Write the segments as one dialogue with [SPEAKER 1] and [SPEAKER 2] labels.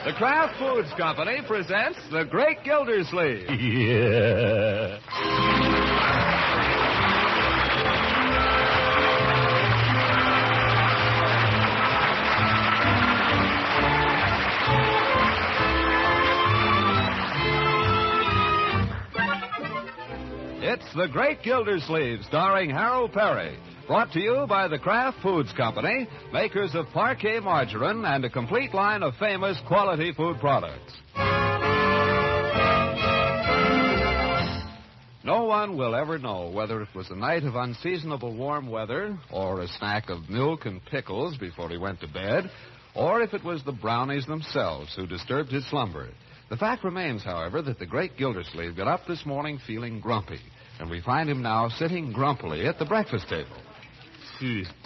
[SPEAKER 1] The Kraft Foods Company presents The Great Gildersleeve.
[SPEAKER 2] Yeah.
[SPEAKER 1] It's The Great Gildersleeve, starring Harold Perry. Brought to you by the Kraft Foods Company, makers of Parquet Margarine and a complete line of famous quality food products. No one will ever know whether it was a night of unseasonable warm weather, or a snack of milk and pickles before he went to bed, or if it was the brownies themselves who disturbed his slumber. The fact remains, however, that the great Gildersleeve got up this morning feeling grumpy, and we find him now sitting grumpily at the breakfast table.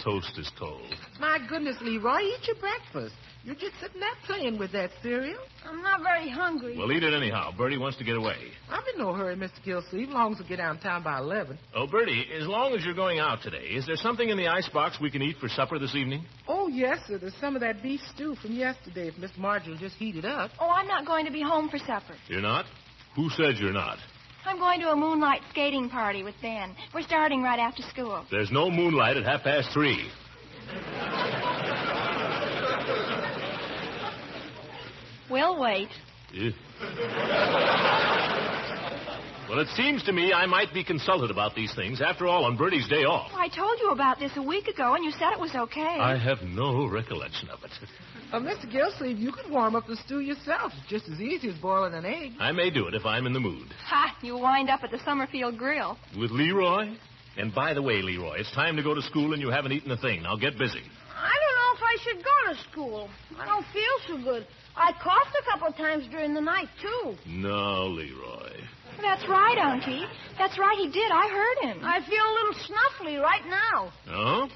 [SPEAKER 2] Toast is cold.
[SPEAKER 3] My goodness, Leroy, eat your breakfast. You're just sitting there playing with that cereal.
[SPEAKER 4] I'm not very hungry.
[SPEAKER 2] Well, eat it anyhow. Bertie wants to get away.
[SPEAKER 3] I'm in no hurry, Mr. Gildersleeve, as long as we get downtown by 11.
[SPEAKER 2] Oh, Bertie, as long as you're going out today, is there something in the icebox we can eat for supper this evening?
[SPEAKER 3] Oh, yes, sir. There's some of that beef stew from yesterday if Miss Marjorie will just heat it up.
[SPEAKER 4] Oh, I'm not going to be home for supper.
[SPEAKER 2] You're not? Who said you're not?
[SPEAKER 4] I'm going to a moonlight skating party with Ben. We're starting right after school.
[SPEAKER 2] There's no moonlight at 3:30.
[SPEAKER 4] We'll wait.
[SPEAKER 2] Well, it seems to me I might be consulted about these things. After all, on Bertie's day off.
[SPEAKER 4] I told you about this a week ago, and you said it was okay.
[SPEAKER 2] I have no recollection of it.
[SPEAKER 3] Mr. Gildersleeve, you could warm up the stew yourself. It's just as easy as boiling an egg.
[SPEAKER 2] I may do it if I'm in the mood.
[SPEAKER 4] Ha! You wind up at the Summerfield Grill.
[SPEAKER 2] With Leroy? And by the way, Leroy, it's time to go to school and you haven't eaten a thing. Now get busy.
[SPEAKER 5] I don't know if I should go to school. I don't feel so good. I coughed a couple of times during the night, too.
[SPEAKER 2] No, Leroy.
[SPEAKER 4] That's right, Unky. That's right, he did. I heard him.
[SPEAKER 5] I feel a little snuffly right now.
[SPEAKER 2] Oh?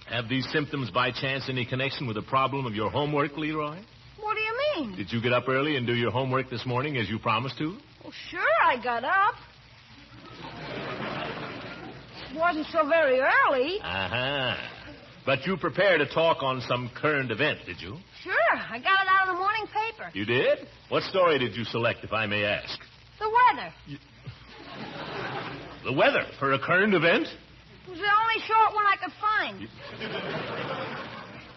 [SPEAKER 2] Have these symptoms by chance any connection with the problem of your homework, Leroy?
[SPEAKER 5] What do you mean?
[SPEAKER 2] Did you get up early and do your homework this morning as you promised to?
[SPEAKER 5] Well, sure, I got up. It wasn't so very early.
[SPEAKER 2] Uh-huh. But you prepared a talk on some current event, did you?
[SPEAKER 5] Sure, I got it out of the morning paper.
[SPEAKER 2] You did? What story did you select, if I may ask?
[SPEAKER 5] The weather.
[SPEAKER 2] The weather for a current event?
[SPEAKER 5] It was the only short one I could find.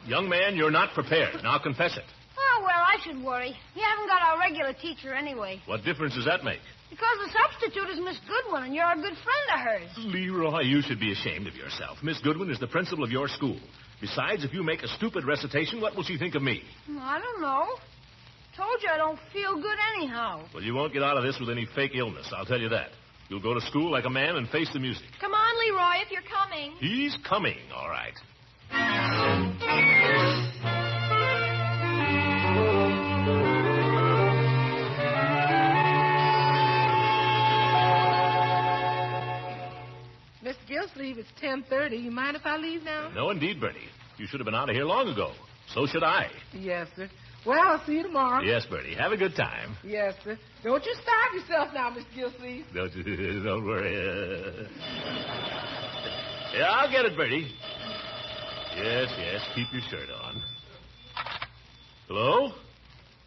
[SPEAKER 2] Young man, you're not prepared. Now confess it.
[SPEAKER 5] Oh, well, I should worry. You haven't got our regular teacher anyway.
[SPEAKER 2] What difference does that make?
[SPEAKER 5] Because the substitute is Miss Goodwin, and you're a good friend of hers.
[SPEAKER 2] Leroy, you should be ashamed of yourself. Miss Goodwin is the principal of your school. Besides, if you make a stupid recitation, what will she think of me?
[SPEAKER 5] I don't know. Told you I don't feel good anyhow.
[SPEAKER 2] Well, you won't get out of this with any fake illness, I'll tell you that. You'll go to school like a man and face the music.
[SPEAKER 4] Come on, Leroy, if you're coming.
[SPEAKER 2] He's coming, all right.
[SPEAKER 3] Mr. Gildersleeve, it's 10:30. You mind if I leave now?
[SPEAKER 2] No, indeed, Bertie. You should have been out of here long ago. So should I.
[SPEAKER 3] Yes, sir. Well, I'll see you tomorrow.
[SPEAKER 2] Yes, Bertie. Have a good time.
[SPEAKER 3] Yes, sir. Don't you starve yourself now, Mr. Gildersleeve.
[SPEAKER 2] Don't worry. Yeah, I'll get it, Bertie. Yes. Keep your shirt on. Hello?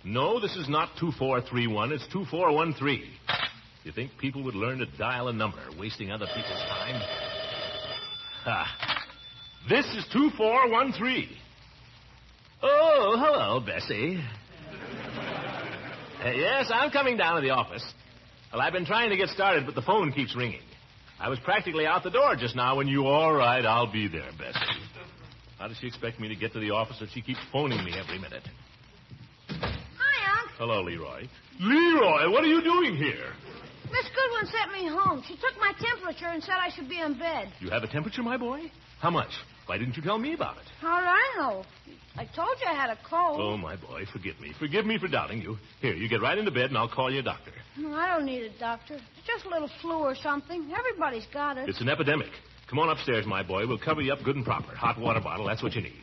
[SPEAKER 2] No, this is not 2431. It's 2413. You think people would learn to dial a number, wasting other people's time? This is 2413. Oh, hello, Bessie. Yes, I'm coming down to the office. Well, I've been trying to get started, but the phone keeps ringing. I was practically out the door just now when you... All right, I'll be there, Bessie. How does she expect me to get to the office if she keeps phoning me every minute?
[SPEAKER 5] Hi, Unc.
[SPEAKER 2] Hello, Leroy. Leroy, what are you doing here?
[SPEAKER 5] Miss Goodwin sent me home. She took my temperature and said I should be in bed.
[SPEAKER 2] You have a temperature, my boy? How much? Why didn't you tell me about it?
[SPEAKER 5] How did I know? I told you I had a cold.
[SPEAKER 2] Oh, my boy, forgive me. Forgive me for doubting you. Here, you get right into bed, and I'll call you a doctor.
[SPEAKER 5] No, I don't need a doctor. It's just a little flu or something. Everybody's got it.
[SPEAKER 2] It's an epidemic. Come on upstairs, my boy. We'll cover you up good and proper. Hot water bottle, that's what you need.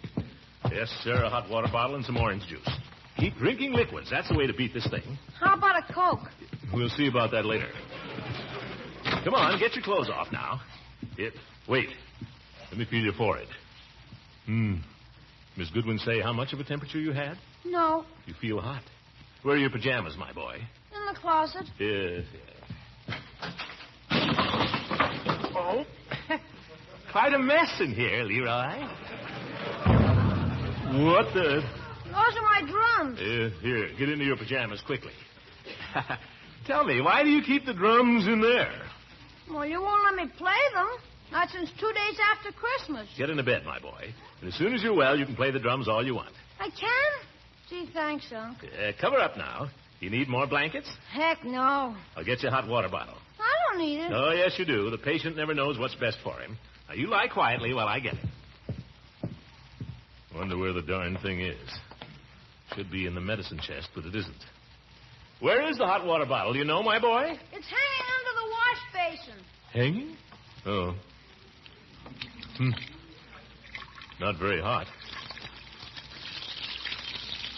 [SPEAKER 2] Yes, sir, a hot water bottle and some orange juice. Keep drinking liquids. That's the way to beat this thing.
[SPEAKER 5] How about a Coke?
[SPEAKER 2] We'll see about that later. Come on, get your clothes off now. Wait. Let me feel your forehead. Miss Goodwin say how much of a temperature you had?
[SPEAKER 5] No.
[SPEAKER 2] You feel hot. Where are your pajamas, my boy?
[SPEAKER 5] In the closet.
[SPEAKER 2] Yes. Oh. Quite a mess in here, Leroy. What the...
[SPEAKER 5] Those are my drums.
[SPEAKER 2] Here, get into your pajamas quickly. Tell me, why do you keep the drums in there?
[SPEAKER 5] Well, you won't let me play them. Not since 2 days after Christmas.
[SPEAKER 2] Get into bed, my boy. And as soon as you're well, you can play the drums all you want.
[SPEAKER 5] I can? Gee, thanks, Unc.
[SPEAKER 2] Cover up now. You need more blankets?
[SPEAKER 5] Heck no.
[SPEAKER 2] I'll get you a hot water bottle.
[SPEAKER 5] I don't need it.
[SPEAKER 2] Oh, yes, you do. The patient never knows what's best for him. Now, you lie quietly while I get it. Wonder where the darn thing is. Should be in the medicine chest, but it isn't. Where is the hot water bottle? Do you know, my boy?
[SPEAKER 5] It's hanging under the wash basin.
[SPEAKER 2] Hanging? Oh. Not very hot.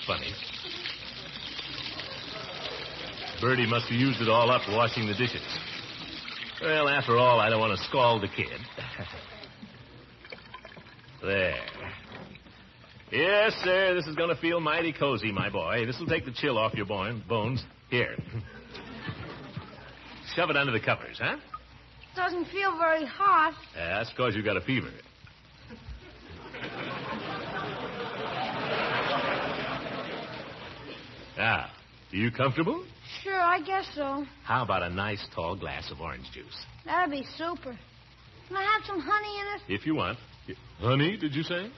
[SPEAKER 2] Funny. Bertie must have used it all up washing the dishes. Well, after all, I don't want to scald the kid. There. Yes, sir, this is going to feel mighty cozy, my boy. This will take the chill off your bones. Here. Shove it under the covers, huh?
[SPEAKER 5] Doesn't feel very hot.
[SPEAKER 2] That's because you got a fever. Now, are you comfortable?
[SPEAKER 5] Sure, I guess so.
[SPEAKER 2] How about a nice tall glass of orange juice?
[SPEAKER 5] That'd be super. Can I have some honey in it?
[SPEAKER 2] If you want. Honey, did you say?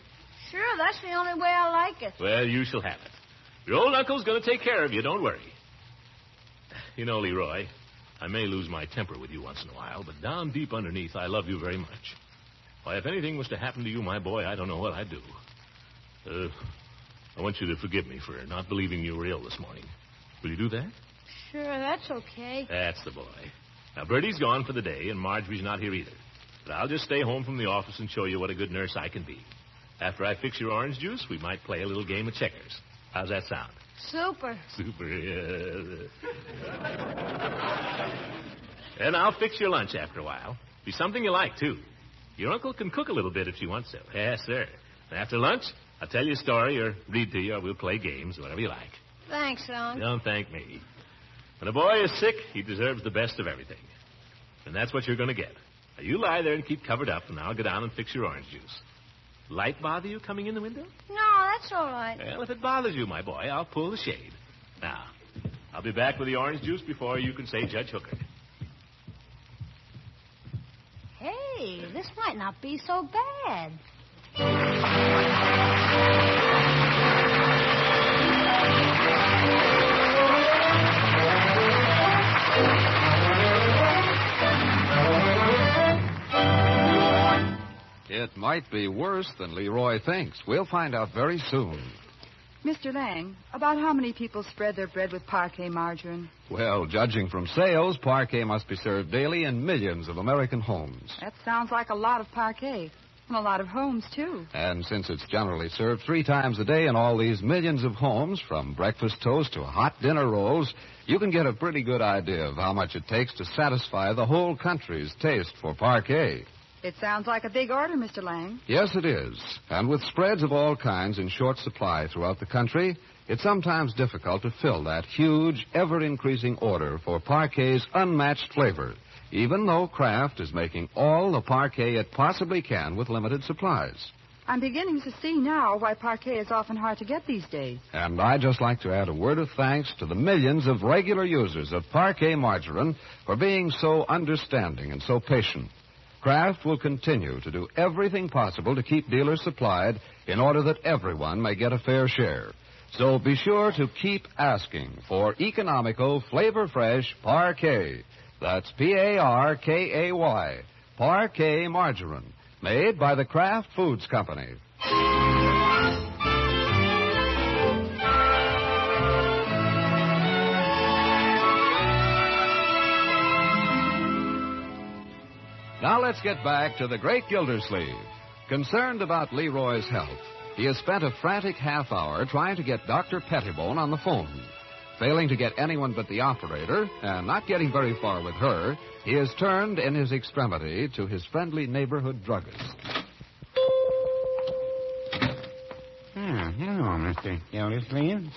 [SPEAKER 5] Sure, that's the only way I like it.
[SPEAKER 2] Well, you shall have it. Your old uncle's going to take care of you, don't worry. You know, Leroy, I may lose my temper with you once in a while, but down deep underneath, I love you very much. Why, if anything was to happen to you, my boy, I don't know what I'd do. I want you to forgive me for not believing you were ill this morning. Will you do that?
[SPEAKER 5] Sure, that's okay.
[SPEAKER 2] That's the boy. Now, Bertie's gone for the day, and Marjorie's not here either. But I'll just stay home from the office and show you what a good nurse I can be. After I fix your orange juice, we might play a little game of checkers. How's that sound?
[SPEAKER 5] Super.
[SPEAKER 2] Super, yeah. And I'll fix your lunch after a while. Be something you like, too. Your uncle can cook a little bit if she wants to. Yes, sir. And after lunch, I'll tell you a story or read to you, or we'll play games, whatever you like.
[SPEAKER 5] Thanks, Unc.
[SPEAKER 2] Don't thank me. When a boy is sick, he deserves the best of everything. And that's what you're going to get. Now, you lie there and keep covered up, and I'll go down and fix your orange juice. Light bother you coming in the window?
[SPEAKER 5] No, that's all right.
[SPEAKER 2] Well, if it bothers you, my boy, I'll pull the shade. Now, I'll be back with the orange juice before you can say Judge Hooker.
[SPEAKER 5] Hey, this might not be so bad.
[SPEAKER 1] It might be worse than Leroy thinks. We'll find out very soon.
[SPEAKER 6] Mr. Lang, about how many people spread their bread with parquet margarine?
[SPEAKER 1] Well, judging from sales, parquet must be served daily in millions of American homes.
[SPEAKER 6] That sounds like a lot of parquet. And a lot of homes, too.
[SPEAKER 1] And since it's generally served 3 times a day in all these millions of homes, from breakfast toast to hot dinner rolls, you can get a pretty good idea of how much it takes to satisfy the whole country's taste for parquet.
[SPEAKER 6] It sounds like a big order, Mr. Lang.
[SPEAKER 1] Yes, it is. And with spreads of all kinds in short supply throughout the country, it's sometimes difficult to fill that huge, ever-increasing order for parquet's unmatched flavor, even though Kraft is making all the parquet it possibly can with limited supplies.
[SPEAKER 6] I'm beginning to see now why parquet is often hard to get these days.
[SPEAKER 1] And I'd just like to add a word of thanks to the millions of regular users of parquet margarine for being so understanding and so patient. Kraft will continue to do everything possible to keep dealers supplied in order that everyone may get a fair share. So be sure to keep asking for economical, flavor-fresh parquet. That's P-A-R-K-A-Y, parquet margarine, made by the Kraft Foods Company. Now let's get back to the great Gildersleeve. Concerned about Leroy's health, he has spent a frantic half hour trying to get Dr. Pettibone on the phone. Failing to get anyone but the operator, and not getting very far with her, he has turned in his extremity to his friendly neighborhood druggist.
[SPEAKER 7] Hello, Mr. Gildersleeve.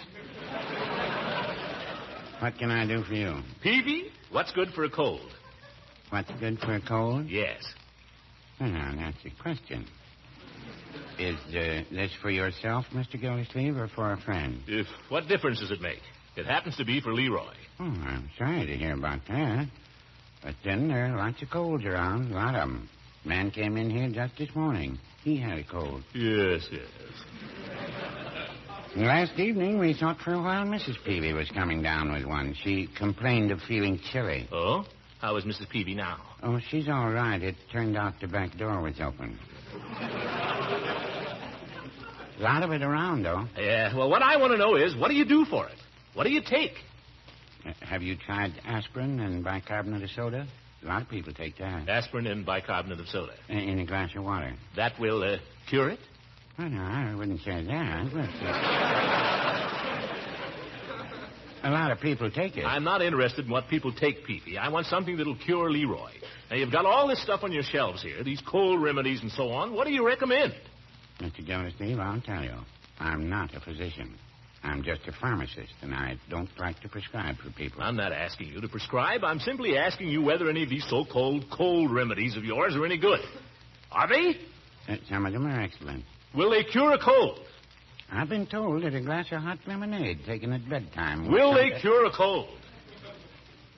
[SPEAKER 7] What can I do for you?
[SPEAKER 2] Peavy, what's good for a cold?
[SPEAKER 7] What's good for a cold?
[SPEAKER 2] Yes.
[SPEAKER 7] Well, now, that's a question. Is this for yourself, Mr. Gildersleeve, or for a friend?
[SPEAKER 2] What difference does it make? It happens to be for Leroy.
[SPEAKER 7] Oh, I'm sorry to hear about that. But then there are lots of colds around, a lot of them. Man came in here just this morning. He had a cold.
[SPEAKER 2] Yes.
[SPEAKER 7] Last evening, we thought for a while Mrs. Peavy was coming down with one. She complained of feeling chilly.
[SPEAKER 2] Oh? How is Mrs. Peavy now?
[SPEAKER 7] Oh, she's all right. It turned out the back door was open. A lot of it around, though.
[SPEAKER 2] Yeah, well, what I want to know is, what do you do for it? What do you take?
[SPEAKER 7] Have you tried aspirin and bicarbonate of soda? A lot of people take that.
[SPEAKER 2] Aspirin and bicarbonate of soda.
[SPEAKER 7] In a glass of water.
[SPEAKER 2] That will cure it?
[SPEAKER 7] Well, no, I wouldn't say that. But, a lot of people take it.
[SPEAKER 2] I'm not interested in what people take, Peavy. I want something that'll cure Leroy. Now, you've got all this stuff on your shelves here, these cold remedies and so on. What do you recommend?
[SPEAKER 7] Mr. Gildersleeve, I'll tell you. I'm not a physician. I'm just a pharmacist, and I don't like to prescribe for people.
[SPEAKER 2] I'm not asking you to prescribe. I'm simply asking you whether any of these so-called cold remedies of yours are any good. Are they?
[SPEAKER 7] Some of them are excellent.
[SPEAKER 2] Will they cure a cold?
[SPEAKER 7] I've been told that a glass of hot lemonade taken at bedtime...
[SPEAKER 2] Will they cure a cold?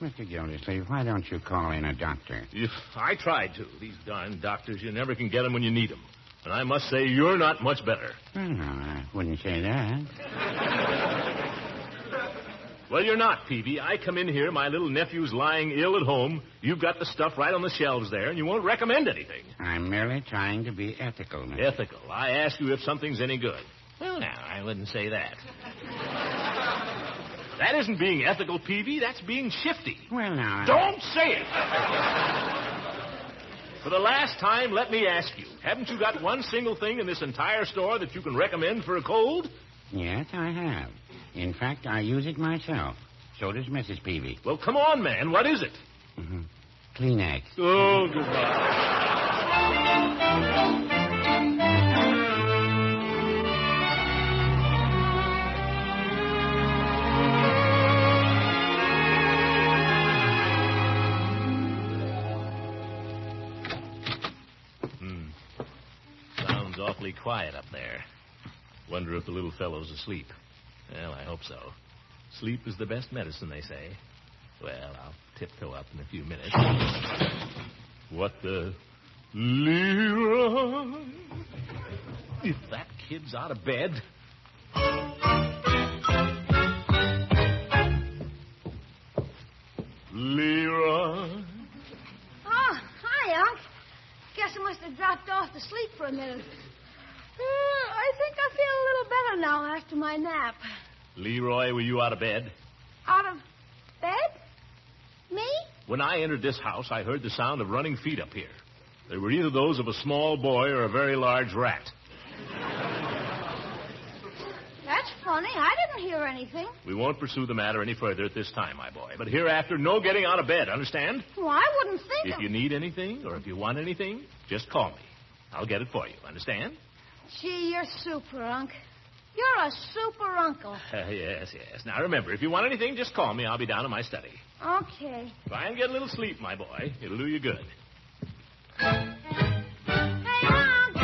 [SPEAKER 7] Mr. Gildersleeve, why don't you call in a doctor?
[SPEAKER 2] If I tried to. These darn doctors, you never can get them when you need them. And I must say, you're not much better.
[SPEAKER 7] Well, no, I wouldn't say that.
[SPEAKER 2] Well, you're not, Peavy. I come in here, my little nephew's lying ill at home. You've got the stuff right on the shelves there, and you won't recommend anything.
[SPEAKER 7] I'm merely trying to be ethical, Mr.
[SPEAKER 2] Ethical. I ask you if something's any good. Well, now, I wouldn't say that. That isn't being ethical, Peavy. That's being shifty.
[SPEAKER 7] Well, now...
[SPEAKER 2] Don't say it! For the last time, let me ask you, haven't you got one single thing in this entire store that you can recommend for a cold?
[SPEAKER 7] Yes, I have. In fact, I use it myself. So does Mrs. Peavy.
[SPEAKER 2] Well, come on, man. What is it?
[SPEAKER 7] Mm-hmm. Kleenex.
[SPEAKER 2] Oh, goodbye. Sounds awfully quiet up there. Wonder if the little fellow's asleep. Well, I hope so. Sleep is the best medicine, they say. Well, I'll tiptoe up in a few minutes. What the... Leroy? If that kid's out of bed... Leroy?
[SPEAKER 5] Oh, hi, Unc. Guess I must have dropped off to sleep for a minute. I think I feel a little better now after my nap.
[SPEAKER 2] Leroy, were you out of bed?
[SPEAKER 5] Out of bed? Me?
[SPEAKER 2] When I entered this house, I heard the sound of running feet up here. They were either those of a small boy or a very large rat.
[SPEAKER 5] That's funny. I didn't hear anything.
[SPEAKER 2] We won't pursue the matter any further at this time, my boy. But hereafter, no getting out of bed, understand?
[SPEAKER 5] Well, I wouldn't think
[SPEAKER 2] If you need anything or if you want anything, just call me. I'll get it for you, understand?
[SPEAKER 5] Gee, you're super, Unc. You're a super uncle.
[SPEAKER 2] Yes. Now, remember, if you want anything, just call me. I'll be down in my study.
[SPEAKER 5] Okay.
[SPEAKER 2] Try and get a little sleep, my boy. It'll do you good.
[SPEAKER 5] Hey, Unc.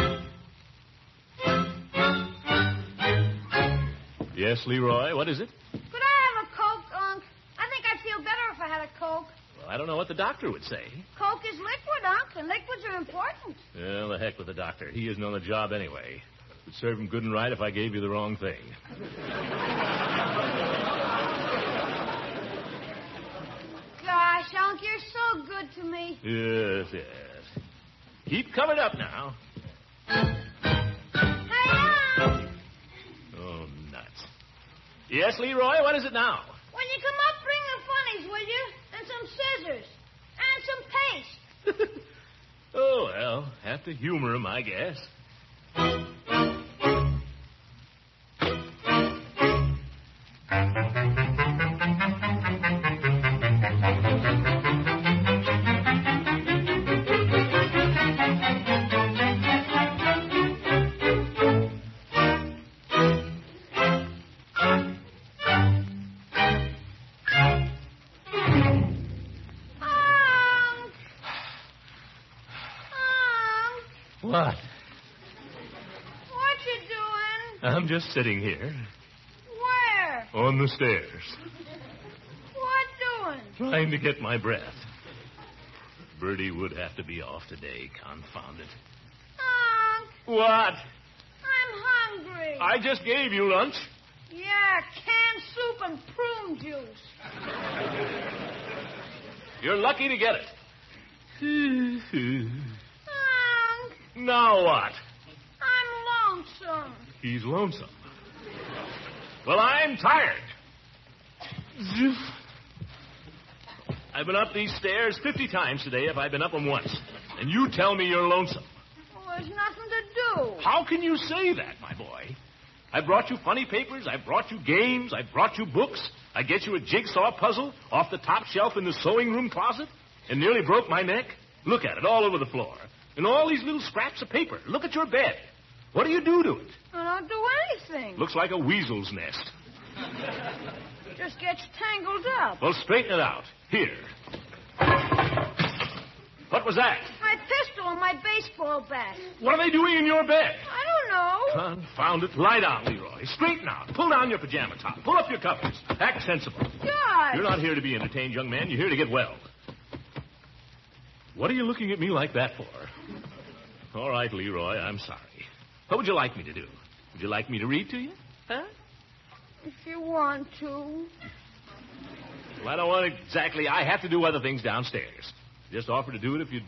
[SPEAKER 2] Yes, Leroy, what is it?
[SPEAKER 5] Could I have a Coke, Unc? I think I'd feel better if I had a Coke.
[SPEAKER 2] Well, I don't know what the doctor would say.
[SPEAKER 5] Coke is liquid, Unc, and liquids are important.
[SPEAKER 2] Well, the heck with the doctor. He isn't on the job anyway. It would serve him good and right if I gave you the wrong thing.
[SPEAKER 5] Gosh, Unc, you're so good to me.
[SPEAKER 2] Yes. Keep covered up now.
[SPEAKER 5] Hey, Unc.
[SPEAKER 2] Oh, nuts. Yes, Leroy, what is it now?
[SPEAKER 5] When you come up, bring the funnies, will you? And some scissors. And some paste.
[SPEAKER 2] Oh, well, have to humor him, I guess. What?
[SPEAKER 5] What you doing?
[SPEAKER 2] I'm just sitting here
[SPEAKER 5] Where?
[SPEAKER 2] on the stairs,
[SPEAKER 5] What doing?
[SPEAKER 2] trying to get my breath. Bertie would have to be off today, confound it.
[SPEAKER 5] Unc,
[SPEAKER 2] What?
[SPEAKER 5] I'm hungry.
[SPEAKER 2] I just gave you lunch.
[SPEAKER 5] Yeah, canned soup and prune juice.
[SPEAKER 2] You're lucky to get it.
[SPEAKER 5] Unc,
[SPEAKER 2] Now what?
[SPEAKER 5] I'm lonesome.
[SPEAKER 2] He's lonesome. Well, I'm tired. I've been up these stairs 50 times today if I've been up them once. And you tell me you're lonesome.
[SPEAKER 5] Well, there's nothing to do.
[SPEAKER 2] How can you say that, my boy? I brought you funny papers. I brought you games. I brought you books. I get you a jigsaw puzzle off the top shelf in the sewing room closet and nearly broke my neck. Look at it all over the floor. And all these little scraps of paper. Look at your bed. What do you do to it?
[SPEAKER 5] I don't do anything.
[SPEAKER 2] Looks like a weasel's nest.
[SPEAKER 5] Just gets tangled up.
[SPEAKER 2] Well, straighten it out. Here. What was that?
[SPEAKER 5] My pistol and my baseball bat.
[SPEAKER 2] What are they doing in your bed?
[SPEAKER 5] I don't know.
[SPEAKER 2] Confound it. Lie down, Leroy. Straighten out. Pull down your pajama top. Pull up your covers. Act sensible.
[SPEAKER 5] God.
[SPEAKER 2] You're not here to be entertained, young man. You're here to get well. What are you looking at me like that for? All right, Leroy, I'm sorry. What would you like me to do? Would you like me to read to you? Huh?
[SPEAKER 5] If you want to.
[SPEAKER 2] Well, I don't want exactly. I have to do other things downstairs. Just offer to do it if you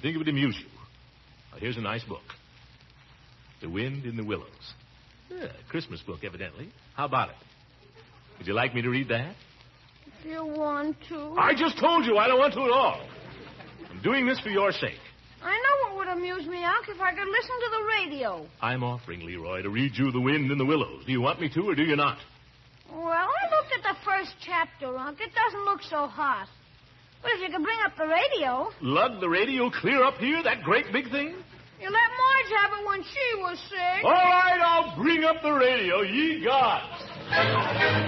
[SPEAKER 2] think it would amuse you. Now, here's a nice book. The Wind in the Willows. Yeah, Christmas book, evidently. How about it? Would you like me to read that?
[SPEAKER 5] If you want to.
[SPEAKER 2] I just told you I don't want to at all. I'm doing this for your sake.
[SPEAKER 5] I know what would amuse me, Unc, if I could listen to the radio.
[SPEAKER 2] I'm offering, Leroy, to read you The Wind in the Willows. Do you want me to or do you not?
[SPEAKER 5] Well, I looked at the first chapter, Unc. It doesn't look so hot. But if you could bring up the radio.
[SPEAKER 2] Lug the radio clear up here, that great big thing?
[SPEAKER 5] You let Marge have it when she was sick.
[SPEAKER 2] All right, I'll bring up the radio, ye gods.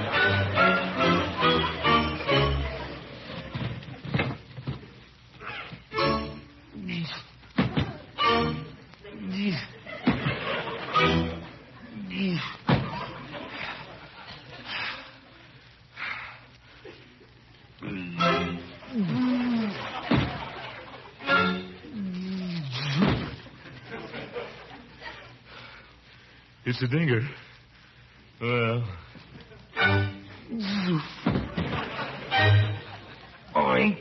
[SPEAKER 2] It's a dinger. Well. Oink.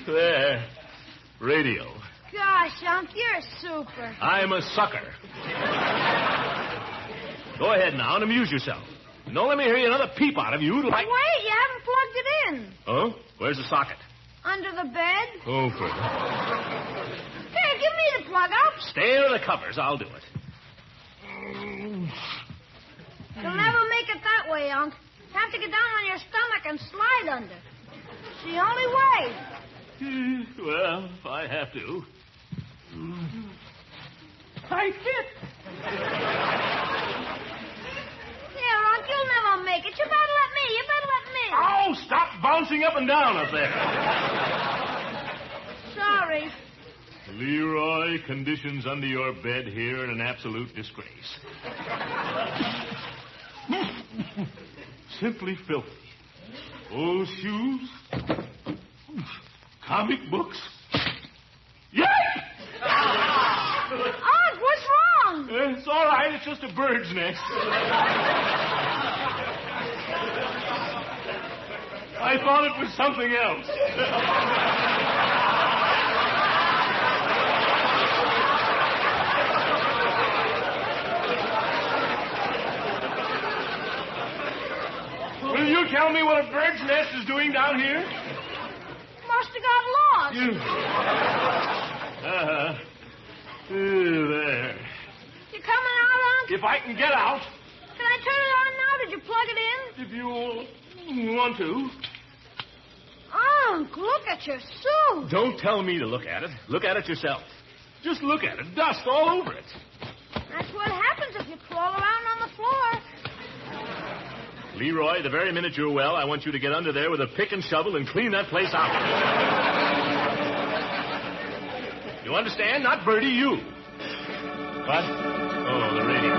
[SPEAKER 2] There. Radio.
[SPEAKER 5] Gosh, Unc, you're super.
[SPEAKER 2] I'm a sucker. Go ahead now and amuse yourself. Don't let me hear another peep out of you.
[SPEAKER 5] Wait, you haven't plugged it in.
[SPEAKER 2] Oh? Where's the socket?
[SPEAKER 5] Under the bed.
[SPEAKER 2] Oh, for...
[SPEAKER 5] Here, give me the plug. I'll...
[SPEAKER 2] Stay under the covers. I'll do it.
[SPEAKER 5] You'll never make it that way, Unc. You have to get down on your stomach and slide under. It's the only way.
[SPEAKER 2] Well, if I have to. I fit.
[SPEAKER 5] Here, Unc, you'll never make it. You better let me. You better let me.
[SPEAKER 2] Oh, stop bouncing up and down up there.
[SPEAKER 5] Sorry.
[SPEAKER 2] Leroy, conditions under your bed here are an absolute disgrace. Simply filthy. Old shoes. Comic books. Yay!
[SPEAKER 5] Unc, what's wrong?
[SPEAKER 2] It's all right. It's just a bird's nest. I thought it was something else. Will you tell me what a bird's nest is doing down here?
[SPEAKER 5] Must have got lost.
[SPEAKER 2] There.
[SPEAKER 5] You coming out, Unc?
[SPEAKER 2] If I can get out.
[SPEAKER 5] Can I turn it on now? Did you plug it in?
[SPEAKER 2] If you want to.
[SPEAKER 5] Unc, look at your suit.
[SPEAKER 2] Don't tell me to look at it. Look at it yourself. Just look at it. Dust all over it.
[SPEAKER 5] That's what happens if you crawl around on the floor.
[SPEAKER 2] Leroy, the very minute you're well, I want you to get under there with a pick and shovel and clean that place out. You understand? Not Bertie, you. What? Oh, the radio.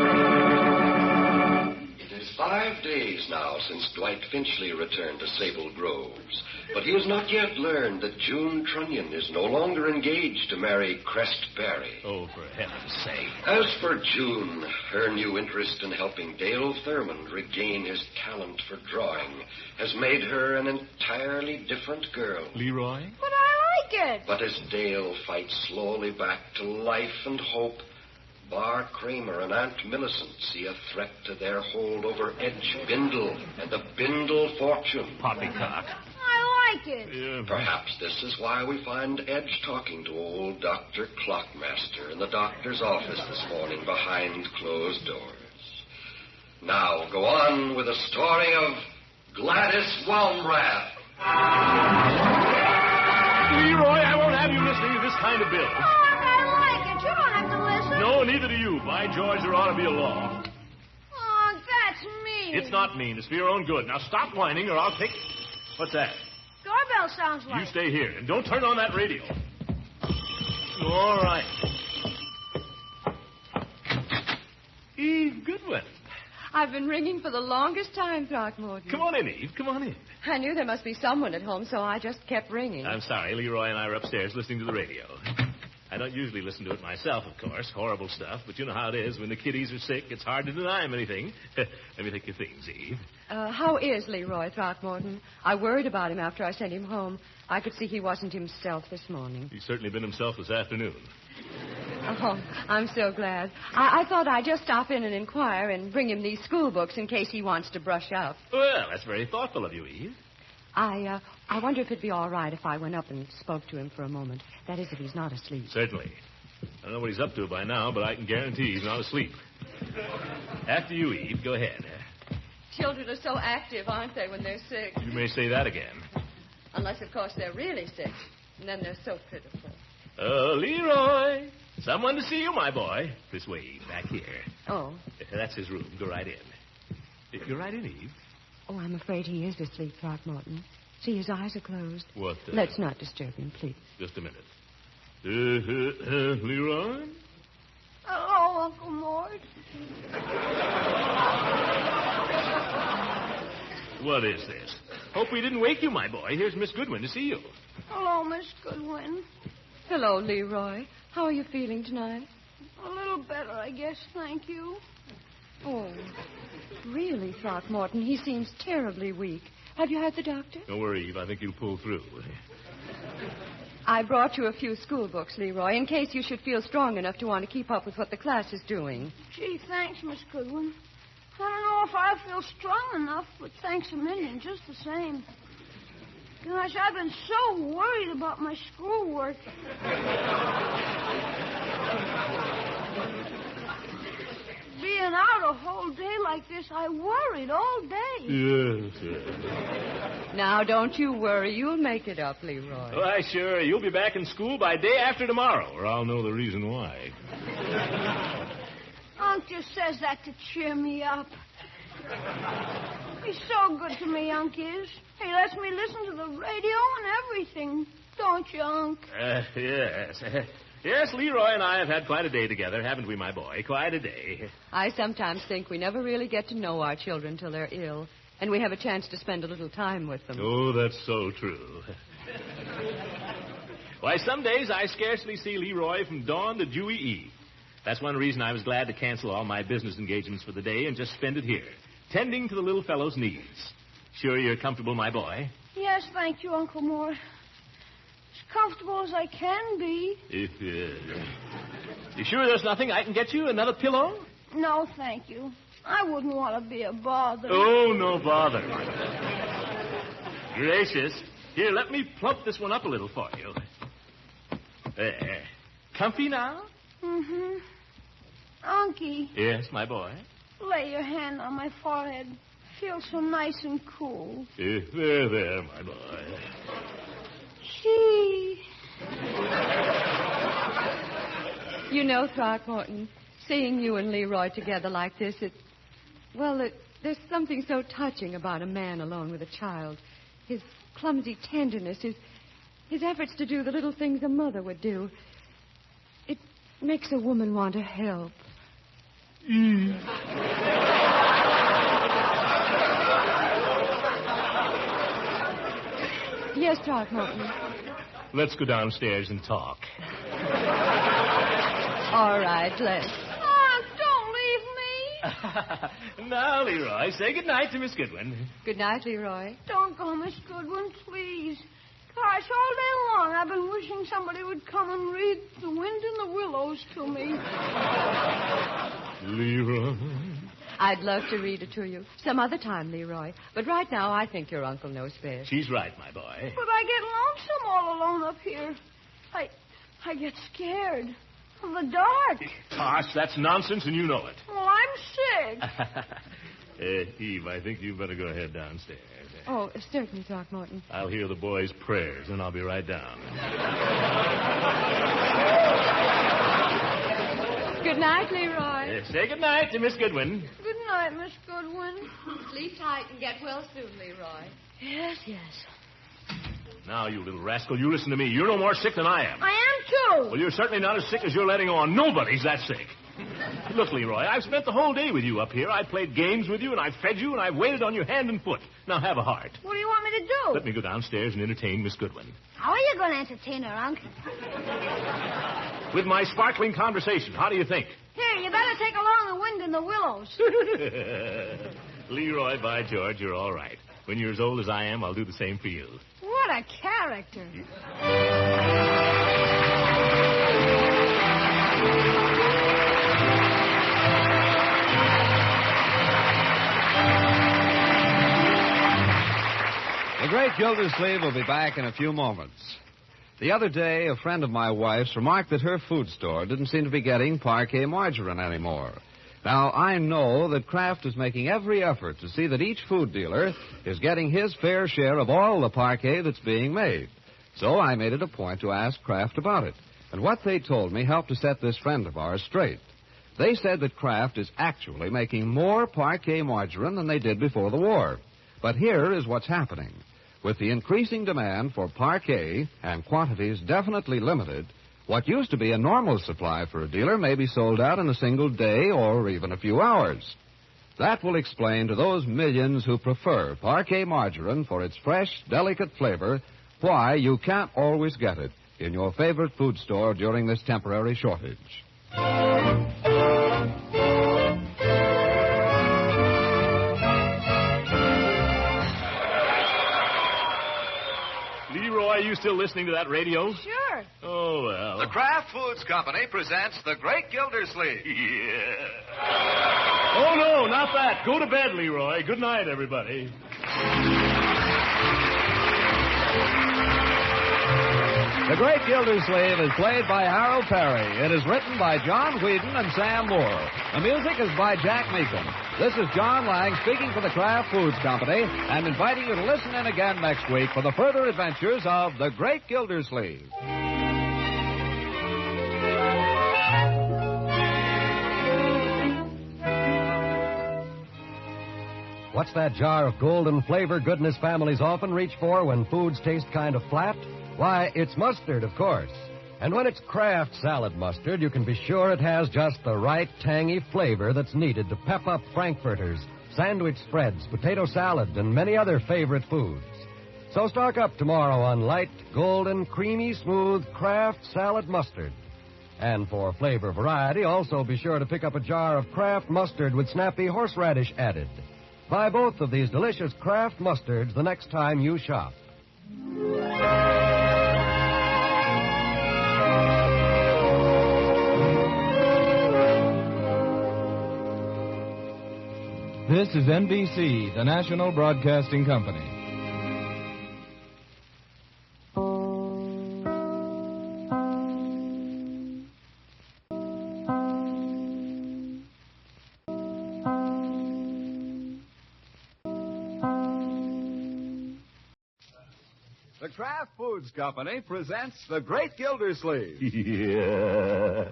[SPEAKER 8] It is 5 days now since Dwight Finchley returned to Sable Groves, but he has not yet learned that June Trunnion is no longer engaged to marry Crest Barry.
[SPEAKER 2] Oh, for heaven's sake.
[SPEAKER 8] As for June, her new interest in helping Dale Thurmond regain his talent for drawing has made her an entirely different girl.
[SPEAKER 2] Leroy?
[SPEAKER 5] But I like it.
[SPEAKER 8] But as Dale fights slowly back to life and hope, Bar Kramer and Aunt Millicent see a threat to their hold over Edge Bindle and the Bindle fortune.
[SPEAKER 2] Poppycock.
[SPEAKER 5] I like it.
[SPEAKER 2] Yeah.
[SPEAKER 8] Perhaps this is why we find Edge talking to old Dr. Clockmaster in the doctor's office this morning behind closed doors. Now, go on with the story of Gladys Walmrath.
[SPEAKER 2] Leroy, I won't have you listening to this kind of bill.
[SPEAKER 5] Oh, I like it. You don't have to listen.
[SPEAKER 2] No, neither do you. By George, there ought to be a law.
[SPEAKER 5] Oh, that's mean.
[SPEAKER 2] It's not mean. It's for your own good. Now stop whining or I'll take... What's that?
[SPEAKER 5] Doorbell sounds like.
[SPEAKER 2] You stay here and don't turn on that radio. All right. Eve Goodwin.
[SPEAKER 9] I've been ringing for the longest time, Throckmorton.
[SPEAKER 2] Come on in, Eve. Come on in.
[SPEAKER 9] I knew there must be someone at home, so I just kept ringing.
[SPEAKER 2] I'm sorry. Leroy and I are upstairs listening to the radio. I don't usually listen to it myself, of course. Horrible stuff. But you know how it is. When the kiddies are sick, it's hard to deny them anything. Let me think of things, Eve.
[SPEAKER 9] How is Leroy, Throckmorton? I worried about him after I sent him home. I could see he wasn't himself this morning.
[SPEAKER 2] He's certainly been himself this afternoon.
[SPEAKER 9] Oh, I'm so glad. I thought I'd just stop in and inquire and bring him these school books in case he wants to brush up.
[SPEAKER 2] Well, that's very thoughtful of you, Eve.
[SPEAKER 9] I wonder if it'd be all right if I went up and spoke to him for a moment. That is, if he's not asleep.
[SPEAKER 2] Certainly. I don't know what he's up to by now, but I can guarantee he's not asleep. After you, Eve. Go ahead.
[SPEAKER 9] Children are so active, aren't they, when they're sick?
[SPEAKER 2] You may say that again.
[SPEAKER 9] Unless, of course, they're really sick. And then they're so pitiful.
[SPEAKER 2] Leroy. Someone to see you, my boy. This way, Eve. Back here.
[SPEAKER 9] Oh.
[SPEAKER 2] That's his room. Go right in. Go right in, Eve.
[SPEAKER 9] Oh, I'm afraid he is asleep, Throckmorton. See, his eyes are closed.
[SPEAKER 2] What?
[SPEAKER 9] Let's not disturb him, please.
[SPEAKER 2] Just a minute. Leroy?
[SPEAKER 5] Hello, Uncle Mort.
[SPEAKER 2] What is this? Hope we didn't wake you, my boy. Here's Miss Goodwin to see you.
[SPEAKER 5] Hello, Miss Goodwin.
[SPEAKER 9] Hello, Leroy. How are you feeling tonight?
[SPEAKER 5] A little better, I guess, thank you.
[SPEAKER 9] Oh, really, Throckmorton? He seems terribly weak. Have you had the doctor?
[SPEAKER 2] Don't worry, Eve. I think he'll pull through.
[SPEAKER 9] I brought you a few school books, Leroy, in case you should feel strong enough to want to keep up with what the class is doing.
[SPEAKER 5] Gee, thanks, Miss Goodwin. I don't know if I feel strong enough, but thanks a million, just the same. Gosh, I've been so worried about my schoolwork. Being out a whole day like this, I worried all day.
[SPEAKER 2] Yes.
[SPEAKER 9] Now, don't you worry. You'll make it up, Leroy.
[SPEAKER 2] Why, sure. You'll be back in school by day after tomorrow, or I'll know the reason why.
[SPEAKER 5] Unc just says that to cheer me up. He's so good to me, Unc is. He lets me listen to the radio and everything. Don't you, Unc?
[SPEAKER 2] Yes. Yes, Leroy and I have had quite a day together, haven't we, my boy? Quite a day.
[SPEAKER 9] I sometimes think we never really get to know our children till they're ill, and we have a chance to spend a little time with them.
[SPEAKER 2] Oh, that's so true. Why, some days I scarcely see Leroy from dawn to dewy eve. That's one reason I was glad to cancel all my business engagements for the day and just spend it here, tending to the little fellow's needs. Sure you're comfortable, my boy?
[SPEAKER 5] Yes, thank you, Uncle Moore. As comfortable as I can be.
[SPEAKER 2] You sure there's nothing I can get you? Another pillow?
[SPEAKER 5] No, thank you. I wouldn't want to be a bother.
[SPEAKER 2] Oh, no bother. Gracious. Here, let me plump this one up a little for you. There. Comfy now?
[SPEAKER 5] Mm-hmm. Unky.
[SPEAKER 2] Yes, my boy?
[SPEAKER 5] Lay your hand on my forehead. Feels so nice and cool.
[SPEAKER 2] There, my boy.
[SPEAKER 5] Gee.
[SPEAKER 9] You know, Throckmorton, Seeing you and Leroy together like this, there's something so touching about a man alone with a child. His clumsy tenderness, his efforts to do the little things a mother would do. It makes a woman want to help. Yes, Throckmorton.
[SPEAKER 2] Let's go downstairs and talk.
[SPEAKER 9] All right, let's.
[SPEAKER 5] Aunt, don't leave me.
[SPEAKER 2] Now, Leroy, say goodnight to Miss Goodwin.
[SPEAKER 9] Good night, Leroy.
[SPEAKER 5] Don't go, Miss Goodwin, please. Gosh, all day long I've been wishing somebody would come and read The Wind in the Willows to me.
[SPEAKER 2] Leroy.
[SPEAKER 9] I'd love to read it to you some other time, Leroy. But right now, I think your uncle knows best.
[SPEAKER 2] She's right, my boy.
[SPEAKER 5] But I get lonesome all alone up here. I get scared of the dark.
[SPEAKER 2] Tosh, that's nonsense, and you know it.
[SPEAKER 5] Well, I'm sick.
[SPEAKER 2] Eve, I think you better go ahead downstairs.
[SPEAKER 9] Oh, certainly, Throckmorton.
[SPEAKER 2] I'll hear the boys' prayers, and I'll be right down.
[SPEAKER 9] Good night, Leroy.
[SPEAKER 2] Say good night to Miss Goodwin.
[SPEAKER 5] Good night, Miss Goodwin.
[SPEAKER 9] Sleep tight and get well soon, Leroy.
[SPEAKER 5] Yes.
[SPEAKER 2] Now, you little rascal, you listen to me. You're no more sick than I am.
[SPEAKER 5] I am, too.
[SPEAKER 2] Well, you're certainly not as sick as you're letting on. Nobody's that sick. Look, Leroy, I've spent the whole day with you up here. I played games with you, and I fed you, and I waited on you hand and foot. Now, have a heart.
[SPEAKER 5] What do you want me to do?
[SPEAKER 2] Let me go downstairs and entertain Miss Goodwin.
[SPEAKER 5] How are you going to entertain her, Unc?
[SPEAKER 2] With my sparkling conversation. How do you think?
[SPEAKER 5] Here, you better take along The Wind in the Willows.
[SPEAKER 2] Leroy, by George, you're all right. When you're as old as I am, I'll do the same for you.
[SPEAKER 5] What a character.
[SPEAKER 1] The great Gildersleeve will be back in a few moments. The other day, a friend of my wife's remarked that her food store didn't seem to be getting parquet margarine anymore. Now, I know that Kraft is making every effort to see that each food dealer is getting his fair share of all the parquet that's being made. So I made it a point to ask Kraft about it. And what they told me helped to set this friend of ours straight. They said that Kraft is actually making more parquet margarine than they did before the war. But here is what's happening. With the increasing demand for parquet and quantities definitely limited, what used to be a normal supply for a dealer may be sold out in a single day or even a few hours. That will explain to those millions who prefer parquet margarine for its fresh, delicate flavor why you can't always get it in your favorite food store during this temporary shortage.
[SPEAKER 2] Leroy, are you still listening to that radio?
[SPEAKER 5] Sure.
[SPEAKER 2] Oh, well.
[SPEAKER 1] The Kraft Foods Company presents The Great Gildersleeve.
[SPEAKER 2] Yeah. Oh, no, not that. Go to bed, Leroy. Good night, everybody.
[SPEAKER 1] The Great Gildersleeve is played by Harold Perry. It is written by John Whedon and Sam Moore. The music is by Jack Meakin. This is John Lang speaking for the Kraft Foods Company and inviting you to listen in again next week for the further adventures of The Great Gildersleeve.
[SPEAKER 10] What's that jar of golden flavor goodness families often reach for when foods taste kind of flat? Why, it's mustard, of course. And when it's Kraft salad mustard, you can be sure it has just the right tangy flavor that's needed to pep up frankfurters, sandwich spreads, potato salad, and many other favorite foods. So stock up tomorrow on light, golden, creamy, smooth Kraft salad mustard. And for flavor variety, also be sure to pick up a jar of Kraft mustard with snappy horseradish added. Buy both of these delicious Kraft mustards the next time you shop.
[SPEAKER 11] This is NBC, the National Broadcasting Company.
[SPEAKER 1] The Kraft Foods Company presents The Great Gildersleeve.
[SPEAKER 2] Yeah.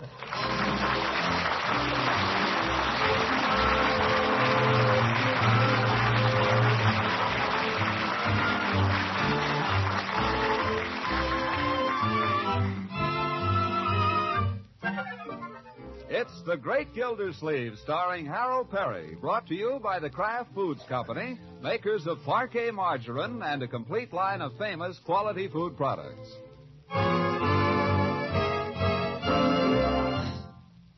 [SPEAKER 1] It's The Great Gildersleeve, starring Harold Perry, brought to you by the Kraft Foods Company, makers of Parquet margarine and a complete line of famous quality food products.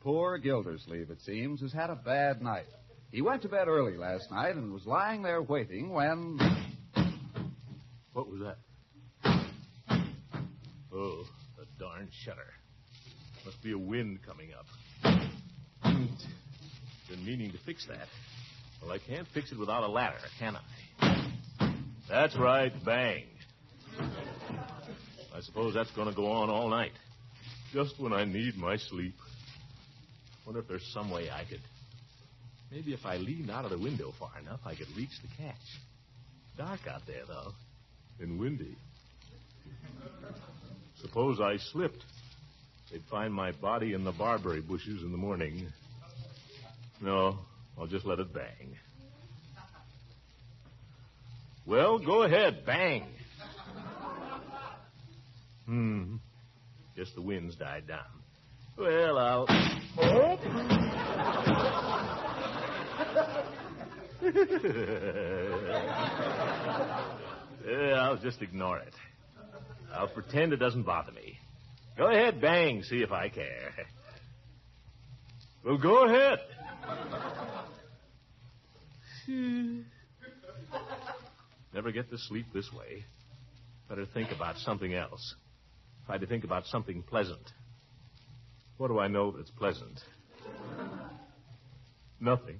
[SPEAKER 1] Poor Gildersleeve, it seems, has had a bad night. He went to bed early last night and was lying there waiting when...
[SPEAKER 2] What was that? Oh, the darn shutter. Must be a wind coming up. Been meaning to fix that. Well, I can't fix it without a ladder, can I? That's right, bang. I suppose that's going to go on all night. Just when I need my sleep. Wonder if there's some way I could... Maybe if I leaned out of the window far enough, I could reach the catch. Dark out there, though. And windy. Suppose I slipped. They'd find my body in the barberry bushes in the morning. No, I'll just let it bang. Well, go ahead, bang. Guess the wind's died down. Well, I'll... Yeah, I'll just ignore it. I'll pretend it doesn't bother me. Go ahead, bang, see if I care. Well, go ahead. Never get to sleep this way. Better think about something else. Try to think about something pleasant. What do I know that's pleasant? Nothing.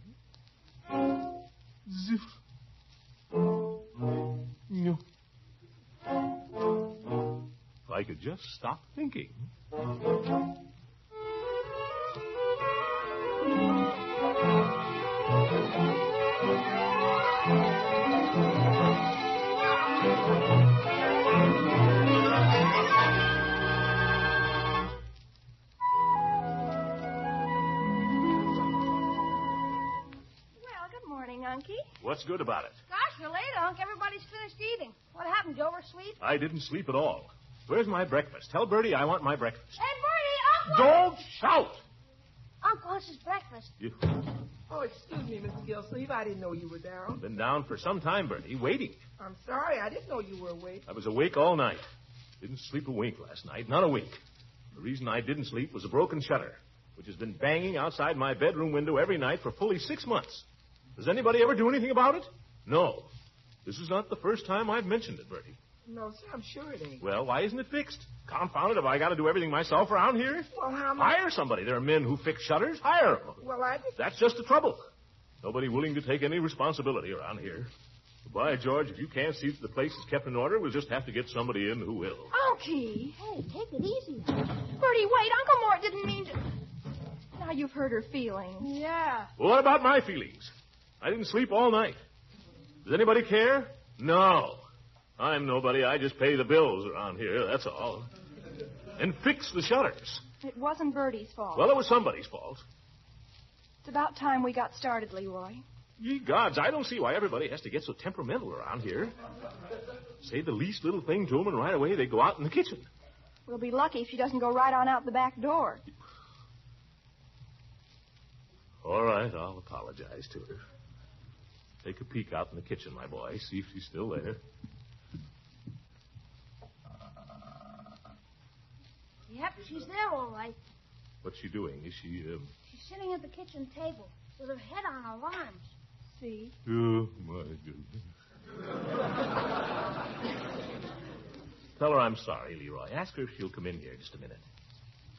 [SPEAKER 2] Ziff. No. If I could just stop thinking.
[SPEAKER 4] Unky.
[SPEAKER 2] What's good about it?
[SPEAKER 5] Gosh, you're late, Unc. Everybody's finished eating. What happened? You oversleep?
[SPEAKER 2] I didn't sleep at all. Where's my breakfast? Tell Bertie I want my breakfast.
[SPEAKER 5] Hey, Bertie, Uncle!
[SPEAKER 2] Don't shout!
[SPEAKER 5] Uncle wants his breakfast.
[SPEAKER 3] Oh, excuse me, Mr. Gildersleeve. I didn't know you were down.
[SPEAKER 2] Been down for some time, Bertie, waiting.
[SPEAKER 3] I'm sorry. I didn't know you were awake.
[SPEAKER 2] I was awake all night. Didn't sleep a wink last night. Not a wink. The reason I didn't sleep was a broken shutter, which has been banging outside my bedroom window every night for fully 6 months. Does anybody ever do anything about it? No. This is not the first time I've mentioned it, Bertie.
[SPEAKER 3] No, sir, I'm sure it ain't.
[SPEAKER 2] Well, why isn't it fixed? Confound it, have I got to do everything myself around here?
[SPEAKER 3] Well, how much?
[SPEAKER 2] Hire somebody. There are men who fix shutters. Hire them.
[SPEAKER 3] Well, I just...
[SPEAKER 2] That's just the trouble. Nobody willing to take any responsibility around here. By George, if you can't see that the place is kept in order, we'll just have to get somebody in who will.
[SPEAKER 4] Unky.
[SPEAKER 5] Hey, take it easy.
[SPEAKER 4] Bertie, wait. Uncle Mort didn't mean to... Now you've hurt her feelings.
[SPEAKER 5] Yeah.
[SPEAKER 2] Well, what about my feelings? I didn't sleep all night. Does anybody care? No. I'm nobody. I just pay the bills around here, that's all. And fix the shutters.
[SPEAKER 4] It wasn't Bertie's fault.
[SPEAKER 2] Well, it was somebody's fault.
[SPEAKER 4] It's about time we got started, Leroy.
[SPEAKER 2] Ye gods, I don't see why everybody has to get so temperamental around here. Say the least little thing to them, and right away they go out in the kitchen.
[SPEAKER 4] We'll be lucky if she doesn't go right on out the back door.
[SPEAKER 2] All right, I'll apologize to her. Take a peek out in the kitchen, my boy. See if she's still there.
[SPEAKER 5] Yep, she's there all right.
[SPEAKER 2] What's she doing? Is she,
[SPEAKER 5] She's sitting at the kitchen table with her head on her arms.
[SPEAKER 4] See?
[SPEAKER 2] Oh, my goodness. Tell her I'm sorry, Leroy. Ask her if she'll come in here just a minute.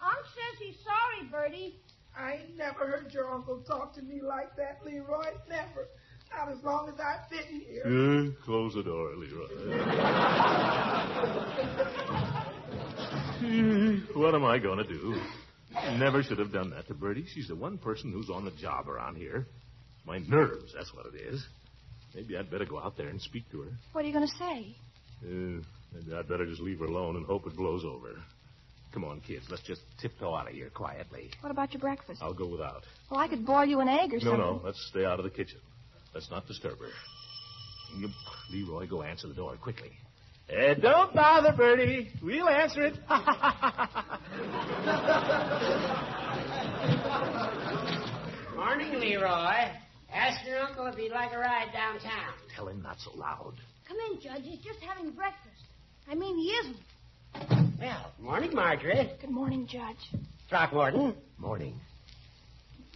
[SPEAKER 5] Unc says he's sorry, Bertie.
[SPEAKER 3] I ain't never heard your uncle talk to me like that, Leroy. Never. Not as long as I've been here.
[SPEAKER 2] Close the door, Leroy. What am I going to do? Never should have done that to Bertie. She's the one person who's on the job around here. My nerves, that's what it is. Maybe I'd better go out there and speak to her.
[SPEAKER 4] What are you going to say?
[SPEAKER 2] Maybe I'd better just leave her alone and hope it blows over. Come on, kids. Let's just tiptoe out of here quietly.
[SPEAKER 4] What about your breakfast?
[SPEAKER 2] I'll go without.
[SPEAKER 4] Well, I could boil you an egg or something.
[SPEAKER 2] No. Let's stay out of the kitchen. Let's not disturb her. Leroy, go answer the door quickly. Don't bother, Bertie. We'll answer it.
[SPEAKER 12] Morning, Leroy. Ask your uncle if he'd like a ride downtown.
[SPEAKER 2] Tell him not so loud.
[SPEAKER 5] Come in, Judge. He's just having breakfast. I mean, he isn't.
[SPEAKER 12] Well, morning, Marjorie.
[SPEAKER 4] Good morning, Judge.
[SPEAKER 12] Throckmorton.
[SPEAKER 2] Morning.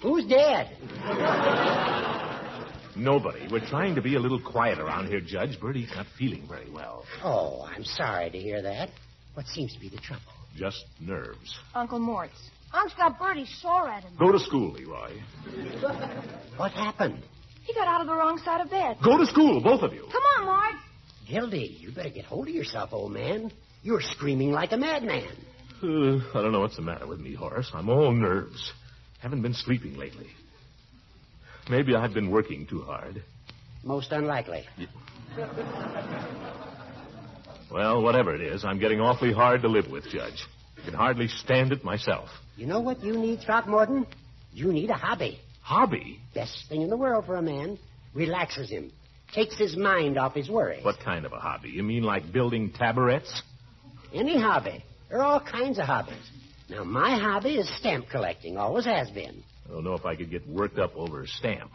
[SPEAKER 12] Who's dead?
[SPEAKER 2] Nobody. We're trying to be a little quiet around here, Judge. Bertie's not feeling very well.
[SPEAKER 12] Oh, I'm sorry to hear that. What seems to be the trouble?
[SPEAKER 2] Just nerves.
[SPEAKER 4] Uncle Mort's.
[SPEAKER 5] Unc's got Bertie sore at him.
[SPEAKER 2] Go to school, Leroy.
[SPEAKER 12] What happened?
[SPEAKER 4] He got out of the wrong side of bed.
[SPEAKER 2] Go to school, both of you.
[SPEAKER 5] Come on, Marge.
[SPEAKER 12] Gildy, you better get hold of yourself, old man. You're screaming like a madman.
[SPEAKER 2] I don't know what's the matter with me, Horace. I'm all nerves. Haven't been sleeping lately. Maybe I've been working too hard.
[SPEAKER 12] Most unlikely.
[SPEAKER 2] Well, whatever it is, I'm getting awfully hard to live with, Judge. I can hardly stand it myself.
[SPEAKER 12] You know what you need, Throckmorton? You need a hobby.
[SPEAKER 2] Hobby?
[SPEAKER 12] Best thing in the world for a man. Relaxes him. Takes his mind off his worries.
[SPEAKER 2] What kind of a hobby? You mean like building tabourets?
[SPEAKER 12] Any hobby. There are all kinds of hobbies. Now, my hobby is stamp collecting. Always has been.
[SPEAKER 2] I don't know if I could get worked up over a stamp.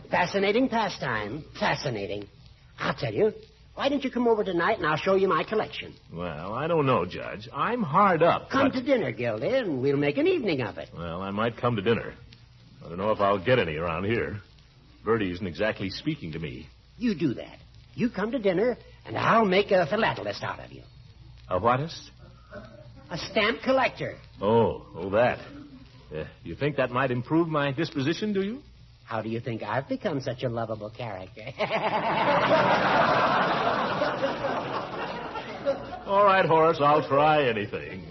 [SPEAKER 12] Fascinating pastime. Fascinating. I'll tell you. Why don't you come over tonight and I'll show you my collection?
[SPEAKER 2] Well, I don't know, Judge. I'm hard up.
[SPEAKER 12] Come to dinner, Gildy, and we'll make an evening of it.
[SPEAKER 2] Well, I might come to dinner. I don't know if I'll get any around here. Bertie isn't exactly speaking to me.
[SPEAKER 12] You do that. You come to dinner, and I'll make a philatelist out of you.
[SPEAKER 2] A whatist?
[SPEAKER 12] A stamp collector.
[SPEAKER 2] Oh, that. You think that might improve my disposition, do you?
[SPEAKER 12] How do you think I've become such a lovable character?
[SPEAKER 2] All right, Horace, I'll try anything.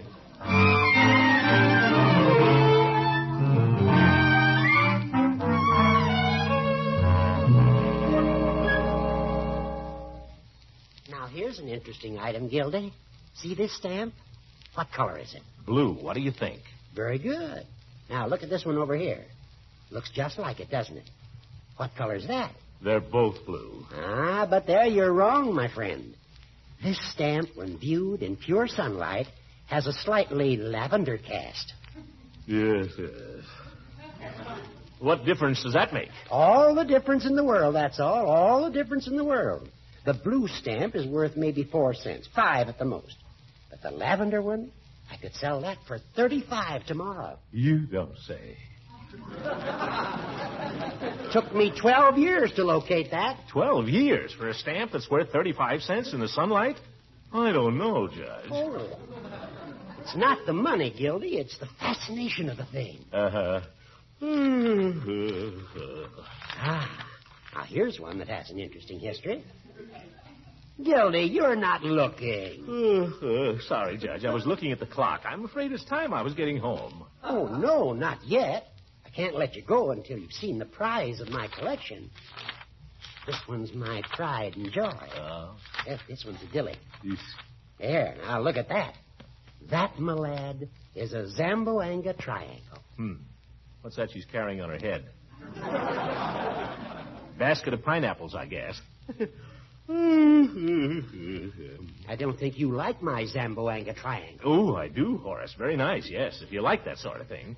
[SPEAKER 12] Now, here's an interesting item, Gildy. See this stamp? What color is it?
[SPEAKER 2] Blue. What do you think?
[SPEAKER 12] Very good. Now, look at this one over here. Looks just like it, doesn't it? What color's that?
[SPEAKER 2] They're both blue.
[SPEAKER 12] Ah, but there you're wrong, my friend. This stamp, when viewed in pure sunlight, has a slightly lavender cast.
[SPEAKER 2] Yes. What difference does that make?
[SPEAKER 12] All the difference in the world, that's all. All the difference in the world. The blue stamp is worth maybe 4 cents, 5 at the most. But the lavender one, I could sell that for 35 tomorrow.
[SPEAKER 2] You don't say.
[SPEAKER 12] Took me 12 years to locate that.
[SPEAKER 2] 12 years for a stamp that's worth 35 cents in the sunlight? I don't know, Judge.
[SPEAKER 12] Oh. It's not the money, Gildy. It's the fascination of the thing.
[SPEAKER 2] Uh-huh.
[SPEAKER 12] Now, here's one that has an interesting history. Gildy, you're not looking.
[SPEAKER 2] Sorry, Judge. I was looking at the clock. I'm afraid it's time I was getting home.
[SPEAKER 12] Oh, no, not yet. I can't let you go until you've seen the prize of my collection. This one's my pride and joy. Yes, this one's a dilly. There, now look at that. That, my lad, is a Zamboanga triangle.
[SPEAKER 2] What's that she's carrying on her head? Basket of pineapples, I guess.
[SPEAKER 12] I don't think you like my Zamboanga triangle.
[SPEAKER 2] Oh, I do, Horace. Very nice, yes, if you like that sort of thing.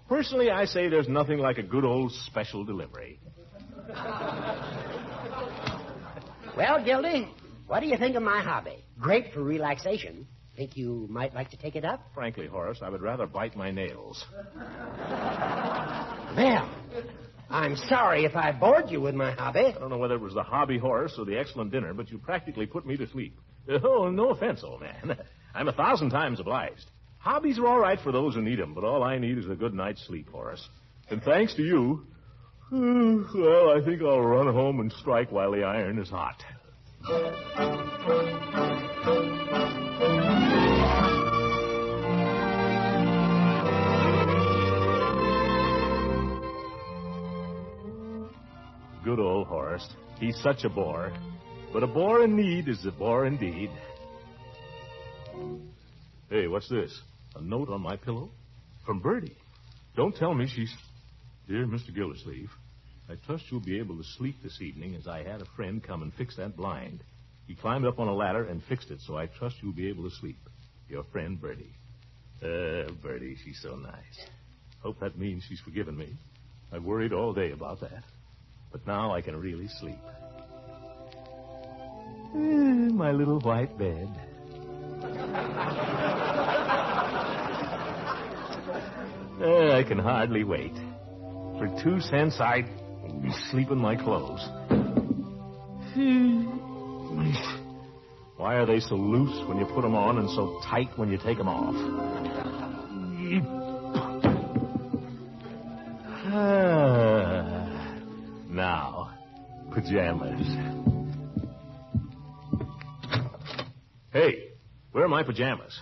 [SPEAKER 2] Personally, I say there's nothing like a good old special delivery.
[SPEAKER 12] Well, Gildy, what do you think of my hobby? Great for relaxation. Think you might like to take it up?
[SPEAKER 2] Frankly, Horace, I would rather bite my nails.
[SPEAKER 12] Well, I'm sorry if I bored you with my hobby.
[SPEAKER 2] I don't know whether it was the hobby, Horace, or the excellent dinner, but you practically put me to sleep. Oh, no offense, old man. I'm 1,000 times obliged. Hobbies are all right for those who need them, but all I need is a good night's sleep, Horace. And thanks to you, well, I think I'll run home and strike while the iron is hot. Good old Horace. He's such a bore. But a bore in need is a bore indeed. Hey, what's this? A note on my pillow? From Bertie. Don't tell me she's... Dear Mr. Gildersleeve, I trust you'll be able to sleep this evening as I had a friend come and fix that blind. He climbed up on a ladder and fixed it, so I trust you'll be able to sleep. Your friend, Bertie. Bertie, she's so nice. Hope that means she's forgiven me. I've worried all day about that. But now I can really sleep. My little white bed. I can hardly wait. For 2 cents, I'd sleep in my clothes. Why are they so loose when you put them on and so tight when you take them off? Now, pajamas. Hey, where are my pajamas?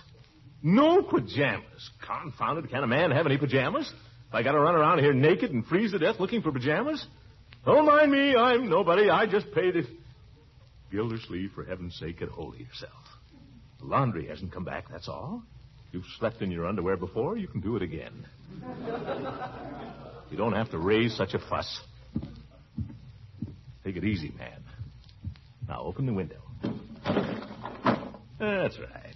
[SPEAKER 2] No pajamas. Confounded, can a man have any pajamas? I got to run around here naked and freeze to death looking for pajamas? Don't mind me, I'm nobody. I just paid it. Gildersleeve, for heaven's sake, get hold of yourself. The laundry hasn't come back, that's all. You've slept in your underwear before, you can do it again. You don't have to raise such a fuss. Take it easy, man. Now, open the window. That's right.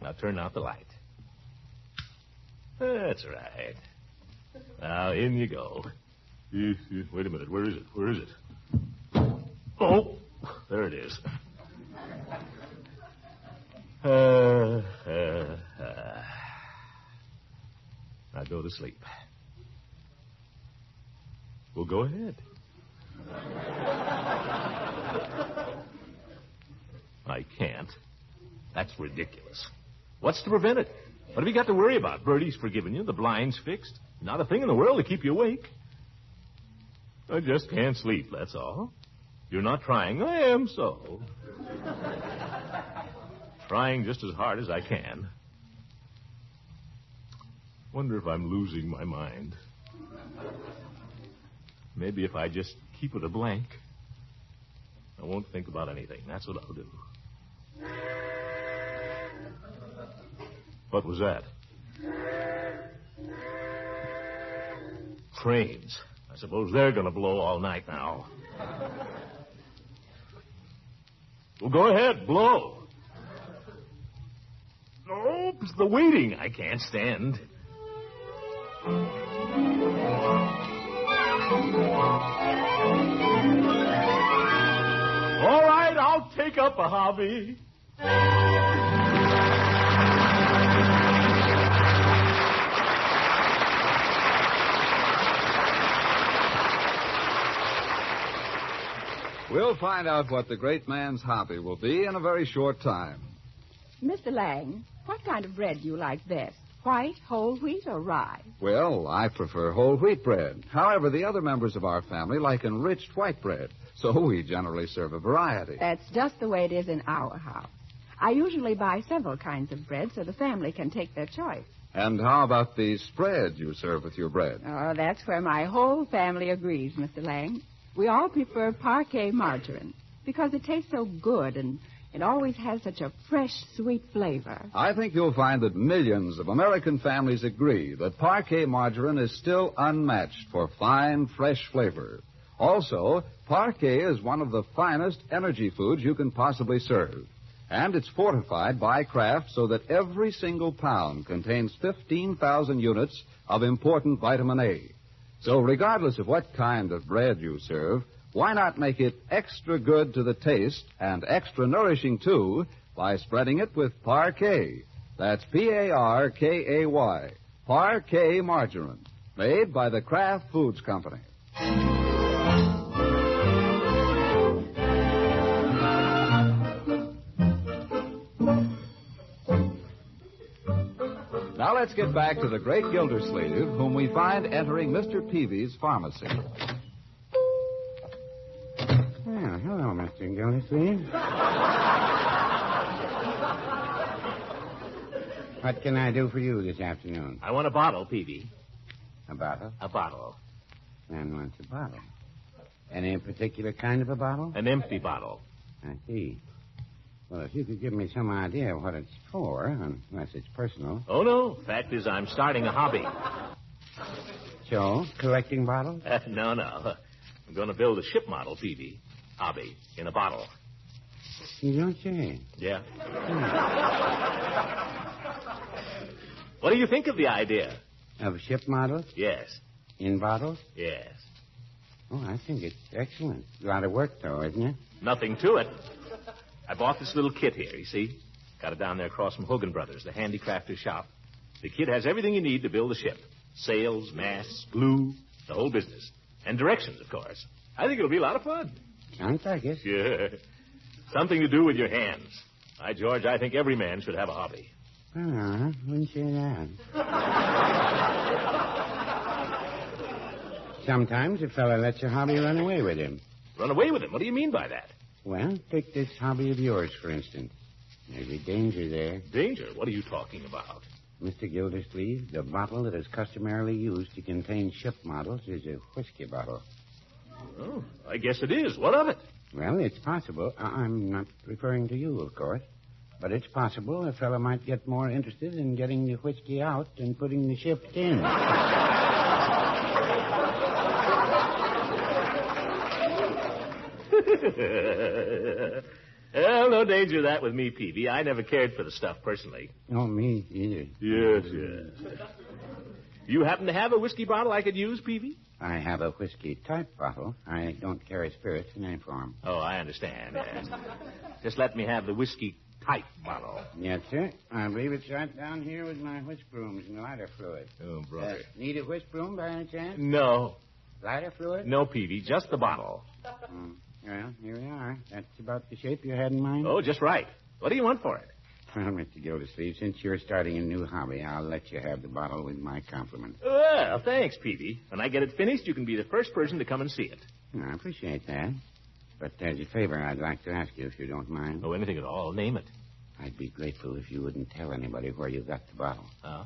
[SPEAKER 2] Now, turn out the light. That's right. Now, in you go. Wait a minute. Where is it? Where is it? Oh, there it is. Now, go to sleep. Well, go ahead. I can't. That's ridiculous. What's to prevent it? What have you got to worry about? Bertie's forgiven you. The blind's fixed. Not a thing in the world to keep you awake. I just can't sleep, that's all. You're not trying. I am so. Trying just as hard as I can. Wonder if I'm losing my mind. Maybe if I just keep it a blank, I won't think about anything. That's what I'll do. What was that? Trains. I suppose they're going to blow all night now. Well, go ahead, blow. Oh, it's the waiting I can't stand. All right, I'll take up a hobby.
[SPEAKER 1] We'll find out what the great man's hobby will be in a very short time.
[SPEAKER 6] Mr. Lang, what kind of bread do you like best? White, whole wheat, or rye?
[SPEAKER 1] Well, I prefer whole wheat bread. However, the other members of our family like enriched white bread, so we generally serve a variety.
[SPEAKER 6] That's just the way it is in our house. I usually buy several kinds of bread so the family can take their choice.
[SPEAKER 1] And how about the spread you serve with your bread?
[SPEAKER 6] Oh, that's where my whole family agrees, Mr. Lang. We all prefer parquet margarine because it tastes so good and it always has such a fresh, sweet flavor.
[SPEAKER 1] I think you'll find that millions of American families agree that parquet margarine is still unmatched for fine, fresh flavor. Also, parquet is one of the finest energy foods you can possibly serve. And it's fortified by Kraft so that every single pound contains 15,000 units of important vitamin A. So regardless of what kind of bread you serve, why not make it extra good to the taste and extra nourishing, too, by spreading it with parquet. That's P-A-R-K-A-Y, parquet margarine, made by the Kraft Foods Company. Now let's get back to the great Gildersleeve, whom we find entering Mr. Peavy's pharmacy.
[SPEAKER 7] Well, hello, Mr. Gildersleeve. What can I do for you this afternoon?
[SPEAKER 2] I want a bottle, Peavy.
[SPEAKER 7] A bottle?
[SPEAKER 2] A bottle.
[SPEAKER 7] Man wants a bottle. Any particular kind of a bottle?
[SPEAKER 2] An empty bottle.
[SPEAKER 7] I see. Well, if you could give me some idea of what it's for, unless it's personal.
[SPEAKER 2] Oh, no. Fact is, I'm starting a hobby.
[SPEAKER 7] So, collecting bottles?
[SPEAKER 2] No. I'm going to build a ship model, Peavy. Hobby. In a bottle.
[SPEAKER 7] You don't say.
[SPEAKER 2] Yeah. What do you think of the idea?
[SPEAKER 7] Of ship models?
[SPEAKER 2] Yes.
[SPEAKER 7] In bottles?
[SPEAKER 2] Yes.
[SPEAKER 7] Oh, I think it's excellent. A lot of work, though, isn't it?
[SPEAKER 2] Nothing to it. I bought this little kit here, you see? Got it down there across from Hogan Brothers, the handicrafter's shop. The kit has everything you need to build a ship. Sails, masts, glue, the whole business. And directions, of course. I think it'll be a lot of fun.
[SPEAKER 7] Sounds like it.
[SPEAKER 2] Yeah. Something to do with your hands. By George, I think every man should have a hobby.
[SPEAKER 7] I wouldn't say that. Sometimes a fellow lets a hobby run away with him.
[SPEAKER 2] Run away with him? What do you mean by that?
[SPEAKER 7] Well, take this hobby of yours, for instance. There's a danger there.
[SPEAKER 2] Danger? What are you talking about?
[SPEAKER 7] Mr. Gildersleeve, the bottle that is customarily used to contain ship models is a whiskey bottle.
[SPEAKER 2] Oh, I guess it is. What of it?
[SPEAKER 7] Well, it's possible. I'm not referring to you, of course. But it's possible a fellow might get more interested in getting the whiskey out than putting the ship in.
[SPEAKER 2] Well, no danger of that with me, Peavy. I never cared for the stuff personally.
[SPEAKER 7] Oh, me either.
[SPEAKER 2] Yes. You happen to have a whiskey bottle I could use, Peavy?
[SPEAKER 7] I have a whiskey-type bottle. I don't carry spirits in any form.
[SPEAKER 2] Oh, I understand. Yes. Just let me have the whiskey-type bottle.
[SPEAKER 7] Yes, sir. I believe it's right down here with my whisk brooms and lighter fluid.
[SPEAKER 2] Oh, brother.
[SPEAKER 7] Need a whisk broom by any chance?
[SPEAKER 2] No.
[SPEAKER 7] Lighter fluid?
[SPEAKER 2] No, Peavy, just the bottle.
[SPEAKER 7] Well, here we are. That's about the shape you had in mind?
[SPEAKER 2] Oh, just right. What do you want for it?
[SPEAKER 7] Well, Mr. Gildersleeve, since you're starting a new hobby, I'll let you have the bottle with my compliments.
[SPEAKER 2] Well, thanks, Peavy. When I get it finished, you can be the first person to come and see it.
[SPEAKER 7] I appreciate that. But there's a favor I'd like to ask you, if you don't mind.
[SPEAKER 2] Oh, anything at all. Name it.
[SPEAKER 7] I'd be grateful if you wouldn't tell anybody where you got the bottle.
[SPEAKER 2] Huh?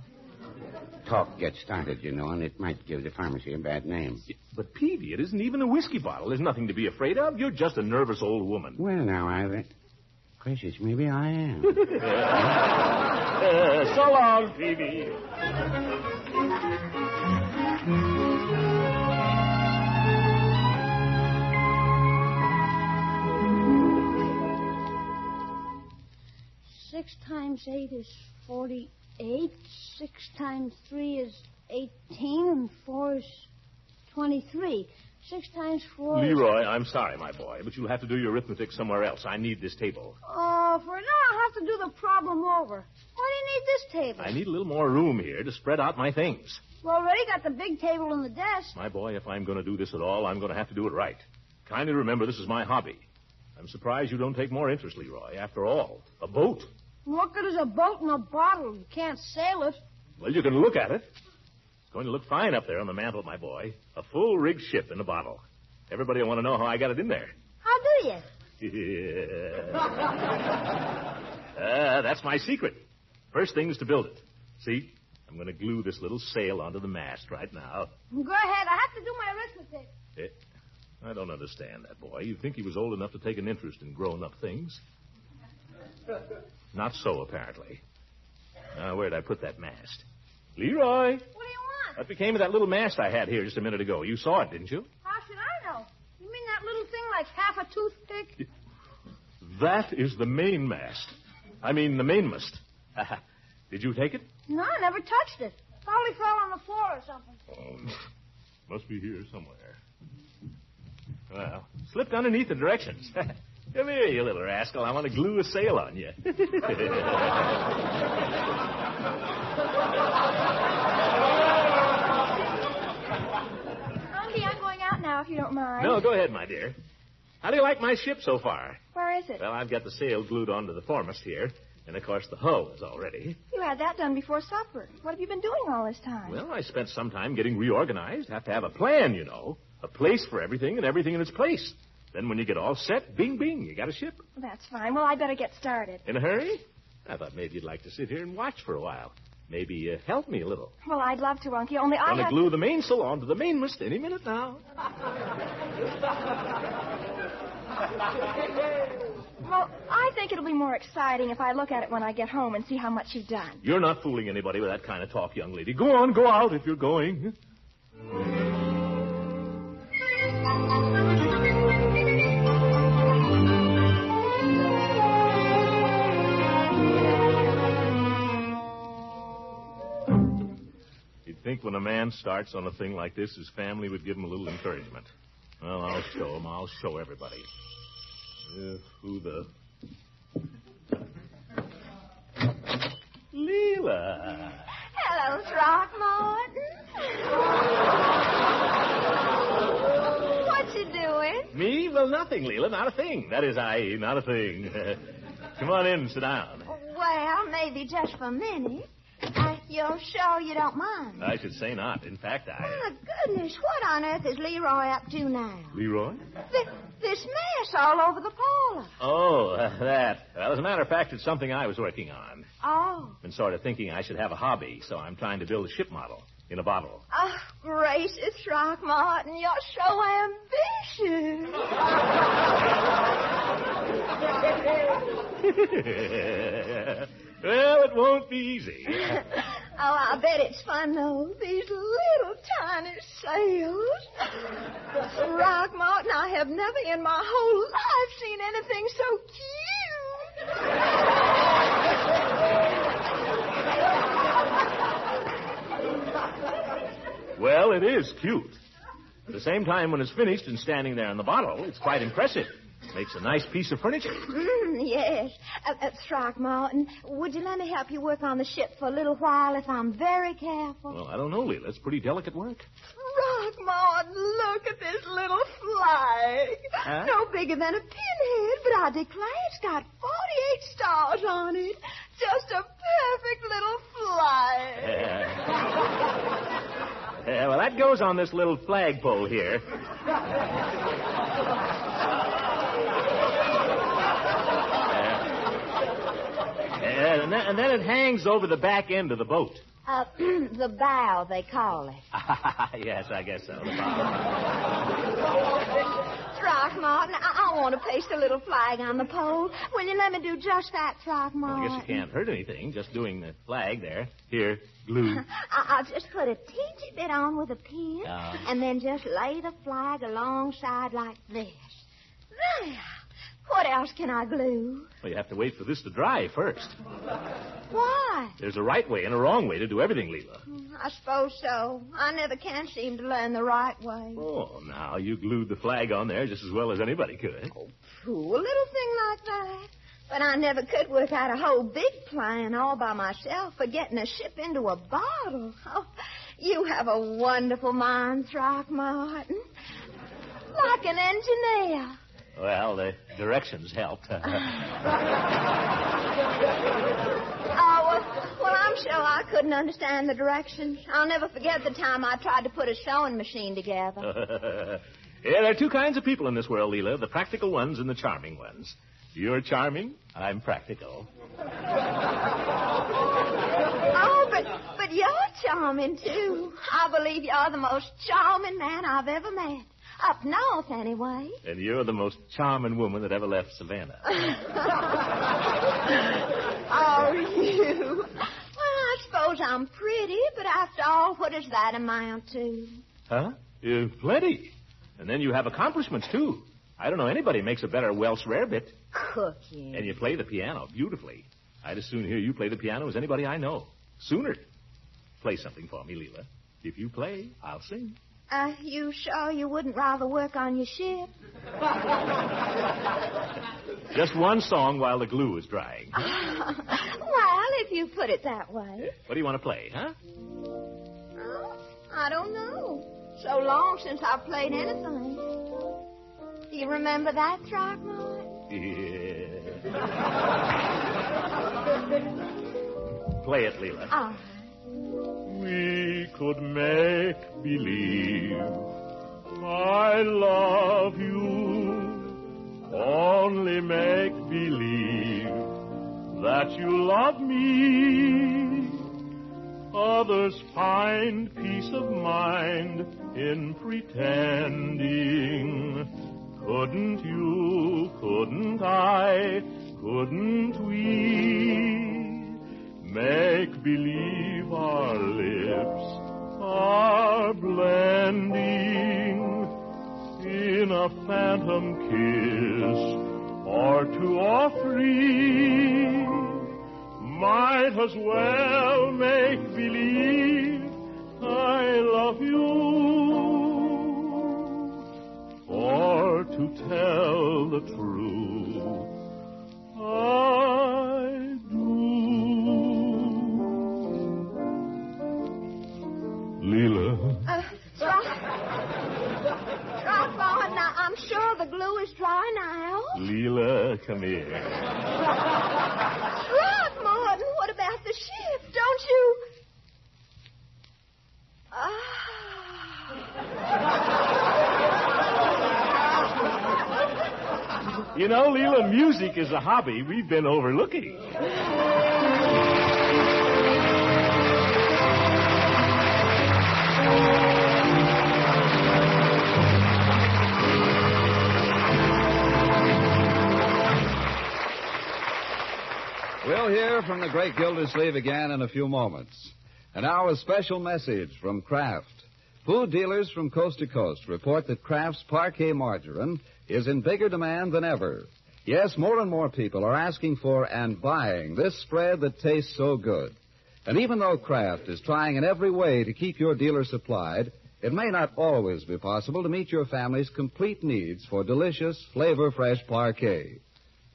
[SPEAKER 7] Talk gets started, you know, and it might give the pharmacy a bad name.
[SPEAKER 2] But, Peavy, it isn't even a whiskey bottle. There's nothing to be afraid of. You're just a nervous old woman.
[SPEAKER 7] Well, now, Gracious, maybe I am.
[SPEAKER 2] So long, Peavy.
[SPEAKER 5] Six times 8 is 48. 6 times 3 is 18, and 4 is 23. 6 times 4
[SPEAKER 2] Leroy, I'm sorry, my boy, but you'll have to do your arithmetic somewhere else. I need this table.
[SPEAKER 5] Oh, for now I'll have to do the problem over. Why do you need this table?
[SPEAKER 2] I need a little more room here to spread out my things.
[SPEAKER 5] We already got the big table and the desk.
[SPEAKER 2] My boy, if I'm going to do this at all, I'm going to have to do it right. Kindly remember, this is my hobby. I'm surprised you don't take more interest, Leroy. After all, a boat.
[SPEAKER 5] What good is a boat in a bottle? You can't sail it.
[SPEAKER 2] Well, you can look at it. It's going to look fine up there on the mantel, my boy. A full-rigged ship in a bottle. Everybody will want to know how I got it in there.
[SPEAKER 5] How do you?
[SPEAKER 2] That's my secret. First thing is to build it. See? I'm going to glue this little sail onto the mast right now.
[SPEAKER 5] Go ahead. I have to do my arithmetic.
[SPEAKER 2] I don't understand that boy. You'd think he was old enough to take an interest in grown-up things. Not so, apparently. Now, where'd I put that mast? Leroy!
[SPEAKER 5] What do you want?
[SPEAKER 2] What became of that little mast I had here just a minute ago? You saw it, didn't you?
[SPEAKER 5] How should I know? You mean that little thing like half a toothpick?
[SPEAKER 2] That is the mainmast. I mean, the mainmast. Did you take it?
[SPEAKER 5] No, I never touched it. Probably fell on the floor or something.
[SPEAKER 2] Oh, must be here somewhere. Well, slipped underneath the directions. Come here, you little rascal. I want to glue a sail on you.
[SPEAKER 4] Unky, I'm going out now, if you don't mind.
[SPEAKER 2] No, go ahead, my dear. How do you like my ship so far?
[SPEAKER 4] Where is it?
[SPEAKER 2] Well, I've got the sail glued onto the foremast here. And, of course, the hull is all ready.
[SPEAKER 4] You had that done before supper. What have you been doing all this time?
[SPEAKER 2] Well, I spent some time getting reorganized. Have to have a plan, you know. A place for everything and everything in its place. Then when you get all set, bing, bing, you got a ship.
[SPEAKER 4] Well, that's fine. Well, I'd better get started.
[SPEAKER 2] In a hurry? I thought maybe you'd like to sit here and watch for a while. Maybe help me a little.
[SPEAKER 4] Well, I'd love to, Unky, only
[SPEAKER 2] I'm going to glue the mainsail onto the mainmast any minute now.
[SPEAKER 4] Well, I think it'll be more exciting if I look at it when I get home and see how much you've done.
[SPEAKER 2] You're not fooling anybody with that kind of talk, young lady. Go on, go out if you're going. You'd think when a man starts on a thing like this, his family would give him a little encouragement. Well, I'll show him. I'll show everybody. Who the... Leila.
[SPEAKER 4] Hello, Throckmorton. What you doing?
[SPEAKER 2] Me? Well, nothing, Leila. Not a thing. That is, not a thing. Come on in and sit down.
[SPEAKER 13] Well, maybe just for a minute. You're sure you don't mind?
[SPEAKER 2] I should say not. In fact,
[SPEAKER 13] My goodness, what on earth is Leroy up to now?
[SPEAKER 2] Leroy?
[SPEAKER 13] This mess all over the parlor.
[SPEAKER 2] Oh, that. Well, as a matter of fact, it's something I was working on.
[SPEAKER 13] Oh.
[SPEAKER 2] Been sort of thinking I should have a hobby, so I'm trying to build a ship model in a bottle.
[SPEAKER 13] Oh, gracious, Throckmorton, you're so ambitious.
[SPEAKER 2] Well, it won't be easy.
[SPEAKER 13] Oh, I bet it's fun, though. These little tiny sails. Throckmorton, I have never in my whole life seen anything so cute.
[SPEAKER 2] Well, it is cute. At the same time, when it's finished and standing there in the bottle, it's quite impressive. Makes a nice piece of furniture.
[SPEAKER 13] Yes. Throckmorton, would you let me help you work on the ship for a little while if I'm very careful?
[SPEAKER 2] Well, I don't know, Leila. It's pretty delicate work.
[SPEAKER 13] Throckmorton, look at this little flag.
[SPEAKER 2] Huh?
[SPEAKER 13] No bigger than a pinhead, but I declare it's got 48 stars on it. Just a perfect little flag.
[SPEAKER 2] Well, that goes on this little flagpole here. And then it hangs over the back end of the boat.
[SPEAKER 13] The bow, they call it.
[SPEAKER 2] Yes, I guess so. The
[SPEAKER 13] Throckmorton, I want to paste a little flag on the pole. Will you let me do just that, Throckmorton?
[SPEAKER 2] Well, I guess you can't hurt anything, just doing the flag there. Here, glue.
[SPEAKER 13] I'll just put a teensy bit on with a pin, and then just lay the flag alongside like this. There. What else can I glue?
[SPEAKER 2] Well, you have to wait for this to dry first.
[SPEAKER 13] Why?
[SPEAKER 2] There's a right way and a wrong way to do everything, Leila.
[SPEAKER 13] I suppose so. I never can seem to learn the right way.
[SPEAKER 2] Oh, now, you glued the flag on there just as well as anybody could.
[SPEAKER 13] Oh, pooh, a little thing like that. But I never could work out a whole big plan all by myself for getting a ship into a bottle. Oh, you have a wonderful mind, Throckmorton. Like an engineer.
[SPEAKER 2] Well, the directions helped.
[SPEAKER 13] Well, I'm sure I couldn't understand the directions. I'll never forget the time I tried to put a sewing machine together.
[SPEAKER 2] Yeah, there are two kinds of people in this world, Leila. The practical ones and the charming ones. You're charming, I'm practical.
[SPEAKER 13] Oh, but you're charming, too. I believe you're the most charming man I've ever met. Up north, anyway.
[SPEAKER 2] And you're the most charming woman that ever left Savannah.
[SPEAKER 13] Oh, you. Well, I suppose I'm pretty, but after all, what does that amount to?
[SPEAKER 2] Huh? Plenty. And then you have accomplishments, too. I don't know anybody makes a better Welsh rarebit.
[SPEAKER 13] Cooking.
[SPEAKER 2] And you play the piano beautifully. I'd as soon hear you play the piano as anybody I know. Sooner. Play something for me, Leila. If you play, I'll sing.
[SPEAKER 13] You sure you wouldn't rather work on your ship?
[SPEAKER 2] Just one song while the glue is drying.
[SPEAKER 13] Well, if you put it that way.
[SPEAKER 2] What do you want to play, huh?
[SPEAKER 13] I don't know. So long since I've played anything. Do you remember that, Throckmorton?
[SPEAKER 2] Yeah. Play it, Leila.
[SPEAKER 13] Oh.
[SPEAKER 2] We could make believe I love you. Only make believe that you love me. Others find peace of mind in pretending. Couldn't you, couldn't I, couldn't we make believe our lips are blending in a phantom kiss or two or three? Might as well make believe I love you, or to tell the truth, I do. Leila.
[SPEAKER 13] Throckmorton, I'm sure the glue is dry now.
[SPEAKER 2] Leila, come here.
[SPEAKER 13] Throckmorton, what about the ship? Don't you...
[SPEAKER 2] You know, Leila, music is a hobby we've been overlooking.
[SPEAKER 1] We'll hear from the great Gildersleeve again in a few moments. And now a special message from Kraft. Food dealers from coast to coast report that Kraft's Parquet margarine is in bigger demand than ever. Yes, more and more people are asking for and buying this spread that tastes so good. And even though Kraft is trying in every way to keep your dealer supplied, it may not always be possible to meet your family's complete needs for delicious, flavor-fresh Parquet.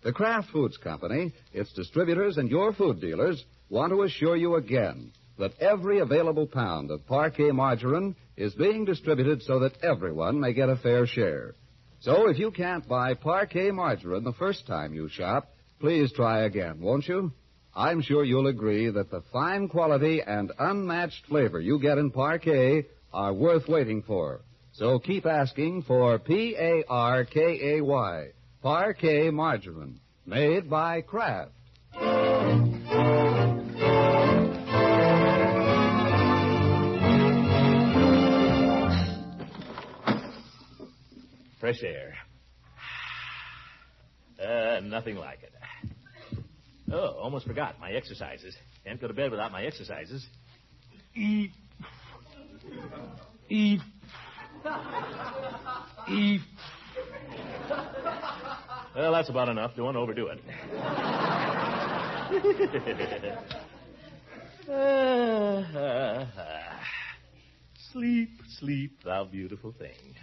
[SPEAKER 1] The Kraft Foods Company, its distributors, and your food dealers want to assure you again that every available pound of Parquet margarine is being distributed so that everyone may get a fair share. So if you can't buy Parquet margarine the first time you shop, please try again, won't you? I'm sure you'll agree that the fine quality and unmatched flavor you get in Parquet are worth waiting for. So keep asking for Parkay, Parquet margarine, made by Kraft.
[SPEAKER 2] Fresh air. Nothing like it. Oh, almost forgot my exercises. Can't go to bed without my exercises. Eat. Eat. Eat. Well, that's about enough. Don't want to overdo it. Sleep, sleep, thou beautiful thing.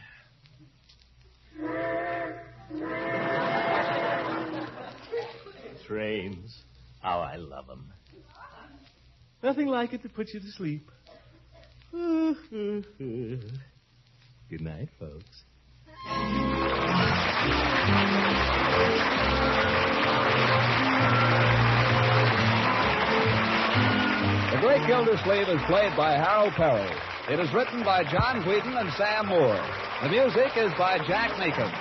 [SPEAKER 2] Trains, how I love them. Nothing like it to put you to sleep. Good night, folks.
[SPEAKER 1] The Great Gildersleeve is played by Harold Perry. It is written by John Whedon and Sam Moore. The music is by Jack Meekum.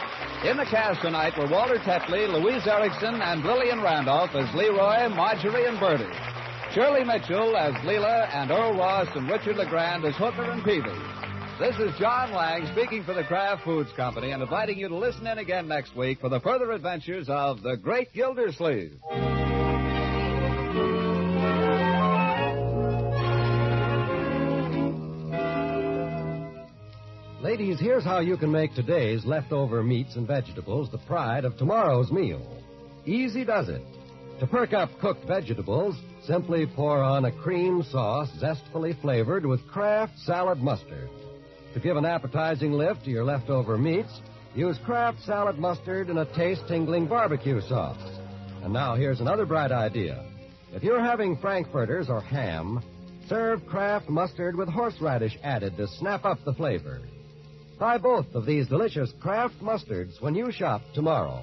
[SPEAKER 1] In the cast tonight were Walter Tetley, Louise Erickson, and Lillian Randolph as Leroy, Marjorie, and Bertie. Shirley Mitchell as Leila, and Earl Ross and Richard LeGrand as Hooker and Peavy. This is John Lang speaking for the Kraft Foods Company and inviting you to listen in again next week for the further adventures of the Great Gildersleeve.
[SPEAKER 10] Ladies, here's how you can make today's leftover meats and vegetables the pride of tomorrow's meal. Easy does it. To perk up cooked vegetables, simply pour on a cream sauce zestfully flavored with Kraft salad mustard. To give an appetizing lift to your leftover meats, use Kraft salad mustard in a taste-tingling barbecue sauce. And now here's another bright idea. If you're having frankfurters or ham, serve Kraft mustard with horseradish added to snap up the flavor. Buy both of these delicious Kraft mustards when you shop tomorrow.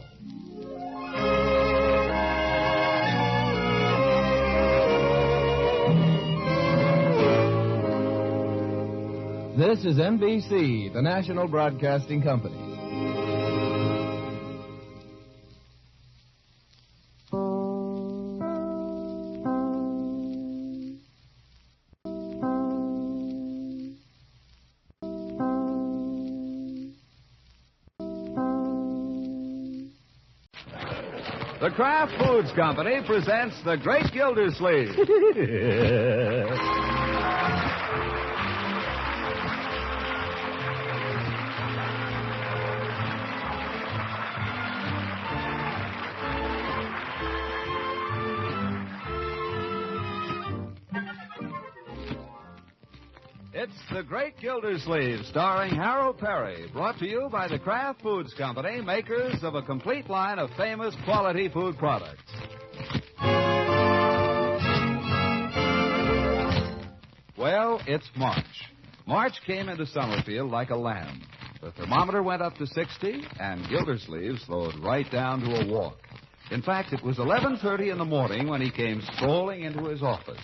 [SPEAKER 11] This is NBC, the National Broadcasting Company.
[SPEAKER 1] The Kraft Foods Company presents The Great Gildersleeve. It's The Great Gildersleeve, starring Harold Perry, brought to you by the Kraft Foods Company, makers of a complete line of famous quality food products. Well, it's March. March came into Summerfield like a lamb. The thermometer went up to 60, and Gildersleeve slowed right down to a walk. In fact, it was 11:30 in the morning when he came strolling into his office.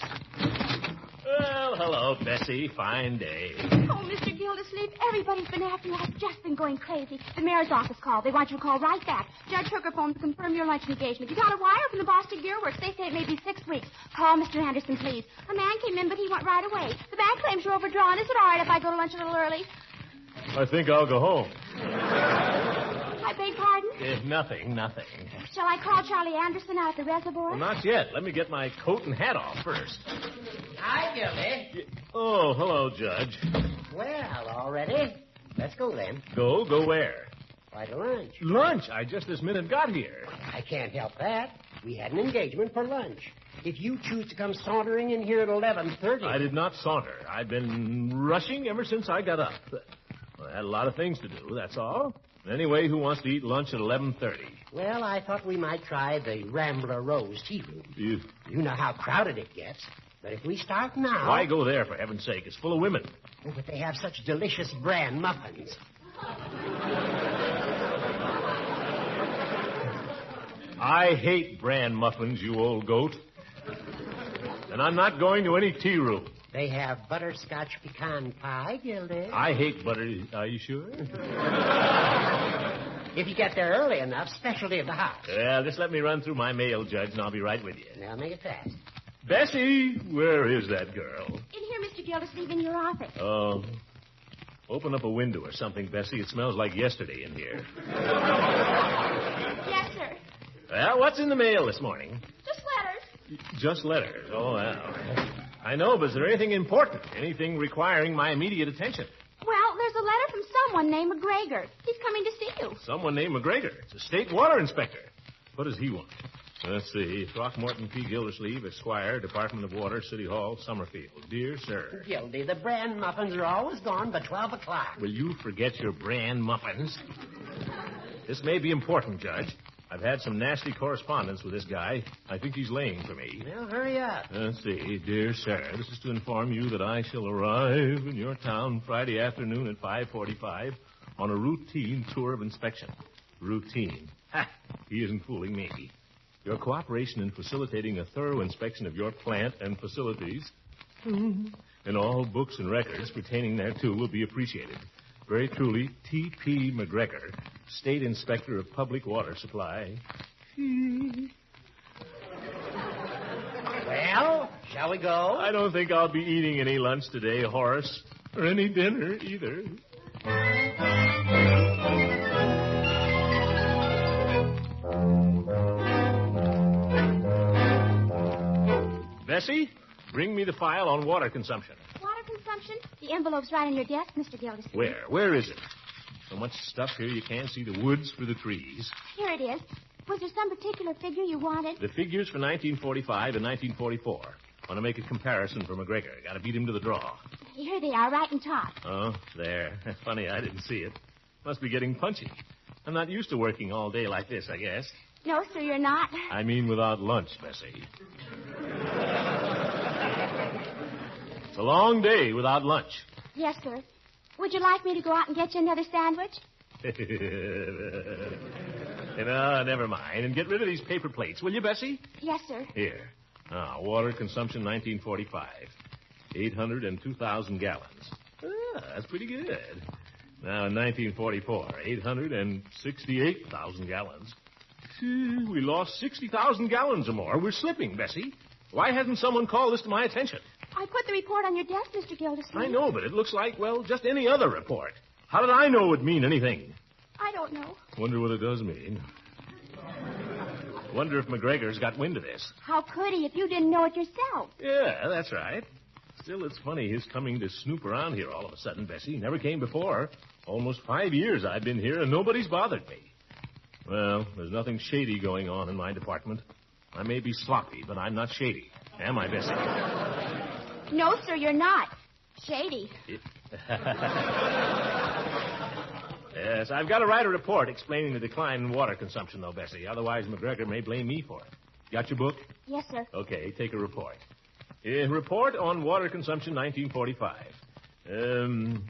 [SPEAKER 2] Well, hello, Bessie. Fine day.
[SPEAKER 4] Oh, Mr. Gildersleeve, everybody's been after you. I've just been going crazy. The mayor's office called. They want you to call right back. Judge Hooker phoned to confirm your lunch engagement. You got a wire from the Boston Gear Works. They say it may be 6 weeks. Call Mr. Anderson, please. A man came in, but he went right away. The bank claims you're overdrawn. Is it all right if I go to lunch a little early?
[SPEAKER 2] I think I'll go home.
[SPEAKER 4] I beg pardon?
[SPEAKER 2] Nothing.
[SPEAKER 4] Shall I call Charlie Anderson out at the reservoir?
[SPEAKER 2] Well, not yet. Let me get my coat and hat off first.
[SPEAKER 12] Hi, Gildy.
[SPEAKER 2] Oh, hello, Judge.
[SPEAKER 12] Well, all ready? Let's go then.
[SPEAKER 2] Go where?
[SPEAKER 12] Why, to lunch.
[SPEAKER 2] Lunch? I just this minute got here.
[SPEAKER 12] I can't help that. We had an engagement for lunch. If you choose to come sauntering in here at 11:30...
[SPEAKER 2] I did not saunter. I've been rushing ever since I got up. Well, I had a lot of things to do, that's all. Anyway, who wants to eat lunch at 11:30?
[SPEAKER 12] Well, I thought we might try the Rambler Rose tea room. You know how crowded it gets. But if we start now...
[SPEAKER 2] Why go there, for heaven's sake? It's full of women.
[SPEAKER 12] Oh, but they have such delicious bran muffins.
[SPEAKER 2] I hate bran muffins, you old goat. And I'm not going to any tea room.
[SPEAKER 12] They have butterscotch pecan pie, Gildy.
[SPEAKER 2] I hate butter. Are you sure?
[SPEAKER 12] If you get there early enough, specialty of the house.
[SPEAKER 2] Well, just let me run through my mail, Judge, and I'll be right with you.
[SPEAKER 12] Now, make it fast.
[SPEAKER 2] Bessie, where is that girl?
[SPEAKER 4] In here, Mr. Gildersleeve, in your office.
[SPEAKER 2] Oh. Open up a window or something, Bessie. It smells like yesterday in here.
[SPEAKER 4] Yes, sir.
[SPEAKER 2] Well, what's in the mail this morning?
[SPEAKER 4] Just letters.
[SPEAKER 2] Just letters. Oh, well. I know, but is there anything important? Anything requiring my immediate attention?
[SPEAKER 4] Well, there's a letter from someone named McGregor. He's coming to see you.
[SPEAKER 2] Someone named McGregor. It's a state water inspector. What does he want? Let's see. Throckmorton P. Gildersleeve, Esquire, Department of Water, City Hall, Summerfield. Dear sir.
[SPEAKER 12] Gildy, the bran muffins are always gone by 12 o'clock.
[SPEAKER 2] Will you forget your bran muffins? This may be important, Judge. I've had some nasty correspondence with this guy. I think he's laying for me.
[SPEAKER 12] Well, hurry up.
[SPEAKER 2] Let's see. Dear sir, this is to inform you that I shall arrive in your town Friday afternoon at 5:45 on a routine tour of inspection. Routine. Ha! He isn't fooling me. Your cooperation in facilitating a thorough inspection of your plant and facilities and all books and records pertaining thereto will be appreciated. Very truly, T.P. McGregor, State Inspector of Public Water Supply.
[SPEAKER 12] Well, shall we go?
[SPEAKER 2] I don't think I'll be eating any lunch today, Horace, or any dinner either. Bessie, bring me the file on water consumption.
[SPEAKER 4] Water consumption? The envelope's right on your desk, Mr. Gildersleeve.
[SPEAKER 2] Where? Where is it? So much stuff here you can't see the woods for the trees.
[SPEAKER 4] Here it is. Was there some particular figure you wanted?
[SPEAKER 2] The figures for 1945 and 1944. Want to make a comparison for McGregor. Got to beat him to the draw.
[SPEAKER 4] Here they are, right in top.
[SPEAKER 2] Oh, there. Funny I didn't see it. Must be getting punchy. I'm not used to working all day like this, I guess.
[SPEAKER 4] No, sir, you're not.
[SPEAKER 2] I mean without lunch, Bessie. It's a long day without lunch.
[SPEAKER 4] Yes, sir. Would you like me to go out and get you another sandwich?
[SPEAKER 2] Never mind. And get rid of these paper plates, will you, Bessie?
[SPEAKER 4] Yes, sir.
[SPEAKER 2] Here. Water consumption 1945. 802,000 gallons. That's pretty good. Now, in 1944, 868,000 gallons. We lost 60,000 gallons or more. We're slipping, Bessie. Why hasn't someone called this to my attention?
[SPEAKER 4] I put the report on your desk, Mr. Gildersleeve.
[SPEAKER 2] I know, but it looks like, well, just any other report. How did I know it would mean anything?
[SPEAKER 4] I don't know.
[SPEAKER 2] Wonder what it does mean. Wonder if McGregor's got wind of this.
[SPEAKER 4] How could he if you didn't know it yourself?
[SPEAKER 2] Yeah, that's right. Still, it's funny his coming to snoop around here all of a sudden, Bessie. Never came before. Almost 5 years I've been here, and nobody's bothered me. Well, there's nothing shady going on in my department. I may be sloppy, but I'm not shady. Am I, Bessie?
[SPEAKER 4] No, sir, you're not. Shady.
[SPEAKER 2] Yes, I've got to write a report explaining the decline in water consumption, though, Bessie. Otherwise, McGregor may blame me for it. Got your book?
[SPEAKER 4] Yes, sir.
[SPEAKER 2] Okay, take a report. Report on water consumption 1945.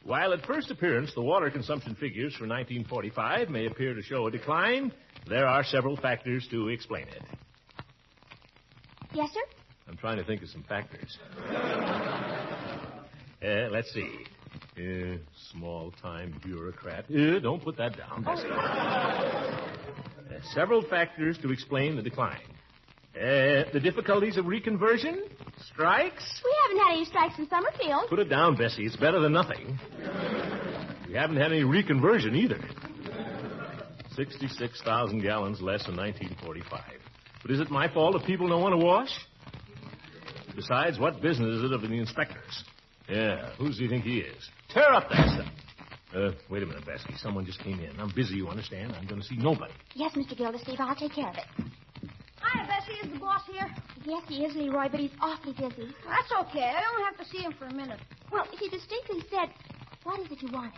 [SPEAKER 2] While at first appearance the water consumption figures for 1945 may appear to show a decline, there are several factors to explain it.
[SPEAKER 4] Yes, sir?
[SPEAKER 2] I'm trying to think of some factors. Let's see. Small-time bureaucrat. Don't put that down, Bessie. Several factors to explain the decline. The difficulties of reconversion? Strikes?
[SPEAKER 4] We haven't had any strikes in Summerfield.
[SPEAKER 2] Put it down, Bessie. It's better than nothing. We haven't had any reconversion either. 66,000 gallons less in 1945. But is it my fault if people don't want to wash? Besides, what business is it of the inspectors? Yeah, who does he think he is? Tear up that stuff. Wait a minute, Bessie. Someone just came in. I'm busy, you understand? I'm going to see nobody.
[SPEAKER 4] Yes, Mr. Gildersleeve, I'll take care of it.
[SPEAKER 5] Hi, Bessie. Is the boss here?
[SPEAKER 4] Yes, he is, Leroy, but he's awfully busy.
[SPEAKER 5] That's okay. I only have to see him for a minute.
[SPEAKER 4] Well, he distinctly said, what is it you want?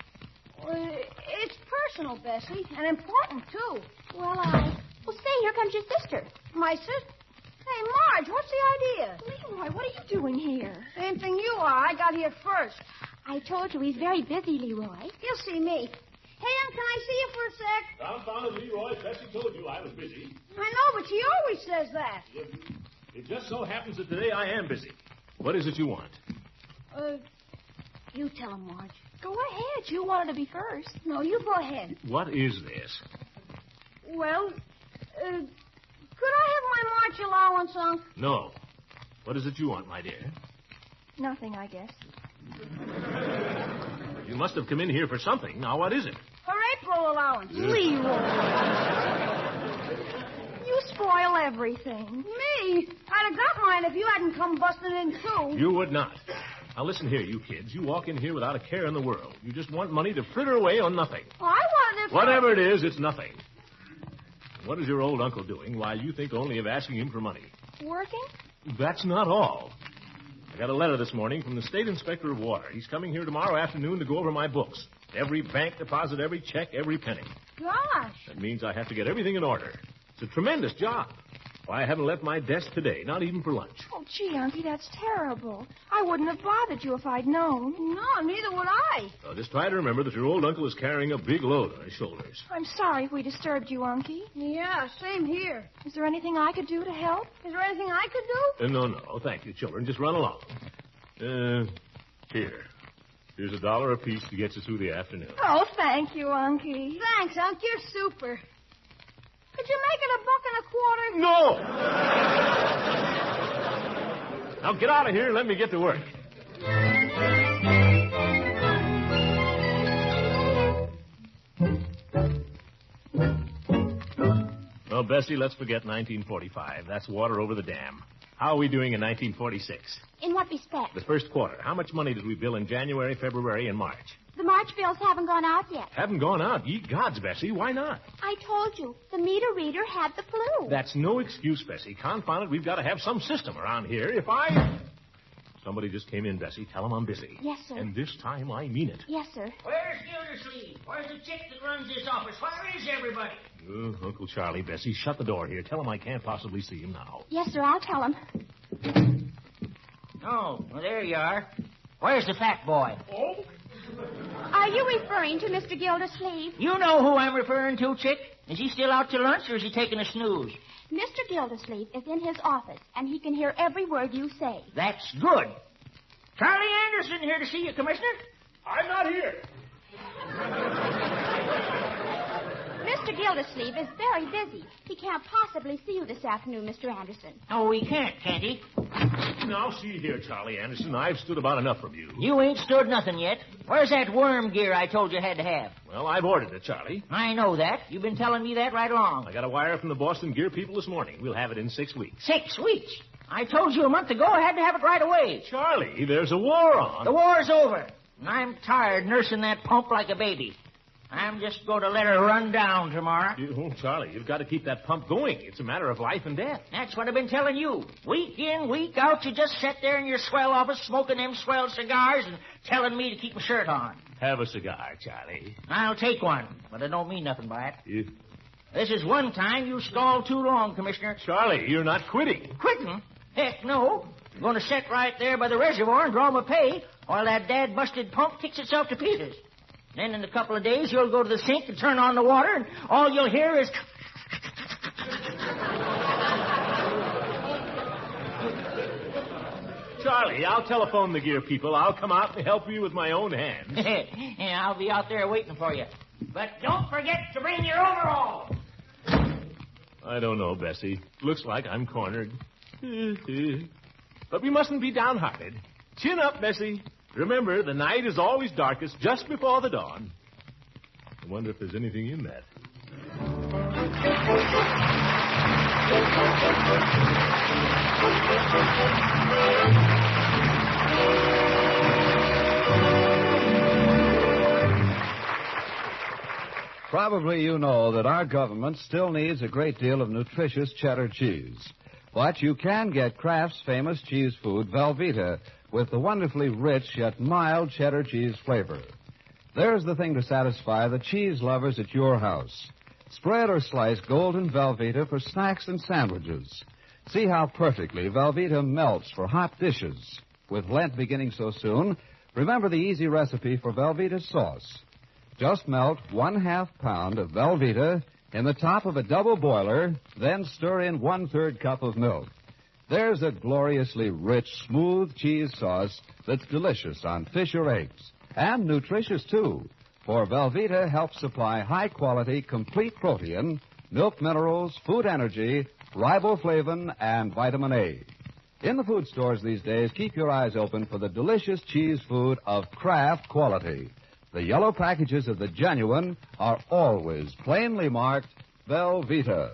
[SPEAKER 5] It's personal, Bessie, and important, too.
[SPEAKER 4] Well, say, here comes your sister.
[SPEAKER 5] My sister? Hey, Marge, what's the idea?
[SPEAKER 4] Leroy, what are you doing here?
[SPEAKER 5] Same thing you are. I got here first.
[SPEAKER 4] I told you he's very busy, Leroy.
[SPEAKER 5] You'll see me. Hey, can I see you for a sec?
[SPEAKER 2] Downtown, Leroy. Bessie told you I was busy.
[SPEAKER 5] I know, but she always says that.
[SPEAKER 2] It just so happens that today I am busy. What is it you want?
[SPEAKER 5] You tell him, Marge.
[SPEAKER 4] Go ahead. You wanted to be first.
[SPEAKER 5] No, you go ahead.
[SPEAKER 2] What is this?
[SPEAKER 5] Well, could I have my March allowance, Unc?
[SPEAKER 2] No. What is it you want, my dear?
[SPEAKER 4] Nothing, I guess.
[SPEAKER 2] You must have come in here for something. Now, what is it?
[SPEAKER 5] Her April allowance.
[SPEAKER 4] Leroy. You spoil everything.
[SPEAKER 5] Me? I'd have got mine if you hadn't come busting in, too.
[SPEAKER 2] You would not. Now, listen here, you kids. You walk in here without a care in the world. You just want money to fritter away on nothing.
[SPEAKER 5] Well, I wanted it for...
[SPEAKER 2] Whatever it is, it's nothing. What is your old uncle doing while you think only of asking him for money?
[SPEAKER 4] Working?
[SPEAKER 2] That's not all. I got a letter this morning from the State Inspector of Water. He's coming here tomorrow afternoon to go over my books. Every bank deposit, every check, every penny.
[SPEAKER 5] Gosh.
[SPEAKER 2] That means I have to get everything in order. It's a tremendous job. Why, I haven't left my desk today, not even for lunch.
[SPEAKER 4] Oh, gee, Unky, that's terrible. I wouldn't have bothered you if I'd known.
[SPEAKER 5] No, neither would I.
[SPEAKER 2] Well, just try to remember that your old uncle is carrying a big load on his shoulders.
[SPEAKER 4] I'm sorry if we disturbed you, Unky.
[SPEAKER 5] Yeah, same here.
[SPEAKER 4] Is there anything I could do to help?
[SPEAKER 5] Is there anything I could do?
[SPEAKER 2] No. Thank you, children. Just run along. Here. Here's $1 apiece to get you through the afternoon.
[SPEAKER 4] Oh, thank you, Unky.
[SPEAKER 5] Thanks, Unc. You're super. Could you make it $1.25?
[SPEAKER 2] No! Now get out of here and let me get to work. Well, Bessie, let's forget 1945. That's water over the dam. How are we doing in 1946?
[SPEAKER 4] In what respect?
[SPEAKER 2] The first quarter. How much money did we bill in January, February, and March?
[SPEAKER 4] The March bills haven't gone out yet.
[SPEAKER 2] Haven't gone out? Ye gods, Bessie. Why not?
[SPEAKER 4] I told you. The meter reader had the flu.
[SPEAKER 2] That's no excuse, Bessie. Confound it, we've got to have some system around here. Somebody just came in, Bessie. Tell him I'm busy.
[SPEAKER 4] Yes, sir.
[SPEAKER 2] And this time I mean it.
[SPEAKER 4] Yes, sir.
[SPEAKER 14] Where's Gildersleeve? Where's the chick that runs this office? Where is everybody?
[SPEAKER 2] Uncle Charlie, Bessie, shut the door here. Tell him I can't possibly see him now.
[SPEAKER 4] Yes, sir, I'll tell him.
[SPEAKER 14] Oh, well, there you are. Where's the fat boy?
[SPEAKER 2] Oh?
[SPEAKER 4] Are you referring to Mr. Gildersleeve?
[SPEAKER 14] You know who I'm referring to, chick? Is he still out to lunch, or is he taking a snooze?
[SPEAKER 4] Mr. Gildersleeve is in his office, and he can hear every word you say.
[SPEAKER 14] That's good. Charlie Anderson here to see you, Commissioner.
[SPEAKER 2] I'm not here.
[SPEAKER 4] Mr. Gildersleeve is very busy. He can't possibly see you this afternoon, Mr. Anderson.
[SPEAKER 14] Oh, he can't he?
[SPEAKER 2] Now, see here, Charlie Anderson. I've stood about enough from you.
[SPEAKER 14] You ain't stood nothing yet. Where's that worm gear I told you had to have?
[SPEAKER 2] Well, I've ordered it, Charlie.
[SPEAKER 14] I know that. You've been telling me that right along.
[SPEAKER 2] I got a wire from the Boston gear people this morning. We'll have it in 6 weeks.
[SPEAKER 14] 6 weeks? I told you a month ago I had to have it right away.
[SPEAKER 2] Charlie, there's a war on.
[SPEAKER 14] The war's over, and I'm tired nursing that pump like a baby. I'm just going to let her run down tomorrow.
[SPEAKER 2] Charlie, you've got to keep that pump going. It's a matter of life and death.
[SPEAKER 14] That's what I've been telling you. Week in, week out, you just sit there in your swell office smoking them swell cigars and telling me to keep my shirt on.
[SPEAKER 2] Have a cigar, Charlie.
[SPEAKER 14] I'll take one, but I don't mean nothing by it. This is one time you stalled too long, Commissioner.
[SPEAKER 2] Charlie, you're not quitting.
[SPEAKER 14] Quitting? Heck, no. I'm going to sit right there by the reservoir and draw my pay while that dad-busted pump kicks itself to pieces. Then in a couple of days, you'll go to the sink and turn on the water, and all you'll hear is...
[SPEAKER 2] Charlie, I'll telephone the gear people. I'll come out and help you with my own hands.
[SPEAKER 14] Yeah, I'll be out there waiting for you. But don't forget to bring your overalls.
[SPEAKER 2] I don't know, Bessie. Looks like I'm cornered. But we mustn't be downhearted. Chin up, Bessie. Remember, the night is always darkest just before the dawn. I wonder if there's anything in that.
[SPEAKER 1] Probably you know that our government still needs a great deal of nutritious cheddar cheese. But you can get Kraft's famous cheese food, Velveeta, with the wonderfully rich yet mild cheddar cheese flavor. There's the thing to satisfy the cheese lovers at your house. Spread or slice golden Velveeta for snacks and sandwiches. See how perfectly Velveeta melts for hot dishes. With Lent beginning so soon, remember the easy recipe for Velveeta sauce. Just melt 1/2 pound of Velveeta in the top of a double boiler, then stir in 1/3 cup of milk. There's a gloriously rich, smooth cheese sauce that's delicious on fish or eggs. And nutritious, too, for Velveeta helps supply high-quality, complete protein, milk minerals, food energy, riboflavin, and vitamin A. In the food stores these days, keep your eyes open for the delicious cheese food of Kraft quality. The yellow packages of the genuine are always plainly marked Velveeta.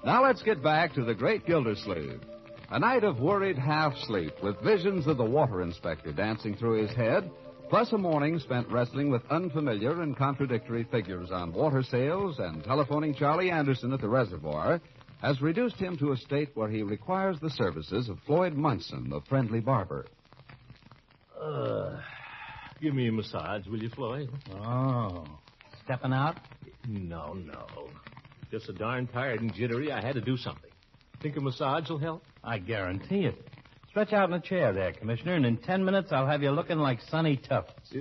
[SPEAKER 1] Now let's get back to the great Gildersleeve. A night of worried half-sleep with visions of the water inspector dancing through his head, plus a morning spent wrestling with unfamiliar and contradictory figures on water sales and telephoning Charlie Anderson at the reservoir, has reduced him to a state where he requires the services of Floyd Munson, the friendly barber.
[SPEAKER 2] Give me a massage, will you, Floyd?
[SPEAKER 15] Oh, stepping out?
[SPEAKER 2] No. Just so darn tired and jittery, I had to do something. Think a massage will help?
[SPEAKER 15] I guarantee it. Stretch out in a chair there, Commissioner, and in 10 minutes I'll have you looking like Sonny Tufts.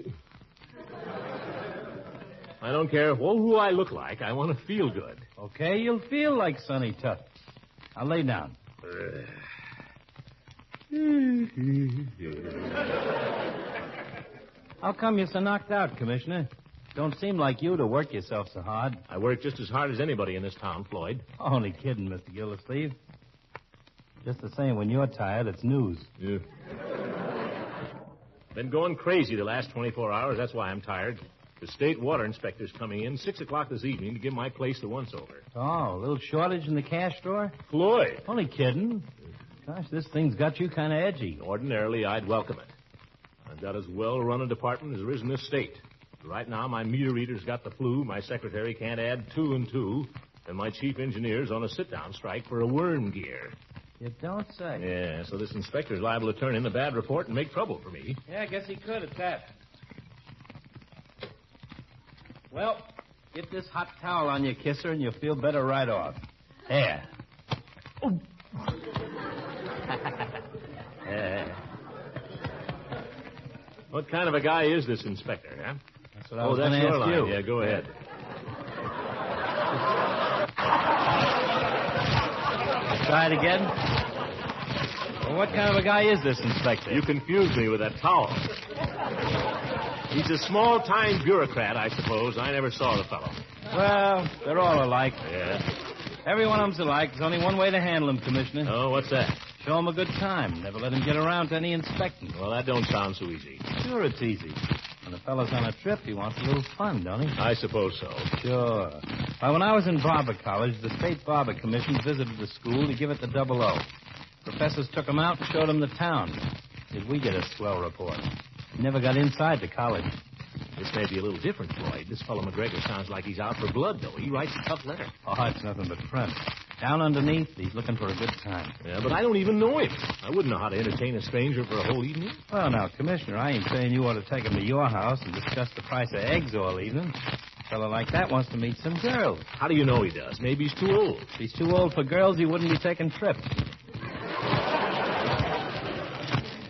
[SPEAKER 2] I don't care who I look like. I want to feel good.
[SPEAKER 15] Okay, you'll feel like Sonny Tufts. I'll lay down. How come you're so knocked out, Commissioner? Don't seem like you to work yourself so hard.
[SPEAKER 2] I work just as hard as anybody in this town, Floyd.
[SPEAKER 15] Only kidding, Mr. Gildersleeve. Just the same, when you're tired, it's news.
[SPEAKER 2] Yeah. Been going crazy the last 24 hours. That's why I'm tired. The state water inspector's coming in 6 o'clock this evening to give my place the once-over.
[SPEAKER 15] Oh, a little shortage in the cash drawer?
[SPEAKER 2] Floyd.
[SPEAKER 15] Only kidding. Gosh, this thing's got you kind of edgy.
[SPEAKER 2] Ordinarily, I'd welcome it. I've got as well-run a department as there is in this state. Right now, my meter reader's got the flu, my secretary can't add 2 and 2, and my chief engineer's on a sit-down strike for a worm gear.
[SPEAKER 15] You don't say.
[SPEAKER 2] Yeah, so this inspector's liable to turn in a bad report and make trouble for me.
[SPEAKER 15] Yeah, I guess he could at that. Well, get this hot towel on your kisser and you'll feel better right off. There. Oh.
[SPEAKER 2] What kind of a guy is this inspector, huh?
[SPEAKER 15] That's what I was going to ask you.
[SPEAKER 2] Yeah, go ahead.
[SPEAKER 15] Try it again. Well, what kind of a guy is this, Inspector?
[SPEAKER 2] You confused me with that towel. He's a small-time bureaucrat, I suppose. I never saw the fellow.
[SPEAKER 15] Well, they're all alike.
[SPEAKER 2] Yeah?
[SPEAKER 15] Every one of them's alike. There's only one way to handle them, Commissioner.
[SPEAKER 2] Oh, what's that?
[SPEAKER 15] Show him a good time. Never let him get around to any inspecting.
[SPEAKER 2] Well, that don't sound so easy.
[SPEAKER 15] Sure it's easy. When a fellow's on a trip, he wants a little fun, don't he?
[SPEAKER 2] I suppose so.
[SPEAKER 15] Sure. Well, when I was in Barber College, the State Barber Commission visited the school to give it the 00. Professors took them out and showed them the town. Did we get a swell report? Never got inside the college.
[SPEAKER 2] This may be a little different, Floyd. This fellow McGregor sounds like he's out for blood, though. He writes a tough letter.
[SPEAKER 15] Oh, it's nothing but front. Down underneath, he's looking for a good time.
[SPEAKER 2] Yeah, but I don't even know him. I wouldn't know how to entertain a stranger for a whole evening.
[SPEAKER 15] Well, now, Commissioner, I ain't saying you ought to take him to your house and discuss the price of eggs all evening. A fellow like that wants to meet some girls.
[SPEAKER 2] How do you know he does? Maybe he's too old.
[SPEAKER 15] If he's too old for girls, he wouldn't be taking trips.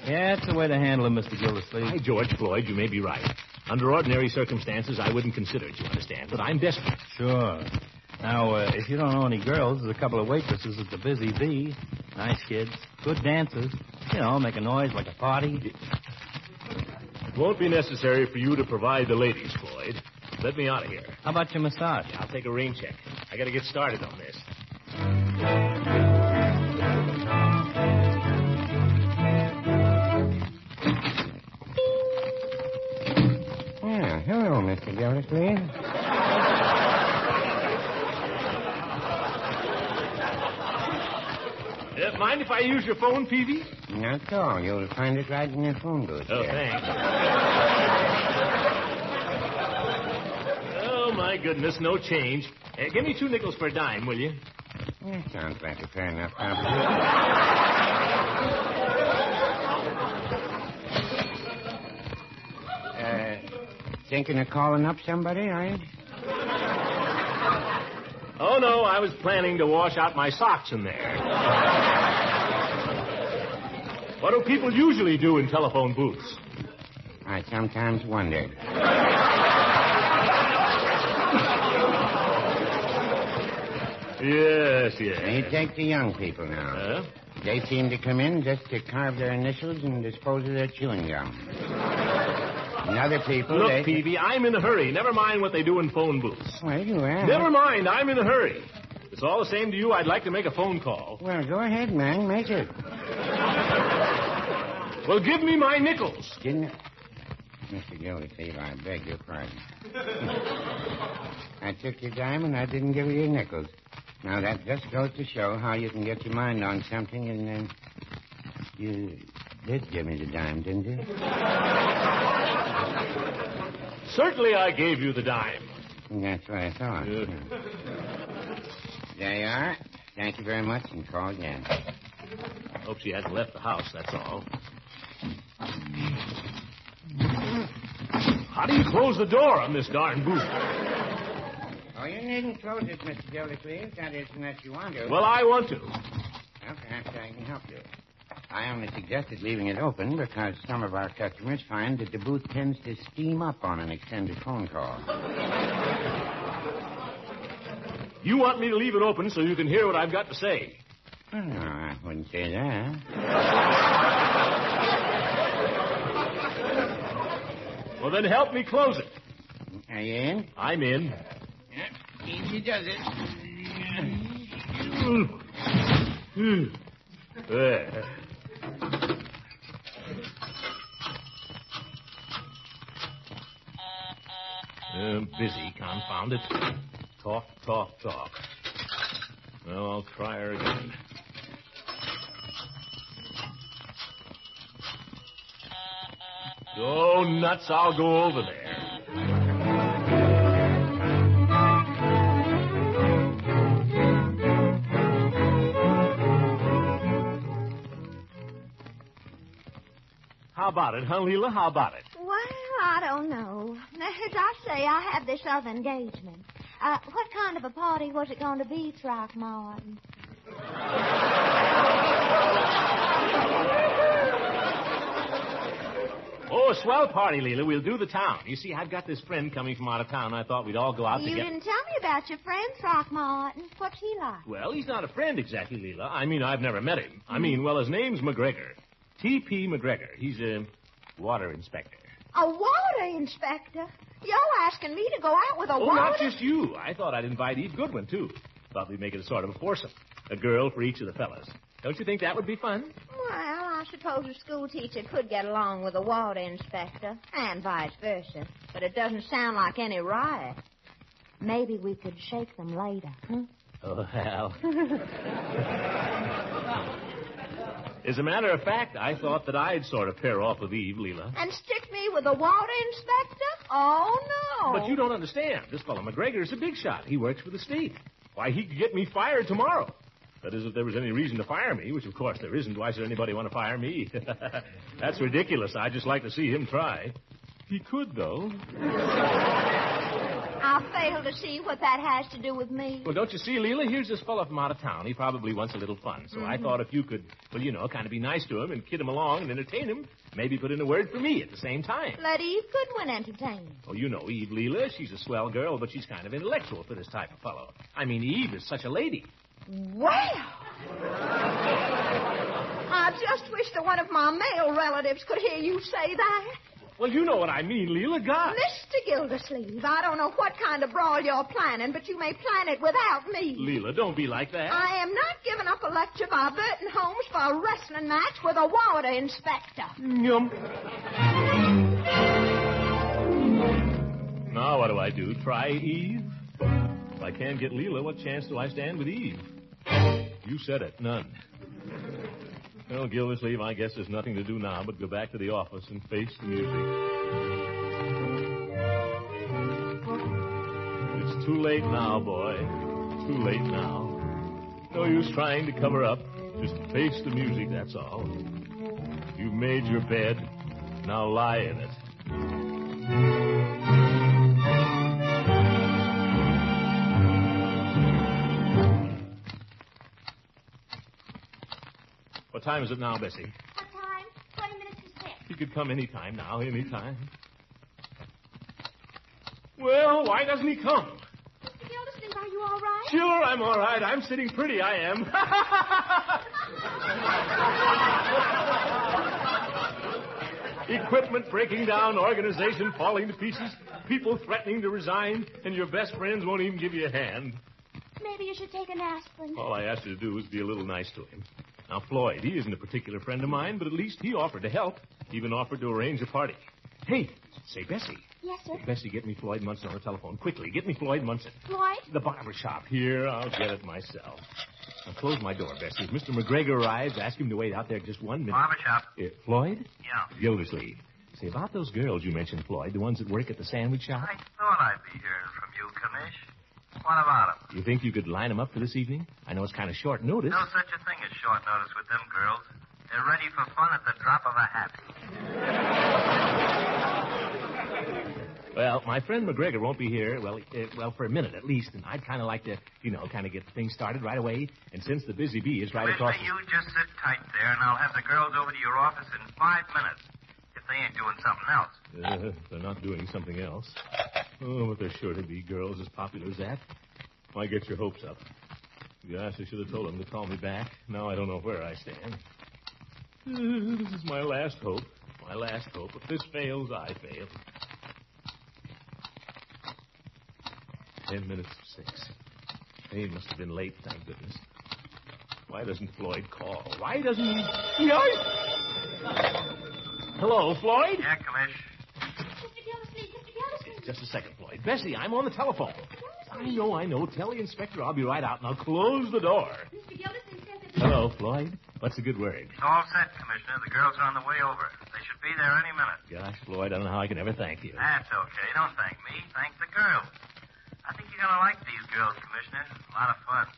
[SPEAKER 15] Yeah, it's the way to handle him, Mr. Gildersleeve.
[SPEAKER 2] Hi, George Floyd, you may be right. Under ordinary circumstances, I wouldn't consider it, you understand. But I'm desperate.
[SPEAKER 15] Sure. Now, if you don't know any girls, there's a couple of waitresses at the Busy Bee. Nice kids. Good dancers. You know, make a noise like a party.
[SPEAKER 2] It won't be necessary for you to provide the ladies, Floyd. Let me out of here.
[SPEAKER 15] How about your massage?
[SPEAKER 2] Yeah, I'll take a rain check. I got to get started on this.
[SPEAKER 7] Yeah, hello, Mr. Gildersleeve.
[SPEAKER 2] Mind if I use your phone, Peavy?
[SPEAKER 7] Not at all. You'll find it right in your phone booth.
[SPEAKER 2] Oh,
[SPEAKER 7] there.
[SPEAKER 2] thanks. Oh, my goodness, no change. Give me 2 nickels for a dime, will you?
[SPEAKER 7] Yeah, sounds like a fair enough proposition. Thinking of calling up somebody, are you?
[SPEAKER 2] Oh, no, I was planning to wash out my socks in there. What do people usually do in telephone booths?
[SPEAKER 7] I sometimes wondered.
[SPEAKER 2] Yes.
[SPEAKER 7] You take the young people now. They seem to come in just to carve their initials and dispose of their chewing gum. And other people...
[SPEAKER 2] Look, Peavy, I'm in a hurry. Never mind what they do in phone booths.
[SPEAKER 7] Well, you are.
[SPEAKER 2] Never mind, I'm in a hurry. If it's all the same to you, I'd like to make a phone call.
[SPEAKER 7] Well, go ahead, man. Make it.
[SPEAKER 2] Well, give me my nickels.
[SPEAKER 7] Mr. Gildersleeve, I beg your pardon. I took your dime and I didn't give you your nickels. Now, that just goes to show how you can get your mind on something and then... You did give me the dime, didn't you?
[SPEAKER 2] Certainly I gave you the dime.
[SPEAKER 7] That's what I thought. There you are. Thank you very much, and call again.
[SPEAKER 2] I hope she hasn't left the house, that's all. How do you close the door on this darn booth?
[SPEAKER 7] Oh, you needn't close it, Mr. Gildersleeve. That is, unless you want to.
[SPEAKER 2] Well, I want to.
[SPEAKER 7] Well, perhaps I can help you. I only suggested leaving it open because some of our customers find that the booth tends to steam up on an extended phone call.
[SPEAKER 2] You want me to leave it open so you can hear what I've got to say?
[SPEAKER 7] Oh, no, I wouldn't say that.
[SPEAKER 2] Well, then help me close it.
[SPEAKER 7] Are you in?
[SPEAKER 2] I'm in.
[SPEAKER 7] Yep, easy does it.
[SPEAKER 2] There. Busy, confound it. Talk. Well, I'll try her again. Go nuts, I'll go over there. How about it, huh, Leila? How about it?
[SPEAKER 13] Well, I don't know. As I say, I have this other engagement. What kind of a party was it going to be, Throckmorton?
[SPEAKER 2] Oh, a swell party, Leila. We'll do the town. You see, I've got this friend coming from out of town. I thought we'd all go out
[SPEAKER 13] You
[SPEAKER 2] together.
[SPEAKER 13] didn't tell me about your friend, Throckmorton. What's he like?
[SPEAKER 2] Well, he's not a friend exactly, Leila. I mean, I've never met him. Well, his name's McGregor. T.P. McGregor. He's a water inspector.
[SPEAKER 13] A water inspector? You're asking me to go out with a
[SPEAKER 2] Oh,
[SPEAKER 13] water...
[SPEAKER 2] not just you. I thought I'd invite Eve Goodwin, too. Thought we'd make it a sort of a foursome. A girl for each of the fellas. Don't you think that would be fun?
[SPEAKER 13] Well, I suppose a school teacher could get along with a water inspector, and vice versa. But it doesn't sound like any riot. Maybe we could shake them later, huh?
[SPEAKER 2] Oh, hell. As a matter of fact, I thought that I'd sort of pair off with Eve, Leila.
[SPEAKER 13] And stick me with a water inspector? Oh, no.
[SPEAKER 2] But you don't understand. This fellow McGregor is a big shot. He works for the state. Why, he could get me fired tomorrow. That is, if there was any reason to fire me, which of course there isn't. Why should anybody want to fire me? That's ridiculous. I'd just like to see him try. He could, though.
[SPEAKER 13] I fail to see what that has to do with me.
[SPEAKER 2] Well, don't you see, Leila? Here's this fellow from out of town. He probably wants a little fun. So I thought if you could, well, kind of be nice to him and kid him along and entertain him, maybe put in a word for me at the same time.
[SPEAKER 13] Let Eve Goodwin entertain him.
[SPEAKER 2] Oh, you know Eve, Leila. She's a swell girl, but she's kind of intellectual for this type of fellow. I mean, Eve is such a lady.
[SPEAKER 13] Well, I just wish that one of my male relatives could hear you say that.
[SPEAKER 2] Well, you know what I mean, Leila. God.
[SPEAKER 13] Mr. Gildersleeve, I don't know what kind of brawl you're planning, but you may plan it without me.
[SPEAKER 2] Leila, don't be like that.
[SPEAKER 13] I am not giving up a lecture by Burton Holmes for a wrestling match with a water inspector.
[SPEAKER 2] Yum. Now what do I do? Try Eve? If I can't get Leila, what chance do I stand with Eve? You said it. None. Well, Gildersleeve, I guess there's nothing to do now but go back to the office and face the music. It's too late now, boy. Too late now. No use trying to cover up. Just face the music, that's all. You've made your bed. Now lie in it. What time is it now, Bessie?
[SPEAKER 4] What time? 20 minutes to 6.
[SPEAKER 2] You could come any time now, any time. Well, why doesn't he come?
[SPEAKER 4] Mr. Gildersleeve, are you all right?
[SPEAKER 2] Sure, I'm all right. I'm sitting pretty, I am. Equipment breaking down, organization falling to pieces, people threatening to resign, and your best friends won't even give you a hand.
[SPEAKER 4] Maybe you should take an aspirin.
[SPEAKER 2] All I asked you to do was be a little nice to him. Now, Floyd, he isn't a particular friend of mine, but at least he offered to help. Even offered to arrange a party. Hey, say, Bessie.
[SPEAKER 4] Yes, sir.
[SPEAKER 2] Bessie, get me Floyd Munson on the telephone. Quickly, get me Floyd Munson.
[SPEAKER 4] Floyd?
[SPEAKER 2] The barber shop. Here, I'll get it myself. Now, close my door, Bessie. If Mr. McGregor arrives, ask him to wait out there just 1 minute.
[SPEAKER 16] Barber shop.
[SPEAKER 2] Floyd?
[SPEAKER 16] Yeah.
[SPEAKER 2] Gildersleeve. Say, about those girls you mentioned, Floyd, the ones that work at the sandwich shop.
[SPEAKER 16] I thought I'd be hearing from you, Commish. What about them?
[SPEAKER 2] You think you could line them up for this evening? I know it's kind of short notice.
[SPEAKER 16] No such a thing as short notice with them girls. They're ready for fun at the drop of a hat.
[SPEAKER 2] Well, my friend McGregor won't be here, well, for a minute at least, and I'd kind of like to, kind of get things started right away. And since the Busy Bee is right across...
[SPEAKER 16] You just sit tight there, and I'll have the girls over to your office in 5 minutes. If they ain't doing something else.
[SPEAKER 2] They're not doing something else. Oh, but there's sure to be girls as popular as that. Why get your hopes up? Gosh, I should have told them to call me back. Now I don't know where I stand. This is my last hope. My last hope. If this fails, I fail. 10 minutes to 6. They must have been late, thank goodness. Why doesn't Floyd call? Why doesn't he... Hello, Floyd?
[SPEAKER 16] Yeah, Commish.
[SPEAKER 4] Mr. Gildersleeve.
[SPEAKER 2] Just a second, Floyd. Bessie, I'm on the telephone. I know. Tell the inspector I'll be right out. Now close the door.
[SPEAKER 4] Mr. Gildersleeve says it's...
[SPEAKER 2] Hello, Floyd. What's the good word?
[SPEAKER 16] It's all set, Commissioner. The girls are on the way over. They should be there any minute.
[SPEAKER 2] Gosh, Floyd, I don't know how I can ever thank you.
[SPEAKER 16] That's okay. Don't thank me. Thank the girls. I think you're going to like these girls, Commissioner. A lot of fun.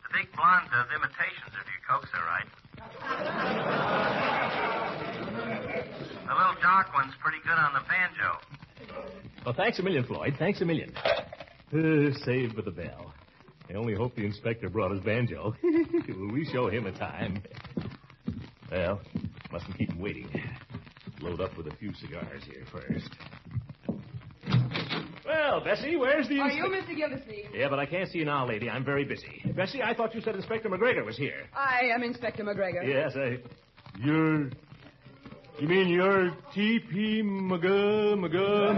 [SPEAKER 16] The big blonde does imitations if you coax her right. The little dark one's pretty good on the banjo.
[SPEAKER 2] Well, thanks a million, Floyd. Thanks a million. Saved with the bell. I only hope the inspector brought his banjo. Will we show him a time? Well, mustn't keep him waiting. load up with a few cigars here first. Well, Bessie, where's the...
[SPEAKER 6] Are you Mr. Gildersleeve?
[SPEAKER 2] Yeah, but I can't see you now, lady. I'm very busy. Bessie, I thought you said Inspector McGregor was here.
[SPEAKER 6] I am Inspector McGregor.
[SPEAKER 2] Yes, You're... You mean you're T.P. McGregor?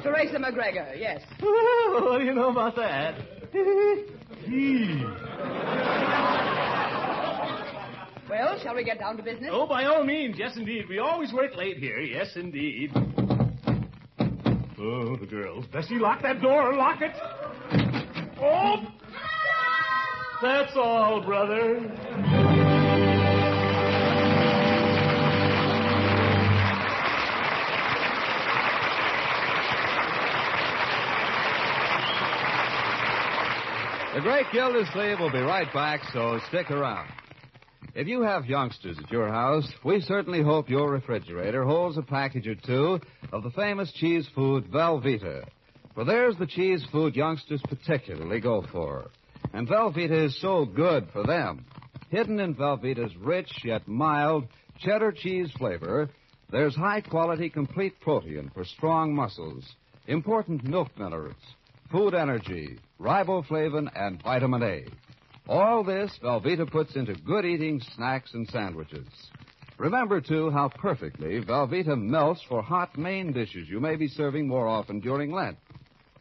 [SPEAKER 6] Teresa McGregor, yes.
[SPEAKER 2] What do you know about that?
[SPEAKER 6] Well, shall we get down to business?
[SPEAKER 2] Oh, by all means. Yes, indeed. We always work late here. Yes, indeed. Oh, the girls. Bessie, lock that door. Lock it. Oh! That's all, brother.
[SPEAKER 1] The Great Gildersleeve will be right back, so stick around. If you have youngsters at your house, we certainly hope your refrigerator holds a package or two of the famous cheese food Velveeta. For there's the cheese food youngsters particularly go for. And Velveeta is so good for them. Hidden in Velveeta's rich yet mild cheddar cheese flavor, there's high-quality complete protein for strong muscles, important milk minerals, food energy, riboflavin, and vitamin A. All this Velveeta puts into good-eating snacks and sandwiches. Remember, too, how perfectly Velveeta melts for hot main dishes you may be serving more often during Lent.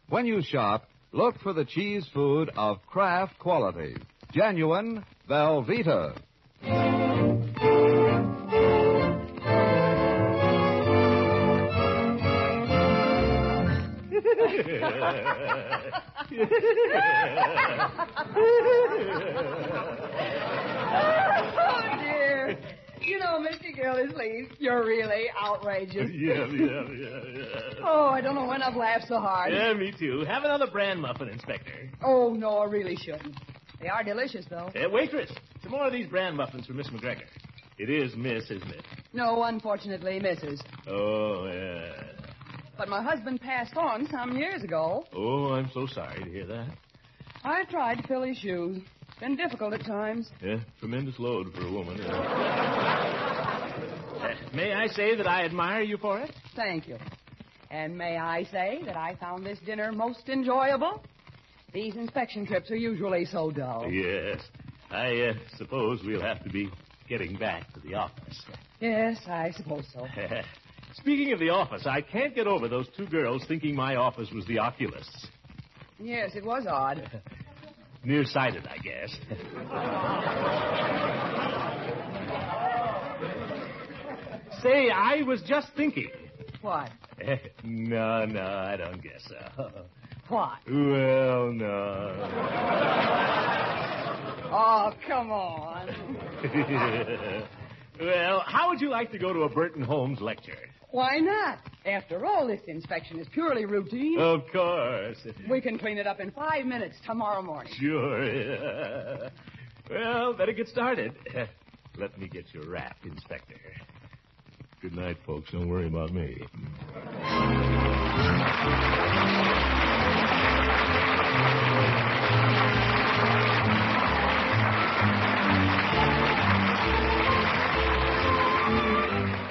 [SPEAKER 1] When you shop, look for the cheese food of Kraft quality. Genuine Velveeta.
[SPEAKER 6] Oh, dear. You know, Mr. Gildersleeve, you're really outrageous.
[SPEAKER 2] Yeah.
[SPEAKER 6] Oh, I don't know when I've laughed so hard.
[SPEAKER 2] Yeah, me too. Have another bran muffin, Inspector.
[SPEAKER 6] Oh, no, I really shouldn't. They are delicious, though.
[SPEAKER 2] Waitress, some more of these bran muffins for Miss McGregor. It is Miss, isn't it?
[SPEAKER 6] No, unfortunately, Mrs.
[SPEAKER 2] Oh, yeah.
[SPEAKER 6] But my husband passed on some years ago.
[SPEAKER 2] Oh, I'm so sorry to hear that.
[SPEAKER 6] I've tried to fill his shoes. Been difficult at times.
[SPEAKER 2] Yeah, tremendous load for a woman. May I say that I admire you for it?
[SPEAKER 6] Thank you. And may I say that I found this dinner most enjoyable? These inspection trips are usually so dull.
[SPEAKER 2] Yes. I suppose we'll have to be getting back to the office.
[SPEAKER 6] Yes, I suppose so.
[SPEAKER 2] Speaking of the office, I can't get over those two girls thinking my office was the oculists.
[SPEAKER 6] Yes, it was odd.
[SPEAKER 2] Nearsighted, I guess. Say, I was just thinking.
[SPEAKER 6] What?
[SPEAKER 2] No, I don't guess so.
[SPEAKER 6] What?
[SPEAKER 2] Well, no.
[SPEAKER 6] Oh, come on.
[SPEAKER 2] Well, how would you like to go to a Burton Holmes lecture?
[SPEAKER 6] Why not? After all, this inspection is purely routine.
[SPEAKER 2] Of course.
[SPEAKER 6] We can clean it up in 5 minutes tomorrow morning.
[SPEAKER 2] Sure. Well, better get started. Let me get your wrap, Inspector. Good night, folks. Don't worry about me.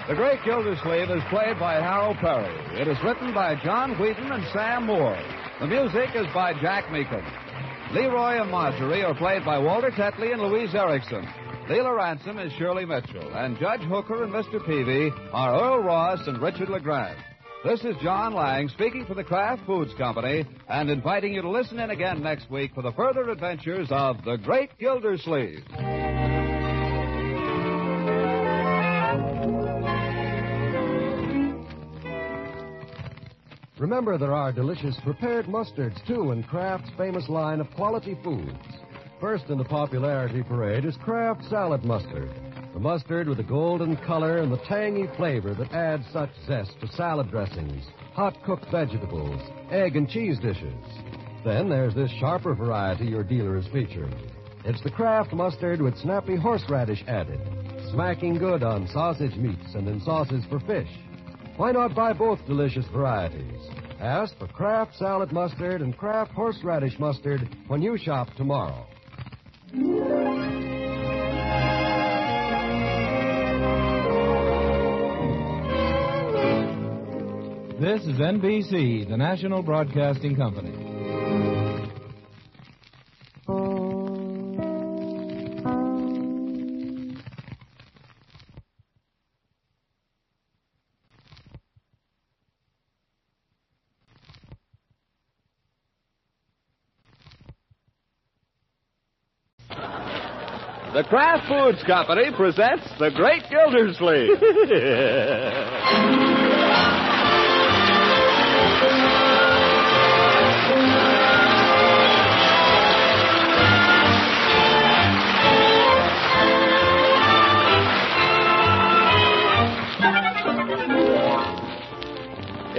[SPEAKER 1] The Great Gildersleeve is played by Harold Perry. It is written by John Wheaton and Sam Moore. The music is by Jack Meakin. Leroy and Marjorie are played by Walter Tetley and Louise Erickson. LEILA Ransom is Shirley Mitchell. And Judge Hooker and Mr. Peavy are Earl Ross and Richard LeGrand. This is John Lang speaking for the Kraft Foods Company and inviting you to listen in again next week for the further adventures of the Great Gildersleeve.
[SPEAKER 10] Remember, there are delicious prepared mustards, too, in Kraft's famous line of quality foods. First in the popularity parade is Kraft Salad Mustard, the mustard with the golden color and the tangy flavor that adds such zest to salad dressings, hot-cooked vegetables, egg and cheese dishes. Then there's this sharper variety your dealer is featuring. It's the Kraft Mustard with snappy horseradish added, smacking good on sausage meats and in sauces for fish. Why not buy both delicious varieties? Ask for Kraft Salad Mustard and Kraft Horseradish Mustard when you shop tomorrow.
[SPEAKER 11] This is NBC, the National Broadcasting Company.
[SPEAKER 1] The Kraft Foods Company presents The Great Gildersleeve.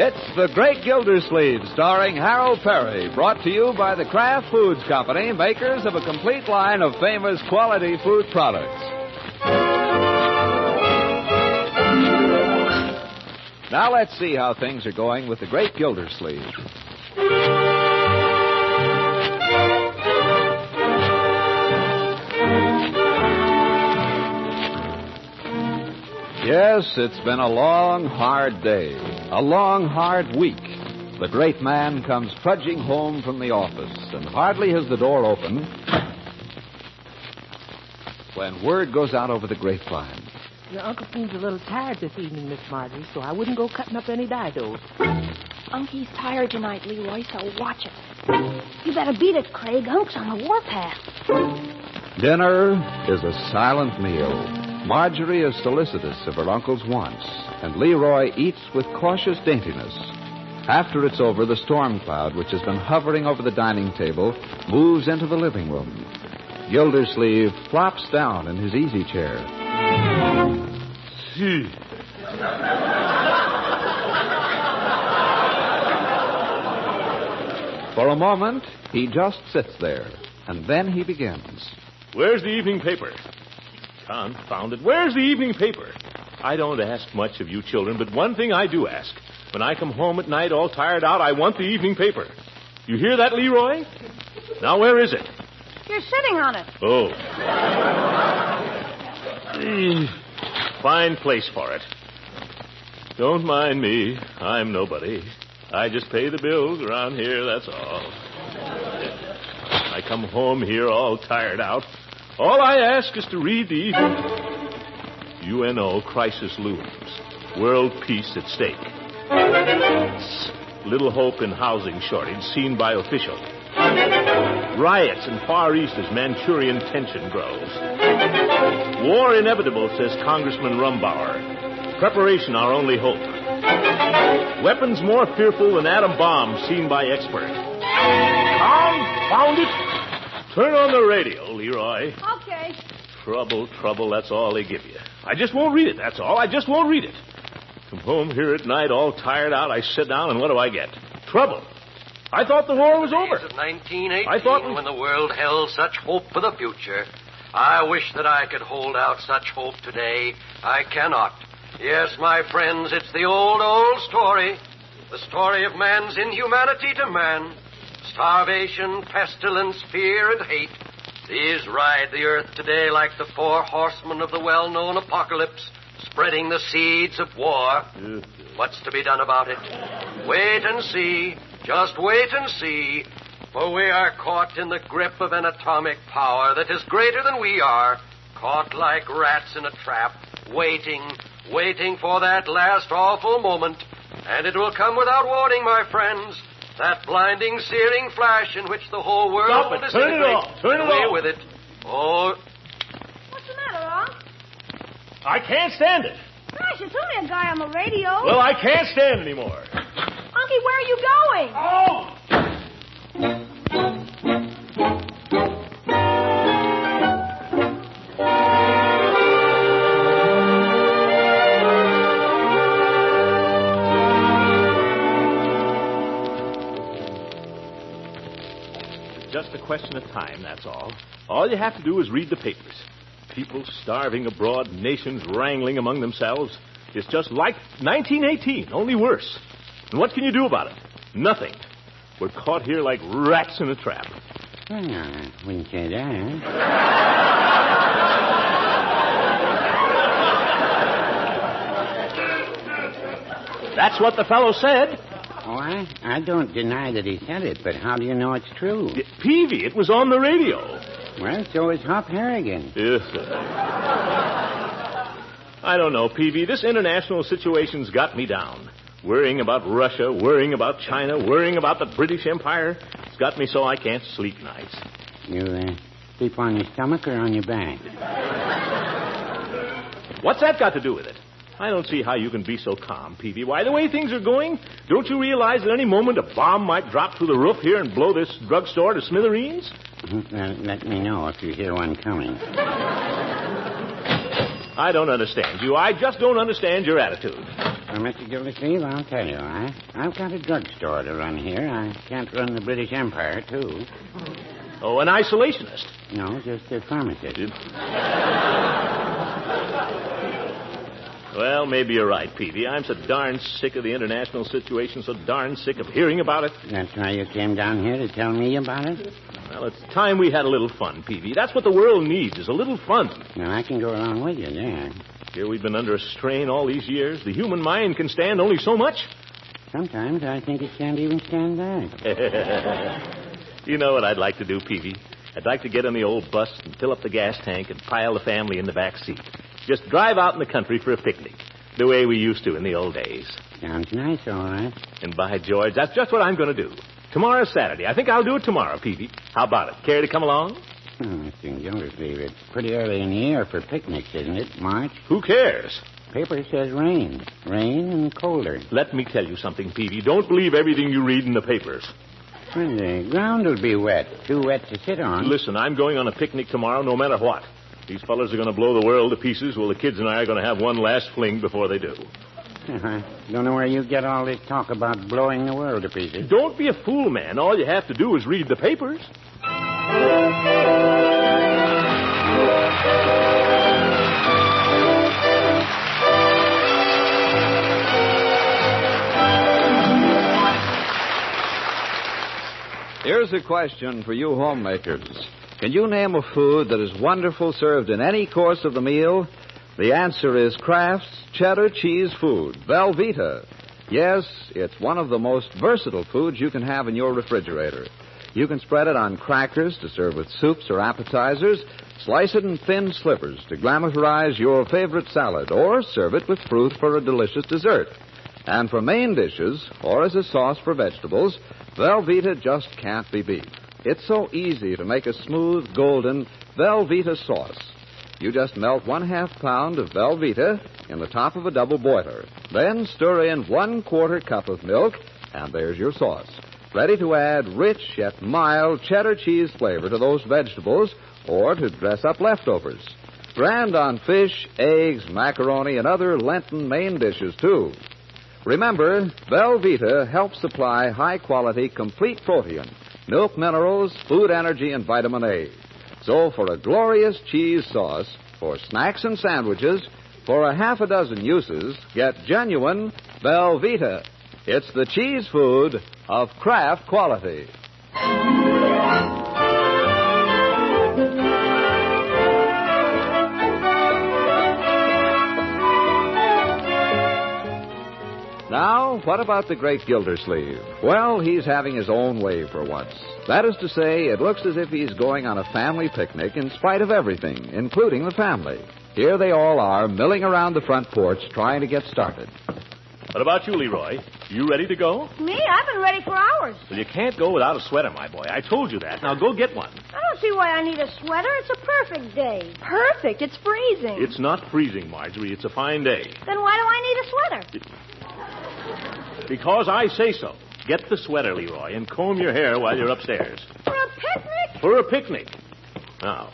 [SPEAKER 1] It's The Great Gildersleeve, starring Harold Perry, brought to you by the Kraft Foods Company, makers of a complete line of famous quality food products. Now let's see how things are going with The Great Gildersleeve. Yes, it's been a long, hard day, a long, hard week. The great man comes trudging home from the office, and hardly has the door opened when word goes out over the grapevine.
[SPEAKER 17] Your Uncle seems a little tired this evening, Miss Marjorie, so I wouldn't go cutting up any didos.
[SPEAKER 5] Uncie's tired tonight, Leroy, so watch it. You better beat it, Craig. Unc's on the warpath.
[SPEAKER 1] Dinner is a silent meal. Marjorie is solicitous of her uncle's wants, and Leroy eats with cautious daintiness. After it's over, the storm cloud, which has been hovering over the dining table, moves into the living room. Gildersleeve flops down in his easy chair. For a moment, he just sits there, and then he begins.
[SPEAKER 2] Where's the evening paper? Confound it. Where's the evening paper? I don't ask much of you children, but one thing I do ask. When I come home at night all tired out, I want the evening paper. You hear that, Leroy? Now, where is it?
[SPEAKER 5] You're sitting on it.
[SPEAKER 2] Oh. Fine place for it. Don't mind me. I'm nobody. I just pay the bills around here, that's all. I come home here all tired out. All I ask is to read the evening. UNO crisis looms. World peace at stake. Little hope in housing shortage seen by official. Riots in Far East as Manchurian tension grows. War inevitable, says Congressman Rumbauer. Preparation our only hope. Weapons more fearful than atom bombs seen by expert. Confound it! Turn on the radio, Leroy.
[SPEAKER 5] Okay.
[SPEAKER 2] Trouble, that's all they give you. I just won't read it, that's all. I just won't read it. Come home here at night all tired out, I sit down, and what do I get? Trouble. I thought the war was over.
[SPEAKER 8] Days of 1918, when the world held such hope for the future. I wish that I could hold out such hope today. I cannot. Yes, my friends, it's the old story. The story of man's inhumanity to man. Starvation, pestilence, fear, and hate. These ride the earth today like the four horsemen of the well-known apocalypse, spreading the seeds of war. What's to be done about it? Wait and see. Just wait and see. For we are caught in the grip of an atomic power that is greater than we are, caught like rats in a trap, waiting for that last awful moment. And it will come without warning, my friends. That blinding, searing flash in which the whole world will disintegrate.
[SPEAKER 2] Turn it off. Turn it
[SPEAKER 8] away
[SPEAKER 2] off.
[SPEAKER 8] with it. Oh.
[SPEAKER 5] What's the matter, Unc?
[SPEAKER 2] I can't stand it.
[SPEAKER 5] Gosh, it's only a guy on the radio.
[SPEAKER 2] Well, I can't stand anymore.
[SPEAKER 5] Unky, where are you going?
[SPEAKER 2] Oh! Just a question of time, that's all. All you have to do is read the papers. People starving abroad, nations wrangling among themselves. It's just like 1918, only worse. And what can you do about it? Nothing. We're caught here like rats in a trap.
[SPEAKER 7] Wouldn't say that.
[SPEAKER 2] That's what the fellow said.
[SPEAKER 7] Oh, I don't deny that he said it, but how do you know it's true?
[SPEAKER 2] Peavy, it was on the radio.
[SPEAKER 7] Well, so is Hop Harrigan.
[SPEAKER 2] Yes, sir. I don't know, Peavy. This international situation's got me down. Worrying about Russia, worrying about China, worrying about the British Empire. It's got me so I can't sleep nights.
[SPEAKER 7] You sleep on your stomach or on your back?
[SPEAKER 2] What's that got to do with it? I don't see how you can be so calm, Peavy. Why, the way things are going, don't you realize at any moment a bomb might drop through the roof here and blow this drugstore to smithereens?
[SPEAKER 7] Let me know if you hear one coming.
[SPEAKER 2] I don't understand you. I just don't understand your attitude.
[SPEAKER 7] Well, Mr. Gildersleeve, I'll tell you. I've got a drugstore to run here. I can't run the British Empire, too.
[SPEAKER 2] Oh, an isolationist?
[SPEAKER 7] No, just a pharmacist.
[SPEAKER 2] Well, maybe you're right, Peavy. I'm so darn sick of the international situation, so darn sick of hearing about it.
[SPEAKER 7] That's why you came down here to tell me about it?
[SPEAKER 2] Well, it's time we had a little fun, Peavy. That's what the world needs, is a little fun.
[SPEAKER 7] Now, I can go along with you there.
[SPEAKER 2] Here we've been under a strain all these years. The human mind can stand only so much.
[SPEAKER 7] Sometimes I think it can't even stand that.
[SPEAKER 2] You know what I'd like to do, Peavy? I'd like to get in the old bus and fill up the gas tank and pile the family in the back seat. Just drive out in the country for a picnic, the way we used to in the old days.
[SPEAKER 7] Sounds nice, all right.
[SPEAKER 2] And by George, that's just what I'm going to do. Tomorrow's Saturday. I think I'll do it tomorrow, Peavy. How about it? Care to come along?
[SPEAKER 7] Mr. Gildersleeve, it's pretty early in the year for picnics, isn't it, March?
[SPEAKER 2] Who cares?
[SPEAKER 7] Paper says rain. Rain and colder.
[SPEAKER 2] Let me tell you something, Peavy. Don't believe everything you read in the papers.
[SPEAKER 7] Well, the ground will be wet. Too wet to sit on.
[SPEAKER 2] Listen, I'm going on a picnic tomorrow no matter what. These fellas are going to blow the world to pieces. Well, the kids and I are going to have one last fling before they do.
[SPEAKER 7] I don't know where you get all this talk about blowing the world to pieces.
[SPEAKER 2] Don't be a fool, man. All you have to do is read the papers.
[SPEAKER 1] Here's a question for you homemakers. Can you name a food that is wonderful served in any course of the meal? The answer is Kraft's cheddar cheese food, Velveeta. Yes, it's one of the most versatile foods you can have in your refrigerator. You can spread it on crackers to serve with soups or appetizers, slice it in thin slivers to glamorize your favorite salad, or serve it with fruit for a delicious dessert. And for main dishes, or as a sauce for vegetables, Velveeta just can't be beat. It's so easy to make a smooth, golden Velveeta sauce. You just melt 1/2 pound of Velveeta in the top of a double boiler. Then stir in 1/4 cup of milk, and there's your sauce. Ready to add rich yet mild cheddar cheese flavor to those vegetables or to dress up leftovers. Grand on fish, eggs, macaroni, and other Lenten main dishes, too. Remember, Velveeta helps supply high-quality, complete protein, milk minerals, food energy, and vitamin A. So for a glorious cheese sauce, for snacks and sandwiches, for a 6 uses, get genuine Velveeta. It's the cheese food of Kraft quality. Now, what about the great Gildersleeve? Well, he's having his own way for once. That is to say, it looks as if he's going on a family picnic in spite of everything, including the family. Here they all are, milling around the front porch, trying to get started.
[SPEAKER 2] What about you, Leroy? You ready to go?
[SPEAKER 5] Me? I've been ready for hours.
[SPEAKER 2] Well, you can't go without a sweater, my boy. I told you that. Now go get one.
[SPEAKER 5] I don't see why I need a sweater. It's a perfect day.
[SPEAKER 9] Perfect. It's freezing.
[SPEAKER 2] It's not freezing, Marjorie. It's a fine day.
[SPEAKER 5] Then why do I need a sweater?
[SPEAKER 2] Because I say so. Get the sweater, Leroy, and comb your hair while you're upstairs.
[SPEAKER 5] For a picnic?
[SPEAKER 2] For a picnic. Now,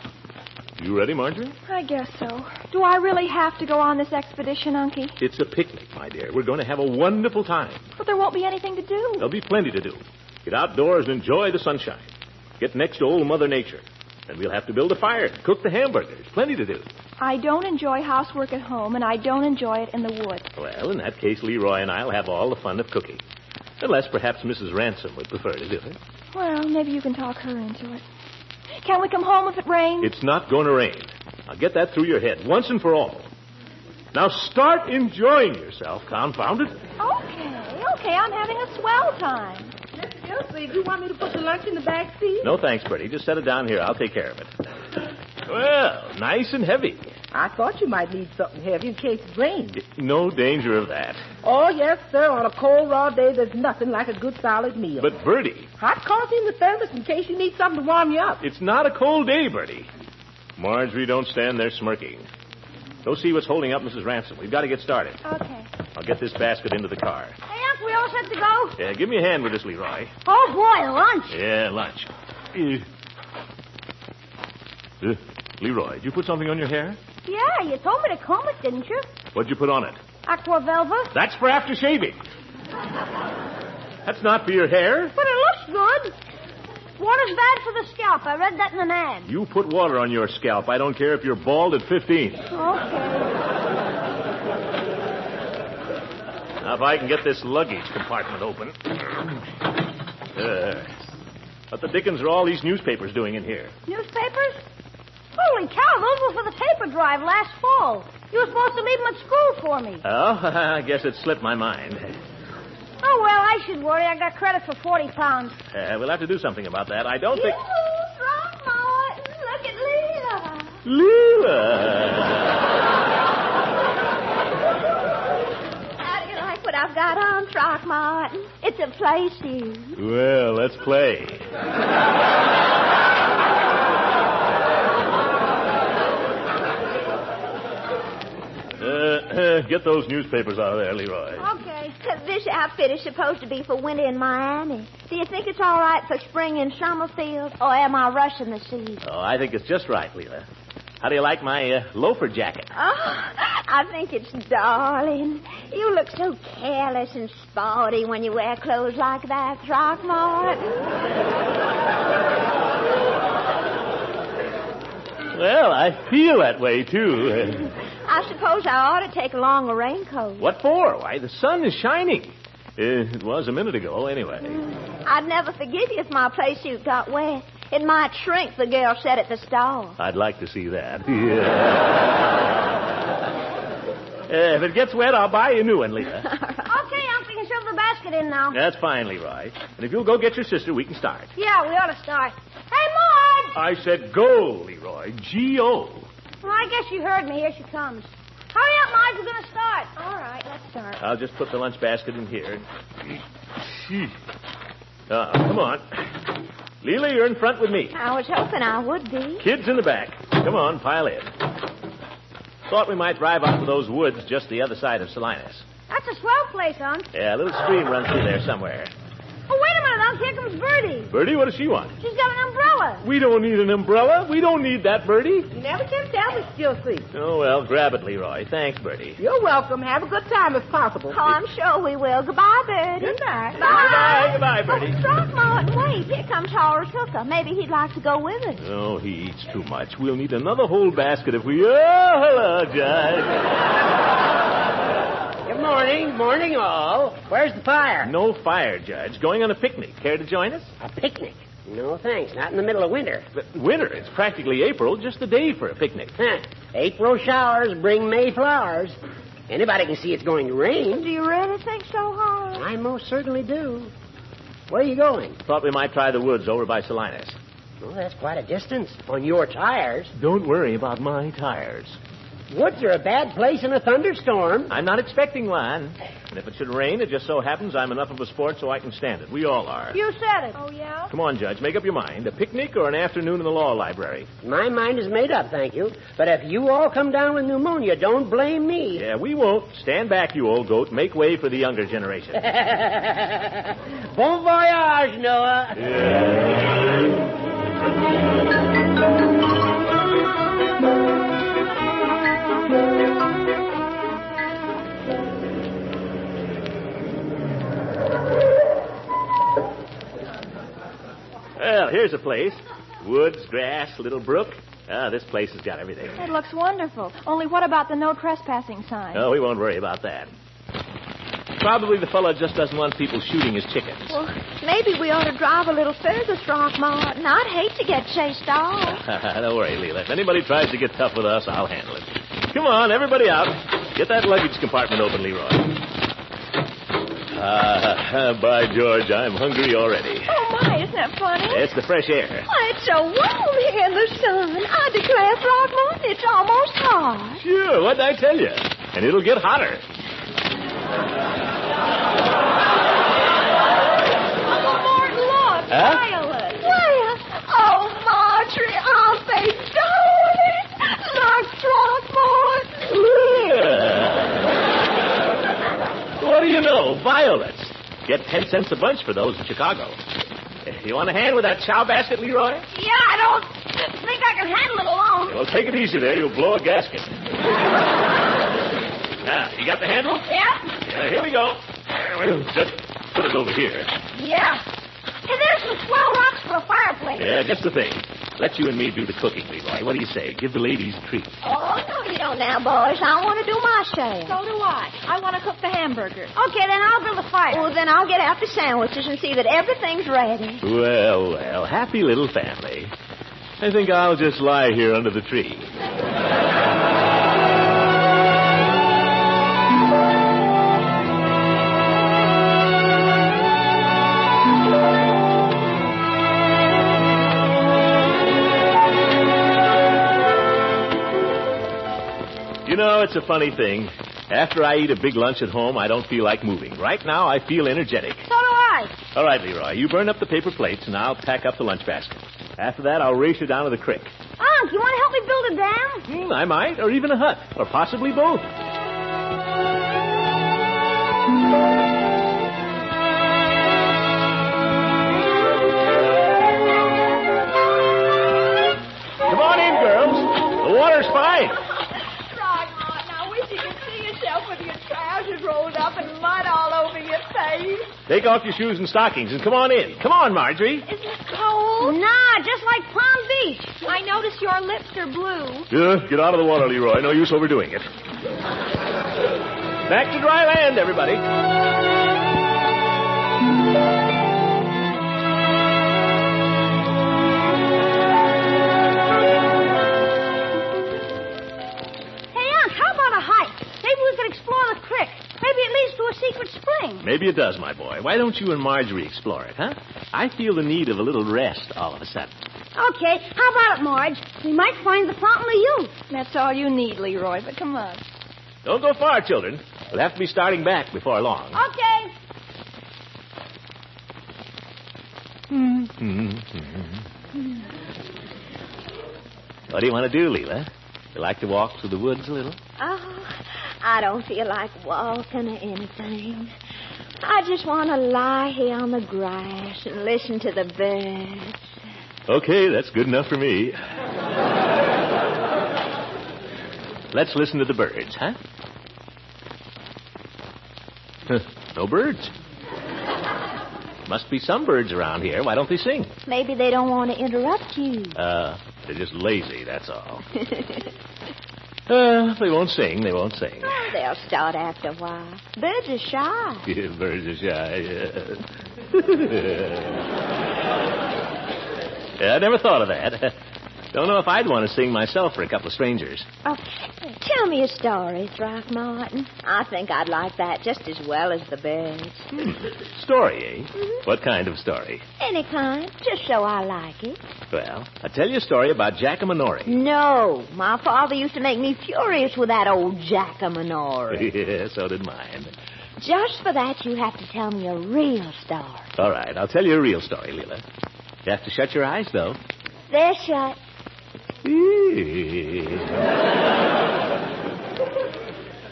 [SPEAKER 2] you ready, Marjorie?
[SPEAKER 9] I guess so. Do I really have to go on this expedition, Unky?
[SPEAKER 2] It's a picnic, my dear. We're going to have a wonderful time.
[SPEAKER 9] But there won't be anything to do.
[SPEAKER 2] There'll be plenty to do. Get outdoors and enjoy the sunshine. Get next to old Mother Nature. Then we'll have to build a fire, cook the hamburgers. Plenty to do.
[SPEAKER 9] I don't enjoy housework at home, and I don't enjoy it in the woods.
[SPEAKER 2] Well, in that case, Leroy and I'll have all the fun of cooking. Unless perhaps Mrs. Ransom would prefer to do it.
[SPEAKER 9] Well, maybe you can talk her into it. Can't we come home if it rains?
[SPEAKER 2] It's not going to rain. Now get that through your head once and for all. Now start enjoying yourself, confound it.
[SPEAKER 5] Okay, I'm having a swell time.
[SPEAKER 17] Mr. Gildersleeve, do you want me to put the lunch in the back seat?
[SPEAKER 2] No thanks, Bertie. Just set it down here. I'll take care of it. Well, nice and heavy.
[SPEAKER 17] I thought you might need something heavy in case it rains.
[SPEAKER 2] No danger of that.
[SPEAKER 17] Oh, yes, sir. On a cold, raw day, there's nothing like a good, solid meal.
[SPEAKER 2] But, Bertie...
[SPEAKER 17] Hot coffee in the service in case you need something to warm you up.
[SPEAKER 2] It's not a cold day, Bertie. Marjorie, don't stand there smirking. Go see what's holding up Mrs. Ransom. We've got to get started.
[SPEAKER 5] Okay.
[SPEAKER 2] I'll get this basket into the car.
[SPEAKER 5] Hey, Unc, we all set to go?
[SPEAKER 2] Yeah, give me a hand with this, Leroy.
[SPEAKER 5] Oh, boy, lunch.
[SPEAKER 2] Yeah, lunch. Leroy, did you put something on your hair?
[SPEAKER 5] Yeah, you told me to comb it, didn't you?
[SPEAKER 2] What'd you put on it?
[SPEAKER 5] Aqua Velva.
[SPEAKER 2] That's for after shaving. That's not for your hair.
[SPEAKER 5] But it looks good. Water's bad for the scalp. I read that in an ad.
[SPEAKER 2] You put water on your scalp. I don't care if you're bald at 15.
[SPEAKER 5] Okay.
[SPEAKER 2] Now, if I can get this luggage compartment open. What the dickens are all these newspapers doing in here?
[SPEAKER 5] Newspapers? Holy cow, those were for the paper drive last fall. You were supposed to leave them at school for me.
[SPEAKER 2] Oh, I guess it slipped my mind.
[SPEAKER 5] Oh, well, I should worry. I got credit for 40 pounds.
[SPEAKER 2] We'll have to do something about that. I don't think...
[SPEAKER 5] Throckmorton, look at Leila.
[SPEAKER 2] Leila!
[SPEAKER 13] How do you like what I've got on, Throckmorton? It's a play suit.
[SPEAKER 2] Well, let's play. Get those newspapers out of there, Leroy.
[SPEAKER 13] Okay. This outfit is supposed to be for winter in Miami. Do you think it's all right for spring in Summerfield, or am I rushing the season?
[SPEAKER 2] Oh, I think it's just right, Leila. How do you like my loafer jacket?
[SPEAKER 13] Oh, I think it's darling. You look so careless and sporty when you wear clothes like that, Throckmorton.
[SPEAKER 2] Well, I feel that way, too.
[SPEAKER 13] I suppose I ought to take along a raincoat.
[SPEAKER 2] What for? Why, the sun is shining. It was a minute ago, anyway.
[SPEAKER 13] I'd never forgive you if my play suit got wet. It might shrink, the girl said at the store.
[SPEAKER 2] I'd like to see that. If it gets wet, I'll buy you a new one, Leila.
[SPEAKER 5] Okay, Unc, we can shove the basket in now.
[SPEAKER 2] That's fine, Leroy. And if you'll go get your sister, we can start.
[SPEAKER 5] Yeah, we ought to start. Hey, Marge!
[SPEAKER 2] I said go, Leroy. G-O.
[SPEAKER 5] Well, I guess you heard me. Here she comes. Hurry up, Marge. We're going to start. All right, let's start.
[SPEAKER 2] I'll just put the lunch basket in here. Come on. Leila, you're in front with me.
[SPEAKER 13] I was hoping I would be.
[SPEAKER 2] Kids in the back. Come on, pile in. Thought we might drive out to those woods just the other side of Salinas.
[SPEAKER 5] That's a swell place, Unc.
[SPEAKER 2] Yeah, a little stream runs through there somewhere.
[SPEAKER 5] Oh, wait a minute, Unc. Here comes Bertie.
[SPEAKER 2] Bertie, what does she want?
[SPEAKER 5] She's got an umbrella.
[SPEAKER 2] We don't need an umbrella. We don't need that, Bertie.
[SPEAKER 17] You never can tell, Mr. Gildersleeve.
[SPEAKER 2] Oh, well, grab it, Leroy. Thanks, Bertie.
[SPEAKER 17] You're welcome. Have a good time if possible.
[SPEAKER 13] Oh, I'm sure we will. Goodbye, Bertie.
[SPEAKER 17] Good night.
[SPEAKER 13] Bye.
[SPEAKER 2] Goodbye, Bertie.
[SPEAKER 13] Oh, Throckmorton, wait. Here comes Horace Hooker. Maybe he'd like to go with us.
[SPEAKER 2] Oh, he eats too much. We'll need another whole basket if we... Oh, hello, Judge.
[SPEAKER 12] Good morning. Morning, all. Where's the fire?
[SPEAKER 2] No fire, Judge. Going on a picnic. Care to join us?
[SPEAKER 12] A picnic? No, thanks. Not in the middle of winter.
[SPEAKER 2] But winter? It's practically April. Just a day for a picnic.
[SPEAKER 12] April showers bring May flowers. Anybody can see it's going to rain.
[SPEAKER 13] Do you really think so, Horace?
[SPEAKER 12] I most certainly do. Where are you going?
[SPEAKER 2] Thought we might try the woods over by Salinas.
[SPEAKER 12] Well, that's quite a distance. On your tires.
[SPEAKER 2] Don't worry about my tires.
[SPEAKER 12] Woods are a bad place in a thunderstorm.
[SPEAKER 2] I'm not expecting one. And if it should rain, it just so happens I'm enough of a sport so I can stand it. We all are.
[SPEAKER 5] You said it. Oh, yeah?
[SPEAKER 2] Come on, Judge. Make up your mind. A picnic or an afternoon in the law library?
[SPEAKER 12] My mind is made up, thank you. But if you all come down with pneumonia, don't blame me.
[SPEAKER 2] Yeah, we won't. Stand back, you old goat. Make way for the younger generation.
[SPEAKER 12] Bon voyage, Noah.
[SPEAKER 2] Well, here's a place. Woods, grass, little brook. This place has got everything.
[SPEAKER 5] It looks wonderful. Only what about the no trespassing sign?
[SPEAKER 2] Oh, we won't worry about that. Probably the fellow just doesn't want people shooting his chickens.
[SPEAKER 13] Well, maybe we ought to drive a little further, Throckmorton. I'd hate to get chased off.
[SPEAKER 2] Don't worry, Leila. If anybody tries to get tough with us, I'll handle it. Come on, everybody out. Get that luggage compartment open, Leroy. By George, I'm hungry already.
[SPEAKER 13] Oh, my, isn't that funny?
[SPEAKER 2] It's the fresh air.
[SPEAKER 13] Why, it's so warm here in the sun. I declare, Throckmorton, it's almost hot.
[SPEAKER 2] Sure, what'd I tell you? And it'll get hotter.
[SPEAKER 13] Uncle Martin, look.
[SPEAKER 2] Huh?
[SPEAKER 13] Violet. Where? Oh, Marjorie, aren't they darling? Look, Throckmorton.
[SPEAKER 2] What do you know? Violets. Get 10 cents a bunch for those in Chicago. You want a hand with that chow basket, Leroy?
[SPEAKER 13] Yeah, I don't think I can handle it alone.
[SPEAKER 2] Well, take it easy there. You'll blow a gasket. Now, you got the handle?
[SPEAKER 13] Yeah.
[SPEAKER 2] Here we go. Just put it over here.
[SPEAKER 13] Yeah. Hey, there's some swell rocks for a fireplace.
[SPEAKER 2] Yeah, just the thing. Let you and me do the cooking, Leroy. What do you say? Give the ladies a treat.
[SPEAKER 13] Oh, no, you don't now, boys. I want to do my share.
[SPEAKER 5] So do I. I want to cook the hamburgers.
[SPEAKER 13] Okay, then I'll build a fire. Well, then I'll get out the sandwiches and see that everything's ready.
[SPEAKER 2] Well, happy little family. I think I'll just lie here under the tree. You know, it's a funny thing. After I eat a big lunch at home, I don't feel like moving. Right now, I feel energetic.
[SPEAKER 13] So do I.
[SPEAKER 2] All right, Leroy, you burn up the paper plates, and I'll pack up the lunch basket. After that, I'll race you down to the creek.
[SPEAKER 13] Unc, you want to help me build a dam?
[SPEAKER 2] I might, or even a hut, or possibly both. Come on in, girls. The water's fine.
[SPEAKER 13] With your trousers rolled up and mud all over your face.
[SPEAKER 2] Take off your shoes and stockings and come on in. Come on, Marjorie.
[SPEAKER 13] Is it cold? Nah, just like Palm Beach.
[SPEAKER 5] I notice your lips are blue.
[SPEAKER 2] Get out of the water, Leroy. No use overdoing it. Back to dry land, everybody.
[SPEAKER 13] Hey, Unc, how about a hike? Maybe we could explore the creek. Maybe it leads to a secret spring.
[SPEAKER 2] Maybe it does, my boy. Why don't you and Marjorie explore it, huh? I feel the need of a little rest all of a sudden.
[SPEAKER 13] Okay, how about it, Marge? We might find the fountain of youth.
[SPEAKER 5] That's all you need, Leroy, but come on.
[SPEAKER 2] Don't go far, children. We'll have to be starting back before long.
[SPEAKER 13] Okay.
[SPEAKER 2] What do you want to do, Leila? You like to walk through the woods a little?
[SPEAKER 13] Oh, I don't feel like walking or anything. I just want to lie here on the grass and listen to the birds.
[SPEAKER 2] Okay, that's good enough for me. Let's listen to the birds, huh? No birds. Must be some birds around here. Why don't they sing?
[SPEAKER 13] Maybe they don't want to interrupt you.
[SPEAKER 2] They're just lazy, that's all. They won't sing. They won't sing.
[SPEAKER 13] Oh, they'll start after a while. Birds are shy.
[SPEAKER 2] Yeah, birds are shy. Yeah, I never thought of that. Don't know if I'd want to sing myself for a couple of strangers.
[SPEAKER 13] Oh, tell me a story, Throckmorton. I think I'd like that just as well as the birds.
[SPEAKER 2] Story, eh? Mm-hmm. What kind of story?
[SPEAKER 13] Any kind, just so I like it.
[SPEAKER 2] Well, I'll tell you a story about Jackamanori.
[SPEAKER 13] No, my father used to make me furious with that old Jackamanori.
[SPEAKER 2] Yeah, so did mine.
[SPEAKER 13] Just for that, you have to tell me a real story.
[SPEAKER 2] All right, I'll tell you a real story, Leila. You have to shut your eyes, though.
[SPEAKER 13] They're shut.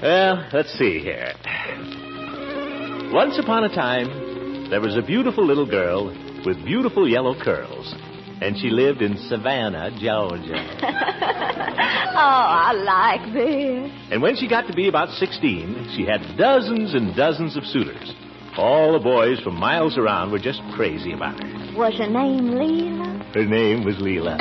[SPEAKER 2] Well, let's see here. Once upon a time, there was a beautiful little girl with beautiful yellow curls, and she lived in Savannah, Georgia.
[SPEAKER 13] Oh, I like this.
[SPEAKER 2] And when she got to be about 16, she had dozens and dozens of suitors. All the boys from miles around were just crazy about her.
[SPEAKER 13] Was her name Leila?
[SPEAKER 2] Her name was Leila.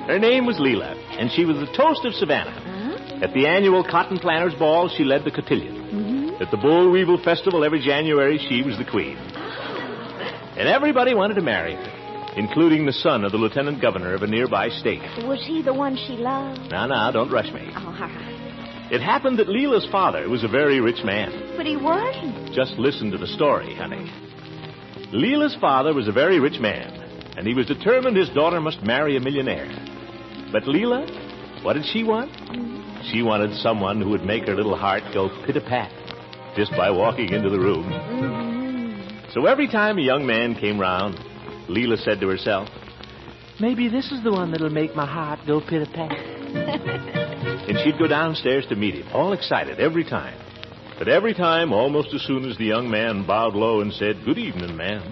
[SPEAKER 2] Her name was Leila, and she was the toast of Savannah. Huh? At the annual Cotton Planters Ball, she led the cotillion. Mm-hmm. At the Boll Weevil Festival every January, she was the queen. And everybody wanted to marry her. including the son of the lieutenant governor of a nearby state.
[SPEAKER 13] Was he the one she loved?
[SPEAKER 2] Now, don't rush me.
[SPEAKER 13] Oh, all right.
[SPEAKER 2] It happened that Leila's father was a very rich man.
[SPEAKER 13] But he wasn't.
[SPEAKER 2] Just listen to the story, honey. Leila's father was a very rich man, and he was determined his daughter must marry a millionaire. But Leila, what did she want? She wanted someone who would make her little heart go pit-a-pat just by walking into the room. So every time a young man came round, Leila said to herself,
[SPEAKER 17] Maybe this is the one that'll make my heart go pit-a-pat.
[SPEAKER 2] And she'd go downstairs to meet him, all excited every time. But every time, almost as soon as the young man bowed low and said, Good evening, ma'am,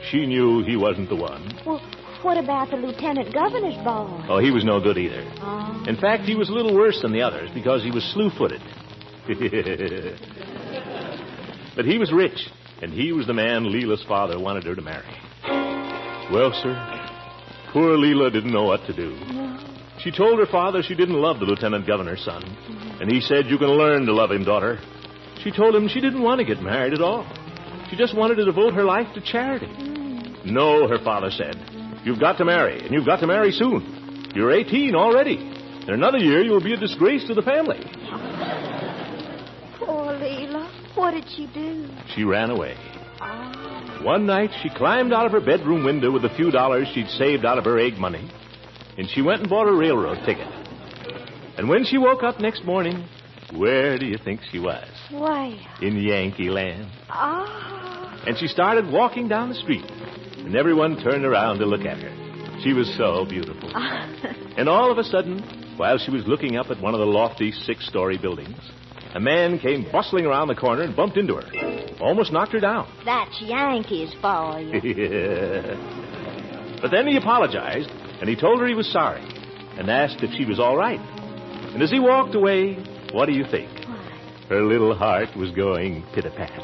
[SPEAKER 2] she knew he wasn't the one.
[SPEAKER 13] Well, what about the lieutenant governor's boy?
[SPEAKER 2] Oh, he was no good either.
[SPEAKER 13] Oh.
[SPEAKER 2] In fact, he was a little worse than the others because he was slew-footed. But he was rich, and he was the man Leila's father wanted her to marry. Well, sir, poor Leila didn't know what to do.
[SPEAKER 13] No.
[SPEAKER 2] She told her father she didn't love the lieutenant governor's son, and he said, You can learn to love him, daughter. She told him she didn't want to get married at all. She just wanted to devote her life to charity. No, her father said. You've got to marry, and you've got to marry soon. You're 18 already. In another year, you'll be a disgrace to the family.
[SPEAKER 13] Poor Leila. What did she do?
[SPEAKER 2] She ran away. One night, she climbed out of her bedroom window with a few dollars she'd saved out of her egg money, and she went and bought a railroad ticket. And when she woke up next morning, where do you think she was?
[SPEAKER 13] Where?
[SPEAKER 2] In Yankee Land.
[SPEAKER 13] Ah.
[SPEAKER 2] And she started walking down the street, and everyone turned around to look at her. She was so beautiful. And all of a sudden, while she was looking up at one of the lofty 6-story buildings, a man came bustling around the corner and bumped into her. Almost knocked her down.
[SPEAKER 13] That's Yankees for you.
[SPEAKER 2] But then he apologized, and he told her he was sorry, and asked if she was all right. And as he walked away, what do you think?
[SPEAKER 13] What?
[SPEAKER 2] Her little heart was going pit-a-pat.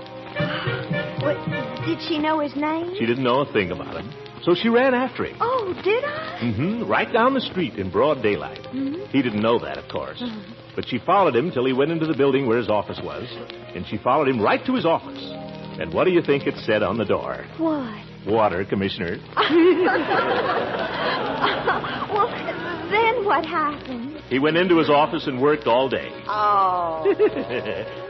[SPEAKER 13] What, did she know his name?
[SPEAKER 2] She didn't know a thing about him, so she ran after him.
[SPEAKER 13] Oh, did I?
[SPEAKER 2] Right down the street in broad daylight. He didn't know that, of course. But she followed him till he went into the building where his office was, and she followed him right to his office. And what do you think it said on the door?
[SPEAKER 13] What?
[SPEAKER 2] Water, Commissioner.
[SPEAKER 13] Well, then what happened?
[SPEAKER 2] He went into his office and worked all day.
[SPEAKER 13] Oh.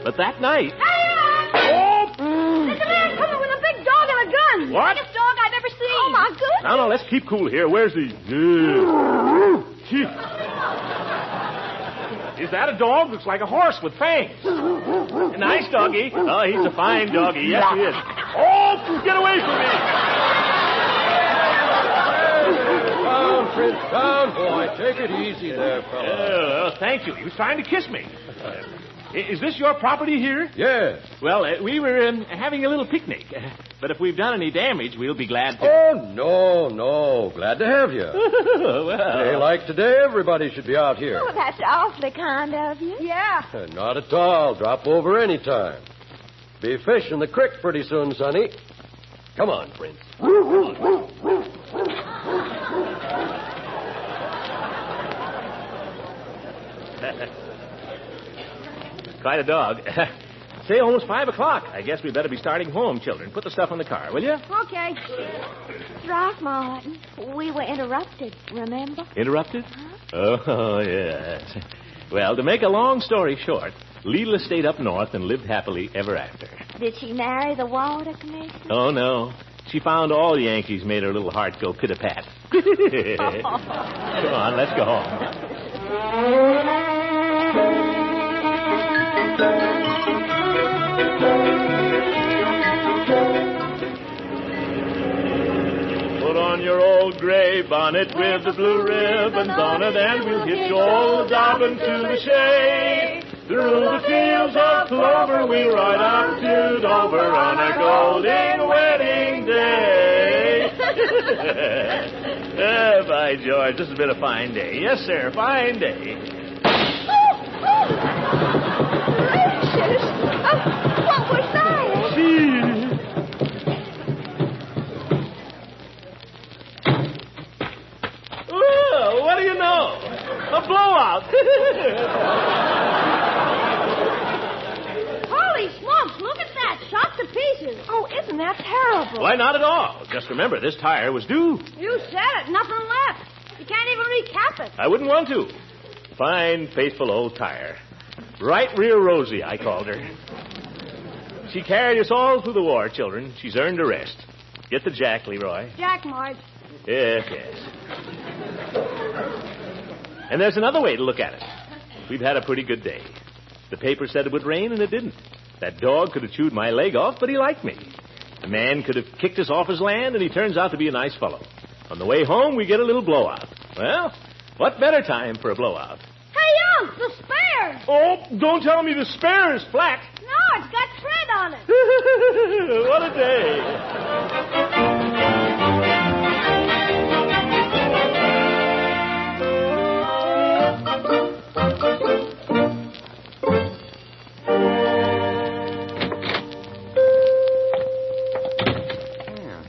[SPEAKER 2] But that night...
[SPEAKER 5] Oh! There's a man coming with a big dog and a gun.
[SPEAKER 2] What?
[SPEAKER 5] The biggest dog I've ever seen.
[SPEAKER 13] Oh, my goodness.
[SPEAKER 2] No, let's keep cool here. Where's the... Is that a dog? Looks like a horse with fangs. A nice doggy. Oh, he's a fine doggy. Yes, he is. Oh, get away from me.
[SPEAKER 10] Down, Prince, down, boy. Take it easy there, fella.
[SPEAKER 2] Thank you. He was trying to kiss me. Is this your property here?
[SPEAKER 10] Yes.
[SPEAKER 2] Well, we were having a little picnic. But if we've done any damage, we'll be glad to...
[SPEAKER 10] Oh, no. Glad to have you.
[SPEAKER 2] Well...
[SPEAKER 10] Day like today, everybody should be out here.
[SPEAKER 13] Oh, that's awfully kind of you.
[SPEAKER 5] Yeah.
[SPEAKER 10] Not at all. Drop over any time. Be fish in the creek pretty soon, Sonny. Come on, Prince.
[SPEAKER 2] Quite a dog. Say, almost 5 o'clock. I guess we better be starting home, children. Put the stuff in the car, will you?
[SPEAKER 5] Okay.
[SPEAKER 13] Throckmorton, we were interrupted, remember?
[SPEAKER 2] Interrupted? Huh? Oh, yes. Well, to make a long story short, Leila stayed up north and lived happily ever after.
[SPEAKER 13] Did she marry the water commissioner?
[SPEAKER 2] Oh, no. She found all Yankees made her little heart go pit-a-pat. Come on, let's go home. Put on your old gray bonnet with the blue ribbons on it, and we'll hitch old Dobbin to the shade. Through the fields of clover we'll ride up to Dover on a golden wedding day. By George, this has been a fine day. Yes, sir, fine day.
[SPEAKER 13] Gracious. What was that?
[SPEAKER 2] Oh, what do you know? A blowout.
[SPEAKER 5] Holy smokes, look at that. Shot to pieces. Oh, isn't that terrible?
[SPEAKER 2] Why, not at all. Just remember, this tire was due.
[SPEAKER 5] You said it. Nothing left. You can't even recap it.
[SPEAKER 2] I wouldn't want to. Fine, faithful old tire. Right rear Rosie, I called her. She carried us all through the war, children. She's earned a rest. Get the jack, Leroy.
[SPEAKER 5] Jack, Marge.
[SPEAKER 2] Yes, yes. And there's another way to look at it. We've had a pretty good day. The paper said it would rain, and it didn't. That dog could have chewed my leg off, but he liked me. The man could have kicked us off his land, and he turns out to be a nice fellow. On the way home, we get a little blowout. Well, what better time for a blowout?
[SPEAKER 5] Hey, Unc, the spare.
[SPEAKER 2] Oh, don't tell me the spare is flat.
[SPEAKER 5] No, it's got tread on it.
[SPEAKER 2] What a day.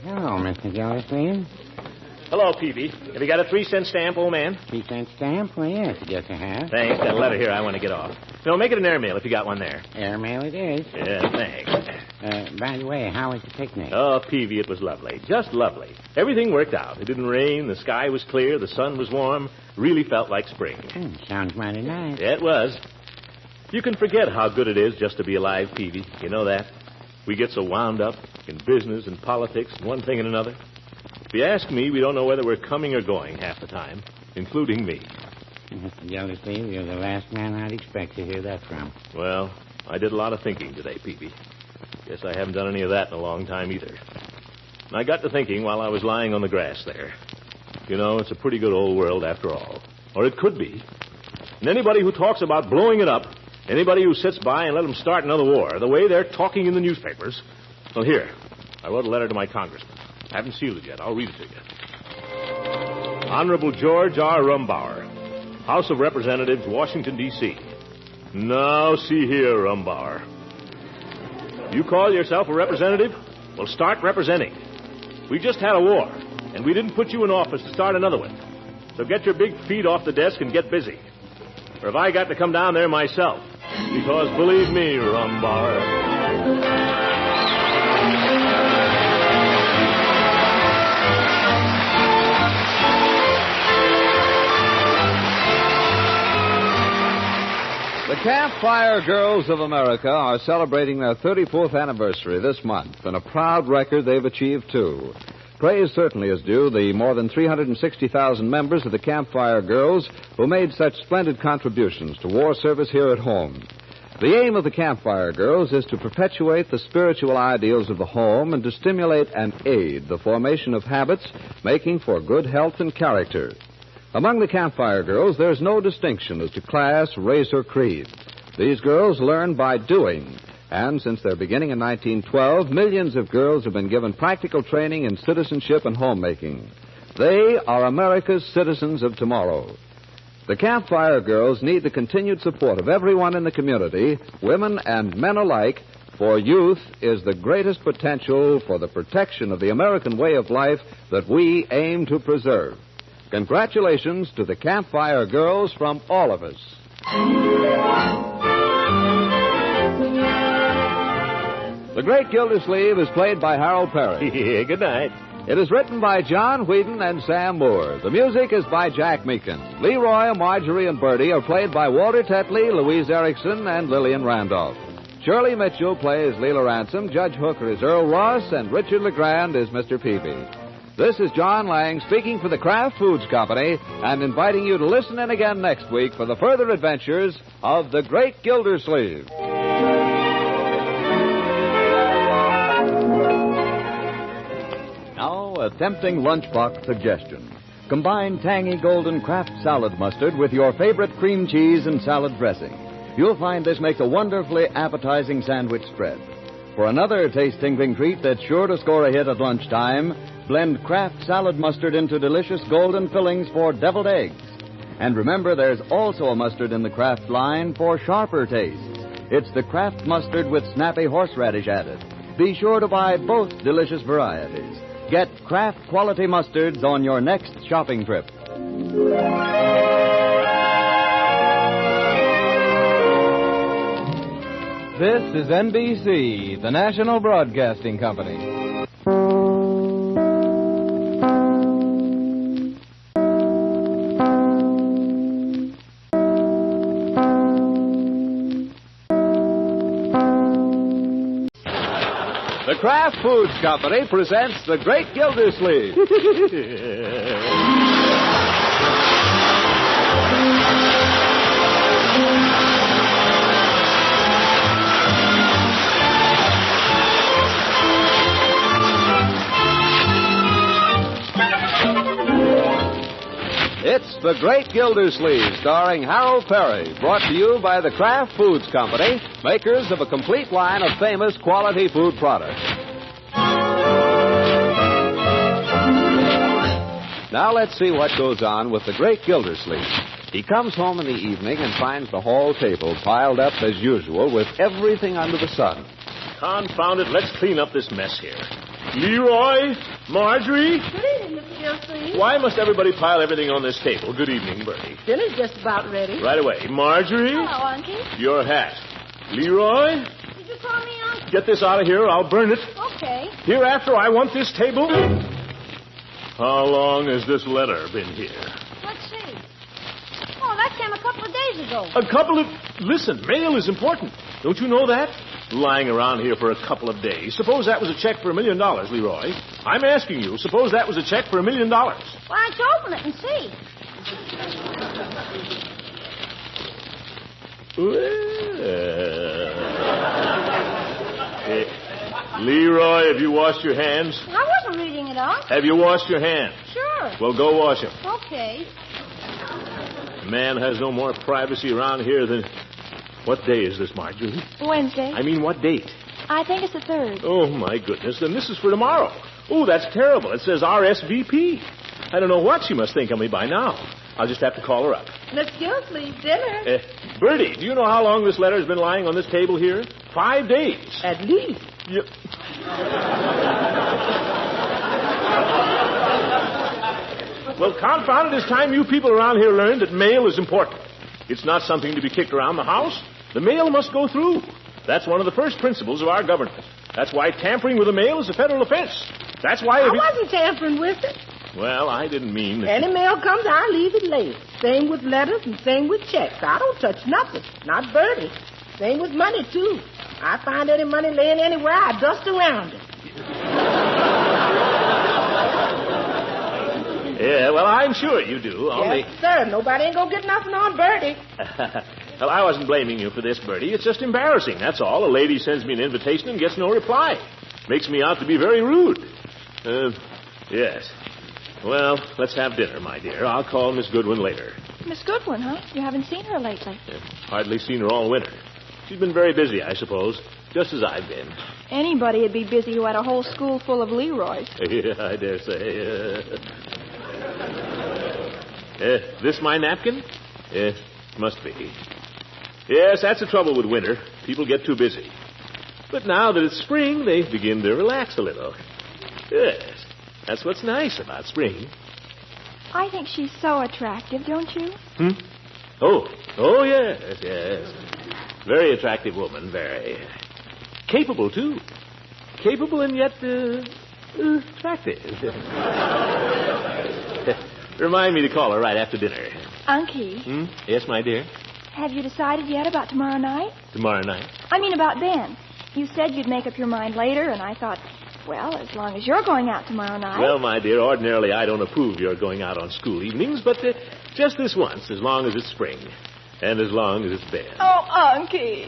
[SPEAKER 7] Hello, Mr. Gildersleeve.
[SPEAKER 2] Hello, Peavy. Have you got a 3-cent stamp, old man?
[SPEAKER 7] 3-cent stamp? Well, yes, I guess I have.
[SPEAKER 2] Thanks. Got a letter here I want to get off. No, make it an airmail if you got one there.
[SPEAKER 7] Airmail it is.
[SPEAKER 2] Yeah, thanks.
[SPEAKER 7] By the way, how was the picnic?
[SPEAKER 2] Oh, Peavy, it was lovely. Just lovely. Everything worked out. It didn't rain. The sky was clear. The sun was warm. Really felt like spring.
[SPEAKER 7] Sounds mighty nice.
[SPEAKER 2] Yeah, it was. You can forget how good it is just to be alive, Peavy. You know that? We get so wound up in business and politics and one thing and another. If you ask me, we don't know whether we're coming or going half the time, including me.
[SPEAKER 7] Mr. Gildersleeve, you're the last man I'd expect to hear that from.
[SPEAKER 2] Well, I did a lot of thinking today, Peavy. Guess I haven't done any of that in a long time either. And I got to thinking while I was lying on the grass there. You know, it's a pretty good old world after all. Or it could be. And anybody who talks about blowing it up, anybody who sits by and let them start another war, the way they're talking in the newspapers. Well, here, I wrote a letter to my congressman. Haven't sealed it yet. I'll read it to you. Honorable George R. Rumbauer, House of Representatives, Washington, D.C. Now, see here, Rumbauer. You call yourself a representative? Well, start representing. We just had a war, and we didn't put you in office to start another one. So get your big feet off the desk and get busy. Or have I got to come down there myself? Because believe me, Rumbauer.
[SPEAKER 1] The Campfire Girls of America are celebrating their 34th anniversary this month, and a proud record they've achieved, too. Praise certainly is due the more than 360,000 members of the Campfire Girls who made such splendid contributions to war service here at home. The aim of the Campfire Girls is to perpetuate the spiritual ideals of the home and to stimulate and aid the formation of habits making for good health and character. Among the Campfire Girls, there's no distinction as to class, race, or creed. These girls learn by doing. And since their beginning in 1912, millions of girls have been given practical training in citizenship and homemaking. They are America's citizens of tomorrow. The Campfire Girls need the continued support of everyone in the community, women and men alike, for youth is the greatest potential for the protection of the American way of life that we aim to preserve. Congratulations to the Campfire Girls from all of us. The Great Gildersleeve is played by Harold Perry.
[SPEAKER 2] Yeah, good night.
[SPEAKER 1] It is written by John Whedon and Sam Moore. The music is by Jack Meakin. Leroy, Marjorie, and Bertie are played by Walter Tetley, Louise Erickson, and Lillian Randolph. Shirley Mitchell plays Leila Ransom, Judge Hooker is Earl Ross, and Richard LeGrand is Mr. Peavy. This is John Lang speaking for the Kraft Foods Company and inviting you to listen in again next week for the further adventures of the Great Gildersleeve.
[SPEAKER 18] Now, a tempting lunchbox suggestion. Combine tangy golden Kraft salad mustard with your favorite cream cheese and salad dressing. You'll find this makes a wonderfully appetizing sandwich spread. For another taste-tingling treat that's sure to score a hit at lunchtime, blend Kraft salad mustard into delicious golden fillings for deviled eggs. And remember, there's also a mustard in the Kraft line for sharper tastes. It's the Kraft mustard with snappy horseradish added. Be sure to buy both delicious varieties. Get Kraft quality mustards on your next shopping trip.
[SPEAKER 11] This is NBC, the National Broadcasting Company.
[SPEAKER 1] The Kraft Foods Company presents The Great Gildersleeve. It's The Great Gildersleeve, starring Harold Perry, brought to you by the Kraft Foods Company, makers of a complete line of famous quality food products. Now let's see what goes on with the Great Gildersleeve. He comes home in the evening and finds the hall table piled up as usual with everything under the sun.
[SPEAKER 2] Confound it, let's clean up this mess here. Leroy, Marjorie.
[SPEAKER 5] Good evening, Mr. Gildersleeve.
[SPEAKER 2] Why must everybody pile everything on this table? Good evening, Bertie.
[SPEAKER 17] Dinner's just about ready.
[SPEAKER 2] Right away. Marjorie.
[SPEAKER 5] Hello, Uncle.
[SPEAKER 2] Your hat. Leroy.
[SPEAKER 5] Did you call me Uncle?
[SPEAKER 2] Get this out of here or I'll burn it.
[SPEAKER 5] Okay.
[SPEAKER 2] Hereafter, I want this table. How long has this letter been here?
[SPEAKER 5] Let's see. Oh, that came a couple of days ago.
[SPEAKER 2] A couple of... Listen, mail is important. Don't you know that? Lying around here for a couple of days. Suppose that was a check for $1 million, Leroy. I'm asking you, suppose that was a check for $1 million.
[SPEAKER 5] Why don't you open it and see?
[SPEAKER 2] Leroy, have you washed your hands?
[SPEAKER 5] I wasn't reading it out.
[SPEAKER 2] Have you washed your hands?
[SPEAKER 5] Sure.
[SPEAKER 2] Well, go wash them.
[SPEAKER 5] Okay.
[SPEAKER 2] Man has no more privacy around here than... What day is this, Marjorie?
[SPEAKER 9] Wednesday.
[SPEAKER 2] I mean, what date?
[SPEAKER 9] I think it's the 3rd.
[SPEAKER 2] Oh, my goodness. Then this is for tomorrow. Oh, that's terrible. It says RSVP. I don't know what she must think of me by now. I'll just have to call her up.
[SPEAKER 17] Miss Gildersleeve, dinner.
[SPEAKER 2] Bertie, do you know how long this letter has been lying on this table here? 5 days.
[SPEAKER 17] At least.
[SPEAKER 2] Well, confound it, it's time you people around here learned that mail is important. It's not something to be kicked around the house. The mail must go through. That's one of the first principles of our government. That's why tampering with the mail is a federal offense. That's why...
[SPEAKER 17] I wasn't tampering with it.
[SPEAKER 2] Well, I didn't mean that...
[SPEAKER 17] Any mail comes, I leave it laid. Same with letters and same with checks. I don't touch nothing. Not Bertie. Same with money, too. I find any money laying anywhere, I dust around it.
[SPEAKER 2] Yeah, well, I'm sure you do. Only...
[SPEAKER 17] Yes, sir. Nobody ain't gonna get nothing on Bertie.
[SPEAKER 2] Well, I wasn't blaming you for this, Bertie. It's just embarrassing, that's all. A lady sends me an invitation and gets no reply. Makes me out to be very rude. Yes. Well, let's have dinner, my dear. I'll call Miss Goodwin later.
[SPEAKER 9] Miss Goodwin, huh? You haven't seen her lately.
[SPEAKER 2] Hardly seen her all winter. She's been very busy, I suppose, just as I've been.
[SPEAKER 9] Anybody would be busy who had a whole school full of Leroys.
[SPEAKER 2] Yeah, I dare say. This my napkin? Must be. Yes, that's the trouble with winter. People get too busy. But now that it's spring, they begin to relax a little. Yes, that's what's nice about spring.
[SPEAKER 9] I think she's so attractive, don't you?
[SPEAKER 2] Oh, yes. Very attractive woman, very. Capable, too. Capable and yet attractive. Remind me to call her right after dinner.
[SPEAKER 9] Unky.
[SPEAKER 2] Yes, my dear?
[SPEAKER 9] Have you decided yet about tomorrow night?
[SPEAKER 2] Tomorrow night?
[SPEAKER 9] I mean about Ben. You said you'd make up your mind later, and I thought, well, as long as you're going out tomorrow night...
[SPEAKER 2] Well, my dear, ordinarily I don't approve your going out on school evenings, but just this once, as long as it's spring, and as long as it's Ben.
[SPEAKER 9] Oh, Unky.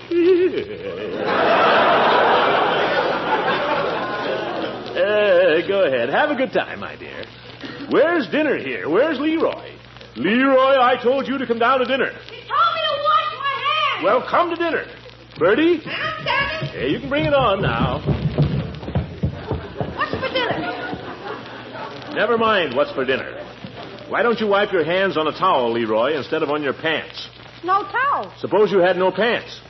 [SPEAKER 2] Go ahead. Have a good time, my dear. Where's dinner here? Where's Leroy? Leroy, I told you to come down to dinner.
[SPEAKER 5] He told me to wash my hands.
[SPEAKER 2] Well, come to dinner. Bertie?
[SPEAKER 5] I'm coming.
[SPEAKER 2] Hey, you can bring it on now.
[SPEAKER 5] What's for dinner?
[SPEAKER 2] Never mind what's for dinner. Why don't you wipe your hands on a towel, Leroy, instead of on your pants?
[SPEAKER 5] No towel.
[SPEAKER 2] Suppose you had no pants.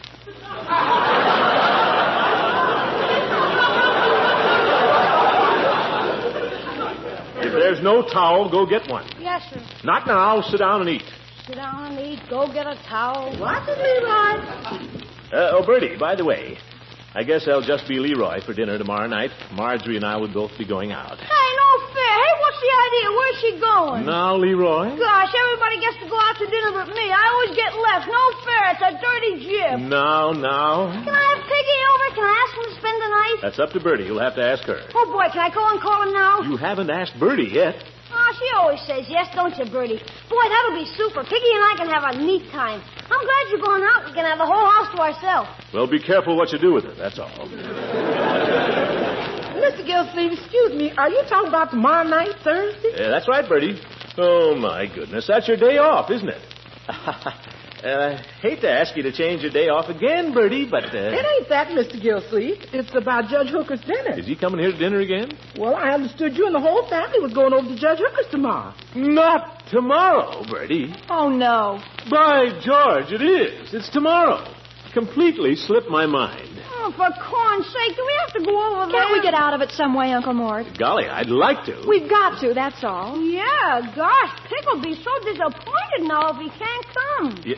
[SPEAKER 2] If there's no towel, go get one.
[SPEAKER 5] Yes, sir.
[SPEAKER 2] Not now. Sit down and eat.
[SPEAKER 5] Sit down and eat. Go get a towel. What's it, Leroy?
[SPEAKER 2] Bertie, by the way, I guess I'll just be Leroy for dinner tomorrow night. Marjorie and I would both be going out.
[SPEAKER 5] Hey, no fair. Hey, what's the idea? Where's she going?
[SPEAKER 2] Now, Leroy.
[SPEAKER 5] Gosh, everybody gets to go out to dinner but me. I always get left. No fair. It's a dirty jib.
[SPEAKER 2] Now.
[SPEAKER 5] Can I have Piggy over? Can I ask him to spend the night?
[SPEAKER 2] That's up to Bertie. You'll have to ask her.
[SPEAKER 5] Oh, boy, can I go and call him now?
[SPEAKER 2] You haven't asked Bertie yet.
[SPEAKER 5] Oh, she always says yes, don't you, Bertie? Boy, that'll be super. Piggy and I can have a neat time. I'm glad you're going out. We can have the whole house to ourselves.
[SPEAKER 2] Well, be careful what you do with it, that's all.
[SPEAKER 17] Mr. Gildersleeve, excuse me. Are you talking about tomorrow night, Thursday?
[SPEAKER 2] Yeah, that's right, Bertie. Oh, my goodness. That's your day off, isn't it? Hate to ask you to change your day off again, Bertie, but...
[SPEAKER 17] It ain't that, Mr. Gildersleeve. It's about Judge Hooker's dinner.
[SPEAKER 2] Is he coming here to dinner again?
[SPEAKER 17] Well, I understood you and the whole family was going over to Judge Hooker's tomorrow.
[SPEAKER 2] Not tomorrow, Bertie.
[SPEAKER 5] Oh, no.
[SPEAKER 2] By George, it is. It's tomorrow. Completely slipped my mind.
[SPEAKER 5] Oh, for corn's sake, do we have to go over there?
[SPEAKER 9] Can't we get out of it some way, Uncle Mort?
[SPEAKER 2] Golly, I'd like to.
[SPEAKER 9] We've got to, that's all.
[SPEAKER 5] Yeah, gosh, Pick'll be so disappointed now if he can't come.
[SPEAKER 2] Yeah.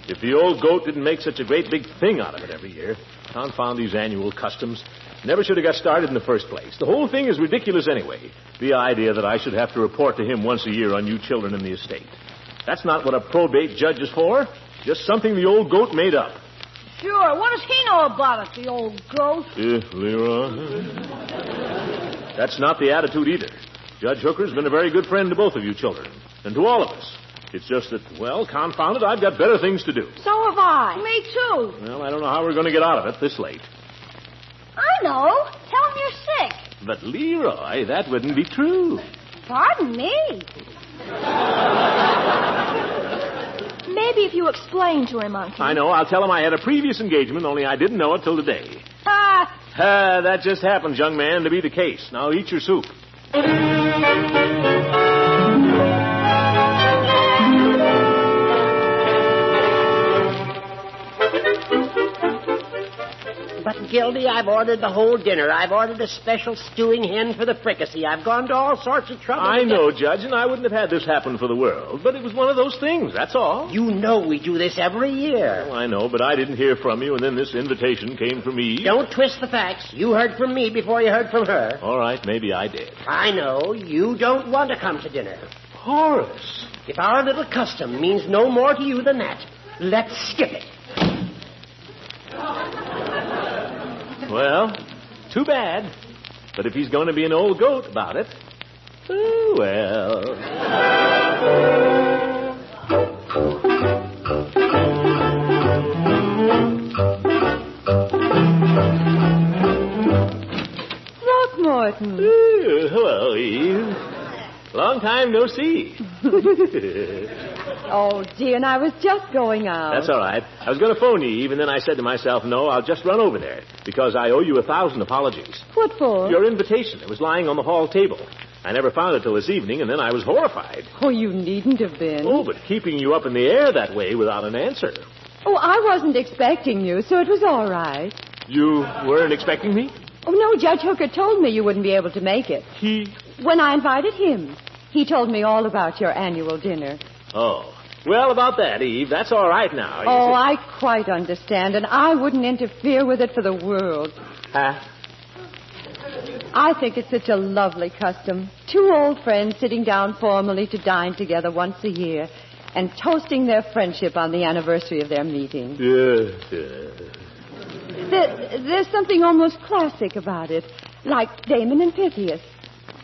[SPEAKER 2] If the old goat didn't make such a great big thing out of it every year, confound these annual customs. Never should have got started in the first place. The whole thing is ridiculous anyway. The idea that I should have to report to him once a year on you children in the estate. That's not what a probate judge is for. Just something the old goat made up.
[SPEAKER 5] Sure, what does he know about it, the old goat?
[SPEAKER 2] Leroy. That's not the attitude either. Judge Hooker's been a very good friend to both of you children, and to all of us. It's just that, well, confound it, I've got better things to do.
[SPEAKER 5] So have I. Me too.
[SPEAKER 2] Well, I don't know how we're going to get out of it this late.
[SPEAKER 5] I know. Tell him you're sick.
[SPEAKER 2] But, Leroy, that wouldn't be true.
[SPEAKER 5] Pardon me.
[SPEAKER 9] Maybe if you explain to him, Uncle.
[SPEAKER 2] I know. I'll tell him I had a previous engagement, only I didn't know it till today.
[SPEAKER 5] Ah.
[SPEAKER 2] That just happens, young man, to be the case. Now eat your soup.
[SPEAKER 12] But, Gildy, I've ordered the whole dinner. I've ordered a special stewing hen for the fricassee. I've gone to all sorts of trouble.
[SPEAKER 2] I know, Judge, and I wouldn't have had this happen for the world. But it was one of those things, that's all.
[SPEAKER 12] You know we do this every year.
[SPEAKER 2] Well, I know, but I didn't hear from you, and then this invitation came from me.
[SPEAKER 12] Don't twist the facts. You heard from me before you heard from her.
[SPEAKER 2] All right, maybe I did.
[SPEAKER 12] I know. You don't want to come to dinner.
[SPEAKER 2] Horace.
[SPEAKER 12] If our little custom means no more to you than that, let's skip it.
[SPEAKER 2] Well, too bad. But if he's going to be an old goat about it, oh, well.
[SPEAKER 9] Throckmorton.
[SPEAKER 2] Hello, Eve. Long time no see.
[SPEAKER 9] Oh, dear, and I was just going out.
[SPEAKER 2] That's all right. I was going to phone you, Eve, and then I said to myself, no, I'll just run over there, because I owe you 1,000 apologies.
[SPEAKER 9] What for?
[SPEAKER 2] Your invitation. It was lying on the hall table. I never found it till this evening, and then I was horrified.
[SPEAKER 9] Oh, you needn't have been.
[SPEAKER 2] Oh, but keeping you up in the air that way without an answer.
[SPEAKER 9] Oh, I wasn't expecting you, so it was all right.
[SPEAKER 2] You weren't expecting me?
[SPEAKER 9] Oh, no, Judge Hooker told me you wouldn't be able to make it. When I invited him, he told me all about your annual dinner.
[SPEAKER 2] Oh. Well, about that, Eve, that's all right now.
[SPEAKER 9] Oh, I quite understand, and I wouldn't interfere with it for the world.
[SPEAKER 2] Huh?
[SPEAKER 9] I think it's such a lovely custom. Two old friends sitting down formally to dine together once a year and toasting their friendship on the anniversary of their meeting. There's something almost classic about it, like Damon and Pythias.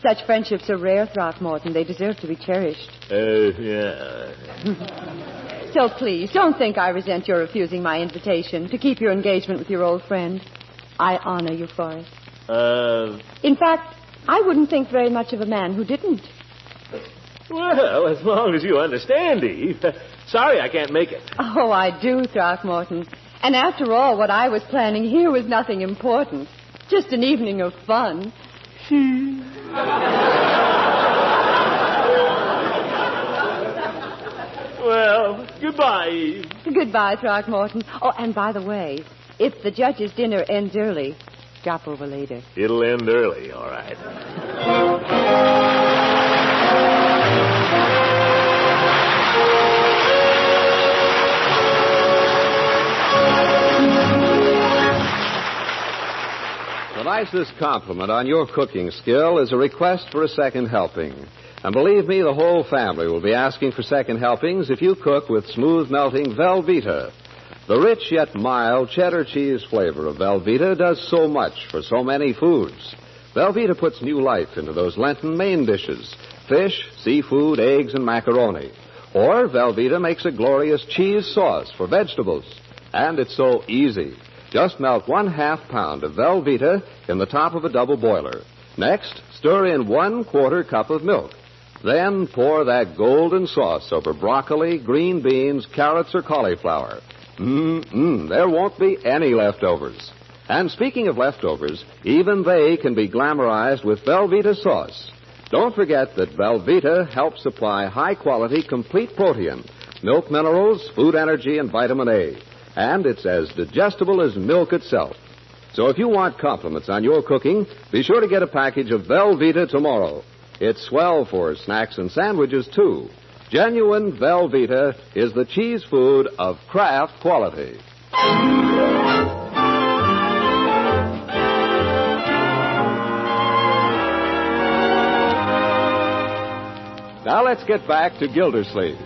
[SPEAKER 9] Such friendships are rare, Throckmorton. They deserve to be cherished.
[SPEAKER 2] Yeah.
[SPEAKER 9] So please, don't think I resent your refusing my invitation to keep your engagement with your old friend. I honor you for it. In fact, I wouldn't think very much of a man who didn't.
[SPEAKER 2] Well, as long as you understand, Eve. Sorry I can't make it.
[SPEAKER 9] Oh, I do, Throckmorton. And after all, what I was planning here was nothing important. Just an evening of fun.
[SPEAKER 2] Well, goodbye, Eve.
[SPEAKER 9] Goodbye, Throckmorton. Oh, and by the way, if the judge's dinner ends early, drop over later.
[SPEAKER 2] It'll end early, all right.
[SPEAKER 1] The nicest compliment on your cooking skill is a request for a second helping.
[SPEAKER 19] And believe me, the whole family will be asking for second helpings if you cook with smooth-melting Velveeta. The rich yet mild cheddar cheese flavor of Velveeta does so much for so many foods. Velveeta puts new life into those Lenten main dishes: fish, seafood, eggs, and macaroni. Or Velveeta makes a glorious cheese sauce for vegetables. And it's so easy. Just melt 1/2 pound of Velveeta in the top of a double boiler. Next, stir in 1/4 cup of milk. Then pour that golden sauce over broccoli, green beans, carrots, or cauliflower. There won't be any leftovers. And speaking of leftovers, even they can be glamorized with Velveeta sauce. Don't forget that Velveeta helps supply high-quality, complete protein, milk minerals, food energy, and vitamin A. And it's as digestible as milk itself. So if you want compliments on your cooking, be sure to get a package of Velveeta tomorrow. It's swell for snacks and sandwiches, too. Genuine Velveeta is the cheese food of Kraft quality. Now let's get back to Gildersleeve.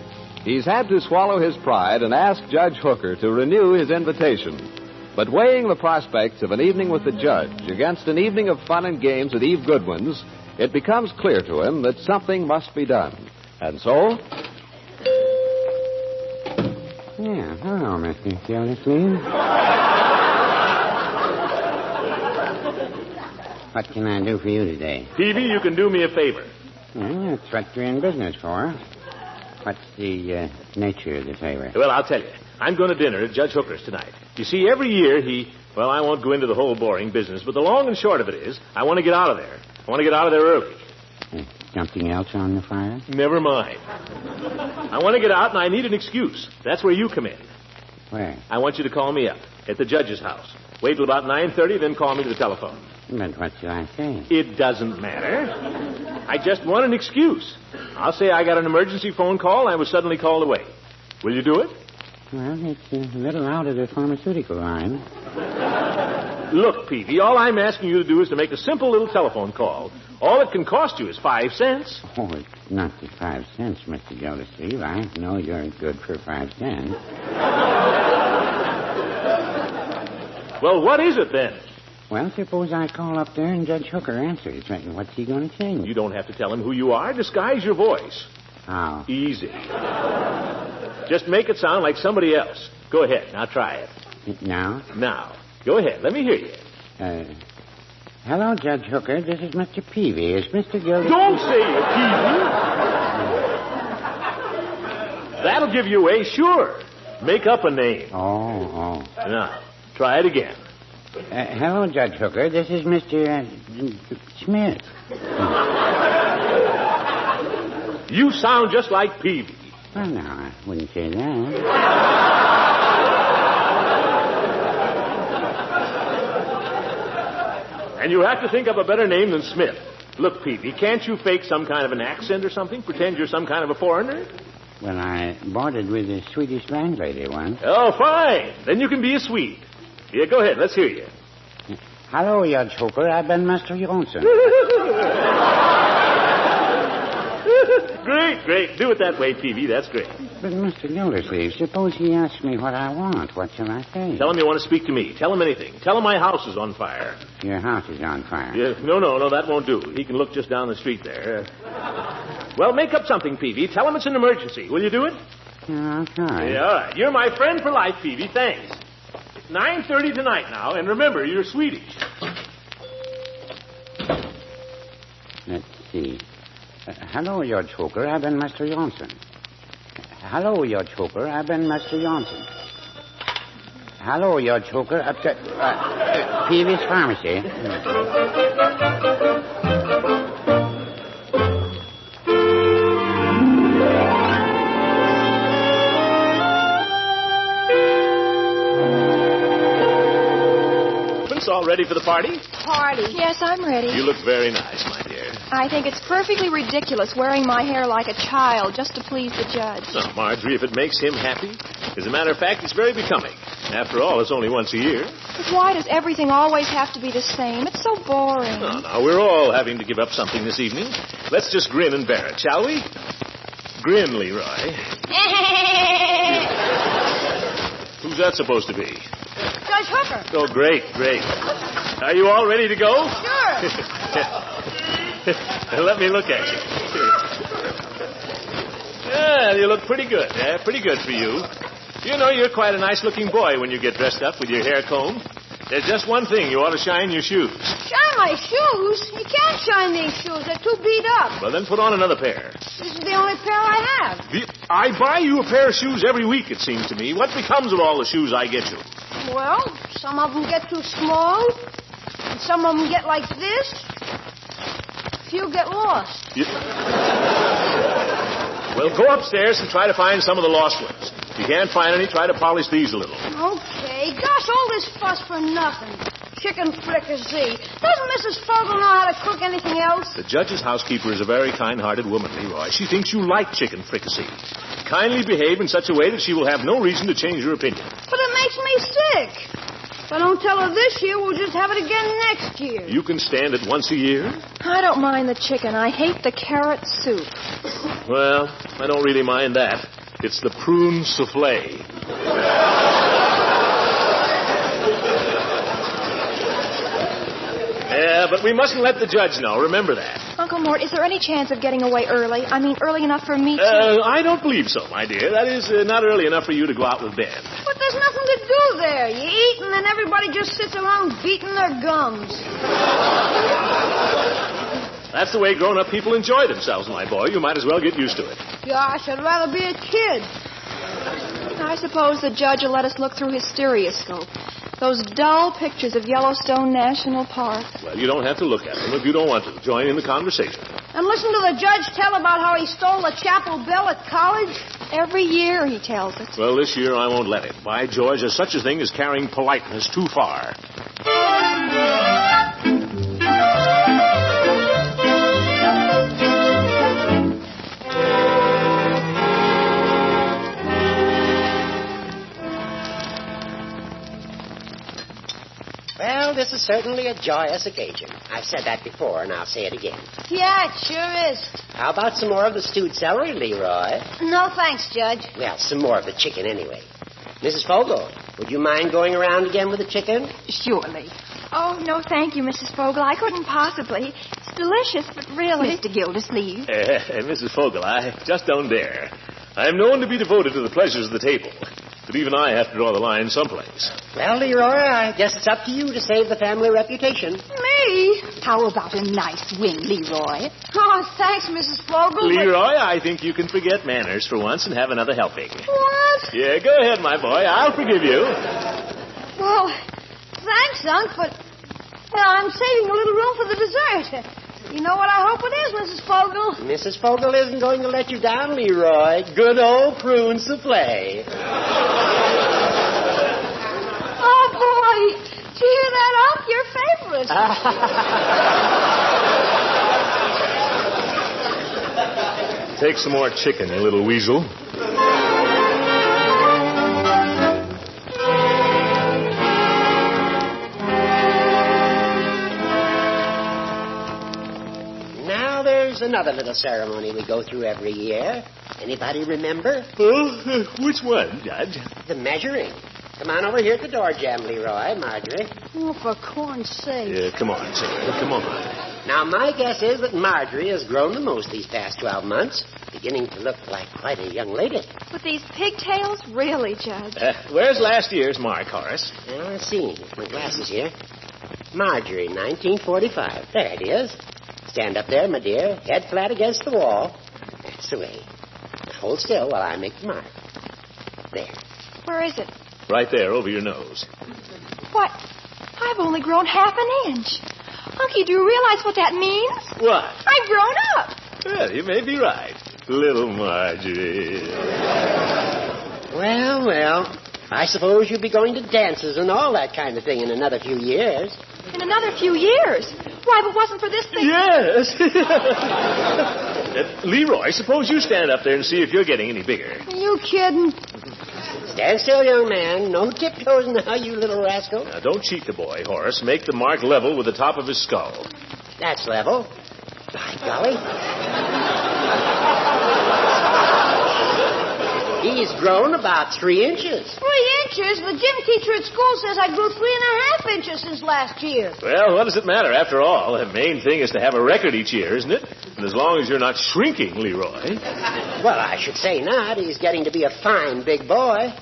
[SPEAKER 19] He's had to swallow his pride and ask Judge Hooker to renew his invitation. But weighing the prospects of an evening with the judge against an evening of fun and games at Eve Goodwin's, it becomes clear to him that something must be done. And so...
[SPEAKER 7] Yeah, hello, Mr. Gildersleeve. What can I do for you today?
[SPEAKER 2] Peavy, you can do me a favor.
[SPEAKER 7] Well, that's what you're in business for. What's the nature of the favor?
[SPEAKER 2] Well, I'll tell you. I'm going to dinner at Judge Hooker's tonight. You see, every year well, I won't go into the whole boring business, but the long and short of it is, I want to get out of there. I want to get out of there early.
[SPEAKER 7] Something else on the fire?
[SPEAKER 2] Never mind. I want to get out, and I need an excuse. That's where you come in.
[SPEAKER 7] Where?
[SPEAKER 2] I want you to call me up at the judge's house. Wait till about 9:30, then call me to the telephone.
[SPEAKER 7] But what shall I say?
[SPEAKER 2] It doesn't matter. I just want an excuse. I'll say I got an emergency phone call and I was suddenly called away. Will you do it?
[SPEAKER 7] Well, it's a little out of the pharmaceutical line.
[SPEAKER 2] Look, Peavy, all I'm asking you to do is to make a simple little telephone call. All it can cost you is 5 cents.
[SPEAKER 7] Oh, it's not the 5 cents, Mr. Gildersleeve. I know you're good for 5 cents.
[SPEAKER 2] Well, what is it then?
[SPEAKER 7] Well, suppose I call up there and Judge Hooker answers. What's he going to say?
[SPEAKER 2] You don't have to tell him who you are. Disguise your voice.
[SPEAKER 7] How?
[SPEAKER 2] Easy. Just make it sound like somebody else. Go ahead. Now try it.
[SPEAKER 7] Now?
[SPEAKER 2] Now. Go ahead. Let me hear you.
[SPEAKER 7] Hello, Judge Hooker. This is Mr. Peavy. Is Mr. Gildersleeve...
[SPEAKER 2] Don't say it, Peavy. That'll give you away, sure. Make up a name.
[SPEAKER 7] Oh.
[SPEAKER 2] Now, try it again.
[SPEAKER 7] Hello, Judge Hooker. This is Mr. Smith.
[SPEAKER 2] You sound just like Peavy.
[SPEAKER 7] Well, no, I wouldn't say that.
[SPEAKER 2] And you have to think up a better name than Smith. Look, Peavy, can't you fake some kind of an accent or something? Pretend you're some kind of a foreigner?
[SPEAKER 7] Well, I boarded with a Swedish landlady once.
[SPEAKER 2] Oh, fine. Then you can be a Swede. Yeah, go ahead. Let's hear you.
[SPEAKER 7] Hello, Judge Hooker. I've been Master Johnson.
[SPEAKER 2] Great. Do it that way, Peavy. That's great.
[SPEAKER 7] But, Mr. Gildersleeve, suppose he asks me what I want. What shall I say?
[SPEAKER 2] Tell him you want to speak to me. Tell him anything. Tell him my house is on fire.
[SPEAKER 7] Your house is on fire?
[SPEAKER 2] Yeah, no, that won't do. He can look just down the street there. Well, make up something, Peavy. Tell him it's an emergency. Will you do it?
[SPEAKER 7] Yeah, I'll try.
[SPEAKER 2] Yeah, all right. You're my friend for life, Peavy. Thanks. It's 9:30 tonight now, and remember, you're Swedish.
[SPEAKER 7] Let's see. Hello, Judge Hooker. I've been Master Johnson. Hello, Judge Hooker. I've been Master Johnson. Hello, Judge Hooker. Peavy's Pharmacy.
[SPEAKER 2] All ready for the party?
[SPEAKER 20] Party? Yes, I'm ready.
[SPEAKER 2] You look very nice, my dear.
[SPEAKER 20] I think it's perfectly ridiculous wearing my hair like a child just to please the judge.
[SPEAKER 2] No, Marjorie, if it makes him happy. As a matter of fact, it's very becoming. After all, it's only once a year.
[SPEAKER 20] But why does everything always have to be the same? It's so boring.
[SPEAKER 2] Now, we're all having to give up something this evening. Let's just grin and bear it, shall we? Grin, Leroy. Who's that supposed to be?
[SPEAKER 5] Judge Hooker.
[SPEAKER 2] Oh, great. Are you all ready to go?
[SPEAKER 5] Sure.
[SPEAKER 2] Let me look at you. Yeah, you look pretty good. Pretty good for you. You know, you're quite a nice-looking boy when you get dressed up with your hair combed. There's just one thing. You ought to shine your shoes.
[SPEAKER 5] Shine my shoes? You can't shine these shoes. They're too beat up.
[SPEAKER 2] Well, then put on another pair.
[SPEAKER 5] This is the only pair I have.
[SPEAKER 2] I buy you a pair of shoes every week, it seems to me. What becomes of all the shoes I get you?
[SPEAKER 5] Well, some of them get too small, and some of them get like this. A few get lost.
[SPEAKER 2] Well, go upstairs and try to find some of the lost ones. If you can't find any, try to polish these a little.
[SPEAKER 5] Okay. Gosh, all this fuss for nothing. Chicken fricassee. Doesn't Mrs. Fogel know how to cook anything else?
[SPEAKER 2] The judge's housekeeper is a very kind-hearted woman, Leroy. She thinks you like chicken fricassee. Kindly behave in such a way that she will have no reason to change her opinion.
[SPEAKER 5] But it makes me sick. If I don't tell her this year, we'll just have it again next year.
[SPEAKER 2] You can stand it once a year?
[SPEAKER 20] I don't mind the chicken. I hate the carrot soup.
[SPEAKER 2] Well, I don't really mind that. It's the prune souffle. Yeah, but we mustn't let the judge know. Remember that.
[SPEAKER 20] Uncle Mort, is there any chance of getting away early? I mean, early enough for me to...
[SPEAKER 2] I don't believe so, my dear. That is, not early enough for you to go out with Ben.
[SPEAKER 5] But there's nothing to do there. You eat, and then everybody just sits around beating their gums.
[SPEAKER 2] That's the way grown-up people enjoy themselves, my boy. You might as well get used to it.
[SPEAKER 5] Gosh, I'd rather be a kid.
[SPEAKER 20] I suppose the judge will let us look through his stereoscope. Those dull pictures of Yellowstone National Park.
[SPEAKER 2] Well, you don't have to look at them if you don't want to. Join in the conversation.
[SPEAKER 5] And listen to the judge tell about how he stole the chapel bell at college.
[SPEAKER 20] Every year he tells it.
[SPEAKER 2] Well, this year I won't let him. By George, there's such a thing as carrying politeness too far.
[SPEAKER 12] Well, this is certainly a joyous occasion. I've said that before, and I'll say it again.
[SPEAKER 5] Yeah, it sure is.
[SPEAKER 12] How about some more of the stewed celery, Leroy?
[SPEAKER 5] No, thanks, Judge.
[SPEAKER 12] Well, some more of the chicken anyway. Mrs. Fogel, would you mind going around again with the chicken?
[SPEAKER 6] Surely.
[SPEAKER 20] Oh, no, thank you, Mrs. Fogel. I couldn't possibly. It's delicious, but really...
[SPEAKER 6] Mr. Gildersleeve.
[SPEAKER 2] Mrs. Fogel, I just don't dare. I'm known to be devoted to the pleasures of the table. But even I have to draw the line someplace.
[SPEAKER 12] Well, Leroy, I guess it's up to you to save the family reputation.
[SPEAKER 5] Me?
[SPEAKER 6] How about a nice wing, Leroy?
[SPEAKER 5] Oh, thanks, Mrs. Fogel.
[SPEAKER 2] Leroy, I think you can forget manners for once and have another helping.
[SPEAKER 5] What?
[SPEAKER 2] Yeah, go ahead, my boy. I'll forgive you.
[SPEAKER 5] Well, thanks, Unc, but I'm saving a little room for the dessert. You know what I hope it is, Mrs. Fogel?
[SPEAKER 12] Mrs. Fogel isn't going to let you down, Leroy. Good old prune souffle.
[SPEAKER 5] Oh, boy. Did you hear that, Unc? Your favorite.
[SPEAKER 2] Take some more chicken, you little weasel.
[SPEAKER 12] Another little ceremony we go through every year. Anybody remember?
[SPEAKER 2] Oh, which one, Judge?
[SPEAKER 12] The measuring. Come on over here at the door, Jam Leroy, Marjorie.
[SPEAKER 5] Oh, for corn's sake.
[SPEAKER 2] Yeah, come on, son. Come on.
[SPEAKER 12] Now, my guess is that Marjorie has grown the most these past 12 months, beginning to look like quite a young lady.
[SPEAKER 20] With these pigtails? Really, Judge?
[SPEAKER 2] Where's last year's mark, Horace?
[SPEAKER 12] Let's see. My glasses here. Marjorie, 1945. There it is. Stand up there, my dear, head flat against the wall. That's the way. Now hold still while I make the mark. There.
[SPEAKER 20] Where is it?
[SPEAKER 2] Right there, over your nose.
[SPEAKER 20] What? I've only grown half an inch. Unky, do you realize what that means?
[SPEAKER 2] What?
[SPEAKER 20] I've grown up.
[SPEAKER 2] Well, you may be right. Little Marjorie.
[SPEAKER 12] Well. I suppose you'll be going to dances and all that kind of thing in another few years.
[SPEAKER 20] In another few years? Why, if it wasn't for this thing...
[SPEAKER 2] Yes. Leroy, suppose you stand up there and see if you're getting any bigger.
[SPEAKER 5] Are you kidding?
[SPEAKER 12] Stand still, young man. No tiptoes now, you little rascal.
[SPEAKER 2] Now, don't cheat the boy, Horace. Make the mark level with the top of his skull.
[SPEAKER 12] That's level. By golly. He's grown about 3 inches.
[SPEAKER 5] 3 inches? The gym teacher at school says I grew 3.5 inches since last year.
[SPEAKER 2] Well, what does it matter? After all, the main thing is to have a record each year, isn't it? And as long as you're not shrinking, Leroy.
[SPEAKER 12] Well, I should say not. He's getting to be a fine big boy.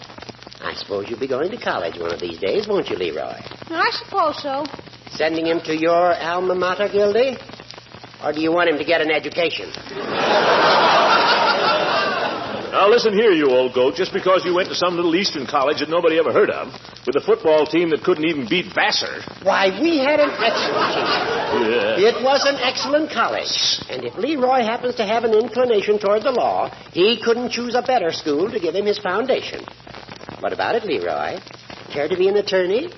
[SPEAKER 12] I suppose you'll be going to college one of these days, won't you, Leroy?
[SPEAKER 5] I suppose so.
[SPEAKER 12] Sending him to your alma mater, Gildy? Or do you want him to get an education?
[SPEAKER 2] Now, listen here, you old goat. Just because you went to some little eastern college that nobody ever heard of, with a football team that couldn't even beat Vassar.
[SPEAKER 12] Why, we had an excellent team.
[SPEAKER 2] Yeah.
[SPEAKER 12] It was an excellent college. And if Leroy happens to have an inclination toward the law, he couldn't choose a better school to give him his foundation. What about it, Leroy? Care to be an attorney?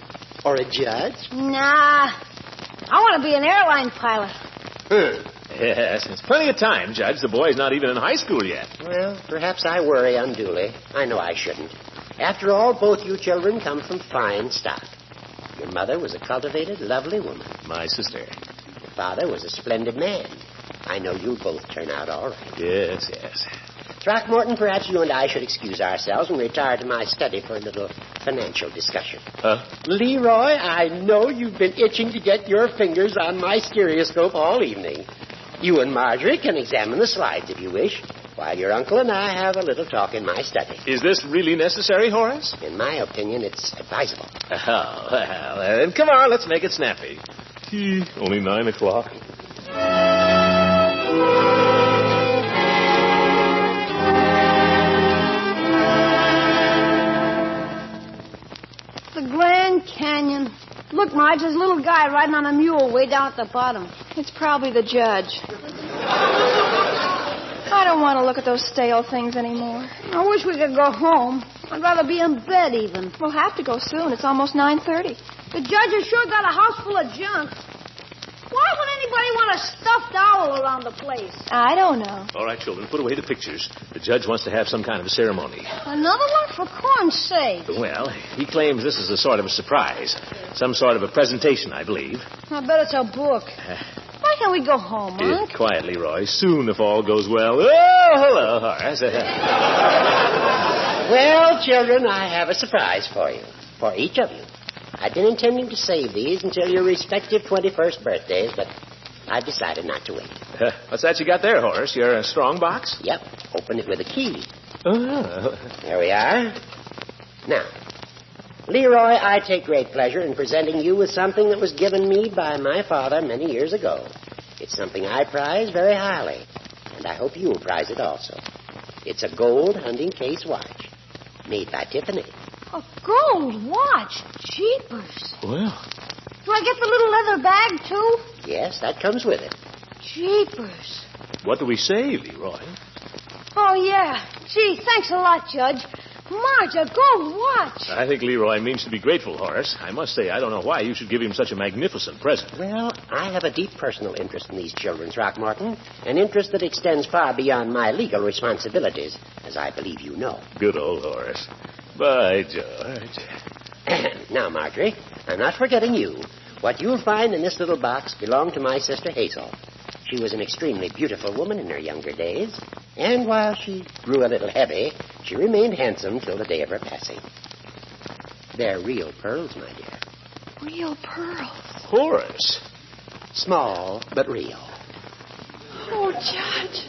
[SPEAKER 12] Or a judge?
[SPEAKER 5] Nah. I want to be an airline pilot.
[SPEAKER 2] Yes, it's plenty of time, Judge. The boy's not even in high school yet.
[SPEAKER 12] Well, perhaps I worry unduly. I know I shouldn't. After all, both you children come from fine stock. Your mother was a cultivated, lovely woman.
[SPEAKER 2] My sister.
[SPEAKER 12] Your father was a splendid man. I know you'll both turn out all right.
[SPEAKER 2] Yes, yes.
[SPEAKER 12] Throckmorton, perhaps you and I should excuse ourselves and retire to my study for a little financial discussion. Leroy, I know you've been itching to get your fingers on my stereoscope all evening. You and Marjorie can examine the slides if you wish, while your uncle and I have a little talk in my study.
[SPEAKER 2] Is this really necessary, Horace?
[SPEAKER 12] In my opinion, it's advisable.
[SPEAKER 2] Oh, well, then come on, let's make it snappy. Only 9 o'clock.
[SPEAKER 5] The Grand Canyon. Look, Marge, there's a little guy riding on a mule way down at the bottom.
[SPEAKER 20] It's probably the judge. I don't want to look at those stale things anymore.
[SPEAKER 5] I wish we could go home. I'd rather be in bed even.
[SPEAKER 20] We'll have to go soon. It's almost 9:30.
[SPEAKER 5] The judge has sure got a house full of junk. Why would anybody want a stuffed owl around the place?
[SPEAKER 20] I don't know.
[SPEAKER 2] All right, children, put away the pictures. The judge wants to have some kind of a ceremony.
[SPEAKER 5] Another one? For corn's sake.
[SPEAKER 2] Well, he claims this is a sort of a surprise. Some sort of a presentation, I believe.
[SPEAKER 5] I bet it's a book. Why can't we go home, Unc?
[SPEAKER 2] Quietly, Roy. Soon, if all goes well. Oh, hello, Horace.
[SPEAKER 12] Well, children, I have a surprise for you. For each of you. I'd been intending to save these until your respective 21st birthdays, but I've decided not to wait.
[SPEAKER 2] What's that you got there, Horace? Your strong box?
[SPEAKER 12] Yep. Open it with a key.
[SPEAKER 2] Oh.
[SPEAKER 12] There we are. Now, Leroy, I take great pleasure in presenting you with something that was given me by my father many years ago. It's something I prize very highly, and I hope you'll prize it also. It's a gold hunting case watch, made by Tiffany.
[SPEAKER 5] A gold watch? Jeepers.
[SPEAKER 2] Well.
[SPEAKER 5] Do I get the little leather bag, too?
[SPEAKER 12] Yes, that comes with it.
[SPEAKER 5] Jeepers.
[SPEAKER 2] What do we say, Leroy?
[SPEAKER 5] Oh, yeah. Gee, thanks a lot, Judge. Marge, a gold watch.
[SPEAKER 2] I think Leroy means to be grateful, Horace. I must say, I don't know why you should give him such a magnificent present.
[SPEAKER 12] Well, I have a deep personal interest in these children, Throckmorton. An interest that extends far beyond my legal responsibilities, as I believe you know.
[SPEAKER 2] Good old Horace. By George.
[SPEAKER 12] Now, Marjorie, I'm not forgetting you. What you'll find in this little box belonged to my sister Hazel. She was an extremely beautiful woman in her younger days, and while she grew a little heavy, she remained handsome till the day of her passing. They're real pearls, my dear.
[SPEAKER 20] Real pearls?
[SPEAKER 2] Horace.
[SPEAKER 12] Small, but real.
[SPEAKER 20] Oh, Judge,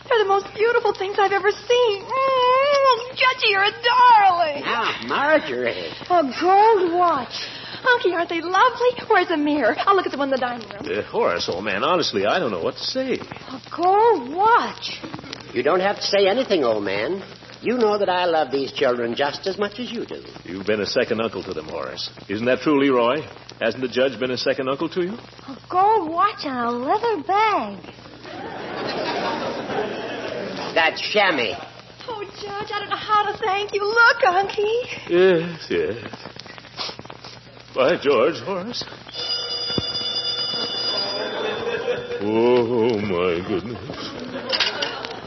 [SPEAKER 20] they're the most beautiful things I've ever seen. Judgy, you're a darling.
[SPEAKER 12] Now, Marjorie.
[SPEAKER 5] A gold watch.
[SPEAKER 20] Unky, aren't they lovely? Where's the mirror? I'll look at the one in the dining room.
[SPEAKER 2] Horace, old man, honestly, I don't know what to say.
[SPEAKER 5] A gold watch.
[SPEAKER 12] You don't have to say anything, old man. You know that I love these children just as much as you do.
[SPEAKER 2] You've been a second uncle to them, Horace. Isn't that true, Leroy? Hasn't the judge been a second uncle to you?
[SPEAKER 5] A gold watch and a leather bag.
[SPEAKER 12] That's chamois.
[SPEAKER 20] Oh, Judge, I don't know how to thank you. Look, Unky.
[SPEAKER 2] Yes, yes. By George, Horace. Oh, my goodness.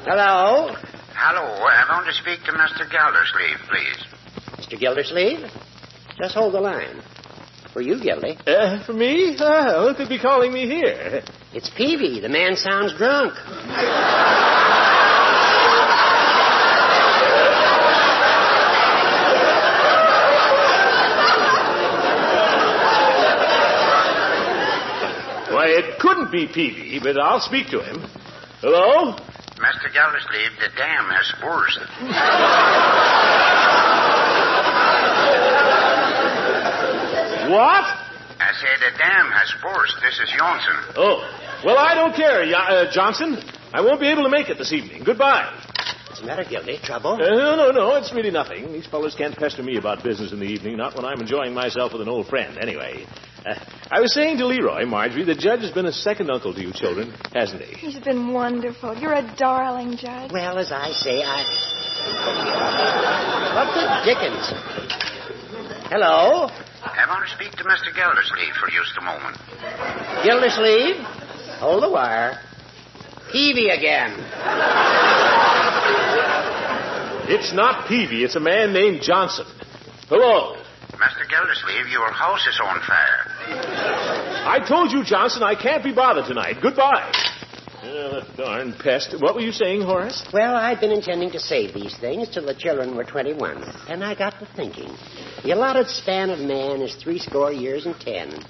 [SPEAKER 12] Hello?
[SPEAKER 7] Hello. I want to speak to Mr. Gildersleeve, please.
[SPEAKER 12] Mr. Gildersleeve, just hold the line. For you, Gildy.
[SPEAKER 2] For me? Who could be calling me here?
[SPEAKER 12] It's Peavy. The man sounds drunk.
[SPEAKER 2] Why, it couldn't be Peavy, but I'll speak to him. Hello?
[SPEAKER 7] Mr. Gildersleeve, the dam has burst.
[SPEAKER 2] What?
[SPEAKER 7] I say the dam has burst. This is Johnson.
[SPEAKER 2] Oh, well, I don't care, Johnson. I won't be able to make it this evening. Goodbye.
[SPEAKER 12] What's the matter, Gildy? Trouble?
[SPEAKER 2] No. It's really nothing. These fellows can't pester me about business in the evening, not when I'm enjoying myself with an old friend. Anyway, I was saying to Leroy, Marjorie, the judge has been a second uncle to you children, hasn't he?
[SPEAKER 20] He's been wonderful. You're a darling, Judge.
[SPEAKER 12] Well, as I say, What the dickens? Hello?
[SPEAKER 7] I want to speak to Mr. Gildersleeve for just a moment.
[SPEAKER 12] Gildersleeve? Hold the wire. Peavy again.
[SPEAKER 2] It's not Peavy. It's a man named Johnson. Hello.
[SPEAKER 7] Mr. Gildersleeve, your house is on fire.
[SPEAKER 2] I told you, Johnson, I can't be bothered tonight. Goodbye. That darn pest. What were you saying, Horace?
[SPEAKER 12] Well, I'd been intending to save these things till the children were 21. And I got to thinking. The allotted span of man is 70 years and 10.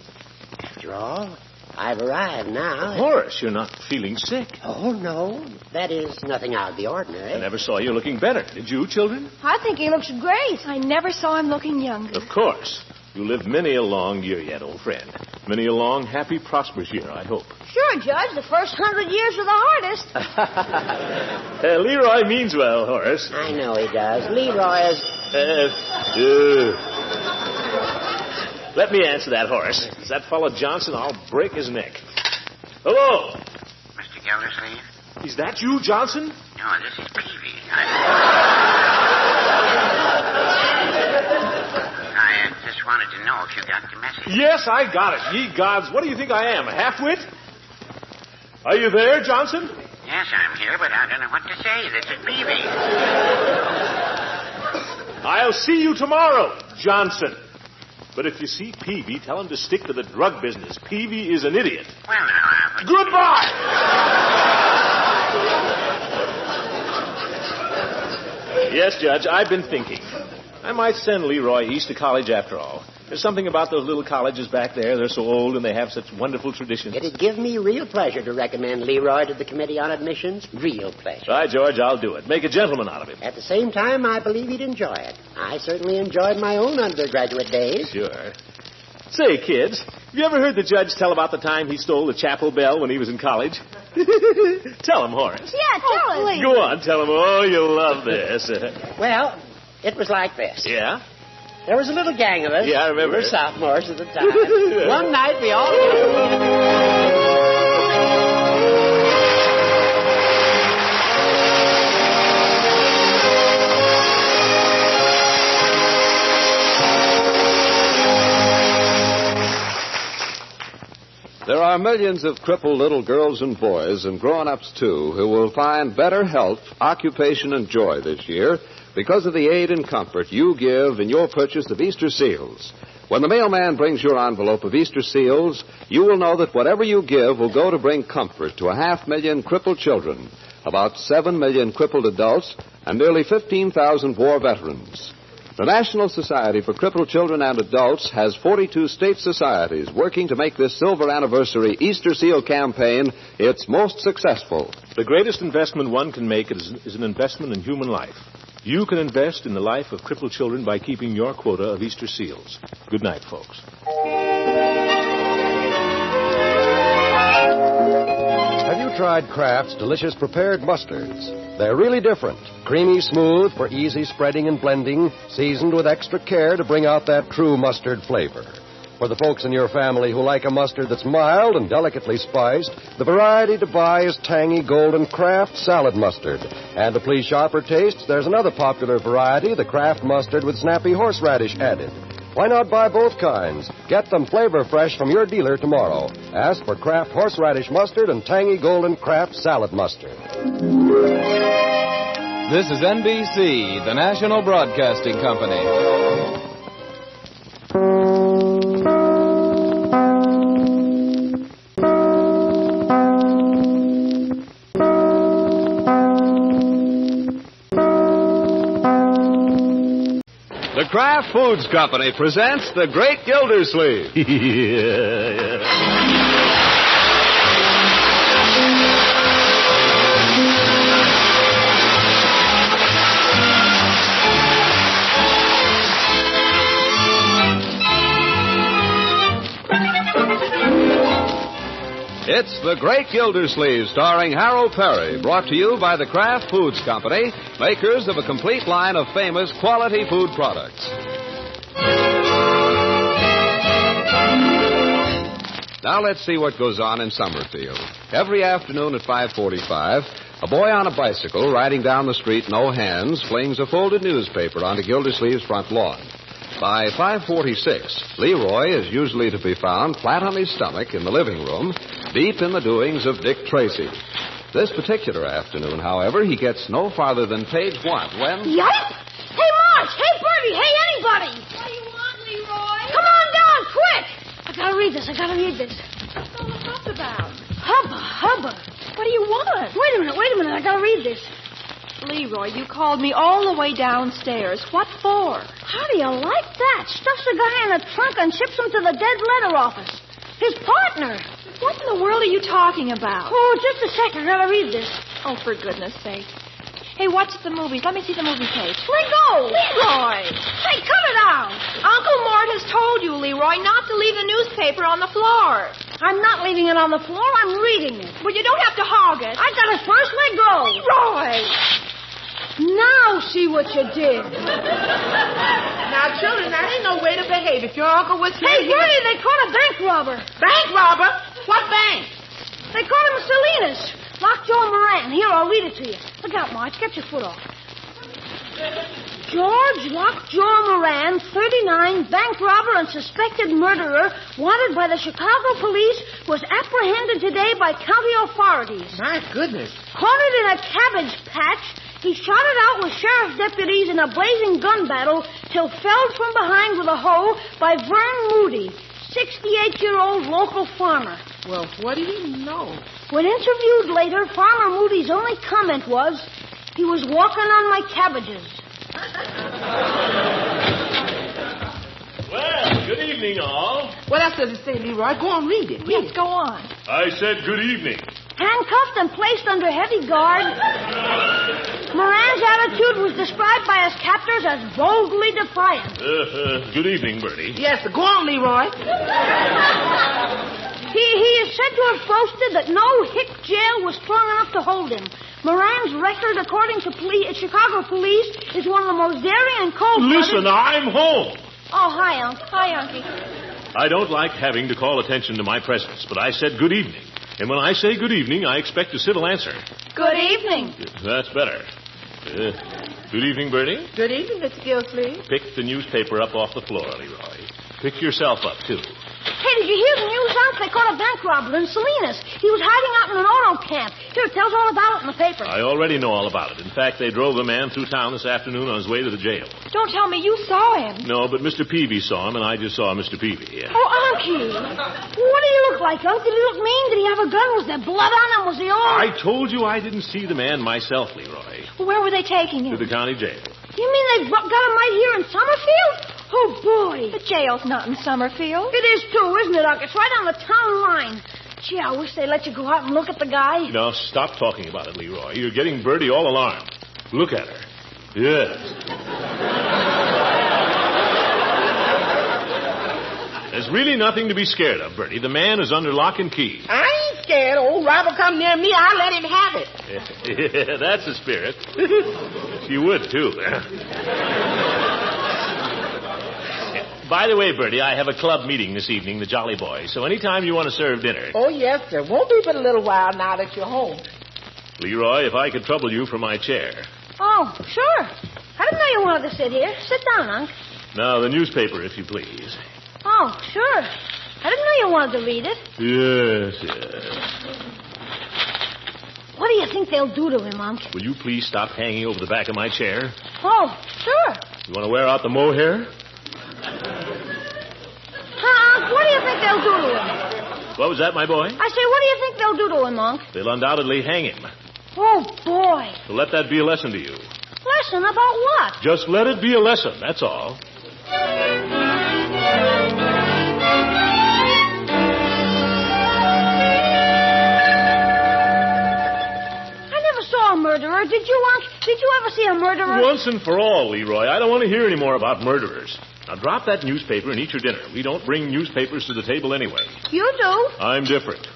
[SPEAKER 12] After all, I've arrived now.
[SPEAKER 2] Horace, you're not feeling sick.
[SPEAKER 12] Oh, no. That is nothing out of the ordinary.
[SPEAKER 2] I never saw you looking better. Did you, children?
[SPEAKER 20] I think he looks great. I never saw him looking younger.
[SPEAKER 2] Of course. You lived many a long year yet, old friend. Many a long, happy, prosperous year, I hope.
[SPEAKER 5] Sure, Judge. The first 100 years are the hardest.
[SPEAKER 2] Leroy means well, Horace.
[SPEAKER 12] I know he does. Leroy is...
[SPEAKER 2] Let me answer that, Horace. Is that fellow Johnson? I'll break his neck. Hello?
[SPEAKER 7] Mr. Gildersleeve?
[SPEAKER 2] Is that you, Johnson?
[SPEAKER 7] No, this is Peavy. I just wanted to know if you got the message.
[SPEAKER 2] Yes, I got it. Ye gods, what do you think I am, a half-wit? Are you there, Johnson?
[SPEAKER 7] Yes, I'm here, but I don't know what to say. This is Peavy.
[SPEAKER 2] I'll see you tomorrow, Johnson. But if you see Peavy, tell him to stick to the drug business. Peavy is an idiot.
[SPEAKER 7] Well, now,
[SPEAKER 2] Goodbye! Yes, Judge, I've been thinking. I might send Leroy east to college after all. There's something about those little colleges back there. They're so old and they have such wonderful traditions.
[SPEAKER 12] It'd give me real pleasure to recommend Leroy to the Committee on Admissions. Real pleasure.
[SPEAKER 2] Right, George, I'll do it. Make a gentleman out of him.
[SPEAKER 12] At the same time, I believe he'd enjoy it. I certainly enjoyed my own undergraduate days.
[SPEAKER 2] Sure. Say, kids, have you ever heard the judge tell about the time he stole the chapel bell when he was in college? Tell him, Horace.
[SPEAKER 5] Yeah, tell us.
[SPEAKER 2] Go on, tell him. Oh, you'll love this.
[SPEAKER 12] Well, it was like this.
[SPEAKER 2] Yeah?
[SPEAKER 12] There was a little gang of us.
[SPEAKER 2] Yeah, I remember.
[SPEAKER 12] We were sophomores at the time. One night we all...
[SPEAKER 1] There are millions of crippled little girls and boys, and grown-ups, too, who will find better health, occupation, and joy this year because of the aid and comfort you give in your purchase of Easter seals. When the mailman brings your envelope of Easter seals, you will know that whatever you give will go to bring comfort to 500,000 crippled children, about 7 million crippled adults, and nearly 15,000 war veterans. The National Society for Crippled Children and Adults has 42 state societies working to make this silver anniversary Easter Seal campaign its most successful.
[SPEAKER 2] The greatest investment one can make is an investment in human life. You can invest in the life of crippled children by keeping your quota of Easter seals. Good night, folks.
[SPEAKER 10] Have you tried Kraft's delicious prepared mustards? They're really different. Creamy smooth for easy spreading and blending, seasoned with extra care to bring out that true mustard flavor. For the folks in your family who like a mustard that's mild and delicately spiced, the variety to buy is tangy golden Kraft salad mustard. And to please sharper tastes, there's another popular variety, the Kraft mustard with snappy horseradish added. Why not buy both kinds? Get them flavor fresh from your dealer tomorrow. Ask for Kraft horseradish mustard and tangy golden Kraft salad mustard.
[SPEAKER 11] This is NBC, the national broadcasting company.
[SPEAKER 19] The Kraft Foods Company presents The Great Gildersleeve. It's The Great Gildersleeve, starring Harold Perry, brought to you by the Kraft Foods Company, makers of a complete line of famous quality food products. Now let's see what goes on in Summerfield. Every afternoon at 5:45, a boy on a bicycle riding down the street, no hands, flings a folded newspaper onto Gildersleeve's front lawn. By 5:46, Leroy is usually to be found flat on his stomach in the living room, deep in the doings of Dick Tracy. This particular afternoon, however, he gets no farther than page 1 when...
[SPEAKER 5] Yipe! Hey, Marge! Hey, Bertie! Hey, anybody!
[SPEAKER 13] What do you want, Leroy?
[SPEAKER 5] Come on down, quick! I gotta read this.
[SPEAKER 20] What's all the fuss about?
[SPEAKER 5] Hubba.
[SPEAKER 20] What do you want?
[SPEAKER 5] Wait a minute. I gotta read this.
[SPEAKER 20] Leroy, you called me all the way downstairs. What for?
[SPEAKER 5] How do you like that? Stuffs a guy in a trunk and ships him to the dead letter office. His partner.
[SPEAKER 20] What in the world are you talking about?
[SPEAKER 5] Oh, just a second. I gotta read this.
[SPEAKER 20] Oh, for goodness sake. Hey, what's at the movies? Let me see the movie page.
[SPEAKER 5] Let go!
[SPEAKER 20] Leroy!
[SPEAKER 5] Hey, cut it out!
[SPEAKER 20] Uncle Mort has told you, Leroy, not to leave the newspaper on the floor.
[SPEAKER 5] I'm not leaving it on the floor. I'm reading it.
[SPEAKER 20] Well, you don't have to hog it.
[SPEAKER 5] I got it first. Let go.
[SPEAKER 20] Leroy!
[SPEAKER 5] Now see what you did.
[SPEAKER 17] Now, children, that ain't no way to behave. If your uncle was here...
[SPEAKER 5] Hey, Bertie, they caught a bank robber.
[SPEAKER 17] Bank robber? What bank?
[SPEAKER 5] They caught him in Salinas. Lockjaw Moran. Here, I'll read it to you. Look out, Marge. Get your foot off. George Lockjaw Moran, 39, bank robber and suspected murderer, wanted by the Chicago police, was apprehended today by county authorities.
[SPEAKER 17] My goodness.
[SPEAKER 5] Cornered in a cabbage patch, he shot it out with sheriff's deputies in a blazing gun battle till felled from behind with a hoe by Vern Moody, 68-year-old local farmer.
[SPEAKER 17] Well, what did he know?
[SPEAKER 5] When interviewed later, Farmer Moody's only comment was, he was walking on my cabbages.
[SPEAKER 2] Well, good evening, all.
[SPEAKER 17] What else does it say, Leroy? Go on, read it.
[SPEAKER 20] Yes, go on.
[SPEAKER 2] I said good evening.
[SPEAKER 5] Handcuffed and placed under heavy guard, Moran's attitude was described by his captors as boldly defiant.
[SPEAKER 2] Good evening, Bertie.
[SPEAKER 17] Yes, go on, Leroy.
[SPEAKER 5] He is said to have boasted that no hick jail was strong enough to hold him. Moran's record, according to Chicago police, is one of the most daring and cold-blooded...
[SPEAKER 2] Listen, I'm home.
[SPEAKER 5] Oh, hi, Unc.
[SPEAKER 20] Hi, Unky.
[SPEAKER 2] I don't like having to call attention to my presence, but I said good evening. And when I say good evening, I expect a civil answer.
[SPEAKER 20] Good evening.
[SPEAKER 2] That's better. Good evening, Bertie.
[SPEAKER 17] Good evening, Mr. Gildersleeve.
[SPEAKER 2] Pick the newspaper up off the floor, Leroy. Pick yourself up, too.
[SPEAKER 5] Hey, did you hear the news, Unc? They caught a bank robber in Salinas. He was hiding out in an auto camp. Here, it tells all about it in the paper.
[SPEAKER 2] I already know all about it. In fact, they drove the man through town this afternoon on his way to the jail.
[SPEAKER 20] Don't tell me you saw him.
[SPEAKER 2] No, but Mr. Peavy saw him, and I just saw Mr. Peavy.
[SPEAKER 5] Oh, Unky. What do you look like, Unc? Did he look mean? Did he have a gun? Was there blood on him? Was he all...
[SPEAKER 2] I told you I didn't see the man myself, Leroy.
[SPEAKER 20] Where were they taking him?
[SPEAKER 2] To the county jail.
[SPEAKER 5] You mean they got him right here in Summerfield? Oh, boy.
[SPEAKER 20] The jail's not in Summerfield.
[SPEAKER 5] It is, too, isn't it, Unc? It's right on the town line. Gee, I wish they let you go out and look at the guy.
[SPEAKER 2] Now, stop talking about it, Leroy. You're getting Bertie all alarmed. Look at her. Yes. There's really nothing to be scared of, Bertie. The man is under lock and key.
[SPEAKER 17] I ain't scared. Old robber come near me, I'll let him have it.
[SPEAKER 2] Yeah, that's the spirit. She would, too. By the way, Bertie, I have a club meeting this evening, the Jolly Boys, so anytime you want to serve dinner...
[SPEAKER 17] Oh, yes, sir. Won't be but a little while now that you're home.
[SPEAKER 2] Leroy, if I could trouble you for my chair.
[SPEAKER 5] Oh, sure. I didn't know you wanted to sit here. Sit down, Unc.
[SPEAKER 2] Now, the newspaper, if you please.
[SPEAKER 5] Oh, sure. I didn't know you wanted to read it.
[SPEAKER 2] Yes, yes.
[SPEAKER 5] What do you think they'll do to him, Unc?
[SPEAKER 2] Will you please stop hanging over the back of my chair?
[SPEAKER 5] Oh, sure.
[SPEAKER 2] You want to wear out the mohair?
[SPEAKER 5] Unc, what do you think they'll do to him?
[SPEAKER 2] What was that, my boy?
[SPEAKER 5] I say, what do you think they'll do to him, Unc?
[SPEAKER 2] They'll undoubtedly hang him.
[SPEAKER 5] Oh, boy.
[SPEAKER 2] So let that be a lesson to you.
[SPEAKER 5] Lesson about what?
[SPEAKER 2] Just let it be a lesson, that's all.
[SPEAKER 5] A murderer. Did you, Unc? Did you ever see a murderer?
[SPEAKER 2] Once and for all, Leroy. I don't want to hear any more about murderers. Now drop that newspaper and eat your dinner. We don't bring newspapers to the table anyway.
[SPEAKER 5] You do?
[SPEAKER 2] I'm different.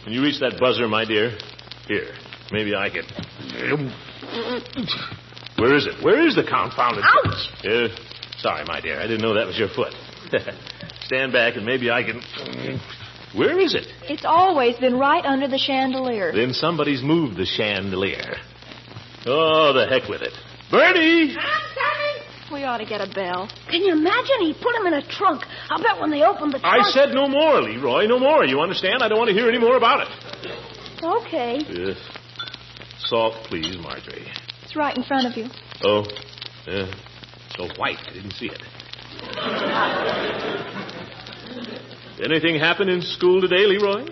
[SPEAKER 2] Can you reach that buzzer, my dear? Here. Maybe I can. Where is it? Where is the confounded...
[SPEAKER 5] Ouch!
[SPEAKER 2] Sorry, my dear. I didn't know that was your foot. Stand back and maybe I can... Where is it?
[SPEAKER 20] It's always been right under the chandelier.
[SPEAKER 2] Then somebody's moved the chandelier. Oh, the heck with it. Bertie!
[SPEAKER 20] I'm coming. We ought to get a bell.
[SPEAKER 5] Can you imagine? He put him in a trunk. I'll bet when they open the trunk...
[SPEAKER 2] I said no more, Leroy. No more. You understand? I don't want to hear any more about it.
[SPEAKER 5] Okay.
[SPEAKER 2] Salt, please, Marjorie.
[SPEAKER 20] It's right in front of you.
[SPEAKER 2] Oh. So white. I didn't see it. Anything happen in school today, Leroy?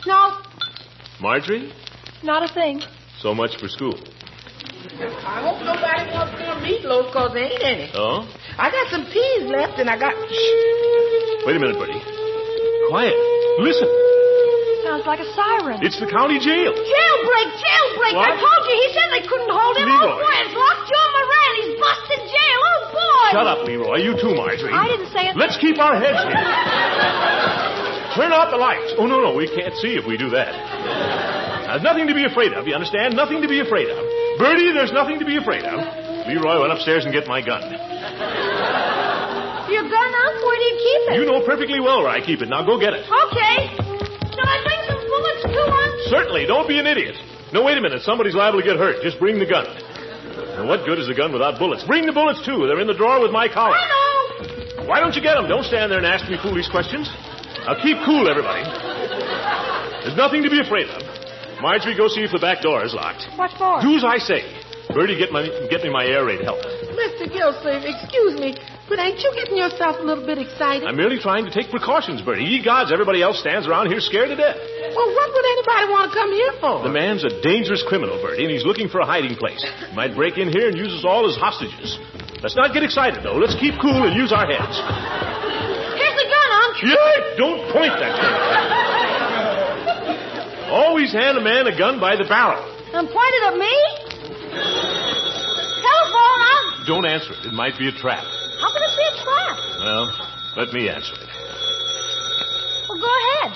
[SPEAKER 20] No.
[SPEAKER 2] Marjorie?
[SPEAKER 20] Not a thing.
[SPEAKER 2] So much for school.
[SPEAKER 17] I hope nobody wants more meatloaf because there ain't any.
[SPEAKER 2] Oh?
[SPEAKER 17] I got some peas left and I got...
[SPEAKER 2] Wait a minute, Bertie. Quiet. Listen.
[SPEAKER 20] Sounds like a siren.
[SPEAKER 2] It's the county jail.
[SPEAKER 5] Jailbreak!
[SPEAKER 2] What?
[SPEAKER 5] I told you. He said they couldn't hold him.
[SPEAKER 2] Leroy.
[SPEAKER 5] Oh, boy, it's locked Joe Moran. He's busted jail. Oh, boy.
[SPEAKER 2] Shut up, Leroy. You too, Marjorie.
[SPEAKER 20] I didn't say it.
[SPEAKER 2] Let's keep our heads here. Turn out the lights. Oh, no. We can't see if we do that. There's nothing to be afraid of, you understand? Nothing to be afraid of. Bertie, there's nothing to be afraid of. Leroy went upstairs and get my gun.
[SPEAKER 5] Your gun, Unc? Where do you keep it?
[SPEAKER 2] You know perfectly well where I keep it. Now go get it.
[SPEAKER 5] Okay. Shall I bring some bullets too, Unc?
[SPEAKER 2] Certainly. Don't be an idiot. No, wait a minute. Somebody's liable to get hurt. Just bring the gun. And what good is a gun without bullets? Bring the bullets, too. They're in the drawer with my collar.
[SPEAKER 5] I know.
[SPEAKER 2] Why don't you get them? Don't stand there and ask me foolish questions. Now keep cool, everybody. There's nothing to be afraid of. Marjorie, go see if the back door is locked.
[SPEAKER 20] What for?
[SPEAKER 2] Do as I say. Bertie, get me my air raid helmet.
[SPEAKER 17] Mr. Gildersleeve, excuse me, but ain't you getting yourself a little bit excited?
[SPEAKER 2] I'm merely trying to take precautions, Bertie. Ye gods, everybody else stands around here scared to death.
[SPEAKER 17] Well, what would anybody want to come here for?
[SPEAKER 2] The man's a dangerous criminal, Bertie, and he's looking for a hiding place. He might break in here and use us all as hostages. Let's not get excited, though. Let's keep cool and use our heads.
[SPEAKER 5] Here's the gun, Unc.
[SPEAKER 2] Yeah, don't point that gun. Always hand a man a gun by the barrel.
[SPEAKER 5] And pointed at me? Telephone, Unc.
[SPEAKER 2] Don't answer it. It might be a trap.
[SPEAKER 5] How can it be a trap?
[SPEAKER 2] Well, let me answer it.
[SPEAKER 5] Well, go ahead.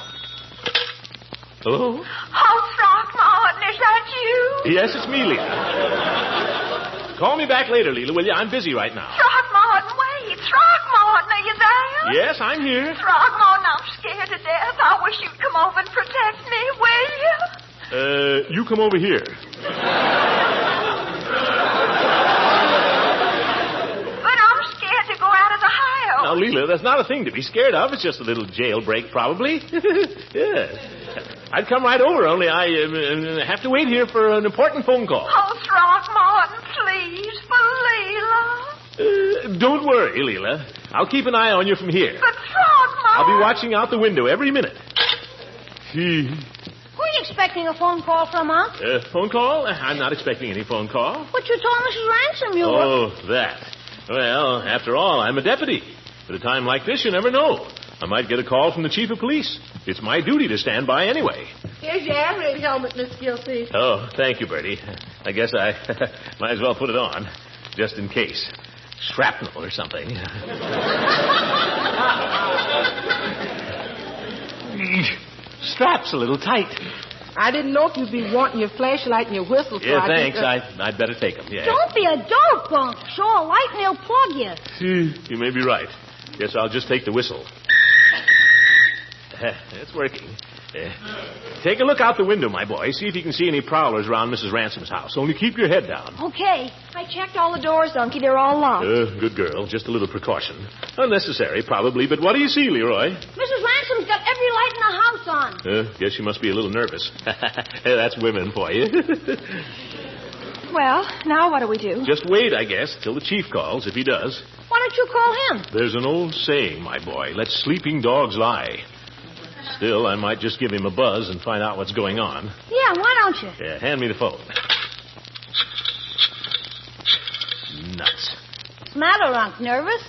[SPEAKER 2] Hello?
[SPEAKER 13] Oh, Throckmorton, is that you?
[SPEAKER 2] Yes, it's me, Leela. Call me back later, Leela, will you? I'm busy right now.
[SPEAKER 13] Throckmorton, wait. Throckmorton, are you there?
[SPEAKER 2] Yes, I'm here.
[SPEAKER 13] Throckmorton, I'm scared to death. I wish you'd come over and protect me, will you?
[SPEAKER 2] You come over here.
[SPEAKER 13] But I'm scared to go out of the house.
[SPEAKER 2] Now, Leela, there's not a thing to be scared of. It's just a little jailbreak, probably. Yes. I'd come right over, only I have to wait here for an important phone call.
[SPEAKER 13] Oh, Throckmorton, please, for Leila.
[SPEAKER 2] Don't worry, Leela. I'll keep an eye on you from here.
[SPEAKER 13] But Throckmorton...
[SPEAKER 2] I'll be watching out the window every minute.
[SPEAKER 5] Who are you expecting a phone call from, Unc?
[SPEAKER 2] Phone call? I'm not expecting any phone call.
[SPEAKER 5] But you told Mrs. Ransom you were...
[SPEAKER 2] Oh, that. Well, after all, I'm a deputy. At a time like this, you never know. I might get a call from the chief of police. It's my duty to stand by anyway.
[SPEAKER 17] Here's your air raid helmet, Miss Gildersleeve.
[SPEAKER 2] Oh, thank you, Bertie. I guess I might as well put it on, just in case. Shrapnel or something. Strap's a little tight.
[SPEAKER 17] I didn't know if you'd be wanting your flashlight and your whistle. So
[SPEAKER 2] Yeah, thanks. I'd better take them, yeah.
[SPEAKER 5] Don't be a dope, Unc. Show a light and they'll plug you.
[SPEAKER 2] You may be right. Guess I'll just take the whistle. It's working. Take a look out the window, my boy. See if you can see any prowlers around Mrs. Ransom's house. Only keep your head down.
[SPEAKER 5] Okay.
[SPEAKER 20] I checked all the doors, Unky. They're all locked.
[SPEAKER 2] Good girl. Just a little precaution. Unnecessary, probably, but what do you see, Leroy?
[SPEAKER 5] Mrs. Ransom's got every he lighting the house on?
[SPEAKER 2] Guess you must be a little nervous. That's women for you.
[SPEAKER 20] Well, now what do we do?
[SPEAKER 2] Just wait, I guess, till the chief calls, if he does.
[SPEAKER 5] Why don't you call him?
[SPEAKER 2] There's an old saying, my boy, let sleeping dogs lie. Still, I might just give him a buzz and find out what's going on.
[SPEAKER 5] Yeah, why don't you?
[SPEAKER 2] Yeah, hand me the phone. Nuts.
[SPEAKER 5] What's the matter, Unc? Nervous?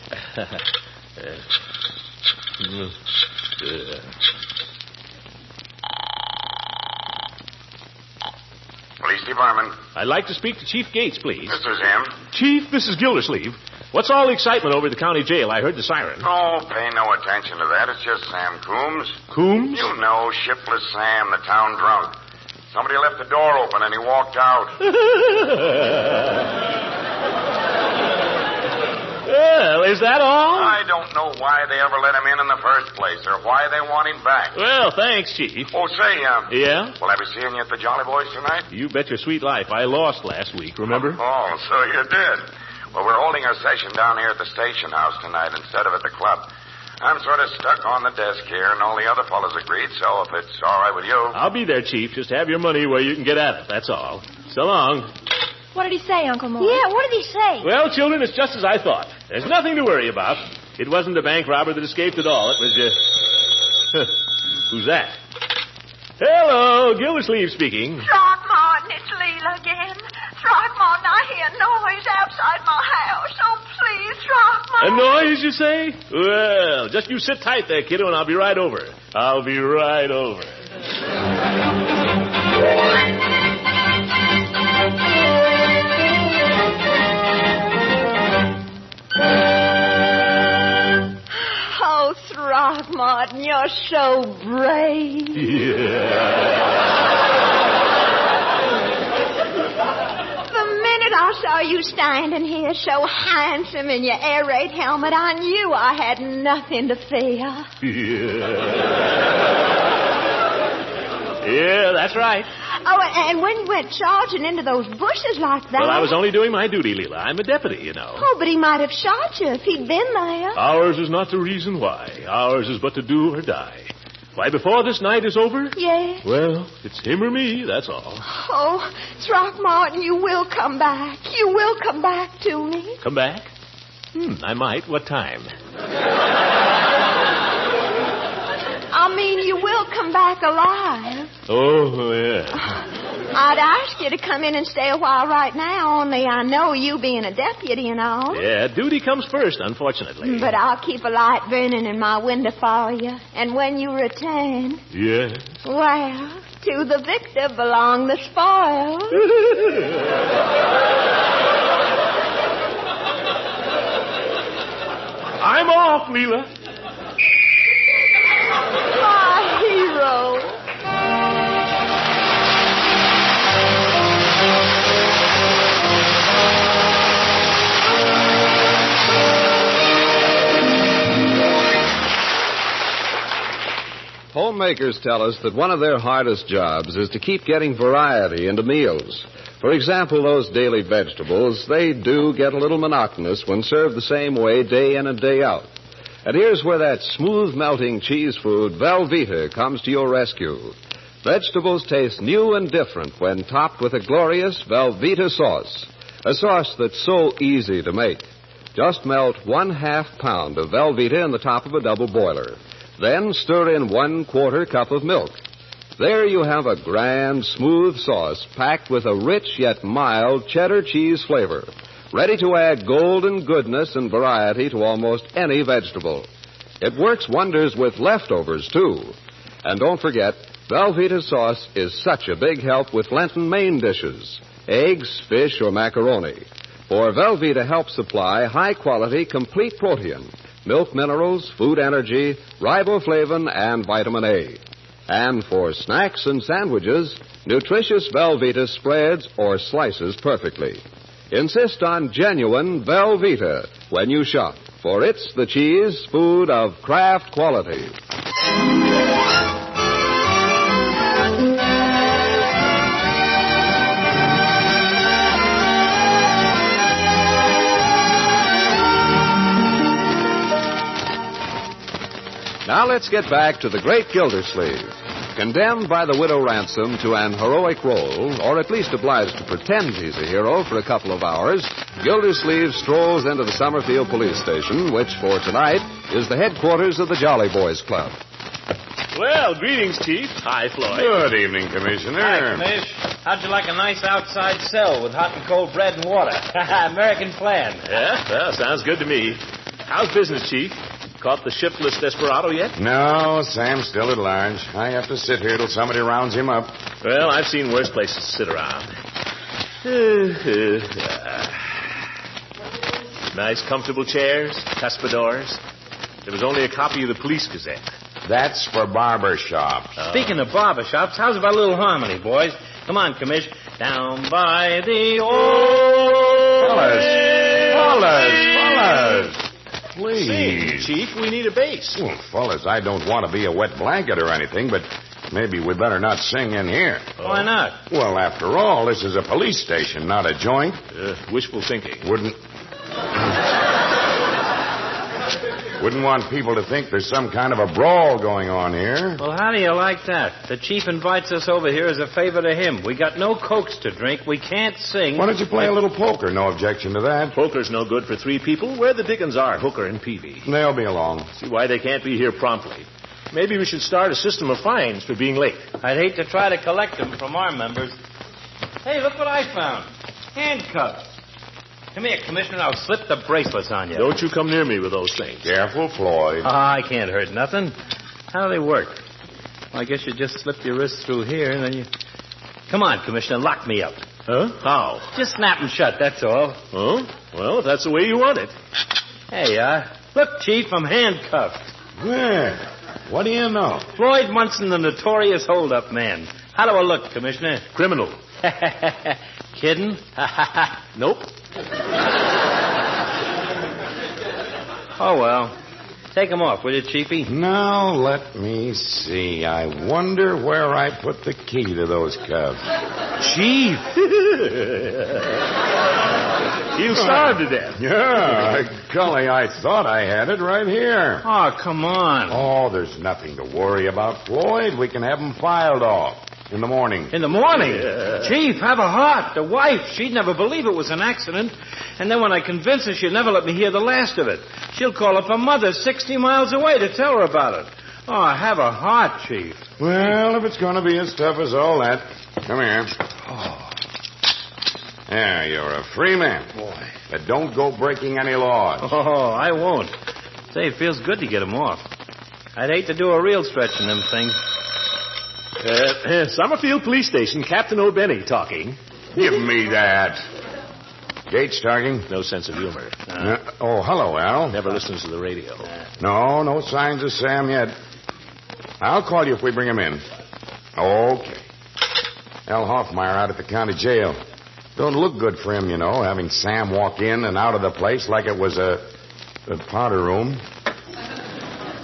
[SPEAKER 7] Police Department.
[SPEAKER 2] I'd like to speak to Chief Gates, please.
[SPEAKER 7] This is him.
[SPEAKER 2] Chief, this is Gildersleeve. What's all the excitement over at the county jail? I heard the siren.
[SPEAKER 7] Oh, pay no attention to that. It's just Sam Coombs.
[SPEAKER 2] Coombs?
[SPEAKER 7] You know, Shipless Sam, the town drunk. Somebody left the door open and he walked out.
[SPEAKER 2] Well, is that all?
[SPEAKER 7] I don't know why they ever let him in the first place or why they want him back.
[SPEAKER 2] Well, thanks, Chief.
[SPEAKER 7] Oh, say,
[SPEAKER 2] Yeah?
[SPEAKER 7] will I be seeing you at the Jolly Boys tonight?
[SPEAKER 2] You bet your sweet life. I lost last week, remember?
[SPEAKER 7] Oh, so you did. Well, we're holding our session down here at the station house tonight instead of at the club. I'm sort of stuck on the desk here, and all the other fellas agreed, so if it's all right with you...
[SPEAKER 2] I'll be there, Chief. Just have your money where you can get at it, that's all. So long.
[SPEAKER 20] What did he say, Uncle Mort?
[SPEAKER 5] Yeah, what did he say?
[SPEAKER 2] Well, children, it's just as I thought. There's nothing to worry about. It wasn't a bank robber that escaped at all. It was who's that? Hello, Gildersleeve speaking.
[SPEAKER 21] Throckmorton, it's Leila again. Throckmorton, I hear noise outside my house. Oh, please,
[SPEAKER 2] A
[SPEAKER 21] Throckmorton.
[SPEAKER 2] noise, you say? Well, just you sit tight there, kiddo, and I'll be right over. I'll be right over.
[SPEAKER 21] Oh, Throckmorton, you're so brave. The minute I saw you standing here so handsome in your air raid helmet, I knew I had nothing to fear.
[SPEAKER 2] Yeah, that's right.
[SPEAKER 21] Oh, and when you went charging into those bushes like that...
[SPEAKER 2] Well, I was only doing my duty, Leila. I'm a deputy, you know.
[SPEAKER 21] Oh, but he might have shot you if he'd been there.
[SPEAKER 2] Ours is not the reason why. Ours is but to do or die. Why, before this night is over?
[SPEAKER 21] Yes.
[SPEAKER 2] Well, it's him or me, that's all.
[SPEAKER 21] Oh, Throckmorton, you will come back. You will come back to me.
[SPEAKER 2] Come back? I might. What time?
[SPEAKER 21] I mean, you will come back alive.
[SPEAKER 2] Oh, yeah.
[SPEAKER 21] I'd ask you to come in and stay a while right now, only I know you being a deputy and all.
[SPEAKER 2] Yeah, duty comes first, unfortunately.
[SPEAKER 21] But I'll keep a light burning in my window for you. And when you return,
[SPEAKER 2] Yeah.
[SPEAKER 21] well, to the victor belong the spoils.
[SPEAKER 2] I'm off, Leila.
[SPEAKER 21] My hero.
[SPEAKER 19] Homemakers tell us that one of their hardest jobs is to keep getting variety into meals. For example, those daily vegetables, they do get a little monotonous when served the same way day in and day out. And here's where that smooth-melting cheese food, Velveeta, comes to your rescue. Vegetables taste new and different when topped with a glorious Velveeta sauce, a sauce that's so easy to make. Just melt 1/2 pound of Velveeta in the top of a double boiler. Then stir in 1/4 cup of milk. There you have a grand, smooth sauce packed with a rich yet mild cheddar cheese flavor, ready to add golden goodness and variety to almost any vegetable. It works wonders with leftovers, too. And don't forget, Velveeta sauce is such a big help with Lenten main dishes, eggs, fish, or macaroni. For Velveeta helps supply high-quality, complete protein, milk minerals, food energy, riboflavin, and vitamin A. And for snacks and sandwiches, nutritious Velveeta spreads or slices perfectly. Insist on genuine Velveeta when you shop, for it's the cheese food of Kraft quality. Now let's get back to the great Gildersleeve. Condemned by the widow Ransom to an heroic role, or at least obliged to pretend he's a hero for a couple of hours, Gildersleeve strolls into the Summerfield police station, which for tonight is the headquarters of the Jolly Boys Club.
[SPEAKER 2] Well, greetings, Chief. Hi, Floyd.
[SPEAKER 3] Good evening, Commissioner.
[SPEAKER 15] Hi, Commish. How'd you like a nice outside cell with hot and cold bread and water? American plan.
[SPEAKER 2] Yeah, well, sounds good to me. How's business, Chief? Caught the shiftless desperado yet?
[SPEAKER 3] No, Sam's still at large. I have to sit here till somebody rounds him up.
[SPEAKER 2] Well, I've seen worse places to sit around. Nice, comfortable chairs, cuspidors. There was only a copy of the Police Gazette.
[SPEAKER 3] That's for barber shops.
[SPEAKER 15] Speaking of barber shops, how's about a little harmony, boys? Come on, Commish. Down by the old...
[SPEAKER 3] Fellas. Please.
[SPEAKER 2] Sing, Chief, we need a bass.
[SPEAKER 3] Well, fellas, I don't want to be a wet blanket or anything, but maybe we better not sing in here.
[SPEAKER 15] Why not?
[SPEAKER 3] Well, after all, this is a police station, not a joint.
[SPEAKER 2] Wishful thinking.
[SPEAKER 3] Wouldn't want people to think there's some kind of a brawl going on here.
[SPEAKER 15] Well, how do you like that? The chief invites us over here as a favor to him. We got no cokes to drink. We can't sing.
[SPEAKER 3] Why don't you play a little poker? No objection to that.
[SPEAKER 2] Poker's no good for three people. Where the dickens are Hooker and Peavy?
[SPEAKER 3] They'll be along.
[SPEAKER 2] See why they can't be here promptly. Maybe we should start a system of fines for being late.
[SPEAKER 15] I'd hate to try to collect them from our members. Hey, look what I found. Handcuffs. Come here, Commissioner. I'll slip the bracelets on you.
[SPEAKER 2] Don't you come near me with those things.
[SPEAKER 3] Careful, Floyd.
[SPEAKER 15] I can't hurt nothing. How do they work? Well, I guess you just slip your wrists through here, and then you... Come on, Commissioner. Lock me up.
[SPEAKER 2] Huh? How?
[SPEAKER 15] Just snap them shut, that's all.
[SPEAKER 2] Oh? Well, if that's the way you want it.
[SPEAKER 15] Hey, look, Chief, I'm handcuffed.
[SPEAKER 3] Well, what do you know?
[SPEAKER 15] Floyd Munson, the notorious hold-up man. How do I look, Commissioner?
[SPEAKER 2] Criminal.
[SPEAKER 15] Kidding?
[SPEAKER 2] Nope.
[SPEAKER 15] Oh, well. Take them off, will you, Chiefy?
[SPEAKER 3] Now, let me see. I wonder where I put the key to those cuffs.
[SPEAKER 15] Chief!
[SPEAKER 2] He'll starve to death.
[SPEAKER 3] Yeah, golly, I thought I had it right here.
[SPEAKER 15] Oh, come on.
[SPEAKER 3] Oh, there's nothing to worry about, Floyd. We can have them filed off. In the morning.
[SPEAKER 15] In the morning? Yeah. Chief, have a heart. The wife, she'd never believe it was an accident. And then when I convince her, she'll never let me hear the last of it. She'll call up her mother 60 miles away to tell her about it. Oh, have a heart, Chief.
[SPEAKER 3] Well, if it's going to be as tough as all that, come here. Oh. Yeah, you're a free man.
[SPEAKER 15] Boy.
[SPEAKER 3] But don't go breaking any laws.
[SPEAKER 15] Oh, I won't. Say, it feels good to get them off. I'd hate to do a real stretch in them things.
[SPEAKER 2] Summerfield Police Station, Captain O'Benny talking.
[SPEAKER 3] Give me that. Gates talking?
[SPEAKER 2] No sense of humor.
[SPEAKER 3] Oh, hello, Al.
[SPEAKER 2] Never listens to the radio.
[SPEAKER 3] No signs of Sam yet. I'll call you if we bring him in. Okay. Al Hoffmeyer out at the county jail. Don't look good for him, you know, having Sam walk in and out of the place like it was a powder room.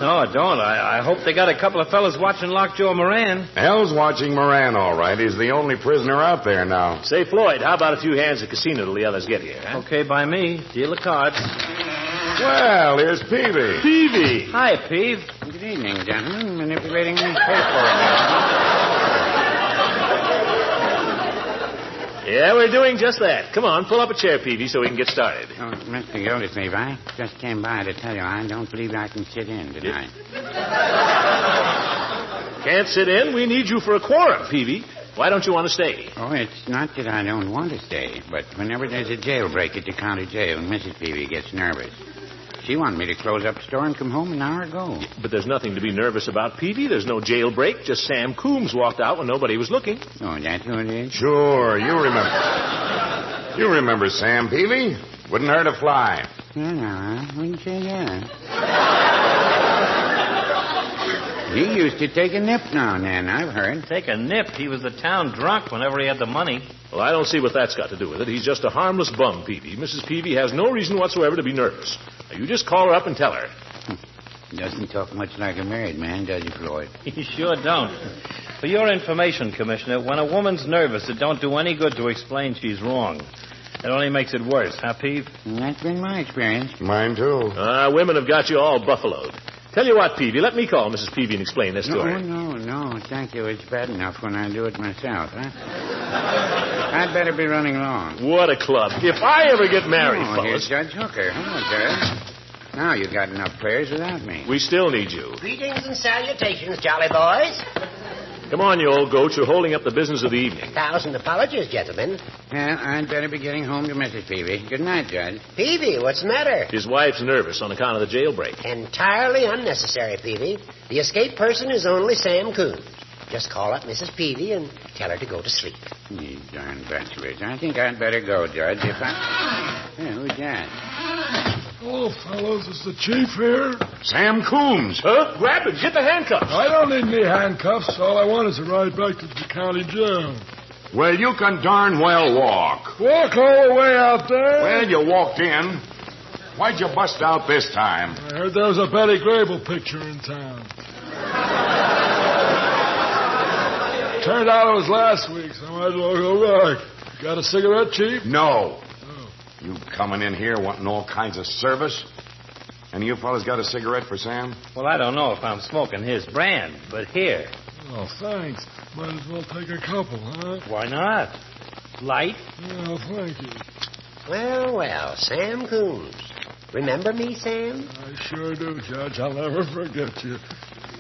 [SPEAKER 15] No, it don't. I hope they got a couple of fellas watching Lockjaw Moran.
[SPEAKER 3] Al's watching Moran, all right. He's the only prisoner out there now.
[SPEAKER 2] Say, Floyd, how about a few hands at casino till the others get here, huh?
[SPEAKER 15] Okay, by me. Deal the cards.
[SPEAKER 3] Well, here's Peavy.
[SPEAKER 2] Peavy.
[SPEAKER 15] Hi, Peave.
[SPEAKER 7] Good evening, gentlemen. Manipulating these papers.
[SPEAKER 2] Yeah, we're doing just that. Come on, pull up a chair, Peavy, so we can get started.
[SPEAKER 7] Oh, Mr. Gildersleeve, I just came by to tell you I don't believe I can sit in tonight.
[SPEAKER 2] Can't sit in? We need you for a quorum, Peavy. Why don't you want to stay?
[SPEAKER 7] Oh, it's not that I don't want to stay, but whenever there's a jailbreak at the county jail, Mrs. Peavy gets nervous. She wanted me to close up the store and come home an hour ago.
[SPEAKER 2] But there's nothing to be nervous about, Peavy. There's no jailbreak. Just Sam Coombs walked out when nobody was looking.
[SPEAKER 7] Oh, that's who it is?
[SPEAKER 3] Sure, you remember. You remember Sam Peavy? Wouldn't hurt a fly.
[SPEAKER 7] No, I wouldn't say that. He used to take a nip now and then, I've heard.
[SPEAKER 15] Take a nip? He was the town drunk whenever he had the money.
[SPEAKER 2] Well, I don't see what that's got to do with it. He's just a harmless bum, Peavy. Mrs. Peavy has no reason whatsoever to be nervous. Now, you just call her up and tell her.
[SPEAKER 7] Doesn't talk much like a married man, does he, Floyd?
[SPEAKER 15] He sure don't. For your information, Commissioner, when a woman's nervous, it don't do any good to explain she's wrong. It only makes it worse, huh, Peave?
[SPEAKER 7] That's been my experience.
[SPEAKER 3] Mine, too.
[SPEAKER 2] Women have got you all buffaloed. Tell you what, Peavy, let me call Mrs. Peavy and explain this to her.
[SPEAKER 7] No. Thank you. It's bad enough when I do it myself, huh? I'd better be running along.
[SPEAKER 2] What a club. If I ever get married,
[SPEAKER 7] Here's
[SPEAKER 2] fellas.
[SPEAKER 7] Judge Hooker. Hello, Judge. Now you got enough prayers without me.
[SPEAKER 2] We still need you.
[SPEAKER 12] Greetings and salutations, jolly boys.
[SPEAKER 2] Come on, you old goat. You're holding up the business of the evening.
[SPEAKER 12] 1,000 apologies, gentlemen.
[SPEAKER 7] Well, I'd better be getting home to Mrs. Peavy. Good night, Judge.
[SPEAKER 12] Peavy, what's the matter?
[SPEAKER 2] His wife's nervous on account of the jailbreak.
[SPEAKER 12] Entirely unnecessary, Peavy. The escaped person is only Sam Coons. Just call up Mrs. Peavy and tell her to go to sleep.
[SPEAKER 7] You darn bachelors. I think I'd better go, Judge. If I... Hey, who's that?
[SPEAKER 14] Hello, fellows. Is the chief here?
[SPEAKER 3] Sam Coombs.
[SPEAKER 2] Huh? Grab him. Get the handcuffs.
[SPEAKER 14] I don't need any handcuffs. All I want is a ride back to the county jail.
[SPEAKER 3] Well, you can darn well walk.
[SPEAKER 14] Walk all the way out there?
[SPEAKER 3] Well, you walked in. Why'd you bust out this time?
[SPEAKER 14] I heard there was a Betty Grable picture in town. Turned out it was last week, so I might as well go back. Got a cigarette, Chief?
[SPEAKER 3] No. You coming in here wanting all kinds of service? Any of you fellas got a cigarette for Sam?
[SPEAKER 15] Well, I don't know if I'm smoking his brand, but here.
[SPEAKER 14] Oh, thanks. Might as well take a couple, huh?
[SPEAKER 15] Why not? Light?
[SPEAKER 14] Yeah, thank you.
[SPEAKER 12] Well, Sam Coons. Remember me, Sam?
[SPEAKER 14] I sure do, Judge. I'll never forget you.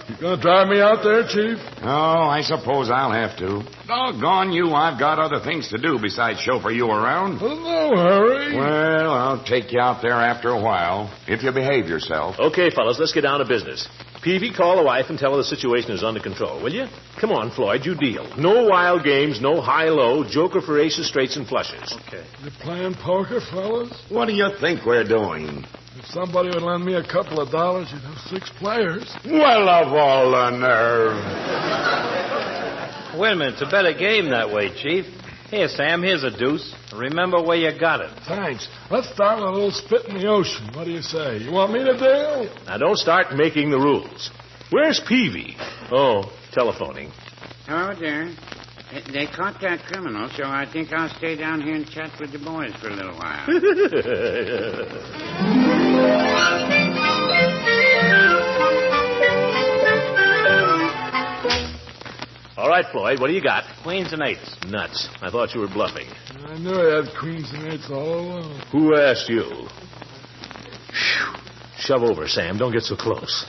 [SPEAKER 14] You gonna drive me out there, Chief?
[SPEAKER 3] Oh, I suppose I'll have to. Doggone you, I've got other things to do besides chauffeur you around.
[SPEAKER 14] Well, no hurry.
[SPEAKER 3] Well, I'll take you out there after a while, if you behave yourself.
[SPEAKER 2] Okay, fellas, let's get down to business. Peavy, call the wife and tell her the situation is under control, will you? Come on, Floyd, you deal. No wild games, no high-low, joker for aces, straights, and flushes.
[SPEAKER 14] Okay. You playing poker, fellas?
[SPEAKER 3] What do you think we're doing?
[SPEAKER 14] If somebody would lend me a couple of dollars, you'd have 6 players.
[SPEAKER 3] Well, of all the nerve.
[SPEAKER 15] Wait a minute. It's a better game that way, Chief. Here, Sam, here's a deuce. Remember where you got it.
[SPEAKER 14] Thanks. Let's start with a little spit in the ocean. What do you say? You want me to deal?
[SPEAKER 2] Now, don't start making the rules. Where's Peavy? Oh, telephoning.
[SPEAKER 7] Oh, dear. They caught that criminal, so I think I'll stay down here and chat with the boys for a little while.
[SPEAKER 2] All right, Floyd, what do you got?
[SPEAKER 15] Queens and eights.
[SPEAKER 2] Nuts. I thought you were bluffing.
[SPEAKER 14] I knew I had queens and eights all along.
[SPEAKER 2] Who asked you? Whew. Shove over, Sam. Don't get so close.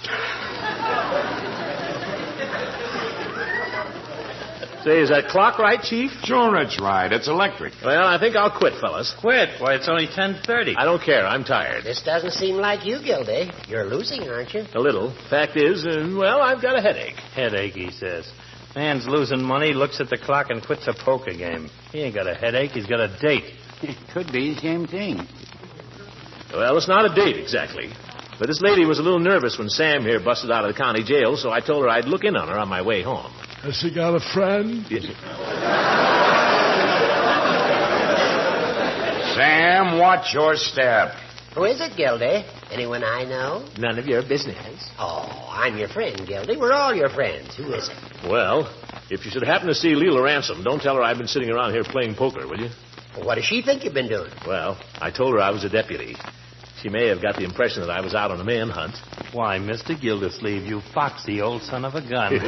[SPEAKER 2] Say, is that clock right, Chief?
[SPEAKER 3] Sure, it's right. It's electric.
[SPEAKER 2] Well, I think I'll quit, fellas.
[SPEAKER 15] Quit? Why, it's only 10:30.
[SPEAKER 2] I don't care. I'm tired.
[SPEAKER 12] This doesn't seem like you, Gildy. You're losing, aren't you?
[SPEAKER 2] A little. Fact is, well, I've got a headache.
[SPEAKER 15] Headache, he says. Man's losing money, looks at the clock, and quits a poker game. He ain't got a headache. He's got a date.
[SPEAKER 7] It could be the same thing.
[SPEAKER 2] Well, it's not a date, exactly. But this lady was a little nervous when Sam here busted out of the county jail, so I told her I'd look in on her on my way home.
[SPEAKER 14] Has she got a friend?
[SPEAKER 3] Sam, watch your step.
[SPEAKER 12] Who is it, Gildy? Anyone I know?
[SPEAKER 2] None of your business.
[SPEAKER 12] Oh, I'm your friend, Gildy. We're all your friends. Who is it?
[SPEAKER 20] Well, if you should happen to see LEILA Ransom, don't tell her I've been sitting around here playing poker, will you?
[SPEAKER 12] What does she think you've been doing?
[SPEAKER 20] Well, I told her I was a deputy. She may have got the impression that I was out on a manhunt.
[SPEAKER 15] Why, Mr. Gildersleeve, you foxy old son of a gun.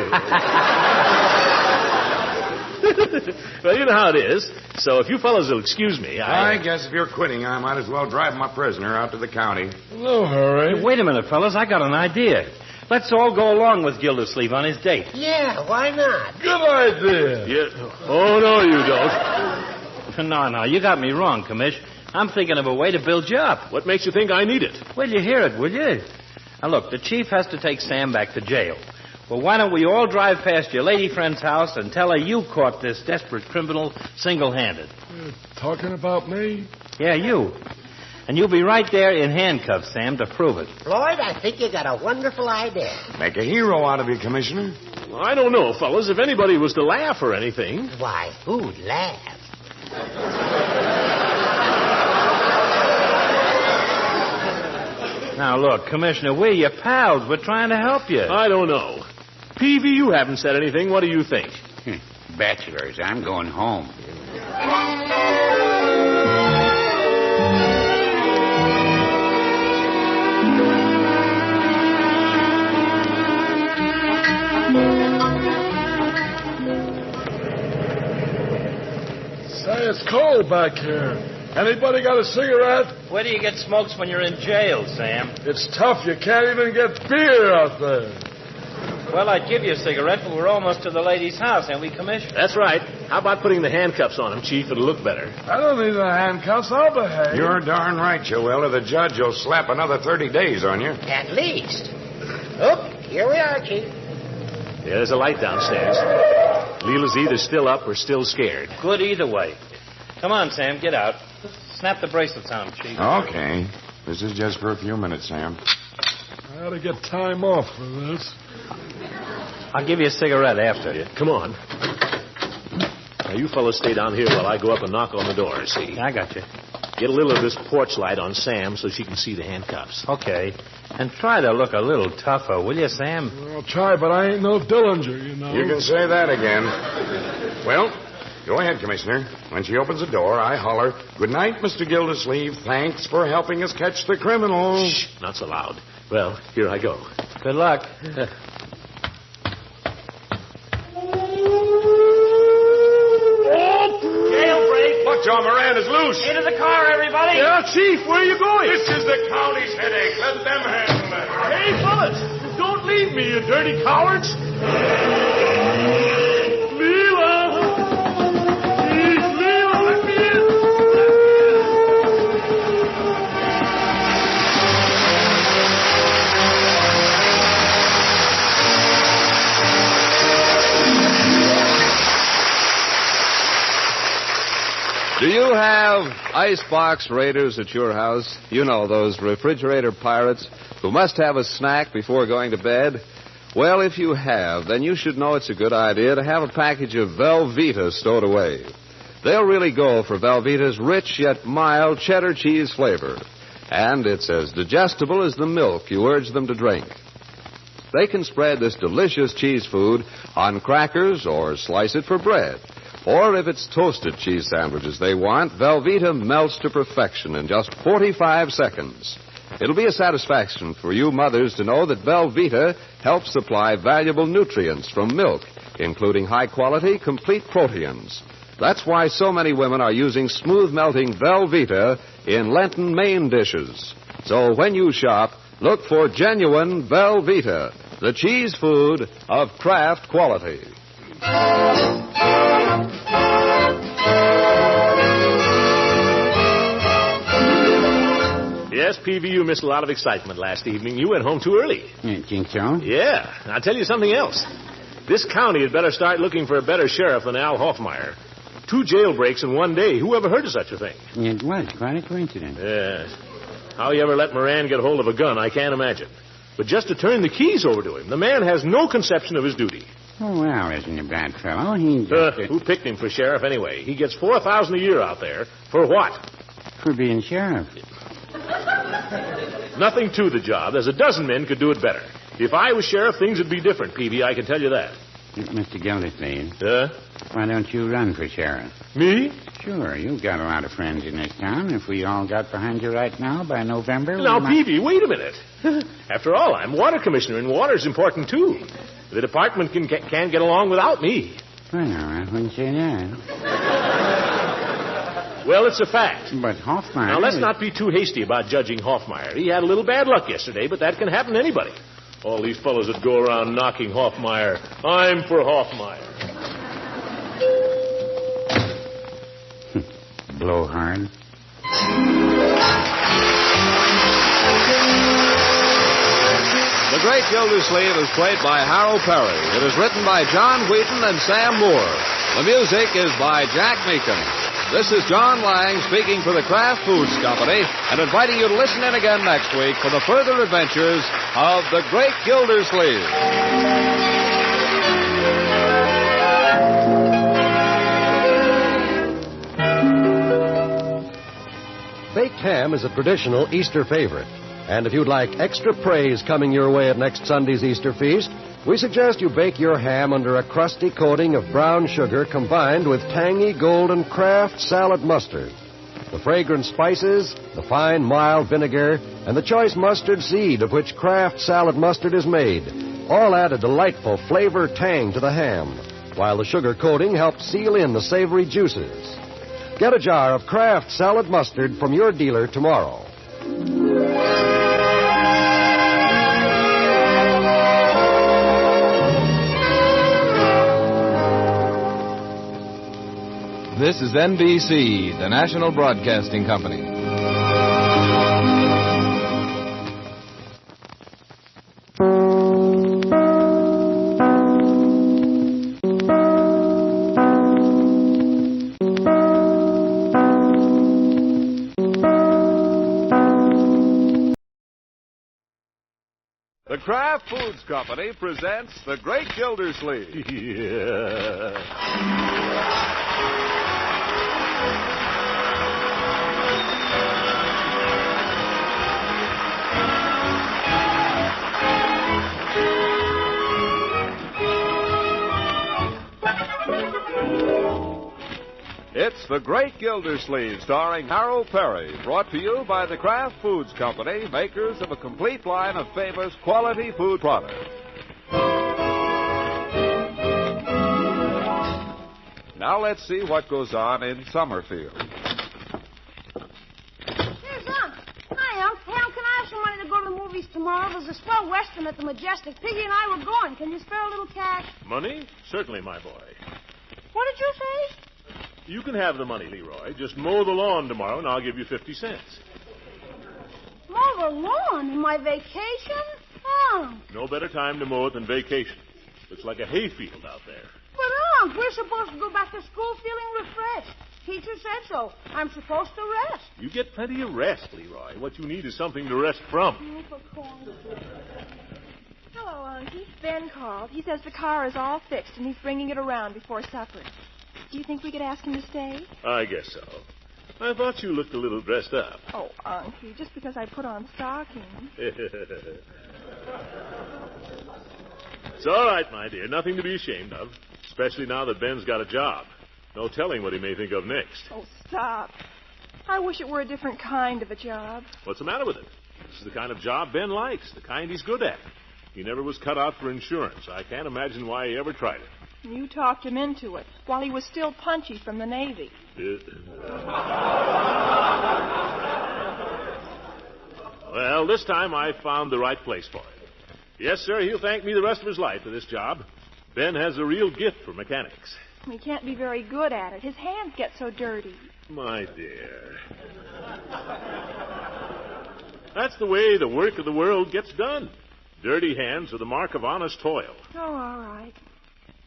[SPEAKER 20] Well, you know how it is. So if you fellows will excuse me,
[SPEAKER 3] I guess if you're quitting, I might as well drive my prisoner out to the county.
[SPEAKER 15] No hurry. Hey, wait a minute, fellas. I got an idea. Let's all go along with Gildersleeve on his date.
[SPEAKER 12] Yeah, why not?
[SPEAKER 14] Good idea.
[SPEAKER 20] Yeah. Oh, no, you don't.
[SPEAKER 15] No, you got me wrong, Commish. I'm thinking of a way to build you up.
[SPEAKER 20] What makes you think I need it?
[SPEAKER 15] Well, you hear it, will you? Now, look, the chief has to take Sam back to jail. Well, why don't we all drive past your lady friend's house and tell her you caught this desperate criminal single-handed?
[SPEAKER 14] You're talking about me?
[SPEAKER 15] Yeah, you. And you'll be right there in handcuffs, Sam, to prove it.
[SPEAKER 12] Floyd, I think you got a wonderful idea.
[SPEAKER 3] Make a hero out of you, Commissioner.
[SPEAKER 20] Well, I don't know, fellas. If anybody was to laugh or anything.
[SPEAKER 12] Why, who'd laugh?
[SPEAKER 15] Now, look, Commissioner, we're your pals. We're trying to help you.
[SPEAKER 20] I don't know. Peavy, you haven't said anything. What do you think?
[SPEAKER 7] Bachelors, I'm going home.
[SPEAKER 14] cold back here. Anybody got a cigarette?
[SPEAKER 15] Where do you get smokes when you're in jail, Sam?
[SPEAKER 14] It's tough. You can't even get beer out there.
[SPEAKER 15] Well, I'd give you a cigarette, but we're almost to the lady's house, and we, Commissioner?
[SPEAKER 2] That's right. How about putting the handcuffs on him, Chief? It'll look better.
[SPEAKER 14] I don't need the handcuffs. I'll behave.
[SPEAKER 3] You're darn right, you will, or the judge will slap another 30 days on you.
[SPEAKER 12] At least. Oh, here we are, Chief.
[SPEAKER 2] Yeah, there's a light downstairs. Leela's either still up or still scared.
[SPEAKER 15] Good either way. Come on, Sam, get out. Snap the bracelets on, Chief.
[SPEAKER 3] Okay. This is just for a few minutes, Sam.
[SPEAKER 14] I ought to get time off for this.
[SPEAKER 15] I'll give you a cigarette after.
[SPEAKER 2] Yeah, come on. Now, you fellas stay down here while I go up and knock on the door, see?
[SPEAKER 15] I got you.
[SPEAKER 2] Get a little of this porch light on Sam so she can see the handcuffs.
[SPEAKER 15] Okay. And try to look a little tougher, will you, Sam?
[SPEAKER 14] I'll try, but I ain't no Dillinger, you know.
[SPEAKER 3] You can say that again. Well, go ahead, Commissioner. When she opens the door, I holler, "Good night, Mr. Gildersleeve. Thanks for helping us catch the criminal."
[SPEAKER 2] Shh, not so loud. Well, here I go.
[SPEAKER 15] Good luck.
[SPEAKER 2] Jailbreak!
[SPEAKER 3] Look, John Moran is loose.
[SPEAKER 15] Into the car, everybody!
[SPEAKER 14] Yeah, Chief, where are you going?
[SPEAKER 3] This is the county's headache. Let them handle it.
[SPEAKER 14] Hey, fellas, don't leave me, you dirty cowards. Leela! Chief, Leela, let me in.
[SPEAKER 1] Do you have icebox raiders at your house? You know, those refrigerator pirates who must have a snack before going to bed? Well, if you have, then you should know it's a good idea to have a package of Velveeta stowed away. They'll really go for Velveeta's rich yet mild cheddar cheese flavor. And it's as digestible as the milk you urge them to drink. They can spread this delicious cheese food on crackers or slice it for bread. Or if it's toasted cheese sandwiches they want, Velveeta melts to perfection in just 45 seconds. It'll be a satisfaction for you mothers to know that Velveeta helps supply valuable nutrients from milk, including high-quality, complete proteins. That's why so many women are using smooth-melting Velveeta in Lenten main dishes. So when you shop, look for genuine Velveeta, the cheese food of Kraft quality.
[SPEAKER 2] Yes, Peavy, you missed a lot of excitement last evening. You went home too early.
[SPEAKER 7] You think so?
[SPEAKER 2] Yeah. And I'll tell you something else. This county had better start looking for a better sheriff than Al Hoffmeyer. 2 jailbreaks in one day. Who ever heard of such a thing?
[SPEAKER 7] It was quite a coincidence.
[SPEAKER 2] Yes. How you ever let Moran get hold of a gun, I can't imagine. But just to turn the keys over to him, the man has no conception of his duty.
[SPEAKER 7] Oh, well, isn't a bad fellow. He just...
[SPEAKER 2] Who picked him for sheriff anyway? He gets $4,000 a year out there. For what?
[SPEAKER 7] For being sheriff.
[SPEAKER 2] Nothing to the job. There's a dozen men could do it better. If I was sheriff, things would be different, Peavy. I can tell you that.
[SPEAKER 7] Mr. Gildersleeve.
[SPEAKER 2] Huh?
[SPEAKER 7] Why don't you run for sheriff?
[SPEAKER 2] Me?
[SPEAKER 7] Sure. You've got a lot of friends in this town. If we all got behind you right now, by November...
[SPEAKER 2] Now, Peavy, wait a minit. After all, I'm water commissioner, and water's important, too. The department can't get along without me.
[SPEAKER 7] Well, I wouldn't say that.
[SPEAKER 2] Well, it's a fact.
[SPEAKER 7] But Hoffmeyer...
[SPEAKER 2] Now, let's not be too hasty about judging Hoffmeyer. He had a little bad luck yesterday, but that can happen to anybody. All these fellows that go around knocking Hoffmeyer. I'm for Hoffmeyer.
[SPEAKER 7] Blowhard.
[SPEAKER 1] The Great Gildersleeve is played by Harold Perry. It is written by John Wheaton and Sam Moore. The music is by Jack Meakin. This is John Lang speaking for the Kraft Foods Company and inviting you to listen in again next week for the further adventures of the Great Gildersleeve.
[SPEAKER 10] Baked ham is a traditional Easter favorite. And if you'd like extra praise coming your way at next Sunday's Easter feast, we suggest you bake your ham under a crusty coating of brown sugar combined with tangy golden Kraft salad mustard. The fragrant spices, the fine mild vinegar, and the choice mustard seed of which Kraft salad mustard is made all add a delightful flavor tang to the ham, while the sugar coating helps seal in the savory juices. Get a jar of Kraft salad mustard from your dealer tomorrow.
[SPEAKER 11] This is NBC, the national broadcasting company.
[SPEAKER 1] The Kraft Foods Company presents The Great Gildersleeve. It's The Great Gildersleeve, starring Harold Perry, brought to you by the Kraft Foods Company, makers of a complete line of famous quality food products. Now let's see what goes on in Summerfield.
[SPEAKER 5] Here's Unc. Hi, Unc. Hey, Unc, can I have some money to go to the movies tomorrow? There's a swell western at the Majestic. Piggy and I were going. Can you spare a little cash?
[SPEAKER 2] Money? Certainly, my boy.
[SPEAKER 5] What did you say?
[SPEAKER 2] You can have the money, Leroy. Just mow the lawn tomorrow, and I'll give you 50 cents.
[SPEAKER 5] Mow the lawn in my vacation? Unc.
[SPEAKER 2] No better time to mow it than vacation. Looks like a hayfield out there.
[SPEAKER 5] But, Unc, we're supposed to go back to school feeling refreshed. Teacher said so. I'm supposed to rest.
[SPEAKER 2] You get plenty of rest, Leroy. What you need is something to rest from.
[SPEAKER 20] Hello, Unky. Ben called. He says the car is all fixed, and he's bringing it around before supper. Do you think we could ask him to stay?
[SPEAKER 2] I guess so. I thought you looked a little dressed up.
[SPEAKER 20] Oh, Unky, just because I put on stockings.
[SPEAKER 2] It's all right, my dear. Nothing to be ashamed of. Especially now that Ben's got a job. No telling what he may think of next.
[SPEAKER 20] Oh, stop. I wish it were a different kind of a job.
[SPEAKER 2] What's the matter with it? This is the kind of job Ben likes, the kind he's good at. He never was cut out for insurance. I can't imagine why he ever tried it.
[SPEAKER 20] You talked him into it while he was still punchy from the Navy.
[SPEAKER 2] Well, this time I found the right place for him. Yes, sir, he'll thank me the rest of his life for this job. Ben has a real gift for mechanics.
[SPEAKER 20] He can't be very good at it. His hands get so dirty.
[SPEAKER 2] My dear. That's the way the work of the world gets done. Dirty hands are the mark of honest toil.
[SPEAKER 20] Oh, all right.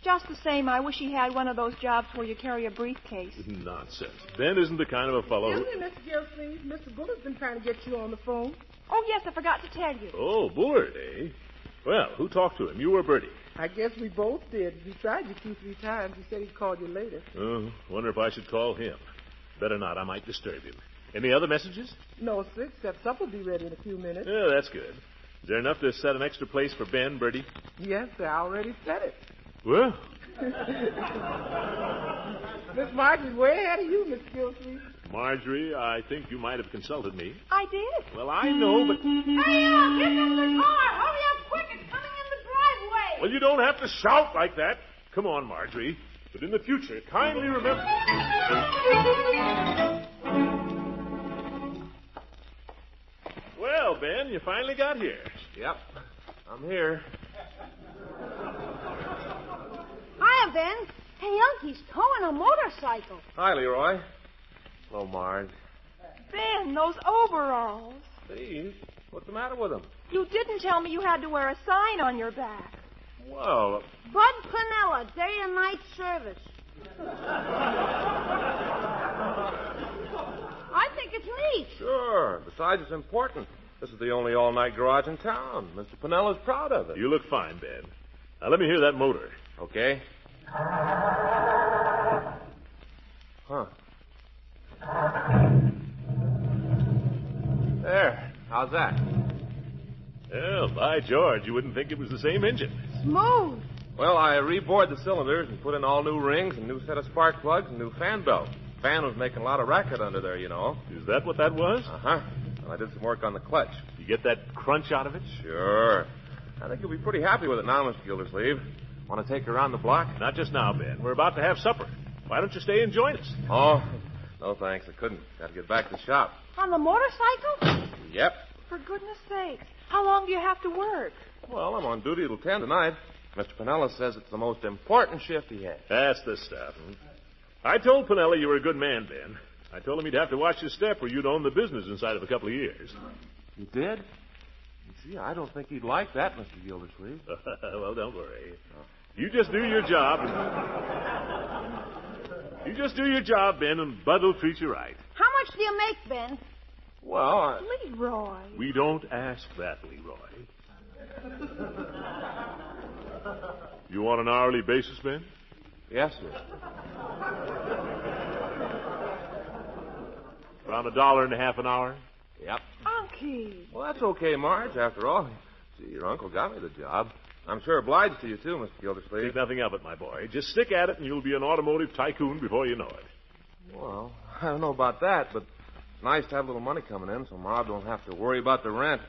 [SPEAKER 20] Just the same, I wish he had one of those jobs where you carry a briefcase.
[SPEAKER 2] Nonsense. Ben isn't the kind of a fellow who...
[SPEAKER 17] Excuse me, Mr. Gildersleeve. Mr. Bullard's been trying to get you on the phone.
[SPEAKER 20] Oh, yes, I forgot to tell you.
[SPEAKER 2] Oh, Bullard, eh? Well, who talked to him, you or Bertie?
[SPEAKER 17] I guess we both did. We tried you 2-3 times. He said he'd call you later.
[SPEAKER 2] Oh, wonder if I should call him. Better not. I might disturb him. Any other messages?
[SPEAKER 17] No, sir, except supper will be ready in a few minutes.
[SPEAKER 2] Yeah, that's good. Is there enough to set an extra place for Ben, Bertie?
[SPEAKER 17] Yes, sir. I already said it.
[SPEAKER 2] Well...
[SPEAKER 17] Miss Marjorie's way ahead of you, Miss Gildersleeve.
[SPEAKER 2] Marjorie, I think you might have consulted me.
[SPEAKER 20] I did.
[SPEAKER 2] Well, I know, but...
[SPEAKER 5] Hey, get in the car. Hurry up quick. It's coming in the driveway.
[SPEAKER 2] Well, you don't have to shout like that. Come on, Marjorie. But in the future, kindly remember... Well, Ben, you finally got here.
[SPEAKER 4] Yep, I'm here.
[SPEAKER 5] Hiya, Ben. Hey, Unc, he's towing a motorcycle.
[SPEAKER 4] Hi, Leroy. Hello, Marge.
[SPEAKER 20] Ben, those overalls.
[SPEAKER 4] Steve, what's the matter with them?
[SPEAKER 20] You didn't tell me you had to wear a sign on your back.
[SPEAKER 4] Well...
[SPEAKER 5] Bud Pinella, day and night service. I think it's neat.
[SPEAKER 4] Sure. Besides, it's important. This is the only all-night garage in town. Mr. Pinella's proud of it.
[SPEAKER 2] You look fine, Ben. Now, let me hear that motor.
[SPEAKER 4] Okay. Huh. There. How's that?
[SPEAKER 2] Well, by George, you wouldn't think it was the same engine.
[SPEAKER 5] Smooth.
[SPEAKER 4] Well, I rebored the cylinders and put in all new rings, and new set of spark plugs, and new fan belt. Fan was making a lot of racket under there, you know.
[SPEAKER 2] Is that what that was?
[SPEAKER 4] Uh-huh. Well, I did some work on the clutch.
[SPEAKER 2] You get that crunch out of it?
[SPEAKER 4] Sure. I think you'll be pretty happy with it now, Mr. Gildersleeve. Want to take her around the block?
[SPEAKER 2] Not just now, Ben. We're about to have supper. Why don't you stay and join us?
[SPEAKER 4] Oh, No, thanks. I couldn't. Got to get back to the shop.
[SPEAKER 17] On the motorcycle?
[SPEAKER 4] Yep.
[SPEAKER 17] For goodness sakes. How long do you have to work?
[SPEAKER 4] Well, I'm on duty till 10 tonight. Mr. Pinella says it's the most important shift he has.
[SPEAKER 2] That's the stuff. I told Pinella you were a good man, Ben. I told him he'd have to watch his step or you'd own the business inside of a couple of years.
[SPEAKER 4] You did? Gee, I don't think he'd like that, Mr. Gildersleeve.
[SPEAKER 2] Well, don't worry. You just do your job. You just do your job, Ben, and Bud will treat you right.
[SPEAKER 5] How much do you make, Ben?
[SPEAKER 4] Well,
[SPEAKER 17] Leroy.
[SPEAKER 2] We don't ask that, Leroy. You want an hourly basis, Ben?
[SPEAKER 4] Yes, sir.
[SPEAKER 2] Around $1.50 an hour?
[SPEAKER 4] Yep.
[SPEAKER 17] Unky.
[SPEAKER 4] Well, that's okay, Marge. After all, see, your uncle got me the job. I'm sure obliged to you, too, Mr. Gildersleeve.
[SPEAKER 2] Think nothing of it, my boy. Just stick at it, and you'll be an automotive tycoon before you know it.
[SPEAKER 4] Well, I don't know about that, but it's nice to have a little money coming in so Ma don't have to worry about the rent.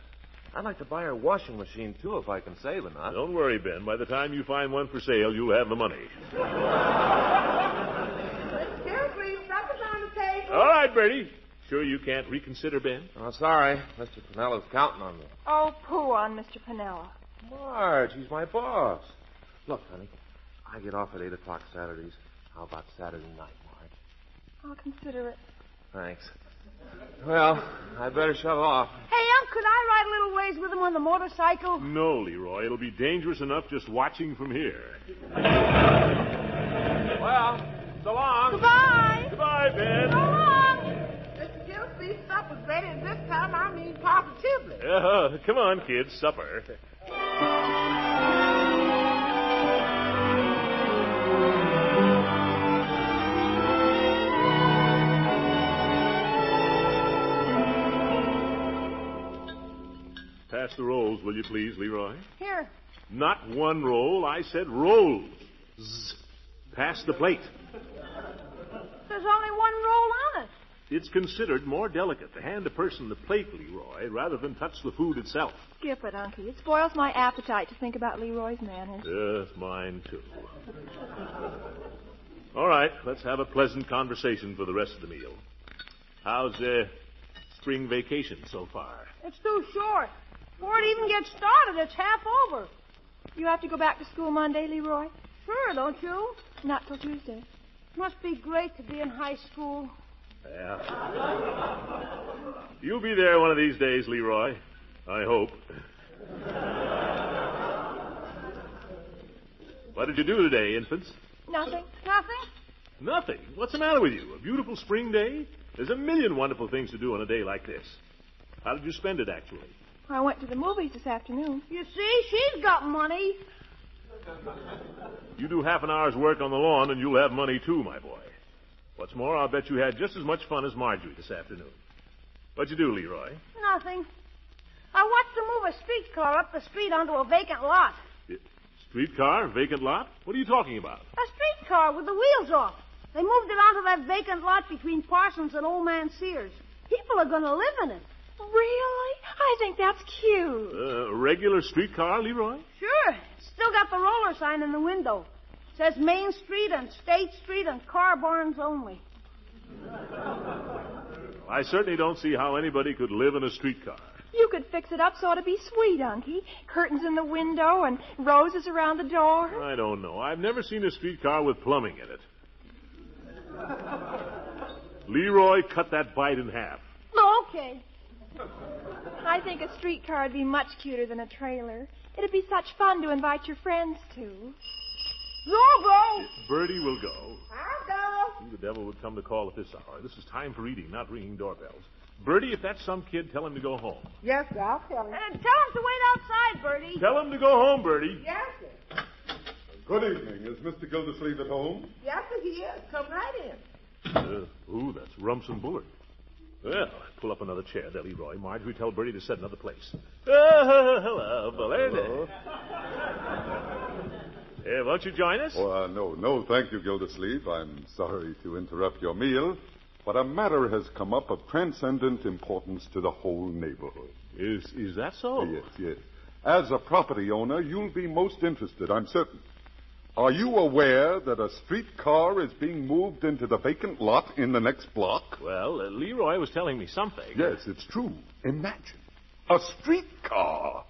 [SPEAKER 4] I'd like to buy her a washing machine, too, if I can save enough.
[SPEAKER 2] Don't worry, Ben. By the time you find one for sale, you'll have the money.
[SPEAKER 17] Gildersleeve, supper's on the table.
[SPEAKER 2] All right, Bertie. Sure you can't reconsider, Ben?
[SPEAKER 4] Oh, sorry. Mr. Pinella's counting on me.
[SPEAKER 17] Oh, pooh on Mr. Pinella.
[SPEAKER 4] Marge, he's my boss. Look, honey, I get off at 8 o'clock Saturdays. How about Saturday night, Marge?
[SPEAKER 17] I'll consider it.
[SPEAKER 4] Thanks. Well, I better shut off.
[SPEAKER 5] Hey, could I ride a little ways with him on the motorcycle?
[SPEAKER 2] No, Leroy. It'll be dangerous enough just watching from here.
[SPEAKER 4] Well, so long.
[SPEAKER 17] Goodbye.
[SPEAKER 2] Goodbye, Ben.
[SPEAKER 17] So long. Mr. Gildersleeve's supper's ready, and this time I mean positively.
[SPEAKER 2] Come on, kids. Supper. Pass the rolls, will you please, Leroy?
[SPEAKER 5] Here.
[SPEAKER 2] Not one roll. I said rolls. Pass the plate.
[SPEAKER 5] There's only one roll on it.
[SPEAKER 2] It's considered more delicate to hand a person the plate, Leroy, rather than touch the food itself.
[SPEAKER 20] Skip it, Unky. It spoils my appetite to think about Leroy's manners.
[SPEAKER 2] Yes, mine too. All right, let's have a pleasant conversation for the rest of the meal. How's spring vacation so far?
[SPEAKER 5] It's too short. Before it even gets started, it's half over.
[SPEAKER 20] You have to go back to school Monday, Leroy?
[SPEAKER 5] Sure, don't you?
[SPEAKER 20] Not till Tuesday.
[SPEAKER 5] Must be great to be in high school.
[SPEAKER 2] Yeah. You'll be there one of these days, Leroy. I hope. What did you do today, infants?
[SPEAKER 20] Nothing.
[SPEAKER 5] Nothing?
[SPEAKER 2] Nothing? What's the matter with you? A beautiful spring day? There's a million wonderful things to do on a day like this. How did you spend it, actually?
[SPEAKER 20] I went to the movies this afternoon.
[SPEAKER 5] You see, she's got money.
[SPEAKER 2] You do half an hour's work on the lawn, and you'll have money, too, my boy. What's more, I'll bet you had just as much fun as Marjorie this afternoon. What'd you do, Leroy?
[SPEAKER 5] Nothing. I watched her move a streetcar up the street onto a vacant lot.
[SPEAKER 2] Streetcar? Vacant lot? What are you talking about?
[SPEAKER 5] A streetcar with the wheels off. They moved it onto that vacant lot between Parsons and Old Man Sears. People are going to live in it.
[SPEAKER 20] Really? I think that's cute.
[SPEAKER 2] A regular streetcar, Leroy?
[SPEAKER 5] Sure. Still got the roller sign in the window. Says Main Street and State Street and car barns only.
[SPEAKER 2] I certainly don't see how anybody could live in a streetcar.
[SPEAKER 20] You could fix it up so it'd be sweet, Unky. Curtains in the window and roses around the door.
[SPEAKER 2] I don't know. I've never seen a streetcar with plumbing in it. Leroy, cut that bite in half.
[SPEAKER 5] Okay.
[SPEAKER 20] I think a streetcar would be much cuter than a trailer. It'd be such fun to invite your friends to.
[SPEAKER 5] You'll go.
[SPEAKER 2] Bertie will go.
[SPEAKER 17] I'll go.
[SPEAKER 2] Who the devil would come to call at this hour? This is time for eating, not ringing doorbells. Bertie, if that's some kid, tell him to go home.
[SPEAKER 17] Yes, sir, I'll tell him.
[SPEAKER 5] And tell him to wait outside, Bertie.
[SPEAKER 2] Tell him to go home, Bertie.
[SPEAKER 17] Yes, sir.
[SPEAKER 16] Good evening. Is Mr. Gildersleeve at home?
[SPEAKER 17] Yes, sir, he is. Come right in.
[SPEAKER 2] That's Rumson Bullard. Well, pull up another chair there, Leroy. Marjorie, tell Bertie to set another place. Hello, Bullard.
[SPEAKER 16] Hello.
[SPEAKER 2] Won't you join us?
[SPEAKER 16] Oh, no, thank you, Gildersleeve. I'm sorry to interrupt your meal, but a matter has come up of transcendent importance to the whole neighborhood.
[SPEAKER 2] Is that so?
[SPEAKER 16] Yes. As a property owner, you'll be most interested, I'm certain. Are you aware that a streetcar is being moved into the vacant lot in the next block?
[SPEAKER 2] Well, Leroy was telling me something.
[SPEAKER 16] Yes, it's true. Imagine. A streetcar.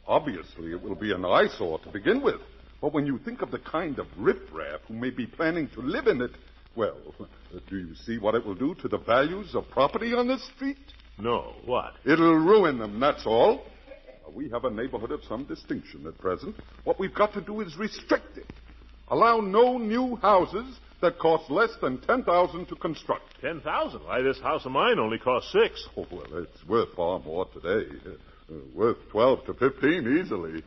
[SPEAKER 16] Obviously, it will be an eyesore to begin with. But when you think of the kind of riffraff who may be planning to live in it, well, do you see what it will do to the values of property on this street?
[SPEAKER 2] No, what?
[SPEAKER 16] It'll ruin them, that's all. We have a neighborhood of some distinction at present. What we've got to do is restrict it. Allow no new houses that cost less than $10,000 to construct.
[SPEAKER 2] 10,000? Why, this house of mine only cost $6,000.
[SPEAKER 16] Oh, well, it's worth far more today. Worth 12 to 15 easily.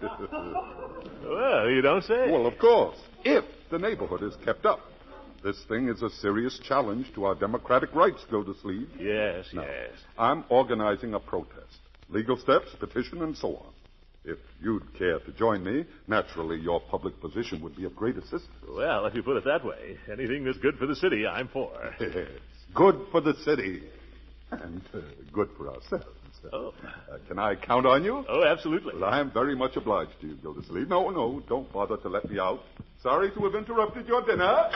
[SPEAKER 2] Well, you don't say.
[SPEAKER 16] Well, of course, if the neighborhood is kept up. This thing is a serious challenge to our democratic rights, Gildersleeve.
[SPEAKER 2] Yes,
[SPEAKER 16] now,
[SPEAKER 2] yes.
[SPEAKER 16] I'm organizing a protest. Legal steps, petition, and so on. If you'd care to join me, naturally your public position would be of great assistance.
[SPEAKER 2] Well, if you put it that way, anything that's good for the city, I'm for.
[SPEAKER 16] Yes, good for the city. And good for ourselves.
[SPEAKER 2] Oh.
[SPEAKER 16] Can I count on you?
[SPEAKER 2] Oh, absolutely.
[SPEAKER 16] Well, I am very much obliged to you, Gildersleeve. No, don't bother to let me out. Sorry to have interrupted your dinner.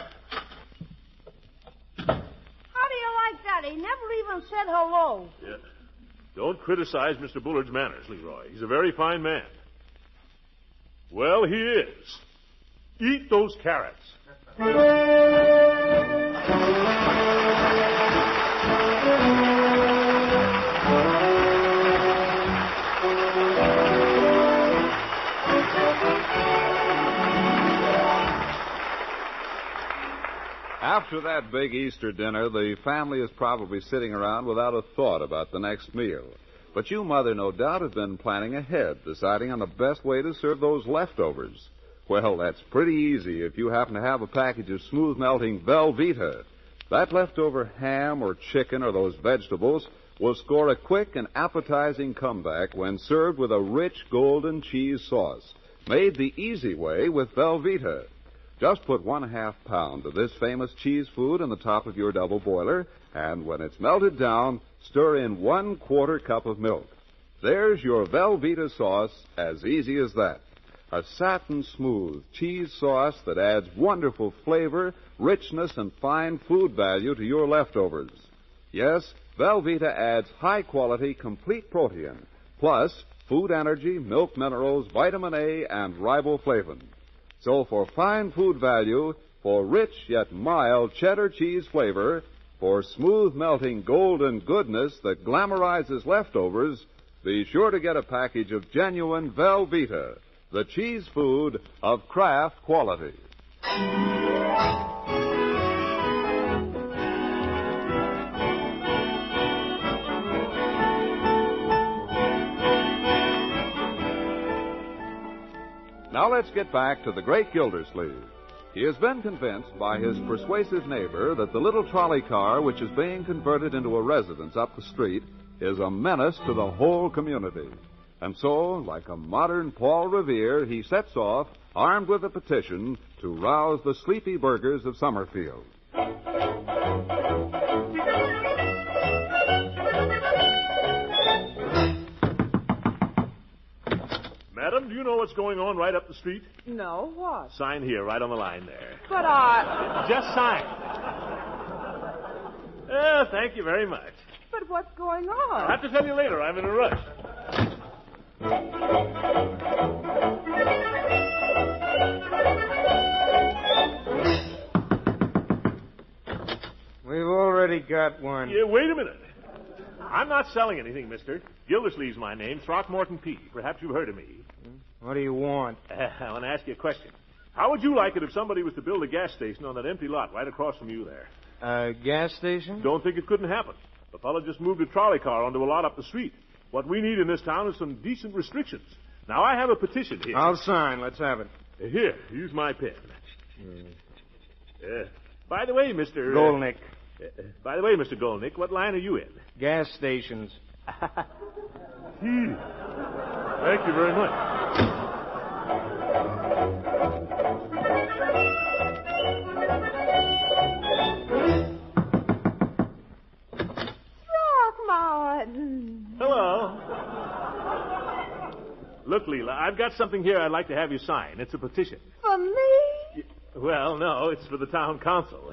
[SPEAKER 5] How do you like that? He never even said hello.
[SPEAKER 2] Yeah. Don't criticize Mr. Bullard's manners, Leroy. He's a very fine man. Well, he is. Eat those carrots.
[SPEAKER 1] After that big Easter dinner, the family is probably sitting around without a thought about the next meal. But you, Mother, no doubt have been planning ahead, deciding on the best way to serve those leftovers. Well, that's pretty easy if you happen to have a package of smooth-melting Velveeta. That leftover ham or chicken or those vegetables will score a quick and appetizing comeback when served with a rich golden cheese sauce, made the easy way with Velveeta. Just put 1/2 pound of this famous cheese food in the top of your double boiler, and when it's melted down, stir in 1/4 cup of milk. There's your Velveeta sauce, as easy as that. A satin-smooth cheese sauce that adds wonderful flavor, richness, and fine food value to your leftovers. Yes, Velveeta adds high-quality, complete protein, plus food energy, milk minerals, vitamin A, and riboflavin. So for fine food value, for rich yet mild cheddar cheese flavor, for smooth-melting golden goodness that glamorizes leftovers, be sure to get a package of genuine Velveeta, the cheese food of Kraft quality. Now let's get back to the great Gildersleeve. He has been convinced by his persuasive neighbor that the little trolley car which is being converted into a residence up the street is a menace to the whole community. And so, like a modern Paul Revere, he sets off, armed with a petition, to rouse the sleepy burghers of Summerfield.
[SPEAKER 2] Madam, do you know what's going on right up the street?
[SPEAKER 17] No, what?
[SPEAKER 2] Sign here, right on the line there.
[SPEAKER 17] But
[SPEAKER 2] Just sign. Thank you very much.
[SPEAKER 17] But what's going on?
[SPEAKER 2] I'll have to tell you later. I'm in a rush.
[SPEAKER 8] We've already got one.
[SPEAKER 2] Yeah, wait a minute. I'm not selling anything, mister. Gildersleeve's my name, Throckmorton P. Perhaps you've heard of me.
[SPEAKER 8] What do you want?
[SPEAKER 2] I want to ask you a question. How would you like it if somebody was to build a gas station on that empty lot right across from you there?
[SPEAKER 8] A gas station?
[SPEAKER 2] Don't think it couldn't happen. The fellow just moved a trolley car onto a lot up the street. What we need in this town is some decent restrictions. Now, I have a petition here.
[SPEAKER 8] I'll sign. Let's have it.
[SPEAKER 2] Here, use my pen. By the way, Mr.
[SPEAKER 8] Golnick.
[SPEAKER 2] By the way, Mr. Golnick, what line are you in?
[SPEAKER 8] Gas stations.
[SPEAKER 2] Thank you very much.
[SPEAKER 21] Throckmorton.
[SPEAKER 2] Hello. Look, Leila, I've got something here I'd like to have you sign. It's a petition.
[SPEAKER 21] For me?
[SPEAKER 2] Well, no, it's for the town council.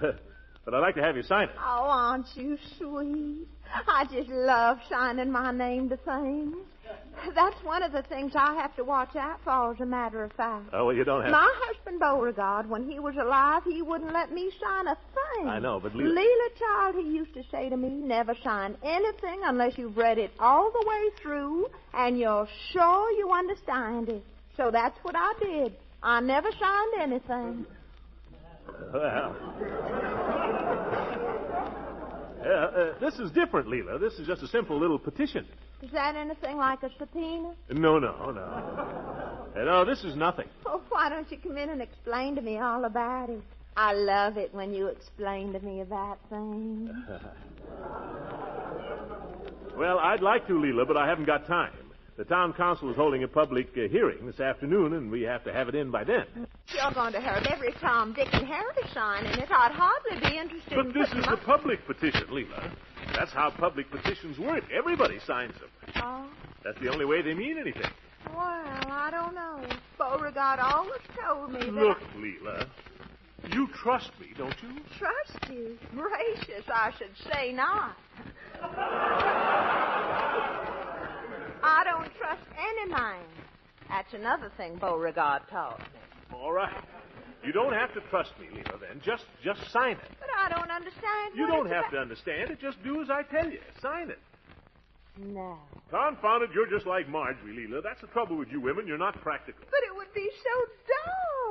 [SPEAKER 2] But I'd like to have you sign it.
[SPEAKER 13] Oh, aren't you sweet? I just love signing my name to things. That's one of the things I have to watch out for, as a matter of fact.
[SPEAKER 2] Oh, well, you don't have
[SPEAKER 13] My husband, Beauregard, when he was alive, he wouldn't let me sign a thing.
[SPEAKER 2] I know, but
[SPEAKER 13] Leela, child, he used to say to me, never sign anything unless you've read it all the way through and you're sure you understand it. So that's what I did. I never signed anything.
[SPEAKER 2] Well... this is different, Leila. This is just a simple little petition.
[SPEAKER 13] Is that anything like a subpoena?
[SPEAKER 2] No. No, this is nothing.
[SPEAKER 13] Oh, why don't you come in and explain to me all about it? I love it when you explain to me about things.
[SPEAKER 2] Well, I'd like to, Leila, but I haven't got time. The town council is holding a public hearing this afternoon, and we have to have it in by then.
[SPEAKER 13] You're going to hurt every Tom, Dick, and Harry to sign in it. I'd hardly be interested
[SPEAKER 2] But
[SPEAKER 13] in
[SPEAKER 2] this
[SPEAKER 13] putting
[SPEAKER 2] is the public petition, Leila. That's how public petitions work. Everybody signs them.
[SPEAKER 13] Oh,
[SPEAKER 2] That's the only way they mean anything.
[SPEAKER 13] well, I don't know. Beauregard always told me that
[SPEAKER 2] Look, Leila, you trust me, don't you?
[SPEAKER 13] Trust you? Gracious, I should say not. I don't trust any man. That's another thing Beauregard taught me.
[SPEAKER 2] All right. You don't have to trust me, Leila, then. Just sign it.
[SPEAKER 13] But I don't understand.
[SPEAKER 2] You
[SPEAKER 13] what
[SPEAKER 2] don't
[SPEAKER 13] it's
[SPEAKER 2] have
[SPEAKER 13] about.
[SPEAKER 2] to understand it. Just do as I tell you. Sign it.
[SPEAKER 13] No.
[SPEAKER 2] Confound it, you're just like Marjorie, Leila. That's the trouble with you women. You're not practical.
[SPEAKER 13] But it would be so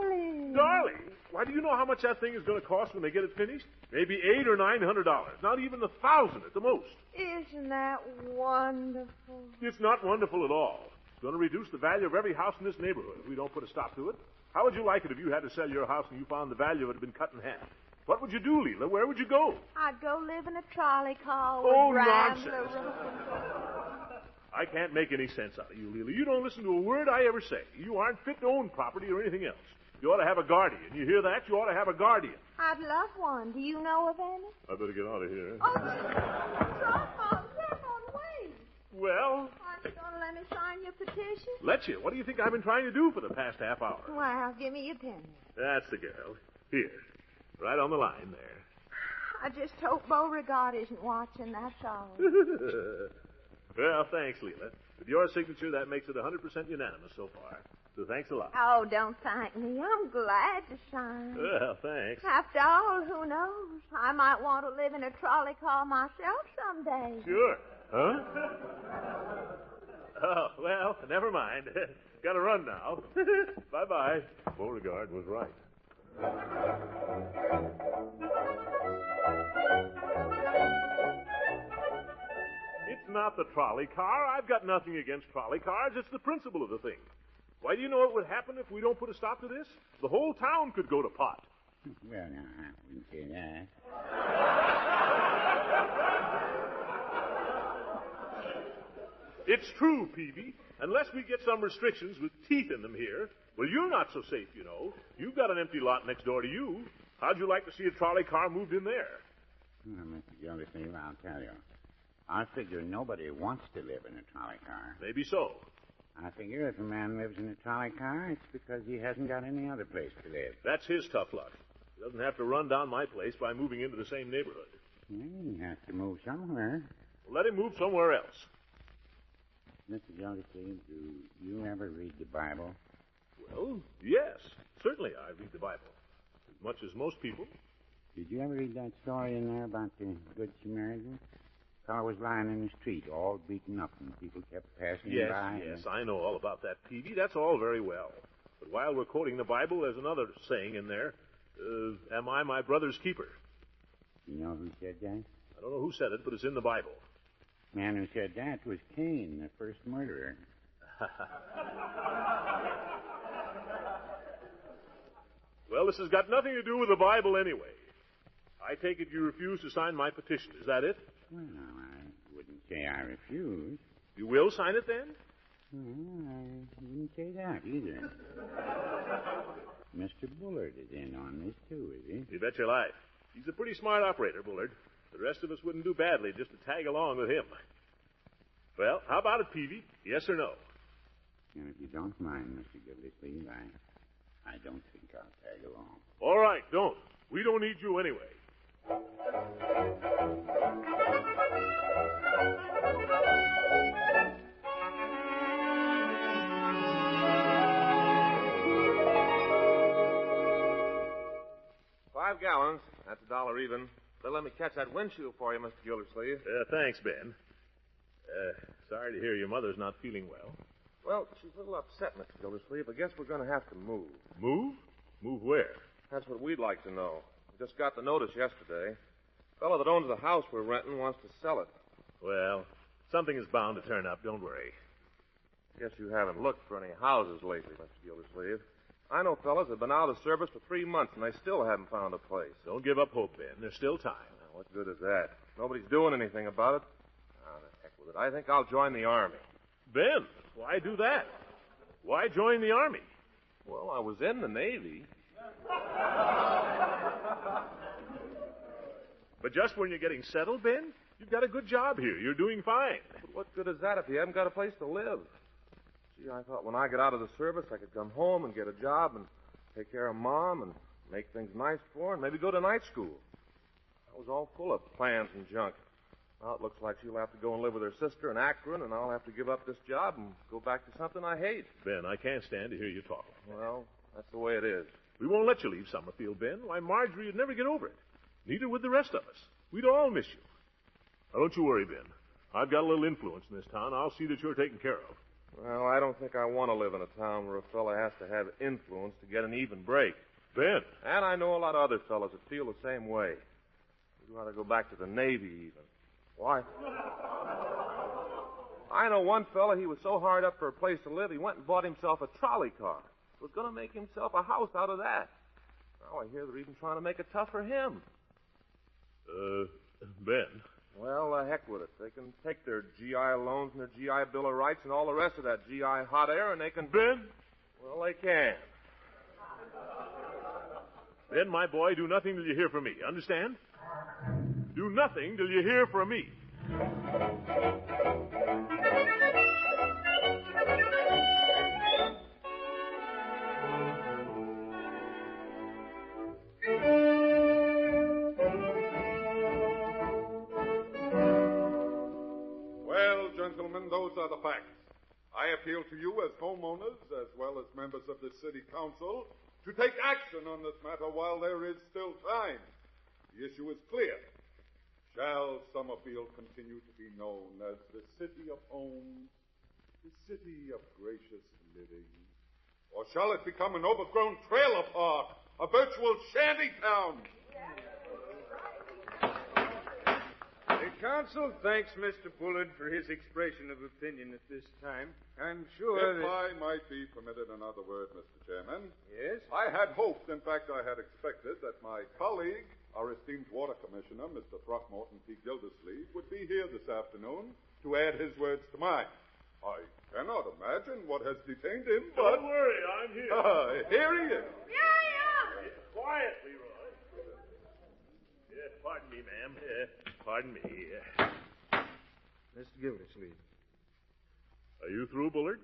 [SPEAKER 13] darling.
[SPEAKER 2] Darling, why do you know how much that thing is going to cost when they get it finished? Maybe $800 or $900. Not even $1,000 at the most.
[SPEAKER 13] Isn't that wonderful?
[SPEAKER 2] It's not wonderful at all. It's going to reduce the value of every house in this neighborhood if we don't put a stop to it. How would you like it if you had to sell your house and you found the value of it had been cut in half? What would you do, Leila? Where would you go?
[SPEAKER 13] I'd go live in a trolley car with
[SPEAKER 2] Oh,
[SPEAKER 13] Rambler.
[SPEAKER 2] I can't make any sense out of you, Leila. You don't listen to a word I ever say. You aren't fit to own property or anything else. You ought to have a guardian. You hear that? You ought to have a guardian.
[SPEAKER 13] I'd love one. Do you know of any?
[SPEAKER 2] I better get out of here.
[SPEAKER 13] Oh, come on, wait.
[SPEAKER 2] Well,
[SPEAKER 13] Aren't you going to let me sign your petition?
[SPEAKER 2] let you. What do you think I've been trying to do for the past half hour?
[SPEAKER 13] Well, give me your pen.
[SPEAKER 2] That's the girl. Here. Right on the line there.
[SPEAKER 13] I just hope Beauregard isn't watching, that's all.
[SPEAKER 2] Well, thanks, Leila. With your signature, that makes it 100% unanimous so far. So thanks a lot.
[SPEAKER 13] Oh, don't thank me. I'm glad to sign.
[SPEAKER 2] Well, thanks.
[SPEAKER 13] After all, who knows? I might want to live in a trolley car myself someday.
[SPEAKER 2] Sure. Huh? Oh, well, never mind. Got to run now. Bye-bye. Beauregard was right. It's not the trolley car. I've got nothing against trolley cars. It's the principle of the thing. Why, do you know what would happen if we don't put a stop to this? The whole town could go to pot.
[SPEAKER 7] Well, now, I wouldn't say that.
[SPEAKER 2] It's true, Peavy. Unless we get some restrictions with teeth in them here, well, you're not so safe, you know. You've got an empty lot next door to you. How'd you like to see a trolley car moved in there?
[SPEAKER 7] Well, Mr. Gildersleeve, I'll tell you. I figure nobody wants to live in a trolley car.
[SPEAKER 2] Maybe so.
[SPEAKER 7] I figure if a man lives in a trolley car, it's because he hasn't got any other place to live.
[SPEAKER 2] That's his tough luck. He doesn't have to run down my place by moving into the same neighborhood.
[SPEAKER 7] Well, he has to move somewhere.
[SPEAKER 2] Well, let him move somewhere else.
[SPEAKER 7] Mr. Gildersleeve, do you ever read the Bible?
[SPEAKER 2] Well, yes. Certainly I read the Bible. As much as most people.
[SPEAKER 7] Did you ever read that story in there about the Good Samaritan? Fellow was lying in the street, all beaten up, and people kept passing him by.
[SPEAKER 2] Yes, I know all about that, Peavy. That's all very well. But while we're quoting the Bible, there's another saying in there. Am I my brother's keeper?
[SPEAKER 7] You know who said that?
[SPEAKER 2] I don't know who said it, but it's in the Bible.
[SPEAKER 7] The man who said that was Cain, the first murderer.
[SPEAKER 2] Well, this has got nothing to do with the Bible anyway. I take it you refuse to sign my petition. Is that it?
[SPEAKER 7] Well, I wouldn't say I refuse.
[SPEAKER 2] You will sign it then?
[SPEAKER 7] Well, I wouldn't say that either. Mr. Bullard is in on this, too, is he?
[SPEAKER 2] You bet your life. He's a pretty smart operator, Bullard. The rest of us wouldn't do badly just to tag along with him. Well, how about it, Peavy? Yes or no?
[SPEAKER 7] And if you don't mind, Mr. Gildersleeve, I don't think I'll tag along.
[SPEAKER 2] All right, don't. We don't need you anyway.
[SPEAKER 4] $5 gallons. That's $1 even. They'll let me catch that windshield for you, Mr. Gildersleeve.
[SPEAKER 2] Thanks, Ben. Sorry to hear your mother's not feeling well.
[SPEAKER 4] Well, she's a little upset, Mr. Gildersleeve. I guess we're going to have to move.
[SPEAKER 2] Move? Move where?
[SPEAKER 4] That's what we'd like to know. We just got the notice yesterday. The fellow that owns the house we're renting wants to sell it.
[SPEAKER 2] Well, something is bound to turn up. Don't worry.
[SPEAKER 4] Guess you haven't looked for any houses lately, Mr. Gildersleeve. I know fellas that have been out of service for 3 months, and they still haven't found a place.
[SPEAKER 2] Don't give up hope, Ben. There's still time.
[SPEAKER 4] Now, what good is that? Nobody's doing anything about it. Now, the heck with it. I think I'll join the Army.
[SPEAKER 2] Ben, why do that? Why join the Army?
[SPEAKER 4] Well, I was in the Navy.
[SPEAKER 2] But just when you're getting settled, Ben, you've got a good job here. You're doing fine.
[SPEAKER 4] But what good is that if you haven't got a place to live? Gee, I thought when I got out of the service, I could come home and get a job and take care of Mom and make things nice for her and maybe go to night school. I was all full of plans and junk. Now it looks like she'll have to go and live with her sister in Akron, and I'll have to give up this job and go back to something I hate.
[SPEAKER 2] Ben, I can't stand to hear you talk.
[SPEAKER 4] Well, that's the way it is.
[SPEAKER 2] We won't let you leave Summerfield, Ben. Why, Marjorie would never get over it. Neither would the rest of us. We'd all miss you. Now, don't you worry, Ben. I've got a little influence in this town. I'll see that you're taken care of.
[SPEAKER 4] Well, I don't think I want to live in a town where a fella has to have influence to get an even break.
[SPEAKER 2] Ben.
[SPEAKER 4] And I know a lot of other fellas that feel the same way. We'd rather go back to the Navy, even. Why? I know one fella, he was so hard up for a place to live, he went and bought himself a trolley car. Was going to make himself a house out of that. Now I hear they're even trying to make it tough for him.
[SPEAKER 2] Ben.
[SPEAKER 4] Well, heck with it. They can take their GI loans and their GI Bill of Rights and all the rest of that GI hot air, and they can...
[SPEAKER 2] Ben?
[SPEAKER 4] Well, they can.
[SPEAKER 2] Ben, my boy, do nothing till you hear from me. Understand? Do nothing till you hear from me.
[SPEAKER 16] Gentlemen, those are the facts. I appeal to you as homeowners, as well as members of the city council, to take action on this matter while there is still time. The issue is clear. Shall Summerfield continue to be known as the city of homes, the city of gracious living? Or shall it become an overgrown trailer park, a virtual shanty town?
[SPEAKER 8] The council thanks Mr. Bullard for his expression of opinion at this time. I'm sure
[SPEAKER 16] If I might be permitted another word, Mr. Chairman.
[SPEAKER 8] Yes?
[SPEAKER 16] I had hoped, in fact, I had expected, that my colleague, our esteemed water commissioner, Mr. Throckmorton P. Gildersleeve, would be here this afternoon to add his words to mine. I cannot imagine what has detained him, but...
[SPEAKER 2] Don't worry, I'm here.
[SPEAKER 16] Here he is.
[SPEAKER 2] Quiet, Leroy. Pardon me, ma'am. Pardon me.
[SPEAKER 8] Mr. Gildersleeve.
[SPEAKER 2] Are you through, Bullard?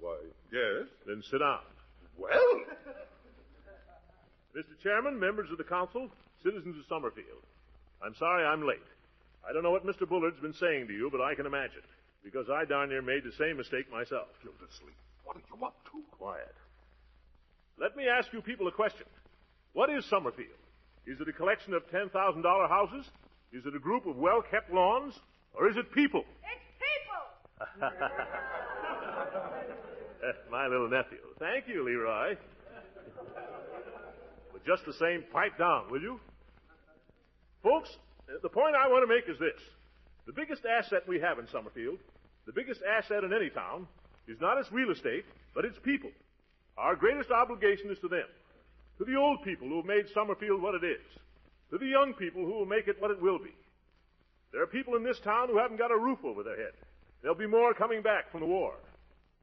[SPEAKER 16] Why, yes.
[SPEAKER 2] Then sit down.
[SPEAKER 16] Well?
[SPEAKER 2] Mr. Chairman, members of the council, citizens of Summerfield, I'm sorry I'm late. I don't know what Mr. Bullard's been saying to you, but I can imagine, because I darn near made the same mistake myself.
[SPEAKER 16] Gildersleeve, what are you up to?
[SPEAKER 2] Quiet. Let me ask you people a question. What is Summerfield? Is it a collection of $10,000 houses? Is it a group of well-kept lawns? Or is it people?
[SPEAKER 5] It's people!
[SPEAKER 2] My little nephew. Thank you, Leroy. But just the same, pipe down, will you? Folks, the point I want to make is this. The biggest asset we have in Summerfield, the biggest asset in any town, is not its real estate, but its people. Our greatest obligation is to them. To the old people who have made Summerfield what it is. To the young people who will make it what it will be. There are people in this town who haven't got a roof over their head. There'll be more coming back from the war.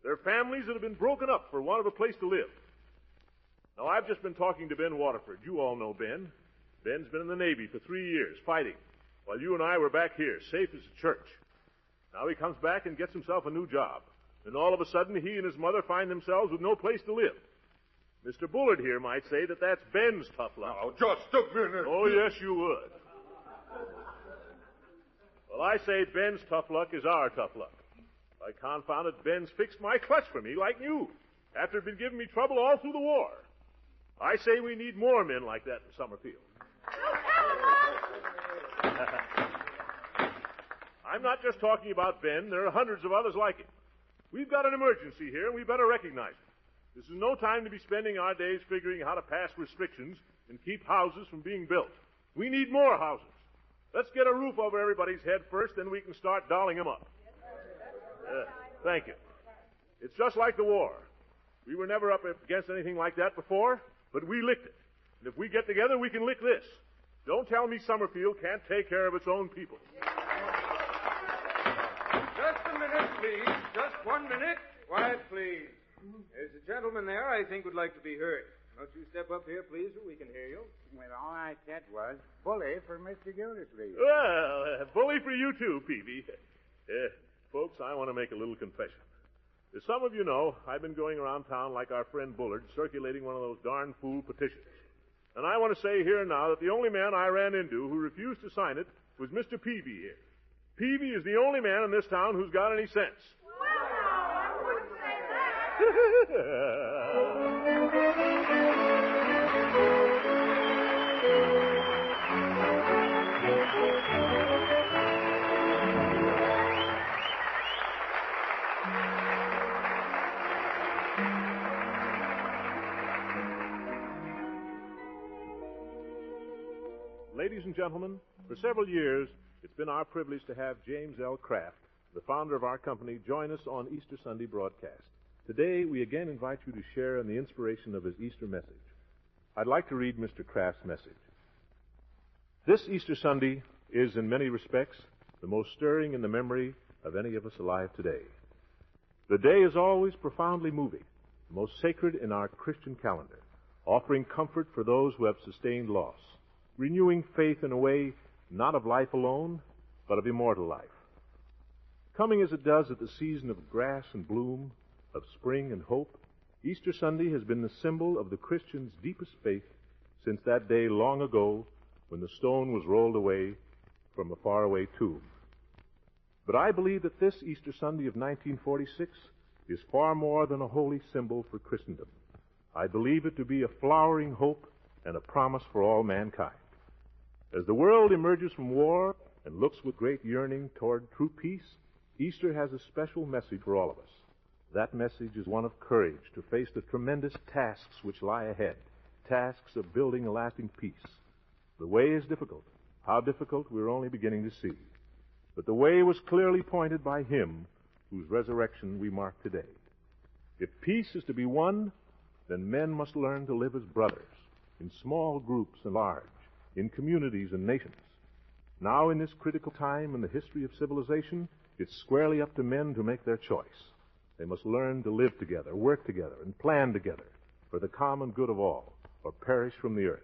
[SPEAKER 2] There are families that have been broken up for want of a place to live. Now, I've just been talking to Ben Waterford. You all know Ben. Ben's been in the Navy for 3 years, fighting, while you and I were back here, safe as a church. Now he comes back and gets himself a new job. And all of a sudden, he and his mother find themselves with no place to live. Mr. Bullard here might say that that's Ben's tough luck.
[SPEAKER 16] Now, just a minute.
[SPEAKER 2] Oh, yes, you would. Well, I say Ben's tough luck is our tough luck. By confound it, Ben's fixed my clutch for me like new, after it'd been giving me trouble all through the war. I say we need more men like that in Summerfield. I'm not just talking about Ben. There are hundreds of others like him. We've got an emergency here, and we better recognize it. This is no time to be spending our days figuring how to pass restrictions and keep houses from being built. We need more houses. Let's get a roof over everybody's head first, then we can start dolling them up. Thank you. It's just like the war. We were never up against anything like that before, but we licked it. And if we get together, we can lick this. Don't tell me Summerfield can't take care of its own people.
[SPEAKER 8] Just a minute, please. Just 1 minute. Quiet, please. There's a gentleman there I think would like to be heard. Won't you step up here, please, so we can hear you?
[SPEAKER 7] Well, all I said was bully for Mr. Gildersleeve.
[SPEAKER 2] Well, bully for you too, Peavy. Folks, I want to make a little confession. As some of you know, I've been going around town like our friend Bullard, circulating one of those darn fool petitions. And I want to say here now that the only man I ran into who refused to sign it was Mr. Peavy here. Peavy is the only man in this town who's got any sense.
[SPEAKER 21] Well, I wouldn't say
[SPEAKER 2] Ladies and gentlemen, for several years, it's been our privilege to have James L. Kraft, the founder of our company, join us on Easter Sunday broadcast. Today, we again invite you to share in the inspiration of his Easter message. I'd like to read Mr. Kraft's message. This Easter Sunday is, in many respects, the most stirring in the memory of any of us alive today. The day is always profoundly moving, the most sacred in our Christian calendar, offering comfort for those who have sustained loss, renewing faith in a way not of life alone, but of immortal life. Coming as it does at the season of grass and bloom, of spring and hope, Easter Sunday has been the symbol of the Christian's deepest faith since that day long ago when the stone was rolled away from a faraway tomb. But I believe that this Easter Sunday of 1946 is far more than a holy symbol for Christendom. I believe it to be a flowering hope and a promise for all mankind. As the world emerges from war and looks with great yearning toward true peace, Easter has a special message for all of us. That message is one of courage to face the tremendous tasks which lie ahead, tasks of building a lasting peace. The way is difficult. How difficult, we're only beginning to see. But the way was clearly pointed by Him whose resurrection we mark today. If peace is to be won, then men must learn to live as brothers, in small groups and large, in communities and nations. Now, in this critical time in the history of civilization, it's squarely up to men to make their choice. They must learn to live together, work together, and plan together for the common good of all, or perish from the earth.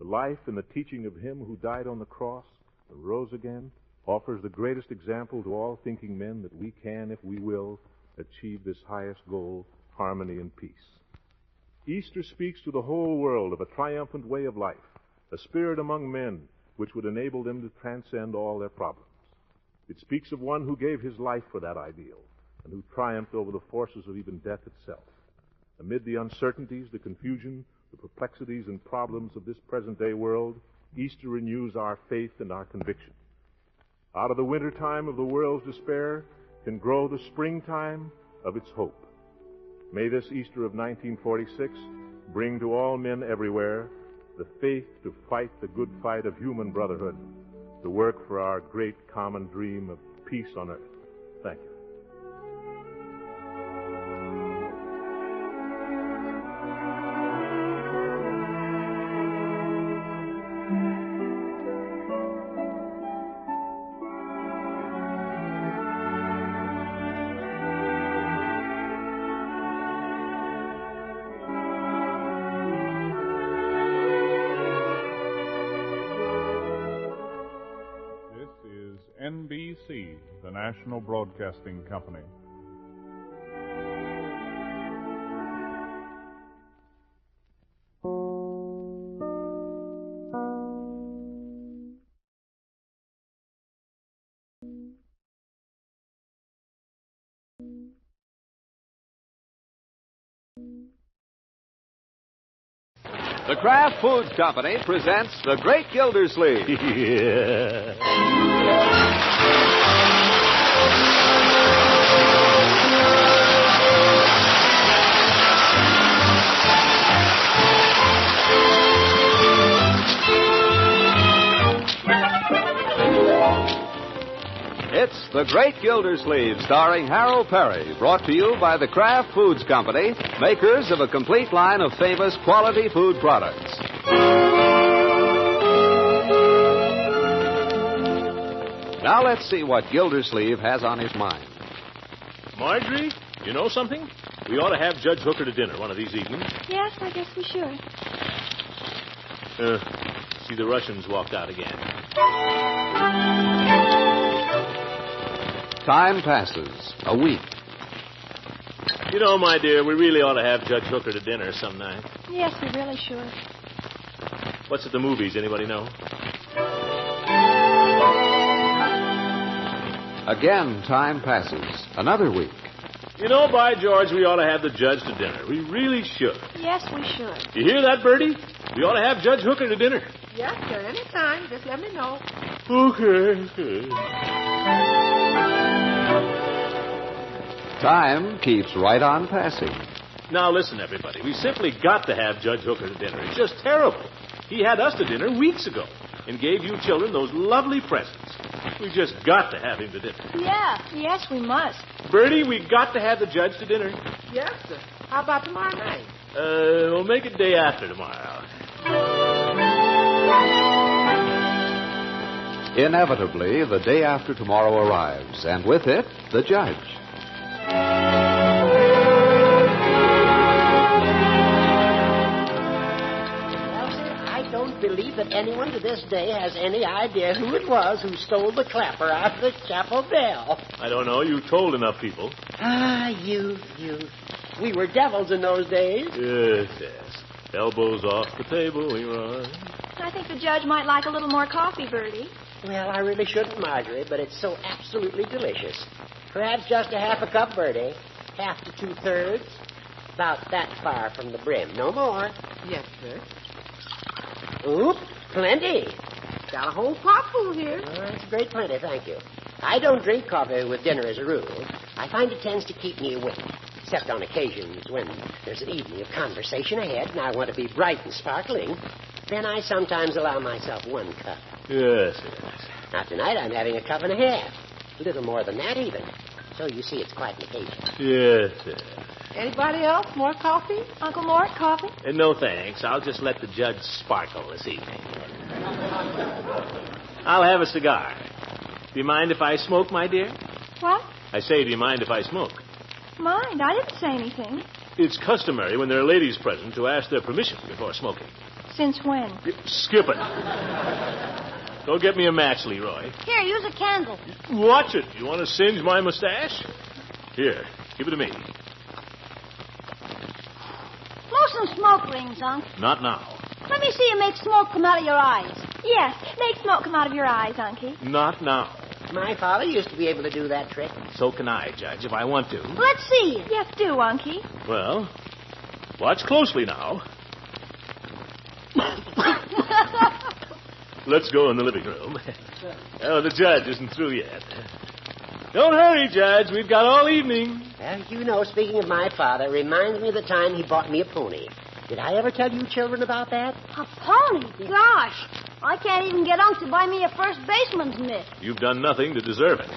[SPEAKER 2] The life and the teaching of Him who died on the cross and rose again offers the greatest example to all thinking men that we can, if we will, achieve this highest goal, harmony and peace. Easter speaks to the whole world of a triumphant way of life, a spirit among men which would enable them to transcend all their problems. It speaks of one who gave his life for that ideal and who triumphed over the forces of even death itself. Amid the uncertainties, the confusion, the perplexities and problems of this present-day world, Easter renews our faith and our conviction. Out of the winter time of the world's despair can grow the springtime of its hope. May this Easter of 1946 bring to all men everywhere the faith to fight the good fight of human brotherhood, to work for our great common dream of peace on earth. Thank you.
[SPEAKER 18] NBC, the National Broadcasting Company.
[SPEAKER 19] The Kraft Foods Company presents The Great Gildersleeve. It's The Great Gildersleeve, starring Harold Perry, brought to you by the Kraft Foods Company, makers of a complete line of famous quality food products. Now let's see what Gildersleeve has on his mind.
[SPEAKER 2] Marjorie, you know something? We ought to have Judge Hooker to dinner one of these evenings.
[SPEAKER 20] Yes, I guess we should.
[SPEAKER 2] See, the Russians walked out again.
[SPEAKER 19] Time passes. A week.
[SPEAKER 2] You know, my dear, we really ought to have Judge Hooker to dinner some night.
[SPEAKER 20] Yes, we really should.
[SPEAKER 2] What's at the movies? Anybody know?
[SPEAKER 19] Again, time passes. Another week.
[SPEAKER 2] You know, by George, we ought to have the judge to dinner. We really should.
[SPEAKER 20] Yes, we should.
[SPEAKER 2] You hear that, Bertie? We ought to have Judge Hooker to dinner.
[SPEAKER 17] Yes, sir. Anytime. Just let me know.
[SPEAKER 2] Okay.
[SPEAKER 19] Time keeps right on passing.
[SPEAKER 2] Now, listen, everybody. We simply got to have Judge Hooker to dinner. It's just terrible. He had us to dinner weeks ago and gave you children those lovely presents. We just got to have him to dinner.
[SPEAKER 20] Yeah, yes, we must.
[SPEAKER 2] Bertie, we got to have the judge to dinner.
[SPEAKER 17] Yes, sir. How about tomorrow night?
[SPEAKER 2] We'll make it day after tomorrow.
[SPEAKER 19] Inevitably, the day after tomorrow arrives, and with it, the judge.
[SPEAKER 12] I don't believe that anyone to this day has any idea who it was who stole the clapper out of the chapel bell.
[SPEAKER 2] I don't know. You told enough people.
[SPEAKER 12] Ah, you. We were devils in those days.
[SPEAKER 2] Yes. Elbows off the table, Leroy.
[SPEAKER 20] I think the judge might like a little more coffee, Bertie.
[SPEAKER 12] Well, I really shouldn't, Marjorie, but it's so absolutely delicious. Perhaps just a half a cup, Bertie. Half to 2/3. About that far from the brim. No more.
[SPEAKER 17] Yes, sir.
[SPEAKER 12] Oop, plenty.
[SPEAKER 17] Got a whole pot full here.
[SPEAKER 12] Oh, that's great plenty, thank you. I don't drink coffee with dinner as a rule. I find it tends to keep me awake, except on occasions when there's an evening of conversation ahead and I want to be bright and sparkling. Then I sometimes allow myself 1 cup.
[SPEAKER 2] Yes.
[SPEAKER 12] Now, tonight I'm having a cup and a half. A little more than that, even. So you see it's quite an occasion.
[SPEAKER 2] Yes.
[SPEAKER 17] Anybody else? More coffee?
[SPEAKER 20] Uncle Mort, coffee?
[SPEAKER 2] No, thanks. I'll just let the judge sparkle this evening. I'll have a cigar. Do you mind if I smoke, my dear?
[SPEAKER 20] What?
[SPEAKER 2] I say, do you mind if I smoke?
[SPEAKER 20] Mind? I didn't say anything.
[SPEAKER 2] It's customary when there are ladies present to ask their permission before smoking.
[SPEAKER 20] Since when?
[SPEAKER 2] Skip it. Go get me a match, Leroy.
[SPEAKER 5] Here, use a candle.
[SPEAKER 2] Watch it. You want to singe my mustache? Here, give it to me.
[SPEAKER 5] Blow some smoke rings, Unc.
[SPEAKER 2] Not now.
[SPEAKER 5] Let me see you make smoke come out of your eyes.
[SPEAKER 20] Yes, make smoke come out of your eyes, Unky.
[SPEAKER 2] Not now.
[SPEAKER 12] My father used to be able to do that trick.
[SPEAKER 2] So can I, Judge, if I want to.
[SPEAKER 5] Let's see you.
[SPEAKER 20] Yes, do, Unky.
[SPEAKER 2] Well, watch closely now. Let's go in the living room. Oh, the judge isn't through yet. Don't hurry, Judge. We've got all evening.
[SPEAKER 12] Well, you know, speaking of my father, reminds me of the time he bought me a pony. Did I ever tell you children about that?
[SPEAKER 5] A pony? Gosh, I can't even get Unc to buy me a first baseman's mitt.
[SPEAKER 2] You've done nothing to deserve it.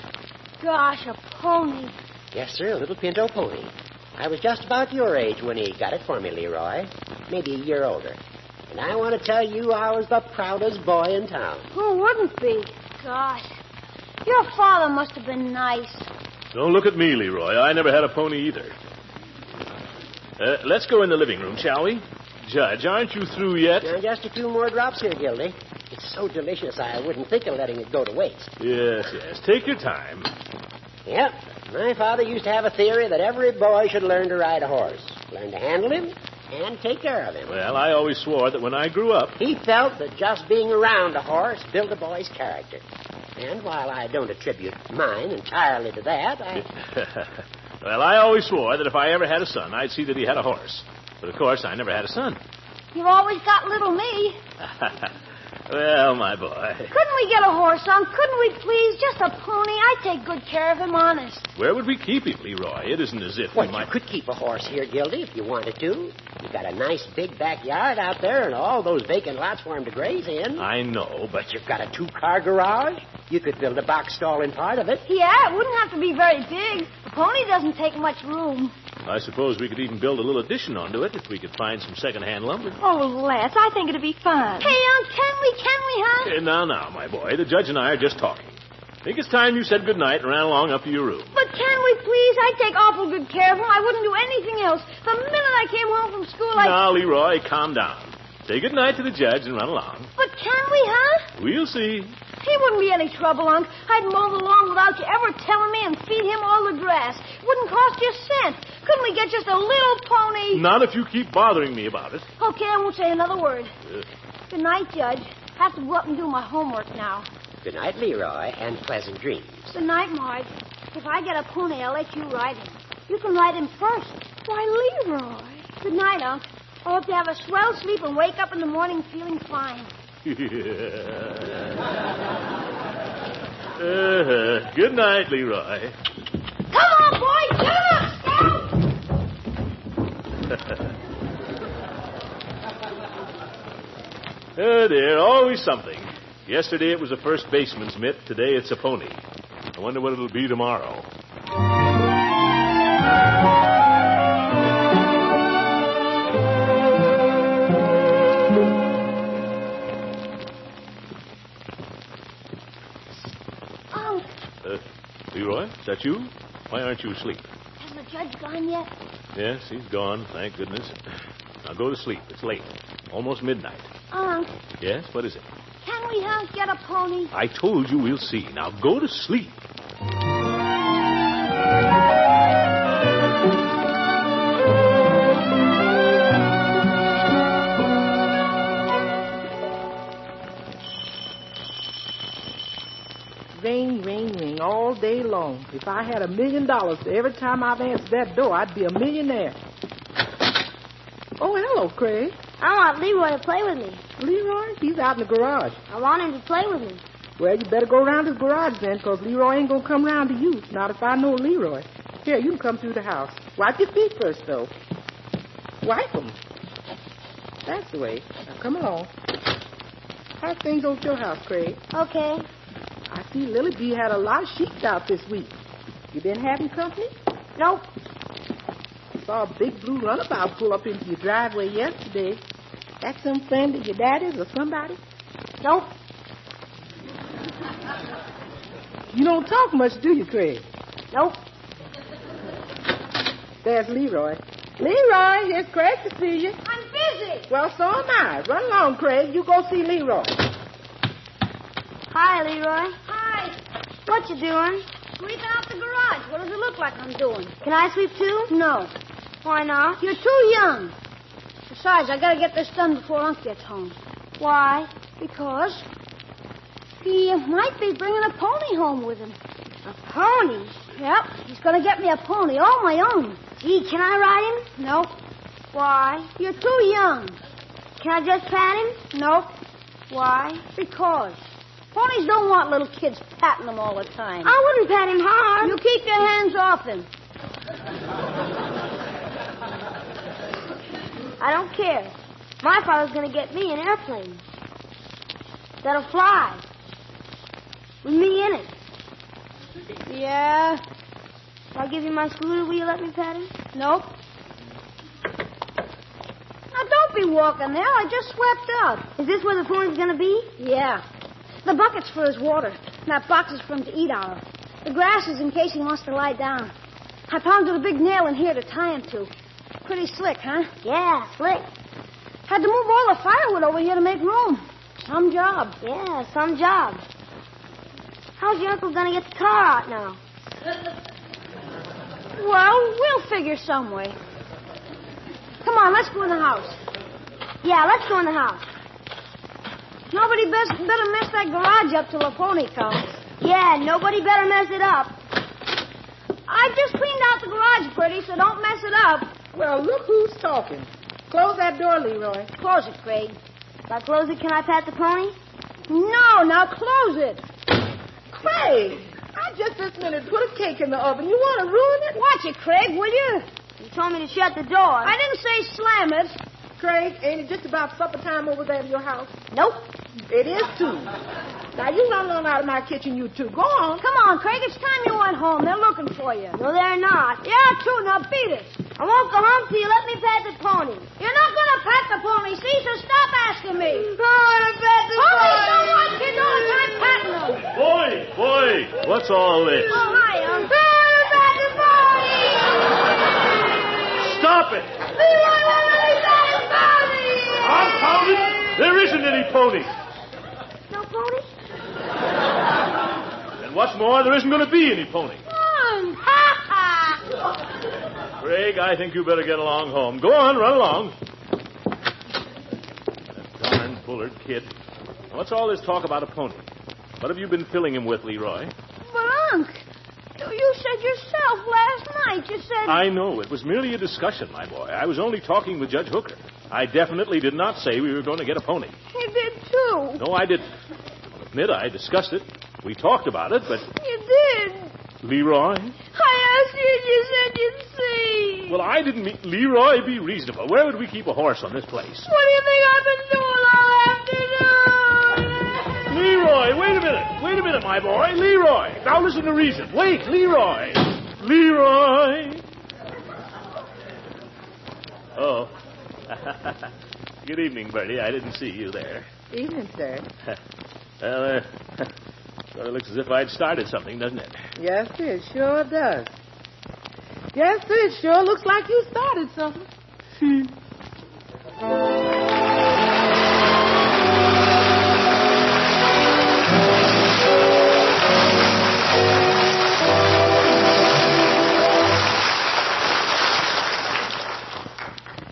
[SPEAKER 5] Gosh, a pony.
[SPEAKER 12] Yes, sir, a little pinto pony. I was just about your age when he got it for me, Leroy. Maybe a year older. And I want to tell you I was the proudest boy in town.
[SPEAKER 5] Who wouldn't be? Gosh, your father must have been nice.
[SPEAKER 2] Don't look at me, Leroy. I never had a pony either. Let's go in the living room, shall we? Judge, aren't you through yet?
[SPEAKER 12] Just a few more drops here, Gildy. It's so delicious I wouldn't think of letting it go to waste.
[SPEAKER 2] Yes. Take your time.
[SPEAKER 12] Yep. My father used to have a theory that every boy should learn to ride a horse. Learn to handle him and take care of him.
[SPEAKER 2] Well, I always swore that when I grew up...
[SPEAKER 12] He felt that just being around a horse built a boy's character. And while I don't attribute mine entirely to that,
[SPEAKER 2] Well, I always swore that if I ever had a son, I'd see that he had a horse. But, of course, I never had a son.
[SPEAKER 5] You've always got little me.
[SPEAKER 2] Well, my boy.
[SPEAKER 5] Couldn't we get a horse, Unc? Couldn't we, please? Just a pony. I'd take good care of him, honest.
[SPEAKER 2] Where would we keep him, Leroy? It isn't as if
[SPEAKER 12] Well,
[SPEAKER 2] we might...
[SPEAKER 12] you could keep a horse here, Gildy, if you wanted to. You've got a nice big backyard out there and all those vacant lots for him to graze in.
[SPEAKER 2] I know, but...
[SPEAKER 12] You've got a 2-car garage. You could build a box stall in part of it.
[SPEAKER 5] Yeah, it wouldn't have to be very big. A pony doesn't take much room.
[SPEAKER 2] I suppose we could even build a little addition onto it if we could find some second-hand lumber.
[SPEAKER 21] Oh, Les, I think it'd be fun.
[SPEAKER 5] Hey, Unc, can we, huh?
[SPEAKER 2] Now, my boy. The judge and I are just talking. I think it's time you said goodnight and ran along up to your room.
[SPEAKER 5] But can we, please? I'd take awful good care of him. I wouldn't do anything else. The minute I came home from school,
[SPEAKER 2] Now, Leroy, calm down. Say goodnight to the judge and run along.
[SPEAKER 5] But can we, huh?
[SPEAKER 2] We'll see.
[SPEAKER 5] He wouldn't be any trouble, Unc. I'd mow the lawn without you ever telling me and feed him all the grass. It wouldn't cost you a cent. Couldn't we get just a little pony?
[SPEAKER 2] Not if you keep bothering me about it.
[SPEAKER 5] Okay, I won't say another word. Good night, Judge. Have to go up and do my homework now.
[SPEAKER 12] Good night, Leroy, and pleasant dreams.
[SPEAKER 5] Good night, Marge. If I get a pony, I'll let you ride him. You can ride him first. Why, Leroy. Good night, Unc. I hope you have a swell sleep and wake up in the morning feeling fine.
[SPEAKER 2] Good night, Leroy.
[SPEAKER 5] Come on, boy. Get up.
[SPEAKER 2] Oh, dear, always something. Yesterday it was a first baseman's mitt. Today it's a pony. I wonder what it'll be tomorrow. Leroy, is that you? Why aren't you asleep?
[SPEAKER 5] Has the judge gone yet?
[SPEAKER 2] Yes, he's gone, thank goodness. Now go to sleep. It's late. Almost midnight.
[SPEAKER 5] Unc.
[SPEAKER 2] Yes, what is it?
[SPEAKER 5] Can we, Unc, get a pony?
[SPEAKER 2] I told you we'll see. Now go to sleep.
[SPEAKER 17] Ring, ring, ring all day long. If I had $1 million every time I've answered that door, I'd be a millionaire. Oh, hello, Craig.
[SPEAKER 5] I want Leroy to play with me.
[SPEAKER 17] Leroy? He's out in the garage.
[SPEAKER 5] I want him to play with me.
[SPEAKER 17] Well, you better go around his garage then, because Leroy ain't going to come round to you. Not if I know Leroy. Here, you can come through the house. Wipe your feet first, though. Wipe them. That's the way. Now, come along. How's things over at your house, Craig?
[SPEAKER 5] Okay.
[SPEAKER 17] I see Lily B had a lot of sheep out this week. You been having company?
[SPEAKER 5] Nope.
[SPEAKER 17] Saw a big blue runabout pull up into your driveway yesterday. That some friend of your daddy's or somebody?
[SPEAKER 5] Nope.
[SPEAKER 17] You don't talk much, do you, Craig?
[SPEAKER 5] Nope.
[SPEAKER 17] There's Leroy. Leroy, here's Craig to see you.
[SPEAKER 5] I'm busy.
[SPEAKER 17] Well, so am I. Run along, Craig. You go see Leroy.
[SPEAKER 5] Hi, Leroy. Hi. What you doing? Sweeping out the garage. What does it look like I'm doing? Can I sweep too? No. Why not? You're too young. Besides, I gotta get this done before Unc gets home. Why? Because he might be bringing a pony home with him. A pony? Yep. He's gonna get me a pony all my own. Gee, can I ride him? Nope. Why? You're too young. Can I just pat him? Nope. Why? Because ponies don't want little kids patting them all the time. I wouldn't pat him hard. You keep your hands off him. I don't care. My father's going to get me an airplane that'll fly with me in it. Yeah. If I give you my scooter, will you let me pat him? Nope. Now, don't be walking there. I just swept up. Is this where the pony's going to be? Yeah. The bucket's for his water. And that box is for him to eat out of. The grass is in case he wants to lie down. I pounded a big nail in here to tie him to. Pretty slick, huh? Yeah, slick. Had to move all the firewood over here to make room. Some job. Yeah, some job. How's your uncle going to get the car out now? Well, we'll figure some way. Come on, let's go in the house. Yeah, let's go in the house. Nobody better mess that garage up till the pony comes. Yeah, nobody better mess it up. I just cleaned out the garage garage, pretty, so don't mess it up.
[SPEAKER 17] Well, look who's talking. Close that door, Leroy.
[SPEAKER 5] Close it, Craig. If I close it, can I pat the pony? No, now close it.
[SPEAKER 17] Craig, I just this minute put a cake in the oven. You want to ruin it?
[SPEAKER 5] Watch it, Craig, will you? You told me to shut the door. I didn't say slam it.
[SPEAKER 17] Craig, ain't it just about supper time over there at your house?
[SPEAKER 5] Nope.
[SPEAKER 17] It is, too. Now, you run on out of my kitchen, you two. Go on.
[SPEAKER 5] Come on, Craig. It's time you went home. They're looking for you. No, they're not. Yeah, too. Now beat it. I won't go home till you let me pat the pony. You're not going to pat the pony, see? So stop asking me. I want to pat the pony. Oh, so what? Kids all the time patting them.
[SPEAKER 2] Boy, what's all this?
[SPEAKER 5] Oh, hi, I want to pat the pony.
[SPEAKER 2] Stop it.
[SPEAKER 5] Leroy, let me pat the pony.
[SPEAKER 2] Confound it. There isn't any pony.
[SPEAKER 5] No pony?
[SPEAKER 2] And what's more, there isn't going to be any pony. Craig, I think you better get along home. Go on, run along. That darn Bullard kid. What's all this talk about a pony? What have you been filling him with, Leroy?
[SPEAKER 5] But, Unc, you said yourself last night. You said...
[SPEAKER 2] I know. It was merely a discussion, my boy. I was only talking with Judge Hooker. I definitely did not say we were going to get a pony.
[SPEAKER 5] You did, too.
[SPEAKER 2] No, I didn't. I'll admit I discussed it. We talked about it, but...
[SPEAKER 5] You did.
[SPEAKER 2] Leroy?
[SPEAKER 5] I asked you and you said you'd see.
[SPEAKER 2] Well, I didn't mean... Leroy, be reasonable. Where would we keep a horse on this place?
[SPEAKER 5] What do you think I've been doing all afternoon?
[SPEAKER 2] Leroy, wait a minute, my boy. Leroy. Now listen to reason. Wait, Leroy. Leroy. Oh. Good evening, Bertie. I didn't see you there.
[SPEAKER 17] Evening, sir.
[SPEAKER 2] Well, sort of looks as if I'd started something, doesn't it?
[SPEAKER 17] Yes, sir, it sure does. Yes, sir, it sure looks like you started something.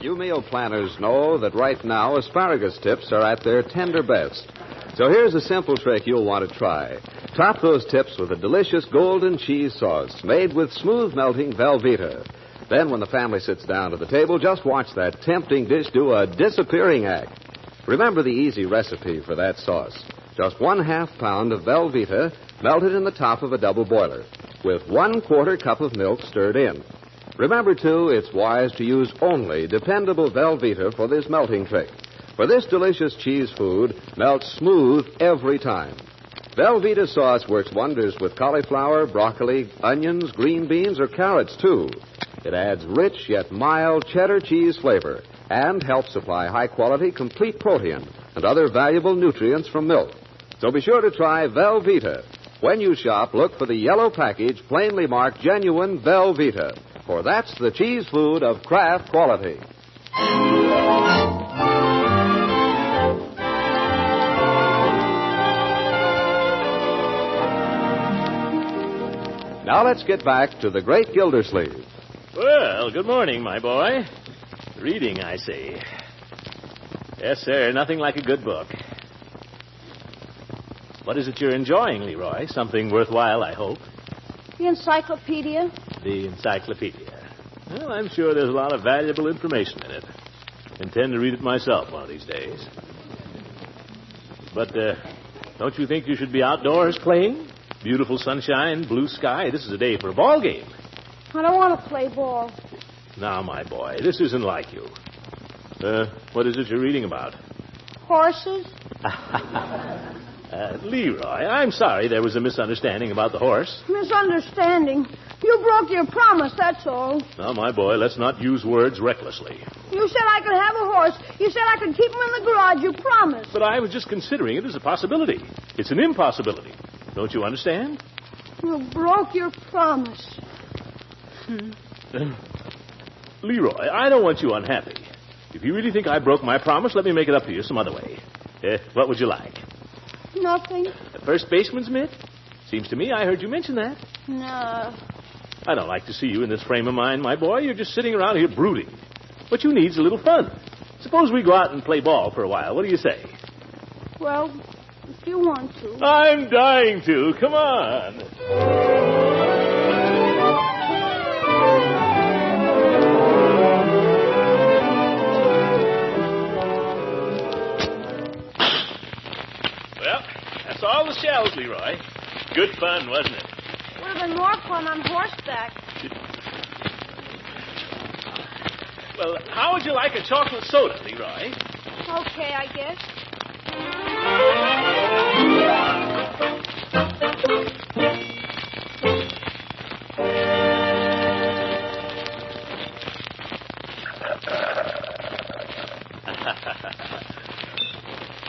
[SPEAKER 19] You meal planners know that right now asparagus tips are at their tender best. So here's a simple trick you'll want to try. Top those tips with a delicious golden cheese sauce made with smooth melting Velveeta. Then when the family sits down to the table, just watch that tempting dish do a disappearing act. Remember the easy recipe for that sauce. Just 1/2 pound of Velveeta melted in the top of a double boiler with 1/4 cup of milk stirred in. Remember, too, it's wise to use only dependable Velveeta for this melting trick. For this delicious cheese food melts smooth every time. Velveeta sauce works wonders with cauliflower, broccoli, onions, green beans, or carrots, too. It adds rich yet mild cheddar cheese flavor and helps supply high-quality, complete protein and other valuable nutrients from milk. So be sure to try Velveeta. When you shop, look for the yellow package plainly marked Genuine Velveeta, for that's the cheese food of Kraft quality. Now let's get back to the great Gildersleeve.
[SPEAKER 2] Well, good morning, my boy. Reading, I see. Yes, sir, nothing like a good book. What is it you're enjoying, Leroy? Something worthwhile, I hope.
[SPEAKER 5] The encyclopedia.
[SPEAKER 2] The encyclopedia. Well, I'm sure there's a lot of valuable information in it. Intend to read it myself one of these days. But, don't you think you should be outdoors playing? Beautiful sunshine, blue sky. This is a day for a ball game.
[SPEAKER 5] I don't want to play ball.
[SPEAKER 2] Now, my boy, this isn't like you. What is it you're reading about?
[SPEAKER 5] Horses.
[SPEAKER 2] Leroy, I'm sorry there was a misunderstanding about the horse.
[SPEAKER 5] Misunderstanding? You broke your promise, that's all.
[SPEAKER 2] Now, my boy, let's not use words recklessly.
[SPEAKER 5] You said I could have a horse. You said I could keep him in the garage. You promised.
[SPEAKER 2] But I was just considering it as a possibility. It's an impossibility. Don't you understand?
[SPEAKER 5] You broke your promise.
[SPEAKER 2] Leroy, I don't want you unhappy. If you really think I broke my promise, let me make it up to you some other way. What would you like?
[SPEAKER 5] Nothing.
[SPEAKER 2] A first baseman's mitt? Seems to me I heard you mention that.
[SPEAKER 5] No.
[SPEAKER 2] I don't like to see you in this frame of mind, my boy. You're just sitting around here brooding. What you need's a little fun. Suppose we go out and play ball for a while. What do you say?
[SPEAKER 5] Well, if you want to.
[SPEAKER 2] I'm dying to. Come on. Good fun, wasn't it?
[SPEAKER 5] Would have been more fun on horseback.
[SPEAKER 2] Well, how would you like a chocolate soda, Leroy?
[SPEAKER 5] Okay, I guess.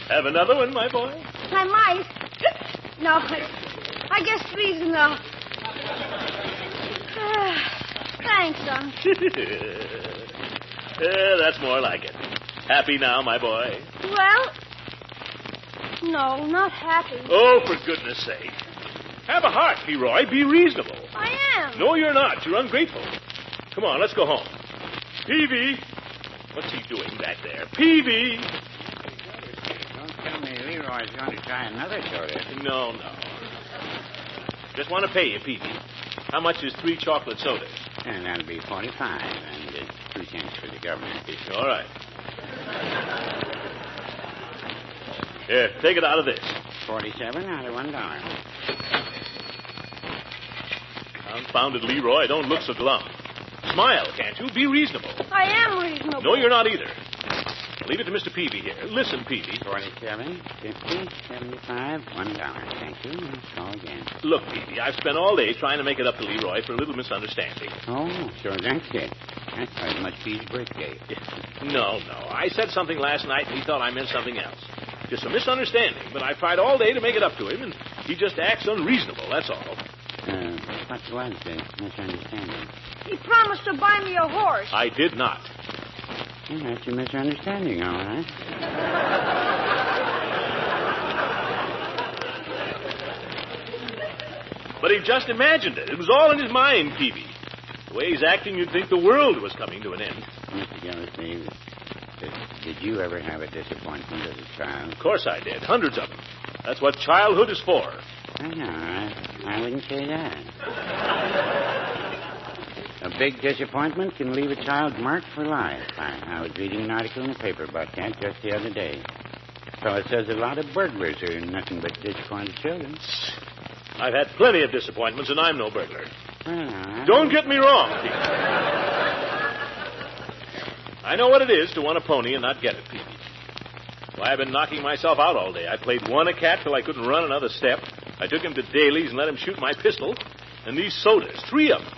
[SPEAKER 2] Have another one, my boy?
[SPEAKER 5] I might. No, I guess three's enough. Thanks, son.
[SPEAKER 2] That's more like it. Happy now, my boy?
[SPEAKER 5] Well, no, not happy.
[SPEAKER 2] Oh, for goodness sake. Have a heart, Leroy. Be reasonable.
[SPEAKER 5] I am.
[SPEAKER 2] No, you're not. You're ungrateful. Come on, let's go home. Peavy. What's he doing back there? Peavy.
[SPEAKER 7] Don't tell me Leroy's going to try another soda.
[SPEAKER 2] No. Just want to pay you, Peavy. How much is 3 chocolate sodas?
[SPEAKER 7] And that'll be 45, and 2 cents for the government.
[SPEAKER 2] All right. Here, take it out of this.
[SPEAKER 7] 47 out of $1.
[SPEAKER 2] Confounded Leroy, don't look so glum. Smile, can't you? Be reasonable.
[SPEAKER 5] I am reasonable.
[SPEAKER 2] No, you're not either. Leave it to Mr. Peavy here. Listen, Peavy.
[SPEAKER 7] 47, 50, 75, $1. Thank you. Let's go again.
[SPEAKER 2] Look, Peavy, I've spent all day trying to make it up to Leroy for a little misunderstanding.
[SPEAKER 7] Oh, so that's it. That's why it must be his birthday.
[SPEAKER 2] No. I said something last night, and he thought I meant something else. Just a misunderstanding, but I've tried all day to make it up to him, and he just acts unreasonable, that's all.
[SPEAKER 7] What was the misunderstanding?
[SPEAKER 5] He promised to buy me a horse.
[SPEAKER 2] I did not.
[SPEAKER 7] Well, that's a misunderstanding, all right.
[SPEAKER 2] But he just imagined it. It was all in his mind, Peavy. The way he's acting, you'd think the world was coming to an end.
[SPEAKER 7] Mr. Gildersleeve, did you ever have a disappointment as a child?
[SPEAKER 2] Of course I did. Hundreds of them. That's what childhood is for.
[SPEAKER 7] I wouldn't say that. A big disappointment can leave a child marked for life. I was reading an article in the paper about that just the other day. So it says a lot of burglars are nothing but disappointed children.
[SPEAKER 2] I've had plenty of disappointments, and I'm no burglar.
[SPEAKER 7] Well,
[SPEAKER 2] Don't get me wrong, Peavy. I know what it is to want a pony and not get it, Peavy. Why, I've been knocking myself out all day. I played one a cat till I couldn't run another step. I took him to Daly's and let him shoot my pistol. And these sodas, 3 of them.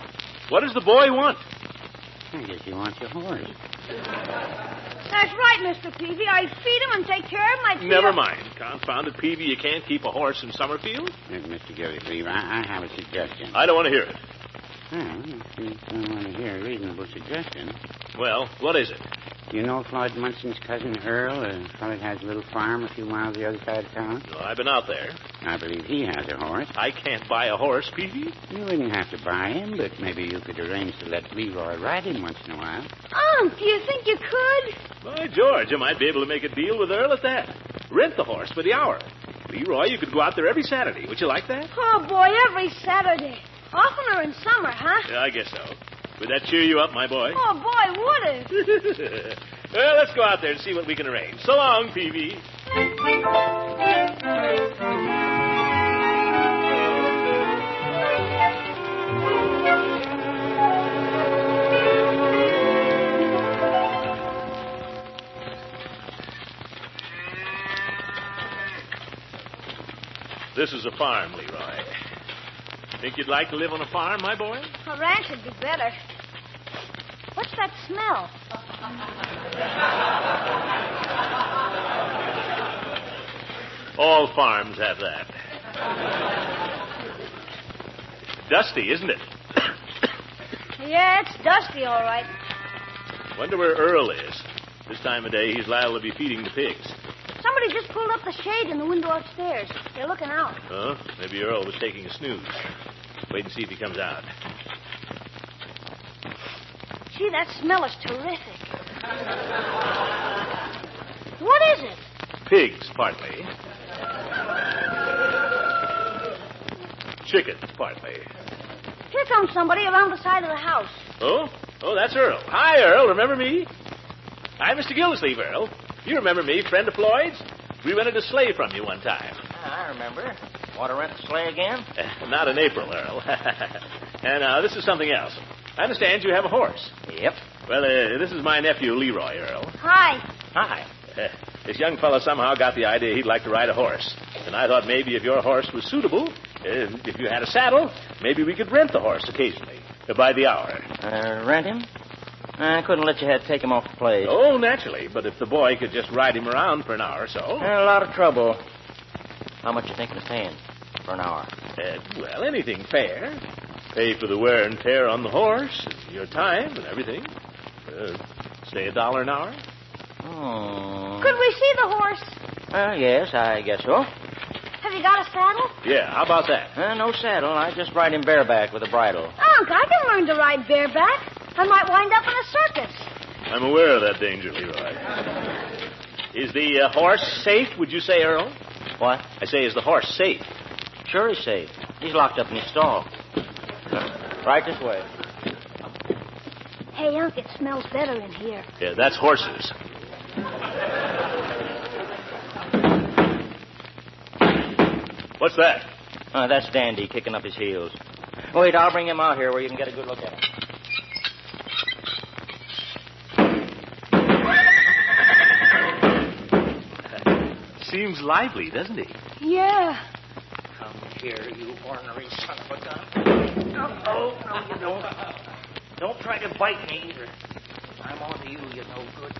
[SPEAKER 2] What does the boy want?
[SPEAKER 7] I guess he wants a horse.
[SPEAKER 5] That's right, Mr. Peavy. I feed him and take care of my...
[SPEAKER 2] Never mind. Confounded Peavy, you can't keep a horse in Summerfield.
[SPEAKER 7] Mr. Gildersleeve, I have a suggestion.
[SPEAKER 2] I don't want to hear it.
[SPEAKER 7] Well, if you don't want to hear a reasonable suggestion.
[SPEAKER 2] Well, what is it?
[SPEAKER 7] You know Floyd Munson's cousin Earl, a fellow that has a little farm a few miles the other side of town?
[SPEAKER 2] No, I've been out there.
[SPEAKER 7] I believe he has a horse.
[SPEAKER 2] I can't buy a horse, Peavy.
[SPEAKER 7] You wouldn't have to buy him, but maybe you could arrange to let Leroy ride him once in a while.
[SPEAKER 5] Do you think you could?
[SPEAKER 2] By George, you might be able to make a deal with Earl at that. Rent the horse for the hour. Leroy, you could go out there every Saturday. Would you like that?
[SPEAKER 5] Oh, boy, every Saturday. Oftener in summer, huh?
[SPEAKER 2] Yeah, I guess so. Would that cheer you up, my boy?
[SPEAKER 5] Oh, boy, would it?
[SPEAKER 2] Well, let's go out there and see what we can arrange. So long, Peavy. This is a farm, Leroy. Think you'd like to live on a farm, my boy?
[SPEAKER 5] A ranch would be better. What's that smell?
[SPEAKER 2] All farms have that. Dusty, isn't it?
[SPEAKER 5] Yeah, it's dusty, all right.
[SPEAKER 2] Wonder where Earl is. This time of day, he's liable to be feeding the pigs.
[SPEAKER 5] Somebody just pulled up the shade in the window upstairs. They're looking out.
[SPEAKER 2] Huh? Maybe Earl was taking a snooze. Wait and see if he comes out.
[SPEAKER 5] Gee, that smell is terrific. What is it?
[SPEAKER 2] Pigs, partly. Chickens, partly.
[SPEAKER 5] Here comes somebody around the side of the house.
[SPEAKER 2] Oh? Oh, that's Earl. Hi, Earl. Remember me? I'm Mr. Gildersleeve, Earl. You remember me, friend of Floyd's? We rented a sleigh from you one time.
[SPEAKER 9] I remember. Want to rent the sleigh again?
[SPEAKER 2] Not in April, Earl. And this is something else. I understand you have a horse.
[SPEAKER 9] Yep.
[SPEAKER 2] Well, this is my nephew, Leroy, Earl.
[SPEAKER 5] Hi.
[SPEAKER 2] Hi. This young fellow somehow got the idea he'd like to ride a horse. And I thought maybe if your horse was suitable, if you had a saddle, maybe we could rent the horse occasionally, by the hour.
[SPEAKER 9] Rent him? I couldn't let you take him off the place.
[SPEAKER 2] Oh, naturally. But if the boy could just ride him around for an hour or so.
[SPEAKER 9] A lot of trouble. How much you think of paying for an hour?
[SPEAKER 2] Well, anything fair. Pay for the wear and tear on the horse, your time and everything. Say $1 an hour.
[SPEAKER 9] Oh.
[SPEAKER 5] Could we see the horse?
[SPEAKER 9] Yes, I guess so.
[SPEAKER 5] Have you got a saddle?
[SPEAKER 2] Yeah, how about that?
[SPEAKER 9] No saddle. I just ride him bareback with a bridle.
[SPEAKER 5] Unc, I can learn to ride bareback. I might wind up in a circus.
[SPEAKER 2] I'm aware of that danger, Leroy. Is the horse safe, would you say, Earl?
[SPEAKER 9] What?
[SPEAKER 2] I say, is the horse safe?
[SPEAKER 9] Sure he's safe. He's locked up in his stall. Right this way.
[SPEAKER 5] Hey, Unc, it smells better in here.
[SPEAKER 2] Yeah, that's horses. What's that?
[SPEAKER 9] That's Dandy kicking up his heels. Wait, I'll bring him out here where you can get a good look at him.
[SPEAKER 2] Seems lively, doesn't he?
[SPEAKER 5] Yeah.
[SPEAKER 9] Come here, you ornery son of a gun. No, you don't. Don't try to bite me either. I'm on to you, you no good.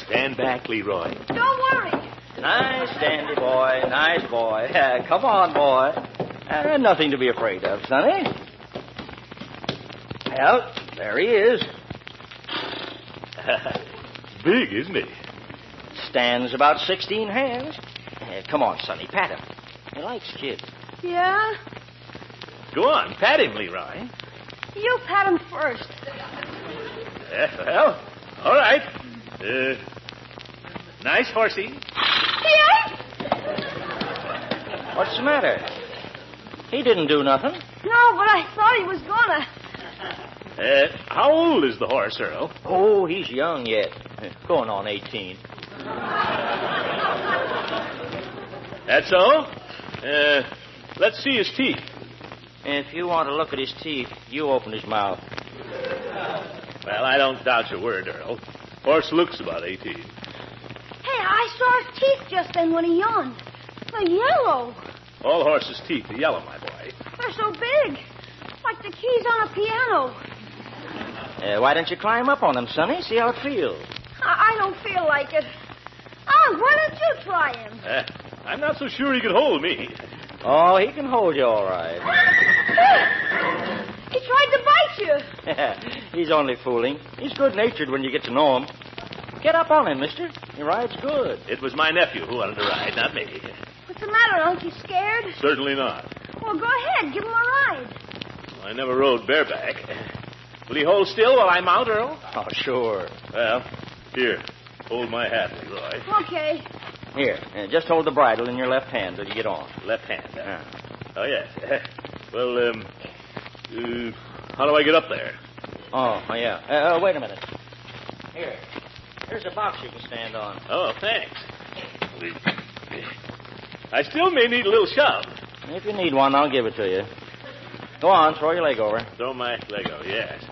[SPEAKER 2] Stand back, Leroy.
[SPEAKER 5] Don't worry.
[SPEAKER 9] Nice, Dandy boy. Nice boy. Come on, boy. Nothing to be afraid of, Sonny. Well, there he is.
[SPEAKER 2] Big, isn't he?
[SPEAKER 9] Stands about 16 hands. Come on, Sonny, pat him. He likes kids.
[SPEAKER 5] Yeah?
[SPEAKER 2] Go on, pat him, Leroy.
[SPEAKER 5] You pat him first.
[SPEAKER 2] Well, all right. Nice horsey.
[SPEAKER 5] Yes?
[SPEAKER 9] What's the matter? He didn't do nothing.
[SPEAKER 5] No, but I thought he was gonna.
[SPEAKER 2] How old is the horse, Earl?
[SPEAKER 9] Oh, he's young yet. Going on 18.
[SPEAKER 2] That's so? Let's see his teeth.
[SPEAKER 9] If you want to look at his teeth, you open his mouth.
[SPEAKER 2] Well, I don't doubt your word, Earl. Horse looks about 18.
[SPEAKER 5] Hey, I saw his teeth just then when he yawned. They're yellow.
[SPEAKER 2] All horses' teeth are yellow, my boy.
[SPEAKER 5] They're so big. Like the keys on a piano.
[SPEAKER 9] Why don't you climb up on them, Sonny? See how it feels.
[SPEAKER 5] I don't feel like it. Unc, why don't you try him?
[SPEAKER 2] I'm not so sure he could hold me.
[SPEAKER 9] Oh, he can hold you all right.
[SPEAKER 5] He tried to bite you.
[SPEAKER 9] He's only fooling. He's good-natured when you get to know him. Get up on him, mister. He rides good.
[SPEAKER 2] It was my nephew who wanted to ride, not me.
[SPEAKER 5] What's the matter, Unc? You scared?
[SPEAKER 2] Certainly not.
[SPEAKER 5] Well, go ahead. Give him a ride.
[SPEAKER 2] I never rode bareback. Will he hold still while I'm out, Earl?
[SPEAKER 9] Oh, sure.
[SPEAKER 2] Well, here. Hold my hat, Leroy.
[SPEAKER 5] Okay.
[SPEAKER 9] Here, just hold the bridle in your left hand till you get on.
[SPEAKER 2] Left hand, Oh, yes. Well, how do I get up there?
[SPEAKER 9] Oh, yeah. Wait a minute. Here's a box you can stand on.
[SPEAKER 2] Oh, thanks. I still may need a little shove.
[SPEAKER 9] If you need one, I'll give it to you. Go on, throw your leg over.
[SPEAKER 2] Throw my leg over, yes.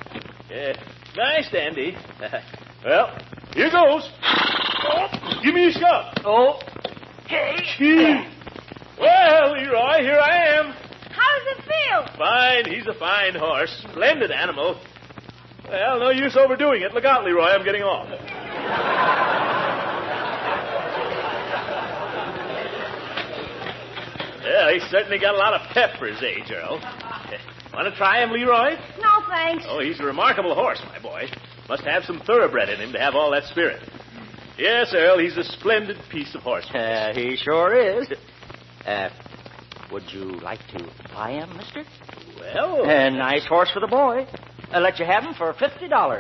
[SPEAKER 2] Yeah. Nice, Dandy. Well, here goes. Oh, give me a shove.
[SPEAKER 9] Oh.
[SPEAKER 2] Gee. Well, Leroy, here I am.
[SPEAKER 5] How does it feel?
[SPEAKER 2] Fine. He's a fine horse. Splendid animal. Well, no use overdoing it. Look out, Leroy. I'm getting off. Yeah, he's certainly got a lot of pep for his age, Earl. Want to try him, Leroy?
[SPEAKER 5] No, thanks.
[SPEAKER 2] Oh, he's a remarkable horse, my boy. Must have some thoroughbred in him to have all that spirit. Yes, Earl, he's a splendid piece of horse.
[SPEAKER 9] He sure is. Would you like to buy him, mister?
[SPEAKER 2] Well...
[SPEAKER 9] A nice horse for the boy. I'll let you have him for $50. No!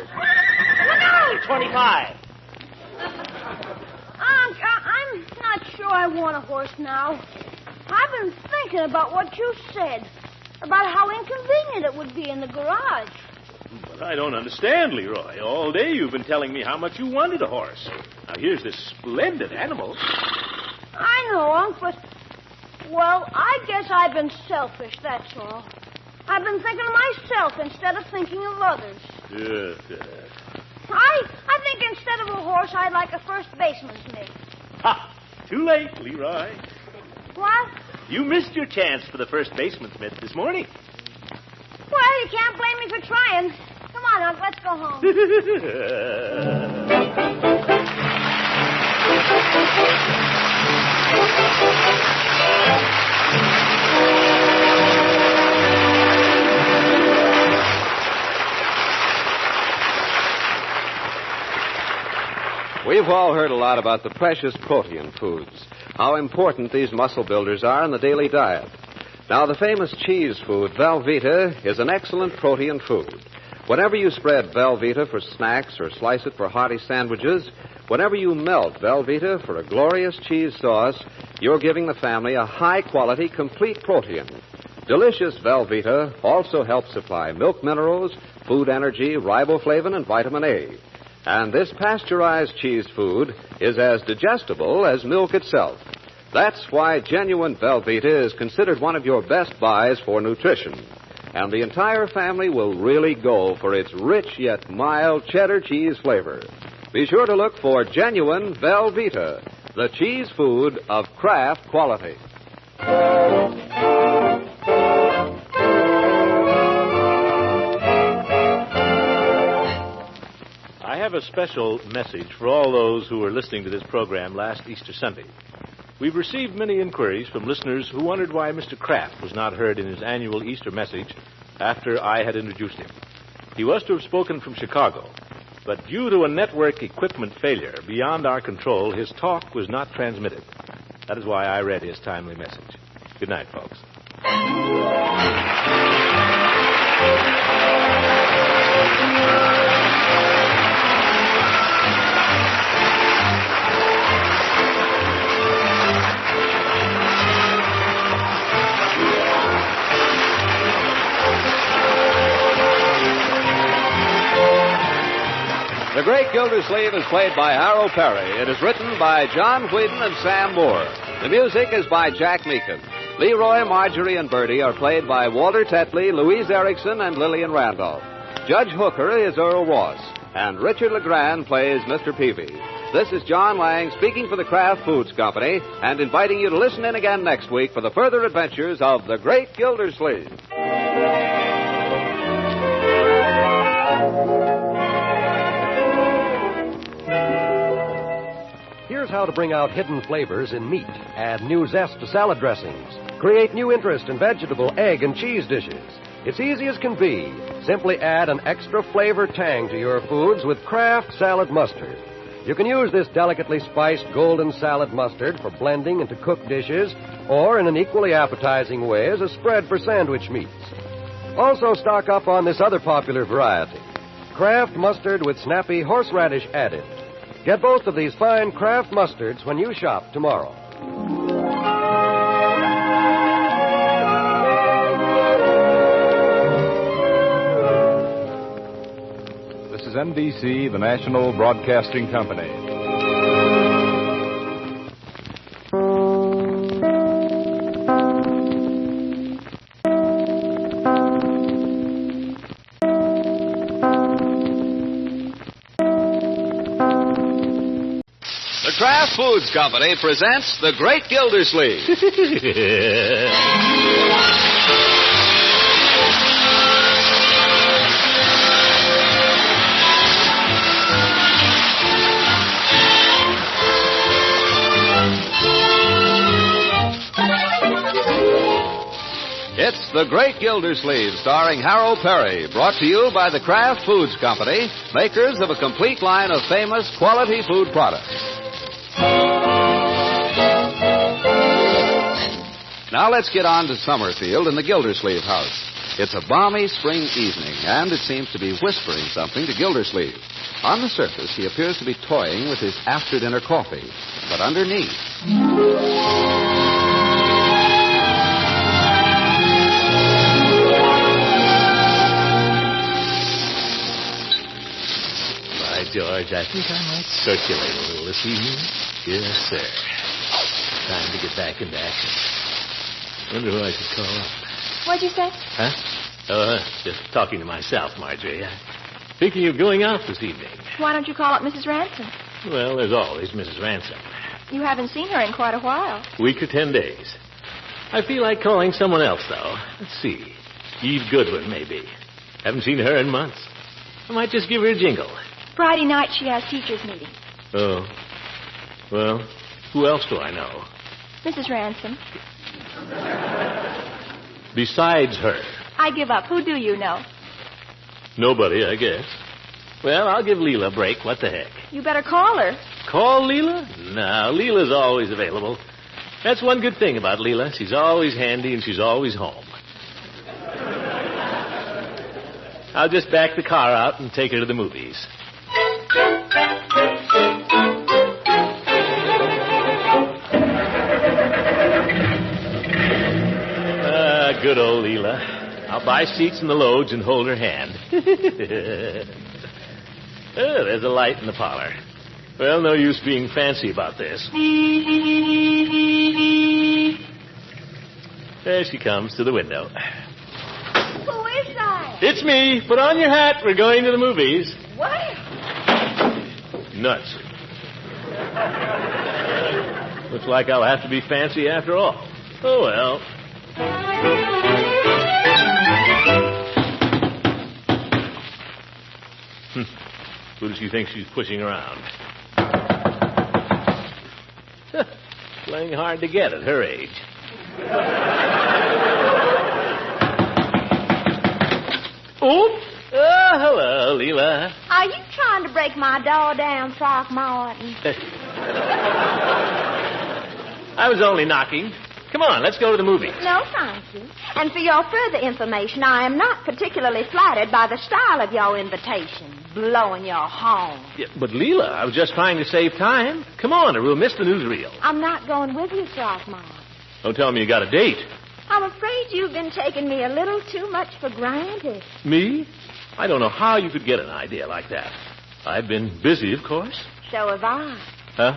[SPEAKER 9] 25.
[SPEAKER 5] I'm not sure I want a horse now. I've been thinking about what you said. About how inconvenient it would be in the garage.
[SPEAKER 2] But I don't understand, Leroy. All day you've been telling me how much you wanted a horse. Now, here's this splendid animal.
[SPEAKER 5] I know, Unc, but... Well, I guess I've been selfish, that's all. I've been thinking of myself instead of thinking of others. I think instead of a horse, I'd like a first baseman's mitt.
[SPEAKER 2] Ha! Too late, Leroy.
[SPEAKER 5] What?
[SPEAKER 2] You missed your chance for the first baseman's mitt this morning.
[SPEAKER 5] Well, you can't blame me for trying. Come on, Unc, let's go home.
[SPEAKER 19] We've all heard a lot about the precious protein foods, how important these muscle builders are in the daily diet. Now, the famous cheese food, Velveeta, is an excellent protein food. Whenever you spread Velveeta for snacks or slice it for hearty sandwiches, whenever you melt Velveeta for a glorious cheese sauce, you're giving the family a high-quality, complete protein. Delicious Velveeta also helps supply milk minerals, food energy, riboflavin, and vitamin A. And this pasteurized cheese food is as digestible as milk itself. That's why genuine Velveeta is considered one of your best buys for nutrition. And the entire family will really go for its rich yet mild cheddar cheese flavor. Be sure to look for genuine Velveeta, the cheese food of Kraft quality.
[SPEAKER 2] I have a special message for all those who were listening to this program last Easter Sunday. We've received many inquiries from listeners who wondered why Mr. Kraft was not heard in his annual Easter message after I had introduced him. He was to have spoken from Chicago, but due to a network equipment failure beyond our control, his talk was not transmitted. That is why I read his timely message. Good night, folks.
[SPEAKER 19] The Great Gildersleeve is played by Harold Perry. It is written by John Whedon and Sam Moore. The music is by Jack Meakin. Leroy, Marjorie, and Bertie are played by Walter Tetley, Louise Erickson, and Lillian Randolph. Judge Hooker is Earl Ross, and Richard LeGrand plays Mr. Peavy. This is John Lang speaking for the Kraft Foods Company and inviting you to listen in again next week for the further adventures of the Great Gildersleeve.
[SPEAKER 10] Here's how to bring out hidden flavors in meat. Add new zest to salad dressings. Create new interest in vegetable, egg, and cheese dishes. It's easy as can be. Simply add an extra flavor tang to your foods with Kraft Salad Mustard. You can use this delicately spiced golden salad mustard for blending into cooked dishes or in an equally appetizing way as a spread for sandwich meats. Also stock up on this other popular variety, Kraft Mustard with snappy horseradish added. Get both of these fine Kraft mustards when you shop tomorrow.
[SPEAKER 18] This is NBC, the National Broadcasting Company.
[SPEAKER 19] Kraft Foods Company presents The Great Gildersleeve. It's The Great Gildersleeve, starring Harold Perry, brought to you by the Kraft Foods Company, makers of a complete line of famous quality food products. Now let's get on to Summerfield in the Gildersleeve house. It's a balmy spring evening, and it seems to be whispering something to Gildersleeve. On the surface, he appears to be toying with his after-dinner coffee, but underneath...
[SPEAKER 2] George, I think I might circulate a little this evening. Yes, sir. Time to get back into action. Wonder who I should call up.
[SPEAKER 20] What'd you say?
[SPEAKER 2] Huh? Oh, just talking to myself, Marjorie. I'm thinking of going out this evening.
[SPEAKER 20] Why don't you call up Mrs. Ransom?
[SPEAKER 2] Well, there's always Mrs. Ransom.
[SPEAKER 20] You haven't seen her in quite a while.
[SPEAKER 2] Week or 10 days. I feel like calling someone else, though. Let's see. Eve Goodwin, maybe. Haven't seen her in months. I might just give her a jingle.
[SPEAKER 20] Friday night she has teachers' meeting.
[SPEAKER 2] Oh. Well, who else do I know?
[SPEAKER 20] Mrs. Ransom.
[SPEAKER 2] Besides her.
[SPEAKER 20] I give up. Who do you know?
[SPEAKER 2] Nobody, I guess. Well, I'll give Leila a break. What the heck?
[SPEAKER 20] You better call her.
[SPEAKER 2] Call Leila? No, Leila's always available. That's one good thing about Leila. She's always handy and she's always home. I'll just back the car out and take her to the movies. Good old Leila. I'll buy seats in the loads and hold her hand. Oh, there's a light in the parlor. Well, no use being fancy about this. There she comes to the window.
[SPEAKER 21] Who is that?
[SPEAKER 2] It's me. Put on your hat. We're going to the movies.
[SPEAKER 21] What?
[SPEAKER 2] Nuts. Looks like I'll have to be fancy after all. Oh, well. Who does she think she's pushing around? Playing hard to get at her age. Oh, hello, Leila.
[SPEAKER 21] Are you trying to break my door down, Throckmorton?
[SPEAKER 2] I was only knocking. Come on, let's go to the movies.
[SPEAKER 21] No, thank you. And for your further information, I am not particularly flattered by the style of your invitation. Blowing your horn.
[SPEAKER 2] Yeah, but, Leila, I was just trying to save time. Come on, or we'll miss the newsreel.
[SPEAKER 21] I'm not going with you, Throckmorton.
[SPEAKER 2] Don't tell me you got a date.
[SPEAKER 21] I'm afraid you've been taking me a little too much for granted.
[SPEAKER 2] Me? I don't know how you could get an idea like that. I've been busy, of course.
[SPEAKER 21] So have I.
[SPEAKER 2] Huh?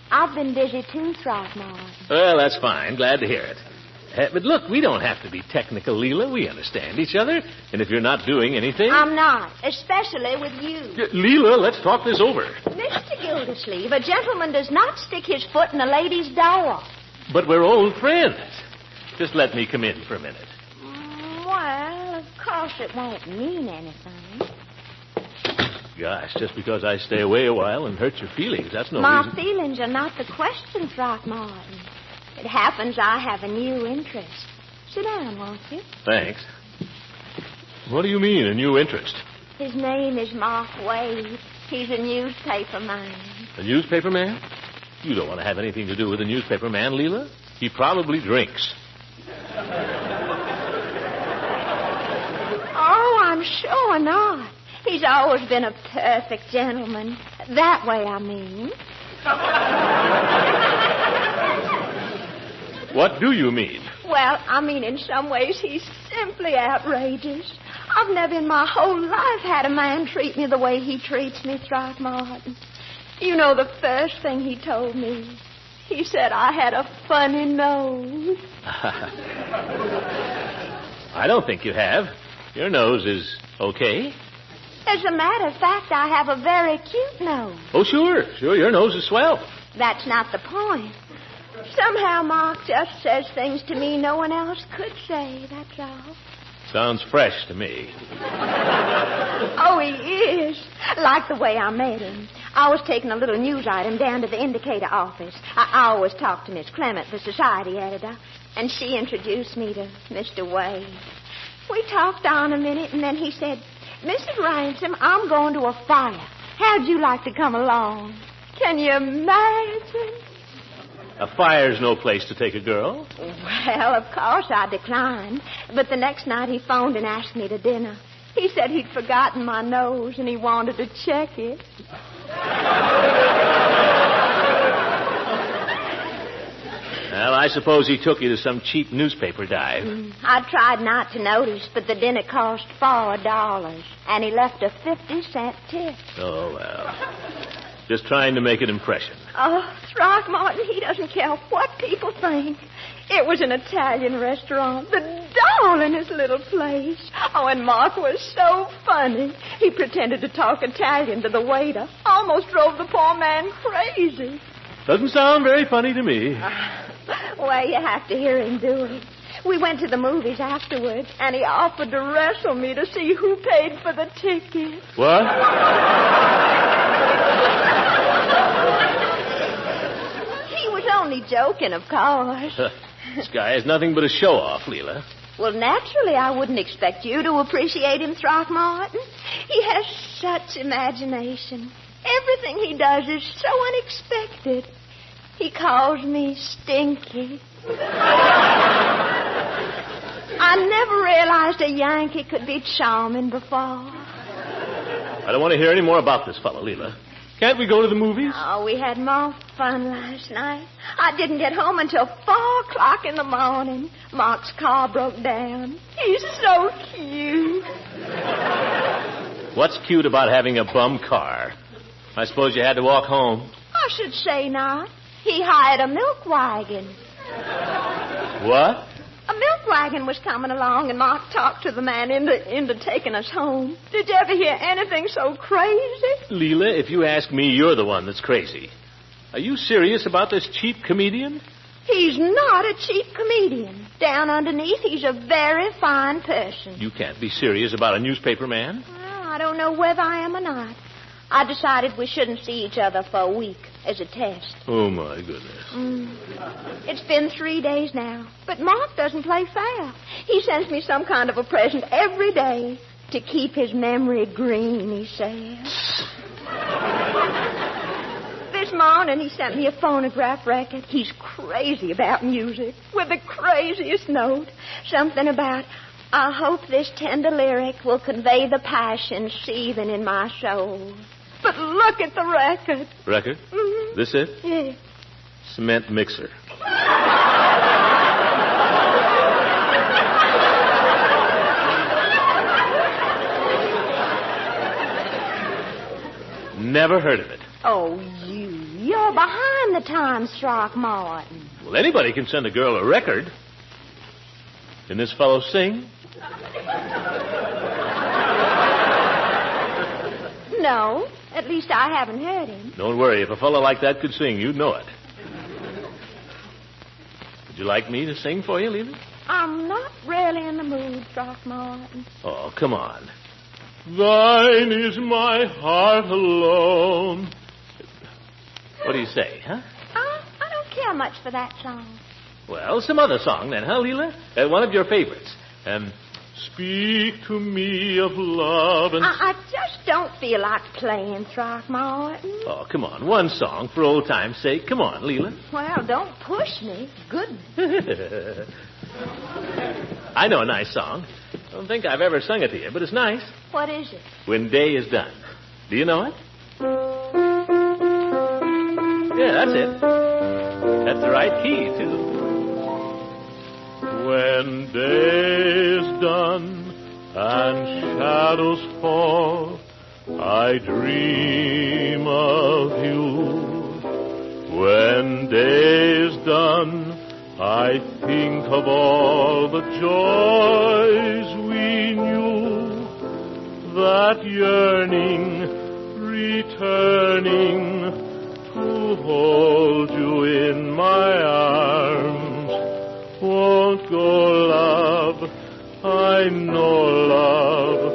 [SPEAKER 21] I've been busy too, Throckmorton.
[SPEAKER 2] Well, that's fine. Glad to hear it. But look, we don't have to be technical, Leila. We understand each other. And if you're not doing anything...
[SPEAKER 21] I'm not, especially with you.
[SPEAKER 2] Leila, let's talk this over.
[SPEAKER 21] Mr. Gildersleeve, a gentleman does not stick his foot in a lady's door.
[SPEAKER 2] But we're old friends. Just let me come in for a minute.
[SPEAKER 21] Well, of course it won't mean anything.
[SPEAKER 2] Gosh, just because I stay away a while and hurt your feelings, that's no
[SPEAKER 21] My
[SPEAKER 2] reason...
[SPEAKER 21] feelings are not the question, Throckmorton. It happens I have a new interest. Sit down, won't you?
[SPEAKER 2] Thanks. What do you mean, a new interest?
[SPEAKER 21] His name is Mark Wade. He's a newspaper man.
[SPEAKER 2] A newspaper man? You don't want to have anything to do with a newspaper man, Leila. He probably drinks.
[SPEAKER 21] Oh, I'm sure not. He's always been a perfect gentleman. That way, I mean.
[SPEAKER 2] What do you mean?
[SPEAKER 21] Well, I mean, in some ways, he's simply outrageous. I've never in my whole life had a man treat me the way he treats me, Throckmorton. You know the first thing he told me? He said I had a funny nose.
[SPEAKER 2] I don't think you have. Your nose is okay.
[SPEAKER 21] As a matter of fact, I have a very cute nose.
[SPEAKER 2] Oh, sure. Your nose is swell.
[SPEAKER 21] That's not the point. Somehow Mark just says things to me no one else could say, that's all.
[SPEAKER 2] Sounds fresh to me.
[SPEAKER 21] Oh, he is. Like the way I met him. I was taking a little news item down to the Indicator office. I always talk to Miss Clement, the society editor, and she introduced me to Mr. Wade. We talked on a minute, and then he said, Mrs. Ransom, I'm going to a fire. How'd you like to come along? Can you imagine?
[SPEAKER 2] A fire's no place to take a girl.
[SPEAKER 21] Well, of course I declined. But the next night he phoned and asked me to dinner. He said he'd forgotten my nose and he wanted to check it.
[SPEAKER 2] Well, I suppose he took you to some cheap newspaper dive.
[SPEAKER 21] I tried not to notice, but the dinner cost $4, and he left a 50-cent tip.
[SPEAKER 2] Oh, well. Just trying to make an impression.
[SPEAKER 21] Oh, Throckmorton, he doesn't care what people think. It was an Italian restaurant, the darlingest little place. Oh, and Mark was so funny. He pretended to talk Italian to the waiter. Almost drove the poor man crazy.
[SPEAKER 2] Doesn't sound very funny to me.
[SPEAKER 21] Well, you have to hear him do it. We went to the movies afterwards, and he offered to wrestle me to see who paid for the ticket.
[SPEAKER 2] What?
[SPEAKER 21] He was only joking, of course.
[SPEAKER 2] This guy is nothing but a show-off, Leila.
[SPEAKER 21] Well, naturally, I wouldn't expect you to appreciate him, Throckmorton. He has such imagination. Everything he does is so unexpected. He calls me Stinky. I never realized a Yankee could be charming before.
[SPEAKER 2] I don't want to hear any more about this fellow, Leila. Can't we go to the movies?
[SPEAKER 21] Oh, we had more fun last night. I didn't get home until 4 o'clock in the morning. Mark's car broke down. He's so cute.
[SPEAKER 2] What's cute about having a bum car? I suppose you had to walk home.
[SPEAKER 21] I should say not. He hired a milk wagon.
[SPEAKER 2] What?
[SPEAKER 21] A milk wagon was coming along, and Mark talked to the man into taking us home. Did you ever hear anything so crazy?
[SPEAKER 2] Leila, if you ask me, you're the one that's crazy. Are you serious about this cheap comedian?
[SPEAKER 21] He's not a cheap comedian. Down underneath, he's a very fine person.
[SPEAKER 2] You can't be serious about a newspaper man.
[SPEAKER 21] Well, I don't know whether I am or not. I decided we shouldn't see each other for a week as a test.
[SPEAKER 2] Oh, my goodness.
[SPEAKER 21] It's been 3 days now, but Mark doesn't play fair. He sends me some kind of a present every day to keep his memory green, he says. This morning he sent me a phonograph record. He's crazy about music, with the craziest note. Something about, I hope this tender lyric will convey the passion seething in my soul. But look at the record.
[SPEAKER 2] Record?
[SPEAKER 21] Mm-hmm.
[SPEAKER 2] This it?
[SPEAKER 21] Yeah.
[SPEAKER 2] Cement mixer. Never heard of it.
[SPEAKER 21] Oh, you're behind the times, Throckmorton.
[SPEAKER 2] Well, anybody can send a girl a record. Can this fellow sing?
[SPEAKER 21] No, at least I haven't heard him.
[SPEAKER 2] Don't worry. If a fellow like that could sing, you'd know it. Would you like me to sing for you, Leila?
[SPEAKER 21] I'm not really in the mood, Throckmorton.
[SPEAKER 2] Oh, come on. Thine is my heart alone. What do you say, huh?
[SPEAKER 21] I don't care much for that song.
[SPEAKER 2] Well, some other song then, huh, Leila? One of your favorites. Speak to me of love and...
[SPEAKER 21] I just don't feel like playing, Throckmorton.
[SPEAKER 2] Oh, come on. One song for old time's sake. Come on, Leila.
[SPEAKER 21] Well, don't push me. Goodness.
[SPEAKER 2] I know a nice song. I don't think I've ever sung it to you, but it's nice.
[SPEAKER 21] What is it?
[SPEAKER 2] When Day is Done. Do you know it? Yeah, that's it. That's the right key, too. When day is done and shadows fall, I dream of you. When day is done, I think of all the joys we knew. That yearning, returning to hold you in my arms. Won't go, love, I know, love,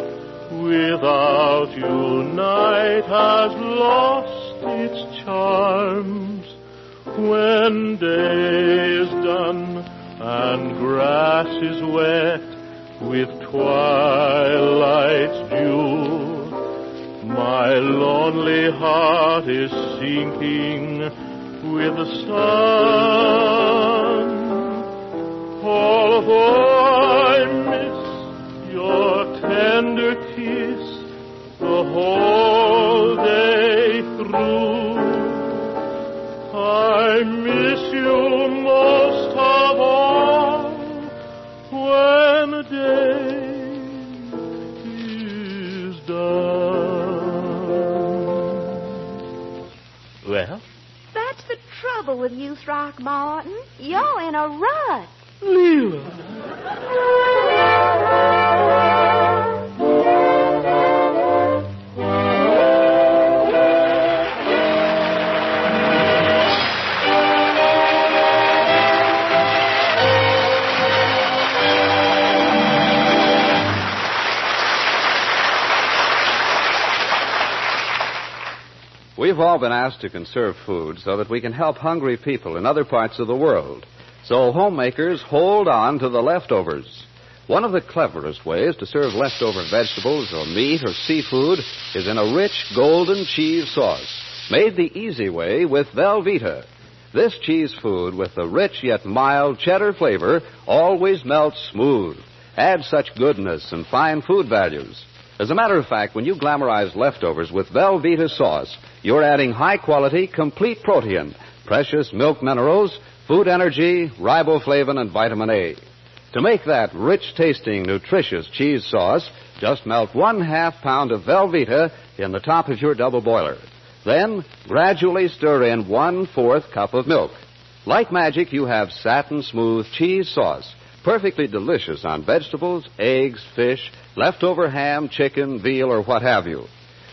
[SPEAKER 2] without you night has lost its charms. When day is done and grass is wet with twilight's dew, my lonely heart is sinking with the sun. Although I miss your tender kiss the whole day through, I miss you most
[SPEAKER 21] trouble with you, Throckmorton. You're in a rut.
[SPEAKER 19] We've all been asked to conserve food so that we can help hungry people in other parts of the world. So homemakers, hold on to the leftovers. One of the cleverest ways to serve leftover vegetables or meat or seafood is in a rich golden cheese sauce, made the easy way with Velveeta. This cheese food with the rich yet mild cheddar flavor always melts smooth, adds such goodness and fine food values. As a matter of fact, when you glamorize leftovers with Velveeta sauce, you're adding high-quality, complete protein, precious milk minerals, food energy, riboflavin, and vitamin A. To make that rich-tasting, nutritious cheese sauce, just melt 1/2 pound of Velveeta in the top of your double boiler. Then, gradually stir in 1/4 cup of milk. Like magic, you have satin-smooth cheese sauce, perfectly delicious on vegetables, eggs, fish, leftover ham, chicken, veal, or what have you.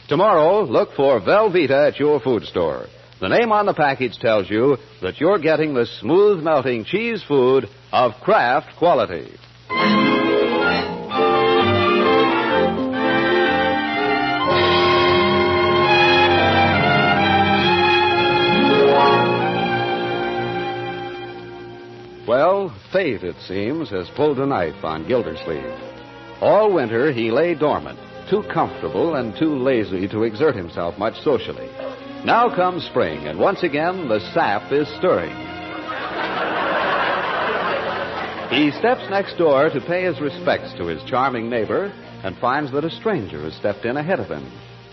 [SPEAKER 19] Tomorrow, look for Velveeta at your food store. The name on the package tells you that you're getting the smooth-melting cheese food of Kraft quality. Well, fate, it seems, has pulled a knife on Gildersleeve. All winter, he lay dormant, too comfortable and too lazy to exert himself much socially. Now comes spring, and once again, the sap is stirring. He steps next door to pay his respects to his charming neighbor and finds that a stranger has stepped in ahead of him.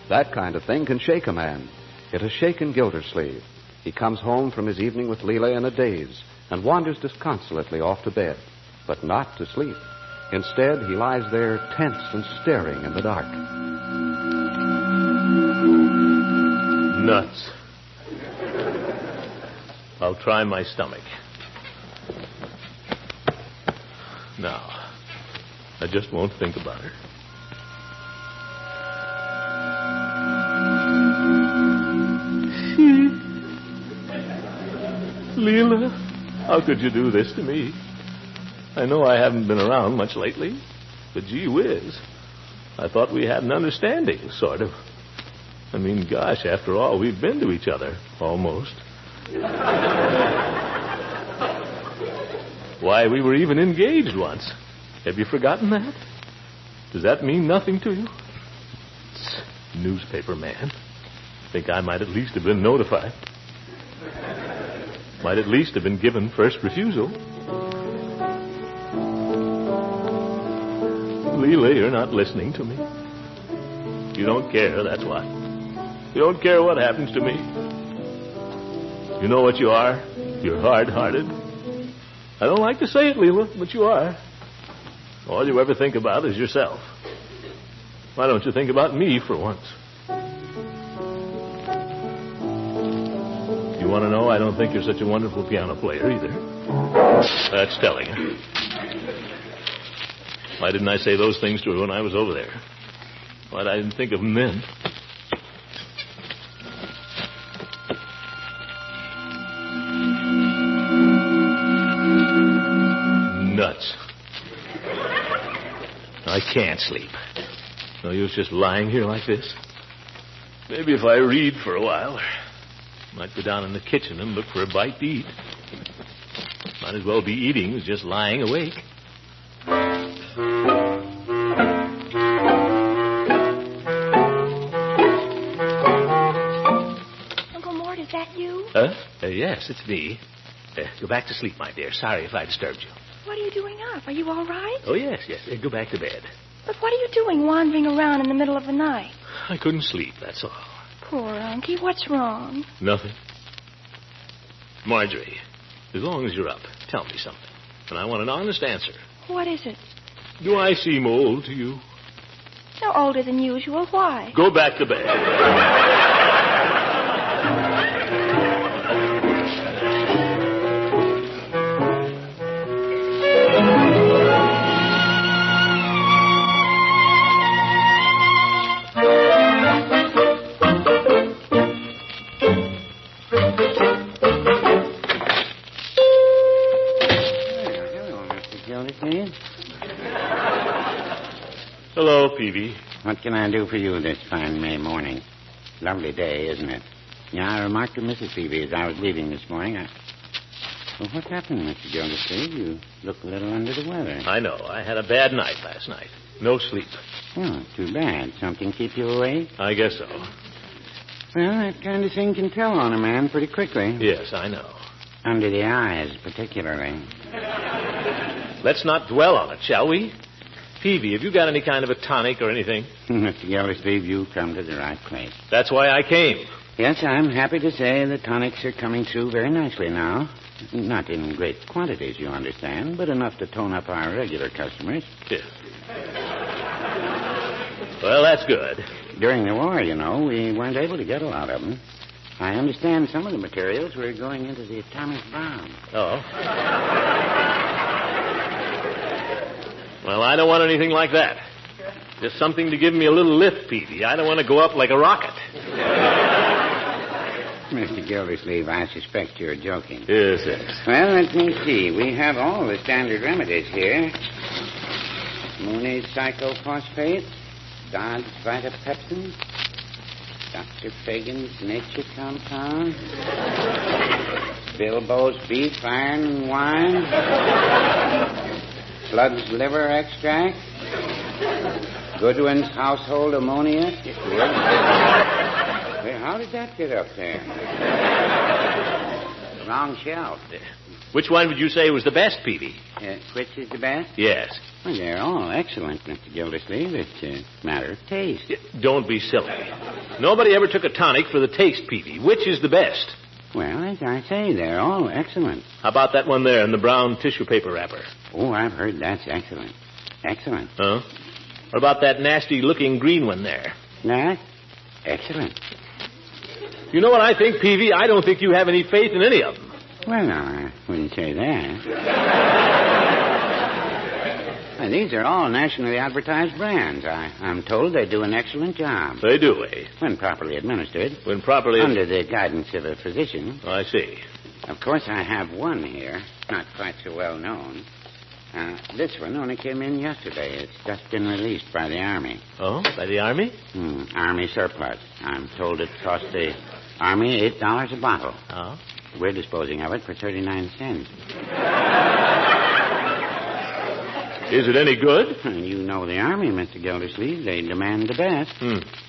[SPEAKER 19] That kind of thing can shake a man. It has shaken Gildersleeve. He comes home from his evening with Leila in a daze and wanders disconsolately off to bed, but not to sleep. Instead, he lies there tense and staring in the dark.
[SPEAKER 2] Nuts. I'll try my stomach. No, I just won't think about her. Leila, how could you do this to me? I know I haven't been around much lately, but gee whiz, I thought we had an understanding, sort of. I mean, gosh, after all, we've been to each other, almost. Why, we were even engaged once. Have you forgotten that? Does that mean nothing to you? Newspaper man. Think I might at least have been notified. Might at least have been given first refusal. Leila, you're not listening to me. You don't care, that's why. You don't care what happens to me. You know what you are? You're hard-hearted. I don't like to say it, Leila, but you are. All you ever think about is yourself. Why don't you think about me for once? You want to know, I don't think you're such a wonderful piano player either. That's telling you. Why didn't I say those things to her when I was over there? Why I didn't think of them then? Nuts. I can't sleep. No use just lying here like this. Maybe if I read for a while, might go down in the kitchen and look for a bite to eat. Might as well be eating as just lying awake.
[SPEAKER 21] Uncle Mort, is that you?
[SPEAKER 2] Yes, it's me. Go back to sleep, my dear. Sorry if I disturbed you.
[SPEAKER 21] What are you doing up? Are you all right?
[SPEAKER 2] Oh, yes. Go back to bed.
[SPEAKER 21] But what are you doing wandering around in the middle of the night?
[SPEAKER 2] I couldn't sleep, that's all.
[SPEAKER 21] Poor Unky. What's wrong?
[SPEAKER 2] Nothing. Marjorie, as long as you're up, tell me something. And I want an honest answer.
[SPEAKER 21] What is it?
[SPEAKER 2] Do I seem old to you?
[SPEAKER 21] No older than usual. Why?
[SPEAKER 2] Go back to bed. Hello, Peavy.
[SPEAKER 7] What can I do for you this fine May morning? Lovely day, isn't it? Yeah, I remarked to Mrs. Peavy as I was leaving this morning. Well, what happened, Mr. Gildersleeve? You look a little under the weather.
[SPEAKER 2] I know. I had a bad night last night. No sleep.
[SPEAKER 7] Oh, too bad. Something keep you awake?
[SPEAKER 2] I guess so.
[SPEAKER 7] Well, that kind of thing can tell on a man pretty quickly.
[SPEAKER 2] Yes, I know.
[SPEAKER 7] Under the eyes, particularly.
[SPEAKER 2] Let's not dwell on it, shall we? Peavy, have you got any kind of a tonic or anything?
[SPEAKER 7] Mr. Gildersleeve, you come to the right place.
[SPEAKER 2] That's why I came.
[SPEAKER 7] Yes, I'm happy to say the tonics are coming through very nicely now. Not in great quantities, you understand, but enough to tone up our regular customers.
[SPEAKER 2] Yeah. Well, that's good.
[SPEAKER 7] During the war, you know, we weren't able to get a lot of them. I understand some of the materials were going into the atomic bomb.
[SPEAKER 2] Oh. Well, I don't want anything like that. Just something to give me a little lift, Peavy. I don't want to go up like a rocket.
[SPEAKER 7] Mr. Gildersleeve, I suspect you're joking.
[SPEAKER 2] Yes, yes.
[SPEAKER 7] Well, let me see. We have all the standard remedies here. Mooney's cyclophosphate, Dodd's vitapepsin, Dr. Fagan's nature compound, Bilbo's beef, iron, and wine, Flood's liver extract, Goodwin's household ammonia. Well, how did that get up there? Wrong shelf.
[SPEAKER 2] Which one would you say was the best, Peavy?
[SPEAKER 7] Which is the best?
[SPEAKER 2] Yes.
[SPEAKER 7] Well, they're all excellent, Mr. Gildersleeve. It's a matter of taste.
[SPEAKER 2] Don't be silly. Nobody ever took a tonic for the taste, Peavy. Which is the best?
[SPEAKER 7] Well, as I say, they're all excellent.
[SPEAKER 2] How about that one there in the brown tissue paper wrapper?
[SPEAKER 7] Oh, I've heard that's excellent. Excellent.
[SPEAKER 2] Huh? What about that nasty-looking green one there?
[SPEAKER 7] That? Excellent.
[SPEAKER 2] You know what I think, Peavy? I don't think you have any faith in any of them.
[SPEAKER 7] Well, no, I wouldn't say that. Well, these are all nationally advertised brands. I'm told they do an excellent job.
[SPEAKER 2] They do, eh?
[SPEAKER 7] When properly administered.
[SPEAKER 2] When properly...
[SPEAKER 7] Under the guidance of a physician.
[SPEAKER 2] I see.
[SPEAKER 7] Of course, I have one here, not quite so well known. This one only came in yesterday. It's just been released by the Army.
[SPEAKER 2] Oh, by the Army?
[SPEAKER 7] Army surplus. I'm told it cost the Army $8 a bottle.
[SPEAKER 2] Oh?
[SPEAKER 7] We're disposing of it for 39 cents.
[SPEAKER 2] Is it any good?
[SPEAKER 7] You know the Army, Mr. Gildersleeve. They demand the best.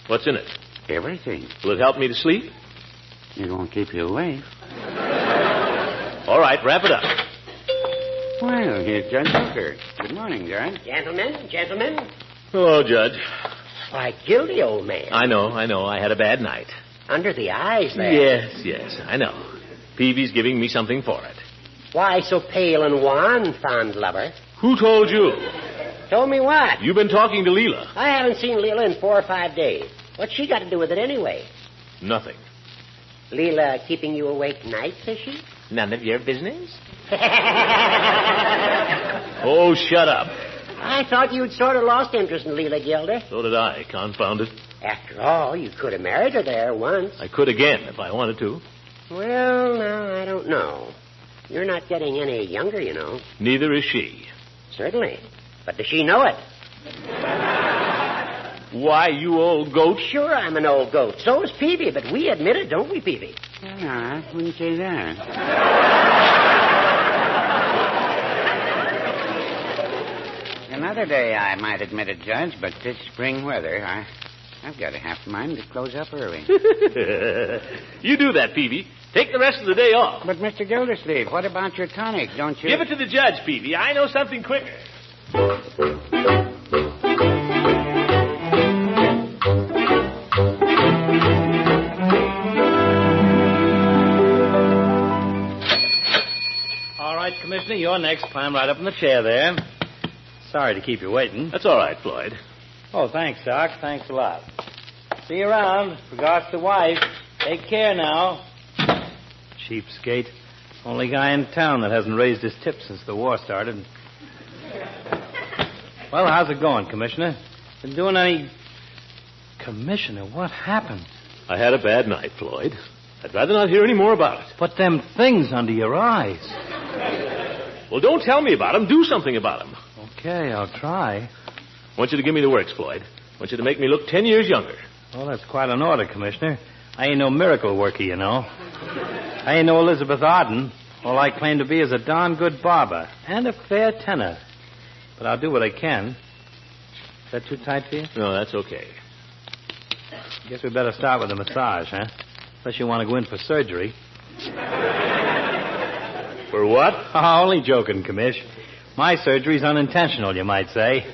[SPEAKER 2] What's in it?
[SPEAKER 7] Everything.
[SPEAKER 2] Will it help me to sleep?
[SPEAKER 7] It won't keep you awake.
[SPEAKER 2] All right, wrap it up.
[SPEAKER 7] Well, here's Judge Hooker. Good morning, Judge.
[SPEAKER 12] Gentlemen.
[SPEAKER 2] Hello, Judge.
[SPEAKER 12] Why, Gildy, old man.
[SPEAKER 2] I know. I had a bad night.
[SPEAKER 12] Under the eyes there.
[SPEAKER 2] Yes, I know. Peavy's giving me something for it.
[SPEAKER 12] Why so pale and wan, fond lover?
[SPEAKER 2] Who told you?
[SPEAKER 12] Told me what?
[SPEAKER 2] You've been talking to Leila.
[SPEAKER 12] I haven't seen Leila in 4 or 5 days. What's she got to do with it anyway?
[SPEAKER 2] Nothing.
[SPEAKER 12] Leila keeping you awake nights, is she?
[SPEAKER 2] None of your business? Oh, shut up.
[SPEAKER 12] I thought you'd sort of lost interest in Leila, Gilder.
[SPEAKER 2] So did I, confound it.
[SPEAKER 12] After all, you could have married her there once.
[SPEAKER 2] I could again if I wanted to.
[SPEAKER 12] Well, now, I don't know. You're not getting any younger, you know.
[SPEAKER 2] Neither is she.
[SPEAKER 12] Certainly. But does she know it?
[SPEAKER 2] Why, you old goat.
[SPEAKER 12] Sure, I'm an old goat. So is Peavy, but we admit it, don't we, Peavy?
[SPEAKER 7] No, I wouldn't say that. Another day I might admit it, Judge, but this spring weather, I've got a half mind to close up early.
[SPEAKER 2] You do that, Peavy. Take the rest of the day off.
[SPEAKER 7] But, Mr. Gildersleeve, what about your tonic? Don't you...
[SPEAKER 2] Give it to the judge, Peavy. I know something quicker.
[SPEAKER 15] All right, Commissioner, you're next. Climb right up in the chair there. Sorry to keep you waiting.
[SPEAKER 2] That's all right, Floyd.
[SPEAKER 15] Oh, thanks, Doc. Thanks a lot. See you around. Regards to wife. Take care now. Cheapskate. Only guy in town that hasn't raised his tip since the war started. Well, how's it going, Commissioner? Been doing any... Commissioner, what happened?
[SPEAKER 2] I had a bad night, Floyd. I'd rather not hear any more about it.
[SPEAKER 15] But them things under your eyes.
[SPEAKER 2] Well, don't tell me about them. Do something about them.
[SPEAKER 15] Okay, I'll try.
[SPEAKER 2] I want you to give me the works, Floyd. I want you to make me look 10 years younger.
[SPEAKER 15] Well, that's quite an order, Commissioner. I ain't no miracle worker, you know. I ain't no Elizabeth Arden. All I claim to be is a darn good barber and a fair tenor. But I'll do what I can. Is that too tight for you?
[SPEAKER 2] No, that's okay.
[SPEAKER 15] Guess we better start with a massage, huh? Unless you want to go in for surgery.
[SPEAKER 2] For what?
[SPEAKER 15] Oh, only joking, Commish. My surgery's unintentional, you might say.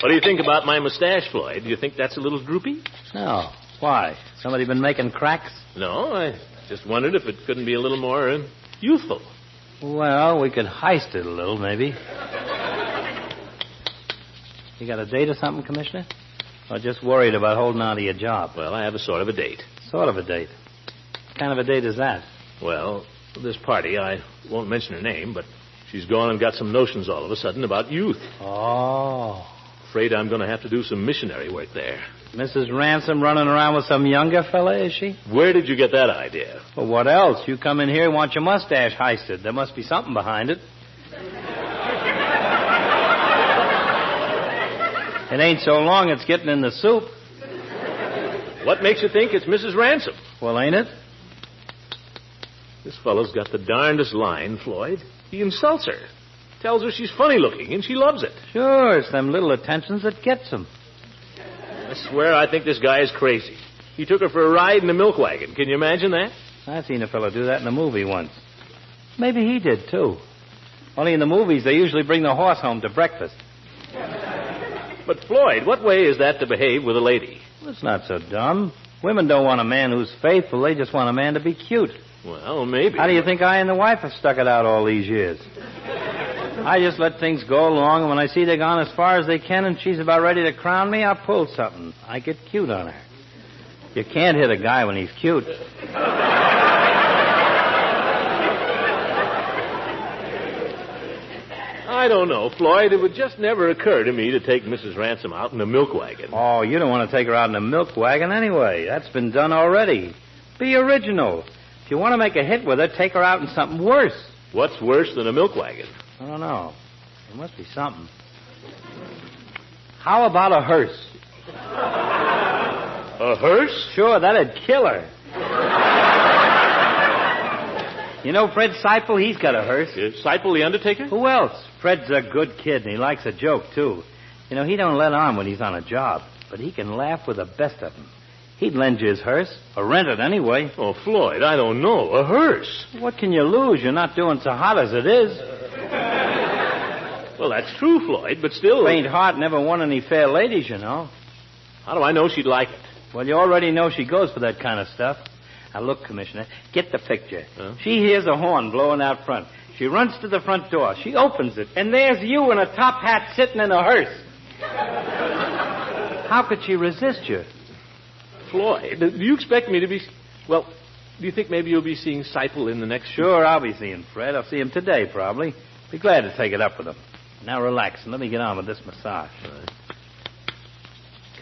[SPEAKER 2] What do you think about my mustache, Floyd? Do you think that's a little droopy?
[SPEAKER 15] No. Why? Somebody been making cracks?
[SPEAKER 2] No, I just wondered if it couldn't be a little more youthful.
[SPEAKER 15] Well, we could heist it a little, maybe. You got a date or something, Commissioner? Or just worried about holding on to your job?
[SPEAKER 2] Well, I have a sort of a date.
[SPEAKER 15] Sort of a date? What kind of a date is that?
[SPEAKER 2] Well, this party, I won't mention her name, but she's gone and got some notions all of a sudden about youth.
[SPEAKER 15] Oh.
[SPEAKER 2] Afraid I'm going to have to do some missionary work there.
[SPEAKER 15] Mrs. Ransom running around with some younger fella, is she?
[SPEAKER 2] Where did you get that idea?
[SPEAKER 15] Well, what else? You come in here and want your mustache heisted. There must be something behind it. It ain't so long it's getting in the soup.
[SPEAKER 2] What makes you think it's Mrs. Ransom?
[SPEAKER 15] Well, ain't it?
[SPEAKER 2] This fellow's got the darndest line, Floyd. He insults her. Tells her she's funny looking, and she loves it.
[SPEAKER 15] Sure, it's them little attentions that gets him.
[SPEAKER 2] I swear I think this guy is crazy. He took her for a ride in a milk wagon. Can you imagine that?
[SPEAKER 15] I seen a fellow do that in a movie once. Maybe he did, too. Only in the movies, they usually bring the horse home to breakfast.
[SPEAKER 2] But, Floyd, what way is that to behave with a lady?
[SPEAKER 15] Well, it's not so dumb. Women don't want a man who's faithful. They just want a man to be cute.
[SPEAKER 2] Well, maybe.
[SPEAKER 15] How do you think I and the wife have stuck it out all these years? I just let things go along, and when I see they've gone as far as they can and she's about ready to crown me, I pull something. I get cute on her. You can't hit a guy when he's cute.
[SPEAKER 2] I don't know, Floyd. It would just never occur to me to take Mrs. Ransom out in a milk wagon.
[SPEAKER 15] Oh, you don't want to take her out in a milk wagon anyway. That's been done already. Be original. If you want to make a hit with her, take her out in something worse.
[SPEAKER 2] What's worse than a milk wagon?
[SPEAKER 15] I don't know. There must be something. How about a hearse?
[SPEAKER 2] A hearse?
[SPEAKER 15] Sure, that'd kill her. You know Fred Seipel? He's got a hearse.
[SPEAKER 2] Seipel the undertaker?
[SPEAKER 15] Who else? Fred's a good kid, and he likes a joke, too. You know, he don't let on when he's on a job, but he can laugh with the best of them. He'd lend you his hearse, or rent it anyway.
[SPEAKER 2] Oh, Floyd, I don't know. A hearse?
[SPEAKER 15] What can you lose? You're not doing so hot as it is.
[SPEAKER 2] Well, that's true, Floyd, but still...
[SPEAKER 15] Faint heart never won any fair ladies, you know.
[SPEAKER 2] How do I know she'd like it?
[SPEAKER 15] Well, you already know she goes for that kind of stuff. Now, look, Commissioner, get the picture.
[SPEAKER 2] Huh?
[SPEAKER 15] She hears a horn blowing out front. She runs to the front door. She opens it, and there's you in a top hat sitting in a hearse. How could she resist you?
[SPEAKER 2] Floyd, do you expect me to be... Well, do you think maybe you'll be seeing Seipel in the next...
[SPEAKER 15] Sure, I'll be seeing Fred. I'll see him today, probably. Be glad to take it up with him. Now, relax, and let me get on with this massage.
[SPEAKER 2] Right.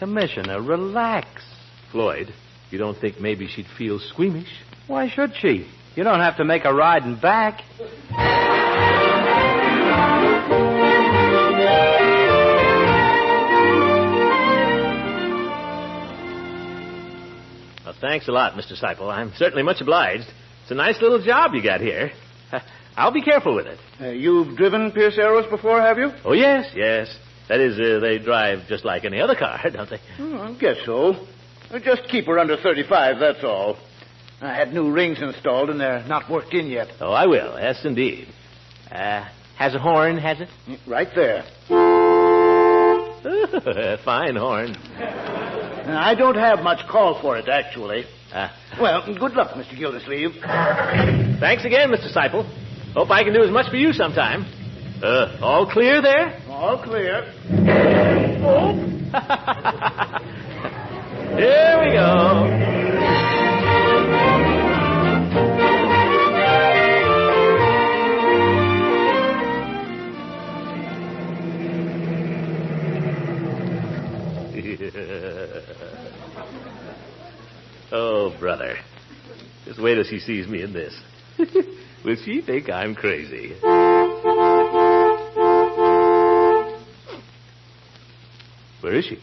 [SPEAKER 15] Commissioner, relax.
[SPEAKER 2] Floyd, you don't think maybe she'd feel squeamish?
[SPEAKER 15] Why should she? You don't have to make her riding back.
[SPEAKER 2] Well, thanks a lot, Mr. Seipel. I'm certainly much obliged. It's a nice little job you got here. I'll be careful with it.
[SPEAKER 6] You've driven Pierce Arrows before, have you?
[SPEAKER 2] Oh, yes. That is, they drive just like any other car, don't they?
[SPEAKER 6] I guess so. Just keep her under 35, that's all. I had new rings installed, and they're not worked in yet.
[SPEAKER 2] Oh, I will. Yes, indeed. Has a horn, has it?
[SPEAKER 6] Right there.
[SPEAKER 2] Fine horn.
[SPEAKER 6] I don't have much call for it, actually. Well, good luck, Mr. Gildersleeve.
[SPEAKER 2] Thanks again, Mr. Seipel. Hope I can do as much for you sometime. All clear there?
[SPEAKER 6] All clear.
[SPEAKER 2] Oh. Here we go. Oh, brother. Just wait till she sees me in this. Will she think I'm crazy? Where is she?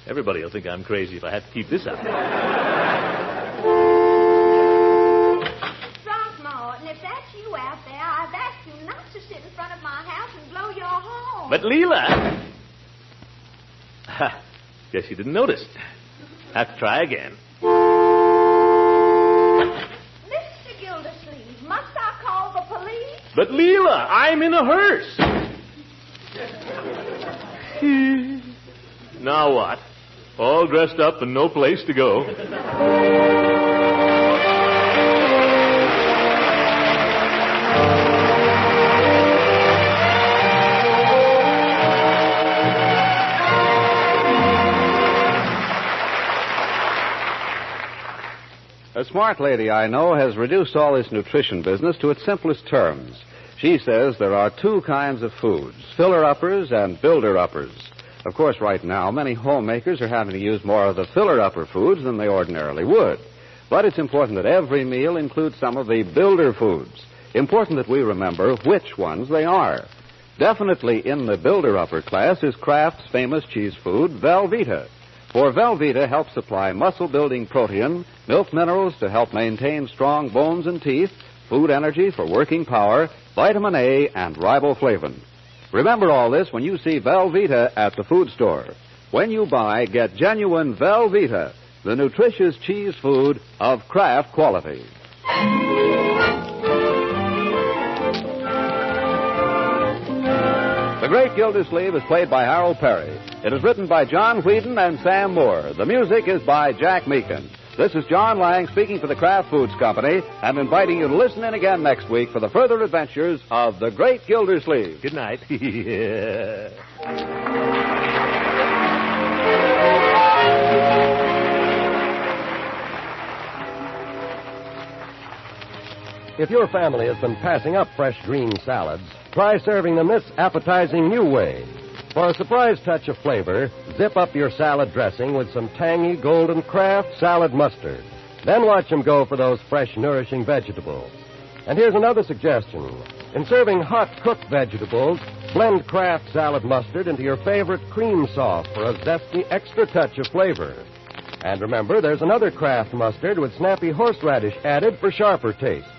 [SPEAKER 2] Everybody will think I'm crazy if I have to keep this up.
[SPEAKER 21] Throckmorton, if that's you out there, I've asked you not to sit in front of my house and blow your horn.
[SPEAKER 2] But Leila! Guess you didn't notice. Have to try again.
[SPEAKER 21] Mr. Gildersleeve, must I call the police?
[SPEAKER 2] But Leila, I'm in a hearse. Now what? All dressed up and no place to go.
[SPEAKER 19] A smart lady I know has reduced all this nutrition business to its simplest terms. She says there are two kinds of foods, filler-uppers and builder-uppers. Of course, right now, many homemakers are having to use more of the filler-upper foods than they ordinarily would. But it's important that every meal includes some of the builder foods. Important that we remember which ones they are. Definitely in the builder-upper class is Kraft's famous cheese food, Velveeta. For Velveeta helps supply muscle-building protein, milk minerals to help maintain strong bones and teeth, food energy for working power, vitamin A, and riboflavin. Remember all this when you see Velveeta at the food store. When you buy, get genuine Velveeta, the nutritious cheese food of Kraft quality. The Great Gildersleeve is played by Harold Perry. It is written by John Whedon and Sam Moore. The music is by Jack Meakin. This is John Lang speaking for the Kraft Foods Company and inviting you to listen in again next week for the further adventures of the Great Gildersleeve.
[SPEAKER 2] Good night.
[SPEAKER 10] If your family has been passing up fresh green salads, try serving them this appetizing new way. For a surprise touch of flavor, zip up your salad dressing with some tangy golden Kraft salad mustard. Then watch them go for those fresh, nourishing vegetables. And here's another suggestion. In serving hot cooked vegetables, blend Kraft salad mustard into your favorite cream sauce for a zesty extra touch of flavor. And remember, there's another Kraft mustard with snappy horseradish added for sharper tastes.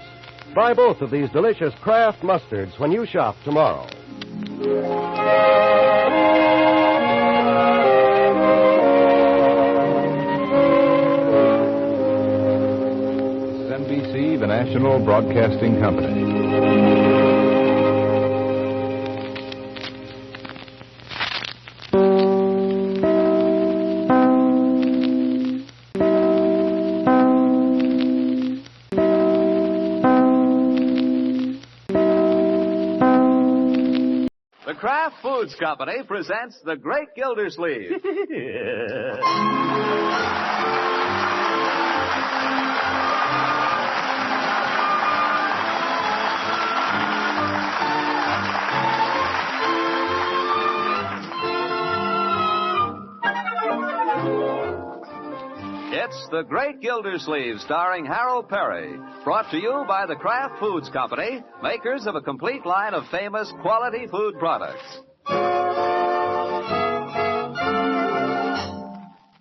[SPEAKER 10] Try both of these delicious Kraft mustards when you shop tomorrow.
[SPEAKER 18] This is NBC, the National Broadcasting Company.
[SPEAKER 19] Kraft Foods Company presents The Great Gildersleeve. It's The Great Gildersleeve, starring Harold Perry. Brought to you by the Kraft Foods Company, makers of a complete line of famous quality food products.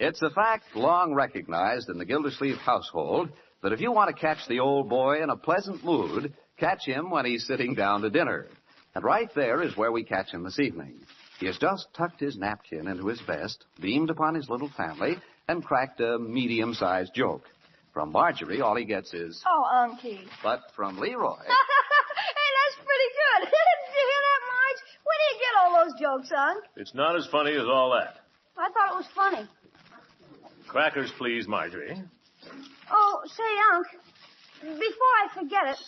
[SPEAKER 19] It's a fact long recognized in the Gildersleeve household that if you want to catch the old boy in a pleasant mood, catch him when he's sitting down to dinner. And right there is where we catch him this evening. He has just tucked his napkin into his vest, beamed upon his little family, and cracked a medium-sized joke. From Marjorie, all he gets is...
[SPEAKER 21] Oh, Unky.
[SPEAKER 19] But from Leroy...
[SPEAKER 21] Hey, that's pretty good. Did you hear that, Marge? Where do you get all those jokes, Unc?
[SPEAKER 2] It's not as funny as all that.
[SPEAKER 21] I thought it was funny.
[SPEAKER 2] Crackers, please, Marjorie.
[SPEAKER 21] Oh, say, Unc, before I forget it...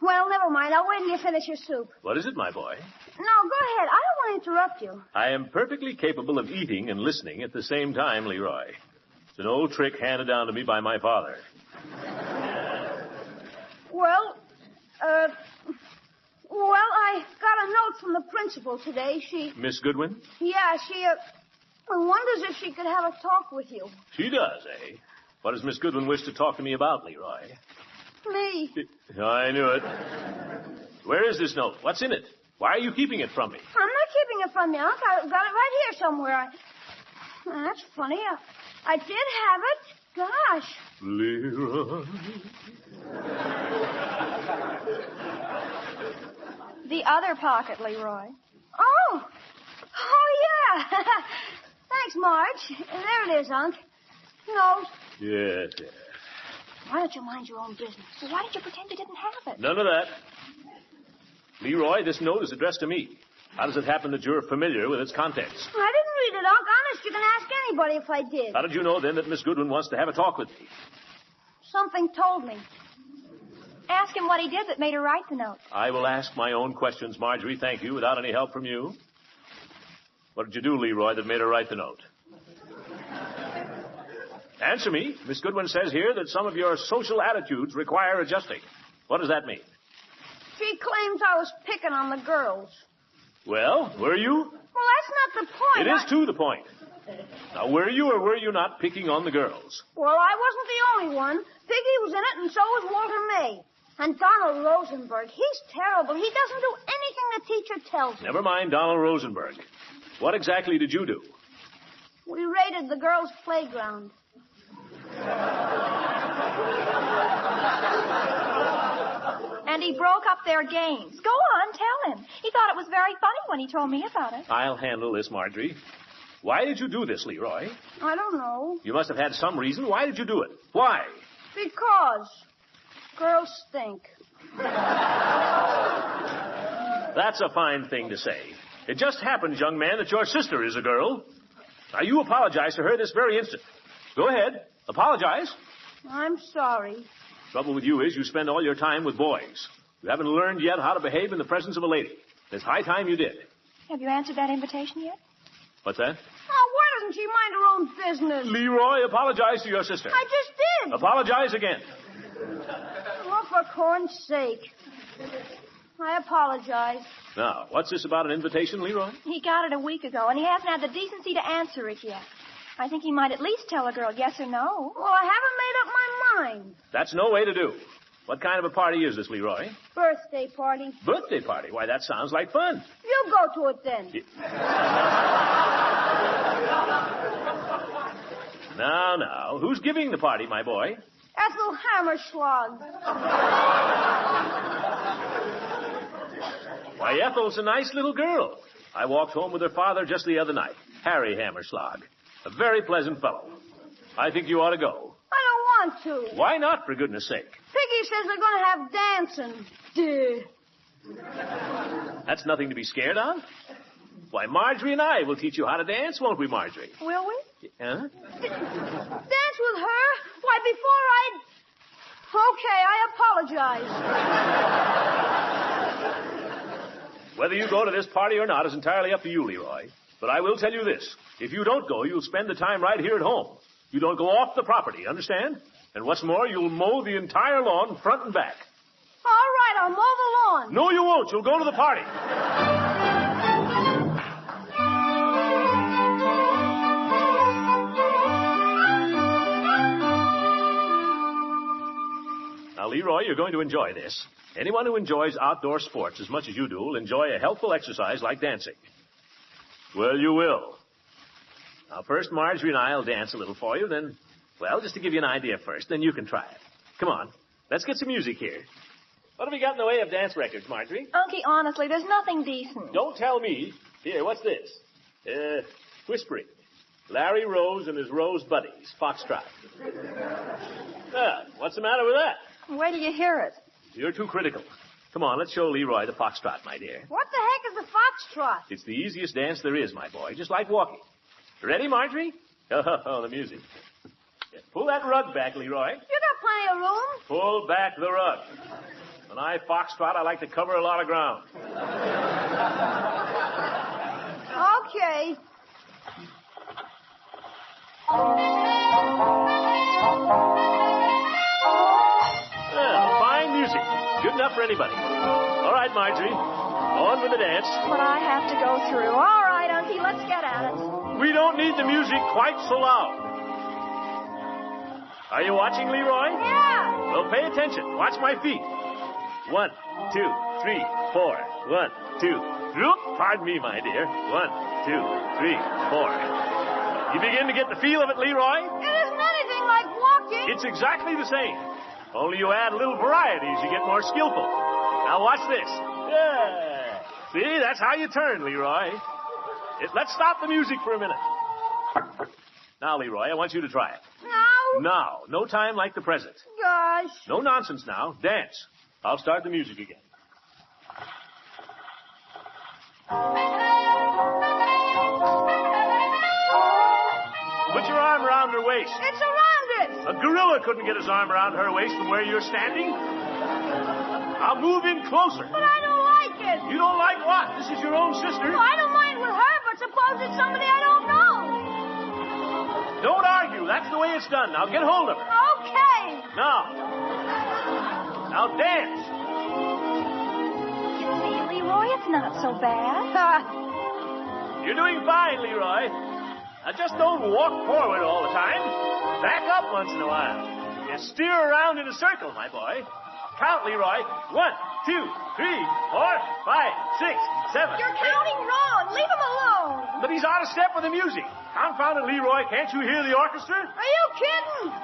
[SPEAKER 21] Well, never mind. I'll wait until you finish your soup.
[SPEAKER 2] What is it, my boy?
[SPEAKER 21] No, go ahead. I don't want to interrupt you.
[SPEAKER 2] I am perfectly capable of eating and listening at the same time, Leroy. It's an old trick handed down to me by my father.
[SPEAKER 21] Well, I got a note from the principal today.
[SPEAKER 2] Miss Goodwin?
[SPEAKER 21] Yeah, she wonders if she could have a talk with you.
[SPEAKER 2] She does, eh? What does Miss Goodwin wish to talk to me about, Leroy?
[SPEAKER 21] Me.
[SPEAKER 2] I knew it. Where is this note? What's in it? Why are you keeping it from me?
[SPEAKER 5] I'm not keeping it from you, Unc. I got it right here somewhere. That's funny. I did have it. Gosh.
[SPEAKER 2] Leroy.
[SPEAKER 20] The other pocket, Leroy.
[SPEAKER 5] Oh, yeah. Thanks, Marge. There it is, Unc. No.
[SPEAKER 2] Yes.
[SPEAKER 5] Why don't you mind your own business?
[SPEAKER 20] Well, why did you pretend you didn't have it?
[SPEAKER 2] None of that. Leroy, this note is addressed to me. How does it happen that you're familiar with its contents?
[SPEAKER 5] I didn't read it, Unc. Honest, you can ask anybody if I did.
[SPEAKER 2] How did you know, then, that Miss Goodwin wants to have a talk with me?
[SPEAKER 5] Something told me.
[SPEAKER 20] Ask him what he did that made her write the note.
[SPEAKER 2] I will ask my own questions, Marjorie, thank you, without any help from you. What did you do, Leroy, that made her write the note? Answer me. Miss Goodwin says here that some of your social attitudes require adjusting. What does that mean?
[SPEAKER 5] She claims I was picking on the girls.
[SPEAKER 2] Well, were you?
[SPEAKER 5] Well, that's not the point.
[SPEAKER 2] It is to the point. Now, were you or were you not picking on the girls?
[SPEAKER 5] Well, I wasn't the only one. Piggy was in it, and so was Walter May. And Donald Rosenberg. He's terrible. He doesn't do anything the teacher tells him.
[SPEAKER 2] Never mind Donald Rosenberg. What exactly did you do?
[SPEAKER 5] We raided the girls' playground.
[SPEAKER 20] And he broke up their games. Go on, tell him. He thought it was very funny when he told me about it.
[SPEAKER 2] I'll handle this, Marjorie. Why did you do this, Leroy?
[SPEAKER 5] I don't know.
[SPEAKER 2] You must have had some reason. Why did you do it? Why?
[SPEAKER 5] Because girls stink.
[SPEAKER 2] That's a fine thing to say. It just happens, young man, that your sister is a girl. Now, you apologize to her this very instant. Go ahead. Apologize.
[SPEAKER 5] I'm sorry.
[SPEAKER 2] Trouble with you is you spend all your time with boys. You haven't learned yet how to behave in the presence of a lady. It's high time you did.
[SPEAKER 20] Have you answered that invitation yet?
[SPEAKER 2] What's that?
[SPEAKER 5] Oh, why doesn't she mind her own business?
[SPEAKER 2] Leroy, apologize to your sister.
[SPEAKER 5] I just did.
[SPEAKER 2] Apologize again.
[SPEAKER 5] Oh, for corn's sake. I apologize.
[SPEAKER 2] Now, what's this about an invitation, Leroy?
[SPEAKER 20] He got it a week ago, and he hasn't had the decency to answer it yet. I think he might at least tell a girl yes or no.
[SPEAKER 5] Well, I haven't made up my mind.
[SPEAKER 2] That's no way to do. What kind of a party is this, Leroy?
[SPEAKER 5] Birthday party.
[SPEAKER 2] Birthday party? Why, that sounds like fun.
[SPEAKER 5] You go to it then.
[SPEAKER 2] Now, who's giving the party, my boy?
[SPEAKER 5] Ethel Hammerschlag.
[SPEAKER 2] Why, Ethel's a nice little girl. I walked home with her father just the other night, Harry Hammerschlag. A very pleasant fellow. I think you ought to go.
[SPEAKER 5] I don't want to.
[SPEAKER 2] Why not, for goodness sake?
[SPEAKER 5] Piggy says they're going to have dancing.
[SPEAKER 2] That's nothing to be scared of. Why, Marjorie and I will teach you how to dance, won't we, Marjorie?
[SPEAKER 20] Will we?
[SPEAKER 2] Huh?
[SPEAKER 5] Dance with her? Why, before Okay, I apologize.
[SPEAKER 2] Whether you go to this party or not is entirely up to you, Leroy. But I will tell you this. If you don't go, you'll spend the time right here at home. You don't go off the property, understand? And what's more, you'll mow the entire lawn front and back.
[SPEAKER 5] All right, I'll mow the lawn.
[SPEAKER 2] No, you won't. You'll go to the party. Now, Leroy, you're going to enjoy this. Anyone who enjoys outdoor sports as much as you do will enjoy a healthful exercise like dancing. Well, you will. Now, first, Marjorie and I will dance a little for you, then, well, just to give you an idea first, then you can try it. Come on, let's get some music here. What have we got in the way of dance records, Marjorie?
[SPEAKER 20] Unky, honestly, there's nothing decent.
[SPEAKER 2] Don't tell me. Here, what's this? Whispering. Larry Rose and his Rose Buddies, Foxtrot. What's the matter with that?
[SPEAKER 20] Where do you hear it?
[SPEAKER 2] You're too critical. Come on, let's show Leroy the Foxtrot, my dear.
[SPEAKER 5] What the heck is a foxtrot?
[SPEAKER 2] It's the easiest dance there is, my boy, just like walking. Ready, Marjorie? Oh, the music. Yeah, pull that rug back, Leroy.
[SPEAKER 5] You got plenty of room.
[SPEAKER 2] Pull back the rug. When I foxtrot, I like to cover a lot of ground.
[SPEAKER 5] Okay.
[SPEAKER 2] Fine music. Good enough for anybody. All right, Marjorie. On with the dance.
[SPEAKER 20] What I have to go through. All right, Unky, let's get at it.
[SPEAKER 2] We don't need the music quite so loud. Are you watching, Leroy?
[SPEAKER 5] Yeah.
[SPEAKER 2] Well, pay attention. Watch my feet. 1, 2, 3, 4. 1, 2. Oop, pardon me, my dear. 1, 2, 3, 4. You begin to get the feel of it, Leroy?
[SPEAKER 5] It isn't anything like walking.
[SPEAKER 2] It's exactly the same. Only you add a little variety as you get more skillful. Now watch this. Yeah. See, that's how you turn, Leroy. Let's stop the music for a minute. Now, Leroy, I want you to try it.
[SPEAKER 5] Now?
[SPEAKER 2] Now. No time like the present.
[SPEAKER 5] Gosh.
[SPEAKER 2] No nonsense now. Dance. I'll start the music again. Put your arm around her waist.
[SPEAKER 5] It's around it.
[SPEAKER 2] A gorilla couldn't get his arm around her waist from where you're standing. Now move in closer.
[SPEAKER 5] But I don't like it.
[SPEAKER 2] You don't like what? This is your own sister.
[SPEAKER 5] Well, I don't mind with her, but suppose it's somebody I don't know.
[SPEAKER 2] Don't argue. That's the way it's done. Now get hold of her.
[SPEAKER 5] Okay.
[SPEAKER 2] Now dance.
[SPEAKER 21] You see, Leroy, it's not so bad.
[SPEAKER 2] You're doing fine, Leroy. Now just don't walk forward all the time. Back up once in a while. And steer around in a circle, my boy. Count, Leroy. 1, 2, 3, 4, 5, 6, 7.
[SPEAKER 5] You're counting wrong. Leave him alone.
[SPEAKER 2] But he's out of step with the music. Confound it, Leroy. Can't you hear the orchestra?
[SPEAKER 5] Are you kidding?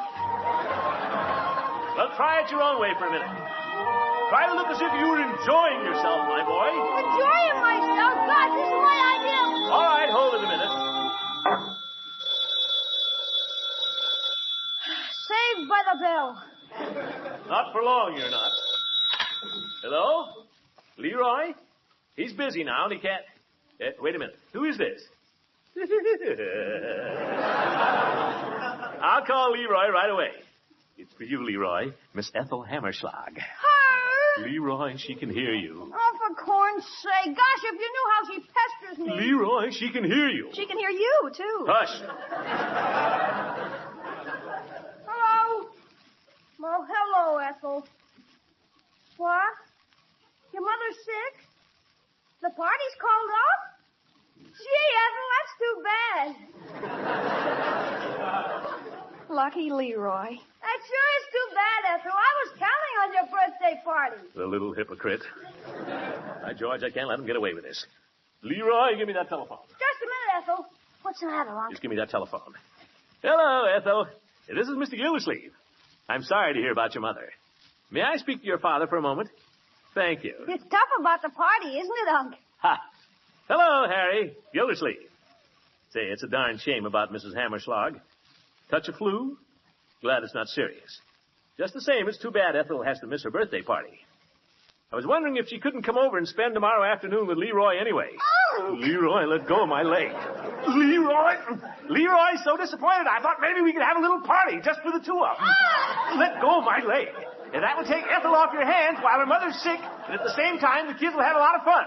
[SPEAKER 2] Well, try it your own way for a minute. Try to look as if you were enjoying yourself, my boy.
[SPEAKER 5] Enjoying myself? God, this is my idea.
[SPEAKER 2] All right, hold it a minute.
[SPEAKER 5] Saved by the bell.
[SPEAKER 2] Not for long, you're not. Hello? Leroy? He's busy now, and he can't... wait a minute. Who is this? I'll call Leroy right away. It's for you, Leroy. Miss Ethel Hammerschlag.
[SPEAKER 5] Her?
[SPEAKER 2] Leroy, she can hear you.
[SPEAKER 5] Oh, for corn's sake. Gosh, if you knew how she pesters me.
[SPEAKER 2] Leroy, she can hear you.
[SPEAKER 21] She can hear you, too.
[SPEAKER 2] Hush.
[SPEAKER 5] Hello? Well, hello, Ethel. What? Your mother's sick? The party's called off? Gee, Ethel, that's too bad.
[SPEAKER 21] Lucky Leroy.
[SPEAKER 5] That sure is too bad, Ethel. I was counting on your birthday party.
[SPEAKER 2] The little hypocrite. By George, I can't let him get away with this. Leroy, give me that telephone.
[SPEAKER 5] Just a minute, Ethel. What's the matter, Uncle?
[SPEAKER 2] Just give me that telephone. Hello, Ethel. This is Mr. Gildersleeve. I'm sorry to hear about your mother. May I speak to your father for a moment? Thank you.
[SPEAKER 5] It's tough about the party, isn't it, Unc?
[SPEAKER 2] Ha! Hello, Harry. Gildersleeve. Say, it's a darn shame about Mrs. Hammerschlag. Touch of flu? Glad it's not serious. Just the same, it's too bad Ethel has to miss her birthday party. I was wondering if she couldn't come over and spend tomorrow afternoon with Leroy anyway.
[SPEAKER 5] Oh!
[SPEAKER 2] Leroy, let go of my leg. Leroy! Leroy's so disappointed. I thought maybe we could have a little party just for the two of them.
[SPEAKER 5] Oh!
[SPEAKER 2] Let go of my leg. And that will take Ethel off your hands while her mother's sick, and at the same time, the kids will have a lot of fun.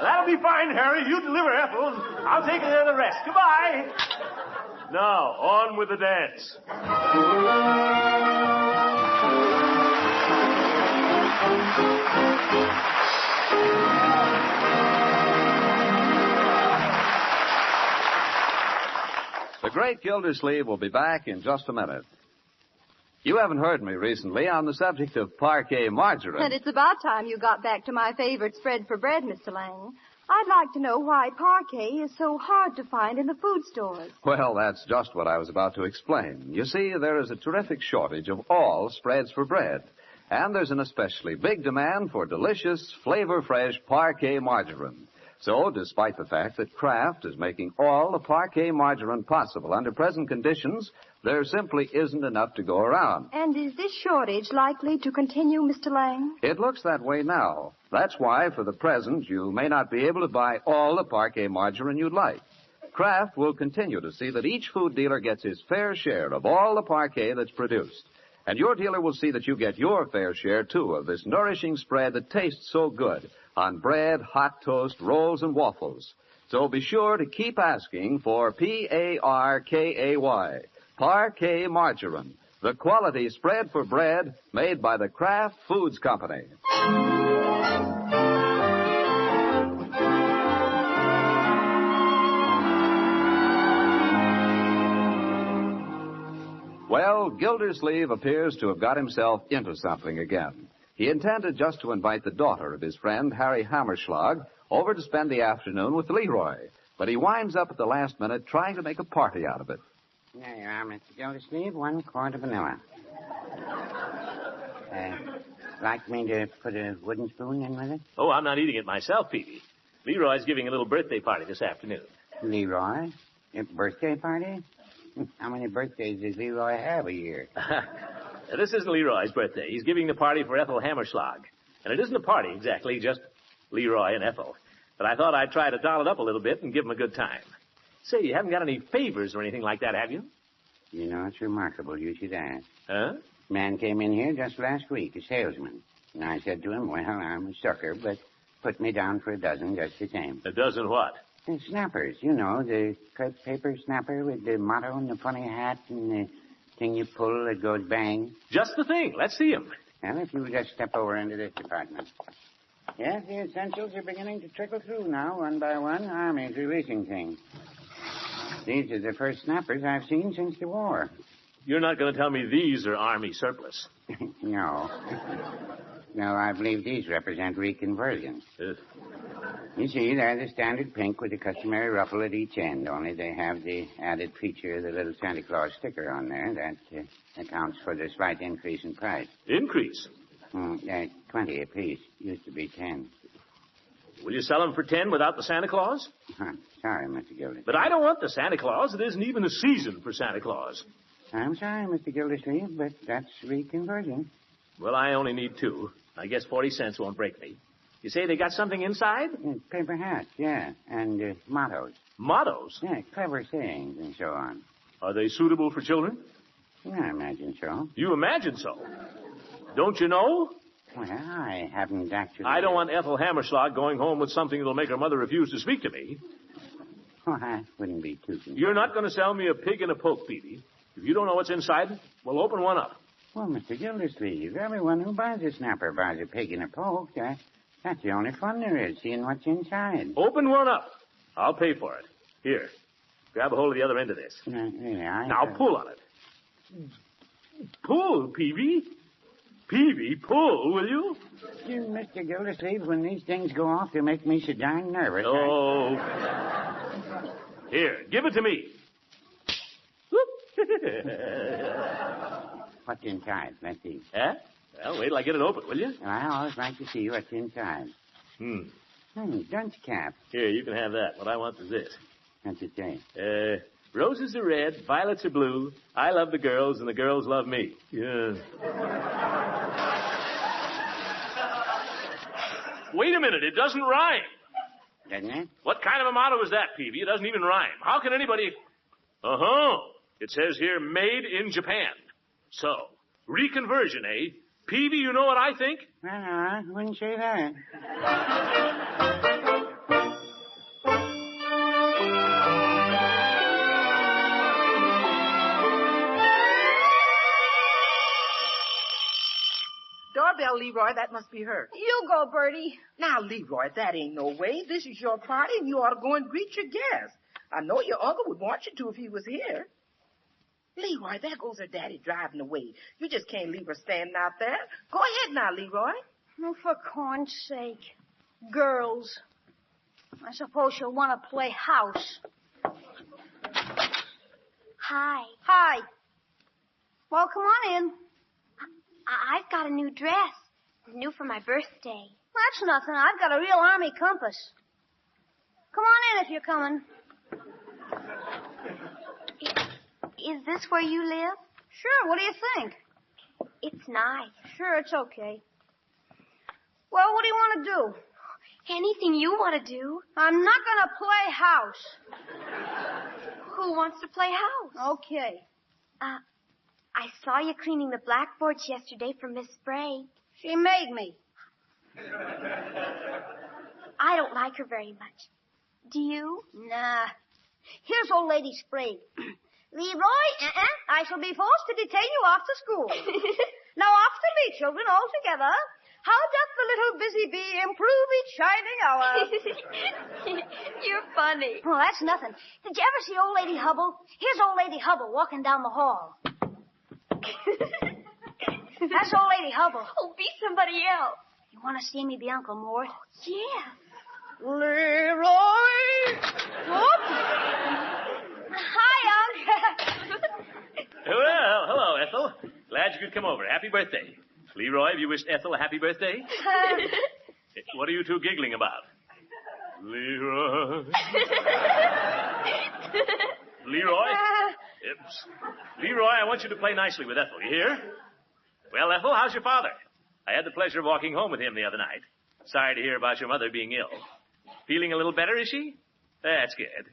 [SPEAKER 2] That'll be fine, Harry. You deliver Ethel, and I'll take care of the rest. Goodbye. Now, on with the dance.
[SPEAKER 19] The great Gildersleeve will be back in just a minute. You haven't heard me recently on the subject of parquet margarine.
[SPEAKER 21] And it's about time you got back to my favorite spread for bread, Mr. Lang. I'd like to know why parquet is so hard to find in the food stores.
[SPEAKER 19] Well, that's just what I was about to explain. You see, there is a terrific shortage of all spreads for bread. And there's an especially big demand for delicious, flavor-fresh parquet margarine. So, despite the fact that Kraft is making all the parquet margarine possible under present conditions, there simply isn't enough to go around.
[SPEAKER 21] And is this shortage likely to continue, Mr. Lang?
[SPEAKER 19] It looks that way now. That's why, for the present, you may not be able to buy all the parquet margarine you'd like. Kraft will continue to see that each food dealer gets his fair share of all the parquet that's produced. And your dealer will see that you get your fair share, too, of this nourishing spread that tastes so good on bread, hot toast, rolls, and waffles. So be sure to keep asking for P-A-R-K-A-Y, parquet margarine, the quality spread for bread made by the Kraft Foods Company. Well, Gildersleeve appears to have got himself into something again. He intended just to invite the daughter of his friend, Harry Hammerschlag, over to spend the afternoon with Leroy. But he winds up at the last minute trying to make a party out of it.
[SPEAKER 7] There you are, Mr. Gildersleeve. 1 quart of vanilla. Like me to put a wooden spoon in with it?
[SPEAKER 2] Oh, I'm not eating it myself, Peavy. Leroy's giving a little birthday party this afternoon.
[SPEAKER 7] Leroy? A birthday party? How many birthdays does Leroy have a year?
[SPEAKER 2] This isn't Leroy's birthday. He's giving the party for Ethel Hammerschlag. And it isn't a party exactly, just Leroy and Ethel. But I thought I'd try to doll it up a little bit and give him a good time. Say, you haven't got any favors or anything like that, have you?
[SPEAKER 7] You know, it's remarkable you should ask.
[SPEAKER 2] Huh?
[SPEAKER 7] Man came in here just last week, a salesman. And I said to him, well, I'm a sucker, but put me down for a dozen just the same.
[SPEAKER 2] A dozen what?
[SPEAKER 7] The snappers, you know, the crepe paper snapper with the motto and the funny hat and the thing you pull that goes bang.
[SPEAKER 2] Just the thing. Let's see him.
[SPEAKER 7] Well, if you would just step over into this department. Yes, the essentials are beginning to trickle through now, one by one. Army's releasing things. These are the first snappers I've seen since the war.
[SPEAKER 2] You're not going to tell me these are Army surplus.
[SPEAKER 7] No. No, I believe these represent reconversion. You see, they're the standard pink with the customary ruffle at each end, only they have the added feature of the little Santa Claus sticker on there. That accounts for the slight increase in price.
[SPEAKER 2] Increase?
[SPEAKER 7] 20 apiece. Used to be 10.
[SPEAKER 2] Will you sell them for 10 without the Santa Claus?
[SPEAKER 7] Sorry, Mr. Gildersleeve.
[SPEAKER 2] But I don't want the Santa Claus. It isn't even the season for Santa Claus.
[SPEAKER 7] I'm sorry, Mr. Gildersleeve, but that's reconversion.
[SPEAKER 2] Well, I only need 2. I guess 40 cents won't break me. You say they got something inside?
[SPEAKER 7] Paper hats, yeah, and mottos.
[SPEAKER 2] Mottos?
[SPEAKER 7] Yeah, clever sayings and so on.
[SPEAKER 2] Are they suitable for children?
[SPEAKER 7] I imagine so.
[SPEAKER 2] You imagine so? Don't you know?
[SPEAKER 7] Well, I haven't actually...
[SPEAKER 2] I don't want Ethel Hammerschlag going home with something that'll make her mother refuse to speak to me.
[SPEAKER 7] Oh, I wouldn't be too concerned.
[SPEAKER 2] You're not going to sell me a pig and a poke, Peavy. If you don't know what's inside, we'll open one up.
[SPEAKER 7] Well, Mr. Gildersleeve, everyone who buys a snapper buys a pig and a poke. That's the only fun there is, seeing what's inside.
[SPEAKER 2] Open one up. I'll pay for it. Here, grab a hold of the other end of this. Now pull on it. Pull, Peavy. Peavy, pull, will you?
[SPEAKER 7] Mr. Gildersleeve, when these things go off, they make me so darn nervous.
[SPEAKER 2] Oh. Here, give it to me.
[SPEAKER 7] What's inside? Let's see.
[SPEAKER 2] Huh? Well, wait till I get it open, will you?
[SPEAKER 7] Well, I always like to see what's inside. Dunce cap.
[SPEAKER 2] Here, you can have that. What I want is this.
[SPEAKER 7] What's it say?
[SPEAKER 2] Roses are red, violets are blue. I love the girls, and the girls love me. Yeah. Wait a minute, it doesn't rhyme.
[SPEAKER 7] Doesn't it?
[SPEAKER 2] What kind of a motto is that, Peavy? It doesn't even rhyme. How can anybody... It says here, made in Japan. So, reconversion, eh? Peavy, you know what I think?
[SPEAKER 7] Well, I wouldn't say that.
[SPEAKER 17] Doorbell, Leroy, that must be her.
[SPEAKER 5] You go, Bertie.
[SPEAKER 17] Now, Leroy, that ain't no way. This is your party, and you ought to go and greet your guests. I know your uncle would want you to if he was here. Leroy, there goes her daddy driving away. You just can't leave her standing out there. Go ahead now, Leroy.
[SPEAKER 5] Oh, for corn's sake. Girls. I suppose she'll want to play house.
[SPEAKER 3] Hi.
[SPEAKER 5] Hi. Well, come on in.
[SPEAKER 3] I've got a new dress. New for my birthday.
[SPEAKER 5] That's nothing. I've got a real army compass. Come on in if you're coming.
[SPEAKER 3] Is this where you live?
[SPEAKER 5] Sure. What do you think?
[SPEAKER 3] It's nice.
[SPEAKER 5] Sure, it's okay. Well, what do you want to do?
[SPEAKER 3] Anything you want to do.
[SPEAKER 5] I'm not going to play house.
[SPEAKER 3] Who wants to play house?
[SPEAKER 5] Okay.
[SPEAKER 3] I saw you cleaning the blackboards yesterday for Miss Sprague.
[SPEAKER 5] She made me.
[SPEAKER 3] I don't like her very much. Do you?
[SPEAKER 5] Nah. Here's old lady Sprague. Leroy, I shall be forced to detain you after school. Now, after me, children, all together. How doth the little busy bee improve each shining hour?
[SPEAKER 3] You're funny.
[SPEAKER 5] Oh, that's nothing. Did you ever see old lady Hubble? Here's old lady Hubble walking down the hall. That's old Lady Hubble.
[SPEAKER 3] Oh, be somebody else.
[SPEAKER 5] You want to see me be Uncle Mort?
[SPEAKER 3] Yeah.
[SPEAKER 5] Leroy! Whoop! Hi, Unc.
[SPEAKER 2] Well, hello, Ethel. Glad you could come over. Happy birthday. Leroy, have you wished Ethel a happy birthday? What are you two giggling about? Leroy. Leroy? Leroy, I want you to play nicely with Ethel. You hear? Well, Ethel, how's your father? I had the pleasure of walking home with him the other night. Sorry to hear about your mother being ill. Feeling a little better, is she? That's good.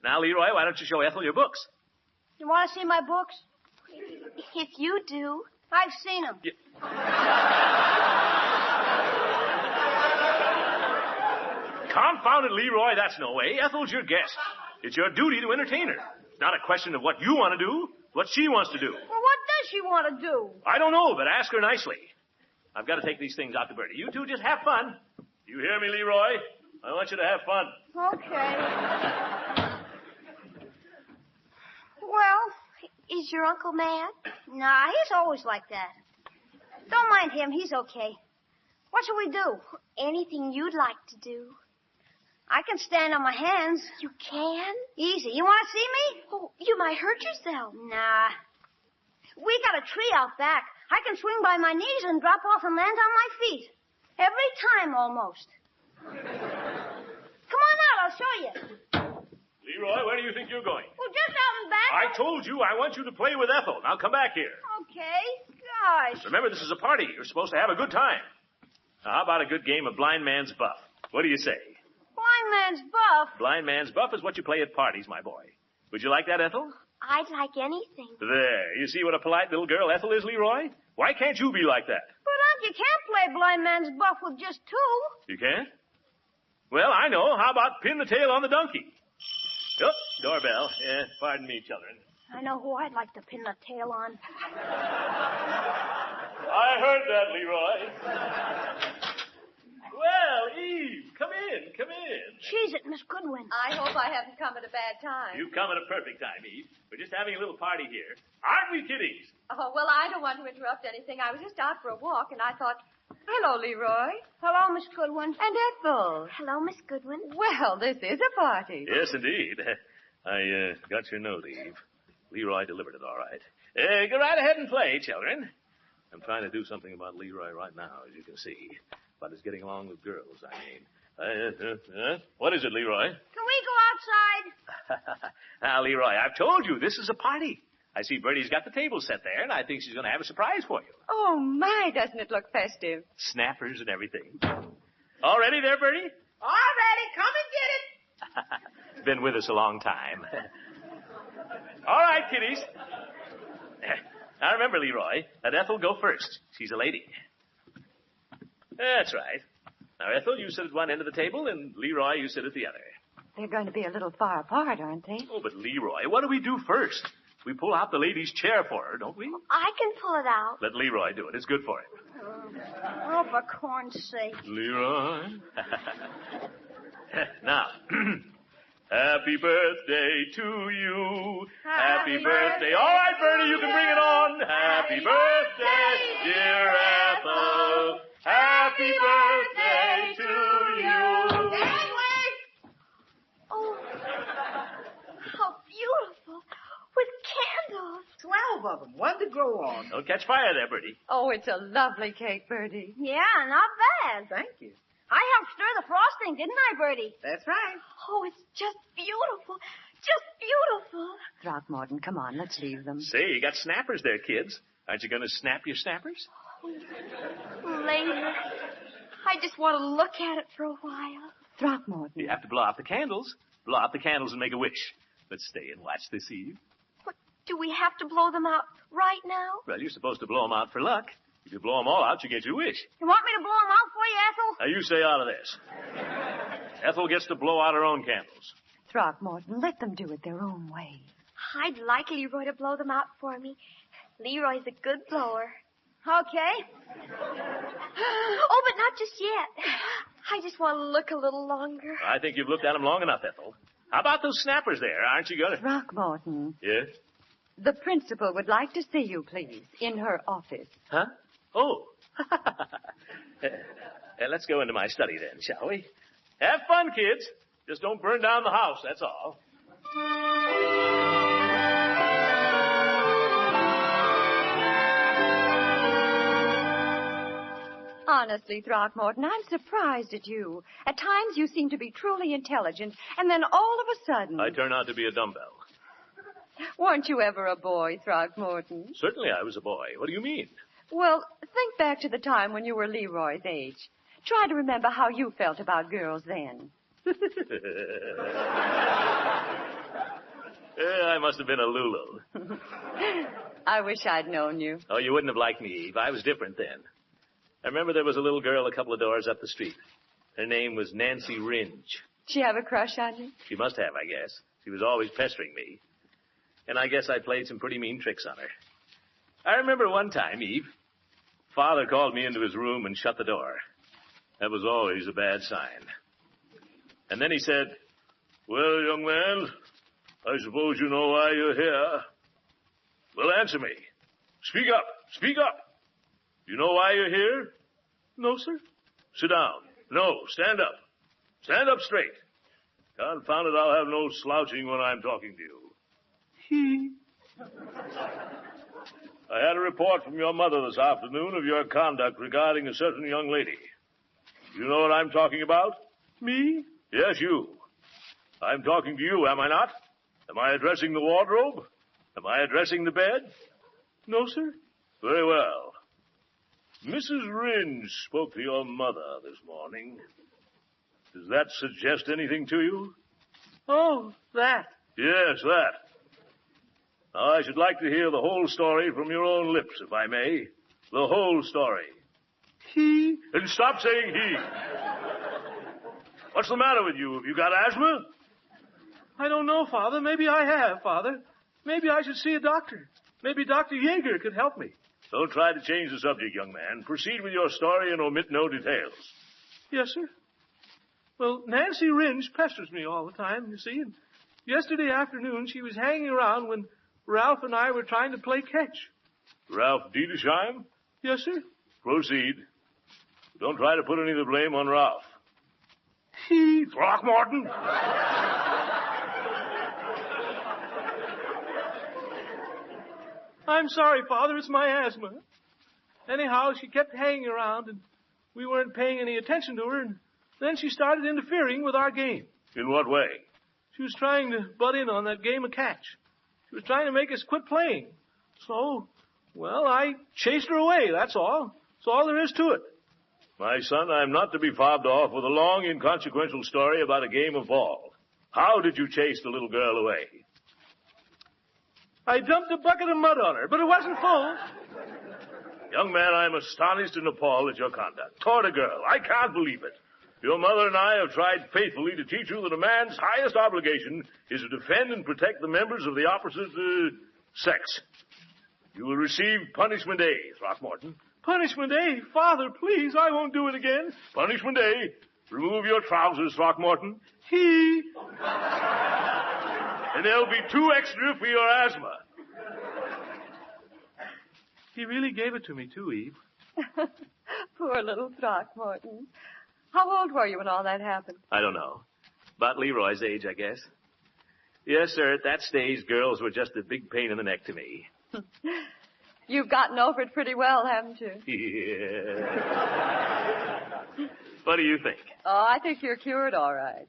[SPEAKER 2] Now, Leroy, why don't you show Ethel your books?
[SPEAKER 5] You want to see my books?
[SPEAKER 3] If you do.
[SPEAKER 5] I've seen them.
[SPEAKER 2] Confound it, Leroy, that's no way. Ethel's your guest. It's your duty to entertain her. It's not a question of what you want to do, what she wants to do.
[SPEAKER 5] Well, what does she want to do?
[SPEAKER 2] I don't know, but ask her nicely. I've got to take these things out to Bertie. You two just have fun. You hear me, Leroy? I want you to have fun.
[SPEAKER 5] Okay.
[SPEAKER 3] Well, is your uncle mad?
[SPEAKER 5] Nah, he's always like that. Don't mind him. He's okay. What shall we do?
[SPEAKER 3] Anything you'd like to do.
[SPEAKER 5] I can stand on my hands.
[SPEAKER 3] You can?
[SPEAKER 5] Easy. You want to see me?
[SPEAKER 3] Oh, you might hurt yourself.
[SPEAKER 5] Nah. We got a tree out back. I can swing by my knees and drop off and land on my feet. Every time, almost. Come on out. I'll show you.
[SPEAKER 2] Leroy, where do you think you're going?
[SPEAKER 5] Well, just out and back.
[SPEAKER 2] I told you I want you to play with Ethel. Now come back here.
[SPEAKER 5] Okay. Gosh.
[SPEAKER 2] Remember, this is a party. You're supposed to have a good time. Now, how about a good game of blind man's buff? What do you say?
[SPEAKER 5] Blind man's buff?
[SPEAKER 2] Blind man's buff is what you play at parties, my boy. Would you like that, Ethel?
[SPEAKER 3] I'd like anything.
[SPEAKER 2] There. You see what a polite little girl Ethel is, Leroy? Why can't you be like that?
[SPEAKER 5] But, Unc, you can't play blind man's buff with just two.
[SPEAKER 2] You can't? Well, I know. How about pin the tail on the donkey? Oh, doorbell. Yeah, pardon me, children.
[SPEAKER 5] I know who I'd like to pin the tail on.
[SPEAKER 2] I heard that, Leroy. Well, Eve, come in, come in.
[SPEAKER 5] She's it, Miss Goodwin.
[SPEAKER 21] I hope I haven't come at a bad time.
[SPEAKER 2] You've come at a perfect time, Eve. We're just having a little party here. Aren't we, kiddies?
[SPEAKER 21] Oh, well, I don't want to interrupt anything. I was just out for a walk, and I thought, hello, Leroy.
[SPEAKER 5] Hello, Miss Goodwin.
[SPEAKER 21] And Ethel.
[SPEAKER 3] Hello, Miss Goodwin.
[SPEAKER 21] Well, this is a party.
[SPEAKER 2] Yes, indeed. I got your note, Eve. Leroy delivered it all right. Go right ahead and play, children. I'm trying to do something about Leroy right now, as you can see. About his getting along with girls, I mean. What is it, Leroy?
[SPEAKER 5] Can we go outside?
[SPEAKER 2] Now, Leroy, I've told you, this is a party. I see Bertie's got the table set there, and I think she's going to have a surprise for you.
[SPEAKER 21] Oh, my, doesn't it look festive?
[SPEAKER 2] Snappers and everything. All ready there, Bertie?
[SPEAKER 21] All ready. Come and get it.
[SPEAKER 2] Been with us a long time. All right, kiddies. Now, remember, Leroy, let Ethel go first. She's a lady. That's right. Now, Ethel, you sit at one end of the table, and Leroy, you sit at the other.
[SPEAKER 21] They're going to be a little far apart, aren't they?
[SPEAKER 2] Oh, but Leroy, what do we do first? We pull out the lady's chair for her, don't we?
[SPEAKER 3] I can pull it out.
[SPEAKER 2] Let Leroy do it. It's good for him.
[SPEAKER 5] Oh, for corn's sake.
[SPEAKER 2] Leroy. Now, happy birthday to you. Happy birthday. All right, Bertie, you can bring it on. Happy birthday, dear Ethel. Happy birthday to you.
[SPEAKER 3] Oh, how beautiful. With candles.
[SPEAKER 9] 12 of them. One to grow on.
[SPEAKER 2] Don't catch fire there, Bertie.
[SPEAKER 21] Oh, it's a lovely cake, Bertie.
[SPEAKER 5] Yeah, not bad.
[SPEAKER 9] Thank you.
[SPEAKER 5] I helped stir the frosting, didn't I, Bertie?
[SPEAKER 9] That's right.
[SPEAKER 3] Oh, it's just beautiful. Just beautiful.
[SPEAKER 21] Throckmorton, come on, let's leave them.
[SPEAKER 2] Say, you got snappers there, kids. Aren't you going to snap your snappers?
[SPEAKER 3] Later. I just want to look at it for a while.
[SPEAKER 21] Throckmorton.
[SPEAKER 2] You have to blow out the candles. Blow out the candles and make a wish. Let's stay and watch this, Eve.
[SPEAKER 3] What, do we have to blow them out right now?
[SPEAKER 2] Well, you're supposed to blow them out for luck. If you blow them all out, you get your wish.
[SPEAKER 5] You want me to blow them out for you, Ethel?
[SPEAKER 2] Now, you stay out of this. Ethel gets to blow out her own candles.
[SPEAKER 21] Throckmorton, let them do it their own way.
[SPEAKER 3] I'd like Leroy to blow them out for me. Leroy's a good blower.
[SPEAKER 5] Okay.
[SPEAKER 3] Oh, but not just yet. I just want to look a little longer.
[SPEAKER 2] I think you've looked at them long enough, Ethel. How about those snappers there? Aren't you going to...
[SPEAKER 21] Throckmorton.
[SPEAKER 2] Yes?
[SPEAKER 14] The principal would like to see you, please, in her office.
[SPEAKER 2] Huh? Oh. Let's go into my study then, shall we? Have fun, kids. Just don't burn down the house, that's all.
[SPEAKER 14] Honestly, Throckmorton, I'm surprised at you. At times you seem to be truly intelligent, and then all of a sudden...
[SPEAKER 2] I turn out to be a dumbbell.
[SPEAKER 14] Weren't you ever a boy, Throckmorton?
[SPEAKER 2] Certainly I was a boy. What do you mean?
[SPEAKER 14] Well, think back to the time when you were Leroy's age. Try to remember how you felt about girls then.
[SPEAKER 2] I must have been a Lulu.
[SPEAKER 14] I wish I'd known you.
[SPEAKER 2] Oh, you wouldn't have liked me, Eve. I was different then. I remember there was a little girl a couple of doors up the street. Her name was Nancy Ringe.
[SPEAKER 14] She have a crush on you?
[SPEAKER 2] She must have, I guess. She was always pestering me. And I guess I played some pretty mean tricks on her. I remember one time, Eve, Father called me into his room and shut the door. That was always a bad sign. And then he said, "Well, young man, I suppose you know why you're here. Well, answer me. Speak up. Speak up. You know why you're here?" "No, sir." "Sit down." "No, stand up. Stand up straight. Confound it, I'll have no slouching when I'm talking to you." "I had a report from your mother this afternoon of your conduct regarding a certain young lady. You know what I'm talking about?"
[SPEAKER 14] "Me?"
[SPEAKER 2] "Yes, you. I'm talking to you, am I not? Am I addressing the wardrobe? Am I addressing the bed?"
[SPEAKER 14] "No, sir."
[SPEAKER 2] "Very well. Mrs. Ringe spoke to your mother this morning. Does that suggest anything to you?"
[SPEAKER 14] "Oh, that."
[SPEAKER 2] "Yes, that. Now, I should like to hear the whole story from your own lips, if I may. The whole story."
[SPEAKER 14] "He."
[SPEAKER 2] "And stop saying he. What's the matter with you? Have you got asthma?"
[SPEAKER 14] "I don't know, Father. Maybe I have, Father. Maybe I should see a doctor. Maybe Dr. Yeager could help me."
[SPEAKER 2] Don't try to change the subject, young man. Proceed with your story and omit no details.
[SPEAKER 14] "Yes, sir. Well, Nancy Ringe pesters me all the time, you see. And yesterday afternoon she was hanging around when Ralph and I were trying to play catch."
[SPEAKER 2] "Ralph Diedersheim?"
[SPEAKER 14] "Yes, sir."
[SPEAKER 2] "Proceed. Don't try to put any of the blame on Ralph."
[SPEAKER 14] "He."
[SPEAKER 2] "Throckmorton!"
[SPEAKER 14] "I'm sorry, Father. It's my asthma. Anyhow, she kept hanging around, and we weren't paying any attention to her, and then she started interfering with our game."
[SPEAKER 2] "In what way?"
[SPEAKER 14] "She was trying to butt in on that game of catch. She was trying to make us quit playing. So, well, I chased her away, that's all. That's all there is to it."
[SPEAKER 2] "My son, I'm not to be fobbed off with a long, inconsequential story about a game of ball. How did you chase the little girl away?"
[SPEAKER 14] "I dumped a bucket of mud on her, but it wasn't full."
[SPEAKER 2] "Young man, I'm astonished and appalled at your conduct. Toward a girl. I can't believe it. Your mother and I have tried faithfully to teach you that a man's highest obligation is to defend and protect the members of the opposite sex. You will receive punishment A, Throckmorton."
[SPEAKER 14] "Punishment A? Father, please, I won't do it again."
[SPEAKER 2] "Punishment A. Remove your trousers, Throckmorton."
[SPEAKER 14] "He."
[SPEAKER 2] "And there'll be 2 extra for your asthma."
[SPEAKER 14] He really gave it to me, too, Eve. Poor little Throckmorton. How old were you when all that happened?
[SPEAKER 2] I don't know. About Leroy's age, I guess. Yes, sir, at that stage, girls were just a big pain in the neck to me.
[SPEAKER 14] You've gotten over it pretty well, haven't you?
[SPEAKER 2] Yeah. What do you think?
[SPEAKER 14] Oh, I think you're cured all right.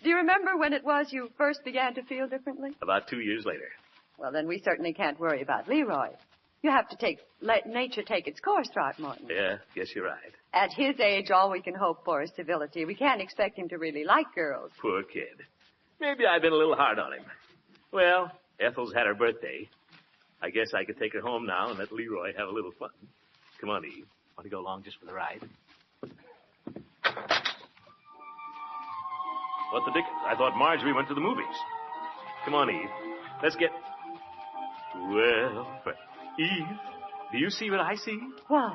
[SPEAKER 14] Do you remember when it was you first began to feel differently?
[SPEAKER 2] About 2 years later.
[SPEAKER 14] Well, then we certainly can't worry about Leroy. You have to let nature take its course, Throckmorton.
[SPEAKER 2] Yeah, guess you're right.
[SPEAKER 14] At his age, all we can hope for is civility. We can't expect him to really like girls.
[SPEAKER 2] Poor kid. Maybe I've been a little hard on him. Well, Ethel's had her birthday. I guess I could take her home now and let Leroy have a little fun. Come on, Eve. Want to go along just for the ride? What the dickens? I thought Marjorie went to the movies. Come on, Eve. Let's get... Well, Eve, do you see what I see?
[SPEAKER 14] What?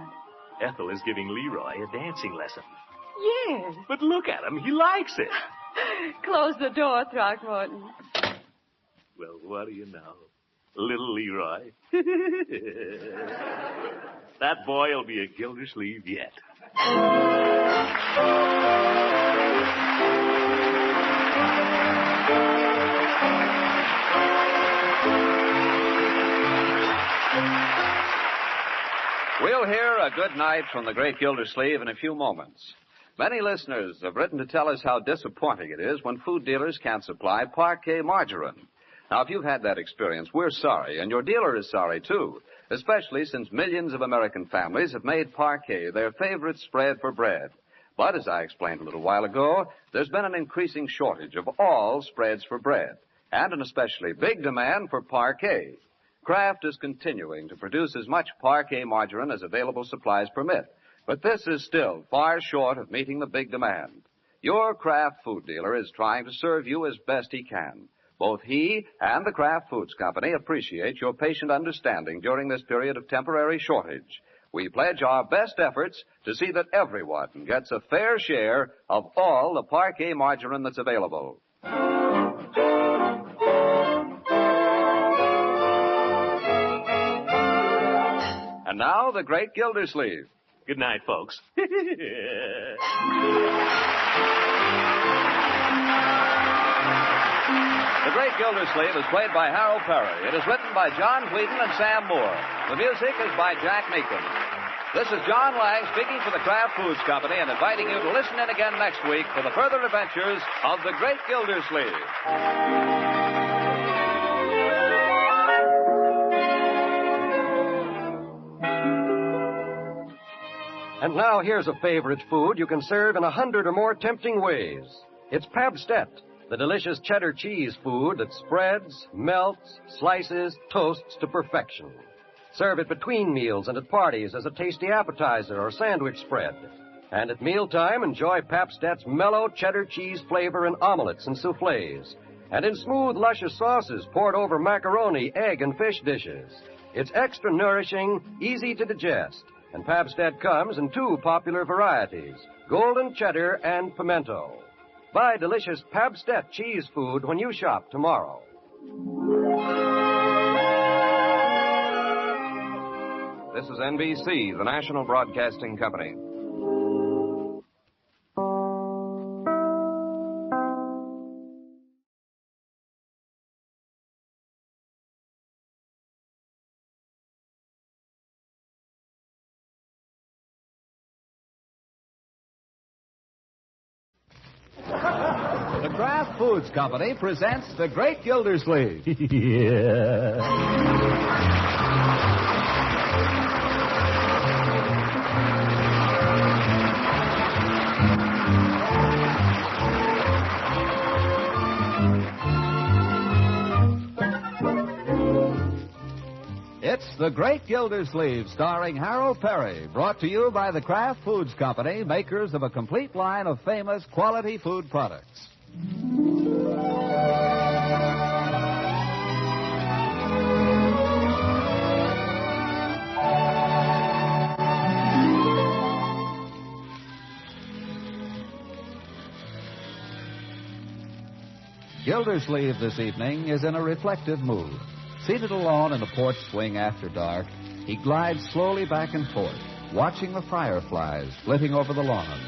[SPEAKER 2] Ethel is giving Leroy a dancing lesson.
[SPEAKER 14] Yes.
[SPEAKER 2] But look at him. He likes it.
[SPEAKER 14] Close the door, Throckmorton.
[SPEAKER 2] Well, what do you know? Little Leroy. That boy will be a Gildersleeve yet.
[SPEAKER 19] We'll hear a good night from the great Gildersleeve in a few moments. Many listeners have written to tell us how disappointing it is when food dealers can't supply Parquet margarine. Now, if you've had that experience, we're sorry, and your dealer is sorry, too, especially since millions of American families have made Parquet their favorite spread for bread. But, as I explained a little while ago, there's been an increasing shortage of all spreads for bread, and an especially big demand for Parquet. Kraft is continuing to produce as much Parquet margarine as available supplies permit, but this is still far short of meeting the big demand. Your Kraft food dealer is trying to serve you as best he can. Both he and the Kraft Foods Company appreciate your patient understanding during this period of temporary shortage. We pledge our best efforts to see that everyone gets a fair share of all the Parquet margarine that's available. And now, the great Gildersleeve.
[SPEAKER 2] Good night, folks.
[SPEAKER 19] The Great Gildersleeve is played by Harold Perry. It is written by John Whedon and Sam Moore. The music is by Jack Meakin. This is John Lang speaking for the Kraft Foods Company and inviting you to listen in again next week for the further adventures of the Great Gildersleeve.
[SPEAKER 10] And now here's a favorite food you can serve in 100 or more tempting ways. It's Pabstet, the delicious cheddar cheese food that spreads, melts, slices, toasts to perfection. Serve it between meals and at parties as a tasty appetizer or sandwich spread. And at mealtime, enjoy Pabstet's mellow cheddar cheese flavor in omelets and soufflés, and in smooth, luscious sauces poured over macaroni, egg, and fish dishes. It's extra nourishing, easy to digest, and Pabstet comes in two popular varieties, golden cheddar and pimento. Buy delicious Pabstet cheese food when you shop tomorrow.
[SPEAKER 18] This is NBC, the National Broadcasting Company.
[SPEAKER 1] The Kraft Foods Company presents The Great Gildersleeve. It's The Great Gildersleeve, starring Harold Perry, brought to you by the Kraft Foods Company, makers of a complete line of famous quality food products. Gildersleeve this evening is in a reflective mood. Seated alone in the porch swing after dark, he glides slowly back and forth, watching the fireflies flitting over the lawn,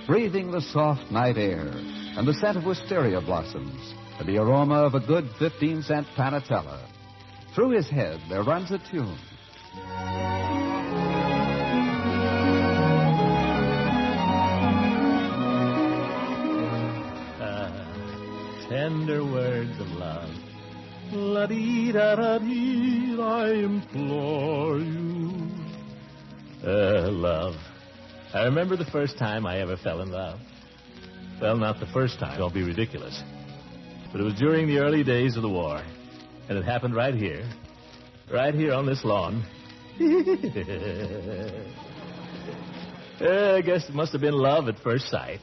[SPEAKER 1] breathing the soft night air and the scent of wisteria blossoms and the aroma of a good 15-cent panatella. Through his head there runs a tune.
[SPEAKER 2] Tender words of love. La-dee-da-da-dee, I implore you. Love. I remember the first time I ever fell in love. Well, not the first time. Don't be ridiculous. But it was during the early days of the war. And it happened right here on this lawn. I guess it must have been love at first sight.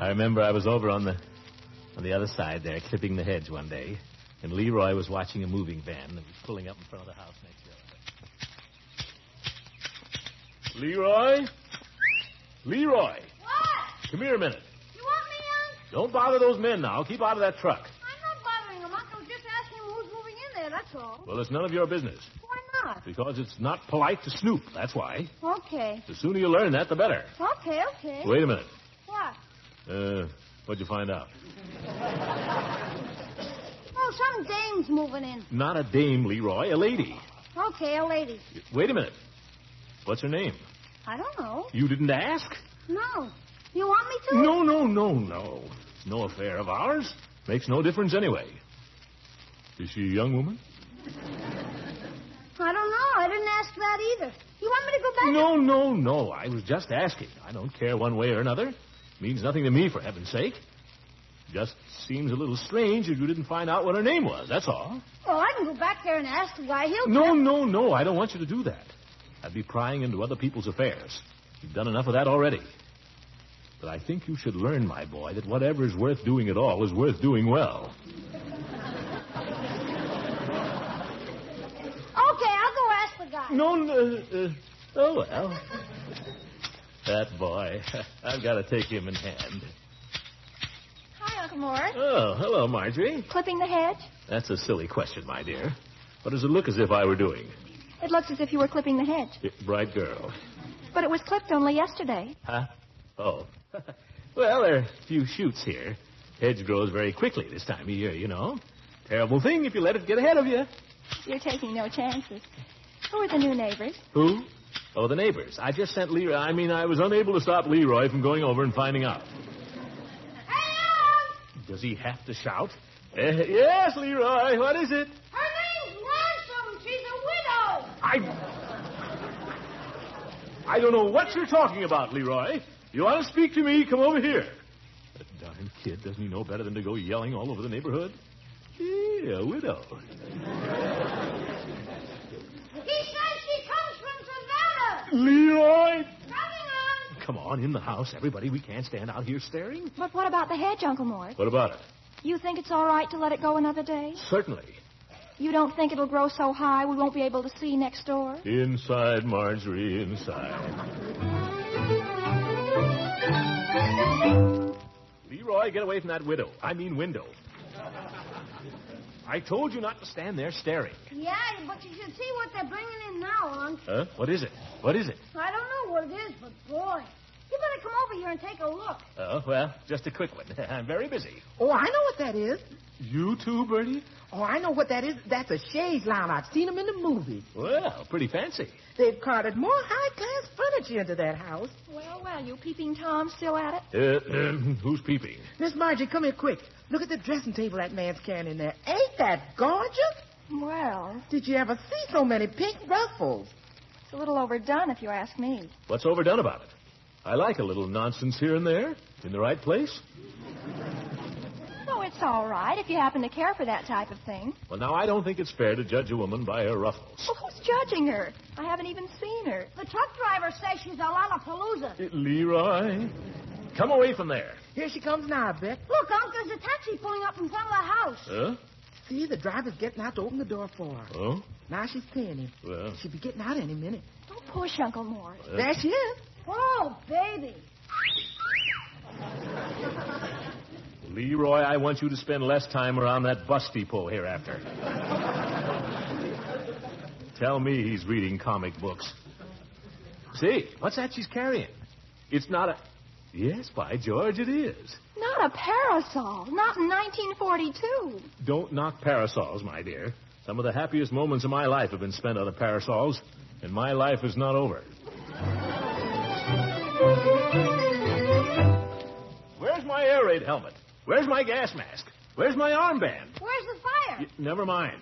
[SPEAKER 2] I remember I was over on the other side there, clipping the hedge one day, and Leroy was watching a moving van that was pulling up in front of the house next door. Leroy? Leroy!
[SPEAKER 5] What?
[SPEAKER 2] Come here a minute.
[SPEAKER 5] You want me, Unc?
[SPEAKER 2] Don't bother those men now. Keep out of that truck.
[SPEAKER 5] I'm not bothering him, Uncle. Just asking him who's moving in there, that's all.
[SPEAKER 2] Well, it's none of your business.
[SPEAKER 5] Why not?
[SPEAKER 2] Because it's not polite to snoop, that's why.
[SPEAKER 5] Okay.
[SPEAKER 2] The sooner you learn that, the better.
[SPEAKER 5] Okay.
[SPEAKER 2] Wait a minute.
[SPEAKER 5] What?
[SPEAKER 2] What'd you find out?
[SPEAKER 5] Oh, some dame's moving in.
[SPEAKER 2] Not a dame, Leroy, a lady.
[SPEAKER 5] Okay, a lady.
[SPEAKER 2] Wait a minute. What's her name?
[SPEAKER 5] I don't know.
[SPEAKER 2] You didn't ask?
[SPEAKER 5] No. You want me to?
[SPEAKER 2] No. It's no affair of ours. Makes no difference anyway. Is she a young woman?
[SPEAKER 5] I don't know. I didn't ask that either. You want me to go back?
[SPEAKER 2] No. I was just asking. I don't care one way or another. Means nothing to me, for heaven's sake. Just seems a little strange if you didn't find out what her name was, that's all.
[SPEAKER 5] Well, I can go back there and ask the guy. He'll
[SPEAKER 2] No. I don't want you to do that. I'd be prying into other people's affairs. You've done enough of that already. But I think you should learn, my boy, that whatever is worth doing at all is worth doing well.
[SPEAKER 5] Okay, I'll go ask the guy.
[SPEAKER 2] Oh, well. That boy. I've got to take him in hand.
[SPEAKER 20] Hi, Uncle Mort.
[SPEAKER 2] Oh, hello, Marjorie.
[SPEAKER 20] Clipping the hedge?
[SPEAKER 2] That's a silly question, my dear. What does it look as if I were doing?
[SPEAKER 20] It looks as if you were clipping the hedge.
[SPEAKER 2] Bright girl.
[SPEAKER 20] But it was clipped only yesterday.
[SPEAKER 2] Huh? Oh. Well, there are a few shoots here. Hedge grows very quickly this time of year, you know. Terrible thing if you let it get ahead of you.
[SPEAKER 20] You're taking no chances. Who are the new neighbors?
[SPEAKER 2] Who? Oh, the neighbors. I just sent Leroy. I was unable to stop Leroy from going over and finding out.
[SPEAKER 5] Hey,
[SPEAKER 2] Does he have to shout? Yes, Leroy. What is it?
[SPEAKER 5] her name's Ransom. She's a widow.
[SPEAKER 2] I don't know what you're talking about, Leroy. You want to speak to me? Come over here. That darn kid, doesn't he know better than to go yelling all over the neighborhood? Gee, a widow.
[SPEAKER 5] He says she comes from Savannah.
[SPEAKER 2] Leroy!
[SPEAKER 5] Coming on.
[SPEAKER 2] Come on, in the house, everybody. We can't stand out here staring.
[SPEAKER 20] But what about the hedge, Uncle Mort?
[SPEAKER 2] What about it?
[SPEAKER 20] You think it's all right to let it go another day?
[SPEAKER 2] Certainly.
[SPEAKER 20] You don't think it'll grow so high we won't be able to see next door?
[SPEAKER 2] Inside, Marjorie, inside. Leroy, get away from that window. I told you not to stand there staring.
[SPEAKER 5] Yeah, but you should see what they're bringing in now, Unc.
[SPEAKER 2] Huh? What is it?
[SPEAKER 5] I don't know what it is, but boy, you better come over here and take a look.
[SPEAKER 2] Oh, well, just a quick one. I'm very busy.
[SPEAKER 17] Oh, I know what that is.
[SPEAKER 2] You too, Bertie?
[SPEAKER 17] Oh, I know what that is. That's a chaise lounge. I've seen them in the movies.
[SPEAKER 2] Well, pretty fancy.
[SPEAKER 17] They've carted more high-class furniture into that house.
[SPEAKER 20] Well, you peeping Tom still at it?
[SPEAKER 2] Who's peeping?
[SPEAKER 17] Miss Margie, come here quick. Look at the dressing table that man's carrying in there. Ain't that gorgeous?
[SPEAKER 20] Well,
[SPEAKER 17] did you ever see so many pink ruffles?
[SPEAKER 20] It's a little overdone, if you ask me.
[SPEAKER 2] What's overdone about it? I like a little nonsense here and there. In the right place.
[SPEAKER 20] Oh, it's all right if you happen to care for that type of thing.
[SPEAKER 2] Well, now, I don't think it's fair to judge a woman by her ruffles.
[SPEAKER 20] Well, who's judging her? I haven't even seen her.
[SPEAKER 5] The truck driver says she's a Lollapalooza.
[SPEAKER 2] Leroy, come away from there.
[SPEAKER 17] Here she comes now, I bet.
[SPEAKER 5] Look, Unc, there's a taxi pulling up in front of the house.
[SPEAKER 2] Huh?
[SPEAKER 17] See, the driver's getting out to open the door for her.
[SPEAKER 2] Oh?
[SPEAKER 17] Now she's paying him.
[SPEAKER 2] Well.
[SPEAKER 17] She'll be getting out any minute.
[SPEAKER 20] Don't push, Uncle Mort.
[SPEAKER 17] There she is.
[SPEAKER 5] Oh, baby.
[SPEAKER 2] Leroy, I want you to spend less time around that bus depot hereafter. Tell me he's reading comic books. See, what's that she's carrying? It's not a... Yes, by George, it is.
[SPEAKER 20] Not a parasol. Not in 1942.
[SPEAKER 2] Don't knock parasols, my dear. Some of the happiest moments of my life have been spent under parasols, and my life is not over. Where's my air raid helmet? Where's my gas mask? Where's my armband?
[SPEAKER 5] Where's the fire?
[SPEAKER 2] Never mind.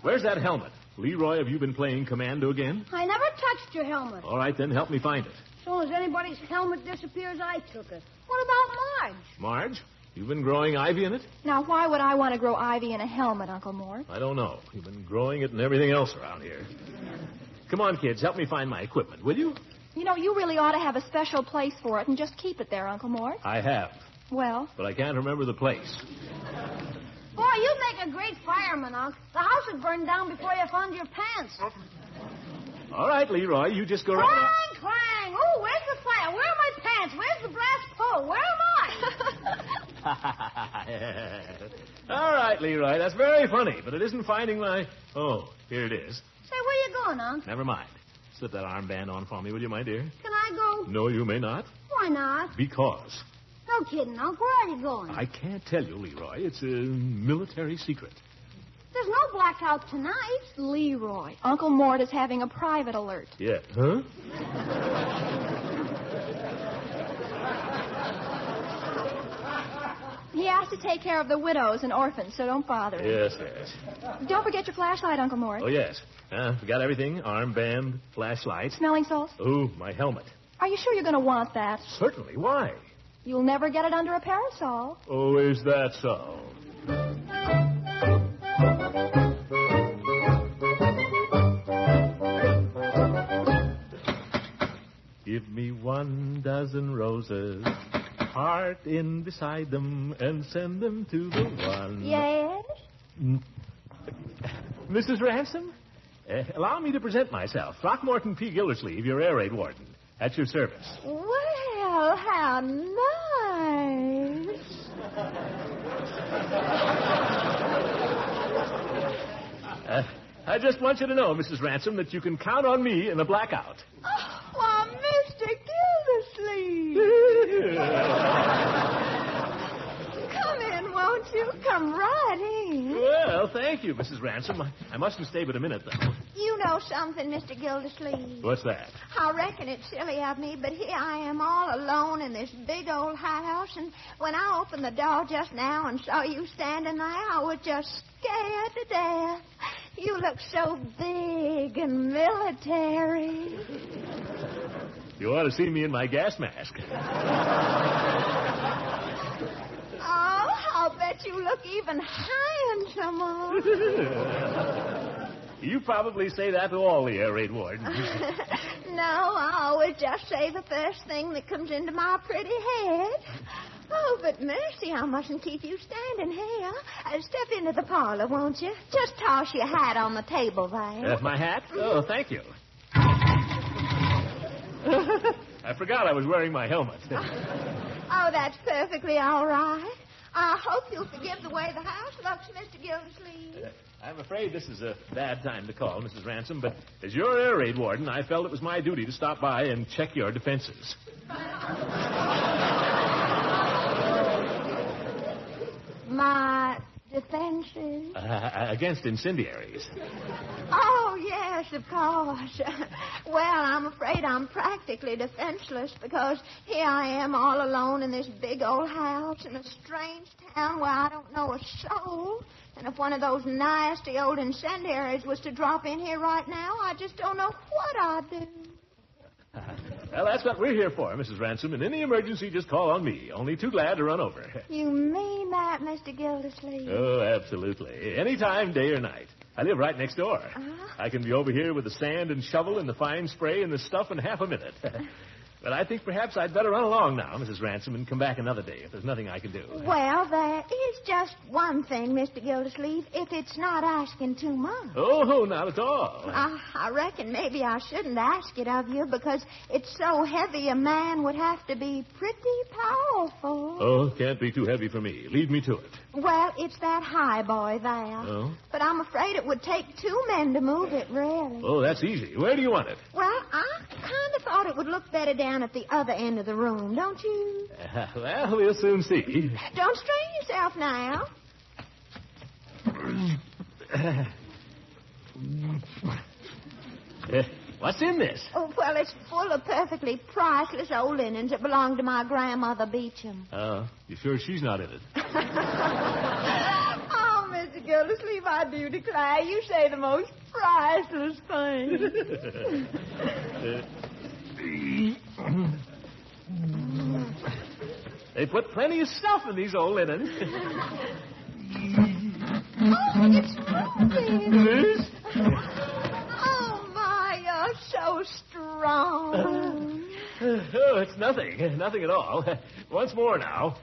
[SPEAKER 2] Where's that helmet? Leroy, have you been playing commando again?
[SPEAKER 5] I never touched your helmet.
[SPEAKER 2] All right, then, help me find it.
[SPEAKER 5] As soon as anybody's helmet disappears, I took it. What about Marge?
[SPEAKER 2] Marge, you've been growing ivy in it?
[SPEAKER 20] Now, why would I want to grow ivy in a helmet, Uncle Mort?
[SPEAKER 2] I don't know. You've been growing it and everything else around here. Come on, kids, help me find my equipment, will you?
[SPEAKER 20] You know, you really ought to have a special place for it and just keep it there, Uncle Mort.
[SPEAKER 2] I have.
[SPEAKER 20] Well?
[SPEAKER 2] But I can't remember the place.
[SPEAKER 5] Boy, you'd make a great fireman, Unc. The house would burn down before you found your pants.
[SPEAKER 2] All right, Leroy, you just go
[SPEAKER 5] Clang,
[SPEAKER 2] right...
[SPEAKER 5] clang. Oh, where's the fire? Where are my pants? Where's the brass pole? Where am I?
[SPEAKER 2] All right, Leroy, that's very funny, but it isn't finding my... Oh, here it is.
[SPEAKER 21] Say, where you going, Unc?
[SPEAKER 2] Never mind. Slip that armband on for me, will you, my dear?
[SPEAKER 21] Can I go?
[SPEAKER 2] No, you may not.
[SPEAKER 21] Why not?
[SPEAKER 2] Because
[SPEAKER 21] No kidding, Unc. Where are you going?
[SPEAKER 2] I can't tell you, Leroy. It's a military secret.
[SPEAKER 21] There's no blackout tonight.
[SPEAKER 20] Leroy, Uncle Mort is having a private alert.
[SPEAKER 2] Yeah. Huh?
[SPEAKER 20] He has to take care of the widows and orphans, so don't bother him.
[SPEAKER 2] Yes, yes.
[SPEAKER 20] Don't forget your flashlight, Uncle Mort.
[SPEAKER 2] Oh, yes. We got everything. Armband, flashlight.
[SPEAKER 20] Smelling salts?
[SPEAKER 2] Oh, my helmet.
[SPEAKER 20] Are you sure you're going to want that?
[SPEAKER 2] Certainly. Why?
[SPEAKER 20] You'll never get it under a parasol.
[SPEAKER 2] Oh, is that so? Give me 12 roses, heart in beside them, and send them to the one.
[SPEAKER 21] Yes?
[SPEAKER 2] Mrs. Ransom, allow me to present myself. Throckmorton P. Gildersleeve, your air raid warden. At your service.
[SPEAKER 21] Well, how nice.
[SPEAKER 2] I just want you to know, Mrs. Ransom, that you can count on me in the blackout.
[SPEAKER 21] Oh, why, Mr. Gildersleeve. Come in, won't you? Come right in.
[SPEAKER 2] Well, thank you, Mrs. Ransom. I mustn't stay but a minute, though.
[SPEAKER 21] You know something, Mr. Gildersleeve.
[SPEAKER 2] What's that?
[SPEAKER 21] I reckon it's silly of me, but here I am all alone in this big old house, and when I opened the door just now and saw you standing there, I was just scared to death. You look so big and military.
[SPEAKER 2] You ought to see me in my gas mask.
[SPEAKER 21] Oh, I'll bet you look even handsomer.
[SPEAKER 2] You probably say that to all the air raid wardens.
[SPEAKER 21] No, I always just say the first thing that comes into my pretty head. Oh, but mercy, I mustn't keep you standing here. Step into the parlor, won't you? Just toss your hat on the table there.
[SPEAKER 2] My hat? Oh, thank you. I forgot I was wearing my helmet.
[SPEAKER 21] Oh, that's perfectly all right. I hope you'll forgive the way the house looks, Mr. Gildersleeve.
[SPEAKER 2] I'm afraid this is a bad time to call, Mrs. Ransom, but as your air raid warden, I felt it was my duty to stop by and check your defenses.
[SPEAKER 21] My defenses?
[SPEAKER 2] Against incendiaries.
[SPEAKER 21] Oh, yes, of course. Well, I'm afraid I'm practically defenseless because here I am all alone in this big old house in a strange town where I don't know a soul. And if one of those nasty old incendiaries was to drop in here right now, I just don't know what I'd do.
[SPEAKER 2] Well, that's what we're here for, Mrs. Ransom. In any emergency, just call on me. Only too glad to run over.
[SPEAKER 21] You mean that, Mr. Gildersleeve?
[SPEAKER 2] Oh, absolutely. Any time, day or night. I live right next door. I can be over here with the sand and shovel and the fine spray and the stuff in half a minute. But I think perhaps I'd better run along now, Mrs. Ransom, and come back another day if there's nothing I can do.
[SPEAKER 21] Well, there is just one thing, Mr. Gildersleeve, if it's not asking too much.
[SPEAKER 2] Oh, not at all.
[SPEAKER 21] I reckon maybe I shouldn't ask it of you because it's so heavy a man would have to be pretty powerful.
[SPEAKER 2] Oh, can't be too heavy for me. Lead me to it.
[SPEAKER 21] Well, it's that high boy there.
[SPEAKER 2] Oh?
[SPEAKER 21] But I'm afraid it would take 2 men to move it, really.
[SPEAKER 2] Oh, that's easy. Where do you want it?
[SPEAKER 21] Well, I kind of thought it would look better down at the other end of the room, don't you?
[SPEAKER 2] Well, we'll soon see.
[SPEAKER 21] Don't strain yourself now.
[SPEAKER 2] What's in this?
[SPEAKER 21] Oh, well, it's full of perfectly priceless old linens that belonged to my grandmother Beecham.
[SPEAKER 2] Oh, you sure she's not in it?
[SPEAKER 21] Oh, Mr. Gildersleeve, I do declare you say the most priceless thing.
[SPEAKER 2] They put plenty of stuff in these old linens.
[SPEAKER 21] Oh, it's moving.
[SPEAKER 2] It is?
[SPEAKER 21] Oh, my, you're so strong.
[SPEAKER 2] Oh, it's nothing. Nothing at all. Once more now.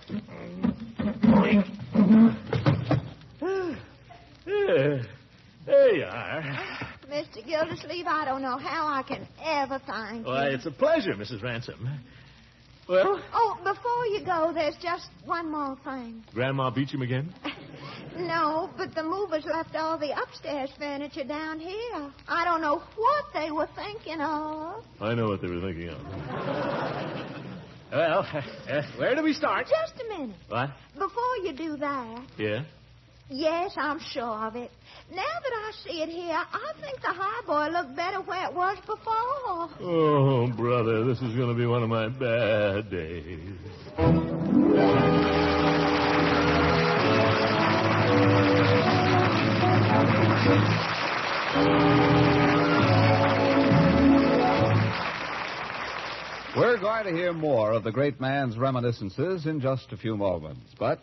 [SPEAKER 2] There you are.
[SPEAKER 21] Mr. Gildersleeve, I don't know how I can ever thank you.
[SPEAKER 2] Why, it's a pleasure, Mrs. Ransom. Well?
[SPEAKER 13] Oh, before you go, there's just one more thing.
[SPEAKER 2] Grandma beat him again?
[SPEAKER 13] No, but the movers left all the upstairs furniture down here. I don't know what they were thinking of.
[SPEAKER 2] I know what they were thinking of. Well, where do we start?
[SPEAKER 13] Just a minute.
[SPEAKER 2] What?
[SPEAKER 13] Before you do that,
[SPEAKER 2] Yeah?
[SPEAKER 13] yes, I'm sure of it. Now that I see it here, I think the highboy looked better where it was before.
[SPEAKER 2] Oh, brother, this is going to be one of my bad days.
[SPEAKER 1] We're going to hear more of the great man's reminiscences in just a few moments, but...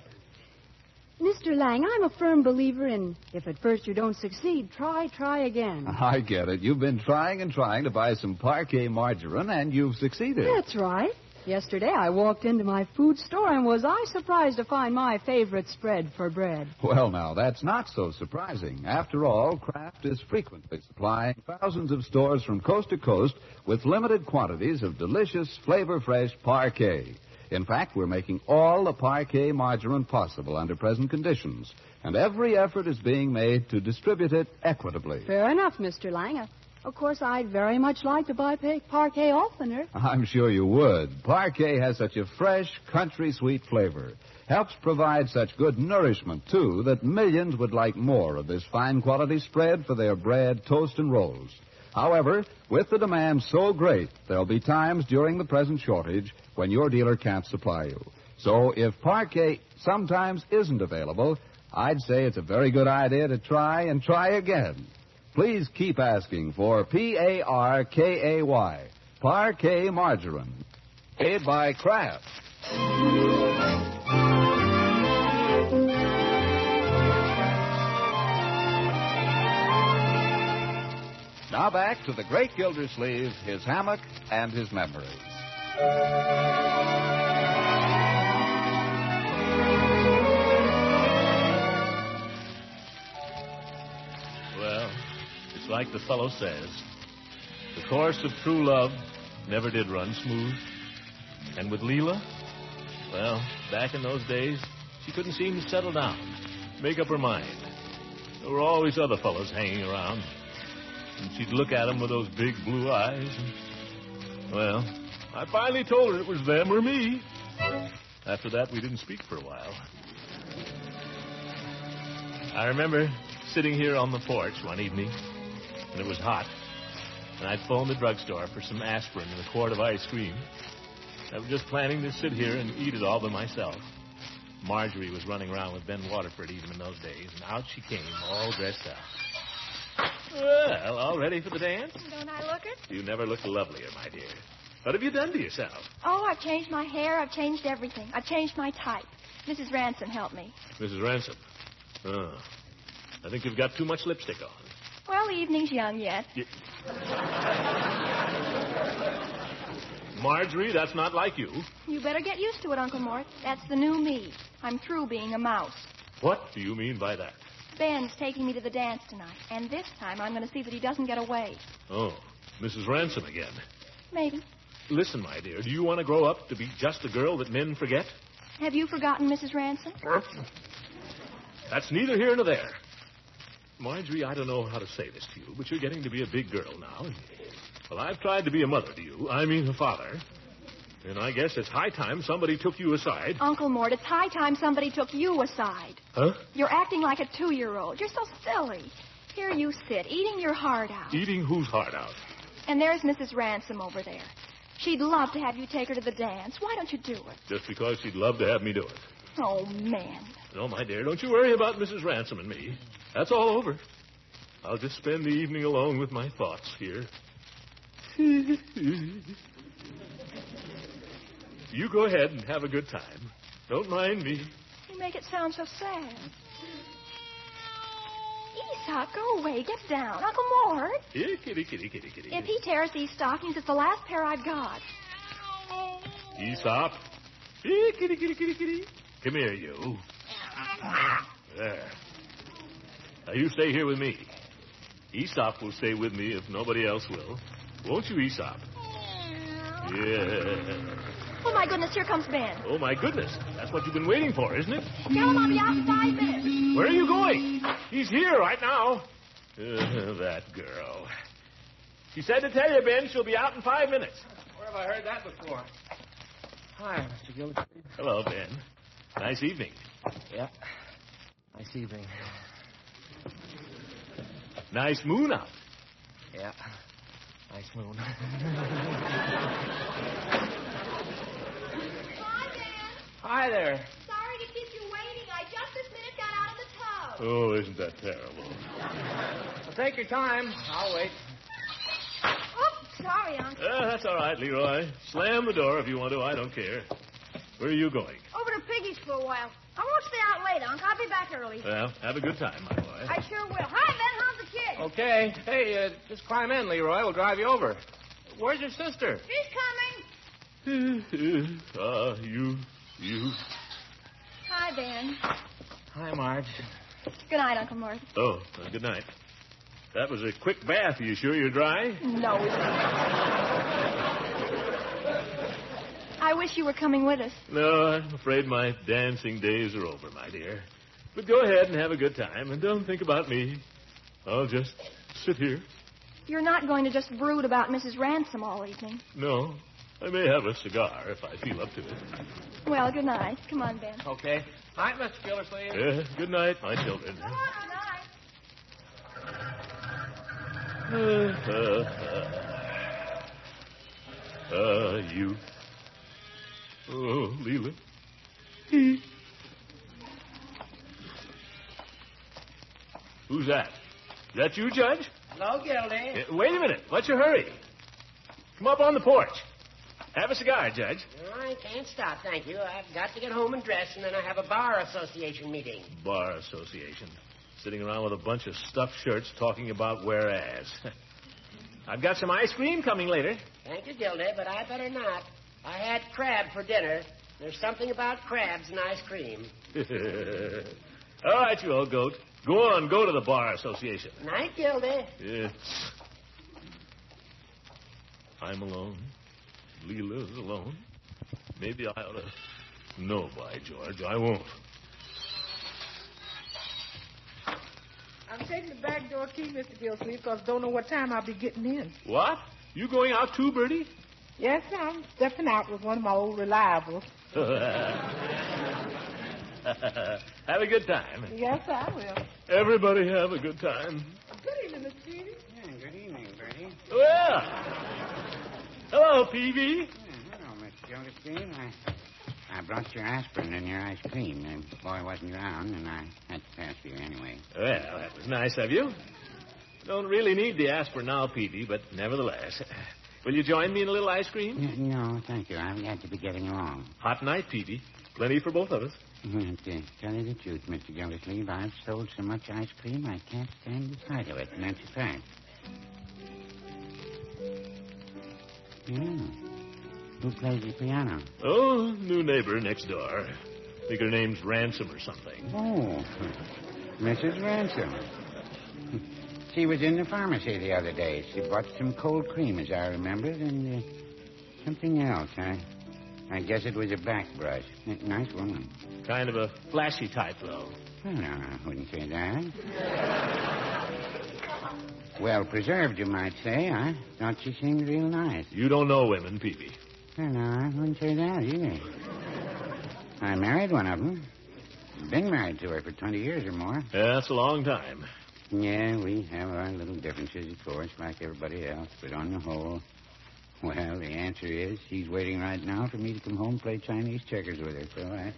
[SPEAKER 11] Mr. Lang, I'm a firm believer in if at first you don't succeed, try again.
[SPEAKER 1] I get it. You've been trying and trying to buy some parquet margarine, and you've succeeded.
[SPEAKER 11] That's right. Yesterday I walked into my food store, and was I surprised to find my favorite spread for bread.
[SPEAKER 1] Well, now, that's not so surprising. After all, Kraft is frequently supplying thousands of stores from coast to coast with limited quantities of delicious, flavor-fresh parquet. In fact, we're making all the parquet margarine possible under present conditions, and every effort is being made to distribute it equitably.
[SPEAKER 11] Fair enough, Mr. Lang. Of course, I'd very much like to buy parquet oftener.
[SPEAKER 1] I'm sure you would. Parquet has such a fresh, country sweet flavor. Helps provide such good nourishment, too, that millions would like more of this fine quality spread for their bread, toast, and rolls. However, with the demand so great, there'll be times during the present shortage when your dealer can't supply you. So if parquet sometimes isn't available, I'd say it's a very good idea to try and try again. Please keep asking for Parkay, Parquet Margarine, made by Kraft. Now back to the great Gildersleeve, his hammock, and his memories.
[SPEAKER 2] Well, it's like the fellow says. The course of true love never did run smooth. And with Leila, well, back in those days, she couldn't seem to settle down, make up her mind. There were always other fellows hanging around. And she'd look at them with those big blue eyes. And, well, I finally told her it was them or me. After that, we didn't speak for a while. I remember sitting here on the porch one evening, and it was hot, and I'd phoned the drugstore for some aspirin and a quart of ice cream. I was just planning to sit here and eat it all by myself. Marjorie was running around with Ben Waterford even in those days, and out she came, all dressed up. Well, all ready for the dance?
[SPEAKER 3] Don't I look it?
[SPEAKER 2] You never looked lovelier, my dear. What have you done to yourself?
[SPEAKER 3] Oh, I've changed my hair. I've changed everything. I've changed my type. Mrs. Ransom helped me.
[SPEAKER 2] Mrs. Ransom? Oh, I think you've got too much lipstick on.
[SPEAKER 3] Well, the evening's young yet.
[SPEAKER 2] Marjorie, that's not like you.
[SPEAKER 3] You better get used to it, Uncle Mort. That's the new me. I'm through being a mouse.
[SPEAKER 2] What do you mean by that?
[SPEAKER 3] Ben's taking me to the dance tonight, and this time I'm going to see that he doesn't get away.
[SPEAKER 2] Oh, Mrs. Ransom again.
[SPEAKER 3] Maybe.
[SPEAKER 2] Listen, my dear, do you want to grow up to be just a girl that men forget?
[SPEAKER 3] Have you forgotten Mrs. Ransom?
[SPEAKER 2] That's neither here nor there. Marjorie, I don't know how to say this to you, but you're getting to be a big girl now. Well, I've tried to be a mother to you. I mean a father. And I guess it's high time somebody took you aside.
[SPEAKER 3] Uncle Mort, it's high time somebody took you aside.
[SPEAKER 2] Huh?
[SPEAKER 3] You're acting like a 2-year-old. You're so silly. Here you sit, eating your heart out.
[SPEAKER 2] Eating whose heart out?
[SPEAKER 3] And there's Mrs. Ransom over there. She'd love to have you take her to the dance. Why don't you do it?
[SPEAKER 2] Just because she'd love to have me do it.
[SPEAKER 3] Oh, man.
[SPEAKER 2] No, my dear, don't you worry about Mrs. Ransom and me. That's all over. I'll just spend the evening alone with my thoughts here. You go ahead and have a good time. Don't mind me.
[SPEAKER 3] You make it sound so sad. Aesop, go away. Get down. Uncle Mort.
[SPEAKER 2] Here, kitty, kitty, kitty, kitty.
[SPEAKER 3] If he tears these stockings, it's the last pair I've got.
[SPEAKER 2] Aesop. Here, kitty, kitty, kitty, kitty. Come here, you. There. Now, you stay here with me. Aesop will stay with me if nobody else will. Won't you, Aesop? Yeah.
[SPEAKER 3] Oh, my my goodness, here comes Ben.
[SPEAKER 2] Oh, my goodness. That's what you've been waiting for, isn't it?
[SPEAKER 3] Tell him I'll be out in 5 minutes.
[SPEAKER 2] Where are you going? He's here right now. That girl. She said to tell you, Ben, she'll be out in 5 minutes.
[SPEAKER 9] Where have I heard that before? Hi, Mr. Gildersleeve.
[SPEAKER 2] Hello, Ben. Nice evening.
[SPEAKER 9] Yeah. Nice evening.
[SPEAKER 2] Nice moon out.
[SPEAKER 9] Yeah. Nice moon. Hi there.
[SPEAKER 3] Sorry to keep you waiting. I just this minute got out of the tub.
[SPEAKER 2] Oh, isn't that terrible?
[SPEAKER 9] Well, take your time. I'll wait.
[SPEAKER 3] Oops, sorry, Uncle.
[SPEAKER 2] That's all right, Leroy. Slam the door if you want to. I don't care. Where are you going?
[SPEAKER 5] Over to Piggy's for a while. I won't stay out late, Unc. I'll be back early.
[SPEAKER 2] Well, have a good time, my boy.
[SPEAKER 5] I sure will. Hi, Ben. How's the kid?
[SPEAKER 9] Okay. Hey, just climb in, Leroy. We'll drive you over. Where's your sister?
[SPEAKER 5] She's coming.
[SPEAKER 2] You.
[SPEAKER 3] Hi, Ben.
[SPEAKER 9] Hi, Marge.
[SPEAKER 3] Good night, Uncle Mort.
[SPEAKER 2] Oh, well, good night. That was a quick bath. Are you sure you're dry?
[SPEAKER 3] No. I wish you were coming with us.
[SPEAKER 2] No, I'm afraid my dancing days are over, my dear. But go ahead and have a good time, and don't think about me. I'll just sit here.
[SPEAKER 3] You're not going to just brood about Mrs. Ransom all evening.
[SPEAKER 2] No, I may have a cigar if I feel up to it.
[SPEAKER 3] Well, good night. Come on, Ben.
[SPEAKER 9] Okay. Night, Mr. Gildersleeve.
[SPEAKER 2] Yeah, good night, my children. You. Oh, Leila. Who's that? Is that you, Judge?
[SPEAKER 12] Hello, Gildy.
[SPEAKER 2] Wait a minute. What's your hurry? Come up on the porch. Have a cigar, Judge.
[SPEAKER 12] I can't stop, thank you. I've got to get home and dress, and then I have a bar association meeting.
[SPEAKER 2] Bar association. Sitting around with a bunch of stuffed shirts talking about whereas. I've got some ice cream coming later.
[SPEAKER 12] Thank you, Gildy, but I better not. I had crab for dinner. There's something about crabs and ice cream.
[SPEAKER 2] All right, you old goat. Go on, go to the bar association.
[SPEAKER 12] Night, Gildy.
[SPEAKER 2] Yeah. I'm alone. Leela's alone. Maybe I ought to... No, by George, I won't.
[SPEAKER 17] I'm taking the back door key, Mr. Gildersleeve, because I don't know what time I'll be getting in.
[SPEAKER 2] What? You going out too, Bertie?
[SPEAKER 17] Yes, sir. I'm stepping out with one of my old reliables.
[SPEAKER 2] Have a good time.
[SPEAKER 17] Yes, I will.
[SPEAKER 2] Everybody have a good time.
[SPEAKER 17] Good evening, Miss Peavy.
[SPEAKER 7] Yeah, good evening, Bertie.
[SPEAKER 2] Well, hello, Peavy.
[SPEAKER 7] Hello, Mr. Gildersleeve. I brought your aspirin and your ice cream. The boy wasn't around, and I had to pass for you anyway.
[SPEAKER 2] Well, that was nice of you. Don't really need the aspirin now, Peavy, but nevertheless. Will you join me in a little ice cream?
[SPEAKER 7] No, thank you. I've got to be getting along.
[SPEAKER 2] Hot night, Peavy. Plenty for both of us.
[SPEAKER 7] To tell you the truth, Mr. Gildersleeve, I've sold so much ice cream I can't stand the sight of it, and that's a fact. Yeah. Who plays the piano?
[SPEAKER 2] Oh, new neighbor next door. Think her name's Ransom or something.
[SPEAKER 7] Oh, Mrs. Ransom. She was in the pharmacy the other day. She bought some cold cream, as I remembered, and something else. I guess it was a back brush. Nice woman.
[SPEAKER 2] Kind of a flashy type, though.
[SPEAKER 7] Well, no, I wouldn't say that. Well preserved, you might say. I thought she seemed real nice.
[SPEAKER 2] You don't know women, Peavy.
[SPEAKER 7] Well, no, I wouldn't say that either. I married one of them. Been married to her for 20 years or more.
[SPEAKER 2] Yeah, that's a long time.
[SPEAKER 7] Yeah, we have our little differences, of course, like everybody else. But on the whole, well, the answer is she's waiting right now for me to come home and play Chinese checkers with her. So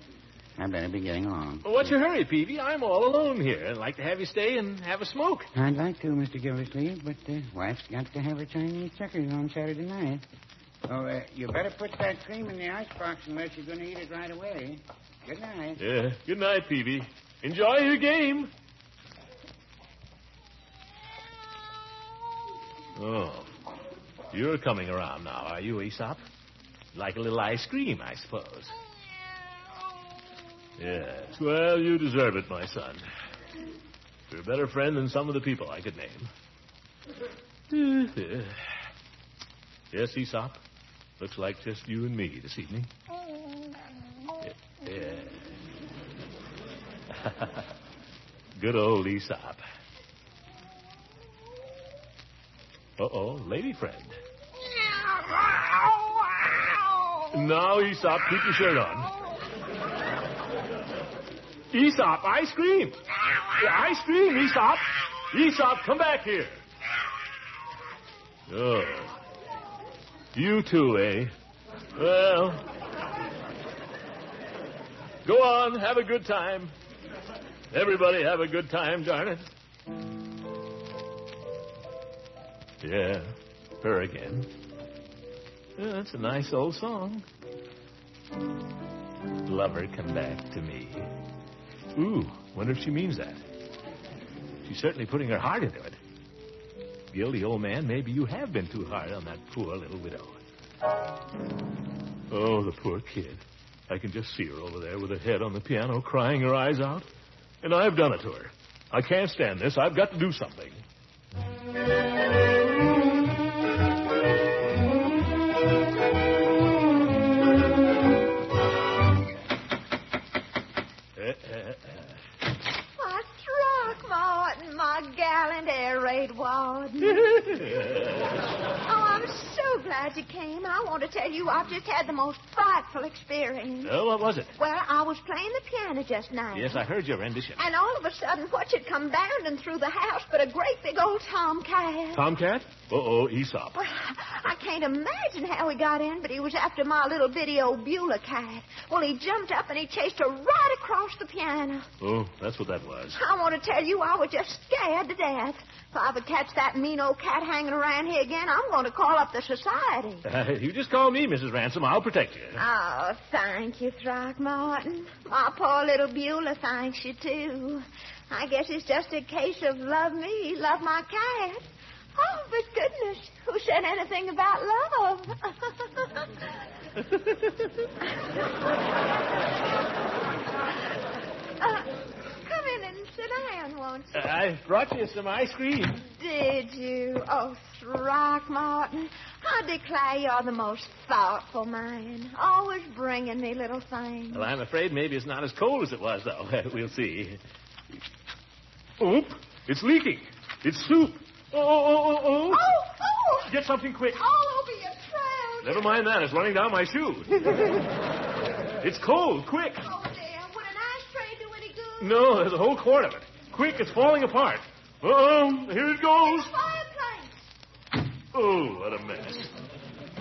[SPEAKER 7] I better be getting along.
[SPEAKER 2] Well, what's your hurry, Peavy? I'm all alone here. I'd like to have you stay and have a smoke.
[SPEAKER 7] I'd like to, Mr. Gildersleeve, but wife's got to have her Chinese checkers on Saturday night. Oh, you better put that cream in the icebox unless you're going to eat it right away. Good night.
[SPEAKER 2] Yeah, good night, Peavy. Enjoy your game. Oh, you're coming around now, are you, Aesop? Like a little ice cream, I suppose. Yes, well, you deserve it, my son. You're a better friend than some of the people I could name. Yes, Aesop? Looks like just you and me this evening. Yeah. Good old Aesop. Uh-oh, lady friend. Now, Aesop, keep your shirt on. Aesop, ice cream. Ice cream, Aesop. Aesop, come back here. Oh. You too, eh? Well, go on, have a good time. Everybody have a good time, darn it. Yeah, her again. Yeah, that's a nice old song. Lover, come back to me. Ooh, wonder if she means that. She's certainly putting her heart into it. Gildy, old man, maybe you have been too hard on that poor little widow. Oh, the poor kid. I can just see her over there with her head on the piano, crying her eyes out. And I've done it to her. I can't stand this. I've got to do something.
[SPEAKER 21] My gallant air raid warden. Oh, I'm so glad you came. I want to tell you I've just had the most frightful experience.
[SPEAKER 2] Oh, what was it?
[SPEAKER 21] Well, I was playing the piano just now.
[SPEAKER 2] Yes, I heard your rendition.
[SPEAKER 21] And all of a sudden, what should come bounding through the house but a great big old tomcat.
[SPEAKER 2] Tomcat? Uh-oh, Aesop.
[SPEAKER 21] Well, I can't imagine how he got in, but he was after my little bitty old Beulah cat. Well, he jumped up and he chased her right across the piano.
[SPEAKER 2] Oh, that's what that was.
[SPEAKER 21] I want to tell you, I was just scared to death. If I ever catch that mean old cat hanging around here again, I'm going to call up the society.
[SPEAKER 2] You just call me, Mrs. Ransom. I'll protect you.
[SPEAKER 21] Oh, thank you, Throckmorton. My poor little Beulah thanks you, too. I guess it's just a case of love me, love my cat. Oh, but goodness, who said anything about love? Come in and sit down, won't you?
[SPEAKER 2] I brought you some ice cream.
[SPEAKER 21] Did you? Oh, Throckmorton, I declare you're the most thoughtful man. Always bringing me little things.
[SPEAKER 2] Well, I'm afraid maybe it's not as cold as it was, though. We'll see. Oop, it's leaking. It's soup. Oh. Get something quick.
[SPEAKER 21] All over your trousers.
[SPEAKER 2] Never mind that. It's running down my shoe. It's cold. Quick.
[SPEAKER 21] Oh, dear. Would an ice tray do any good?
[SPEAKER 2] No, there's a whole quart of it. Quick, it's falling apart. Uh-oh, here it goes.
[SPEAKER 21] The fireplace.
[SPEAKER 2] Oh, what a mess.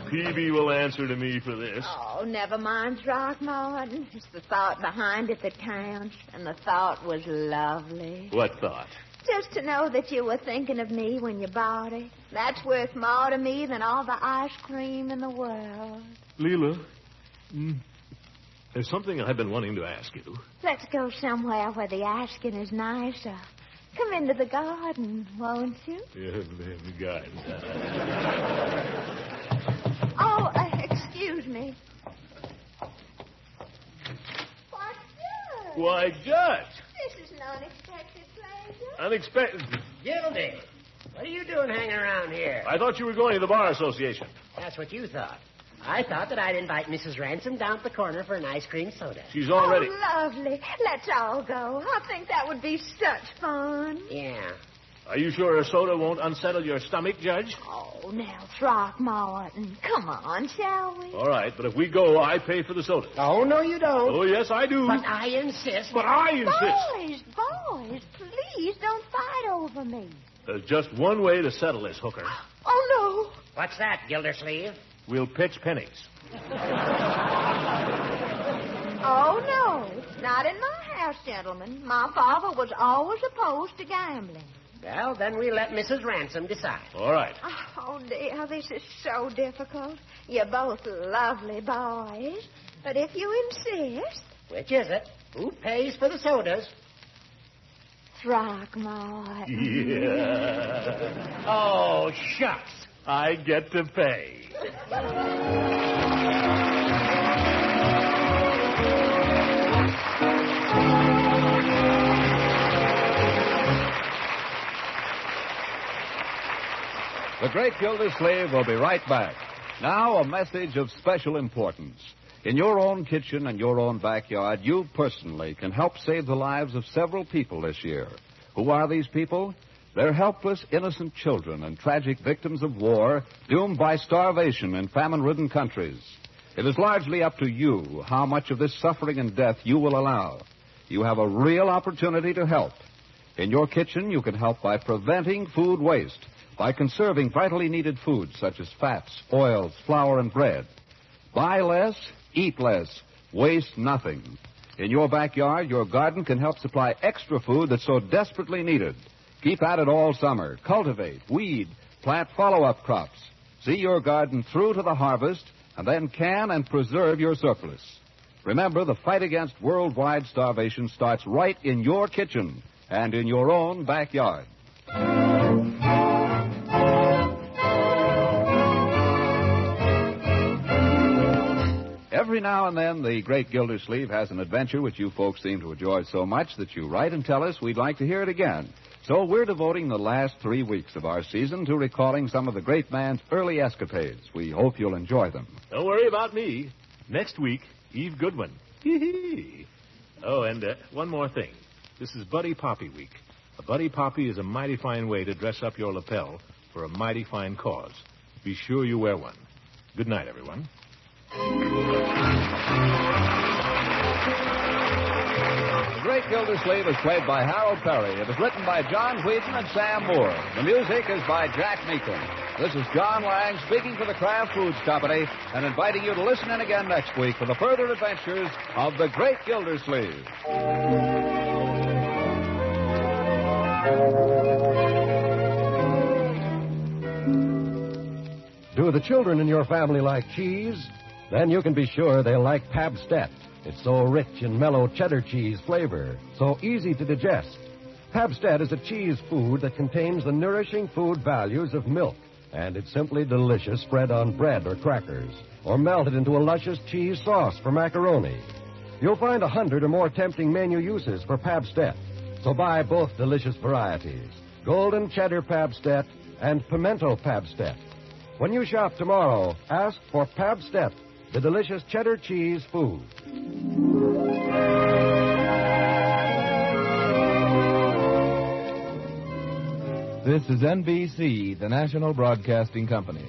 [SPEAKER 2] Peavy will answer to me for this.
[SPEAKER 21] Oh, never mind, Throckmorton. It's the thought behind it that counts, and the thought was lovely.
[SPEAKER 2] What thought?
[SPEAKER 21] Just to know that you were thinking of me when you bought it. That's worth more to me than all the ice cream in the world.
[SPEAKER 2] Leila, there's something I've been wanting to ask you.
[SPEAKER 21] Let's go somewhere where the asking is nicer. Come into the garden, won't you?
[SPEAKER 2] Yeah, the garden.
[SPEAKER 21] Oh, excuse me.
[SPEAKER 2] Why, Judge.
[SPEAKER 21] This is an unexpected pleasure.
[SPEAKER 2] Unexpected.
[SPEAKER 12] Gildy, what are you doing hanging around here?
[SPEAKER 2] I thought you were going to the Bar Association.
[SPEAKER 12] That's what you thought. I thought that I'd invite Mrs. Ransom down at the corner for an ice cream soda.
[SPEAKER 2] She's already...
[SPEAKER 21] Oh, lovely. Let's all go. I think that would be such fun.
[SPEAKER 12] Yeah.
[SPEAKER 2] Are you sure a soda won't unsettle your stomach, Judge?
[SPEAKER 21] Oh, now, Throckmorton. Come on, shall we?
[SPEAKER 2] All right, but if we go, I pay for the soda.
[SPEAKER 12] Oh, no, you don't.
[SPEAKER 2] Oh, yes, I do.
[SPEAKER 12] But I insist.
[SPEAKER 2] But I insist.
[SPEAKER 21] Boys, please don't fight over me.
[SPEAKER 2] There's just one way to settle this, Hooker.
[SPEAKER 21] Oh, no.
[SPEAKER 12] What's that, Gildersleeve?
[SPEAKER 2] We'll pitch pennies.
[SPEAKER 21] Oh, no. Not in my house, gentlemen. My father was always opposed to gambling.
[SPEAKER 12] Well, then we let Mrs. Ransom decide.
[SPEAKER 2] All right.
[SPEAKER 21] Oh, dear, this is so difficult. You're both lovely boys. But if you insist...
[SPEAKER 12] Which is it? Who pays for the sodas?
[SPEAKER 21] Throckmorton.
[SPEAKER 2] Yeah.
[SPEAKER 12] Oh, shucks.
[SPEAKER 2] I get to pay.
[SPEAKER 1] The Great Gildersleeve will be right back. Now, a message of special importance. In your own kitchen and your own backyard, you personally can help save the lives of several people this year. Who are these people? They're helpless, innocent children and tragic victims of war doomed by starvation in famine-ridden countries. It is largely up to you how much of this suffering and death you will allow. You have a real opportunity to help. In your kitchen, you can help by preventing food waste, by conserving vitally needed foods such as fats, oils, flour, and bread. Buy less, eat less, waste nothing. In your backyard, your garden can help supply extra food that's so desperately needed. Keep at it all summer. Cultivate, weed, plant follow-up crops. See your garden through to the harvest, and then can and preserve your surplus. Remember, the fight against worldwide starvation starts right in your kitchen and in your own backyard. Every now and then, the great Gildersleeve has an adventure which you folks seem to enjoy so much that you write and tell us we'd like to hear it again. So we're devoting the last 3 weeks of our season to recalling some of the great man's early escapades. We hope you'll enjoy them.
[SPEAKER 2] Don't worry about me. Next week, Eve Goodwin. Hee-hee. Oh, and one more thing. This is Buddy Poppy Week. A Buddy Poppy is a mighty fine way to dress up your lapel for a mighty fine cause. Be sure you wear one. Good night, everyone.
[SPEAKER 1] The Great Gildersleeve is played by Harold Perry. It is written by John Wheaton and Sam Moore. The music is by Jack Meakin. This is John Lang speaking for the Kraft Foods Company and inviting you to listen in again next week for the further adventures of the Great Gildersleeve.
[SPEAKER 10] Do the children in your family like cheese? Then you can be sure they'll like Pabstet. It's so rich in mellow cheddar cheese flavor, so easy to digest. Pabstet is a cheese food that contains the nourishing food values of milk, and it's simply delicious spread on bread or crackers, or melted into a luscious cheese sauce for macaroni. You'll find 100 or more tempting menu uses for Pabstet, so buy both delicious varieties, Golden Cheddar Pabstet and Pimento Pabstet. When you shop tomorrow, ask for Pabstet, the delicious cheddar cheese food.
[SPEAKER 18] This is NBC, the National Broadcasting Company.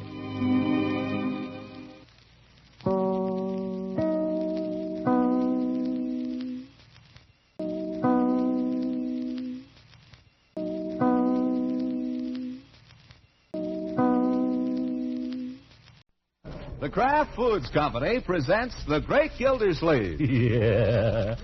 [SPEAKER 1] The Kraft Foods Company presents The Great Gildersleeve.
[SPEAKER 2] Yeah.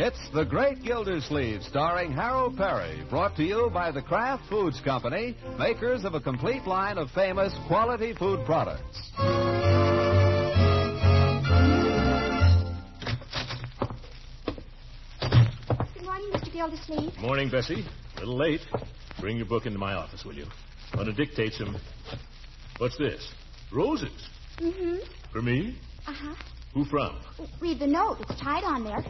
[SPEAKER 1] It's The Great Gildersleeve, starring Harold Perry, brought to you by the Kraft Foods Company, makers of a complete line of famous quality food products.
[SPEAKER 3] Good morning, Mr. Gildersleeve.
[SPEAKER 2] Morning, Bessie. A little late. Bring your book into my office, will you? I want to dictate some... What's this? Roses.
[SPEAKER 3] Mm-hmm.
[SPEAKER 2] For me?
[SPEAKER 3] Uh-huh.
[SPEAKER 2] Who from?
[SPEAKER 3] Read the note. It's tied on there.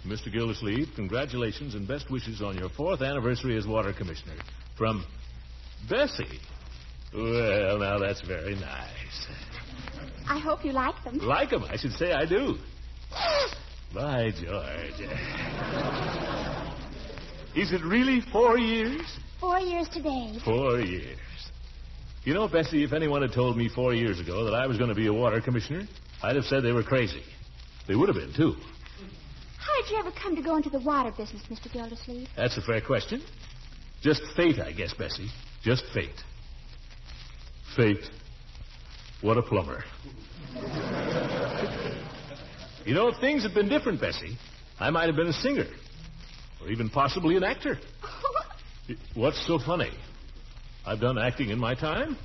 [SPEAKER 2] Mr. Gildersleeve, congratulations and best wishes on your 4th anniversary as water commissioner. From Bessie. Well, now that's very nice.
[SPEAKER 3] I hope you like them.
[SPEAKER 2] Like them? I should say I do. By George. Is it really 4 years?
[SPEAKER 3] 4 years today.
[SPEAKER 2] 4 years. You know, Bessie, if anyone had told me 4 years ago that I was going to be a water commissioner, I'd have said they were crazy. They would have been, too.
[SPEAKER 3] How did you ever come to go into the water business, Mr. Gildersleeve?
[SPEAKER 2] That's a fair question. Just fate, I guess, Bessie. Just fate. Fate. What a plumber. You know, if things had been different, Bessie, I might have been a singer. Or even possibly an actor. What's so funny? I've done acting in my time.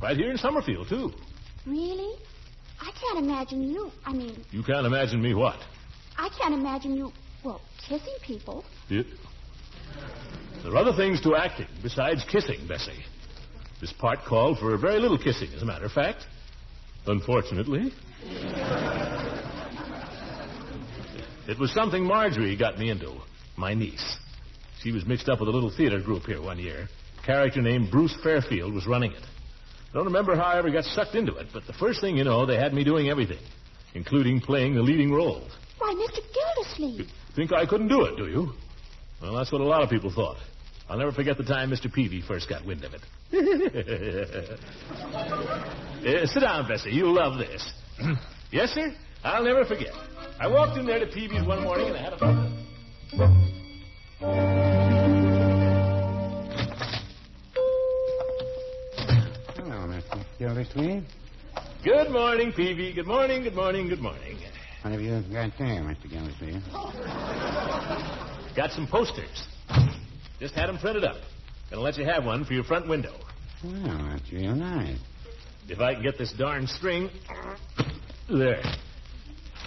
[SPEAKER 2] Right here in Summerfield, too.
[SPEAKER 3] Really? I can't imagine you.
[SPEAKER 2] You can't imagine me what?
[SPEAKER 3] I can't imagine you, kissing people.
[SPEAKER 2] There are other things to acting besides kissing, Bessie. This part called for very little kissing, as a matter of fact. Unfortunately. It was something Marjorie got me into, my niece. She was mixed up with a little theater group here one year. A character named Bruce Fairfield was running it. I don't remember how I ever got sucked into it, but the first thing you know, they had me doing everything, including playing the leading roles.
[SPEAKER 21] Why, Mr. Gildersleeve.
[SPEAKER 2] You think I couldn't do it, do you? Well, that's what a lot of people thought. I'll never forget the time Mr. Peavy first got wind of it. Sit down, Bessie. You'll love this. Yes, sir? I'll never forget. I walked in there to Peavy's one morning and I had a...
[SPEAKER 7] Hello, Mr. Gildersleeve.
[SPEAKER 2] Good morning, Peavy. Good morning, good morning, good morning.
[SPEAKER 7] What have you got there, Mr. Gildersleeve?
[SPEAKER 2] Got some posters. Just had them printed up. Gonna let you have one for your front window.
[SPEAKER 7] Well, that's real nice.
[SPEAKER 2] If I can get this darn string... There.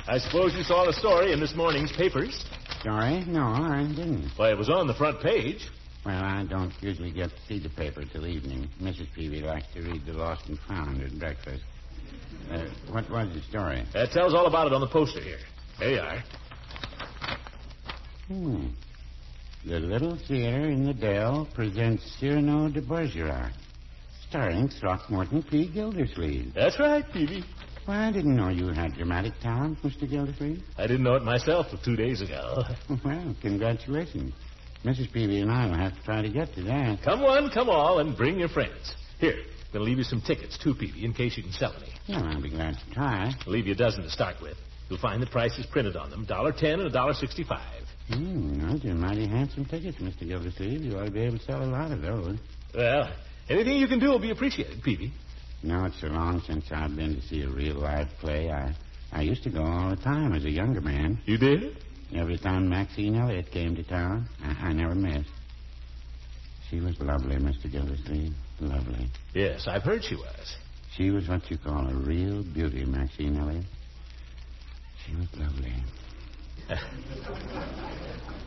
[SPEAKER 2] I suppose you saw the story in this morning's papers.
[SPEAKER 7] Story? No, I didn't.
[SPEAKER 2] Why, it was on the front page.
[SPEAKER 7] Well, I don't usually get to see the paper till evening. Mrs. Peavy likes to read the Lost and Found at breakfast. What was the story?
[SPEAKER 2] That tells all about it on the poster here. There you are.
[SPEAKER 7] The Little Theater in the Dell presents Cyrano de Bergerac, starring Throckmorton P. Gildersleeve.
[SPEAKER 2] That's right, Peavy.
[SPEAKER 7] Well, I didn't know you had dramatic talent, Mr. Gildersleeve.
[SPEAKER 2] I didn't know it myself till 2 days ago.
[SPEAKER 7] Well, congratulations. Mrs. Peavy and I will have to try to get to that.
[SPEAKER 2] Come one, come all, and bring your friends. Here, I'm going to leave you some tickets, too, Peavy, in case you can sell any.
[SPEAKER 7] Well, I'll be glad to try.
[SPEAKER 2] I'll leave you a dozen to start with. You'll find the prices printed on them, $1.10 and $1.65.
[SPEAKER 7] Those are mighty handsome tickets, Mr. Gildersleeve. You ought to be able to sell a lot of those.
[SPEAKER 2] Well, anything you can do will be appreciated, Peavy.
[SPEAKER 7] You know, it's so long since I've been to see a real live play. I used to go all the time as a younger man.
[SPEAKER 2] You did?
[SPEAKER 7] Every time Maxine Elliott came to town, I never missed. She was lovely, Mr. Gildersleeve. Lovely.
[SPEAKER 2] Yes, I've heard she was.
[SPEAKER 7] She was what you call a real beauty, Maxine Elliott. She was lovely.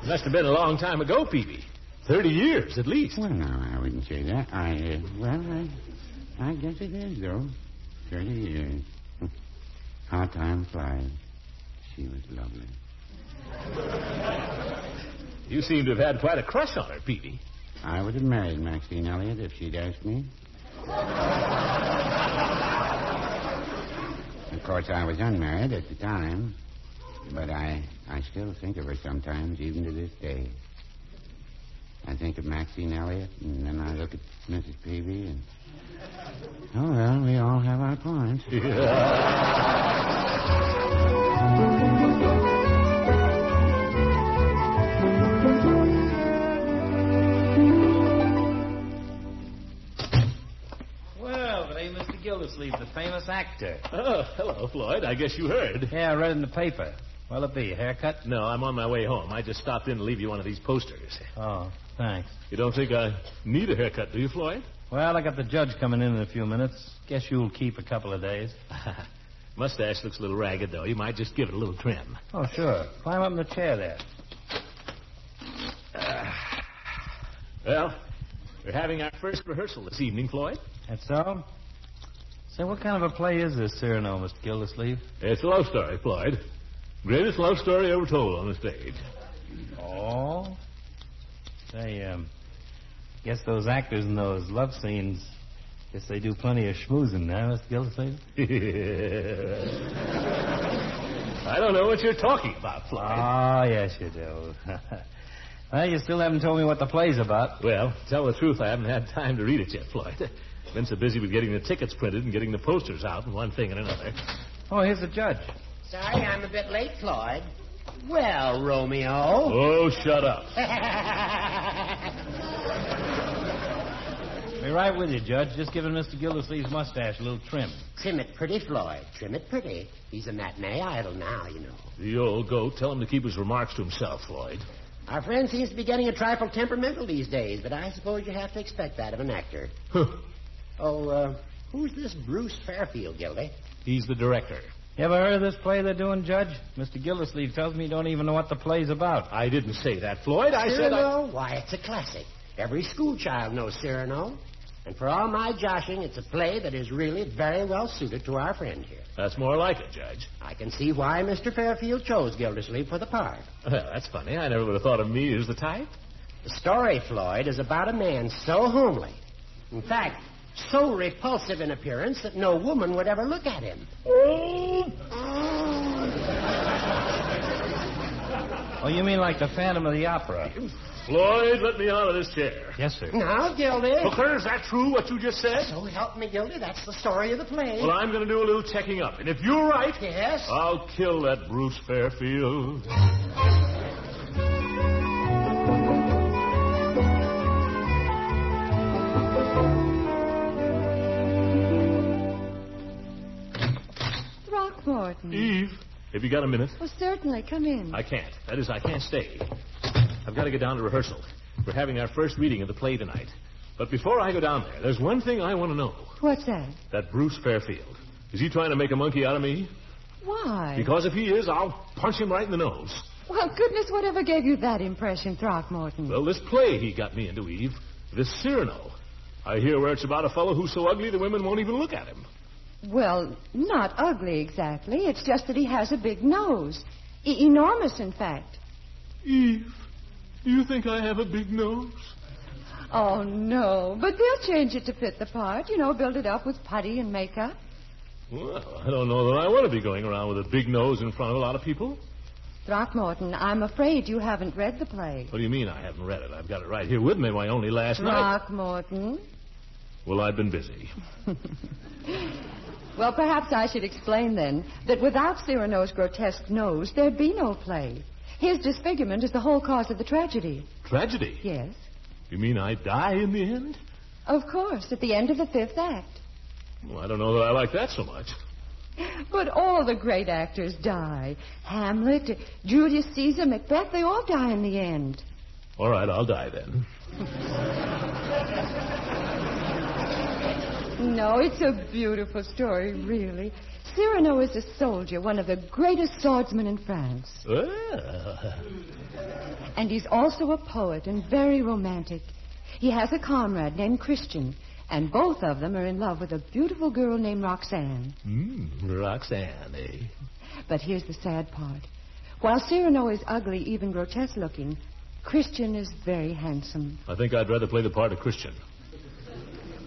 [SPEAKER 2] Must have been a long time ago, Peavy. 30 years, at least.
[SPEAKER 7] Well, no, I wouldn't say that. I guess it is, though. 30 years. How time flies. She was lovely.
[SPEAKER 2] You seem to have had quite a crush on her, Peavy.
[SPEAKER 7] I would have married Maxine Elliott if she'd asked me. Of course, I was unmarried at the time. But I still think of her sometimes, even to this day. I think of Maxine Elliott, and then I look at Mrs. Peavy, and... Oh, well, we all have our points.
[SPEAKER 15] Well, but ain't Mr. Gildersleeve, the famous actor.
[SPEAKER 2] Oh, hello, Floyd. I guess you heard.
[SPEAKER 15] Yeah, I read in the paper. What'll it be, a haircut?
[SPEAKER 2] No, I'm on my way home. I just stopped in to leave you one of these posters.
[SPEAKER 15] Oh, thanks.
[SPEAKER 2] You don't think I need a haircut, do you, Floyd?
[SPEAKER 15] Well, I got the judge coming in a few minutes. Guess you'll keep a couple of days.
[SPEAKER 2] Mustache looks a little ragged, though. You might just give it a little trim.
[SPEAKER 15] Oh, sure. Climb up in the chair there.
[SPEAKER 2] Well, we're having our first rehearsal this evening, Floyd.
[SPEAKER 15] That's so? Say, what kind of a play is this, Cyrano, Mr. Gildersleeve?
[SPEAKER 2] It's a love story, Floyd. Greatest love story ever told on the stage.
[SPEAKER 15] Oh? Say, guess those actors in those love scenes, guess they do plenty of schmoozing now, Mr. Gildersleeve?
[SPEAKER 2] I don't know what you're talking about, Floyd.
[SPEAKER 15] Oh, yes, you do. Well, you still haven't told me what the play's about.
[SPEAKER 2] Well, to tell the truth, I haven't had time to read it yet, Floyd. Been so busy with getting the tickets printed and getting the posters out and one thing and another.
[SPEAKER 15] Oh, here's the judge.
[SPEAKER 12] Sorry, I'm a bit late, Floyd. Well, Romeo.
[SPEAKER 2] Oh, shut up.
[SPEAKER 15] Be right with you, Judge. Just giving Mr. Gildersleeve's mustache a little trim.
[SPEAKER 12] Trim it pretty, Floyd. Trim it pretty. He's a matinee idol now, you know.
[SPEAKER 2] The old goat. Tell him to keep his remarks to himself, Floyd.
[SPEAKER 12] Our friend seems to be getting a trifle temperamental these days, but I suppose you have to expect that of an actor. Who's this Bruce Fairfield, Gildy?
[SPEAKER 2] He's the director.
[SPEAKER 15] You ever heard of this play they're doing, Judge? Mr. Gildersleeve tells me you don't even know what the play's about.
[SPEAKER 2] I didn't say that, Floyd. I said
[SPEAKER 12] Cyrano? Why, it's a classic. Every school child knows Cyrano. And for all my joshing, it's a play that is really very well suited to our friend here.
[SPEAKER 2] That's more like it, Judge.
[SPEAKER 12] I can see why Mr. Fairfield chose Gildersleeve for the part.
[SPEAKER 2] Well, that's funny. I never would have thought of me as the type.
[SPEAKER 12] The story, Floyd, is about a man so homely. In fact, so repulsive in appearance that no woman would ever look at him.
[SPEAKER 15] Oh, you mean like the Phantom of the Opera?
[SPEAKER 2] Floyd, let me out of this chair.
[SPEAKER 15] Yes, sir.
[SPEAKER 12] Now, Gildy.
[SPEAKER 2] Hooker, is that true, what you just said?
[SPEAKER 12] So help me, Gildy. That's the story of the play.
[SPEAKER 2] Well, I'm going to do a little checking up. And if you're right...
[SPEAKER 12] Yes?
[SPEAKER 2] I'll kill that Bruce Fairfield.
[SPEAKER 11] Throckmorton.
[SPEAKER 2] Eve, have you got a minute?
[SPEAKER 11] Well, certainly. Come in.
[SPEAKER 2] I can't. That is, I can't stay. I've got to get down to rehearsal. We're having our first reading of the play tonight. But before I go down there, there's one thing I want to know.
[SPEAKER 11] What's that?
[SPEAKER 2] That Bruce Fairfield. Is he trying to make a monkey out of me?
[SPEAKER 11] Why?
[SPEAKER 2] Because if he is, I'll punch him right in the nose.
[SPEAKER 11] Well, goodness, whatever gave you that impression, Throckmorton?
[SPEAKER 2] Well, this play he got me into, Eve. This Cyrano. I hear where it's about a fellow who's so ugly the women won't even look at him.
[SPEAKER 11] Well, not ugly exactly. It's just that he has a big nose. Enormous, in fact.
[SPEAKER 2] Eve, do you think I have a big nose?
[SPEAKER 11] Oh, no. But they'll change it to fit the part. You know, build it up with putty and makeup.
[SPEAKER 2] Well, I don't know that I want to be going around with a big nose in front of a lot of people.
[SPEAKER 11] Throckmorton, I'm afraid you haven't read the play.
[SPEAKER 2] What do you mean I haven't read it? I've got it right here with me. Why, only last night.
[SPEAKER 11] Throckmorton.
[SPEAKER 2] Well, I've been busy.
[SPEAKER 11] Well, perhaps I should explain then that without Cyrano's grotesque nose, there'd be no play. His disfigurement is the whole cause of the tragedy.
[SPEAKER 2] Tragedy?
[SPEAKER 11] Yes.
[SPEAKER 2] You mean I die in the end?
[SPEAKER 11] Of course, at the end of the fifth act.
[SPEAKER 2] Well, I don't know that I like that so much.
[SPEAKER 11] But all the great actors die. Hamlet, Julius Caesar, Macbeth, they all die in the end.
[SPEAKER 2] All right, I'll die then.
[SPEAKER 11] No, it's a beautiful story, really. Cyrano is a soldier, one of the greatest swordsmen in France. And he's also a poet and very romantic. He has a comrade named Christian, and both of them are in love with a beautiful girl named Roxanne.
[SPEAKER 2] Roxanne, eh?
[SPEAKER 11] But here's the sad part. While Cyrano is ugly, even grotesque-looking, Christian is very handsome.
[SPEAKER 2] I think I'd rather play the part of Christian.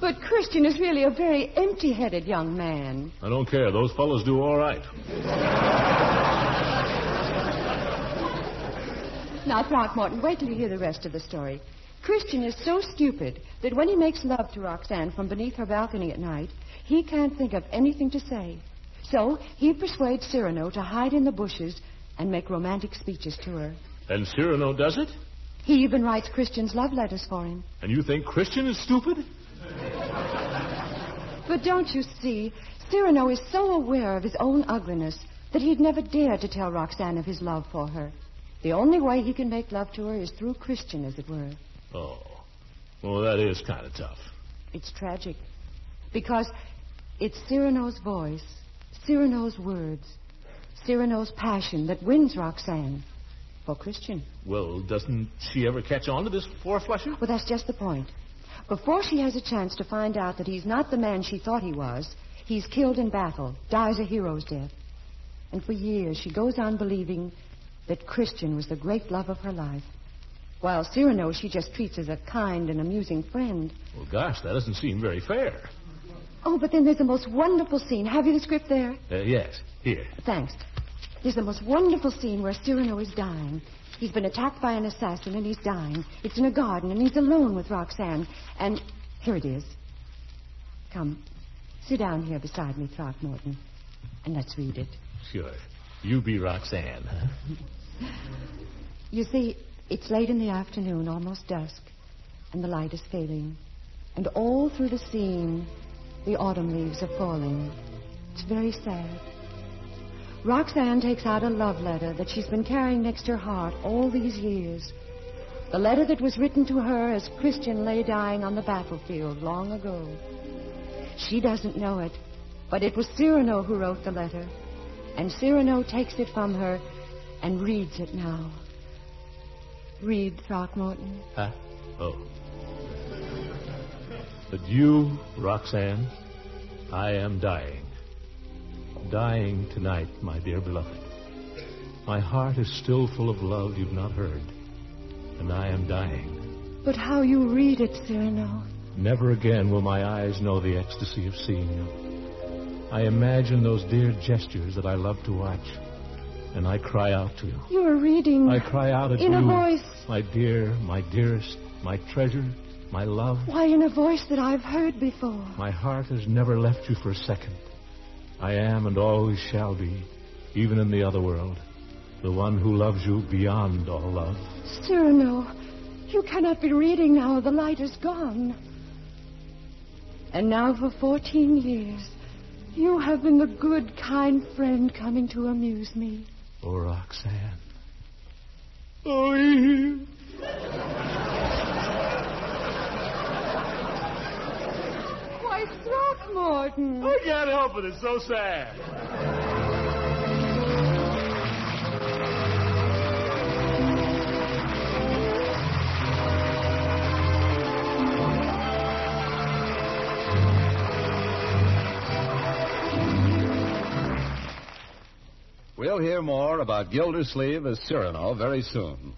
[SPEAKER 11] But Christian is really a very empty-headed young man.
[SPEAKER 2] I don't care. Those fellows do all right.
[SPEAKER 11] Now, Throckmorton, wait till you hear the rest of the story. Christian is so stupid that when he makes love to Roxanne from beneath her balcony at night, he can't think of anything to say. So he persuades Cyrano to hide in the bushes and make romantic speeches to her.
[SPEAKER 2] And Cyrano does it?
[SPEAKER 11] He even writes Christian's love letters for him.
[SPEAKER 2] And you think Christian is stupid?
[SPEAKER 11] But don't you see, Cyrano is so aware of his own ugliness that he'd never dare to tell Roxanne of his love for her. The only way he can make love to her is through Christian, as it were.
[SPEAKER 2] Oh. Well, that is kind of tough.
[SPEAKER 11] It's tragic. Because it's Cyrano's voice, Cyrano's words, Cyrano's passion that wins Roxanne for Christian.
[SPEAKER 2] Well, doesn't she ever catch on to this four-flusher?
[SPEAKER 11] Well, that's just the point. Before she has a chance to find out that he's not the man she thought he was, he's killed in battle, dies a hero's death. And for years she goes on believing that Christian was the great love of her life, while Cyrano she just treats as a kind and amusing friend.
[SPEAKER 2] Well, gosh, that doesn't seem very fair.
[SPEAKER 11] Oh, but then there's the most wonderful scene. Have you the script there?
[SPEAKER 2] Yes, here.
[SPEAKER 11] Thanks. There's the most wonderful scene where Cyrano is dying. He's been attacked by an assassin, and he's dying. It's in a garden, and he's alone with Roxanne. And here it is. Come, sit down here beside me, Throckmorton, and let's read it.
[SPEAKER 2] Sure. You be Roxanne, huh?
[SPEAKER 11] You see, it's late in the afternoon, almost dusk, and the light is failing. And all through the scene, the autumn leaves are falling. It's very sad. Roxanne takes out a love letter that she's been carrying next her heart all these years. The letter that was written to her as Christian lay dying on the battlefield long ago. She doesn't know it, but it was Cyrano who wrote the letter. And Cyrano takes it from her and reads it now. Read, Throckmorton.
[SPEAKER 2] Huh? Oh. But you, Roxanne, I am dying. Dying tonight, my dear beloved. My heart is still full of love you've not heard. And I am dying.
[SPEAKER 11] But how you read it, Cyrano.
[SPEAKER 2] Never again will my eyes know the ecstasy of seeing you. I imagine those dear gestures that I love to watch. And I cry out to you.
[SPEAKER 11] You are reading.
[SPEAKER 2] I cry out at you.
[SPEAKER 11] In a voice.
[SPEAKER 2] My dear, my dearest, my treasure, my love.
[SPEAKER 11] Why, in a voice that I've heard before.
[SPEAKER 2] My heart has never left you for a second. I am and always shall be, even in the other world, the one who loves you beyond all love.
[SPEAKER 11] Cyrano, you cannot be reading now. The light is gone. And now for 14 years, you have been the good, kind friend coming to amuse me.
[SPEAKER 2] Oh, Roxanne. Oh,
[SPEAKER 11] Why, Throckmorton.
[SPEAKER 2] I can't help it. It's so sad.
[SPEAKER 1] We'll hear more about Gildersleeve as Cyrano very soon.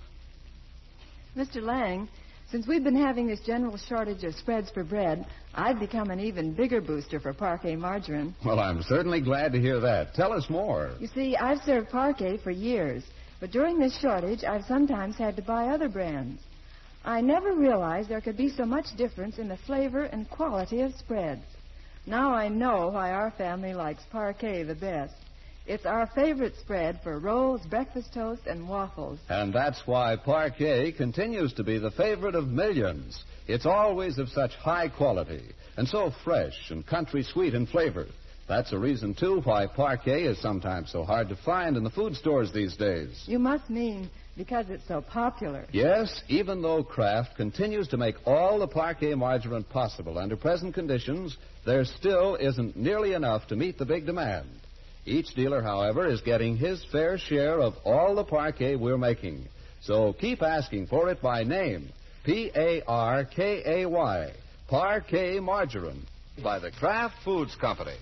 [SPEAKER 4] Mr. Lang, since we've been having this general shortage of spreads for bread, I've become an even bigger booster for parquet margarine.
[SPEAKER 1] Well, I'm certainly glad to hear that. Tell us more.
[SPEAKER 4] You see, I've served parquet for years, but during this shortage, I've sometimes had to buy other brands. I never realized there could be so much difference in the flavor and quality of spreads. Now I know why our family likes parquet the best. It's our favorite spread for rolls, breakfast toast, and waffles.
[SPEAKER 1] And that's why parquet continues to be the favorite of millions. It's always of such high quality and so fresh and country sweet in flavor. That's a reason, too, why parquet is sometimes so hard to find in the food stores these days.
[SPEAKER 4] You must mean because it's so popular.
[SPEAKER 1] Yes, even though Kraft continues to make all the parquet margarine possible under present conditions, there still isn't nearly enough to meet the big demand. Each dealer, however, is getting his fair share of all the parquet we're making. So keep asking for it by name. P-A-R-K-A-Y. Parquet Margarine. By the Kraft Foods Company.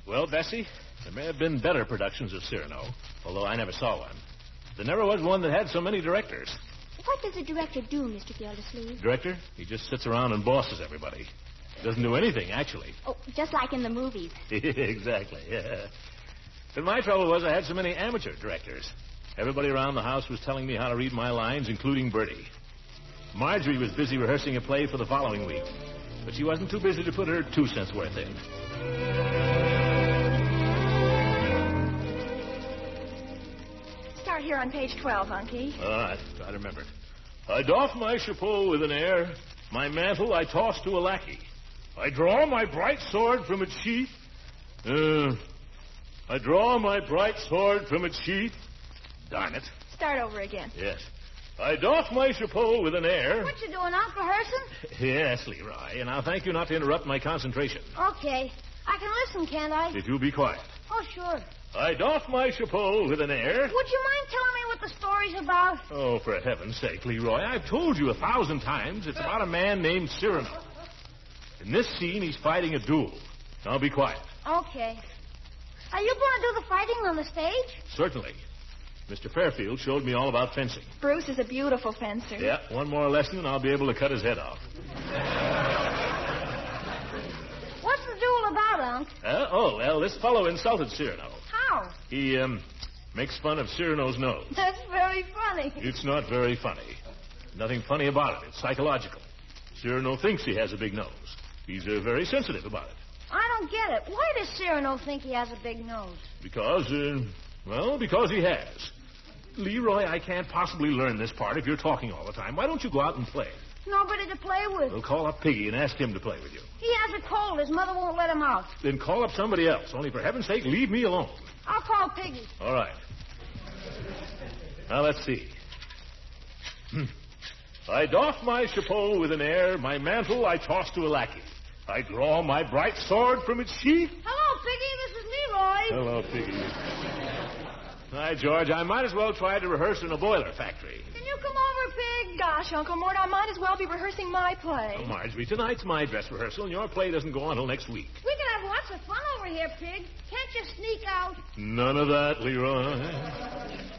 [SPEAKER 2] Well, Bessie, there may have been better productions of Cyrano, although I never saw one. There never was one that had so many directors.
[SPEAKER 21] What does a director do, Mr. Gildersleeve?
[SPEAKER 2] Director? He just sits around and bosses everybody. Doesn't do anything, actually.
[SPEAKER 21] Oh, just like in the movies.
[SPEAKER 2] Exactly, yeah. But my trouble was I had so many amateur directors. Everybody around the house was telling me how to read my lines, including Bertie. Marjorie was busy rehearsing a play for the following week, but she wasn't too busy to put her 2 cents worth in.
[SPEAKER 20] Start here on page 12, Unky.
[SPEAKER 2] All right, try to remember it. I doff my chapeau with an air, my mantle I toss to a lackey. I draw my bright sword from its sheath. I draw my bright sword from its sheath. Darn it.
[SPEAKER 20] Start over again.
[SPEAKER 2] Yes. I doff my chapeau with an air.
[SPEAKER 5] What you doing, out rehearsing?
[SPEAKER 2] Yes, Leroy, and I'll thank you not to interrupt my concentration.
[SPEAKER 5] Okay. I can listen, can't I?
[SPEAKER 2] If you'll be quiet.
[SPEAKER 5] Oh, sure.
[SPEAKER 2] I doff my chapeau with an air.
[SPEAKER 5] Would you mind telling me what the story's about?
[SPEAKER 2] Oh, for heaven's sake, Leroy, I've told you 1,000 times it's about a man named Cyrano. In this scene, he's fighting a duel. Now be quiet.
[SPEAKER 5] Okay. Are you going to do the fighting on the stage?
[SPEAKER 2] Certainly. Mr. Fairfield showed me all about fencing.
[SPEAKER 20] Bruce is a beautiful fencer.
[SPEAKER 2] Yeah, one more lesson and I'll be able to cut his head off.
[SPEAKER 5] What's the duel about, Unc?
[SPEAKER 2] Well, this fellow insulted Cyrano.
[SPEAKER 5] How?
[SPEAKER 2] He, makes fun of Cyrano's nose.
[SPEAKER 5] That's very funny.
[SPEAKER 2] It's not very funny. Nothing funny about it. It's psychological. Cyrano thinks he has a big nose. He's very sensitive about it.
[SPEAKER 5] I don't get it. Why does Cyrano think he has a big nose?
[SPEAKER 2] Because he has. Leroy, I can't possibly learn this part if you're talking all the time. Why don't you go out and play?
[SPEAKER 5] Nobody to play with.
[SPEAKER 2] Well, call up Piggy and ask him to play with you.
[SPEAKER 5] He has a cold. His mother won't let him out.
[SPEAKER 2] Then call up somebody else. Only for heaven's sake, leave me alone.
[SPEAKER 5] I'll call Piggy.
[SPEAKER 2] All right. Now, let's see. I doff my chapeau with an air, my mantle I toss to a lackey. I draw my bright sword from its sheath.
[SPEAKER 5] Hello, Piggy. This is Leroy.
[SPEAKER 2] Hello, Piggy. Hi, George. I might as well try to rehearse in a boiler factory.
[SPEAKER 20] Can you come over, Pig? Gosh, Uncle Mort, I might as well be rehearsing my play.
[SPEAKER 2] Oh, Marjorie, tonight's my dress rehearsal, and your play doesn't go on till next week.
[SPEAKER 5] We can have lots of fun over here, Pig. Can't you sneak out?
[SPEAKER 2] None of that, Leroy.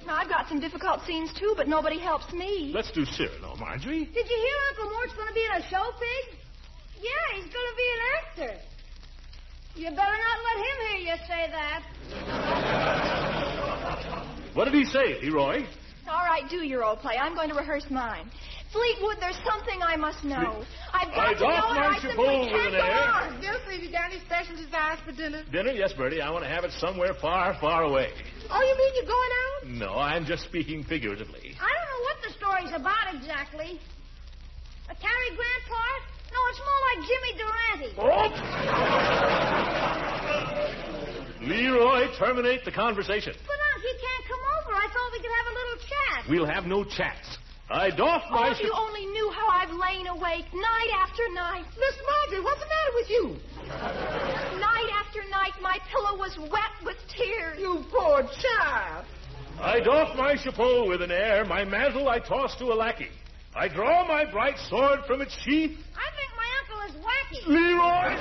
[SPEAKER 20] Now, I've got some difficult scenes, too, but nobody helps me.
[SPEAKER 2] Let's do Cyrano, Marjorie.
[SPEAKER 5] Did you hear Uncle Mort's going to be in a show, Pig? Yeah, he's going to be an actor. You better not let him hear you say that.
[SPEAKER 2] What did he say, Leroy?
[SPEAKER 20] All right, do your old play. I'm going to rehearse mine. Fleetwood, there's something I must know. I've got to know it. I simply can't go on.
[SPEAKER 17] Gildersleeve, you got any special desires for dinner?
[SPEAKER 2] Dinner? Yes, Bertie. I want to have it somewhere far, far away.
[SPEAKER 17] Oh, you mean you're going out?
[SPEAKER 2] No, I'm just speaking figuratively.
[SPEAKER 5] I don't know what the story's about exactly. A Cary Grant part? No, it's more like Jimmy Durante.
[SPEAKER 2] Oh! Leroy, terminate the conversation.
[SPEAKER 5] But, Unc, he can't come over. I thought we could have a little chat.
[SPEAKER 2] We'll have no chats. I doff my...
[SPEAKER 20] Oh, if you only knew how I've lain awake night after night.
[SPEAKER 17] Miss Marjorie, what's the matter with you?
[SPEAKER 20] Night after night, my pillow was wet with tears.
[SPEAKER 17] You poor child.
[SPEAKER 2] I doff my chapeau with an air. My mantle I toss to a lackey. I draw my bright sword from its sheath.
[SPEAKER 5] I think my uncle is wacky.
[SPEAKER 2] Leroy!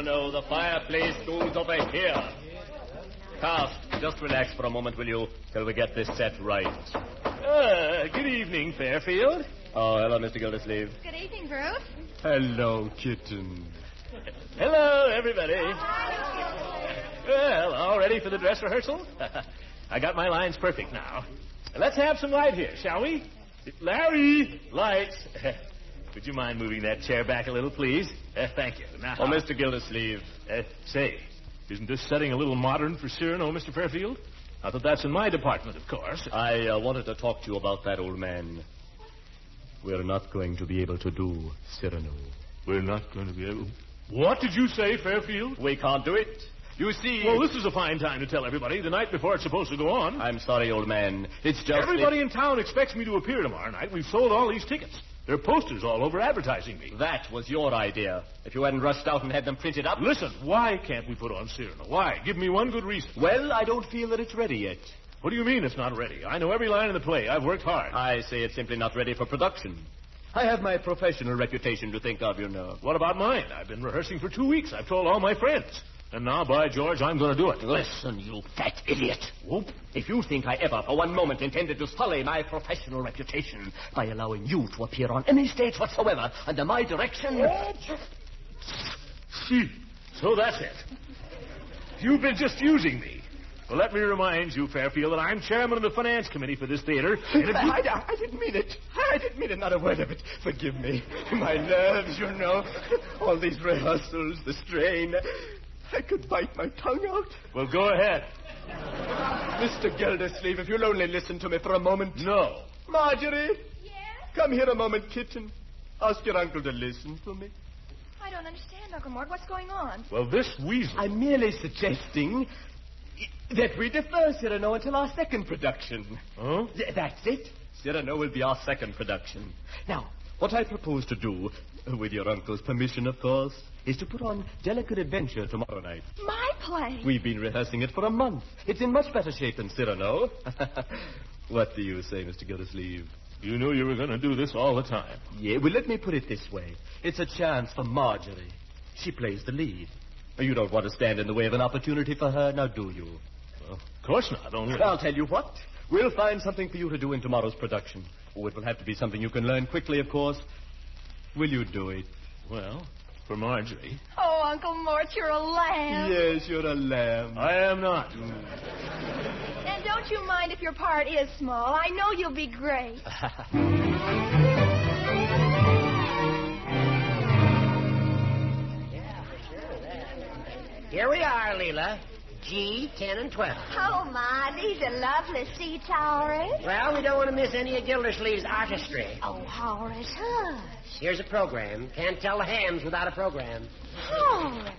[SPEAKER 16] No. The fireplace goes over here. Cast, just relax for a moment, will you, till we get this set right.
[SPEAKER 2] Good evening, Fairfield.
[SPEAKER 16] Oh, hello, Mr. Gildersleeve.
[SPEAKER 20] Good evening, Bruce.
[SPEAKER 16] Hello, kitten.
[SPEAKER 2] Hello, everybody. Well, all ready for the dress rehearsal? I got my lines perfect now. Let's have some light here, shall we? Larry, lights. Would you mind moving that chair back a little, please? Thank you. Now,
[SPEAKER 16] Oh, Mr. Gildersleeve.
[SPEAKER 2] Say, isn't this setting a little modern for Cyrano, Mr. Fairfield? Not that that's in my department, of course.
[SPEAKER 16] I wanted to talk to you about that, old man. We're not going to be able to do Cyrano.
[SPEAKER 2] We're not going to be able... What did you say, Fairfield?
[SPEAKER 16] We can't do it. You see...
[SPEAKER 2] Well, this is a fine time to tell everybody the night before it's supposed to go on.
[SPEAKER 16] I'm sorry, old man. It's just...
[SPEAKER 2] Everybody in town expects me to appear tomorrow night. We've sold all these tickets. There are posters all over advertising me.
[SPEAKER 16] That was your idea. If you hadn't rushed out and had them printed up...
[SPEAKER 2] Listen, why can't we put on Cyrano? Why? Give me one good reason.
[SPEAKER 16] Well, I don't feel that it's ready yet.
[SPEAKER 2] What do you mean it's not ready? I know every line in the play. I've worked hard.
[SPEAKER 16] I say it's simply not ready for production. I have my professional reputation to think of, you know.
[SPEAKER 2] What about mine? I've been rehearsing for 2 weeks. I've told all my friends. And now, by George, I'm going to do it.
[SPEAKER 16] Listen, you fat idiot. Whoop. If you think I ever for one moment intended to sully my professional reputation by allowing you to appear on any stage whatsoever under my direction...
[SPEAKER 2] See, so that's it. You've been just using me. Well, let me remind you, Fairfield, that I'm chairman of the finance committee for this theater.
[SPEAKER 16] I didn't mean it. I didn't mean it, not a word of it. Forgive me. My nerves, you know. All these rehearsals, the strain. I could bite my tongue out.
[SPEAKER 2] Well, go ahead.
[SPEAKER 16] Mr. Gildersleeve, if you'll only listen to me for a moment.
[SPEAKER 2] No.
[SPEAKER 16] Marjorie.
[SPEAKER 5] Yes?
[SPEAKER 16] Come here a moment, kitten. Ask your uncle to listen to me.
[SPEAKER 20] I don't understand, Uncle Mort. What's going on?
[SPEAKER 2] Well, this weasel...
[SPEAKER 16] I'm merely suggesting that we defer Cyrano until our second production.
[SPEAKER 2] Oh?
[SPEAKER 16] That's it. Cyrano will be our second production. Now, what I propose to do, with your uncle's permission, of course, is to put on Delicate Adventure tomorrow night.
[SPEAKER 20] My play?
[SPEAKER 16] We've been rehearsing it for a month. It's in much better shape than Cyrano. What do you say, Mr. Gildersleeve?
[SPEAKER 2] You knew you were going to do this all the time.
[SPEAKER 16] Yeah, well, let me put it this way. It's a chance for Marjorie. She plays the lead. You don't want to stand in the way of an opportunity for her, now do you?
[SPEAKER 2] Well, of course not, only...
[SPEAKER 16] I'll tell you what. We'll find something for you to do in tomorrow's production. Oh, it will have to be something you can learn quickly, of course. Will you do it?
[SPEAKER 2] Well, for Marjorie.
[SPEAKER 20] Oh, Uncle Mort, you're a lamb.
[SPEAKER 16] Yes, you're a lamb.
[SPEAKER 2] I am not.
[SPEAKER 20] And don't you mind if your part is small. I know you'll be great.
[SPEAKER 12] Here we are, Leila. G, 10, and 12.
[SPEAKER 21] Oh, my, these are lovely seats, Horace.
[SPEAKER 12] Well, we don't want to miss any of Gildersleeve's artistry.
[SPEAKER 21] Oh, Horace, hush.
[SPEAKER 12] Here's a program. Can't tell the hams without a program.
[SPEAKER 21] Horace.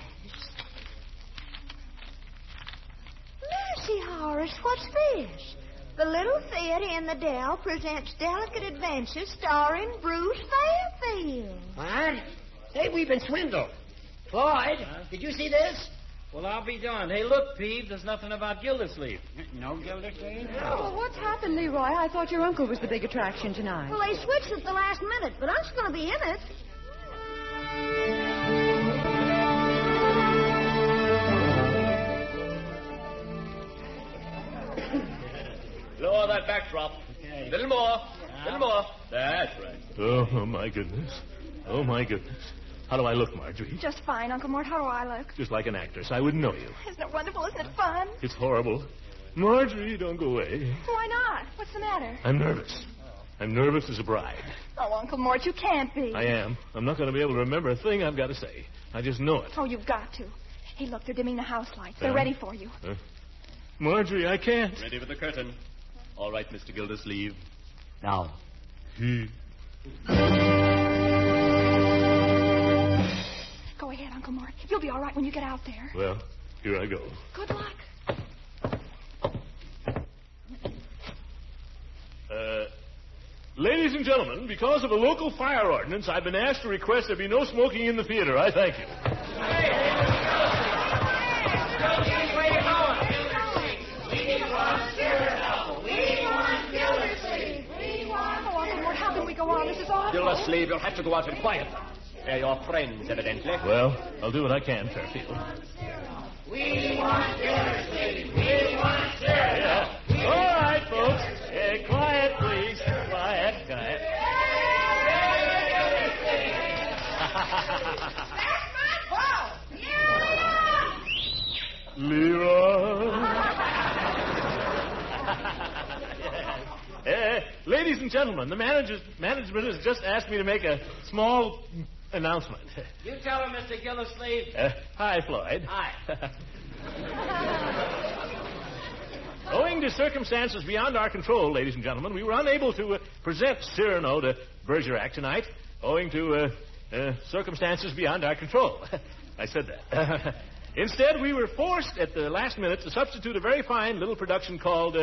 [SPEAKER 21] Mercy, Horace.
[SPEAKER 13] Doris, what's this? The Little Theater in the Dell presents Delicate Adventures starring Bruce Fairfield.
[SPEAKER 12] What? Hey, we've been swindled. Floyd, did you see this?
[SPEAKER 15] Well, I'll be darned. Hey, look, Peeve, there's nothing about Gildersleeve.
[SPEAKER 12] No Gildersleeve?
[SPEAKER 4] Well, what's happened, Leroy? I thought your uncle was the big attraction tonight.
[SPEAKER 5] Well, they switched at the last minute, but I'm going to be in it.
[SPEAKER 2] Lower that backdrop.
[SPEAKER 12] Okay.
[SPEAKER 2] Little more. Little more. That's right. Oh, my goodness. Oh, my goodness. How do I look, Marjorie?
[SPEAKER 20] Just fine, Uncle Mort. How do I look?
[SPEAKER 2] Just like an actress. I wouldn't know you.
[SPEAKER 20] Isn't it wonderful? Isn't it fun?
[SPEAKER 2] It's horrible. Marjorie, don't go away.
[SPEAKER 20] Why not? What's the matter?
[SPEAKER 2] I'm nervous. I'm nervous as a bride.
[SPEAKER 20] Oh, Uncle Mort, you can't be.
[SPEAKER 2] I am. I'm not going to be able to remember a thing I've got to say. I just know it.
[SPEAKER 20] Oh, you've got to. Hey, look, they're dimming the house lights. They're ready for you.
[SPEAKER 2] Marjorie, I can't.
[SPEAKER 8] Ready with the curtain. All right, Mr. Gildersleeve.
[SPEAKER 12] Now.
[SPEAKER 20] Go ahead, Uncle Mort. You'll be all right when you get out there.
[SPEAKER 2] Well, here I go.
[SPEAKER 20] Good luck.
[SPEAKER 2] Ladies and gentlemen, because of a local fire ordinance, I've been asked to request there be no smoking in the theater. I thank you.
[SPEAKER 20] Oh, Uncle Mort, how can we go on? This is awful.
[SPEAKER 8] Gildersleeve, you'll have to go out and quiet them. They're your friends, evidently.
[SPEAKER 2] Well, I'll do what I can, Fairfield.
[SPEAKER 8] We want Gildersleeve. We want Cyrano.
[SPEAKER 2] Yeah. All right, folks. Quiet, please. Quiet. Leroy. Ladies and gentlemen, the management has just asked me to make a small announcement.
[SPEAKER 12] You tell him, Mr. Gildersleeve.
[SPEAKER 2] Hi, Floyd.
[SPEAKER 12] Hi.
[SPEAKER 2] Owing to circumstances beyond our control, ladies and gentlemen, we were unable to present Cyrano to Bergerac tonight, owing to circumstances beyond our control. I said that. Instead, we were forced at the last minute to substitute a very fine little production called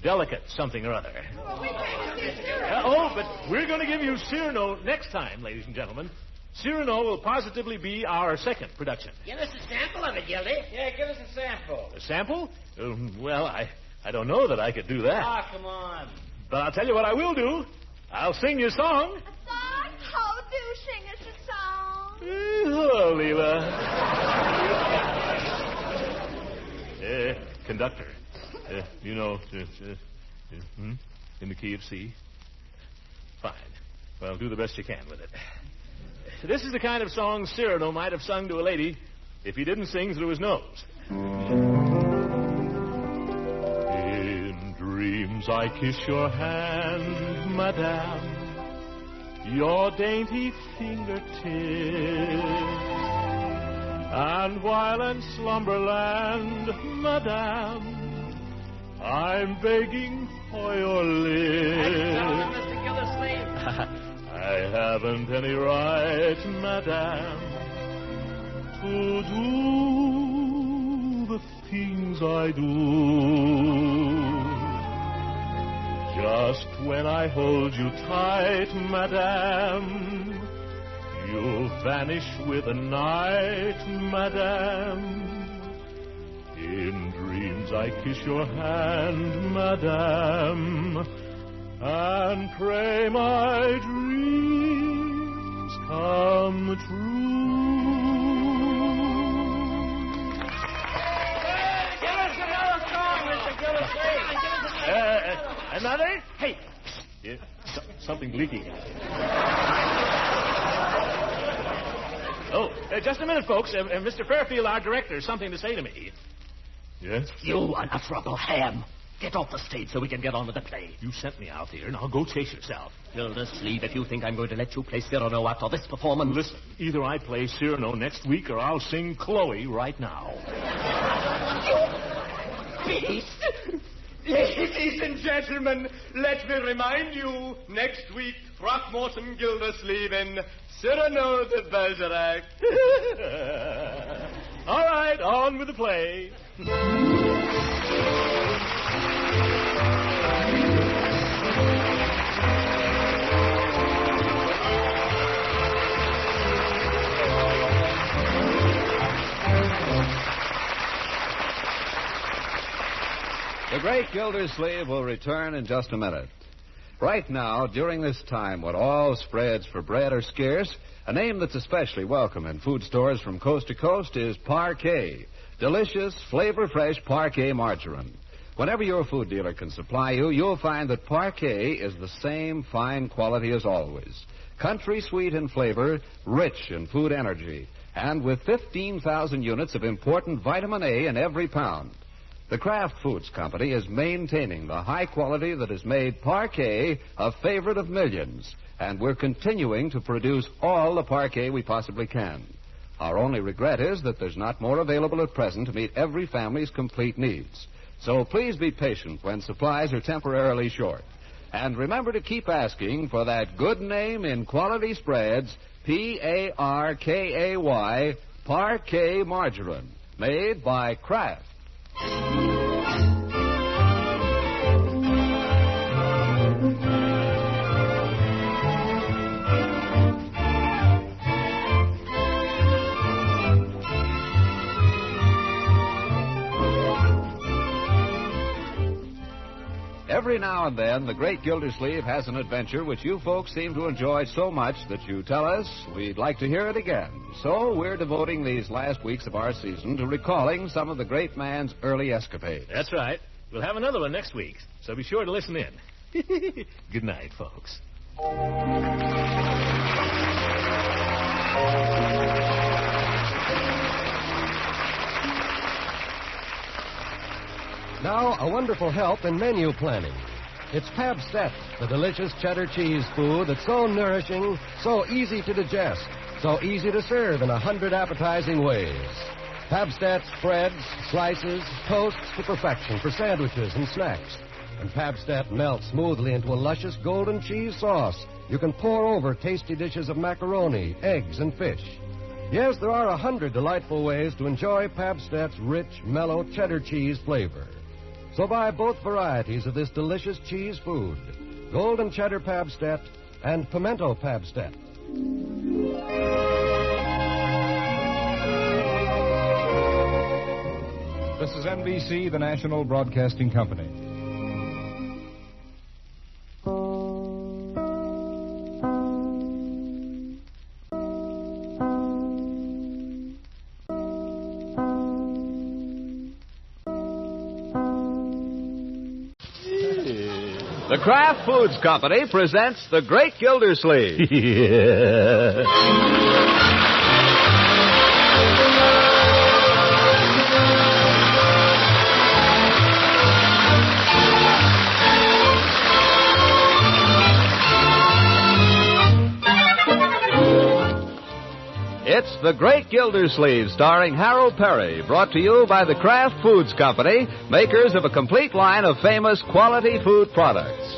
[SPEAKER 2] Delicate something or other.
[SPEAKER 20] Well, we came to see Cyrano.
[SPEAKER 2] But we're going to give you Cyrano next time, ladies and gentlemen. Cyrano will positively be our second production.
[SPEAKER 12] Give us a sample of it, Gildy.
[SPEAKER 15] Yeah, give us a sample.
[SPEAKER 2] A sample? Well, I don't know that I could do that.
[SPEAKER 15] Ah, come on.
[SPEAKER 2] But I'll tell you what I will do. I'll sing you a song.
[SPEAKER 13] A song? Oh, do sing us a song.
[SPEAKER 2] Hello, Leila. Conductor. You know, in the key of C. Fine. Well, do the best you can with it. This is the kind of song Cyrano might have sung to a lady if he didn't sing through his nose. In dreams I kiss your hand, madame, your dainty fingertips. And while in slumberland, madame, I'm begging for your lips.
[SPEAKER 12] Mr. Gildersleeve.
[SPEAKER 2] I haven't any right, madame, to do the things I do. Just when I hold you tight, madame, you'll vanish with the night, madame. In dreams I kiss your hand, madame, and pray my dreams come true.
[SPEAKER 12] Give us another song, Mr. Gildersleeve.
[SPEAKER 2] Another? Hey, something leaking. Just a minute, folks. Mr. Fairfield, our director, has something to say to me. Yes?
[SPEAKER 8] You unutterable ham. Get off the stage so we can get on with the play.
[SPEAKER 2] You sent me out here. Now go chase yourself.
[SPEAKER 8] Gildersleeve, if you think I'm going to let you play Cyrano after this performance...
[SPEAKER 2] Listen, either I play Cyrano next week or I'll sing Chloe right now.
[SPEAKER 8] You beast!
[SPEAKER 16] Ladies and gentlemen, let me remind you, next week, Throckmorton Gildersleeve in Cyrano de Bergerac.
[SPEAKER 2] All right, on with the play.
[SPEAKER 1] The great Gildersleeve will return in just a minute. Right now, during this time when all spreads for bread are scarce, a name that's especially welcome in food stores from coast to coast is Parquet. Delicious, flavor-fresh Parquet margarine. Whenever your food dealer can supply you, you'll find that Parquet is the same fine quality as always. Country sweet in flavor, rich in food energy, and with 15,000 units of important vitamin A in every pound. The Kraft Foods Company is maintaining the high quality that has made Parquet a favorite of millions, and we're continuing to produce all the Parquet we possibly can. Our only regret is that there's not more available at present to meet every family's complete needs. So please be patient when supplies are temporarily short. And remember to keep asking for that good name in quality spreads, Parkay, Parquet margarine, made by Kraft. Every now and then, the great Gildersleeve has an adventure which you folks seem to enjoy so much that you tell us we'd like to hear it again. So we're devoting these last weeks of our season to recalling some of the great man's early escapades.
[SPEAKER 2] That's right. We'll have another one next week, so be sure to listen in. Good night, folks.
[SPEAKER 10] Now, a wonderful help in menu planning. It's Pabstet, the delicious cheddar cheese food that's so nourishing, so easy to digest, so easy to serve in 100 appetizing ways. Pabstet spreads, slices, toasts to perfection for sandwiches and snacks. And Pabstet melts smoothly into a luscious golden cheese sauce you can pour over tasty dishes of macaroni, eggs, and fish. Yes, there are 100 delightful ways to enjoy Pabstet's rich, mellow cheddar cheese flavor. So buy both varieties of this delicious cheese food, Golden Cheddar Pabstet and Pimento Pabstet.
[SPEAKER 18] This is NBC, the National Broadcasting Company.
[SPEAKER 19] The Kraft Foods Company presents The Great Gildersleeve. It's The Great Gildersleeve, starring Harold Perry, brought to you by the Kraft Foods Company, makers of a complete line of famous quality food products.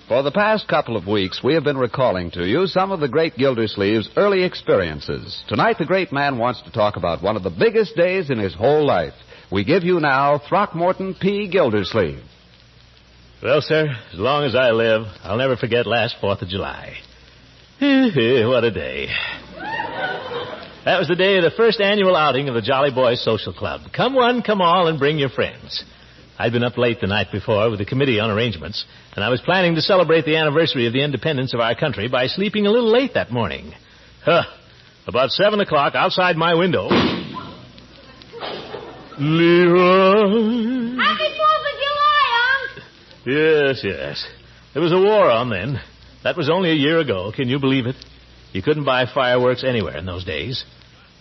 [SPEAKER 19] For the past couple of weeks, we have been recalling to you some of the great Gildersleeve's early experiences. Tonight, the great man wants to talk about one of the biggest days in his whole life. We give you now Throckmorton P. Gildersleeve.
[SPEAKER 2] Well, sir, as long as I live, I'll never forget last 4th of July. What a day. That was the day of the first annual outing of the Jolly Boys Social Club. Come one, come all, and bring your friends. I'd been up late the night before with the committee on arrangements, and I was planning to celebrate the anniversary of the independence of our country by sleeping a little late that morning. About 7 o'clock, outside my window... Leroy...
[SPEAKER 5] Happy 4th of July, Unc!
[SPEAKER 2] Yes. There was a war on then. That was only a year ago. Can you believe it? You couldn't buy fireworks anywhere in those days.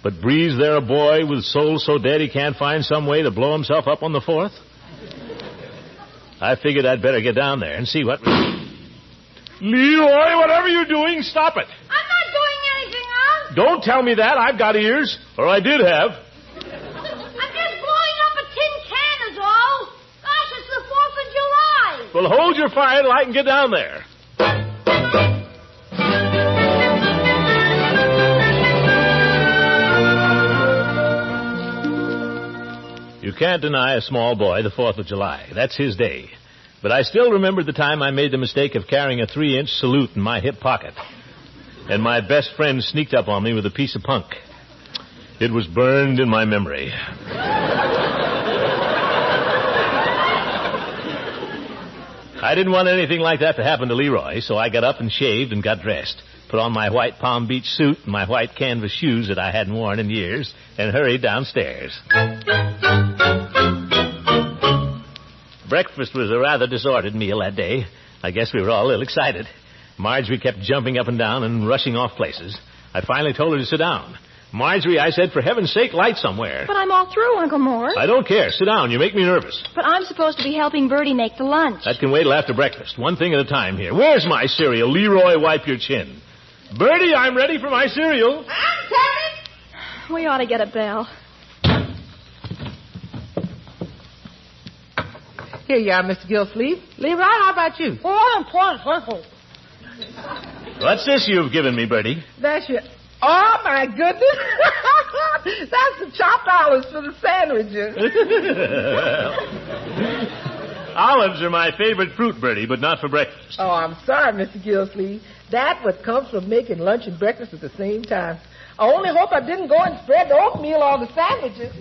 [SPEAKER 2] But breathes there a boy with soul so dead he can't find some way to blow himself up on the 4th? I figured I'd better get down there and see what... Leroy, whatever you're doing, stop it.
[SPEAKER 5] I'm not doing anything, Unc.
[SPEAKER 2] Don't tell me that. I've got ears. Or I did have.
[SPEAKER 5] I'm just blowing up a tin can is all. Gosh, it's the 4th of July.
[SPEAKER 2] Well, hold your fire till I can get down there. You can't deny a small boy the 4th of July. That's his day. But I still remember the time I made the mistake of carrying a 3-inch salute in my hip pocket. And my best friend sneaked up on me with a piece of punk. It was burned in my memory. I didn't want anything like that to happen to Leroy, so I got up and shaved and got dressed, put on my white Palm Beach suit and my white canvas shoes that I hadn't worn in years, and hurried downstairs. Breakfast was a rather disordered meal that day. I guess we were all a little excited. Marjorie kept jumping up and down and rushing off places. I finally told her to sit down. Marjorie, I said, for heaven's sake, light somewhere.
[SPEAKER 20] But I'm all through, Uncle Mort.
[SPEAKER 2] I don't care. Sit down. You make me nervous.
[SPEAKER 20] But I'm supposed to be helping Bertie make the lunch.
[SPEAKER 2] That can wait till after breakfast. One thing at a time here. Where's my cereal? Leroy, wipe your chin. Bertie, I'm ready for my cereal.
[SPEAKER 21] I'm coming.
[SPEAKER 20] We ought to get a bell.
[SPEAKER 17] Here you are, Mr. Gildersleeve. Leroy, how about you?
[SPEAKER 21] Oh, I'm fine.
[SPEAKER 2] What's this you've given me, Bertie?
[SPEAKER 17] That's your... Oh, my goodness. That's the chopped olives for the sandwiches.
[SPEAKER 2] Olives are my favorite fruit, Bertie, but not for breakfast.
[SPEAKER 17] Oh, I'm sorry, Mr. Gildersleeve. That's what comes from making lunch and breakfast at the same time. I only hope I didn't go and spread the oatmeal on the sandwiches.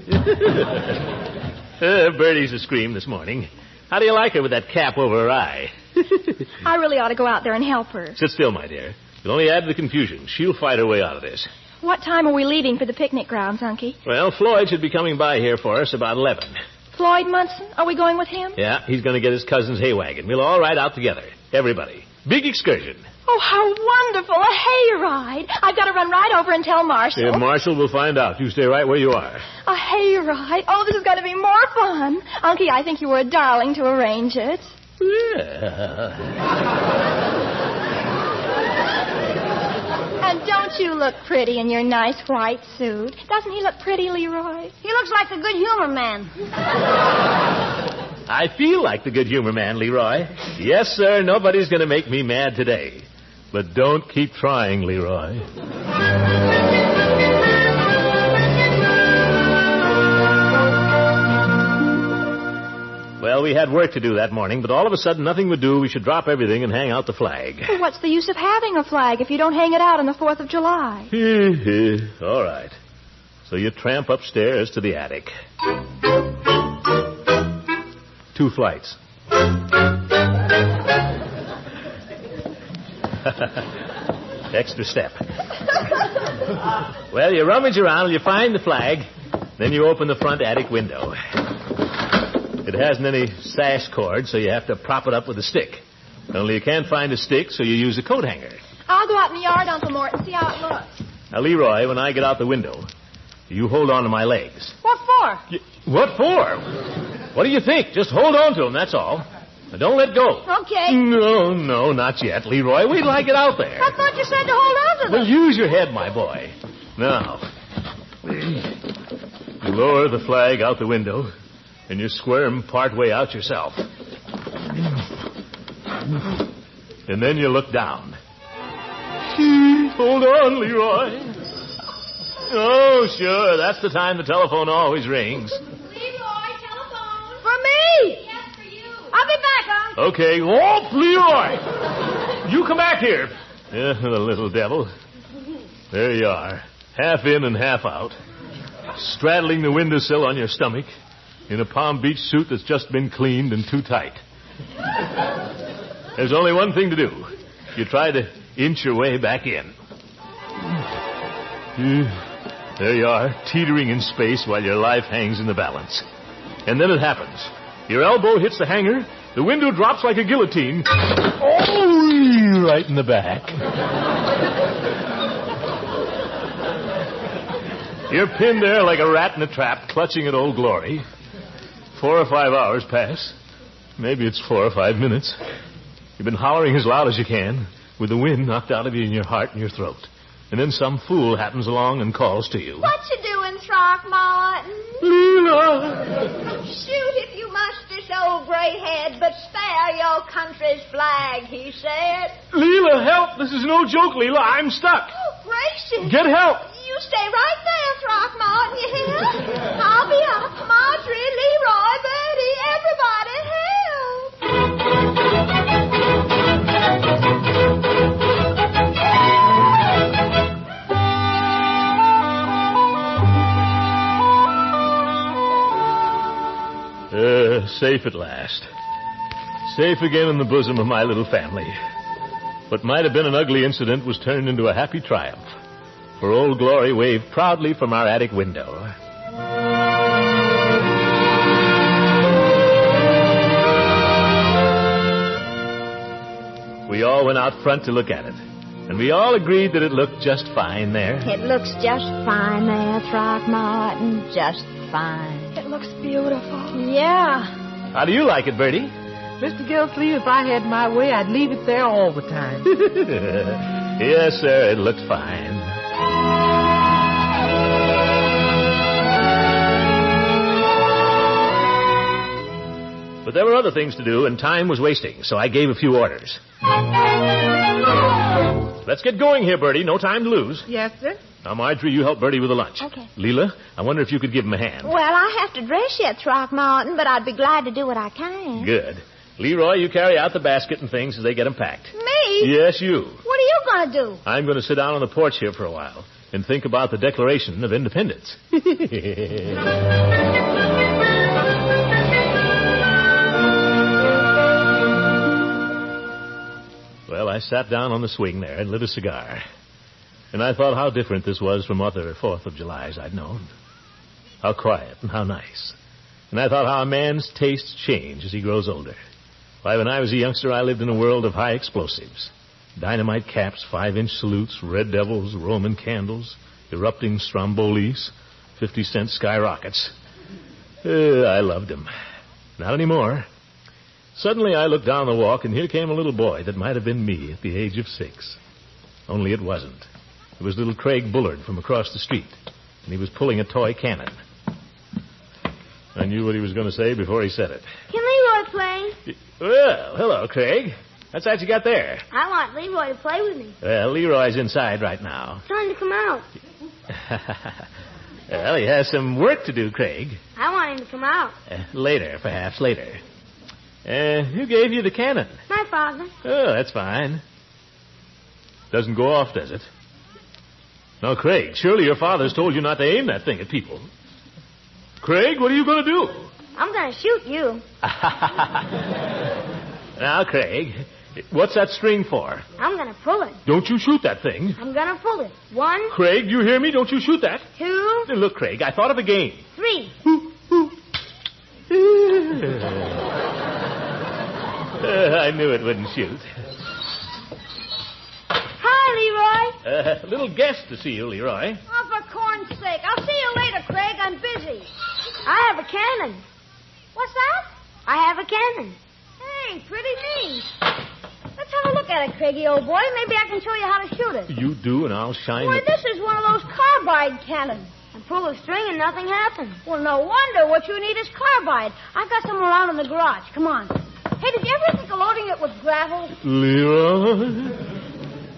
[SPEAKER 2] Bertie's a scream this morning. How do you like her with that cap over her eye?
[SPEAKER 20] I really ought to go out there and help her.
[SPEAKER 2] Sit still, my dear. It'll only add to the confusion. She'll fight her way out of this.
[SPEAKER 20] What time are we leaving for the picnic grounds, Unky?
[SPEAKER 2] Well, Floyd should be coming by here for us about 11.
[SPEAKER 20] Floyd Munson? Are we going with him?
[SPEAKER 2] Yeah, he's going to get his cousin's hay wagon. We'll all ride out together. Everybody. Big excursion.
[SPEAKER 20] Oh, how wonderful. A hayride. I've got to run right over and tell Marshall.
[SPEAKER 2] Yeah, Marshall will find out. You stay right where you are.
[SPEAKER 20] A hayride? Oh, this is going to be more fun. Unky, I think you were a darling to arrange it.
[SPEAKER 2] Yeah.
[SPEAKER 20] And don't you look pretty in your nice white suit? Doesn't he look pretty, Leroy?
[SPEAKER 21] He looks like the good humor man.
[SPEAKER 2] I feel like the good humor man, Leroy. Yes, sir, nobody's going to make me mad today. But don't keep trying, Leroy. Well, we had work to do that morning, but all of a sudden nothing would do. We should drop everything and hang out the flag.
[SPEAKER 20] Well, what's the use of having a flag if you don't hang it out on the 4th of July?
[SPEAKER 2] All right. So you tramp upstairs to the attic. 2 flights. Extra step. Well, you rummage around and you find the flag. Then you open the front attic window. It hasn't any sash cord, so you have to prop it up with a stick. Only you can't find a stick, so you use a coat hanger.
[SPEAKER 20] I'll go out in the yard, Uncle Mort, and see how it looks.
[SPEAKER 2] Now, Leroy, when I get out the window, you hold on to my legs.
[SPEAKER 21] What for?
[SPEAKER 2] What for? What do you think? Just hold on to them, that's all. Now, don't let go.
[SPEAKER 21] Okay.
[SPEAKER 2] No, not yet, Leroy. Wait till I get out there.
[SPEAKER 21] I thought you said to hold on to them.
[SPEAKER 2] Well, use your head, my boy. Now, you lower the flag out the window, and you squirm part way out yourself. And then you look down. Hold on, Leroy. Oh, sure. That's the time the telephone always rings.
[SPEAKER 21] Leroy, telephone. For me? Yes, for you. I'll be back, Unc.
[SPEAKER 2] Okay. Oh, Leroy! You come back here. Yeah, the little devil. There you are. Half in and half out. Straddling the windowsill on your stomach in a Palm Beach suit that's just been cleaned and too tight. There's only one thing to do. You try to inch your way back in. There you are, teetering in space while your life hangs in the balance. And then it happens. Your elbow hits the hanger, the window drops like a guillotine. Oh, right in the back. You're pinned there like a rat in a trap, clutching at Old Glory. 4 or 5 hours pass. Maybe it's 4 or 5 minutes. You've been hollering as loud as you can, with the wind knocked out of you in your heart and your throat. And then some fool happens along and calls to you.
[SPEAKER 21] What you doing, Throckmorton?
[SPEAKER 2] Leela!
[SPEAKER 21] Shoot if you must this old gray head, but spare your country's flag, he said.
[SPEAKER 2] Leela, help! This is no joke, Leela. I'm stuck.
[SPEAKER 21] Oh, gracious.
[SPEAKER 2] Get help!
[SPEAKER 21] You stay right there, Throckmorton, you hear? I'll be up. Marjorie, Leroy, Bertie, everybody, help!
[SPEAKER 2] safe at last. Safe again in the bosom of my little family. What might have been an ugly incident was turned into a happy triumph. For Old Glory waved proudly from our attic window. We all went out front to look at it. And we all agreed that it looked just fine there.
[SPEAKER 21] It looks just fine there, Throckmorton. Just fine.
[SPEAKER 3] It looks beautiful.
[SPEAKER 21] Yeah.
[SPEAKER 2] How do you like it, Bertie?
[SPEAKER 17] Mr. Gildersleeve, if I had my way, I'd leave it there all the time.
[SPEAKER 2] Yes, sir, it looked fine. But there were other things to do, and time was wasting, so I gave a few orders. Let's get going here, Bertie. No time to lose.
[SPEAKER 17] Yes, sir.
[SPEAKER 2] Now, Marjorie, you help Bertie with the lunch.
[SPEAKER 21] Okay.
[SPEAKER 2] Leila, I wonder if you could give him a hand.
[SPEAKER 21] Well, I have to dress yet, Throckmorton, but I'd be glad to do what I can.
[SPEAKER 2] Good. Leroy, you carry out the basket and things as they get them packed.
[SPEAKER 21] Me?
[SPEAKER 2] Yes, you.
[SPEAKER 21] What are you going to do?
[SPEAKER 2] I'm going to sit down on the porch here for a while and think about the Declaration of Independence. Well, I sat down on the swing there and lit a cigar. And I thought how different this was from other 4th of Julys I'd known. How quiet and how nice. And I thought how a man's tastes change as he grows older. Why, when I was a youngster, I lived in a world of high explosives. Dynamite caps, 5-inch salutes, red devils, Roman candles, erupting strombolis, 50-cent skyrockets. I loved them. Not anymore. Suddenly I looked down the walk, and here came a little boy that might have been me at the age of 6. Only it wasn't. It was little Craig Bullard from across the street, and he was pulling a toy cannon. I knew what he was going to say before he said it.
[SPEAKER 5] Can Leroy play?
[SPEAKER 2] Well, hello, Craig. What's that you got there?
[SPEAKER 5] I want Leroy to play with me.
[SPEAKER 2] Well, Leroy's inside right now.
[SPEAKER 5] Time to come out.
[SPEAKER 2] Well, he has some work to do, Craig.
[SPEAKER 5] I want him to come out.
[SPEAKER 2] Later, perhaps later. Who gave you the cannon?
[SPEAKER 5] My father.
[SPEAKER 2] Oh, that's fine. Doesn't go off, does it? No, Craig, surely your father's told you not to aim that thing at people. Craig, what are you going to do?
[SPEAKER 5] I'm going to shoot you.
[SPEAKER 2] Now, Craig, what's that string for?
[SPEAKER 5] I'm going to pull it.
[SPEAKER 2] Don't you shoot that thing.
[SPEAKER 5] I'm going to pull it. 1.
[SPEAKER 2] Craig, you hear me? Don't you shoot that.
[SPEAKER 5] 2.
[SPEAKER 2] Look, Craig, I thought of a game.
[SPEAKER 5] 3.
[SPEAKER 2] I knew it wouldn't shoot.
[SPEAKER 5] Hi, Leroy.
[SPEAKER 2] A little guest to see you, Leroy.
[SPEAKER 5] Oh, for corn's sake. I'll see you later, Craig. I'm busy. I have a cannon. What's that? I have a cannon. Hey, pretty neat. Let's have a look at it, Craigie, old boy. Maybe I can show you how to shoot it.
[SPEAKER 2] You do, and I'll shine
[SPEAKER 5] Boy,
[SPEAKER 2] it.
[SPEAKER 5] this is one of those carbide cannons. I pull the string and nothing happens. Well, no wonder. What you need is carbide. I've got some around in the garage. Come on. Hey, did you ever think of loading it with gravel?
[SPEAKER 2] Leroy?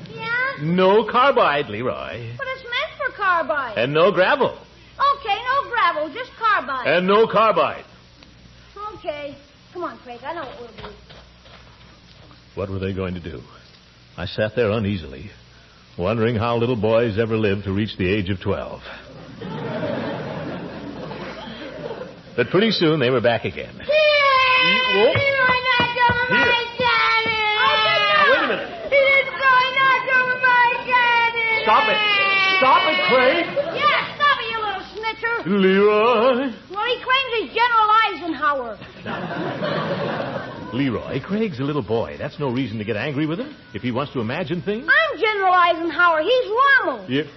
[SPEAKER 5] Yeah?
[SPEAKER 2] No carbide, Leroy.
[SPEAKER 5] But it's meant for carbide.
[SPEAKER 2] And no gravel.
[SPEAKER 5] Okay, no gravel, just carbide.
[SPEAKER 2] And no carbide.
[SPEAKER 5] Okay. Come on, Craig. I know what we'll do.
[SPEAKER 2] What were they going to do? I sat there uneasily, wondering how little boys ever live to reach the age of 12. But pretty soon they were back again.
[SPEAKER 5] Leroy knocked over my cannon.
[SPEAKER 2] Now, wait a minute.
[SPEAKER 5] This boy knocked over my cannon.
[SPEAKER 2] Stop it. Stop it, Craig.
[SPEAKER 5] Yeah, stop it, you little snitcher.
[SPEAKER 2] Leroy.
[SPEAKER 5] Well, he claims he's General Eisenhower.
[SPEAKER 2] Leroy, Craig's a little boy. That's no reason to get angry with him if he wants to imagine things.
[SPEAKER 5] I'm General Eisenhower. He's Rommel.
[SPEAKER 2] Yep.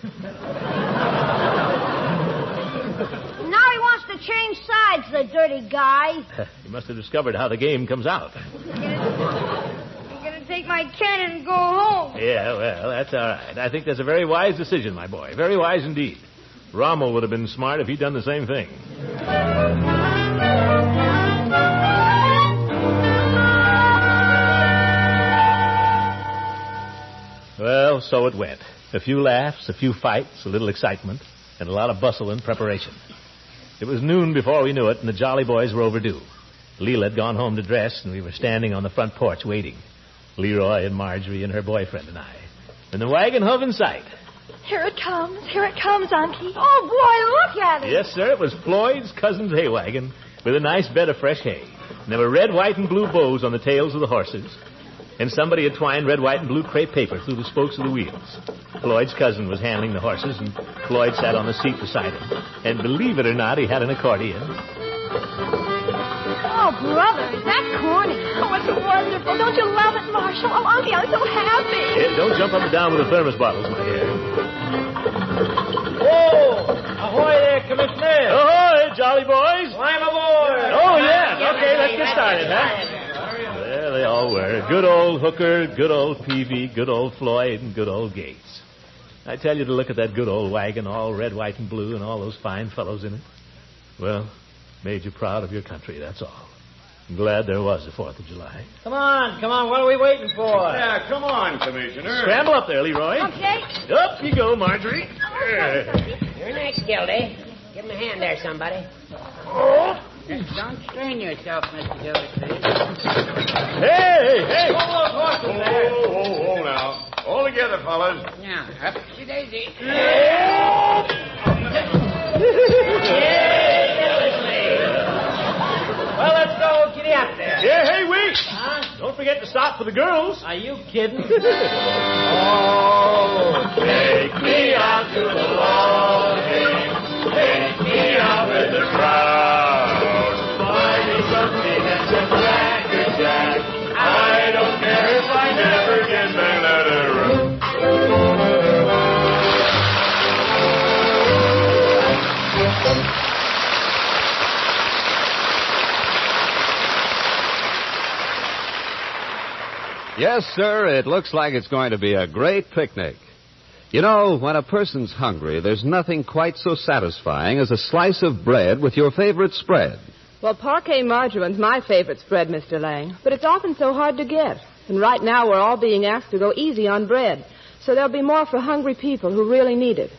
[SPEAKER 5] Now he wants to change sides, the dirty guy.
[SPEAKER 2] He must have discovered how the game comes out.
[SPEAKER 5] You're going to take my cannon and go home.
[SPEAKER 2] Yeah, well, that's all right. I think that's a very wise decision, my boy. Very wise indeed. Rommel would have been smart if he'd done the same thing. Well, so it went. A few laughs, a few fights, a little excitement, and a lot of bustle and preparation. It was noon before we knew it, and the Jolly Boys were overdue. Leila had gone home to dress, and we were standing on the front porch waiting. Leroy and Marjorie and her boyfriend and I. And the wagon hove in sight.
[SPEAKER 3] Here it comes, Auntie.
[SPEAKER 5] Oh, boy, look at it.
[SPEAKER 2] Yes, sir, it was Floyd's cousin's hay wagon with a nice bed of fresh hay. And there were red, white, and blue bows on the tails of the horses. And somebody had twined red, white, and blue crepe paper through the spokes of the wheels. Floyd's cousin was handling the horses, and Floyd sat on the seat beside him. And believe it or not, he had an accordion.
[SPEAKER 21] Oh, brother, is that corny? Oh, it's wonderful. Don't you love it, Marshall? Oh, Unky, I'm so happy.
[SPEAKER 2] Hey, don't jump up and down with the thermos bottles, my dear.
[SPEAKER 6] Oh, ahoy there, Commissioner.
[SPEAKER 2] Ahoy, jolly boys.
[SPEAKER 6] Climb aboard.
[SPEAKER 2] Oh, yes. Okay, let's get started, huh? There they all were. Good old Hooker, good old Peavy, good old Floyd, and good old Gates. I tell you to look at that good old wagon, all red, white, and blue, and all those fine fellows in it. Well, made you proud of your country, that's all. I'm glad there was a 4th of July.
[SPEAKER 6] Come on, what are we waiting for?
[SPEAKER 22] Yeah, come on, Commissioner.
[SPEAKER 2] Scramble up there, Leroy.
[SPEAKER 21] Okay.
[SPEAKER 2] Up you go, Marjorie.
[SPEAKER 12] You're next, Gildy. Give him a hand there, somebody.
[SPEAKER 7] Oh. Don't strain yourself, Mr. Gildersleeve.
[SPEAKER 2] Hey!
[SPEAKER 22] Oh, now. All together, fellas.
[SPEAKER 7] Now, up to daisy.
[SPEAKER 6] Well, let's go. Giddy up there.
[SPEAKER 2] Yeah, hey, wait. Huh? Don't forget to stop for the girls.
[SPEAKER 6] Are you kidding?
[SPEAKER 22] Oh, take me out to the loading. Take me out with the crowd. Buy me something that's a Cracker Jack. I don't care if I never get back to the room.
[SPEAKER 19] Yes, sir, it looks like it's going to be a great picnic. You know, when a person's hungry, there's nothing quite so satisfying as a slice of bread with your favorite spread.
[SPEAKER 17] Well, parquet margarine's my favorite spread, Mr. Lang, but it's often so hard to get. And right now we're all being asked to go easy on bread, so there'll be more for hungry people who really need it.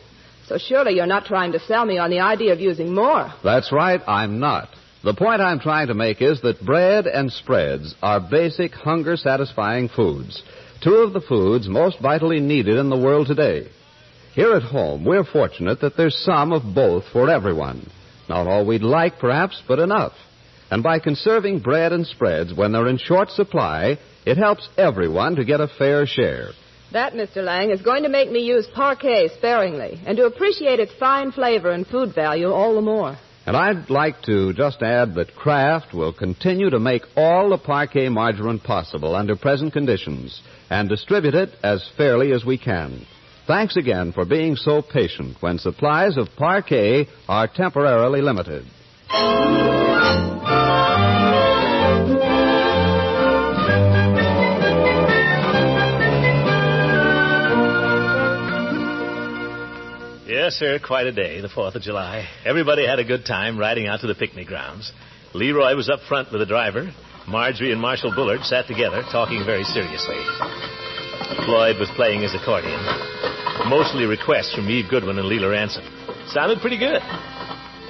[SPEAKER 17] So surely you're not trying to sell me on the idea of using more.
[SPEAKER 19] That's right, I'm not. The point I'm trying to make is that bread and spreads are basic hunger-satisfying foods. Two of the foods most vitally needed in the world today. Here at home, we're fortunate that there's some of both for everyone. Not all we'd like, perhaps, but enough. And by conserving bread and spreads when they're in short supply, it helps everyone to get a fair share.
[SPEAKER 17] That, Mr. Lang, is going to make me use parquet sparingly and to appreciate its fine flavor and food value all the more.
[SPEAKER 19] And I'd like to just add that Kraft will continue to make all the parquet margarine possible under present conditions and distribute it as fairly as we can. Thanks again for being so patient when supplies of parquet are temporarily limited.
[SPEAKER 2] Yes, sir, quite a day, the 4th of July. Everybody had a good time riding out to the picnic grounds. Leroy was up front with the driver. Marjorie and Marshal Bullard sat together, talking very seriously. Floyd was playing his accordion. Mostly requests from Eve Goodwin and LEILA Ransom. Sounded pretty good.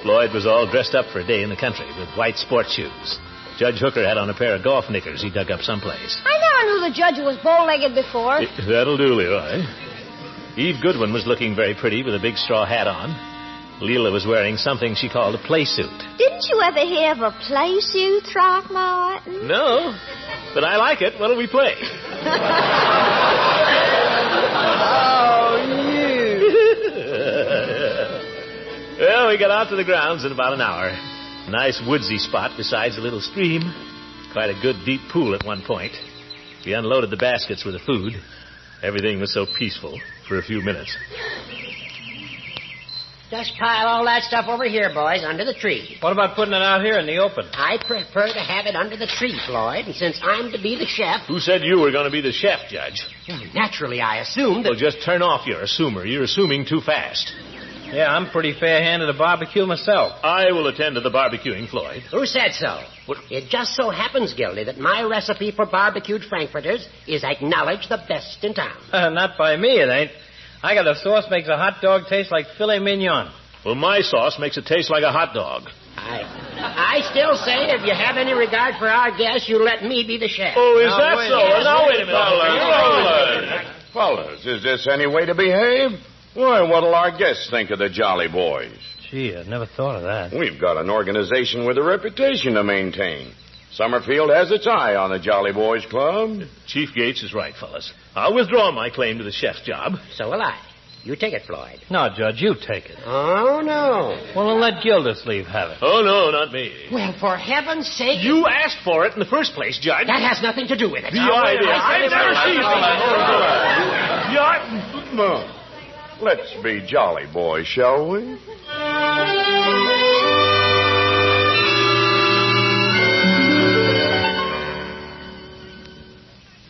[SPEAKER 2] Floyd was all dressed up for a day in the country with white sports shoes. Judge Hooker had on a pair of golf knickers he dug up someplace.
[SPEAKER 5] I never knew the judge was bow-legged before.
[SPEAKER 2] That'll do, Leroy. Eve Goodwin was looking very pretty with a big straw hat on. LEILA was wearing something she called a play suit.
[SPEAKER 21] Didn't you ever hear of a play suit, Throckmorton?
[SPEAKER 2] No, but I like it. What'll we play?
[SPEAKER 21] Oh, you.
[SPEAKER 2] Well, we got out to the grounds in about an hour. A nice woodsy spot besides a little stream. Quite a good deep pool at one point. We unloaded the baskets with the food. Everything was so peaceful for a few minutes.
[SPEAKER 12] Just pile all that stuff over here, boys, under the tree.
[SPEAKER 6] What about putting it out here in the open?
[SPEAKER 12] I prefer to have it under the tree, Floyd, and since I'm to be the chef...
[SPEAKER 2] Who said you were going to be the chef, Judge?
[SPEAKER 12] Well, naturally, I assumed that...
[SPEAKER 2] Well, just turn off your assumer. You're assuming too fast.
[SPEAKER 6] Yeah, I'm pretty fair-handed at barbecue myself.
[SPEAKER 2] I will attend to the barbecuing, Floyd.
[SPEAKER 12] Who said so? What? It just so happens, Gildy, that my recipe for barbecued frankfurters is acknowledged the best in town.
[SPEAKER 6] Not by me, it ain't. I got a sauce makes a hot dog taste like filet mignon.
[SPEAKER 2] Well, my sauce makes it taste like a hot dog.
[SPEAKER 12] I still say if you have any regard for our guests, you let me be the chef.
[SPEAKER 2] Oh, is that so? Yes. Now, wait a minute.
[SPEAKER 22] Fellas, is this any way to behave? Why, what'll our guests think of the Jolly Boys?
[SPEAKER 6] Gee, I never thought of that.
[SPEAKER 22] We've got an organization with a reputation to maintain.
[SPEAKER 9] Summerfield has its eye on the Jolly Boys Club.
[SPEAKER 2] Chief Gates is right, fellas. I'll withdraw my claim to the chef's job.
[SPEAKER 12] So will I. You take it, Floyd.
[SPEAKER 15] No, Judge, you take it.
[SPEAKER 12] Oh, no.
[SPEAKER 15] Well, then let Gildersleeve have it.
[SPEAKER 2] Oh, no, not me.
[SPEAKER 12] Well, for heaven's sake...
[SPEAKER 2] You asked for it in the first place, Judge.
[SPEAKER 12] That has nothing to do with it.
[SPEAKER 2] The idea.
[SPEAKER 9] I've never seen it. Let's be jolly boys, shall we?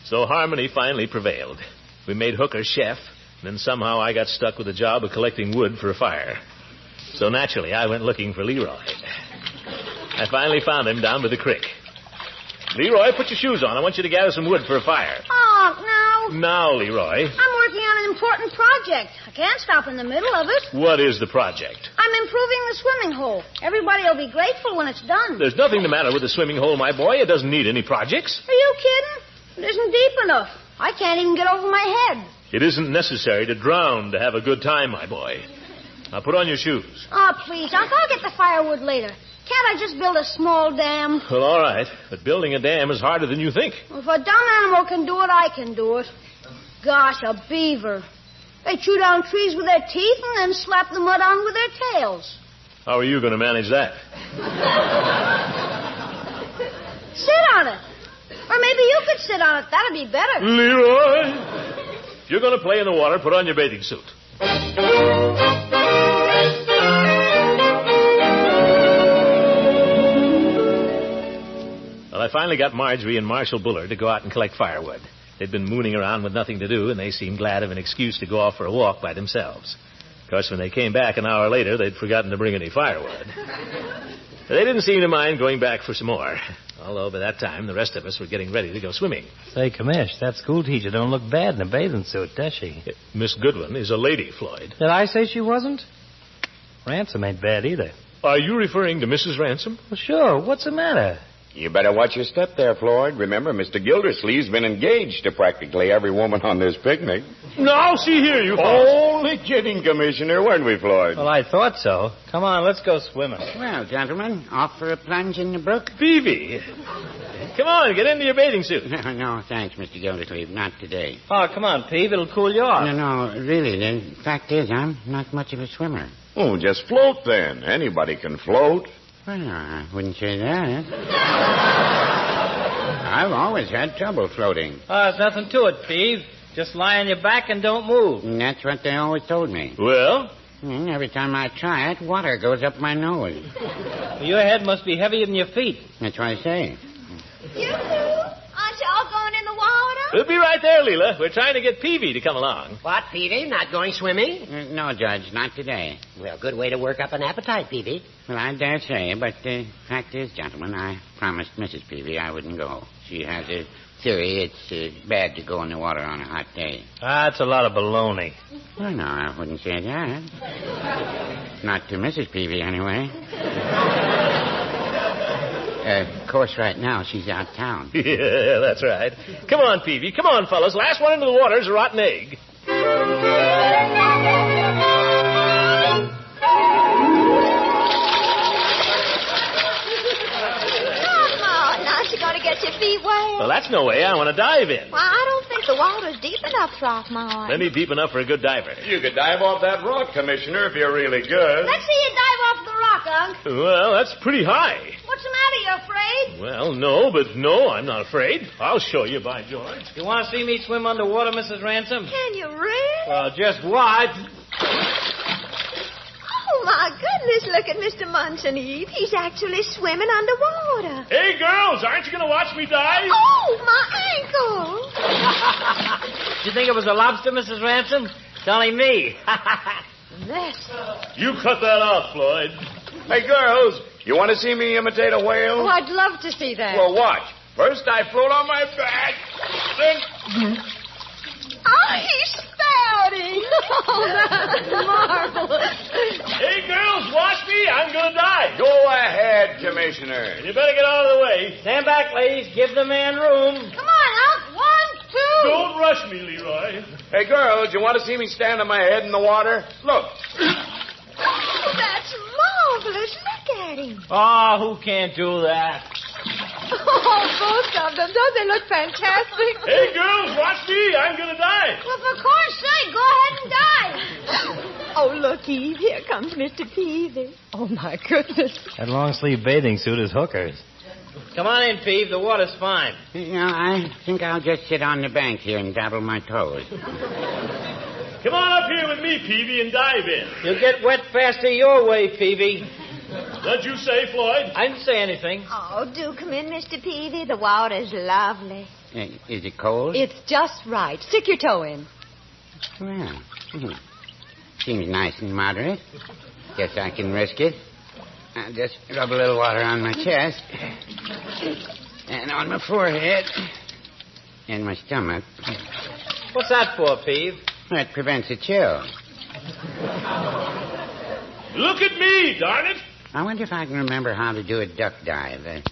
[SPEAKER 2] So harmony finally prevailed. We made Hooker chef, and then somehow I got stuck with the job of collecting wood for a fire. So naturally, I went looking for Leroy. I finally found him down by the creek. Leroy, put your shoes on. I want you to gather some wood for a fire.
[SPEAKER 5] Oh, no.
[SPEAKER 2] Now, Leroy.
[SPEAKER 5] I'm working on an important project. I can't stop in the middle of it.
[SPEAKER 2] What is the project?
[SPEAKER 5] I'm improving the swimming hole. Everybody will be grateful when it's done.
[SPEAKER 2] There's nothing the matter with the swimming hole, my boy. It doesn't need any projects.
[SPEAKER 5] Are you kidding? It isn't deep enough. I can't even get over my head.
[SPEAKER 2] It isn't necessary to drown to have a good time, my boy. Now put on your shoes.
[SPEAKER 5] Oh, please, Unc, I'll get the firewood later. Can't I just build a small dam?
[SPEAKER 2] Well, all right. But building a dam is harder than you think.
[SPEAKER 5] Well, if a dumb animal can do it, I can do it. Gosh, a beaver. They chew down trees with their teeth and then slap the mud on with their tails.
[SPEAKER 2] How are you going to manage that?
[SPEAKER 5] Sit on it. Or maybe you could sit on it. That'd be better.
[SPEAKER 2] Leroy! If you're going to play in the water, put on your bathing suit. Well, I finally got Marjorie and Marshal Bullard to go out and collect firewood. They'd been mooning around with nothing to do, and they seemed glad of an excuse to go off for a walk by themselves. Of course, when they came back an hour later, they'd forgotten to bring any firewood. They didn't seem to mind going back for some more, although by that time the rest of us were getting ready to go swimming.
[SPEAKER 15] Say, Commish, that school teacher don't look bad in a bathing suit, does she?
[SPEAKER 2] Miss Goodwin is a lady, Floyd.
[SPEAKER 15] Did I say she wasn't? Ransom ain't bad either.
[SPEAKER 2] Are you referring to Mrs. Ransom?
[SPEAKER 15] Well, sure. What's the matter?
[SPEAKER 9] You better watch your step there, Floyd. Remember, Mr. Gildersleeve's been engaged to practically every woman on this picnic.
[SPEAKER 2] Now, see here, you folks.
[SPEAKER 9] Only kidding, Commissioner, weren't we, Floyd?
[SPEAKER 15] Well, I thought so. Come on, let's go swimming.
[SPEAKER 7] Well, gentlemen, off for a plunge in the brook?
[SPEAKER 2] Phoebe. Come on, get into your bathing suit.
[SPEAKER 7] No, thanks, Mr. Gildersleeve. Not today.
[SPEAKER 15] Oh, come on, Peeve. It'll cool you off.
[SPEAKER 7] No, really. The fact is, I'm not much of a swimmer.
[SPEAKER 9] Oh, just float then. Anybody can float.
[SPEAKER 7] Well, no, I wouldn't say that. I've always had trouble floating.
[SPEAKER 15] Oh, there's nothing to it, Peeve. Just lie on your back and don't move.
[SPEAKER 7] And that's what they always told me.
[SPEAKER 2] Well?
[SPEAKER 7] Every time I try it, water goes up my nose.
[SPEAKER 15] Well, your head must be heavier than your feet.
[SPEAKER 7] That's what I say.
[SPEAKER 21] You two? Aren't y'all going in the water?
[SPEAKER 2] We'll be right there, Leela. We're trying to get Peavy to come along.
[SPEAKER 12] What, Peavy? Not going swimming?
[SPEAKER 7] No, Judge, not today.
[SPEAKER 12] Well, good way to work up an appetite, Peavy.
[SPEAKER 7] Well, I dare say, but the fact is, gentlemen, I promised Mrs. Peavy I wouldn't go. She has a theory it's bad to go in the water on a hot day.
[SPEAKER 15] That's a lot of baloney.
[SPEAKER 7] Well, no, I wouldn't say that. Not to Mrs. Peavy, anyway. Of course, right now, she's out of town.
[SPEAKER 2] Yeah, that's right. Come on, Peavy. Come on, fellas. Last one into the water is a rotten egg.
[SPEAKER 21] Get your feet wet.
[SPEAKER 2] Well, that's no way. I want to dive in.
[SPEAKER 21] Well, I don't think the water's deep enough, Throckmorton.
[SPEAKER 2] Plenty deep enough for a good diver.
[SPEAKER 9] You could dive off that rock, Commissioner, if you're really good.
[SPEAKER 5] Let's see you dive off the rock, Unc.
[SPEAKER 2] Well, that's pretty high.
[SPEAKER 5] What's the matter? You afraid?
[SPEAKER 2] Well, no, I'm not afraid. I'll show you, by George.
[SPEAKER 15] You want to see me swim underwater, Mrs. Ransom?
[SPEAKER 21] Can you really?
[SPEAKER 15] Well, just watch.
[SPEAKER 21] Oh, my goodness, look at Mr. Munson, Eve. He's actually swimming underwater.
[SPEAKER 2] Hey, girls, aren't you going to watch me dive?
[SPEAKER 21] Oh, my ankle.
[SPEAKER 15] Did you think it was a lobster, Mrs. Ransom? It's only me.
[SPEAKER 2] You cut that out, Floyd.
[SPEAKER 9] Hey, girls, you want to see me imitate a whale?
[SPEAKER 21] Oh, I'd love to see that.
[SPEAKER 9] Well, watch. First, I float on my back, then...
[SPEAKER 21] Oh, he's spouting. Oh, that's marvelous.
[SPEAKER 2] Hey, girls, watch me. I'm going to dive.
[SPEAKER 9] Go ahead, Commissioner.
[SPEAKER 2] You better get out of the way.
[SPEAKER 15] Stand back, ladies. Give the man room.
[SPEAKER 5] Come on, Unc. 1, 2.
[SPEAKER 2] Don't rush me, Leroy.
[SPEAKER 9] Hey, girls, you want to see me stand on my head in the water? Look.
[SPEAKER 21] Oh, that's marvelous. Look at him.
[SPEAKER 15] Oh, who can't do that?
[SPEAKER 3] Oh, both of them. Don't they look fantastic?
[SPEAKER 2] Hey, girls, watch me. I'm going to die.
[SPEAKER 5] Well, for corn's sake, go ahead and die.
[SPEAKER 3] Oh, look, Eve. Here comes Mr. Peavy. Oh, my goodness.
[SPEAKER 15] That long-sleeve bathing suit is hookers.
[SPEAKER 6] Come on in, Peeve. The water's fine.
[SPEAKER 7] I think I'll just sit on the bank here and dabble my toes.
[SPEAKER 2] Come on up here with me, Peavy, and dive in.
[SPEAKER 6] You'll get wet faster your way, Peavy.
[SPEAKER 2] What'd you say, Floyd?
[SPEAKER 6] I didn't say anything.
[SPEAKER 21] Oh, do come in, Mr. Peavy. The water's lovely.
[SPEAKER 7] Is it cold?
[SPEAKER 3] It's just right. Stick your toe in.
[SPEAKER 7] Well, seems nice and moderate. Guess I can risk it. I'll just rub a little water on my chest. And on my forehead. And my stomach.
[SPEAKER 6] What's that for, Peeve?
[SPEAKER 7] It prevents a chill.
[SPEAKER 2] Look at me, darn it.
[SPEAKER 7] I wonder if I can remember how to do a duck dive.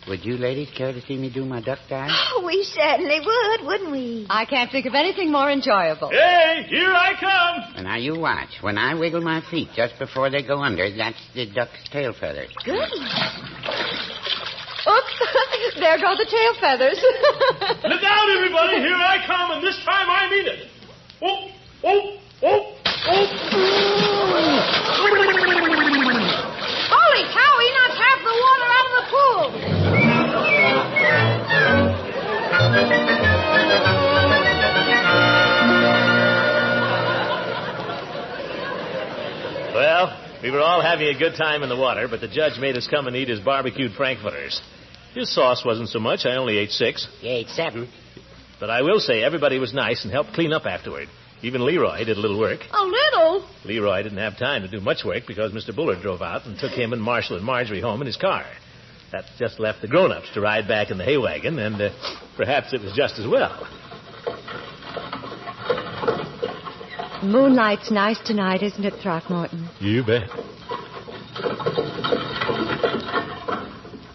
[SPEAKER 7] Would you ladies care to see me do my duck dive?
[SPEAKER 21] Oh, we certainly would, wouldn't we?
[SPEAKER 3] I can't think of anything more enjoyable.
[SPEAKER 2] Hey, here I come.
[SPEAKER 7] And now you watch. When I wiggle my feet just before they go under, that's the duck's tail feathers.
[SPEAKER 21] Good.
[SPEAKER 3] Oops. There go the tail feathers.
[SPEAKER 2] Look out, everybody. Here I come, and this time I mean it. Oh, oh, oh, oh.
[SPEAKER 5] Holy cow, he knocked half the water out of the pool.
[SPEAKER 2] Well, we were all having a good time in the water, but the judge made us come and eat his barbecued frankfurters. His sauce wasn't so much. I only ate 6.
[SPEAKER 12] You ate 7.
[SPEAKER 2] But I will say everybody was nice and helped clean up afterward. Even Leroy did a little work.
[SPEAKER 5] A little?
[SPEAKER 2] Leroy didn't have time to do much work because Mr. Bullard drove out and took him and Marshall and Marjorie home in his car. That just left the grown-ups to ride back in the hay wagon, and perhaps it was just as well.
[SPEAKER 3] Moonlight's nice tonight, isn't it, Throckmorton?
[SPEAKER 2] You bet.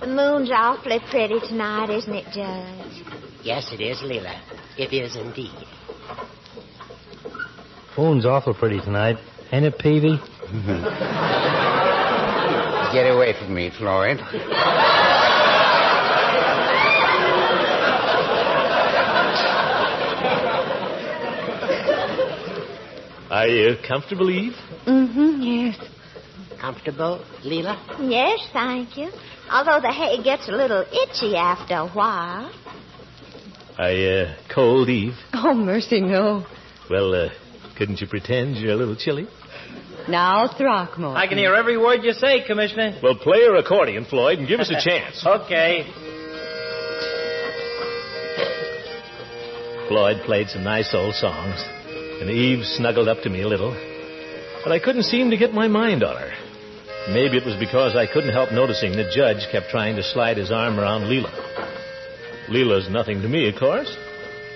[SPEAKER 21] The moon's awfully pretty tonight, isn't it, Judge?
[SPEAKER 12] Yes, it is, Leila. It is indeed.
[SPEAKER 15] Moon's awful pretty tonight. Ain't it, Peavy?
[SPEAKER 7] Get away from me, Floyd.
[SPEAKER 2] Are you comfortable, Eve?
[SPEAKER 21] Yes.
[SPEAKER 12] Comfortable, Leila?
[SPEAKER 21] Yes, thank you. Although the hay gets a little itchy after a while.
[SPEAKER 2] Are you cold, Eve?
[SPEAKER 3] Oh, mercy, no.
[SPEAKER 2] Well, couldn't you pretend you're a little chilly?
[SPEAKER 3] Now, Throckmorton.
[SPEAKER 6] I can hear every word you say, Commissioner.
[SPEAKER 2] Well, play your accordion, Floyd, and give us a chance.
[SPEAKER 6] Okay.
[SPEAKER 2] Floyd played some nice old songs, and Eve snuggled up to me a little. But I couldn't seem to get my mind on her. Maybe it was because I couldn't help noticing the judge kept trying to slide his arm around Leila. Leila's nothing to me, of course.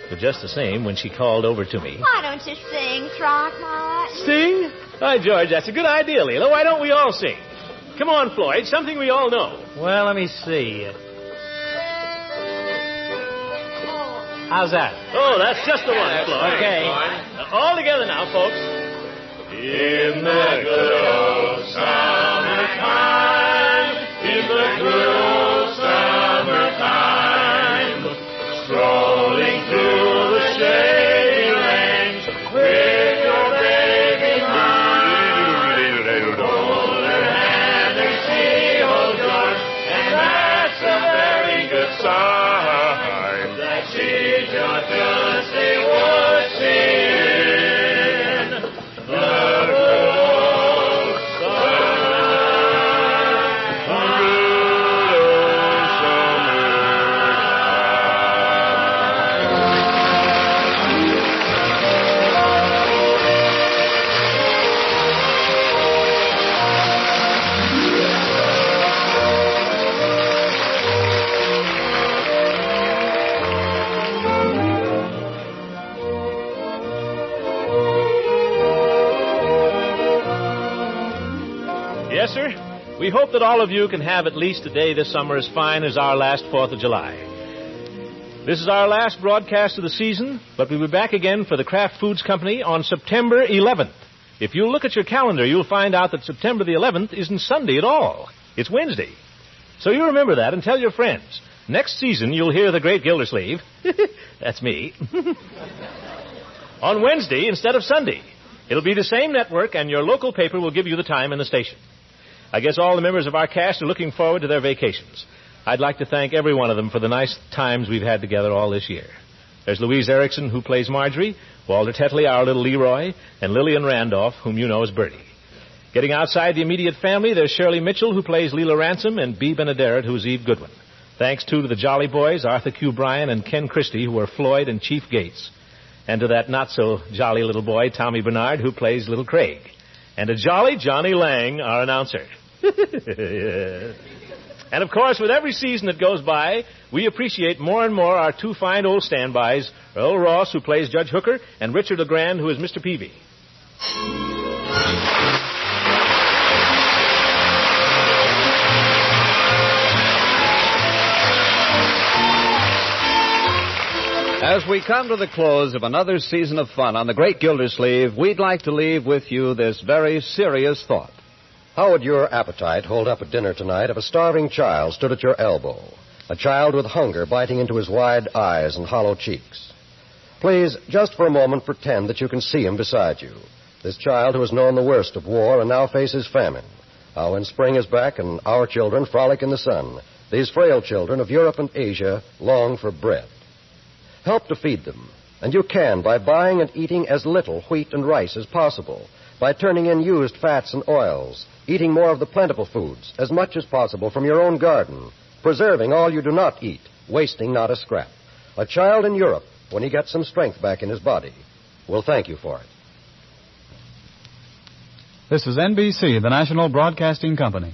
[SPEAKER 2] But just the same, when she called over to me...
[SPEAKER 21] Why don't you sing, Throckmorton?
[SPEAKER 2] Sing? Hi, George, that's a good idea, Leila. Why don't we all sing? Come on, Floyd, something we all know.
[SPEAKER 15] Well, let me see. How's that?
[SPEAKER 2] Oh, that's just the one, Floyd.
[SPEAKER 15] Okay.
[SPEAKER 2] All together now, folks. In the good old summertime, in the good old summertime, strolling through the shady lanes with your baby mine, hold her hand and see old George, and that's a very good sign that she's your Thursday would see. Yes, sir. We hope that all of you can have at least a day this summer as fine as our last 4th of July. This is our last broadcast of the season, but we'll be back again for the Kraft Foods Company on September 11th. If you look at your calendar, you'll find out that September the 11th isn't Sunday at all. It's Wednesday. So you remember that and tell your friends. Next season, you'll hear the great Gildersleeve. That's me. On Wednesday instead of Sunday. It'll be the same network, and your local paper will give you the time and the station. I guess all the members of our cast are looking forward to their vacations. I'd like to thank every one of them for the nice times we've had together all this year. There's Louise Erickson, who plays Marjorie, Walter Tetley, our little Leroy, and Lillian Randolph, whom you know as Bertie. Getting outside the immediate family, there's Shirley Mitchell, who plays Leila Ransom, and Bea Benaderet, who's Eve Goodwin. Thanks, too, to the Jolly Boys, Arthur Q. Bryan, and Ken Christie, who are Floyd and Chief Gates. And to that not-so-jolly little boy, Tommy Bernard, who plays Little Craig. And to jolly Johnny Lang, our announcer. And, of course, with every season that goes by, we appreciate more and more our two fine old standbys, Earl Ross, who plays Judge Hooker, and Richard LeGrand, who is Mr. Peavy.
[SPEAKER 1] As we come to the close of another season of fun on the Great Gildersleeve, we'd like to leave with you this very serious thought.
[SPEAKER 11] How would your appetite hold up at dinner tonight if a starving child stood at your elbow? A child with hunger biting into his wide eyes and hollow cheeks. Please, just for a moment, pretend that you can see him beside you. This child who has known the worst of war and now faces famine. How when spring is back and our children frolic in the sun, these frail children of Europe and Asia long for bread. Help to feed them, and you can by buying and eating as little wheat and rice as possible, by turning in used fats and oils, eating more of the plentiful foods, as much as possible from your own garden, preserving all you do not eat, wasting not a scrap. A child in Europe, when he gets some strength back in his body, will thank you for it.
[SPEAKER 14] This is NBC, the National Broadcasting Company.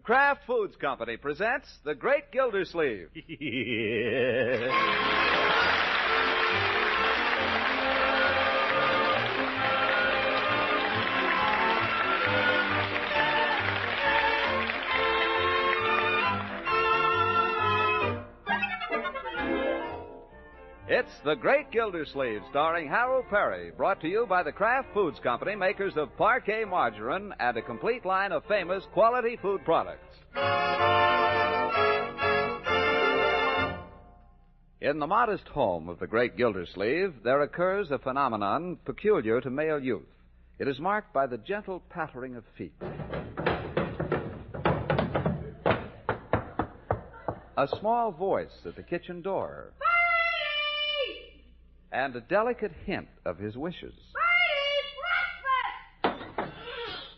[SPEAKER 1] Kraft Foods Company presents The Great Gildersleeve. It's The Great Gildersleeve, starring Harold Perry, brought to you by the Kraft Foods Company, makers of Parquet Margarine and a complete line of famous quality food products. In the modest home of the Great Gildersleeve, there occurs a phenomenon peculiar to male youth. It is marked by the gentle pattering of feet, a small voice at the kitchen door, and a delicate hint of his wishes.
[SPEAKER 17] Breakfast!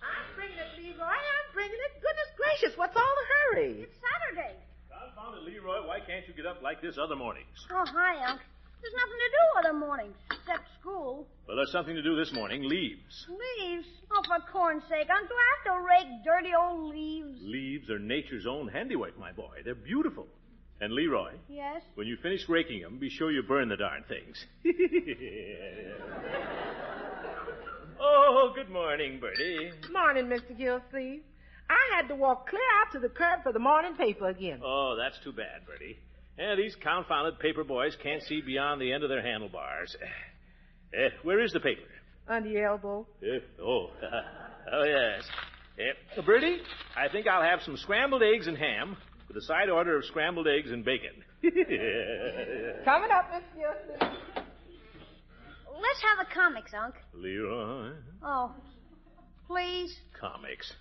[SPEAKER 17] I'm bringing it, Leroy. I'm bringing it. Goodness gracious, what's all the hurry?
[SPEAKER 2] It's Saturday. Confound it, Leroy. Why can't you get up like this other mornings?
[SPEAKER 5] Oh, hi, Unc. There's nothing to do other mornings except school.
[SPEAKER 2] Well, there's something to do this morning. Leaves.
[SPEAKER 5] Leaves? Oh, for corn's sake, Unc, do I have to rake dirty old leaves?
[SPEAKER 2] Leaves are nature's own handiwork, my boy. They're beautiful. And, Leroy.
[SPEAKER 5] Yes?
[SPEAKER 2] When you finish raking them, be sure you burn the darn things. Oh, good morning, Bertie.
[SPEAKER 17] Morning, Mr. Gildersleeve. I had to walk clear out to the curb for the morning paper again.
[SPEAKER 2] Oh, that's too bad, Bertie. Yeah, these confounded paper boys can't see beyond the end of their handlebars. Where is the paper?
[SPEAKER 17] Under your elbow.
[SPEAKER 2] Oh, yes. Bertie, I think I'll have some scrambled eggs and ham with a side order of scrambled eggs and bacon.
[SPEAKER 17] Coming up, Mr. Gildersleeve.
[SPEAKER 5] Let's have the comics, Unc.
[SPEAKER 2] Leroy.
[SPEAKER 5] Oh, please?
[SPEAKER 2] Comics.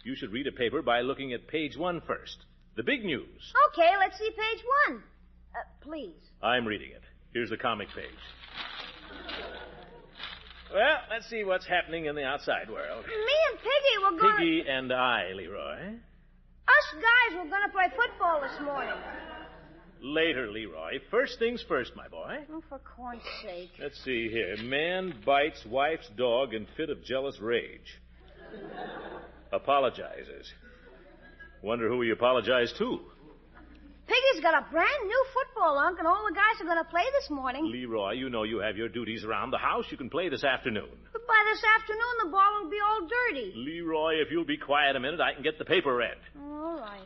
[SPEAKER 2] You should read a paper by looking at page 1 first. The big news.
[SPEAKER 5] Okay, let's see page 1. Please.
[SPEAKER 2] I'm reading it. Here's the comic page. Well, let's see what's happening in the outside world.
[SPEAKER 5] Me and Piggy were going...
[SPEAKER 2] Piggy and I, Leroy.
[SPEAKER 5] Us guys were going to play football this morning.
[SPEAKER 2] Later, Leroy. First things first, my boy.
[SPEAKER 5] Oh, for corn's sake.
[SPEAKER 2] Let's see here. Man bites wife's dog in fit of jealous rage. Apologizes. Wonder who he apologized to.
[SPEAKER 5] Piggy's Leroy's got a brand new football, Unc, and all the guys are going to play this morning.
[SPEAKER 2] Leroy, you know you have your duties around the house. You can play this afternoon.
[SPEAKER 5] But by this afternoon, the ball will be all dirty.
[SPEAKER 2] Leroy, if you'll be quiet a minute, I can get the paper read.
[SPEAKER 5] All right.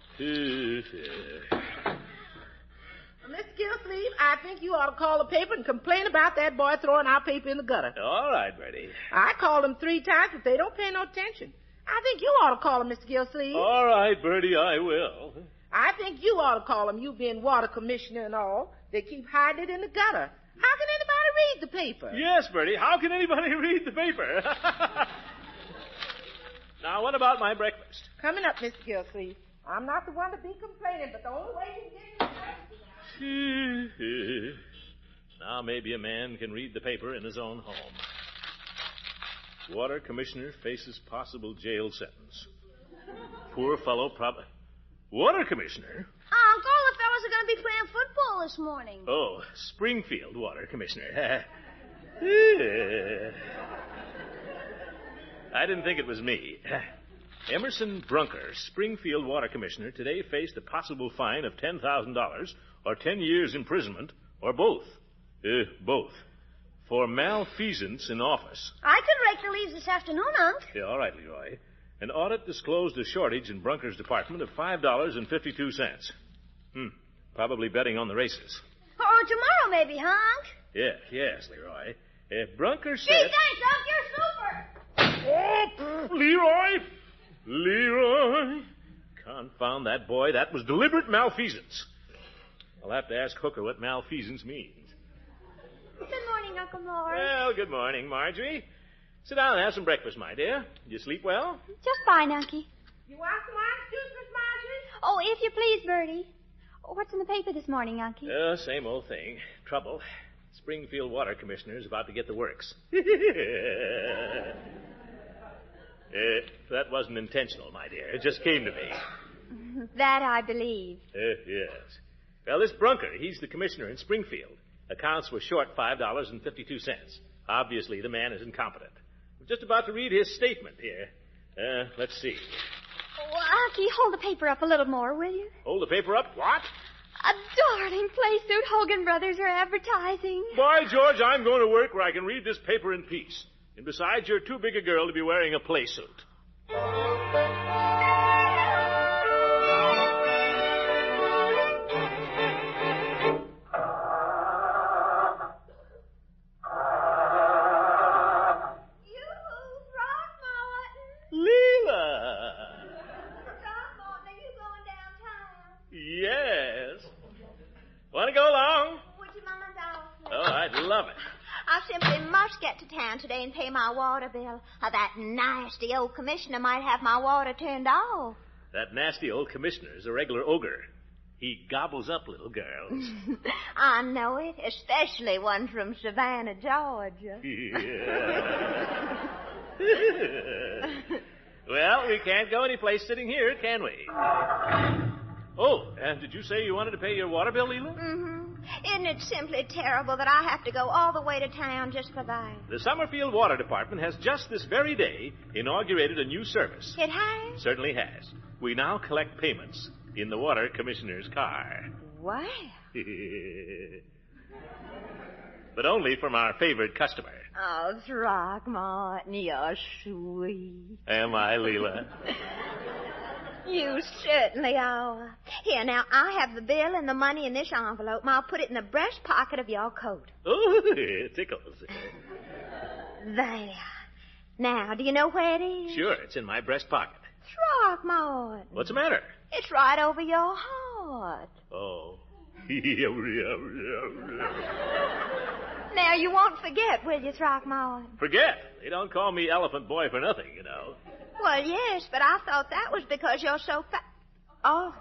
[SPEAKER 17] Miss Gildersleeve, I think you ought to call the paper and complain about that boy throwing our paper in the gutter.
[SPEAKER 2] All right, Bertie.
[SPEAKER 17] I called them 3 times, but they don't pay no attention. I think you ought to call them, Mr. Gildersleeve.
[SPEAKER 2] All right, Bertie, I will.
[SPEAKER 17] I think you ought to call them, you being water commissioner and all. They keep hiding it in the gutter. How can anybody read the paper?
[SPEAKER 2] Yes, Bertie, how can anybody read the paper? Now, what about my breakfast?
[SPEAKER 17] Coming up, Mr. Gildersleeve. I'm not the one to be complaining, but the only way you can get your breakfast.
[SPEAKER 2] Now maybe a man can read the paper in his own home. Water commissioner faces possible jail sentence. Poor fellow Water commissioner?
[SPEAKER 5] Unc, all the fellas are going to be playing football this morning.
[SPEAKER 2] Oh, Springfield water commissioner. I didn't think it was me. Emerson Brunker, Springfield water commissioner, today faced a possible fine of $10,000 or 10 years imprisonment, or both. Both. For malfeasance in office.
[SPEAKER 5] I could rake the leaves this afternoon, Unc.
[SPEAKER 2] Yeah, all right, Leroy. An audit disclosed a shortage in Brunker's department of $5.52. Probably betting on the races.
[SPEAKER 5] Oh, tomorrow maybe, huh, Unc?
[SPEAKER 2] Yes, Leroy. Brunker said...
[SPEAKER 5] Gee, thanks, Unc. You're super.
[SPEAKER 2] Oh, Leroy! Confound that boy. That was deliberate malfeasance. I'll have to ask Hooker what malfeasance means.
[SPEAKER 3] Good morning, Uncle Maury.
[SPEAKER 2] Well, good morning, Marjorie. Sit down and have some breakfast, my dear. Did you sleep well?
[SPEAKER 3] Just fine, Unky.
[SPEAKER 17] You want some orange juice, Miss Marjorie?
[SPEAKER 3] Oh, if you please, Bertie. What's in the paper this morning, Unky?
[SPEAKER 2] Same old thing. Trouble. Springfield water commissioner is about to get the works. That wasn't intentional, my dear. It just came to me.
[SPEAKER 3] That I believe.
[SPEAKER 2] Yes. Well, this Brunker, he's the commissioner in Springfield. Accounts were short $5.52. Obviously, the man is incompetent. I'm just about to read his statement here. Let's see.
[SPEAKER 3] Oh, Unky, hold the paper up a little more, will you?
[SPEAKER 2] Hold the paper up? What?
[SPEAKER 3] A darling play suit Hogan Brothers are advertising.
[SPEAKER 2] By George, I'm going to work where I can read this paper in peace. And besides, you're too big a girl to be wearing a play suit. Yes. Want to go along?
[SPEAKER 21] Would you mind, awfully?
[SPEAKER 2] Oh, I'd love it.
[SPEAKER 21] I simply must get to town today and pay my water bill. That nasty old commissioner might have my water turned off.
[SPEAKER 2] That nasty old commissioner is a regular ogre. He gobbles up little girls.
[SPEAKER 21] I know it, especially one from Savannah, Georgia.
[SPEAKER 2] Yeah. Well, we can't go anyplace sitting here, can we? Oh, and did you say you wanted to pay your water bill, Leila?
[SPEAKER 21] Mm-hmm. Isn't it simply terrible that I have to go all the way to town just for that?
[SPEAKER 2] The Summerfield Water Department has just this very day inaugurated a new service.
[SPEAKER 21] It has?
[SPEAKER 2] Certainly has. We now collect payments in the water commissioner's car.
[SPEAKER 21] Wow.
[SPEAKER 2] But only from our favorite customer.
[SPEAKER 21] Oh, Throckmorton, you're sweet.
[SPEAKER 2] Am I, Leila?
[SPEAKER 21] You certainly are. Here, now, I have the bill and the money in this envelope, and I'll put it in the breast pocket of your coat.
[SPEAKER 2] Oh, it tickles.
[SPEAKER 21] There. Now, do you know where it is?
[SPEAKER 2] Sure, it's in my breast pocket.
[SPEAKER 21] Throckmorton.
[SPEAKER 2] What's the matter?
[SPEAKER 21] It's right over your heart.
[SPEAKER 2] Oh.
[SPEAKER 21] Now, you won't forget, will you, Throckmorton?
[SPEAKER 2] Forget? They don't call me Elephant Boy for nothing, you know.
[SPEAKER 21] Well, yes, but I thought that was because you're so fat. Oh.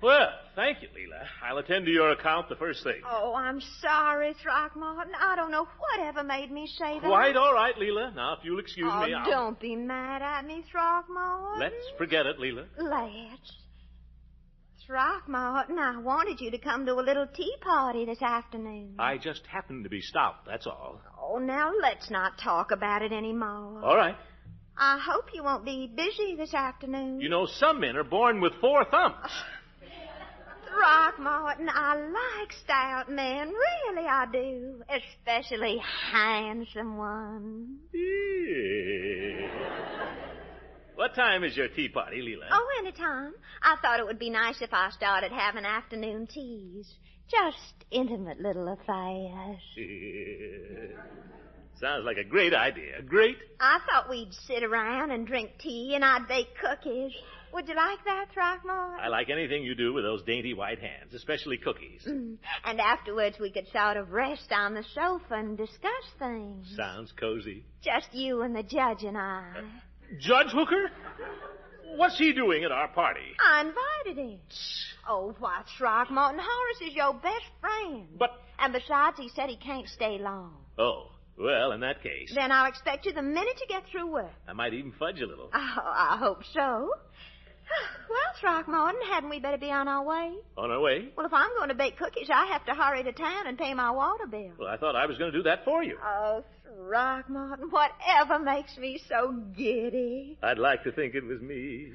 [SPEAKER 2] Well, thank you, Leila. I'll attend to your account the first thing.
[SPEAKER 21] Oh, I'm sorry, Throckmorton. I don't know whatever made me say that.
[SPEAKER 2] Quite all right, Leila. Now, if you'll excuse me, I'll...
[SPEAKER 21] don't be mad at me, Throckmorton.
[SPEAKER 2] Let's forget it, Leila.
[SPEAKER 21] Let's. Throckmorton, I wanted you to come to a little tea party this afternoon.
[SPEAKER 2] I just happened to be stopped, that's all.
[SPEAKER 21] Oh, now let's not talk about it anymore.
[SPEAKER 2] All right.
[SPEAKER 21] I hope you won't be busy this afternoon.
[SPEAKER 2] You know, some men are born with 4 thumbs.
[SPEAKER 21] Throckmorton, I like stout men. Really, I do. Especially handsome ones.
[SPEAKER 2] What time is your tea party, Leila?
[SPEAKER 21] Oh, anytime. I thought it would be nice if I started having afternoon teas. Just intimate little affairs.
[SPEAKER 2] Sounds like a great idea. Great.
[SPEAKER 21] I thought we'd sit around and drink tea and I'd bake cookies. Would you like that, Throckmorton?
[SPEAKER 2] I like anything you do with those dainty white hands, especially cookies.
[SPEAKER 21] And afterwards we could sort of rest on the sofa and discuss things.
[SPEAKER 2] Sounds cozy.
[SPEAKER 21] Just you and the judge and I.
[SPEAKER 2] Judge Hooker? What's he doing at our party?
[SPEAKER 21] I invited him. Oh, why, Throckmorton, Horace is your best friend.
[SPEAKER 2] But...
[SPEAKER 21] And besides, he said he can't stay long.
[SPEAKER 2] Oh, well, in that case...
[SPEAKER 21] Then I'll expect you the minute you get through work.
[SPEAKER 2] I might even fudge a little.
[SPEAKER 21] Oh, I hope so. Well, Throckmorton, hadn't we better be on our way?
[SPEAKER 2] On our way?
[SPEAKER 21] Well, if I'm going to bake cookies, I have to hurry to town and pay my water bill.
[SPEAKER 2] Well, I thought I was going to do that for you.
[SPEAKER 21] Oh, Throckmorton, whatever makes me so giddy?
[SPEAKER 2] I'd like to think it was me.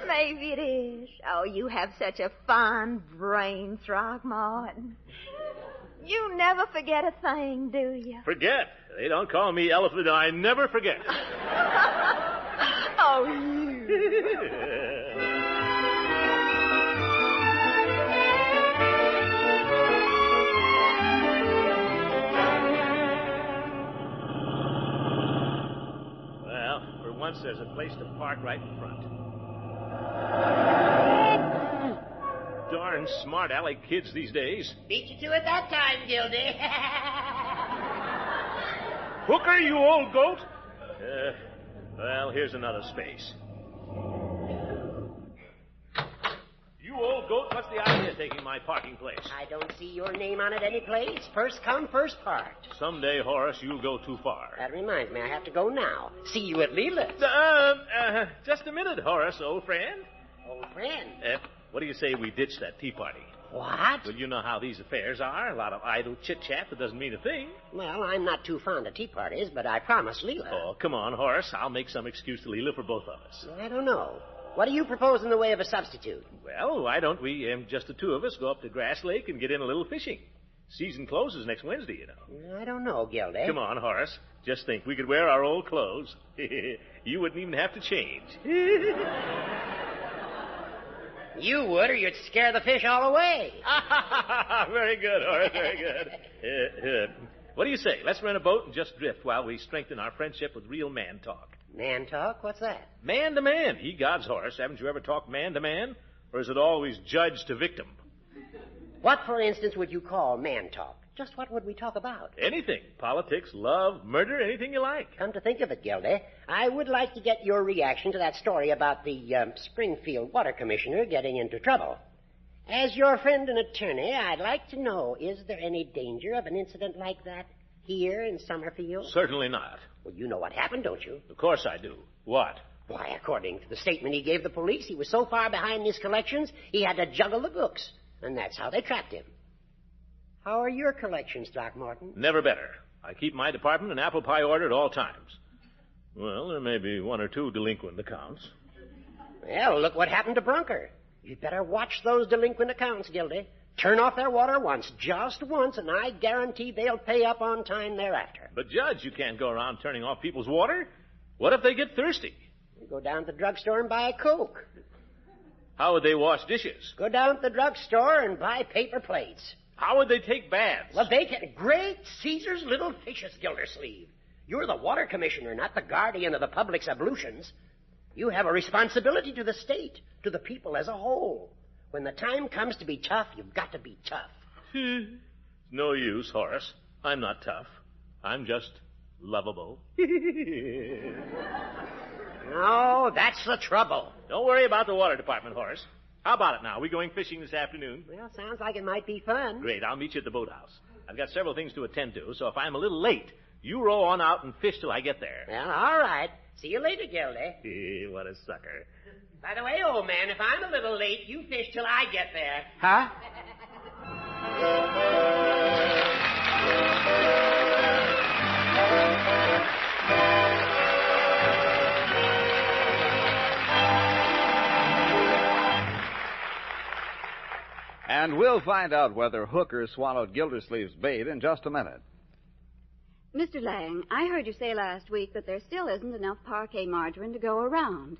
[SPEAKER 21] Maybe it is. Oh, you have such a fine brain, Throckmorton. You never forget a thing, do you?
[SPEAKER 2] Forget? They don't call me Elephant. I never forget.
[SPEAKER 21] Oh, you.
[SPEAKER 2] Well, for once there's a place to park right in front. Darn smart aleck kids these days.
[SPEAKER 12] Beat you to it that time, Gildy.
[SPEAKER 2] Hooker, you old goat. Well, here's another space. You old goat, what's the idea of taking my parking place?
[SPEAKER 12] I don't see your name on it any place. First come, first parked.
[SPEAKER 2] Someday, Horace, you'll go too far.
[SPEAKER 12] That reminds me, I have to go now. See you at LEILA'S.
[SPEAKER 2] Just a minute, Horace, old friend.
[SPEAKER 12] Old friend?
[SPEAKER 2] What do you say we ditch that tea party?
[SPEAKER 12] What?
[SPEAKER 2] Well, you know how these affairs are. A lot of idle chit-chat that doesn't mean a thing.
[SPEAKER 12] Well, I'm not too fond of tea parties, but I promise LEILA.
[SPEAKER 2] Oh, come on, Horace. I'll make some excuse to LEILA for both of us.
[SPEAKER 12] I don't know. What do you propose in the way of a substitute?
[SPEAKER 2] Well, why don't we, just the two of us, go up to Grass Lake and get in a little fishing? Season closes next Wednesday, you know.
[SPEAKER 12] I don't know, Gildy.
[SPEAKER 2] Come on, Horace. Just think, we could wear our old clothes. You wouldn't even have to change.
[SPEAKER 12] You would, or you'd scare the fish all away.
[SPEAKER 2] Very good, Horace, very good. What do you say? Let's rent a boat and just drift while we strengthen our friendship with real man talk.
[SPEAKER 12] Man talk? What's that?
[SPEAKER 2] Man to man. Ye gods, Horace. Haven't you ever talked man to man? Or is it always judge to victim?
[SPEAKER 12] What, for instance, would you call man talk? Just what would we talk about?
[SPEAKER 2] Anything. Politics, love, murder, anything you like.
[SPEAKER 12] Come to think of it, Gildy, I would like to get your reaction to that story about the Springfield Water Commissioner getting into trouble. As your friend and attorney, I'd like to know, is there any danger of an incident like that here in Summerfield?
[SPEAKER 2] Certainly not.
[SPEAKER 12] Well, you know what happened, don't you?
[SPEAKER 2] Of course I do. What?
[SPEAKER 12] Why, according to the statement he gave the police, he was so far behind his collections, he had to juggle the books. And that's how they trapped him. How are your collections, Throckmorton?
[SPEAKER 2] Never better. I keep my department in apple pie order at all times. Well, there may be one or two delinquent accounts.
[SPEAKER 12] Well, look what happened to Brunker. You'd better watch those delinquent accounts, Gildy. Turn off their water once, just once, and I guarantee they'll pay up on time thereafter.
[SPEAKER 2] But, Judge, you can't go around turning off people's water. What if they get thirsty?
[SPEAKER 12] You go down to the drugstore and buy a Coke.
[SPEAKER 2] How would they wash dishes?
[SPEAKER 12] Go down to the drugstore and buy paper plates.
[SPEAKER 2] How would they take baths?
[SPEAKER 12] Well, they can. Great Caesar's little fishes, Gildersleeve. You're the water commissioner, not the guardian of the public's ablutions. You have a responsibility to the state, to the people as a whole. When the time comes to be tough, you've got to be tough.
[SPEAKER 2] No use, Horace. I'm not tough. I'm just lovable.
[SPEAKER 12] No, that's the trouble.
[SPEAKER 2] Don't worry about the water department, Horace. How about it now? We going fishing this afternoon?
[SPEAKER 12] Well, sounds like it might be fun.
[SPEAKER 2] Great. I'll meet you at the boathouse. I've got several things to attend to, so if I'm a little late, you row on out and fish till I get there.
[SPEAKER 12] Well, all right. See you later, Gildy.
[SPEAKER 2] What a sucker.
[SPEAKER 12] By the way, old man, if I'm a little late, you fish till I get there.
[SPEAKER 7] Huh?
[SPEAKER 19] And we'll find out whether Hooker swallowed Gildersleeve's bait in just a minute.
[SPEAKER 4] Mr. Lang, I heard you say last week that there still isn't enough parquet margarine to go around.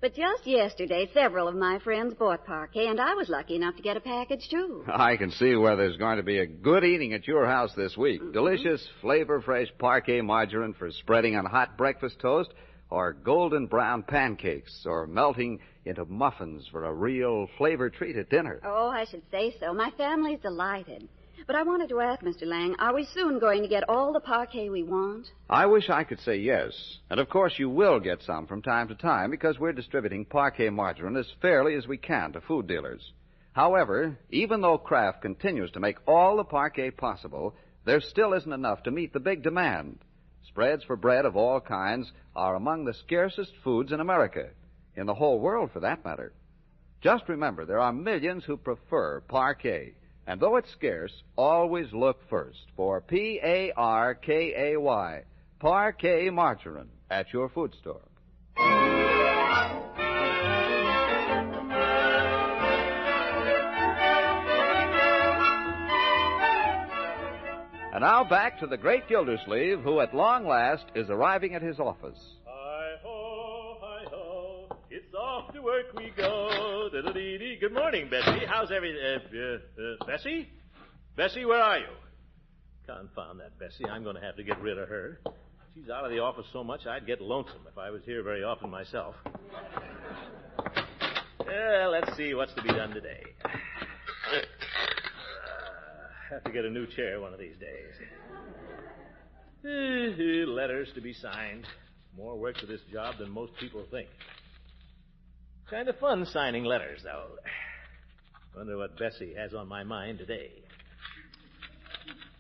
[SPEAKER 4] But just yesterday, several of my friends bought parquet, and I was lucky enough to get a package, too.
[SPEAKER 19] I can see where there's going to be a good eating at your house this week. Mm-hmm. Delicious, flavor-fresh parquet margarine for spreading on hot breakfast toast, or golden brown pancakes, or melting into muffins for a real flavor treat at dinner.
[SPEAKER 4] Oh, I should say so. My family's delighted. But I wanted to ask, Mr. Lang, are we soon going to get all the parquet we want?
[SPEAKER 19] I wish I could say yes. And, of course, you will get some from time to time because we're distributing parquet margarine as fairly as we can to food dealers. However, even though Kraft continues to make all the parquet possible, there still isn't enough to meet the big demand. Spreads for bread of all kinds are among the scarcest foods in America, in the whole world for that matter. Just remember, there are millions who prefer parquet. And though it's scarce, always look first for Parkay, parquet margarine, at your food store. And now back to the great Gildersleeve, who at long last is arriving at his office.
[SPEAKER 2] Hi-ho, hi-ho, it's off to work we go. Diddle-dee-dee. Good morning, Bessie. How's everything? Bessie? Bessie, where are you? Confound that Bessie. I'm going to have to get rid of her. She's out of the office so much I'd get lonesome if I was here very often myself. Let's see what's to be done today. Have to get a new chair one of these days. Letters to be signed. More work to this job than most people think. Kind of fun signing letters, though. Wonder what Bessie has on my mind today.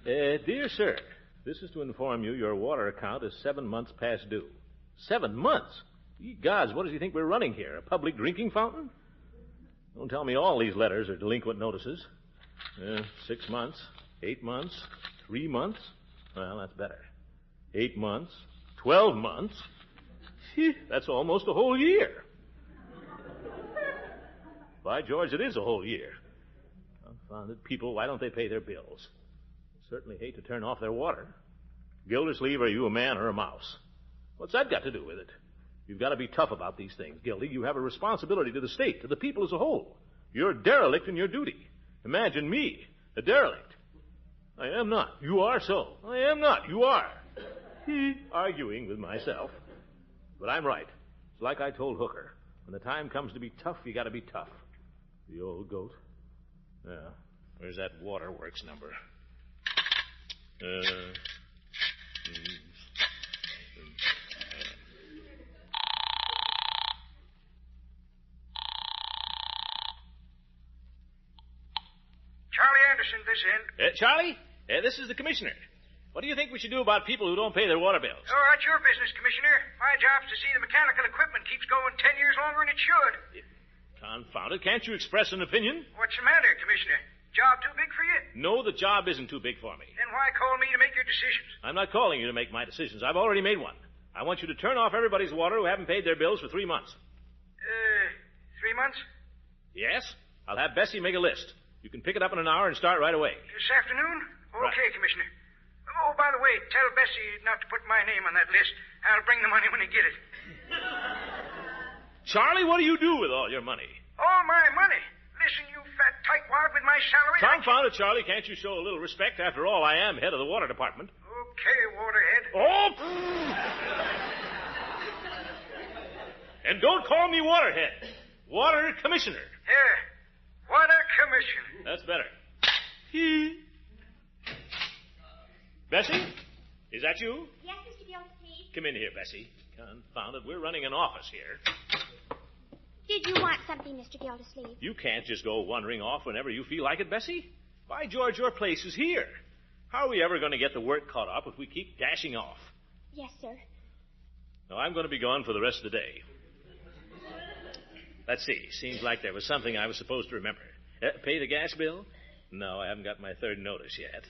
[SPEAKER 2] Dear sir, this is to inform you your water account is 7 months past due. 7 months? Ye gods, what does he think we're running here? A public drinking fountain? Don't tell me all these letters are delinquent notices. 6 months, 8 months, 3 months. Well, that's better. 8 months, 12 months. That's almost a whole year. By George, it is a whole year. Confounded people, why don't they pay their bills? Certainly hate to turn off their water. Gildersleeve, are you a man or a mouse? What's that got to do with it? You've got to be tough about these things, Gildy. You have a responsibility to the state, to the people as a whole. You're derelict in your duty. Imagine me, a derelict. I am not. You are so. I am not. You are. Arguing with myself. But I'm right. It's like I told Hooker. When the time comes to be tough, you got to be tough. The old goat. Yeah. Where's that waterworks number?
[SPEAKER 13] Charlie Anderson, this end.
[SPEAKER 2] Charlie? This is the commissioner. What do you think we should do about people who don't pay their water bills?
[SPEAKER 13] Oh, that's your business, Commissioner. My job's to see the mechanical equipment keeps going 10 years longer than it should.
[SPEAKER 2] Confound it. Can't you express an opinion?
[SPEAKER 13] What's the matter, Commissioner? Job too big for you?
[SPEAKER 2] No, the job isn't too big for me.
[SPEAKER 13] Then why call me to make your decisions?
[SPEAKER 2] I'm not calling you to make my decisions. I've already made one. I want you to turn off everybody's water who haven't paid their bills for 3 months.
[SPEAKER 13] 3 months?
[SPEAKER 2] Yes. I'll have Bessie make a list. You can pick it up in an hour and start right away.
[SPEAKER 13] This afternoon? Okay,
[SPEAKER 2] Right.
[SPEAKER 13] Commissioner. Oh, by the way, tell Bessie not to put my name on that list. I'll bring the money when I get it.
[SPEAKER 2] Charlie, what do you do with all your money?
[SPEAKER 13] All my money? Listen, you fat tightwad, with my salary...
[SPEAKER 2] Confound it, Charlie. Can't you show a little respect? After all, I am head of the water department.
[SPEAKER 13] Okay, Waterhead.
[SPEAKER 2] Oh! And don't call me Waterhead. Water Commissioner.
[SPEAKER 13] Yeah, Water Commissioner.
[SPEAKER 2] That's better. Bessie? Is that you?
[SPEAKER 21] Yes, Mr. Gildersleeve.
[SPEAKER 2] Come in here, Bessie. Confound it. We're running an office here.
[SPEAKER 21] Did you want something, Mr. Gildersleeve?
[SPEAKER 2] You can't just go wandering off whenever you feel like it, Bessie. By George, your place is here. How are we ever going to get the work caught up if we keep dashing off?
[SPEAKER 21] Yes, sir.
[SPEAKER 2] Now, I'm going to be gone for the rest of the day. Let's see. Seems like there was something I was supposed to remember. Pay the gas bill? No, I haven't got my third notice yet.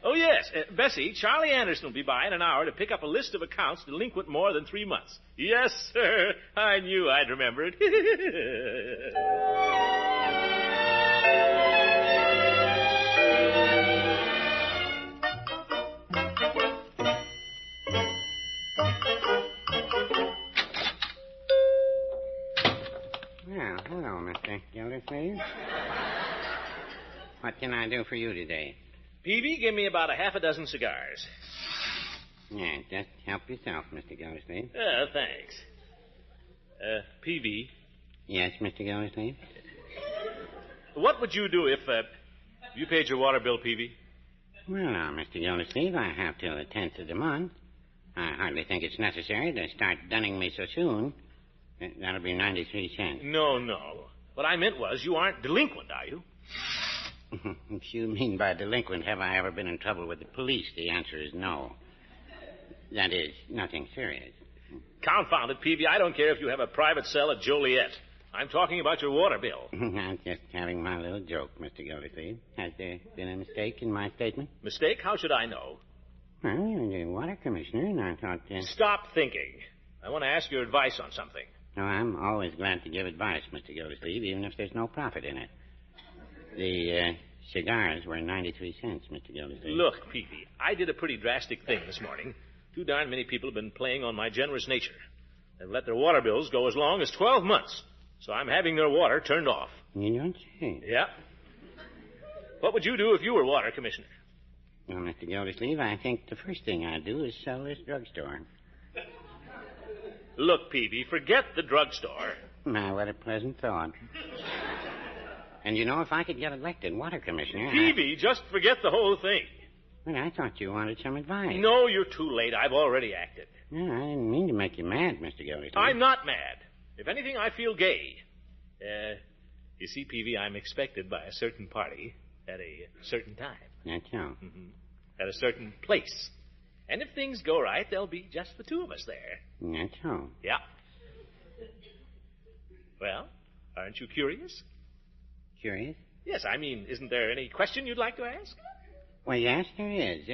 [SPEAKER 2] Oh, yes. Bessie, Charlie Anderson will be by in an hour to pick up a list of accounts delinquent more than 3 months. Yes, sir. I knew I'd remember it.
[SPEAKER 7] What can I do for you today?
[SPEAKER 2] Peavy, give me about a half a dozen cigars.
[SPEAKER 7] Yeah, just help yourself, Mr. Gildersleeve.
[SPEAKER 2] Thanks. Peavy.
[SPEAKER 7] Yes, Mr. Gildersleeve?
[SPEAKER 2] What would you do if you paid your water bill, Peavy?
[SPEAKER 7] Well, now, Mr. Gildersleeve, I have till the 10th of the month. I hardly think it's necessary to start dunning me so soon. That'll be 93 cents.
[SPEAKER 2] No. What I meant was, you aren't delinquent, are you?
[SPEAKER 7] If you mean by delinquent, have I ever been in trouble with the police? The answer is no. That is, nothing serious.
[SPEAKER 2] Confound it, Peavy. I don't care if you have a private cell at Joliet. I'm talking about your water bill.
[SPEAKER 7] I'm just having my little joke, Mr. Gildersleeve. Has there been a mistake in my statement?
[SPEAKER 2] Mistake? How should I know?
[SPEAKER 7] Well, you're the water commissioner, and I thought...
[SPEAKER 2] Stop thinking. I want to ask your advice on something.
[SPEAKER 7] No, I'm always glad to give advice, Mr. Gildersleeve, even if there's no profit in it. The cigars were 93 cents, Mr. Gildersleeve.
[SPEAKER 2] Look, Peavy, I did a pretty drastic thing this morning. Too darn many people have been playing on my generous nature. They've let their water bills go as long as 12 months. So I'm having their water turned off.
[SPEAKER 7] You don't say.
[SPEAKER 2] Yeah. What would you do if you were water commissioner?
[SPEAKER 7] Well, Mr. Gildersleeve, I think the first thing I'd do is sell this drugstore.
[SPEAKER 2] Look, Peavy, forget the drugstore.
[SPEAKER 7] My, what a pleasant thought. And you know, if I could get elected water commissioner...
[SPEAKER 2] Peavy, just forget the whole thing.
[SPEAKER 7] Well, I thought you wanted some advice.
[SPEAKER 2] No, you're too late. I've already acted.
[SPEAKER 7] No, I didn't mean to make you mad, Mr. Gildersleeve.
[SPEAKER 2] I'm not mad. If anything, I feel gay. You see, Peavy, I'm expected by a certain party at a certain time.
[SPEAKER 7] That's so.
[SPEAKER 2] Mm-hmm. At a certain place. And if things go right, there'll be just the two of us there.
[SPEAKER 7] That's so.
[SPEAKER 2] Yeah. Well, aren't you curious?
[SPEAKER 7] Curious?
[SPEAKER 2] Yes, I mean, isn't there any question you'd like to ask?
[SPEAKER 7] Well, yes, there is.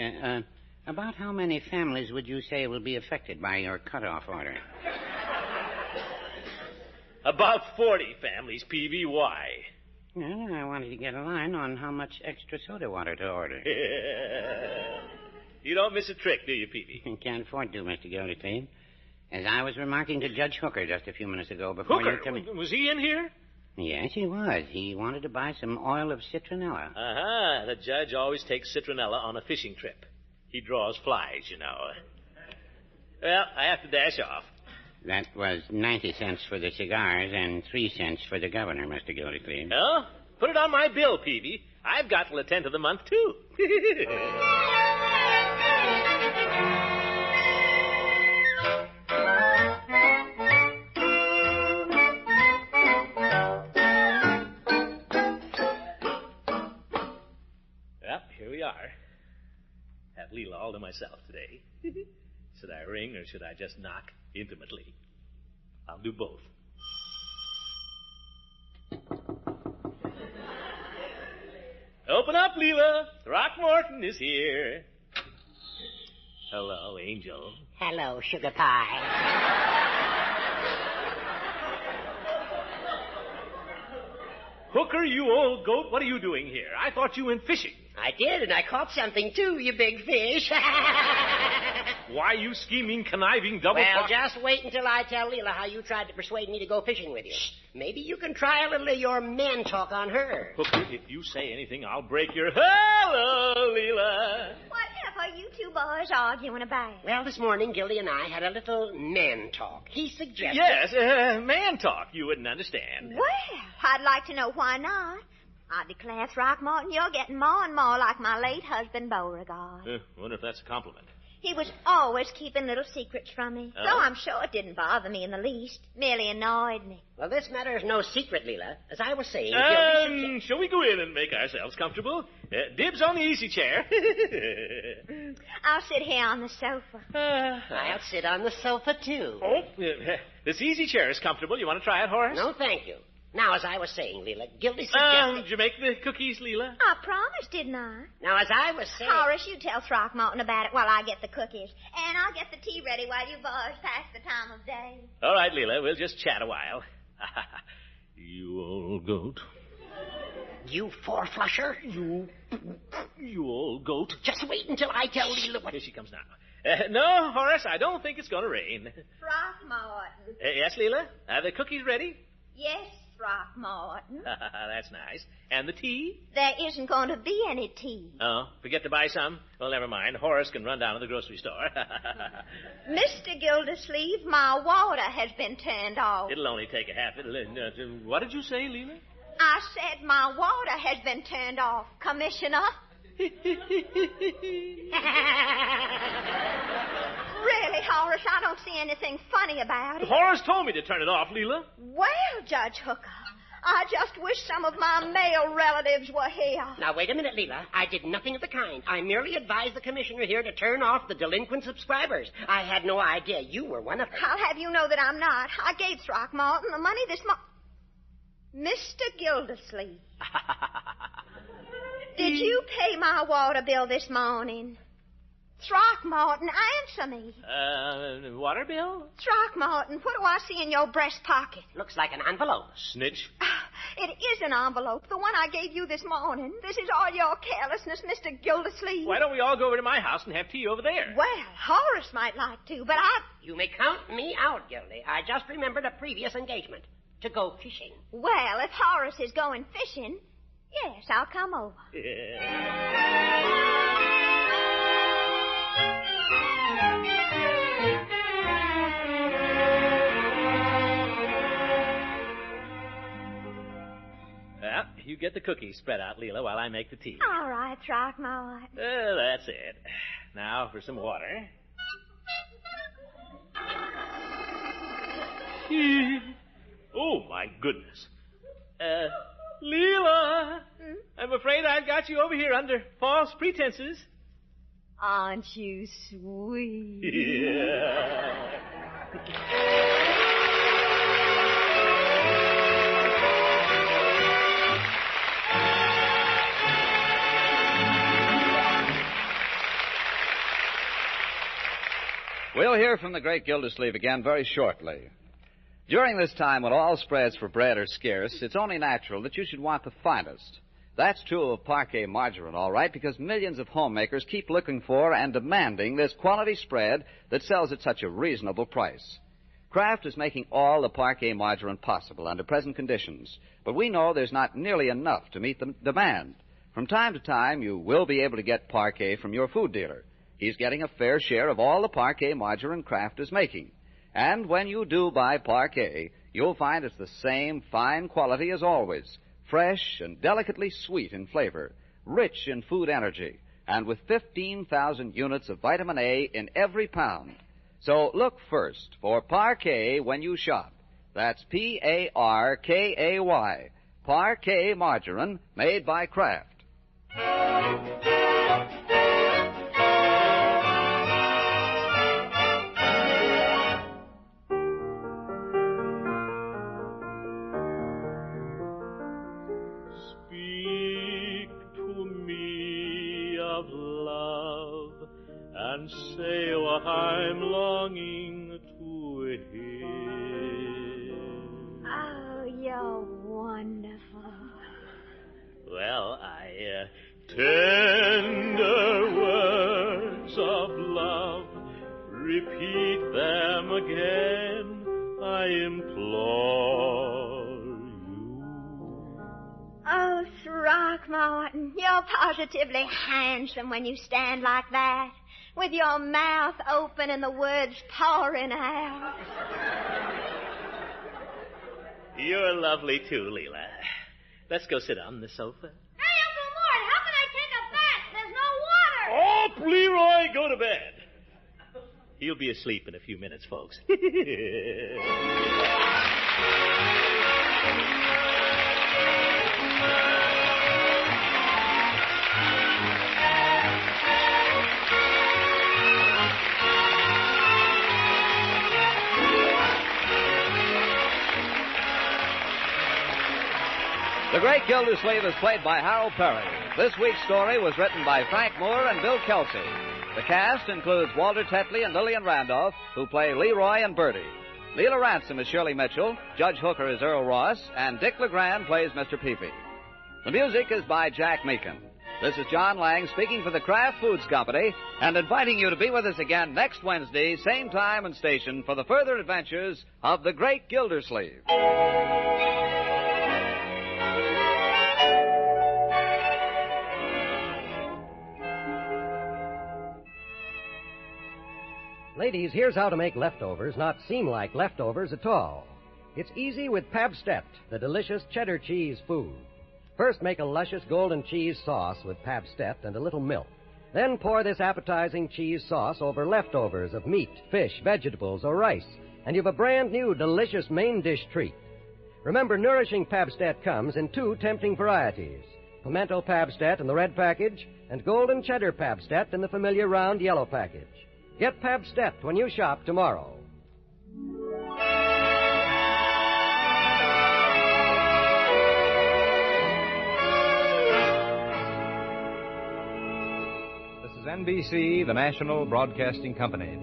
[SPEAKER 7] About how many families would you say will be affected by your cutoff order?
[SPEAKER 2] About 40 families, Peavy. Why?
[SPEAKER 7] Well, I wanted to get a line on how much extra soda water to order.
[SPEAKER 2] You don't miss a trick, do you, Peavy?
[SPEAKER 7] Can't afford to, Mr. Gildersleeve. As I was remarking to Judge Hooker just a few minutes ago before
[SPEAKER 2] Hooker?
[SPEAKER 7] you come in...
[SPEAKER 2] Was he in here?
[SPEAKER 7] Yes, he was. He wanted to buy some oil of citronella.
[SPEAKER 2] Uh-huh. The judge always takes citronella on a fishing trip. He draws flies, you know. Well, I have to dash off.
[SPEAKER 7] That was 90 cents for the cigars and 3 cents for the governor, Mr. Gildersleeve.
[SPEAKER 2] Oh? Put it on my bill, Peavy. I've got till the 10th of the month, too. Well, here we are. Have Leila all to myself today. Should I ring or should I just knock intimately? I'll do both. Open up, Leila. Throckmorton is here. Hello, Angel.
[SPEAKER 12] Hello, sugar pie.
[SPEAKER 2] Hooker, you old goat, what are you doing here? I thought you went fishing.
[SPEAKER 12] I did, and I caught something, too, you big fish.
[SPEAKER 2] Why, you scheming, conniving, double...
[SPEAKER 12] Well, just wait until I tell Leila how you tried to persuade me to go fishing with you. Maybe you can try a little of your man talk on her.
[SPEAKER 2] Hooker, if you say anything, I'll break your... Hello, Leila.
[SPEAKER 21] What are you two boys arguing about?
[SPEAKER 12] Well, this morning, Gildy and I had a little man talk. He suggested...
[SPEAKER 2] Yes, man talk. You wouldn't understand.
[SPEAKER 21] Well, I'd like to know why not. I declare, Throckmorton, you're getting more and more like my late husband, Beauregard.
[SPEAKER 2] Wonder if that's a compliment.
[SPEAKER 21] He was always keeping little secrets from me.
[SPEAKER 2] Oh?
[SPEAKER 21] So I'm sure it didn't bother me in the least. Merely annoyed me.
[SPEAKER 12] Well, this matter is no secret, Leila. As I was saying...
[SPEAKER 2] Shall we go in and make ourselves comfortable? Dibs on the easy chair.
[SPEAKER 21] I'll sit here on the sofa.
[SPEAKER 12] I'll sit on the sofa, too.
[SPEAKER 2] Oh, this easy chair is comfortable. You want to try it, Horace?
[SPEAKER 12] No, thank you. Now, as I was saying, Leila, Gildy suggested...
[SPEAKER 2] Did you make the cookies, Leila?
[SPEAKER 21] I promised, didn't I?
[SPEAKER 12] Now, as I was saying...
[SPEAKER 21] Horace, you tell Throckmorton about it while I get the cookies. And I'll get the tea ready while you boys pass the time of day.
[SPEAKER 2] All right, Leila, we'll just chat a while. You old goat.
[SPEAKER 12] You four-flusher.
[SPEAKER 2] You old goat.
[SPEAKER 12] Just wait until I tell Leila what...
[SPEAKER 2] Here she comes now. No, Horace, I don't think it's going to rain.
[SPEAKER 21] Throckmorton.
[SPEAKER 2] Yes, Leila? Are the cookies ready?
[SPEAKER 21] Yes, Throckmorton.
[SPEAKER 2] That's nice. And the tea?
[SPEAKER 21] There isn't going to be any tea.
[SPEAKER 2] Oh, forget to buy some? Well, never mind. Horace can run down to the grocery store.
[SPEAKER 21] Mr. Gildersleeve, my water has been turned off.
[SPEAKER 2] It'll only take a half. What did you say, Leela?
[SPEAKER 21] I said my water has been turned off, Commissioner. Really, Horace, I don't see anything funny about it.
[SPEAKER 2] Horace told me to turn it off, Leela.
[SPEAKER 21] Well, Judge Hooker, I just wish some of my male relatives were here.
[SPEAKER 12] Now, wait a minute, Leela. I did nothing of the kind. I merely advised the commissioner here to turn off the delinquent subscribers. I had no idea you were one of them.
[SPEAKER 21] I'll have you know that I'm not. I gave Throckmorton the money this Mr. Gildersleeve. Did you pay my water bill this morning? Throckmorton, answer me.
[SPEAKER 2] Water bill?
[SPEAKER 21] Throckmorton, what do I see in your breast pocket?
[SPEAKER 12] Looks like an envelope.
[SPEAKER 2] Snitch.
[SPEAKER 21] It is an envelope, the one I gave you this morning. This is all your carelessness, Mr. Gildersleeve.
[SPEAKER 2] Why don't we all go over to my house and have tea over there?
[SPEAKER 21] Well, Horace might like to, but
[SPEAKER 12] You may count me out, Gildy. I just remembered a previous engagement. To go fishing.
[SPEAKER 21] Well, if Horace is going fishing, yes, I'll come over.
[SPEAKER 2] Well, you get the cookies spread out, Leela, while I make the tea.
[SPEAKER 21] All right, Throckmorton.
[SPEAKER 2] That's it. Now for some water. Oh, my goodness. Leela, I'm afraid I've got you over here under false pretenses.
[SPEAKER 21] Aren't you sweet?
[SPEAKER 2] Yeah.
[SPEAKER 1] We'll hear from the great Gildersleeve again very shortly. During this time when all spreads for bread are scarce, it's only natural that you should want the finest. That's true of parquet margarine, all right, because millions of homemakers keep looking for and demanding this quality spread that sells at such a reasonable price. Kraft is making all the parquet margarine possible under present conditions, but we know there's not nearly enough to meet the demand. From time to time, you will be able to get parquet from your food dealer. He's getting a fair share of all the parquet margarine Kraft is making. And when you do buy parquet, you'll find it's the same fine quality as always, fresh and delicately sweet in flavor, rich in food energy, and with 15,000 units of vitamin A in every pound. So look first for parquet when you shop. That's P-A-R-K-A-Y, parquet margarine made by Kraft.
[SPEAKER 22] And say what I'm longing to hear.
[SPEAKER 21] Oh, you're wonderful.
[SPEAKER 2] Well,
[SPEAKER 22] Tender words of love, repeat them again, I implore you.
[SPEAKER 21] Oh, Throckmorton, you're positively handsome when you stand like that, with your mouth open and the words pouring out.
[SPEAKER 2] You're lovely, too, Leela. Let's go sit on the sofa.
[SPEAKER 5] Hey, Uncle Mort, how can I take a bath? There's no water.
[SPEAKER 2] Oh, Leroy, go to bed. He'll be asleep in a few minutes, folks.
[SPEAKER 1] The Great Gildersleeve is played by Harold Perry. This week's story was written by Frank Moore and Bill Kelsey. The cast includes Walter Tetley and Lillian Randolph, who play Leroy and Bertie. Leila Ransom is Shirley Mitchell, Judge Hooker is Earl Ross, and Dick LeGrand plays Mr. Peavy. The music is by Jack Meakin. This is John Lang speaking for the Kraft Foods Company and inviting you to be with us again next Wednesday, same time and station, for the further adventures of the Great Gildersleeve.
[SPEAKER 10] Ladies, here's how to make leftovers not seem like leftovers at all. It's easy with Pabstet, the delicious cheddar cheese food. First, make a luscious golden cheese sauce with Pabstet and a little milk. Then pour this appetizing cheese sauce over leftovers of meat, fish, vegetables, or rice, and you've a brand new delicious main dish treat. Remember, nourishing Pabstet comes in 2 tempting varieties. Pimento Pabstet in the red package and golden cheddar Pabstet in the familiar round yellow package. Get Pabstet when you shop tomorrow.
[SPEAKER 18] This is NBC, the National Broadcasting Company.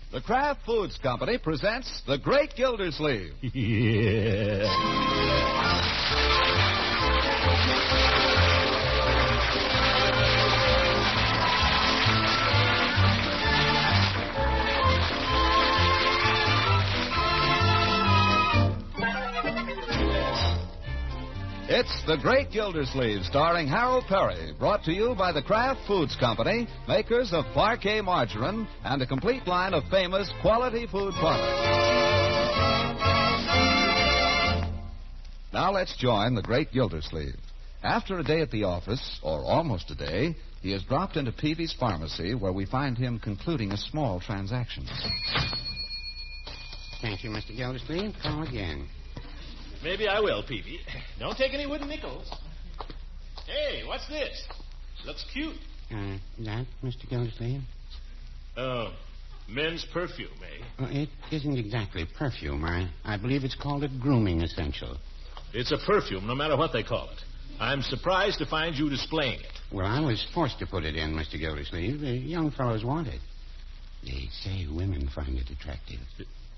[SPEAKER 1] The Kraft Foods Company presents The Great Gildersleeve. It's The Great Gildersleeve, starring Harold Perry, brought to you by the Kraft Foods Company, makers of Parquet margarine and a complete line of famous quality food products. Now let's join The Great Gildersleeve. After a day at the office, or almost a day, he has dropped into Peavy's pharmacy, where we find him concluding a small transaction.
[SPEAKER 7] Thank you, Mr. Gildersleeve. Call again.
[SPEAKER 2] Maybe I will, Peavy. Don't take any wooden nickels. Hey, what's this? Looks cute.
[SPEAKER 7] That, Mr. Gildersleeve?
[SPEAKER 2] Oh, men's perfume, eh?
[SPEAKER 7] Well, it isn't exactly perfume. I believe it's called a grooming essential.
[SPEAKER 2] It's a perfume, no matter what they call it. I'm surprised to find you displaying it.
[SPEAKER 7] Well, I was forced to put it in, Mr. Gildersleeve. The young fellows want it. They say women find it attractive.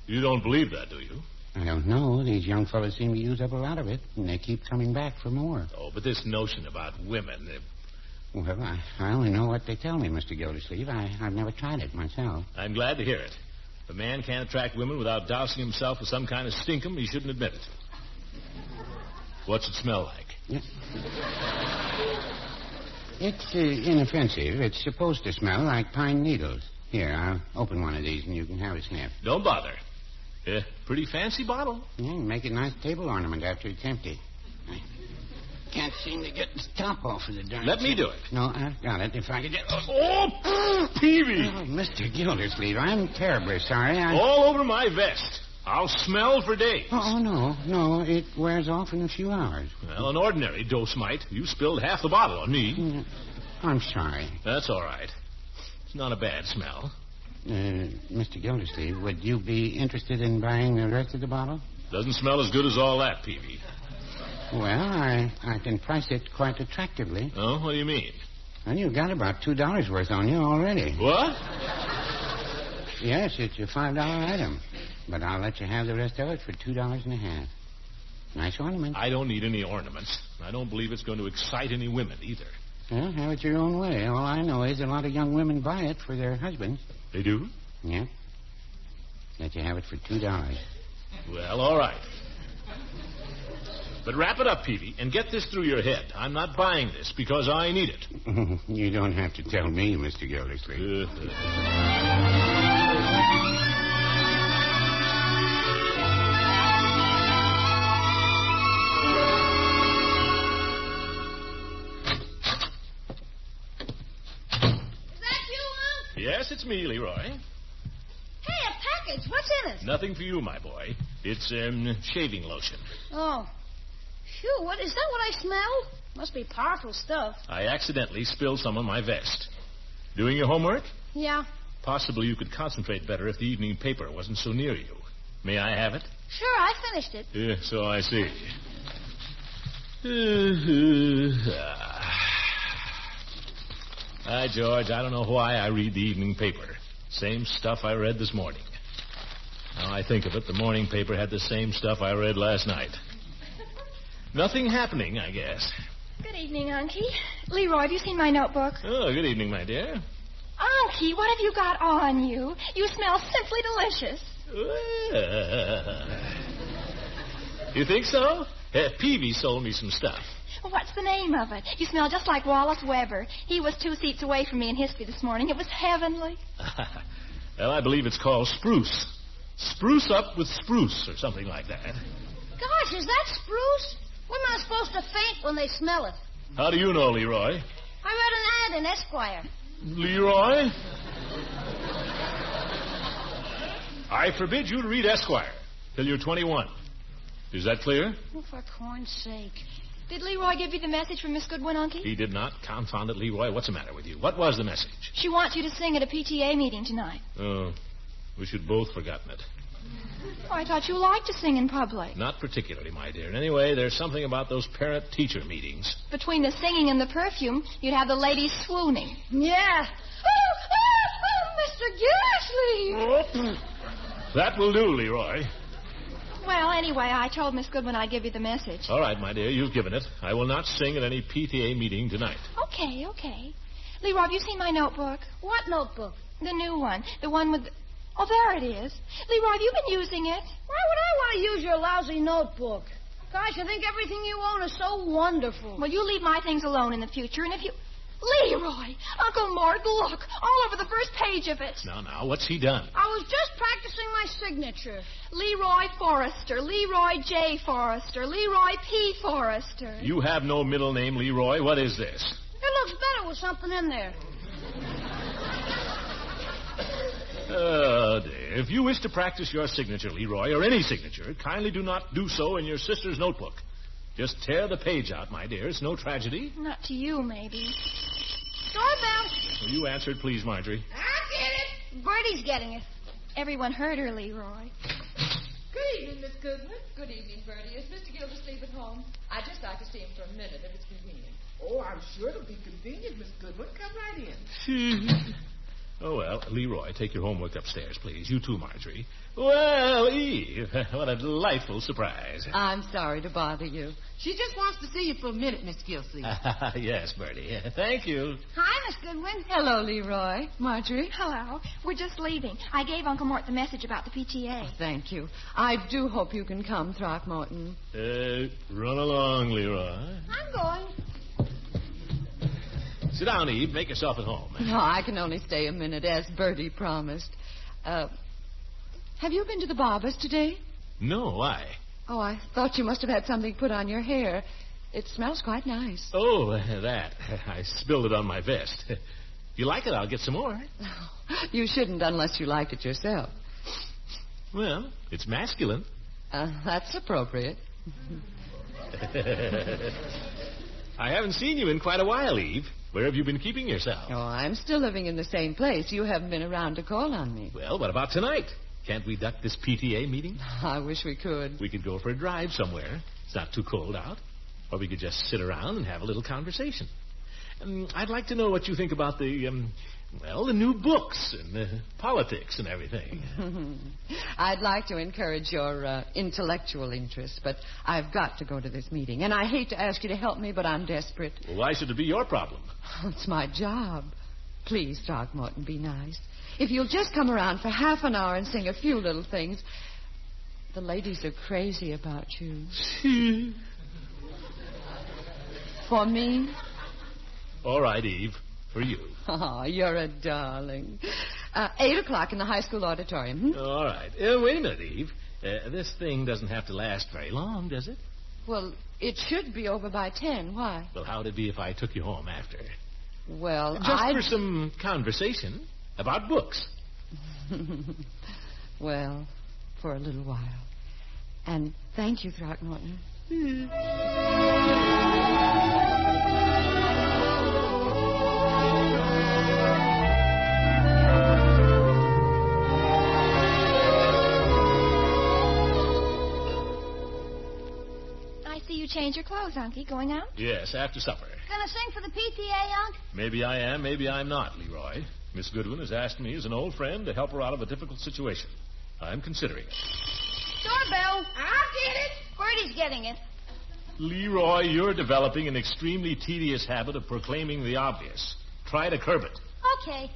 [SPEAKER 2] You don't believe that, do you?
[SPEAKER 7] I don't know. These young fellows seem to use up a lot of it, and they keep coming back for more.
[SPEAKER 2] Oh, but this notion about women...
[SPEAKER 7] Well, I only know what they tell me, Mr. Gildersleeve. I've never tried it myself.
[SPEAKER 2] I'm glad to hear it. If a man can't attract women without dousing himself with some kind of stinkum, he shouldn't admit it. What's it smell like?
[SPEAKER 7] Yeah. It's inoffensive. It's supposed to smell like pine needles. Here, I'll open one of these, and you can have a sniff.
[SPEAKER 2] Don't bother. Pretty fancy bottle.
[SPEAKER 7] Yeah, make a nice table ornament after it's empty. I can't seem to get the top off of the darn
[SPEAKER 2] Let me do it.
[SPEAKER 7] No, I've got it. If I could just...
[SPEAKER 2] Oh, Peavy!
[SPEAKER 7] Oh, Mr. Gildersleeve, I'm terribly sorry.
[SPEAKER 2] All over my vest. I'll smell for days.
[SPEAKER 7] Oh, no. It wears off in a few hours.
[SPEAKER 2] Well, an ordinary dose might. You spilled half the bottle on me.
[SPEAKER 7] I'm sorry.
[SPEAKER 2] That's all right. It's not a bad smell.
[SPEAKER 7] Mr. Gildersleeve, would you be interested in buying the rest of the bottle?
[SPEAKER 2] Doesn't smell as good as all that, Peavy.
[SPEAKER 7] Well, I can price it quite attractively.
[SPEAKER 2] Oh, what do you mean?
[SPEAKER 7] Well, you've got about $2 worth on you already.
[SPEAKER 2] What?
[SPEAKER 7] Yes, it's a $5 item. But I'll let you have the rest of it for $2.50. Nice ornament.
[SPEAKER 2] I don't need any ornaments. I don't believe it's going to excite any women either.
[SPEAKER 7] Well, have it your own way. All I know is a lot of young women buy it for their husbands.
[SPEAKER 2] They do?
[SPEAKER 7] Yeah. Let you have it for $2.
[SPEAKER 2] Well, all right. But wrap it up, Peavy, and get this through your head. I'm not buying this because I need it.
[SPEAKER 7] You don't have to tell me, Mr. Gildersleeve.
[SPEAKER 2] Yes, it's me, Leroy.
[SPEAKER 5] Hey, a package. What's in it?
[SPEAKER 2] Nothing for you, my boy. It's shaving lotion.
[SPEAKER 5] Oh. Phew, what is that what I smell? Must be powerful stuff.
[SPEAKER 2] I accidentally spilled some on my vest. Doing your homework?
[SPEAKER 5] Yeah.
[SPEAKER 2] Possibly you could concentrate better if the evening paper wasn't so near you. May I have it?
[SPEAKER 5] Sure, I finished it.
[SPEAKER 2] Yeah, so I see. Hi, George. I don't know why I read the evening paper. Same stuff I read this morning. Now I think of it, the morning paper had the same stuff I read last night. Nothing happening, I guess.
[SPEAKER 5] Good
[SPEAKER 20] evening, Unky. Leroy, have you seen my notebook?
[SPEAKER 2] Oh, good evening, my dear.
[SPEAKER 20] Unky, what have you got on you? You smell simply delicious.
[SPEAKER 2] You think so? Peavy sold me some stuff.
[SPEAKER 20] Well, what's the name of it? You smell just like Wallace Weber. He was 2 seats away from me in history this morning. It was heavenly.
[SPEAKER 2] Well, I believe it's called Spruce. Spruce up with spruce or something like that.
[SPEAKER 5] Gosh, is that spruce? We're not supposed to faint when they smell it.
[SPEAKER 2] How do you know, Leroy?
[SPEAKER 5] I read an ad in Esquire.
[SPEAKER 2] Leroy? I forbid you to read Esquire till you're 21. Is that clear?
[SPEAKER 5] Oh, for corn's sake.
[SPEAKER 20] Did Leroy give you the message from Miss Goodwin, Unky?
[SPEAKER 2] He did not. Confound it, Leroy. What's the matter with you? What was the message?
[SPEAKER 20] She wants you to sing at a PTA meeting tonight.
[SPEAKER 2] Oh, we should both forgotten it.
[SPEAKER 20] Oh, I thought you liked to sing in public.
[SPEAKER 2] Not particularly, my dear. And anyway, there's something about those parent-teacher meetings.
[SPEAKER 20] Between the singing and the perfume, you'd have the ladies swooning.
[SPEAKER 5] Yeah. Mr. Gildersleeve!
[SPEAKER 2] That will do, Leroy.
[SPEAKER 20] Well, anyway, I told Miss Goodwin I'd give you the message.
[SPEAKER 2] All right, my dear, you've given it. I will not sing at any PTA meeting tonight.
[SPEAKER 20] Okay. Leroy, have you seen my notebook?
[SPEAKER 5] What notebook?
[SPEAKER 20] The new one. The one with... Oh, there it is. Leroy, have you been using it?
[SPEAKER 5] Why would I want to use your lousy notebook? Gosh, I think everything you own is so wonderful.
[SPEAKER 20] Well, you leave my things alone in the future, and if you... Leroy! Uncle Mort, look! All over the first page of it.
[SPEAKER 2] Now, what's he done?
[SPEAKER 5] I was just practicing my signature.
[SPEAKER 20] Leroy Forrester, Leroy J. Forrester, Leroy P. Forrester.
[SPEAKER 2] You have no middle name, Leroy. What is this?
[SPEAKER 5] It looks better with something in there.
[SPEAKER 2] Oh, dear. If you wish to practice your signature, Leroy, or any signature, kindly do not do so in your sister's notebook. Just tear the page out, my dear. It's no tragedy.
[SPEAKER 20] Not to you, maybe.
[SPEAKER 5] Doorbell.
[SPEAKER 2] Will you answer it, please, Marjorie?
[SPEAKER 5] I get it. Bertie's getting it.
[SPEAKER 20] Everyone heard her, Leroy.
[SPEAKER 8] Good evening, Miss Goodwin. Good evening, Bertie. Is Mr. Gildersleeve at home? I'd just like to see him for a minute, if it's convenient.
[SPEAKER 17] Oh, I'm sure it'll be convenient, Miss Goodwin. Come right in.
[SPEAKER 2] Oh, well, Leroy, take your homework upstairs, please. You too, Marjorie. Well, Eve, what a delightful surprise.
[SPEAKER 8] I'm sorry to bother you. She just wants to see you for a minute, Miss Gildersleeve.
[SPEAKER 2] Yes, Bertie. Thank you.
[SPEAKER 5] Hi, Miss Goodwin.
[SPEAKER 8] Hello, Leroy. Marjorie.
[SPEAKER 20] Hello. We're just leaving. I gave Uncle Mort the message about the PTA.
[SPEAKER 8] Oh, thank you. I do hope you can come, Throckmorton.
[SPEAKER 2] Run along, Leroy.
[SPEAKER 5] I'm going.
[SPEAKER 2] Sit down, Eve. Make yourself at home.
[SPEAKER 8] No, I can only stay a minute, as Bertie promised. Have you been to the barber's today?
[SPEAKER 2] No, why?
[SPEAKER 8] Oh, I thought you must have had something put on your hair. It smells quite nice.
[SPEAKER 2] Oh, that. I spilled it on my vest. If you like it, I'll get some more.
[SPEAKER 8] You shouldn't unless you like it yourself.
[SPEAKER 2] Well, it's masculine.
[SPEAKER 8] That's appropriate.
[SPEAKER 2] I haven't seen you in quite a while, Eve. Where have you been keeping yourself?
[SPEAKER 8] Oh, I'm still living in the same place. You haven't been around to call on me.
[SPEAKER 2] Well, what about tonight? Can't we duck this PTA meeting?
[SPEAKER 8] I wish we could.
[SPEAKER 2] We could go for a drive somewhere. It's not too cold out. Or we could just sit around and have a little conversation. I'd like to know what you think about the new books and politics and everything.
[SPEAKER 8] I'd like to encourage your intellectual interest, but I've got to go to this meeting. And I hate to ask you to help me, but I'm desperate.
[SPEAKER 2] Well, why should it be your problem?
[SPEAKER 8] It's my job. Please, Throckmorton, be nice. If you'll just come around for half an hour and sing a few little things. The ladies are crazy about you. For me?
[SPEAKER 2] All right, Eve. For you.
[SPEAKER 8] Oh, you're a darling. 8 o'clock in the high school auditorium.
[SPEAKER 2] All right. Wait a minute, Eve. This thing doesn't have to last very long, does it?
[SPEAKER 8] Well, it should be over by 10. Why?
[SPEAKER 2] Well, how'd it be if I took you home after?
[SPEAKER 8] Well,
[SPEAKER 2] Just for some conversation about books.
[SPEAKER 8] Well, for a little while. And thank you, Throckmorton.
[SPEAKER 20] You change your clothes, Unky. Going out?
[SPEAKER 2] Yes, after supper.
[SPEAKER 5] Gonna sing for the PTA, Unc?
[SPEAKER 2] Maybe I am, maybe I'm not, Leroy. Miss Goodwin has asked me as an old friend to help her out of a difficult situation. I'm considering it.
[SPEAKER 5] Doorbell. I'll get it. Bertie's getting it.
[SPEAKER 2] Leroy, you're developing an extremely tedious habit of proclaiming the obvious. Try to curb it.
[SPEAKER 21] Okay.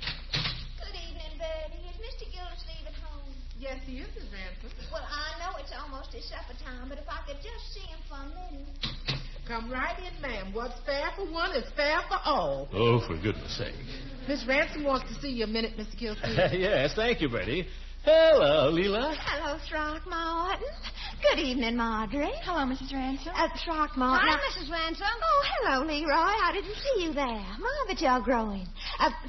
[SPEAKER 21] Good evening, Bertie. Is Mr. Gildersleeve at home?
[SPEAKER 17] Yes, he is, Miss Ransom.
[SPEAKER 21] Well, I know it's almost his supper time, but if I could just see him for a minute.
[SPEAKER 17] Come right in, ma'am. What's fair for one is fair for all.
[SPEAKER 2] Oh, for goodness sake.
[SPEAKER 17] Miss Ransom wants to see you a minute, Mr. Gildersleeve.
[SPEAKER 2] Yes, thank you, Bertie. Hello, Leela.
[SPEAKER 21] Hello, Throckmorton. Good evening, Marjorie.
[SPEAKER 20] Hello, Mrs. Ransom.
[SPEAKER 21] Throckmorton.
[SPEAKER 20] Hi, Mrs. Ransom.
[SPEAKER 21] Oh, hello, Leroy. I didn't see you there. My, but you're growing.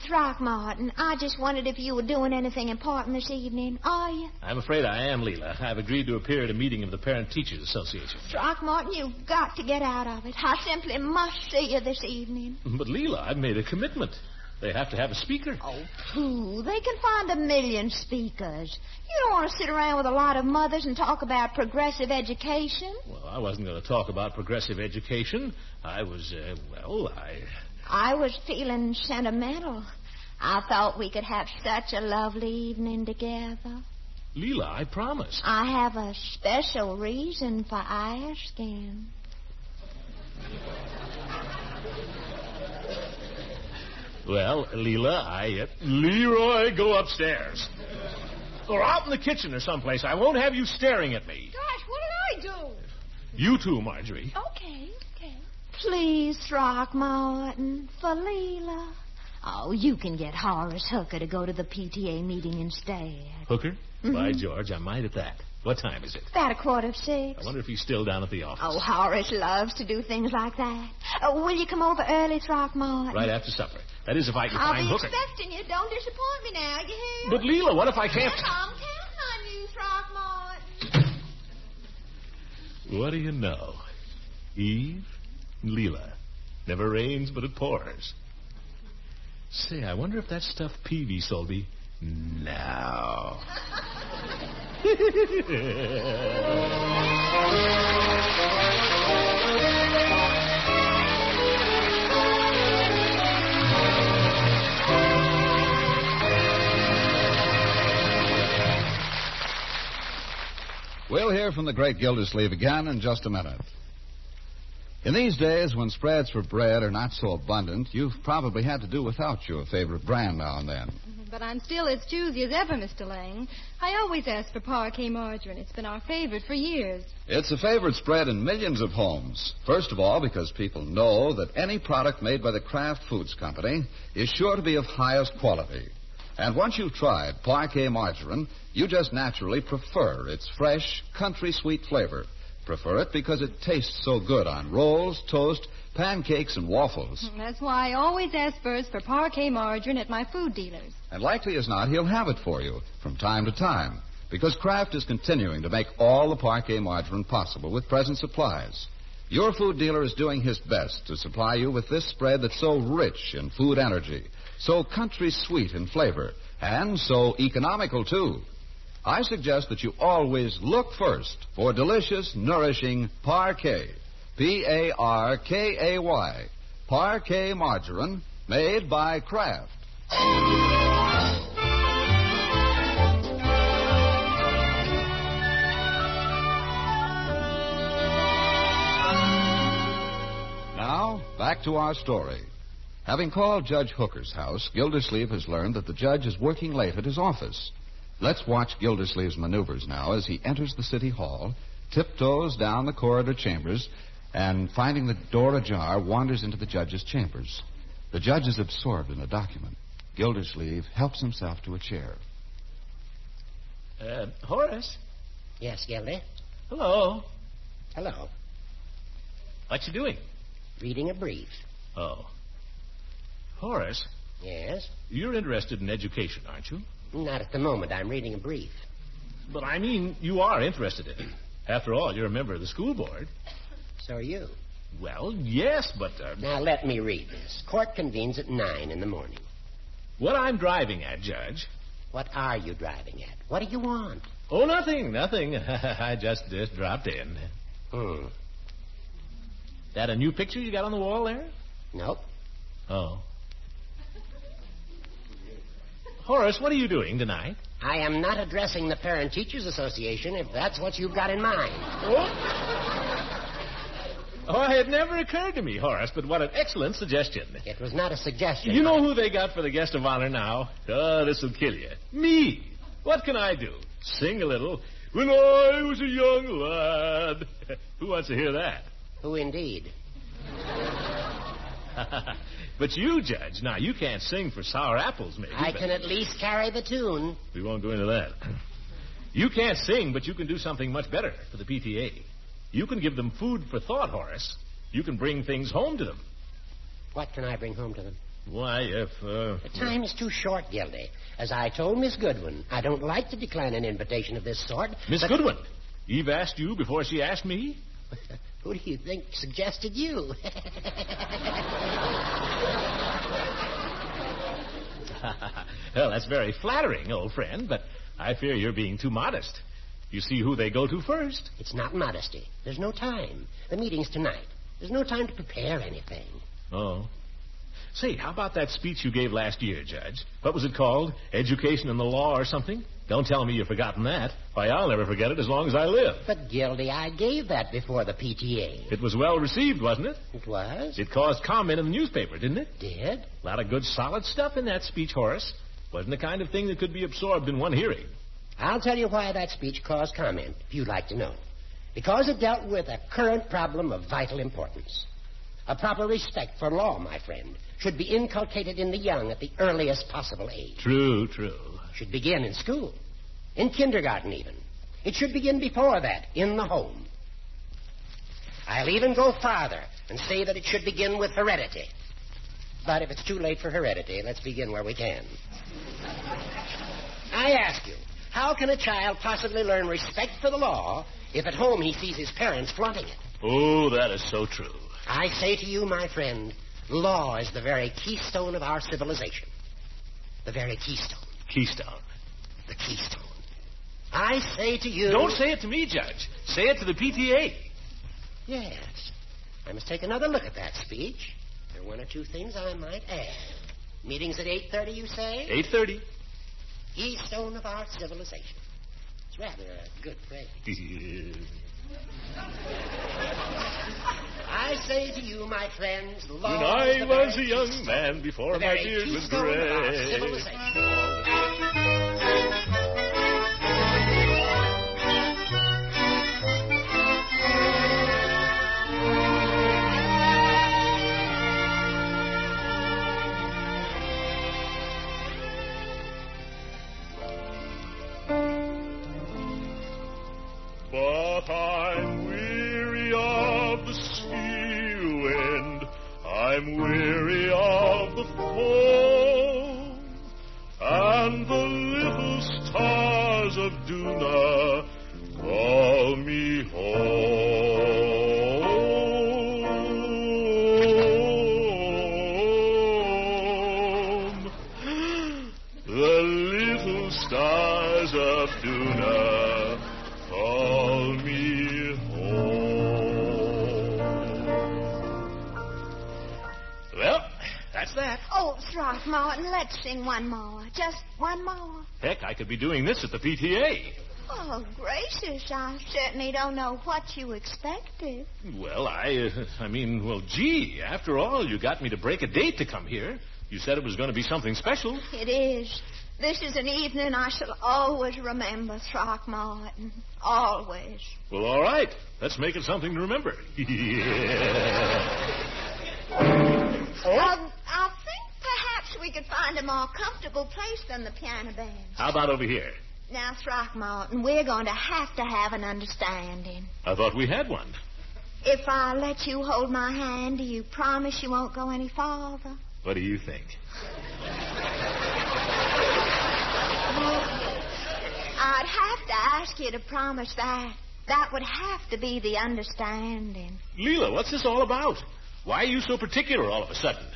[SPEAKER 21] Throckmorton, I just wondered if you were doing anything important this evening. Are you?
[SPEAKER 2] I'm afraid I am, Leela. I've agreed to appear at a meeting of the Parent Teachers Association.
[SPEAKER 21] Throckmorton, you've got to get out of it. I simply must see you this evening.
[SPEAKER 2] But, Leela, I've made a commitment. They have to have a speaker.
[SPEAKER 21] Oh, pooh. They can find a million speakers. You don't want to sit around with a lot of mothers and talk about progressive education.
[SPEAKER 2] Well, I wasn't going to talk about progressive education. I was,
[SPEAKER 21] I was feeling sentimental. I thought we could have such a lovely evening together.
[SPEAKER 2] Leela, I promise.
[SPEAKER 21] I have a special reason for asking.
[SPEAKER 2] Well, Leela, Leroy, go upstairs. Or out in the kitchen or someplace. I won't have you staring at me.
[SPEAKER 20] Gosh, what did I do?
[SPEAKER 2] You too, Marjorie.
[SPEAKER 20] Okay.
[SPEAKER 21] Please, Throckmorton, for Leela. Oh, you can get Horace Hooker to go to the PTA meeting instead.
[SPEAKER 2] Hooker?
[SPEAKER 21] Mm-hmm.
[SPEAKER 2] By George, I might at that. What time is it?
[SPEAKER 21] About 6:15.
[SPEAKER 2] I wonder if he's still down at the office.
[SPEAKER 21] Oh, Horace loves to do things like that. Will you come over early, Throckmorton?
[SPEAKER 2] Right after supper. That is, if I can find Hooker.
[SPEAKER 21] I'll be expecting you. Don't disappoint me now, you hear?
[SPEAKER 2] But, Leela, what if I can't...
[SPEAKER 21] I'm counting on you, Throckmorton.
[SPEAKER 2] What do you know? Eve, Leela. Never rains, but it pours. Say, I wonder if that stuff Peavy sold me... now...
[SPEAKER 1] We'll hear from the great Gildersleeve again in just a minute. In these days, when spreads for bread are not so abundant, you've probably had to do without your favorite brand now and then.
[SPEAKER 9] But I'm still as choosy as ever, Mr. Lang. I always ask for parquet margarine. It's been our favorite for years.
[SPEAKER 1] It's a favorite spread in millions of homes. First of all, because people know that any product made by the Kraft Foods Company is sure to be of highest quality. And once you've tried parquet margarine, you just naturally prefer its fresh, country-sweet flavor. Prefer it because it tastes so good on rolls, toast, pancakes, and waffles.
[SPEAKER 9] That's why I always ask first for parquet margarine at my food dealers.
[SPEAKER 1] And likely as not, he'll have it for you from time to time, because Kraft is continuing to make all the parquet margarine possible with present supplies. Your food dealer is doing his best to supply you with this spread that's so rich in food energy, so country-sweet in flavor, and so economical, too. I suggest that you always look first for delicious, nourishing parquet. P-A-R-K-A-Y. Parquet margarine made by Kraft. Now, back to our story. Having called Judge Hooker's house, Gildersleeve has learned that the judge is working late at his office. Let's watch Gildersleeve's maneuvers now as he enters the city hall, tiptoes down the corridor chambers, and finding the door ajar, wanders into the judge's chambers. The judge is absorbed in a document. Gildersleeve helps himself to a chair.
[SPEAKER 2] Horace?
[SPEAKER 12] Yes, Gildy?
[SPEAKER 2] Hello.
[SPEAKER 12] Hello.
[SPEAKER 2] What you doing?
[SPEAKER 12] Reading a brief.
[SPEAKER 2] Oh. Horace?
[SPEAKER 12] Yes?
[SPEAKER 2] You're interested in education, aren't you?
[SPEAKER 12] Not at the moment. I'm reading a brief.
[SPEAKER 2] But I mean, you are interested in it. After all, you're a member of the school board.
[SPEAKER 12] So are you.
[SPEAKER 2] Well, yes, but...
[SPEAKER 12] Now, let me read this. Court convenes at 9 in the morning.
[SPEAKER 2] What I'm driving at, Judge...
[SPEAKER 12] What are you driving at? What do you want?
[SPEAKER 2] Oh, nothing. I just dropped in. That a new picture you got on the wall there?
[SPEAKER 12] Nope.
[SPEAKER 2] Oh. Horace, what are you doing tonight?
[SPEAKER 12] I am not addressing the Parent Teachers Association, if that's what you've got in mind.
[SPEAKER 2] Oh? Oh, it never occurred to me, Horace, but what an excellent suggestion.
[SPEAKER 12] It was not a suggestion.
[SPEAKER 2] You know who they got for the guest of honor now? Oh, this'll kill you. Me. What can I do? Sing a little. When I was a young lad. Who wants to hear that?
[SPEAKER 12] Who indeed?
[SPEAKER 2] But you, Judge, now you can't sing for sour apples, maybe.
[SPEAKER 12] I can at least carry the tune.
[SPEAKER 2] We won't go into that. You can't sing, but you can do something much better for the PTA. You can give them food for thought, Horace. You can bring things home to them.
[SPEAKER 12] What can I bring home to them?
[SPEAKER 2] Why, if...
[SPEAKER 12] The time is too short, Gildy. As I told Miss Goodwin, I don't like to decline an invitation of this sort.
[SPEAKER 2] Miss Goodwin? Eve asked you before she asked me?
[SPEAKER 12] Who do you think suggested you?
[SPEAKER 2] Well, that's very flattering, old friend, but I fear you're being too modest. You see who they go to first.
[SPEAKER 12] It's not modesty. There's no time. The meeting's tonight. There's no time to prepare anything.
[SPEAKER 2] Oh. Say, how about that speech you gave last year, Judge? What was it called? Education and the Law or something? Don't tell me you've forgotten that. Why, I'll never forget it as long as I live.
[SPEAKER 12] But, Gildy, I gave that before the PTA.
[SPEAKER 2] It was well received, wasn't it?
[SPEAKER 12] It was.
[SPEAKER 2] It caused comment in the newspaper, didn't it?
[SPEAKER 12] Did.
[SPEAKER 2] A lot of good, solid stuff in that speech, Horace. Wasn't the kind of thing that could be absorbed in one hearing.
[SPEAKER 12] I'll tell you why that speech caused comment, if you'd like to know. Because it dealt with a current problem of vital importance. A proper respect for law, my friend, should be inculcated in the young at the earliest possible age.
[SPEAKER 2] True, true.
[SPEAKER 12] Should begin in school, in kindergarten even. It should begin before that, in the home. I'll even go farther and say that it should begin with heredity. But if it's too late for heredity, let's begin where we can. I ask you, how can a child possibly learn respect for the law if at home he sees his parents flaunting it?
[SPEAKER 2] Oh, that is so true.
[SPEAKER 12] I say to you, my friend, law is the very keystone of our civilization. The very keystone.
[SPEAKER 2] Keystone.
[SPEAKER 12] The keystone. I say to you...
[SPEAKER 2] Don't say it to me, Judge. Say it to the PTA.
[SPEAKER 12] Yes. I must take another look at that speech. There are one or two things I might add. Meetings at 8:30, you say?
[SPEAKER 2] 8:30.
[SPEAKER 12] Keystone of our civilization. It's rather a good phrase. I say to you, my friends, law
[SPEAKER 2] when I was a young man before my beard was gray. But I'm weary of the sea wind, I'm weary of the foam, and the little stars of Duna call me home. The little stars of Duna call me home. Well, that's that.
[SPEAKER 21] Oh, Throckmorton, let's sing one more. Just one more.
[SPEAKER 2] Heck, I could be doing this at the PTA.
[SPEAKER 21] Oh, gracious, I certainly don't know what you expected.
[SPEAKER 2] Well, well, gee, after all, you got me to break a date to come here. You said it was going to be something special.
[SPEAKER 21] It is. This is an evening I shall always remember, Throckmorton. Always.
[SPEAKER 2] Well, all right. Let's make it something to remember.
[SPEAKER 21] I think perhaps we could find a more comfortable place than the piano band.
[SPEAKER 2] How about over here?
[SPEAKER 21] Now, Throckmorton, we're going to have an understanding.
[SPEAKER 2] I thought we had one.
[SPEAKER 21] If I let you hold my hand, do you promise you won't go any farther?
[SPEAKER 2] What do you think?
[SPEAKER 21] I'd have to ask you to promise that. That would have to be the understanding.
[SPEAKER 2] Leila, what's this all about? Why are you so particular all of a sudden?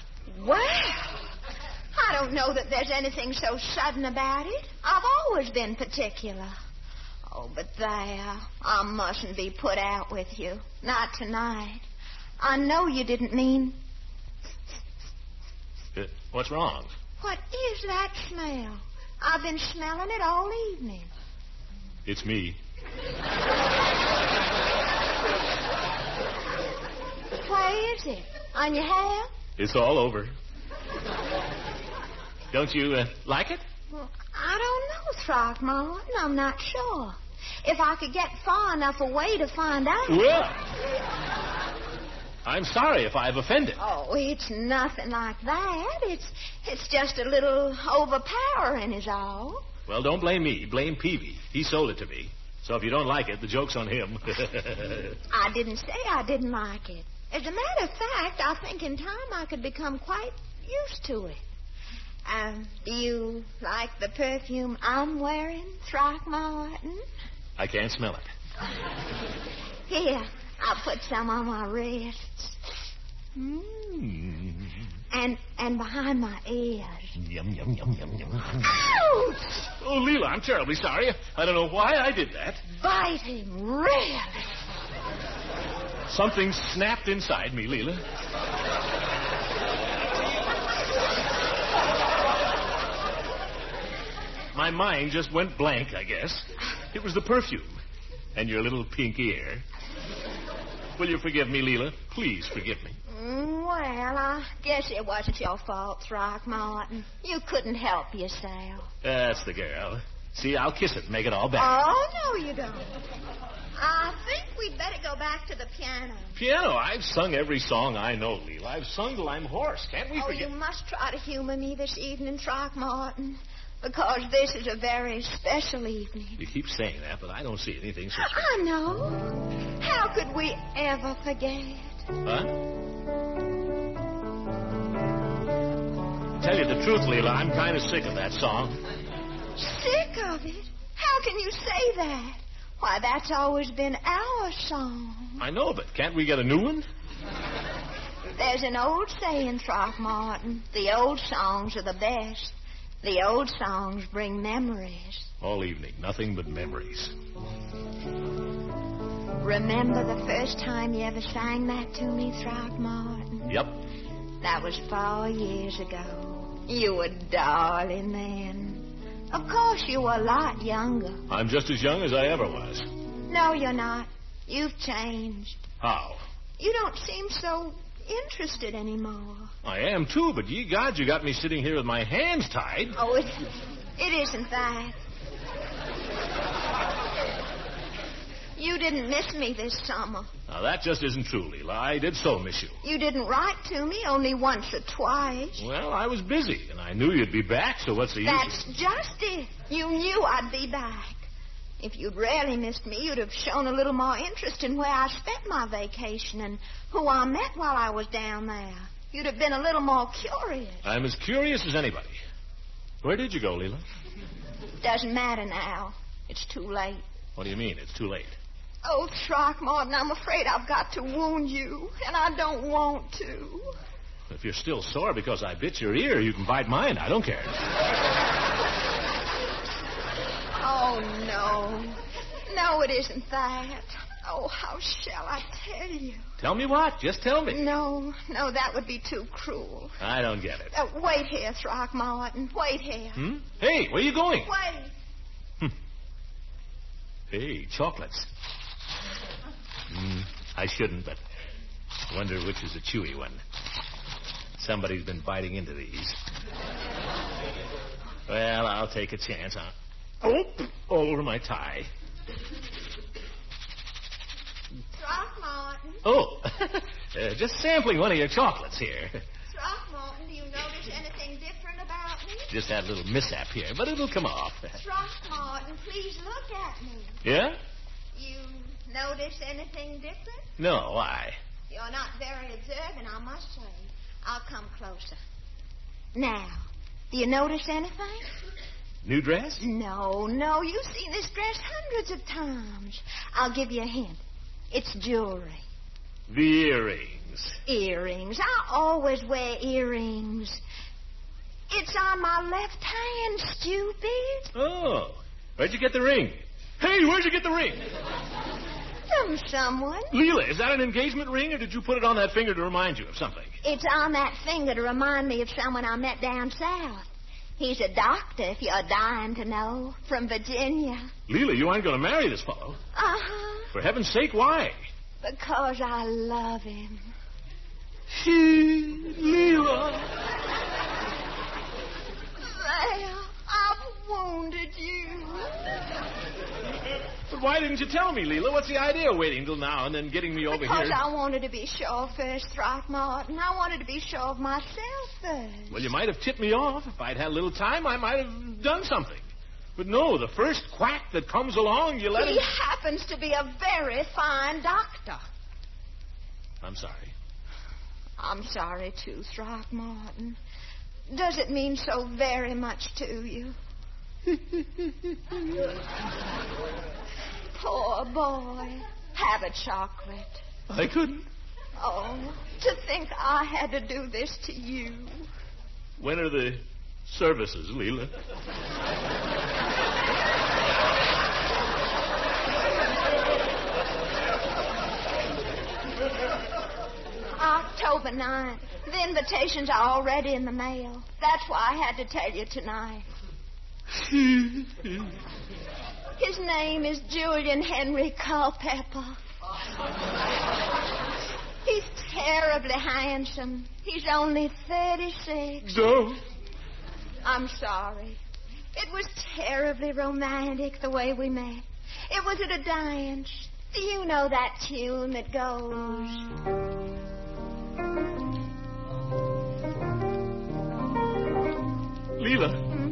[SPEAKER 21] Well, I don't know that there's anything so sudden about it. I've always been particular. Oh, but there, I mustn't be put out with you. Not tonight. I know you didn't mean...
[SPEAKER 2] What's wrong?
[SPEAKER 21] What is that smell? I've been smelling it all evening.
[SPEAKER 2] It's me.
[SPEAKER 21] is it? On your hair?
[SPEAKER 2] It's all over. Don't you like it?
[SPEAKER 21] Well, I don't know, Throckmorton. I'm not sure. If I could get far enough away to find out.
[SPEAKER 2] Well, I'm sorry if I've offended.
[SPEAKER 21] Oh, it's nothing like that. It's just a little overpowering is all.
[SPEAKER 2] Well, don't blame me. Blame Peavy. He sold it to me. So if you don't like it, the joke's on him.
[SPEAKER 21] I didn't say I didn't like it. As a matter of fact, I think in time I could become quite used to it. Do you like the perfume I'm wearing, Throckmorton?
[SPEAKER 2] I can't smell it.
[SPEAKER 21] Here, I'll put some on my wrists. And behind my ears.
[SPEAKER 2] Yum, yum, yum, yum, yum.
[SPEAKER 21] Ouch!
[SPEAKER 2] Oh, Leila, I'm terribly sorry. I don't know why I did that.
[SPEAKER 21] Biting, really.
[SPEAKER 2] Something snapped inside me, Leila. My mind just went blank, I guess. It was the perfume. And your little pink ear. Will you forgive me, Leila? Please forgive me.
[SPEAKER 21] Well, I guess it wasn't your fault, Throckmorton. You couldn't help yourself.
[SPEAKER 2] That's the girl. See, I'll kiss it and make it all better.
[SPEAKER 21] Oh, no, you don't. I think we'd better go back to the piano.
[SPEAKER 2] Piano? I've sung every song I know, Leila. I've sung till I'm hoarse. Can't we forget?
[SPEAKER 21] Oh, you must try to humor me this evening, Throckmorton. Because this is a very special evening.
[SPEAKER 2] You keep saying that, but I don't see anything so special.
[SPEAKER 21] I know. How could we ever forget?
[SPEAKER 2] Huh? Tell you the truth, Leila, I'm kind of sick of that song.
[SPEAKER 21] Sick of it? How can you say that? Why, that's always been our song.
[SPEAKER 2] I know, but can't we get a new one?
[SPEAKER 21] There's an old saying, Throckmorton. The old songs are the best. The old songs bring memories.
[SPEAKER 2] All evening, nothing but memories.
[SPEAKER 21] Remember the first time you ever sang that to me, Throckmorton?
[SPEAKER 2] Yep.
[SPEAKER 21] That was 4 years ago. You were darling then. Of course, you were a lot younger.
[SPEAKER 2] I'm just as young as I ever was.
[SPEAKER 21] No, you're not. You've changed.
[SPEAKER 2] How?
[SPEAKER 21] You don't seem so interested anymore.
[SPEAKER 2] I am, too, but ye gods, you got me sitting here with my hands tied.
[SPEAKER 21] Oh, it isn't that. You didn't miss me this summer.
[SPEAKER 2] Now, that just isn't true, Leila. I did so miss you.
[SPEAKER 21] You didn't write to me only once or twice.
[SPEAKER 2] Well, I was busy, and I knew you'd be back, so what's the use?
[SPEAKER 21] That's just it. You knew I'd be back. If you'd really missed me, you'd have shown a little more interest in where I spent my vacation and who I met while I was down there. You'd have been a little more curious.
[SPEAKER 2] I'm as curious as anybody. Where did you go, Leila?
[SPEAKER 21] Doesn't matter now. It's too late.
[SPEAKER 2] What do you mean, it's too late?
[SPEAKER 21] Oh, Throckmorton, I'm afraid I've got to wound you, and I don't want to.
[SPEAKER 2] If you're still sore because I bit your ear, you can bite mine. I don't care.
[SPEAKER 21] Oh, no. No, it isn't that. Oh, how shall I tell you?
[SPEAKER 2] Tell me what? Just tell me.
[SPEAKER 21] No, that would be too cruel.
[SPEAKER 2] I don't get it.
[SPEAKER 21] Wait here, Throckmorton. Wait here.
[SPEAKER 2] Hey, where are you going?
[SPEAKER 21] Wait.
[SPEAKER 2] Hey, chocolates. I shouldn't, but I wonder which is the chewy one. Somebody's been biting into these. Well, I'll take a chance. Oh, all over my tie.
[SPEAKER 21] Throckmorton.
[SPEAKER 2] Oh, just sampling one of your chocolates here.
[SPEAKER 21] Throckmorton, do you notice anything different about me?
[SPEAKER 2] Just had a little mishap here, but it'll come off.
[SPEAKER 21] Throckmorton, please look at me.
[SPEAKER 2] Yeah?
[SPEAKER 21] You notice anything different?
[SPEAKER 2] No, why?
[SPEAKER 21] You're not very observant, I must say. I'll come closer. Now, do you notice anything?
[SPEAKER 2] New dress?
[SPEAKER 21] No, you've seen this dress hundreds of times. I'll give you a hint. It's jewelry.
[SPEAKER 2] The earrings.
[SPEAKER 21] Earrings. I always wear earrings. It's on my left hand, stupid.
[SPEAKER 2] Oh, where'd you get the ring? Hey, where'd you get the ring?
[SPEAKER 21] From someone.
[SPEAKER 2] Leila, is that an engagement ring, or did you put it on that finger to remind you of something?
[SPEAKER 21] It's on that finger to remind me of someone I met down south. He's a doctor, if you're dying to know, from Virginia.
[SPEAKER 2] Leila, you aren't going to marry this fellow.
[SPEAKER 21] Uh-huh.
[SPEAKER 2] For heaven's sake, why?
[SPEAKER 21] Because I love him.
[SPEAKER 2] Leila.
[SPEAKER 21] There, I've wounded you.
[SPEAKER 2] But why didn't you tell me, Leila? What's the idea of waiting till now and then getting me over here?
[SPEAKER 21] Because I wanted to be sure first, Throckmorton. I wanted to be sure of myself first.
[SPEAKER 2] Well, you might have tipped me off. If I'd had a little time, I might have done something. But no, the first quack that comes along, you let him...
[SPEAKER 21] He happens to be a very fine doctor.
[SPEAKER 2] I'm sorry.
[SPEAKER 21] I'm sorry, too, Throckmorton. Does it mean so very much to you? Poor boy. Have a chocolate.
[SPEAKER 2] I couldn't.
[SPEAKER 21] Oh, to think I had to do this to you.
[SPEAKER 2] When are the services, Leila?
[SPEAKER 21] October 9th. The invitations are already in the mail. That's why I had to tell you tonight. His name is Julian Henry Culpepper. He's terribly handsome. He's only 36.
[SPEAKER 2] So?
[SPEAKER 21] I'm sorry. It was terribly romantic the way we met. It was at a dance. Do you know that tune that goes...
[SPEAKER 2] Leila.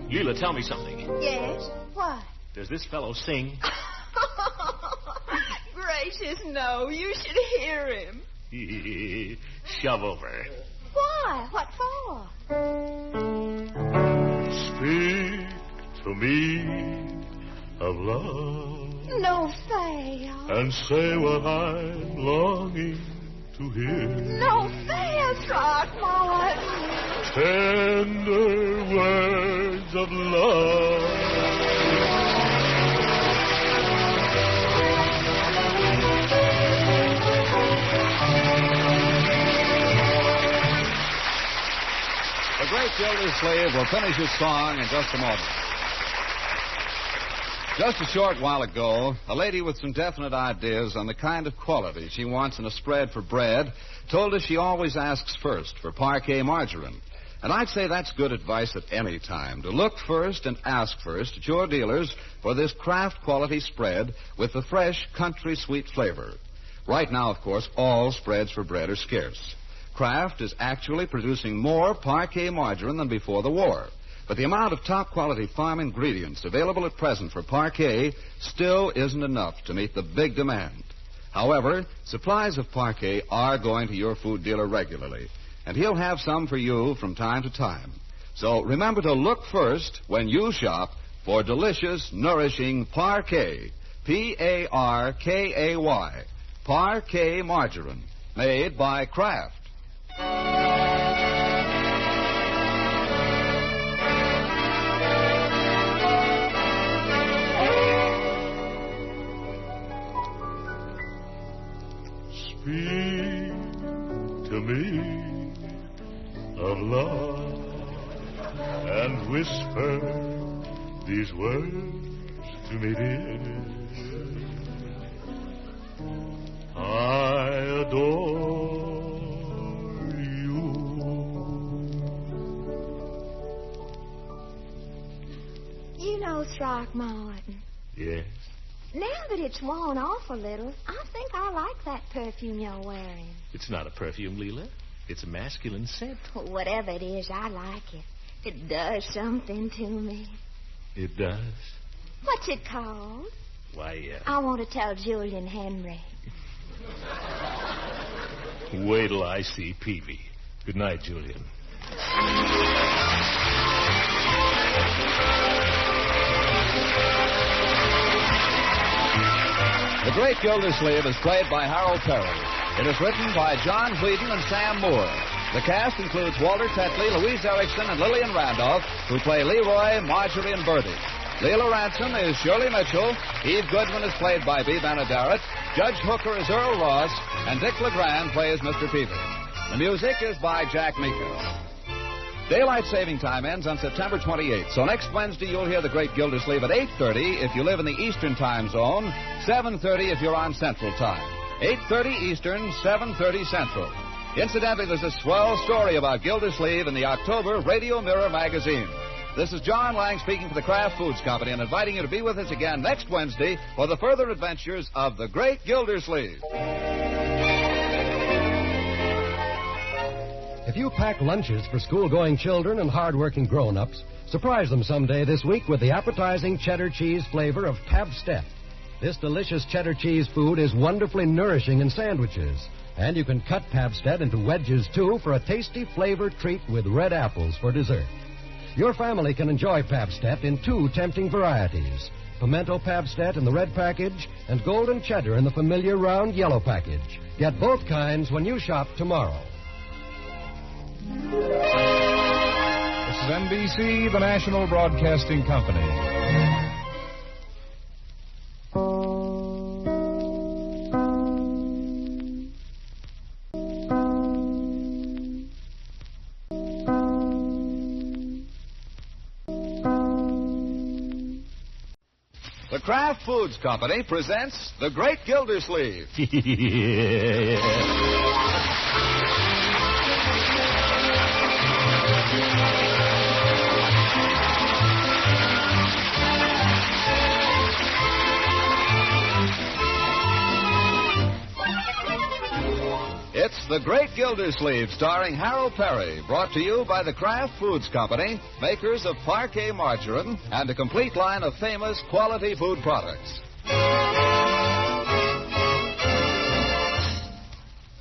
[SPEAKER 2] Leila, tell me something.
[SPEAKER 21] Yes? What?
[SPEAKER 2] Does this fellow sing?
[SPEAKER 21] Gracious, no. You should hear him.
[SPEAKER 2] Shove over.
[SPEAKER 21] Why? What for?
[SPEAKER 22] Speak to me of love.
[SPEAKER 21] No fair.
[SPEAKER 22] And say what I'm longing to hear.
[SPEAKER 21] No fair, Throckmorton.
[SPEAKER 22] Tender words of love.
[SPEAKER 1] The great Gildersleeve will finish his song in just a moment. Just a short while ago, a lady with some definite ideas on the kind of quality she wants in a spread for bread told us she always asks first for parquet margarine. And I'd say that's good advice at any time, to look first and ask first at your dealers for this Kraft quality spread with the fresh country sweet flavor. Right now, of course, all spreads for bread are scarce. Kraft is actually producing more parquet margarine than before the war. But the amount of top-quality farm ingredients available at present for parquet still isn't enough to meet the big demand. However, supplies of parquet are going to your food dealer regularly, and he'll have some for you from time to time. So remember to look first when you shop for delicious, nourishing parquet, P-A-R-K-A-Y, parquet margarine, made by Kraft.
[SPEAKER 22] Speak to me of love and whisper these words to me, dear. I adore you.
[SPEAKER 21] You know, Throckmorton,
[SPEAKER 2] Yes?
[SPEAKER 21] now that it's worn off a little, I think I like that perfume you're wearing.
[SPEAKER 2] It's not a perfume, Leila. It's a masculine scent.
[SPEAKER 21] Whatever it is, I like it. It does something to me.
[SPEAKER 2] It does?
[SPEAKER 21] What's it called?
[SPEAKER 2] Why,
[SPEAKER 21] I want to tell Julian Henry.
[SPEAKER 2] wait till I see Peavy. Good night, Julian.
[SPEAKER 1] The Great Gildersleeve is played by Harold Perry. It is written by John Whedon and Sam Moore. The cast includes Walter Tetley, Louise Erickson, and Lillian Randolph, who play Leroy, Marjorie, and Bertie. Leila Ransom is Shirley Mitchell. Eve Goodman is played by Bea Benaderet. Judge Hooker is Earl Ross. And Dick LeGrand plays Mr. Peavy. The music is by Jack Meeker. Daylight saving time ends on September 28th, so next Wednesday you'll hear the Great Gildersleeve at 8:30 if you live in the Eastern Time Zone, 7:30 if you're on Central Time. 8:30 Eastern, 7:30 Central. Incidentally, there's a swell story about Gildersleeve in the October Radio Mirror magazine. This is John Lang speaking for the Kraft Foods Company and inviting you to be with us again next Wednesday for the further adventures of the great Gildersleeve.
[SPEAKER 10] If you pack lunches for school-going children and hard-working grown-ups, surprise them someday this week with the appetizing cheddar cheese flavor of Pabst-ett. This delicious cheddar cheese food is wonderfully nourishing in sandwiches. And you can cut Pabst-ett into wedges, too, for a tasty flavor treat with red apples for dessert. Your family can enjoy Pabst-ett in 2 tempting varieties. Pimento Pabst-ett in the red package and golden cheddar in the familiar round yellow package. Get both kinds when you shop tomorrow.
[SPEAKER 18] This is NBC, the National Broadcasting Company.
[SPEAKER 1] The Kraft Foods Company presents The Great Gildersleeve. It's The Great Gildersleeve, starring Harold Perry, brought to you by the Kraft Foods Company, makers of Parquet Margarine and a complete line of famous quality food products.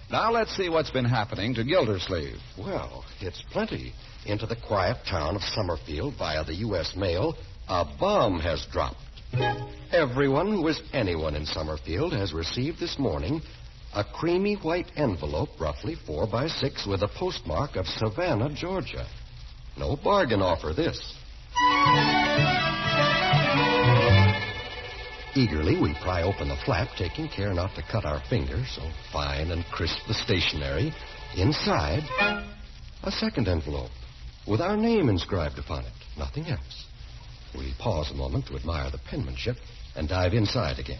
[SPEAKER 1] Now let's see what's been happening to Gildersleeve.
[SPEAKER 11] Well, it's plenty. Into the quiet town of Summerfield via the U.S. mail, a bomb has dropped. Everyone who is anyone in Summerfield has received this morning a creamy white envelope, roughly 4 by 6, with a postmark of Savannah, Georgia. No bargain offer, this. Eagerly, we pry open the flap, taking care not to cut our fingers, so fine and crisp the stationery. Inside, a second envelope with our name inscribed upon it. Nothing else. We pause a moment to admire the penmanship and dive inside again.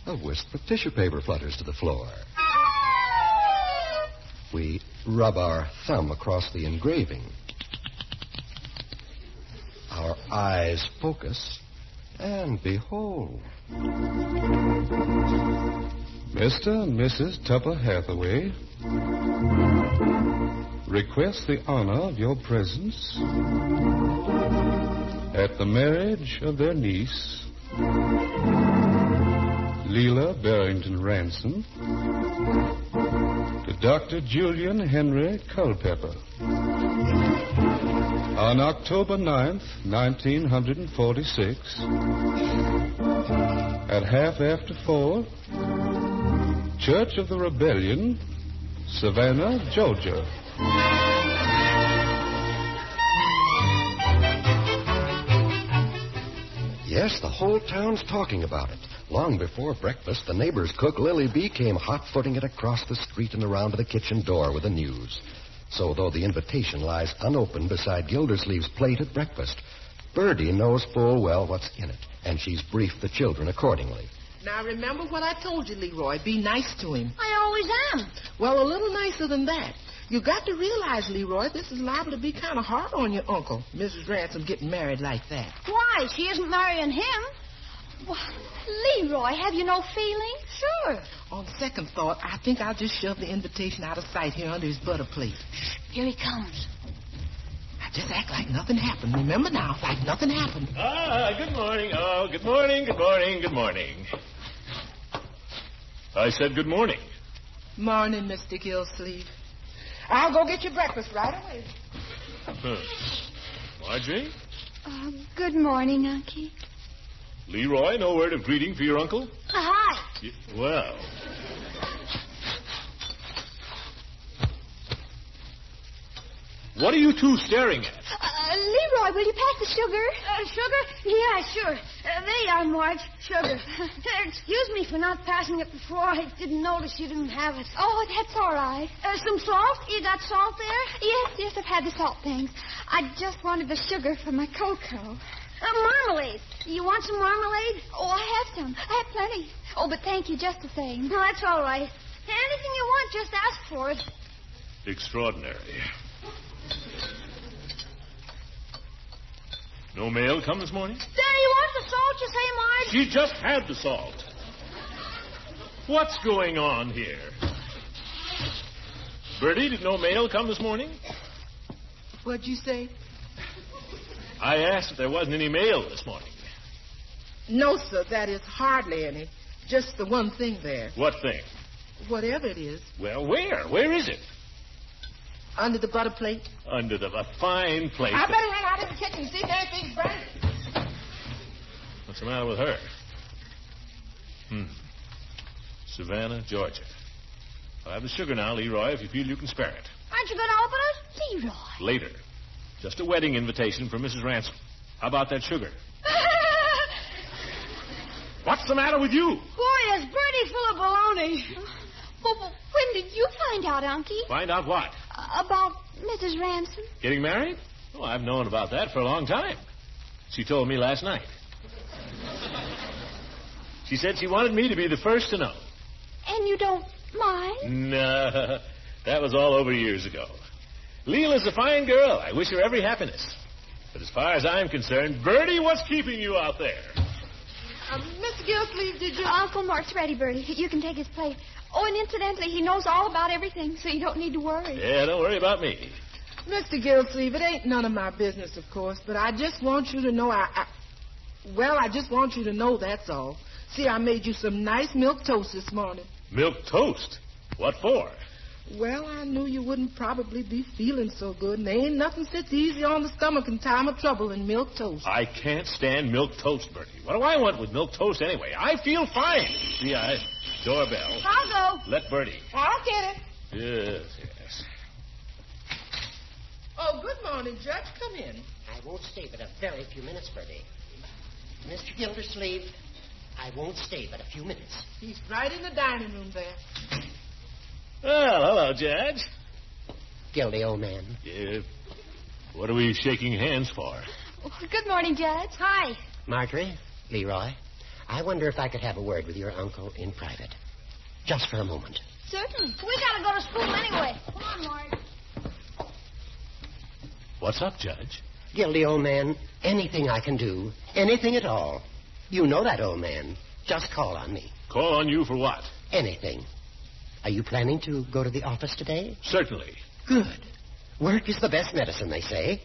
[SPEAKER 11] A wisp of tissue paper flutters to the floor. We rub our thumb across the engraving. Our eyes focus, and behold.
[SPEAKER 6] Mr. and Mrs. Tupper Hathaway request the honor of your presence at the marriage of their niece, LEALA Barrington Ransom, to Dr. Julian Henry Culpepper on October 9th, 1946, at 4:30, Church of the Rebellion, Savannah, Georgia.
[SPEAKER 11] Yes, the whole town's talking about it. Long before breakfast, the neighbor's cook, Lily B., came hot-footing it across the street and around to the kitchen door with the news. So, though the invitation lies unopened beside Gildersleeve's plate at breakfast, Birdie knows full well what's in it, and she's briefed the children accordingly.
[SPEAKER 17] Now, remember what I told you, Leroy. Be nice to him.
[SPEAKER 5] I always am.
[SPEAKER 17] Well, a little nicer than that. You got to realize, Leroy, this is liable to be kind of hard on your uncle, Mrs. Ransom, getting married like that.
[SPEAKER 5] Why? She isn't marrying him. Well, Leroy, have you no feeling?
[SPEAKER 17] Sure. On second thought, I think I'll just shove the invitation out of sight here under his butter plate.
[SPEAKER 5] Shh, here he comes.
[SPEAKER 17] Now, just act like nothing happened. Remember now, like nothing happened.
[SPEAKER 2] Good morning. Oh, good morning, good morning, good morning. I said good morning.
[SPEAKER 17] Morning, Mr. Gildersleeve. I'll go get your breakfast right away.
[SPEAKER 2] Marjorie?
[SPEAKER 3] Good morning, Unky.
[SPEAKER 2] Leroy, no word of greeting for your uncle?
[SPEAKER 5] Hi.
[SPEAKER 2] Well. What are you two staring at?
[SPEAKER 3] Leroy, will you pack the sugar?
[SPEAKER 5] Sugar? Yeah, sure. There you are, Marge. Sugar. Excuse me for not passing it before. I didn't notice you didn't have it.
[SPEAKER 3] Oh, that's all right.
[SPEAKER 5] Some salt? You got salt there?
[SPEAKER 3] Yes, I've had the salt things. I just wanted the sugar for my cocoa.
[SPEAKER 5] Marmalade. You want some marmalade?
[SPEAKER 9] Oh, I have some. I have plenty. Oh, but thank you just the same.
[SPEAKER 5] No, that's all right. Anything you want, just ask for it.
[SPEAKER 2] Extraordinary. No mail come this morning?
[SPEAKER 5] Daddy, you want the salt, you say, Marge?
[SPEAKER 2] She just had the salt. What's going on here? Bertie, did no mail come this morning?
[SPEAKER 17] What'd you say?
[SPEAKER 2] I asked if there wasn't any mail this morning.
[SPEAKER 17] No, sir, that is hardly any. Just the one thing there.
[SPEAKER 2] What thing?
[SPEAKER 17] Whatever it is.
[SPEAKER 2] Well, where? Where is it?
[SPEAKER 17] Under the butter plate.
[SPEAKER 2] Under a fine plate.
[SPEAKER 17] I better run out in the kitchen and see if anything's burning.
[SPEAKER 2] What's the matter with her? Savannah, Georgia. I'll have the sugar now, Leroy, if you feel you can spare it.
[SPEAKER 5] Aren't you going to open it? Leroy.
[SPEAKER 2] Later. Just a wedding invitation from Mrs. Ransom. How about that sugar? What's the matter with you?
[SPEAKER 5] Boy, is Bertie full of baloney.
[SPEAKER 9] Well, when did you find out, Unky?
[SPEAKER 2] Find out what?
[SPEAKER 9] About Mrs. Ransom.
[SPEAKER 2] Getting married? Oh, I've known about that for a long time. She told me last night. She said she wanted me to be the first to know.
[SPEAKER 9] And you don't mind?
[SPEAKER 2] No, that was all over years ago. Leela's a fine girl. I wish her every happiness. But as far as I'm concerned, Bertie, what's keeping you out there?
[SPEAKER 9] Mr. Gildersleeve, did you... Uncle Mark's ready, Bertie. You can take his plate. Oh, and incidentally, he knows all about everything, so you don't need to worry.
[SPEAKER 2] Yeah, don't worry about me.
[SPEAKER 17] Mr. Gildersleeve, it ain't none of my business, of course, but I just want you to know I just want you to know, that's all. See, I made you some nice milk toast this morning.
[SPEAKER 2] Milk toast? What for?
[SPEAKER 17] Well, I knew you wouldn't probably be feeling so good, and there ain't nothing sits easy on the stomach in time of trouble than milk toast.
[SPEAKER 2] I can't stand milk toast, Bertie. What do I want with milk toast anyway? I feel fine. Yeah, doorbell.
[SPEAKER 5] I'll go.
[SPEAKER 2] Let Bertie.
[SPEAKER 17] I'll get it.
[SPEAKER 2] Yes, yes.
[SPEAKER 17] Oh, good morning, Judge. Come in.
[SPEAKER 12] I won't stay but a very few minutes, Bertie. Mr. Gildersleeve, I won't stay but a few minutes.
[SPEAKER 17] He's right in the dining room there.
[SPEAKER 2] Well, hello, Judge.
[SPEAKER 12] Gildy, old man.
[SPEAKER 2] Yeah. What are we shaking hands for?
[SPEAKER 9] Good morning, Judge.
[SPEAKER 5] Hi.
[SPEAKER 12] Marjorie, Leroy, I wonder if I could have a word with your uncle in private. Just for a moment.
[SPEAKER 9] Certainly.
[SPEAKER 5] We gotta go to school anyway. Come on, Marge.
[SPEAKER 2] What's up, Judge?
[SPEAKER 12] Gildy, old man, anything I can do, anything at all. You know that, old man. Just call on me.
[SPEAKER 2] Call on you for what?
[SPEAKER 12] Anything. Are you planning to go to the office today?
[SPEAKER 2] Certainly.
[SPEAKER 12] Good. Work is the best medicine, they say.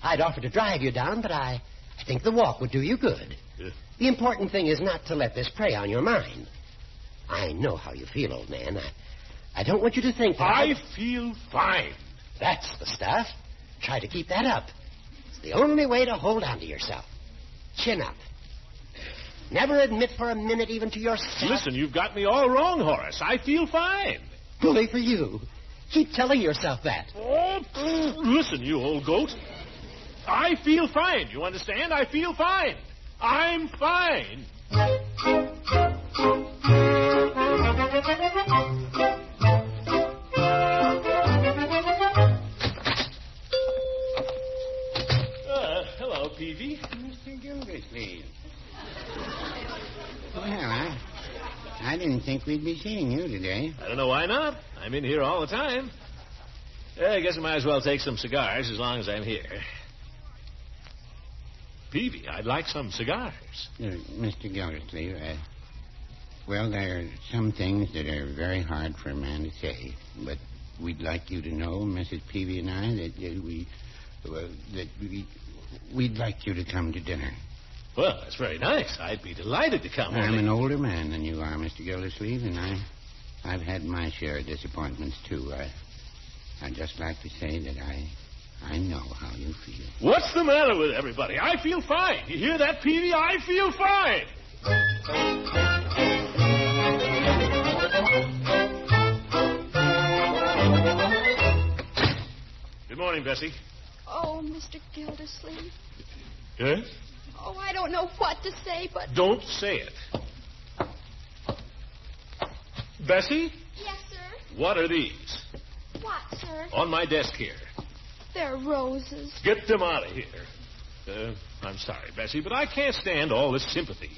[SPEAKER 12] I'd offer to drive you down, but I think the walk would do you good. The important thing is not to let this prey on your mind. I know how you feel, old man. I don't want you to think that
[SPEAKER 2] I feel fine.
[SPEAKER 12] That's the stuff. Try to keep that up. It's the only way to hold on to yourself. Chin up. Never admit for a minute even to yourself.
[SPEAKER 2] Listen, you've got me all wrong, Horace. I feel fine.
[SPEAKER 12] Bully for you. Keep telling yourself that.
[SPEAKER 2] Oh, listen, you old goat. I feel fine. You understand? I feel fine. I'm fine. Hello, Peavy.
[SPEAKER 7] Mr. Gildersleeve. Well, I didn't think we'd be seeing you today.
[SPEAKER 2] I don't know why not. I'm in here all the time. I guess I might as well take some cigars as long as I'm here. Peavy, I'd like some cigars.
[SPEAKER 7] Mr. Gildersleeve, well, there are some things that are very hard for a man to say, but we'd like you to know, Mrs. Peavy and I, that we'd like you to come to dinner.
[SPEAKER 2] Well, that's very nice. I'd be delighted to come.
[SPEAKER 7] I'm an older man than you are, Mr. Gildersleeve, and I've had my share of disappointments, too. I'd just like to say that I know how you feel.
[SPEAKER 2] What's the matter with everybody? I feel fine. You hear that, Peavy? I feel fine. Good morning, Bessie.
[SPEAKER 9] Oh, Mr. Gildersleeve.
[SPEAKER 2] Yes?
[SPEAKER 9] Oh, I don't know what to say, but...
[SPEAKER 2] Don't say it. Bessie?
[SPEAKER 9] Yes, sir?
[SPEAKER 2] What are these?
[SPEAKER 9] What, sir?
[SPEAKER 2] On my desk here.
[SPEAKER 9] They're roses.
[SPEAKER 2] Get them out of here. I'm sorry, Bessie, but I can't stand all this sympathy.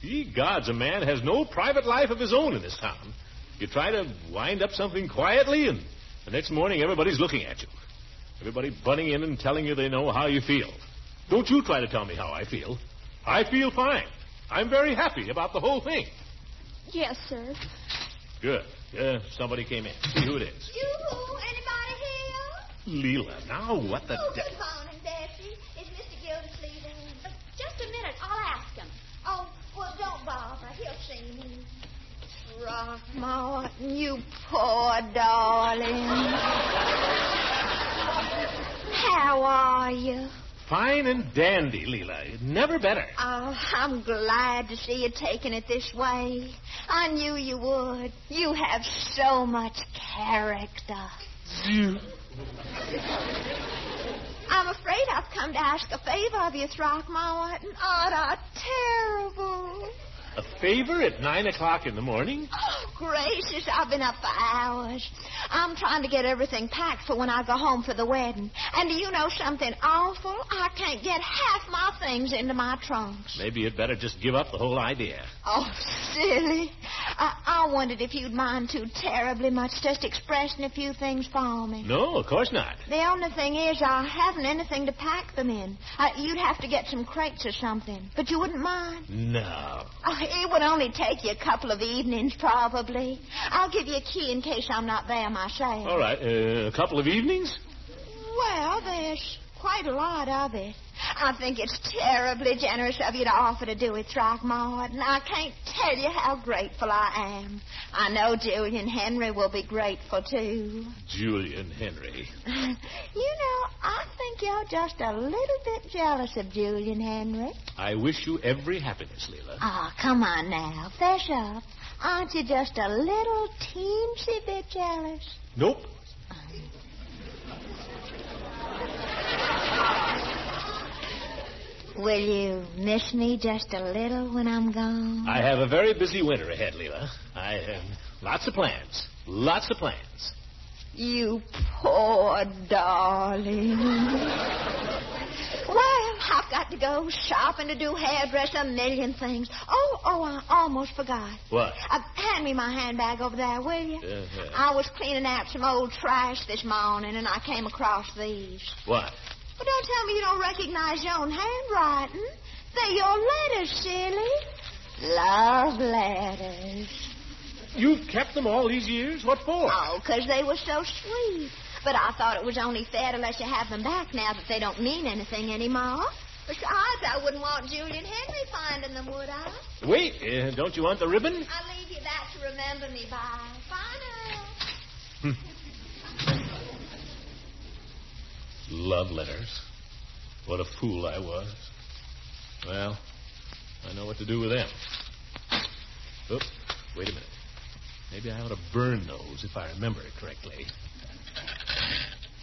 [SPEAKER 2] Ye gods, a man has no private life of his own in this town. You try to wind up something quietly, and the next morning everybody's looking at you. Everybody butting in and telling you they know how you feel. Don't you try to tell me how I feel. I feel fine. I'm very happy about the whole thing.
[SPEAKER 9] Yes, sir.
[SPEAKER 2] Good. Somebody came in. See who it is.
[SPEAKER 21] Yoo-hoo! Anybody here?
[SPEAKER 2] Leila, now what the...
[SPEAKER 21] Good morning, Bessie. Is Mr. Gildersleeve in? Just a minute. I'll ask him. Oh, well, don't bother. He'll see me. Throckmorton, you poor darling. How are you?
[SPEAKER 2] Fine and dandy, Leila. Never better.
[SPEAKER 21] Oh, I'm glad to see you taking it this way. I knew you would. You have so much character. I'm afraid I've come to ask a favor of you, Throckmorton. Oh, that's terrible.
[SPEAKER 2] A favor at 9 o'clock in the morning?
[SPEAKER 21] Oh, gracious, I've been up for hours. I'm trying to get everything packed for when I go home for the wedding. And do you know something awful? I can't get half my things into my trunks.
[SPEAKER 2] Maybe you'd better just give up the whole idea.
[SPEAKER 21] Oh, silly. I wondered if you'd mind too terribly much just expressing a few things for me.
[SPEAKER 2] No, of course not.
[SPEAKER 21] The only thing is I haven't anything to pack them in. You'd have to get some crates or something. But you wouldn't mind?
[SPEAKER 2] No.
[SPEAKER 21] It would only take you a couple of evenings, probably. I'll give you a key in case I'm not there myself.
[SPEAKER 2] All right. A couple of evenings?
[SPEAKER 21] Well, there's quite a lot of it. I think it's terribly generous of you to offer to do it, Throckmorton. I can't tell you how grateful I am. I know Julian Henry will be grateful, too.
[SPEAKER 2] Julian Henry.
[SPEAKER 21] You know, I think you're just a little bit jealous of Julian Henry.
[SPEAKER 2] I wish you every happiness, Leila.
[SPEAKER 21] Oh, come on now. Fess up. Aren't you just a little teensy bit jealous?
[SPEAKER 2] Nope.
[SPEAKER 21] Will you miss me just a little when I'm gone?
[SPEAKER 2] I have a very busy winter ahead, Leila. I have lots of plans. Lots of plans.
[SPEAKER 21] You poor darling. Well, I've got to go shopping, to do hairdressing, a million things. Oh, I almost forgot.
[SPEAKER 2] What?
[SPEAKER 21] Hand me my handbag over there, will you? I was cleaning out some old trash this morning, and I came across these.
[SPEAKER 2] What?
[SPEAKER 21] Well, don't tell me you don't recognize your own handwriting. They're your letters, silly. Love letters.
[SPEAKER 2] You've kept them all these years? What for?
[SPEAKER 21] Oh, 'cause they were so sweet. But I thought it was only fair to let you have them back now that they don't mean anything anymore. Besides, I wouldn't want Julian Henry finding them, would I?
[SPEAKER 2] Wait, don't you want the ribbon?
[SPEAKER 21] I'll leave you that to remember me by. Bye now.
[SPEAKER 2] Love letters. What a fool I was. Well, I know what to do with them. Oops, wait a minute. Maybe I ought to burn those if I remember it correctly.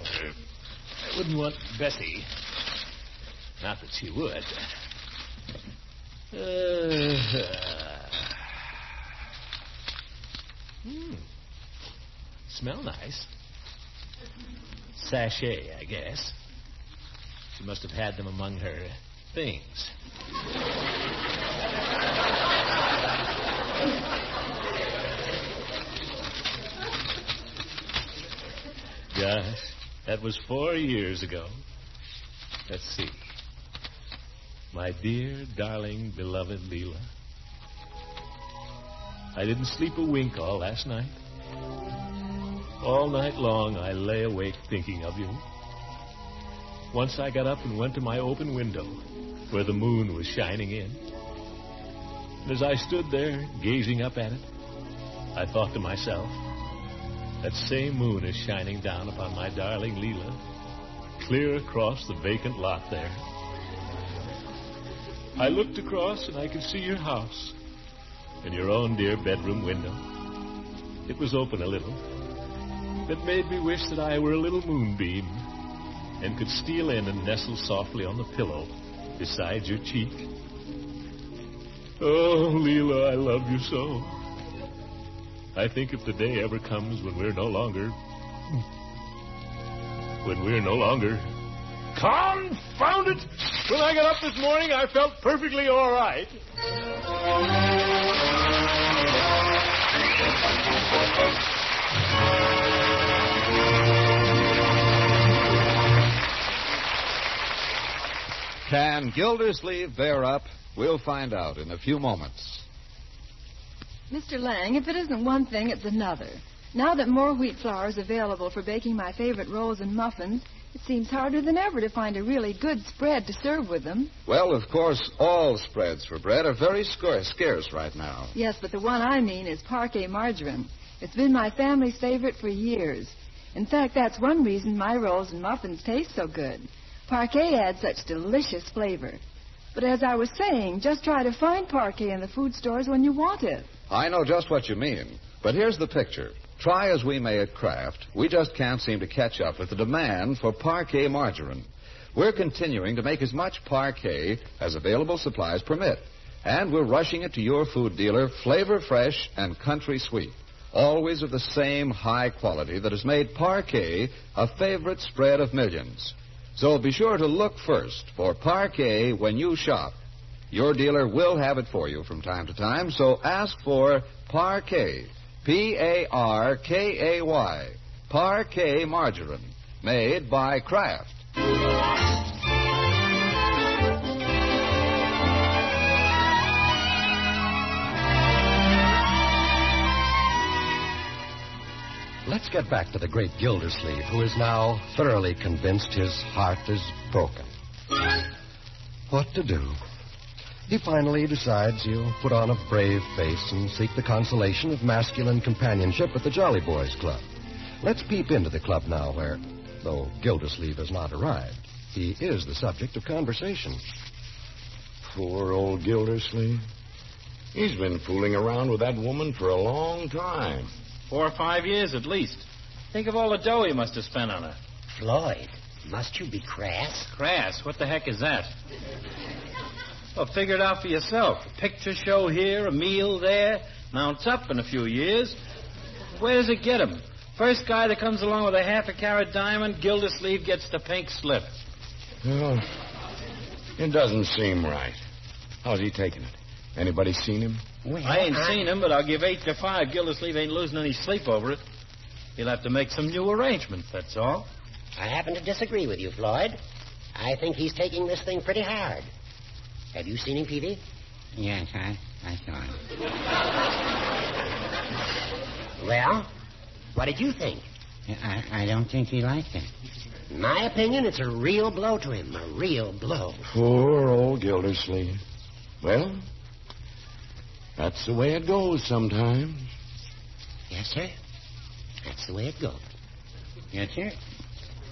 [SPEAKER 2] I wouldn't want Bessie. Not that she would. Smell nice. Sachet, I guess. She must have had them among her things. Gosh, that was 4 years ago. Let's see. My dear, darling, beloved Leila. I didn't sleep a wink all last night. All night long, I lay awake thinking of you. Once I got up and went to my open window where the moon was shining in. And as I stood there gazing up at it, I thought to myself, that same moon is shining down upon my darling Leila, clear across the vacant lot there. I looked across and I could see your house and your own dear bedroom window. It was open a little. It made me wish that I were a little moonbeam and could steal in and nestle softly on the pillow beside your cheek. Oh, Leila, I love you so. I think if the day ever comes when we're no longer Confound it! When I got up this morning, I felt perfectly all right.
[SPEAKER 1] Can Gildersleeve bear up? We'll find out in a few moments.
[SPEAKER 9] Mr. Lang, if it isn't one thing, it's another. Now that more wheat flour is available for baking my favorite rolls and muffins, it seems harder than ever to find a really good spread to serve with them.
[SPEAKER 1] Well, of course, all spreads for bread are very scarce right now.
[SPEAKER 9] Yes, but the one I mean is parquet margarine. It's been my family's favorite for years. In fact, that's one reason my rolls and muffins taste so good. Parquet adds such delicious flavor. But as I was saying, just try to find parquet in the food stores when you want it.
[SPEAKER 1] I know just what you mean. But here's the picture. Try as we may at Kraft, we just can't seem to catch up with the demand for parquet margarine. We're continuing to make as much parquet as available supplies permit. And we're rushing it to your food dealer, flavor fresh and country sweet. Always of the same high quality that has made parquet a favorite spread of millions. So be sure to look first for parquet when you shop. Your dealer will have it for you from time to time, so ask for parquet. Parkay. Parquet margarine. Made by Kraft.
[SPEAKER 10] Let's get back to the great Gildersleeve, who is now thoroughly convinced his heart is broken. What to do? He finally decides he'll put on a brave face and seek the consolation of masculine companionship at the Jolly Boys Club. Let's peep into the club now where, though Gildersleeve has not arrived, he is the subject of conversation.
[SPEAKER 15] Poor old Gildersleeve. He's been fooling around with that woman for a long time.
[SPEAKER 16] 4 or 5 years at least. Think of all the dough he must have spent on her.
[SPEAKER 12] Floyd, must you be crass?
[SPEAKER 16] Crass? What the heck is that? Well, figure it out for yourself. A picture show here, a meal there, mounts up in a few years. Where does it get him? First guy that comes along with a half-a-carat diamond, Gildersleeve gets the pink slip.
[SPEAKER 15] Well, it doesn't seem right. How's he taking it? Anybody seen him?
[SPEAKER 12] Well,
[SPEAKER 16] I ain't seen him, but I'll give 8 to 5. Gildersleeve ain't losing any sleep over it. He'll have to make some new arrangements, that's all.
[SPEAKER 12] I happen to disagree with you, Floyd. I think he's taking this thing pretty hard. Have you seen him, Peavy?
[SPEAKER 7] Yes, I saw him.
[SPEAKER 12] Well, what did you think?
[SPEAKER 7] I don't think he liked it.
[SPEAKER 12] In my opinion, it's a real blow to him. A real blow.
[SPEAKER 15] Poor old Gildersleeve. Well, that's the way it goes sometimes.
[SPEAKER 12] Yes, sir. That's the way it goes.
[SPEAKER 7] Yes, sir.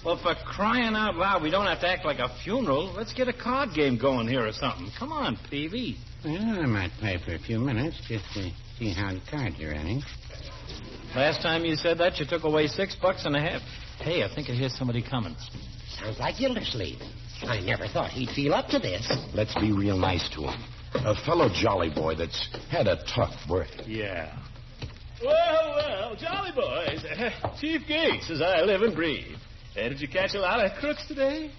[SPEAKER 16] Well, for crying out loud, we don't have to act like a funeral. Let's get a card game going here or something. Come on, Peavy.
[SPEAKER 7] Well, I might play for a few minutes just to see how the cards are running.
[SPEAKER 16] Last time you said that, you took away $6.50. Hey, I think I hear somebody coming.
[SPEAKER 12] Sounds like Gildersleeve. I never thought he'd feel up to this.
[SPEAKER 15] Let's be real nice to him. A fellow jolly boy that's had a tough break.
[SPEAKER 2] Yeah. Well, jolly boys. Chief Gates, as I live and breathe. Did you catch a lot of crooks today?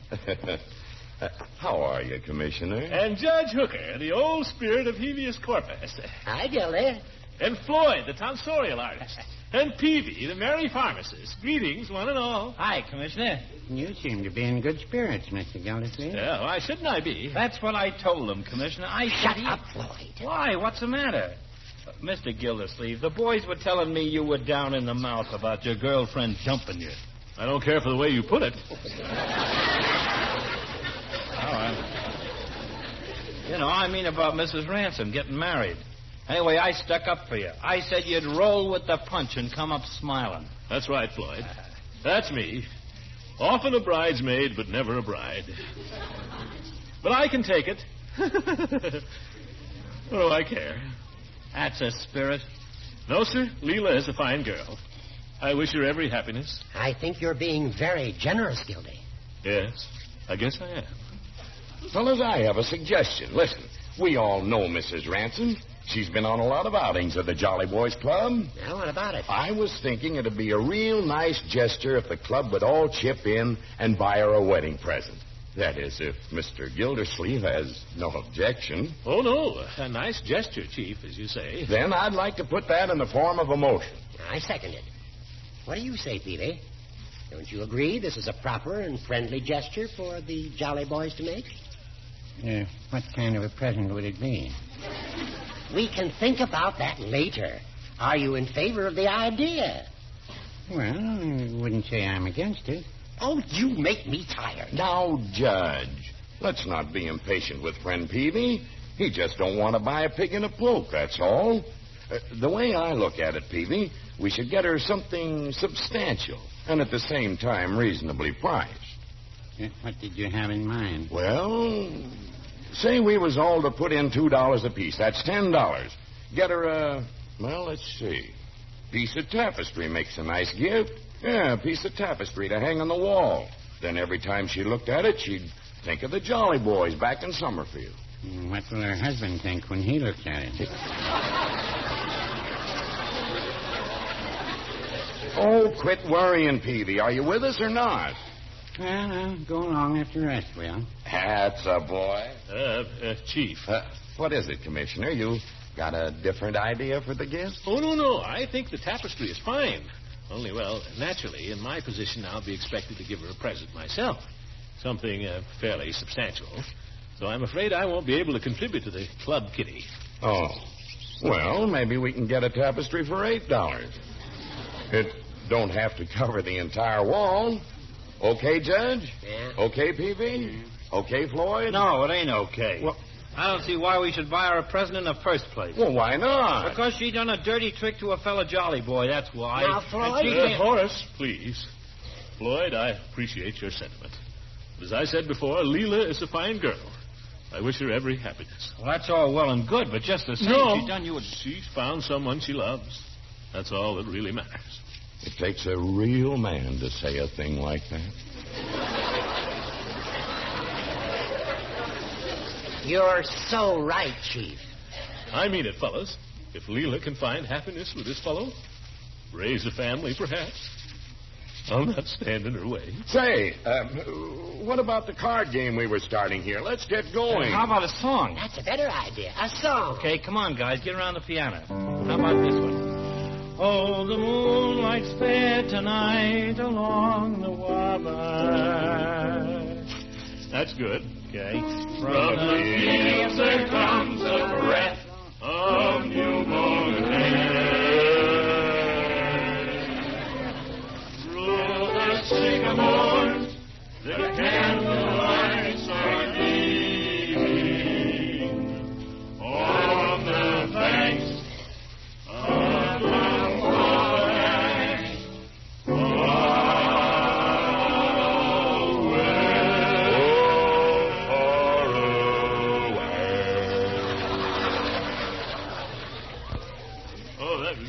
[SPEAKER 15] How are you, Commissioner?
[SPEAKER 2] And Judge Hooker, the old spirit of habeas corpus.
[SPEAKER 12] Hi, Gildy.
[SPEAKER 2] And Floyd, the tonsorial artist. And Peavy, the merry pharmacist. Greetings, one and all.
[SPEAKER 16] Hi, Commissioner.
[SPEAKER 7] You seem to be in good spirits, Mr. Gildersleeve.
[SPEAKER 2] Yeah, why shouldn't I be?
[SPEAKER 16] That's what I told him, Commissioner.
[SPEAKER 12] Shut up, Floyd.
[SPEAKER 16] Why? What's the matter? Mr. Gildersleeve, the boys were telling me you were down in the mouth about your girlfriend jumping you.
[SPEAKER 2] I don't care for the way you put it.
[SPEAKER 16] I mean about Mrs. Ransom getting married. Anyway, I stuck up for you. I said you'd roll with the punch and come up smiling.
[SPEAKER 2] That's right, Floyd. That's me. Often a bridesmaid, but never a bride. But I can take it. What do I care?
[SPEAKER 16] That's a spirit.
[SPEAKER 2] No, sir. Leila is a fine girl. I wish her every happiness.
[SPEAKER 12] I think you're being very generous, Gildy.
[SPEAKER 2] Yes, I guess I am.
[SPEAKER 15] Fellas, I have a suggestion. Listen, we all know Mrs. Ransom. She's been on a lot of outings at the Jolly Boys Club.
[SPEAKER 12] Now, what about it?
[SPEAKER 15] I was thinking it'd be a real nice gesture if the club would all chip in and buy her a wedding present. That is, if Mr. Gildersleeve has no objection.
[SPEAKER 2] Oh, no. A nice gesture, Chief, as you say.
[SPEAKER 15] Then I'd like to put that in the form of a motion.
[SPEAKER 12] I second it. What do you say, Peavy? Don't you agree this is a proper and friendly gesture for the Jolly Boys to make?
[SPEAKER 7] What kind of a present would it be?
[SPEAKER 12] We can think about that later. Are you in favor of the idea?
[SPEAKER 7] Well, I wouldn't say I'm against it.
[SPEAKER 12] Oh, you make me tired.
[SPEAKER 15] Now, Judge, let's not be impatient with friend Peavy. He just don't want to buy a pig in a poke, that's all. The way I look at it, Peavy, we should get her something substantial and at the same time reasonably priced.
[SPEAKER 7] What did you have in mind?
[SPEAKER 15] Well, say we was all to put in $2 apiece. That's $10. Get her a, well, let's see. Piece of tapestry makes a nice gift. Yeah, a piece of tapestry to hang on the wall. Then every time she looked at it, she'd think of the Jolly Boys back in Summerfield.
[SPEAKER 7] What will her husband think when he looks at it?
[SPEAKER 15] Oh, quit worrying, Peavy. Are you with us or not?
[SPEAKER 7] Well, I'll go along if the rest will.
[SPEAKER 15] That's a boy.
[SPEAKER 2] Chief.
[SPEAKER 15] What is it, Commissioner? You got a different idea for the gift?
[SPEAKER 2] Oh, no. I think the tapestry is fine. Only, well, naturally, in my position, I'll be expected to give her a present myself. Something fairly substantial. So I'm afraid I won't be able to contribute to the club kitty.
[SPEAKER 15] Oh. Well, maybe we can get a tapestry for $8. It don't have to cover the entire wall. Okay, Judge?
[SPEAKER 12] Yeah.
[SPEAKER 15] Okay, Peavy? Okay, Floyd?
[SPEAKER 16] No, it ain't okay.
[SPEAKER 15] Well,
[SPEAKER 16] I don't see why we should buy her a present in the first place.
[SPEAKER 15] Well, why not?
[SPEAKER 16] Because she done a dirty trick to a fellow Jolly Boy, that's why.
[SPEAKER 12] Now, Floyd...
[SPEAKER 2] Horace, please. Floyd, I appreciate your sentiment. As I said before, Leila is a fine girl. I wish her every happiness.
[SPEAKER 16] Well, that's all well and good, but just the same, she done you a...
[SPEAKER 2] She's found someone she loves. That's all that really matters.
[SPEAKER 15] It takes a real man to say a thing like that.
[SPEAKER 12] You're so right, Chief.
[SPEAKER 2] I mean it, fellas. If Leila can find happiness with this fellow, raise a family, perhaps, I'll not stand in her way.
[SPEAKER 15] Say, what about the card game we were starting here? Let's get going.
[SPEAKER 16] How about a song?
[SPEAKER 12] That's a better idea. A song.
[SPEAKER 16] Okay, come on, guys. Get around the piano. How about this one? Oh, the moonlight's fair tonight along the Wabash.
[SPEAKER 2] That's good.
[SPEAKER 16] Okay.
[SPEAKER 22] From the fields there comes a breath of new mown hay. Through the sycamores, the candlelights are gleaming on the banks of the Wabash.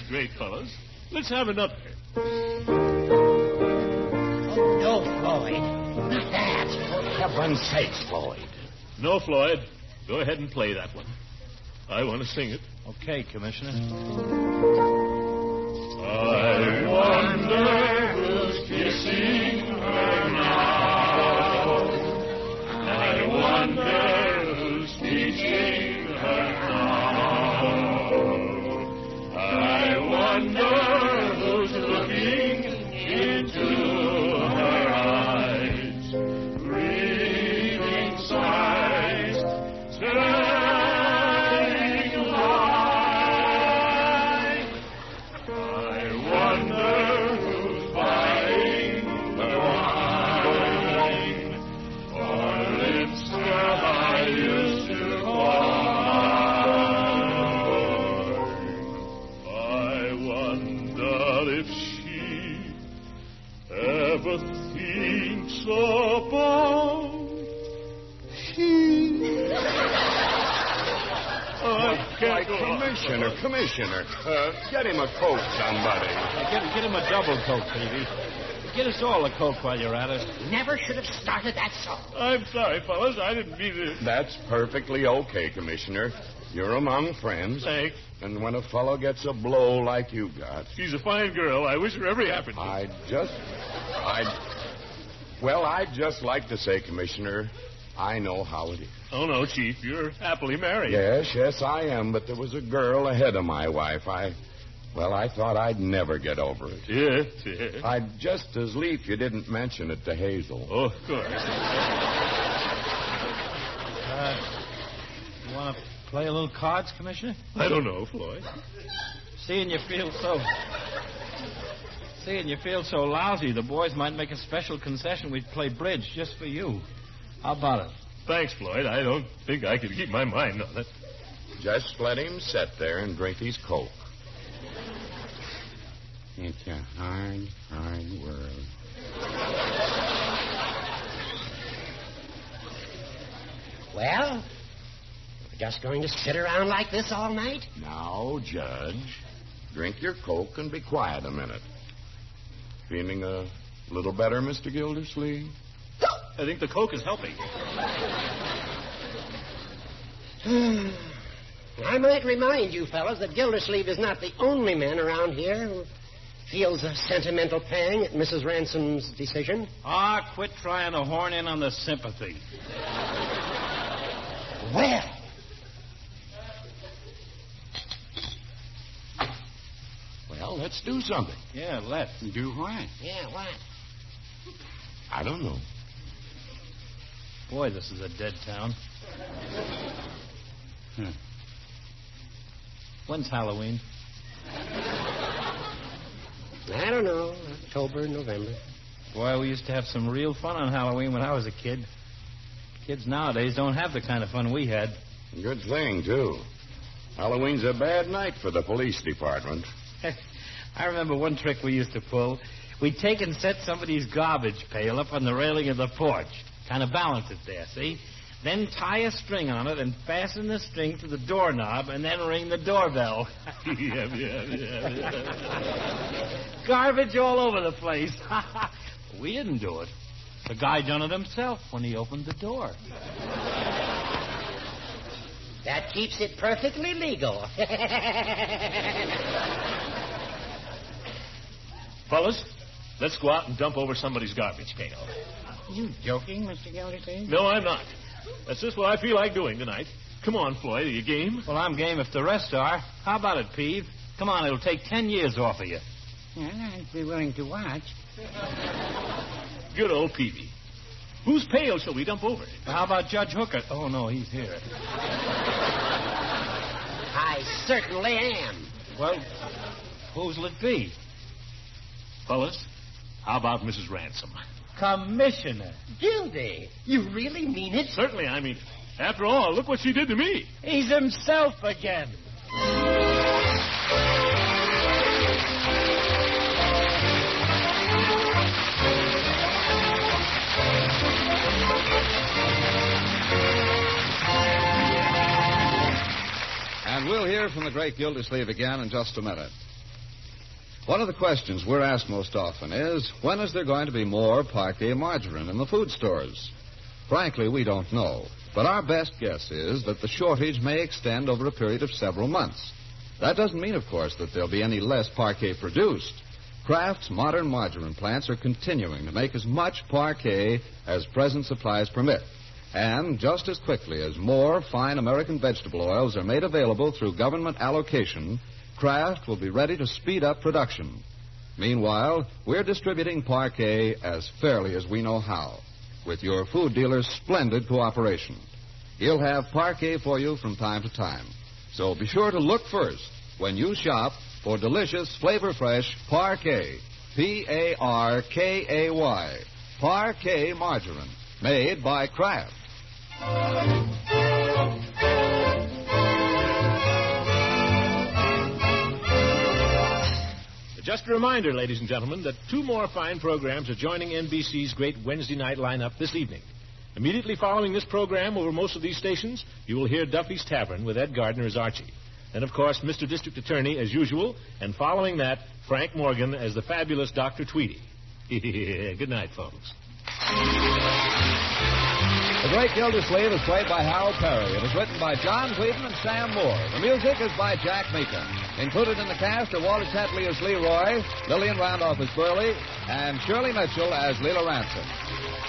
[SPEAKER 2] Great, fellas. Let's have another.
[SPEAKER 12] Oh, no, Floyd. Not that.
[SPEAKER 15] For heaven's sakes, Floyd.
[SPEAKER 2] No, Floyd. Go ahead and play that one. I want to sing it.
[SPEAKER 16] Okay, Commissioner.
[SPEAKER 22] I wonder who's kissing her now. I wonder who's teaching her now. I wonder who's looking into her eyes, breathing sighs, telling lies. I wonder who's buying the wine, or lips that I used to call if she ever thinks about he.
[SPEAKER 15] Commissioner, get him a Coke, somebody.
[SPEAKER 16] Get him a double Coke, baby. Get us all a Coke while you're at it.
[SPEAKER 12] Never should have started that song.
[SPEAKER 2] I'm sorry, fellas. I didn't mean it.
[SPEAKER 15] That's perfectly okay, Commissioner. You're among friends.
[SPEAKER 2] Thanks.
[SPEAKER 15] And when a fellow gets a blow like you got...
[SPEAKER 2] She's a fine girl. I wish her every happiness.
[SPEAKER 15] Well, I'd just like to say, Commissioner, I know how it is.
[SPEAKER 2] Oh, no, Chief. You're happily married.
[SPEAKER 15] Yes, I am, but there was a girl ahead of my wife. I thought I'd never get over it.
[SPEAKER 2] Yes.
[SPEAKER 15] I'd just as lief you didn't mention it to Hazel.
[SPEAKER 2] Oh, of course.
[SPEAKER 16] You want to play a little cards, Commissioner?
[SPEAKER 2] I don't know, Floyd.
[SPEAKER 16] Seeing you feel so lousy, the boys might make a special concession. We'd play bridge just for you. How about it?
[SPEAKER 2] Thanks, Floyd. I don't think I could keep my mind on it.
[SPEAKER 15] Just let him sit there and drink his Coke.
[SPEAKER 12] It's a hard, hard world. Well, we're just going to sit around like this all night?
[SPEAKER 15] Now, Judge, drink your Coke and be quiet a minute. Feeling a little better, Mr. Gildersleeve?
[SPEAKER 2] I think the Coke is helping.
[SPEAKER 12] I might remind you fellas that Gildersleeve is not the only man around here who feels a sentimental pang at Mrs. Ransome's decision.
[SPEAKER 16] Quit trying to horn in on the sympathy.
[SPEAKER 15] Well, let's do something.
[SPEAKER 16] Yeah, let's.
[SPEAKER 15] Do what?
[SPEAKER 12] Yeah, what?
[SPEAKER 15] I don't know.
[SPEAKER 16] Boy, this is a dead town. When's Halloween?
[SPEAKER 12] I don't know. October, November.
[SPEAKER 16] Boy, we used to have some real fun on Halloween when I was a kid. Kids nowadays don't have the kind of fun we had.
[SPEAKER 15] Good thing, too. Halloween's a bad night for the police department.
[SPEAKER 16] I remember one trick we used to pull. We'd take and set somebody's garbage pail up on the railing of the porch. Kind of balance it there, see? Then tie a string on it and fasten the string to the doorknob and then ring the doorbell. Garbage all over the place. We didn't do it. The guy done it himself when he opened the door.
[SPEAKER 12] That keeps it perfectly legal.
[SPEAKER 2] Fellas, let's go out and dump over somebody's garbage pail.
[SPEAKER 12] You joking, Mr. Gildersleeve?
[SPEAKER 2] No, I'm not. That's just what I feel like doing tonight. Come on, Floyd. Are you game?
[SPEAKER 16] Well, I'm game if the rest are. How about it, Peeve? Come on, it'll take 10 years off of you.
[SPEAKER 12] Well, I'd be willing to watch.
[SPEAKER 2] Good old Peavy. Whose pail shall we dump over?
[SPEAKER 16] How about Judge Hooker? Oh, no, he's here.
[SPEAKER 12] I certainly am.
[SPEAKER 16] Well, who'll it be?
[SPEAKER 2] Fellas, how about Mrs. Ransom?
[SPEAKER 16] Commissioner.
[SPEAKER 12] Gildy, you really mean it?
[SPEAKER 2] Certainly, I mean it. After all, look what she did to me.
[SPEAKER 16] He's himself again.
[SPEAKER 1] And we'll hear from the great Gildersleeve again in just a minute. One of the questions we're asked most often is, when is there going to be more Parquet margarine in the food stores? Frankly, we don't know. But our best guess is that the shortage may extend over a period of several months. That doesn't mean, of course, that there'll be any less Parquet produced. Kraft's modern margarine plants are continuing to make as much Parquet as present supplies permit. And just as quickly as more fine American vegetable oils are made available through government allocation, Kraft will be ready to speed up production. Meanwhile, we're distributing Parquet as fairly as we know how, with your food dealer's splendid cooperation. He'll have Parquet for you from time to time. So be sure to look first when you shop for delicious, flavor-fresh Parquet. P-A-R-K-A-Y. Parquet margarine, made by Kraft.
[SPEAKER 2] Just a reminder, ladies and gentlemen, that two more fine programs are joining NBC's great Wednesday night lineup this evening. Immediately following this program over most of these stations, you will hear Duffy's Tavern with Ed Gardner as Archie. Then, of course, Mr. District Attorney as usual, and following that, Frank Morgan as the fabulous Dr. Tweedy. Good night, folks.
[SPEAKER 1] The Great Gildersleeve is played by Harold Perry. It was written by John Whedon and Sam Moore. The music is by Jack Meakin. Included in the cast are Walter Tetley as Leroy, Lillian Randolph as Burley, and Shirley Mitchell as Leila Ransom.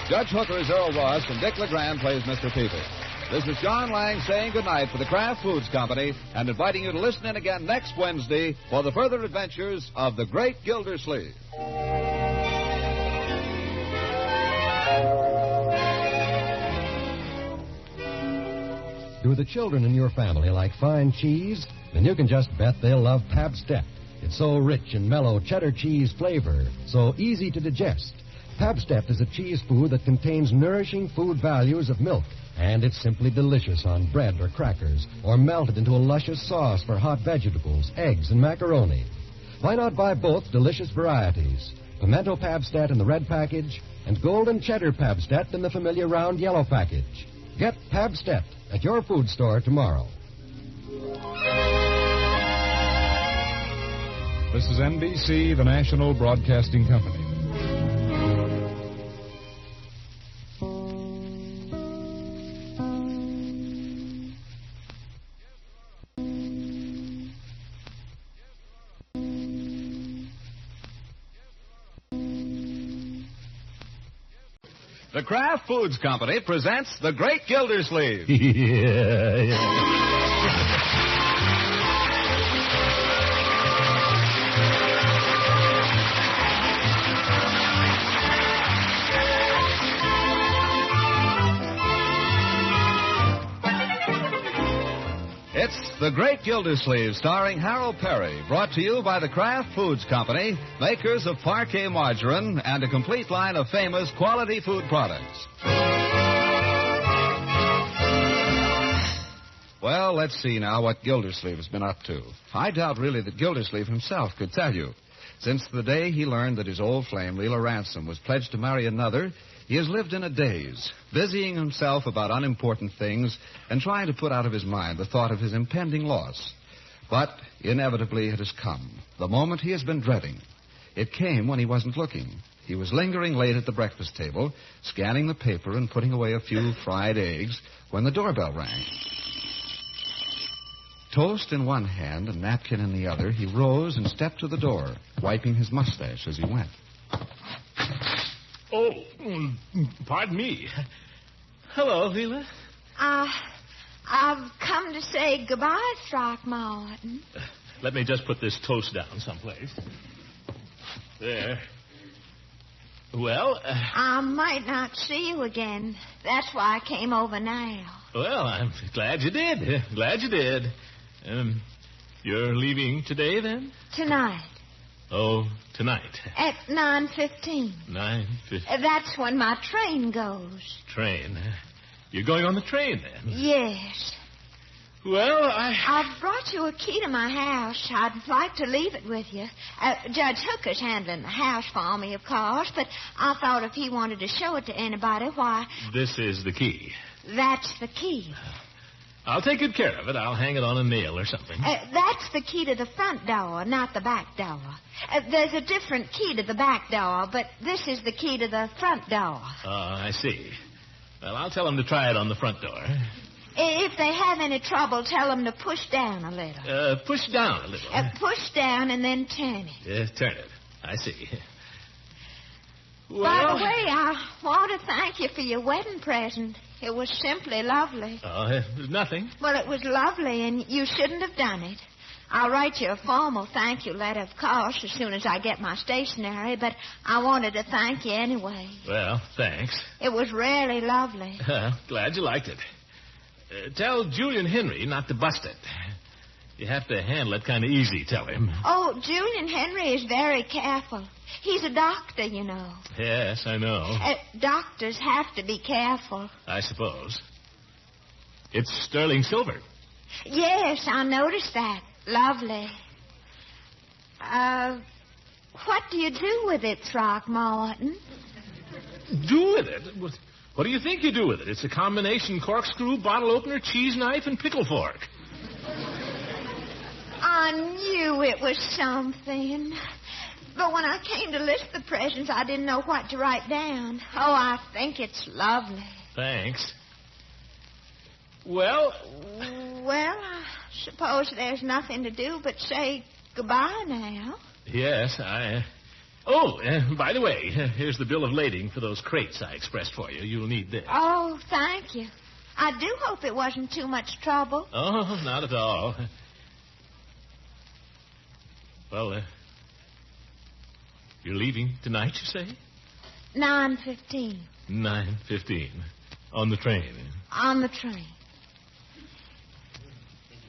[SPEAKER 1] Judge Hooker is Earl Ross, and Dick LeGrand plays Mr. Peters. This is John Lang saying goodnight for the Kraft Foods Company and inviting you to listen in again next Wednesday for the further adventures of the Great Gildersleeve.
[SPEAKER 10] Do the children in your family like fine cheese? Then you can just bet they'll love Pabst-ett. It's so rich in mellow cheddar cheese flavor, so easy to digest. Pabst-ett is a cheese food that contains nourishing food values of milk, and it's simply delicious on bread or crackers, or melted into a luscious sauce for hot vegetables, eggs, and macaroni. Why not buy both delicious varieties? Pimento Pabst-ett in the red package, and golden cheddar Pabst-ett in the familiar round yellow package. Get Pabst-ett at your food store tomorrow.
[SPEAKER 18] This is NBC, the National Broadcasting Company.
[SPEAKER 1] The Kraft Foods Company presents The Great Gildersleeve. It's The Great Gildersleeve, starring Harold Perry, brought to you by the Kraft Foods Company, makers of parquet margarine and a complete line of famous quality food products. Well, let's see now what Gildersleeve has been up to. I doubt really that Gildersleeve himself could tell you. Since the day he learned that his old flame, Leila Ransom, was pledged to marry another, he has lived in a daze, busying himself about unimportant things and trying to put out of his mind the thought of his impending loss. But inevitably it has come, the moment he has been dreading. It came when he wasn't looking. He was lingering late at the breakfast table, scanning the paper and putting away a few fried eggs, when the doorbell rang. Toast in one hand and napkin in the other, he rose and stepped to the door, wiping his mustache as he went.
[SPEAKER 2] Oh, pardon me. Hello, Leila.
[SPEAKER 21] I've come to say goodbye, Throckmorton.
[SPEAKER 2] Let me just put this toast down someplace. There. Well,
[SPEAKER 21] I might not see you again. That's why I came over now.
[SPEAKER 2] Well, I'm glad you did. Glad you did. You're leaving today, then?
[SPEAKER 21] Tonight.
[SPEAKER 2] Oh, tonight.
[SPEAKER 21] At 9:15.
[SPEAKER 2] 9:15.
[SPEAKER 21] That's when my train goes.
[SPEAKER 2] Train? You're going on the train, then?
[SPEAKER 21] Yes.
[SPEAKER 2] Well,
[SPEAKER 21] I've brought you a key to my house. I'd like to leave it with you. Judge Hooker's handling the house for me, of course, but I thought if he wanted to show it to anybody, why...
[SPEAKER 2] This is the key.
[SPEAKER 21] That's the key.
[SPEAKER 2] I'll take good care of it. I'll hang it on a nail or something.
[SPEAKER 21] That's the key to the front door, not the back door. There's a different key to the back door, but this is the key to the front door.
[SPEAKER 2] Oh, I see. Well, I'll tell them to try it on the front door.
[SPEAKER 21] If they have any trouble, tell them to push down a little.
[SPEAKER 2] Push down a little?
[SPEAKER 21] Push down and then turn it.
[SPEAKER 2] Yes, turn it. I see.
[SPEAKER 21] Well... By the way, I want to thank you for your wedding present. It was simply lovely.
[SPEAKER 2] Oh, it was nothing.
[SPEAKER 21] Well, it was lovely, and you shouldn't have done it. I'll write you a formal thank you letter, of course, as soon as I get my stationery, but I wanted to thank you anyway.
[SPEAKER 2] Well, thanks.
[SPEAKER 21] It was really lovely.
[SPEAKER 2] Glad you liked it. Tell Julian Henry not to bust it. You have to handle it kind of easy, tell him.
[SPEAKER 21] Oh, Julian Henry is very careful. He's a doctor, you know.
[SPEAKER 2] Yes, I know.
[SPEAKER 21] Doctors have to be careful.
[SPEAKER 2] I suppose. It's sterling silver.
[SPEAKER 21] Yes, I noticed that. Lovely. What do you do with it, Throckmorton?
[SPEAKER 2] Do with it? What do you think you do with it? It's a combination corkscrew, bottle opener, cheese knife, and pickle fork.
[SPEAKER 21] I knew it was something. But when I came to list the presents, I didn't know what to write down. Oh, I think it's lovely.
[SPEAKER 2] Thanks. Well?
[SPEAKER 21] Well, I suppose there's nothing to do but say goodbye now.
[SPEAKER 2] Yes, Oh, by the way, here's the bill of lading for those crates I expressed for you. You'll need this.
[SPEAKER 21] Oh, thank you. I do hope it wasn't too much trouble.
[SPEAKER 2] Oh, not at all. Well, you're leaving tonight, you say?
[SPEAKER 21] 9:15.
[SPEAKER 2] 9:15. On the train.
[SPEAKER 21] On the train.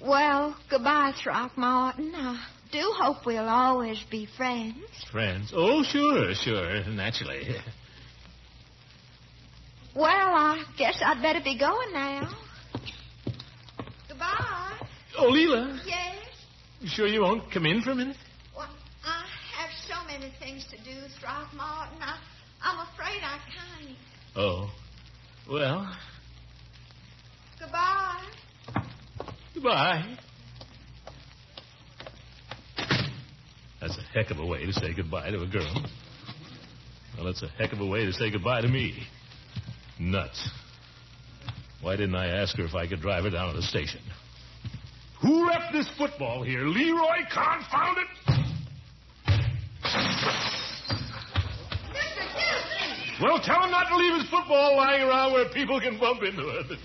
[SPEAKER 21] Well, goodbye, Throckmorton. I do hope we'll always be friends.
[SPEAKER 2] Friends? Oh, sure, naturally.
[SPEAKER 21] Well, I guess I'd better be going now. Goodbye.
[SPEAKER 2] Oh, Leila.
[SPEAKER 21] Yes?
[SPEAKER 2] You sure you won't come in for a minute?
[SPEAKER 21] Well, I have so many things to do, Throckmorton. I'm afraid I can't.
[SPEAKER 2] Oh. Well.
[SPEAKER 21] Goodbye.
[SPEAKER 2] Goodbye. That's a heck of a way to say goodbye to a girl. Well, that's a heck of a way to say goodbye to me. Nuts. Why didn't I ask her if I could drive her down to the station? Who left this football here? Leroy, confound it! Well, tell him not to leave his football lying around where people can bump into it.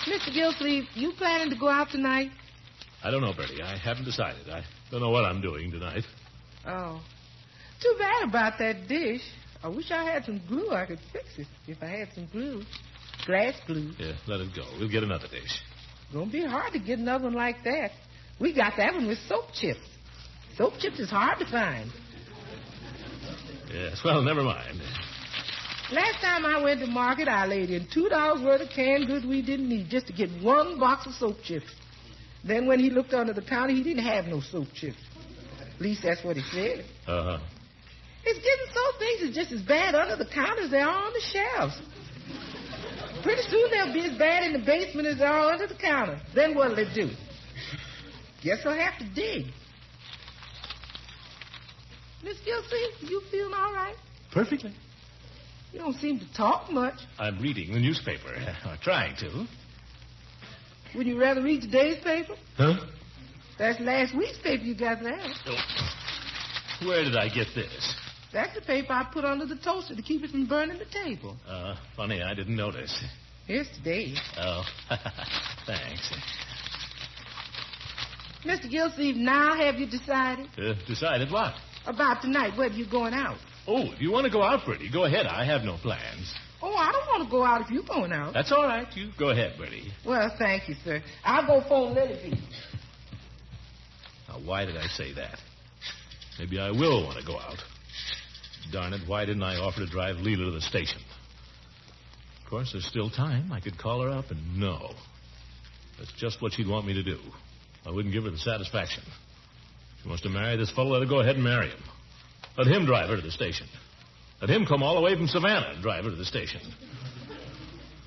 [SPEAKER 17] Mr. Gildersleeve, you planning to go out tonight?
[SPEAKER 2] I don't know, Bertie. I haven't decided. I don't know what I'm doing tonight.
[SPEAKER 17] Oh. Too bad about that dish. I wish I had some glue. I could fix it if I had some glue. Glass glue.
[SPEAKER 2] Yeah, let it go. We'll get another dish.
[SPEAKER 17] It's going to be hard to get another one like that. We got that one with soap chips. Soap chips is hard to find.
[SPEAKER 2] Yes, well, never mind.
[SPEAKER 17] Last time I went to market, I laid in $2 worth of canned goods we didn't need just to get one box of soap chips. Then when he looked under the counter, he didn't have no soap chips. At least that's what he said.
[SPEAKER 2] Uh-huh.
[SPEAKER 17] It's getting so things are just as bad under the counter as they are on the shelves. Pretty soon they'll be as bad in the basement as they are under the counter. Then what'll they do? Guess I'll have to dig. Miss Gildersleeve, you feeling all right?
[SPEAKER 2] Perfectly.
[SPEAKER 17] You don't seem to talk much.
[SPEAKER 2] I'm reading the newspaper. Or trying to.
[SPEAKER 17] Would you rather read today's paper?
[SPEAKER 2] Huh?
[SPEAKER 17] That's last week's paper you got there.
[SPEAKER 2] Oh. Where did I get this?
[SPEAKER 17] That's the paper I put under the toaster to keep it from burning the table.
[SPEAKER 2] Funny, I didn't notice.
[SPEAKER 17] Here's today's.
[SPEAKER 2] Oh, thanks.
[SPEAKER 17] Mr. Gildersleeve, now have you decided?
[SPEAKER 2] Decided what?
[SPEAKER 17] About tonight, whether you're going out.
[SPEAKER 2] Oh, if you want to go out, Bertie, go ahead. I have no plans.
[SPEAKER 17] Oh, I don't want to go out if you're going out.
[SPEAKER 2] That's all right. You go ahead, Bertie.
[SPEAKER 17] Well, thank you, sir. I'll go phone Lily.
[SPEAKER 2] Now, why did I say that? Maybe I will want to go out. Darn it, why didn't I offer to drive Leila to the station? Of course, there's still time. I could call her up and no. That's just what she'd want me to do. I wouldn't give her the satisfaction. She wants to marry this fellow, let her go ahead and marry him. Let him drive her to the station. Let him come all the way from Savannah and drive her to the station.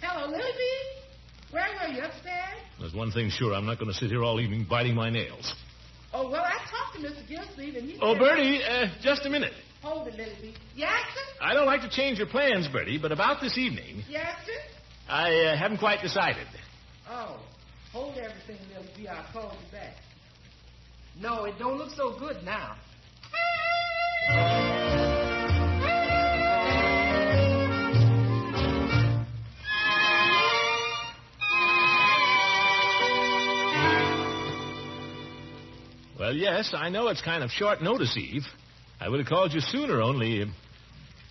[SPEAKER 17] Hello, Lily. Where were you, upstairs?
[SPEAKER 2] There's one thing sure, I'm not going to sit here all evening biting my nails.
[SPEAKER 17] Oh, well, I talked to Mr. Gildersleeve and he
[SPEAKER 2] Oh,
[SPEAKER 17] said...
[SPEAKER 2] Bertie, just a minute.
[SPEAKER 17] Hold it, Lily. Yes, sir?
[SPEAKER 2] I don't like to change your plans, Bertie, but about this evening...
[SPEAKER 17] Yes, sir?
[SPEAKER 2] I haven't quite decided.
[SPEAKER 17] Oh, hold everything, Lily. I'll call you back. No, it don't look so good now.
[SPEAKER 2] Well, yes, I know it's kind of short notice, Eve. I would have called you sooner, only...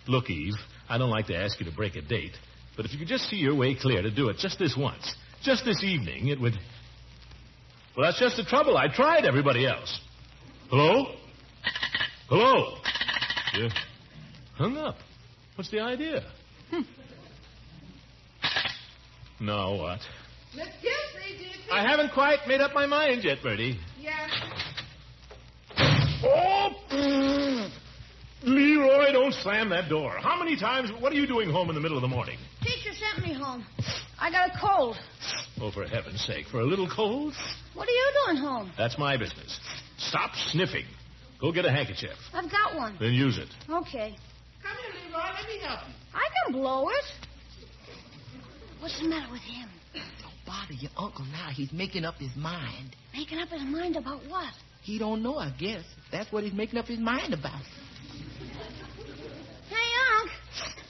[SPEAKER 2] Look, Eve, I don't like to ask you to break a date, but if you could just see your way clear to do it just this once, just this evening, it would... Well, that's just the trouble. I tried everybody else. Hello? Hello? You hung up. What's the idea? Now what?
[SPEAKER 17] Miss Gildersleeve, do you think...
[SPEAKER 2] I haven't quite made up my mind yet, Bertie.
[SPEAKER 17] Yes.
[SPEAKER 2] Oh! Leroy, don't slam that door. How many times... What are you doing home in the middle of the morning?
[SPEAKER 5] Teacher sent me home. I got a cold.
[SPEAKER 2] Oh, for heaven's sake, for a little cold?
[SPEAKER 5] What are you doing home?
[SPEAKER 2] That's my business. Stop sniffing. Go get a handkerchief.
[SPEAKER 5] I've got one.
[SPEAKER 2] Then use it.
[SPEAKER 5] Okay.
[SPEAKER 12] Come here, Leroy. Let me help you.
[SPEAKER 5] I can blow it. What's the matter with him?
[SPEAKER 4] Don't bother your uncle now. He's making up his mind.
[SPEAKER 5] Making up his mind about what?
[SPEAKER 4] He don't know, I guess. That's what he's making up his mind about.
[SPEAKER 5] Hey, Unc,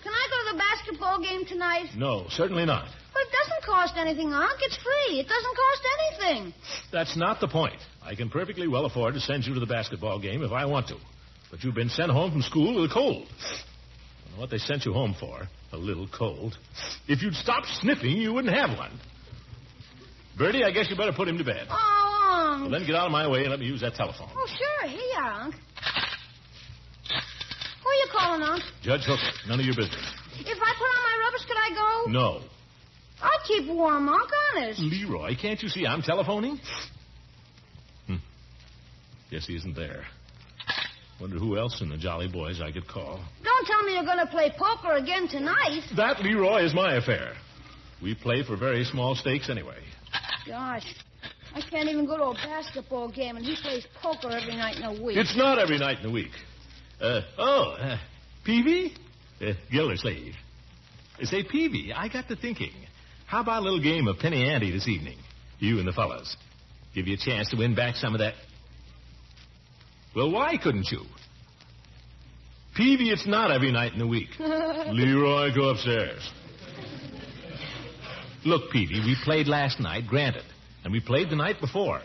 [SPEAKER 5] can I go to the basketball game tonight?
[SPEAKER 2] No, certainly not.
[SPEAKER 5] But it doesn't cost anything, Unc. It's free. It doesn't cost anything.
[SPEAKER 2] That's not the point. I can perfectly well afford to send you to the basketball game if I want to. But you've been sent home from school with a cold. I don't know what they sent you home for. A little cold. If you'd stop sniffing, you wouldn't have one. Bertie, I guess you better put him to bed.
[SPEAKER 5] Oh, Unc.
[SPEAKER 2] Well, then get out of my way and let me use that telephone.
[SPEAKER 5] Oh, sure. Here you are, Unc. Who are you calling, Unc?
[SPEAKER 2] Judge Hooker, none of your business.
[SPEAKER 5] If I put on my rubbers, could I go?
[SPEAKER 2] No.
[SPEAKER 5] I'll keep warm, Unc, honest.
[SPEAKER 2] Leroy, can't you see I'm telephoning? Guess he isn't there. Wonder who else in the Jolly Boys I could call.
[SPEAKER 5] Don't tell me you're going to play poker again tonight.
[SPEAKER 2] That, Leroy, is my affair. We play for very small stakes anyway.
[SPEAKER 5] Gosh, I can't even go to a basketball game, and he plays poker every night in a week.
[SPEAKER 2] It's not every night in the week. Peavy? Gildersleeve. Say, Peavy, I got to thinking. How about a little game of penny ante this evening? You and the fellas. Give you a chance to win back some of that. Well, why couldn't you? Peavy, it's not every night in the week. Leroy, go upstairs. Look, Peavy, we played last night, granted. And we played the night before.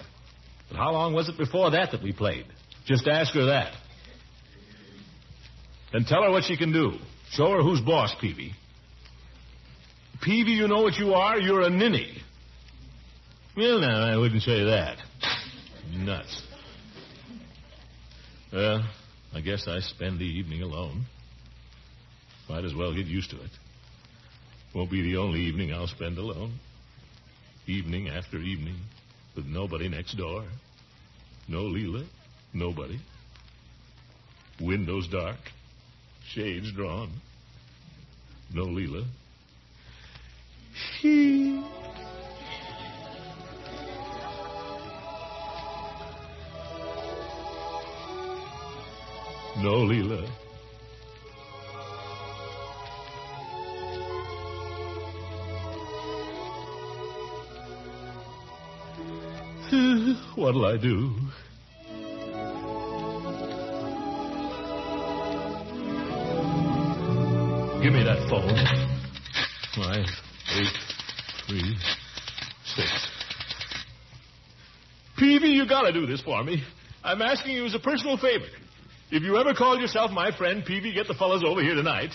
[SPEAKER 2] But how long was it before that we played? Just ask her that. And tell her what she can do. Show her who's boss, Peavy. Peavy, you know what you are? You're a ninny. Well, now, I wouldn't say that. Nuts. Well, I guess I spend the evening alone. Might as well get used to it. Won't be the only evening I'll spend alone. Evening after evening, with nobody next door. No Leila, nobody. Windows dark, shades drawn. No Leila. No Leila. What'll I do? Give me that phone. 5, 8, 3, 6. Peavy, you gotta do this for me. I'm asking you as a personal favor. If you ever call yourself my friend, Peavy, get the fellas over here tonight.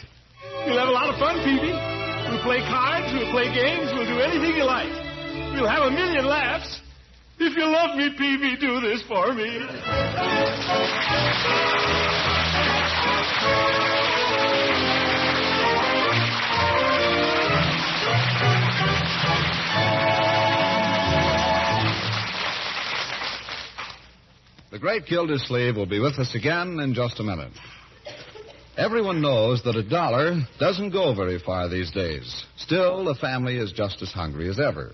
[SPEAKER 2] You'll have a lot of fun, Peavy. We'll play cards, we'll play games, we'll do anything you like. We'll have 1,000,000 laughs. If you love me, Peavy, do this for me.
[SPEAKER 1] The great Gildersleeve will be with us again in just a minute. Everyone knows that $1 doesn't go very far these days. Still, the family is just as hungry as ever.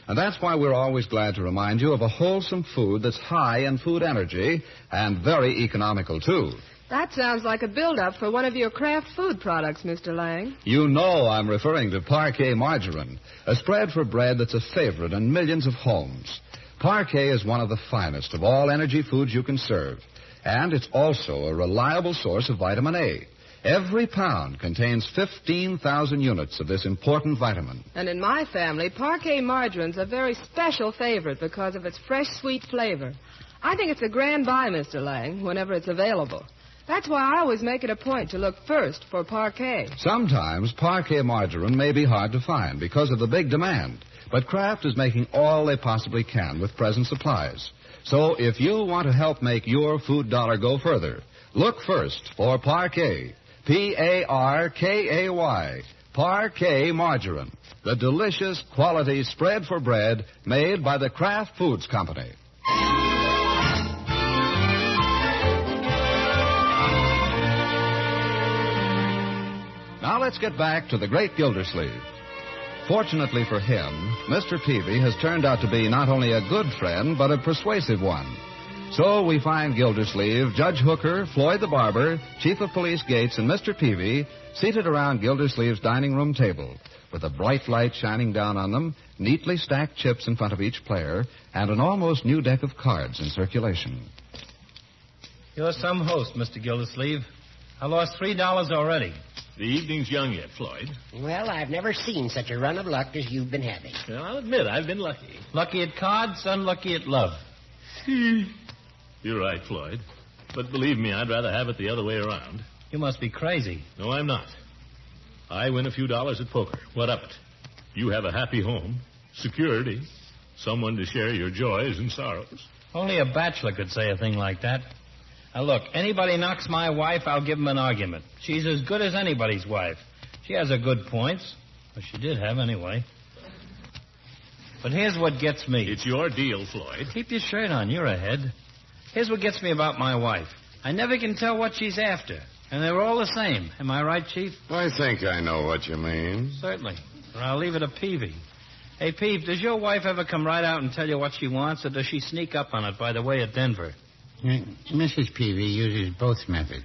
[SPEAKER 1] And that's why we're always glad to remind you of a wholesome food that's high in food energy and very economical, too.
[SPEAKER 14] That sounds like a build-up for one of your craft food products, Mr. Lang.
[SPEAKER 1] You know I'm referring to Parquet margarine, a spread for bread that's a favorite in millions of homes. Parquet is one of the finest of all energy foods you can serve, and it's also a reliable source of vitamin A. Every pound contains 15,000 units of this important vitamin.
[SPEAKER 14] And in my family, Parquet margarine's a very special favorite because of its fresh, sweet flavor. I think it's a grand buy, Mr. Lang, whenever it's available. That's why I always make it a point to look first for Parquet.
[SPEAKER 1] Sometimes Parquet margarine may be hard to find because of the big demand. But Kraft is making all they possibly can with present supplies. So if you want to help make your food dollar go further, look first for Parquet. Parkay. Parquet margarine. The delicious quality spread for bread made by the Kraft Foods Company. Now let's get back to the great Gildersleeve. Fortunately for him, Mr. Peavy has turned out to be not only a good friend, but a persuasive one. So we find Gildersleeve, Judge Hooker, Floyd the barber, Chief of Police Gates, and Mr. Peavy seated around Gildersleeve's dining room table, with a bright light shining down on them, neatly stacked chips in front of each player, and an almost new deck of cards in circulation.
[SPEAKER 16] You're some host, Mr. Gildersleeve. I lost $3 already.
[SPEAKER 2] The evening's young yet, Floyd.
[SPEAKER 12] Well, I've never seen such a run of luck as you've been having.
[SPEAKER 2] Well, I'll admit I've been lucky.
[SPEAKER 16] Lucky at cards, unlucky at love.
[SPEAKER 2] You're right, Floyd. But believe me, I'd rather have it the other way around.
[SPEAKER 16] You must be crazy.
[SPEAKER 2] No, I'm not. I win a few dollars at poker. What of it? You have a happy home, security, someone to share your joys and sorrows.
[SPEAKER 16] Only a bachelor could say a thing like that. Now, look, anybody knocks my wife, I'll give him an argument. She's as good as anybody's wife. She has her good points. Well, she did have anyway. But here's what gets me.
[SPEAKER 2] It's your deal, Floyd.
[SPEAKER 16] Keep your shirt on. You're ahead. Here's what gets me about my wife. I never can tell what she's after. And they're all the same. Am I right, Chief?
[SPEAKER 15] I think I know what you mean.
[SPEAKER 16] Certainly. Or I'll leave it to Peavy. Hey, Peave, does your wife ever come right out and tell you what she wants, or does she sneak up on it by the way at Denver?
[SPEAKER 12] Mrs. Peavy uses both methods.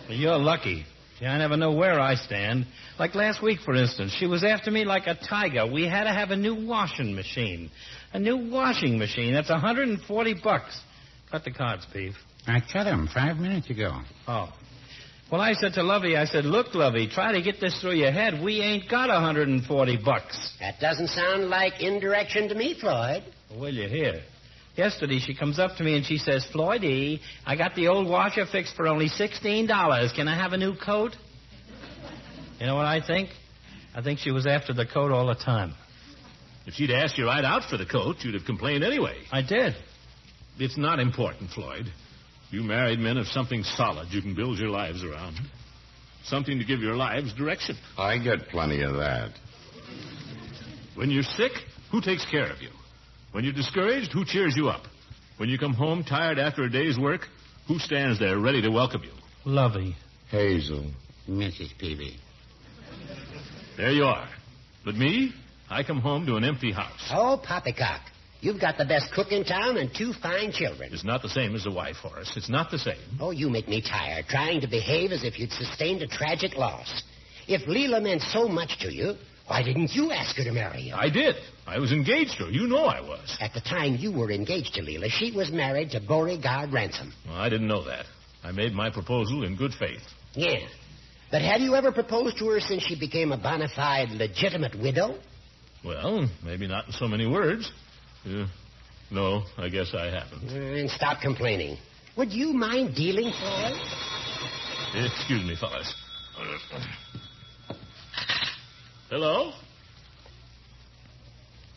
[SPEAKER 16] Well, you're lucky. See, I never know where I stand. Like last week, for instance, she was after me like a tiger. We had to have a new washing machine. A new washing machine. That's $140. Cut the cards, Peave.
[SPEAKER 12] I cut them 5 minutes ago.
[SPEAKER 16] Oh. Well, I said to Lovey, look, Lovey, try to get this through your head. We ain't got $140.
[SPEAKER 12] That doesn't sound like indirection to me, Floyd.
[SPEAKER 16] Well, you hear. Yesterday, she comes up to me and she says, Floydie, I got the old washer fixed for only $16. Can I have a new coat? You know what I think? I think she was after the coat all the time.
[SPEAKER 2] If she'd asked you right out for the coat, you'd have complained anyway.
[SPEAKER 16] I did.
[SPEAKER 2] It's not important, Floyd. You married men have something solid you can build your lives around. Something to give your lives direction.
[SPEAKER 15] I get plenty of that.
[SPEAKER 2] When you're sick, who takes care of you? When you're discouraged, who cheers you up? When you come home tired after a day's work, who stands there ready to welcome you?
[SPEAKER 16] Lovey.
[SPEAKER 15] Hazel.
[SPEAKER 12] Mrs. Peavy.
[SPEAKER 2] There you are. But me, I come home to an empty house.
[SPEAKER 12] Oh, poppycock. You've got the best cook in town and 2 fine children.
[SPEAKER 2] It's not the same as a wife, Horace. It's not the same.
[SPEAKER 12] Oh, you make me tired, trying to behave as if you'd sustained a tragic loss. If Leila meant so much to you, why didn't you ask her to marry you?
[SPEAKER 2] I did. I was engaged to her. You know I was.
[SPEAKER 12] At the time you were engaged to Leila, she was married to Beauregard Ransom.
[SPEAKER 2] Well, I didn't know that. I made my proposal in good faith.
[SPEAKER 12] Yeah. But have you ever proposed to her since she became a bona fide, legitimate widow?
[SPEAKER 2] Well, maybe not in so many words. No, I guess I haven't.
[SPEAKER 12] And stop complaining. Would you mind dealing, Floyd?
[SPEAKER 2] Excuse me, fellas. Hello?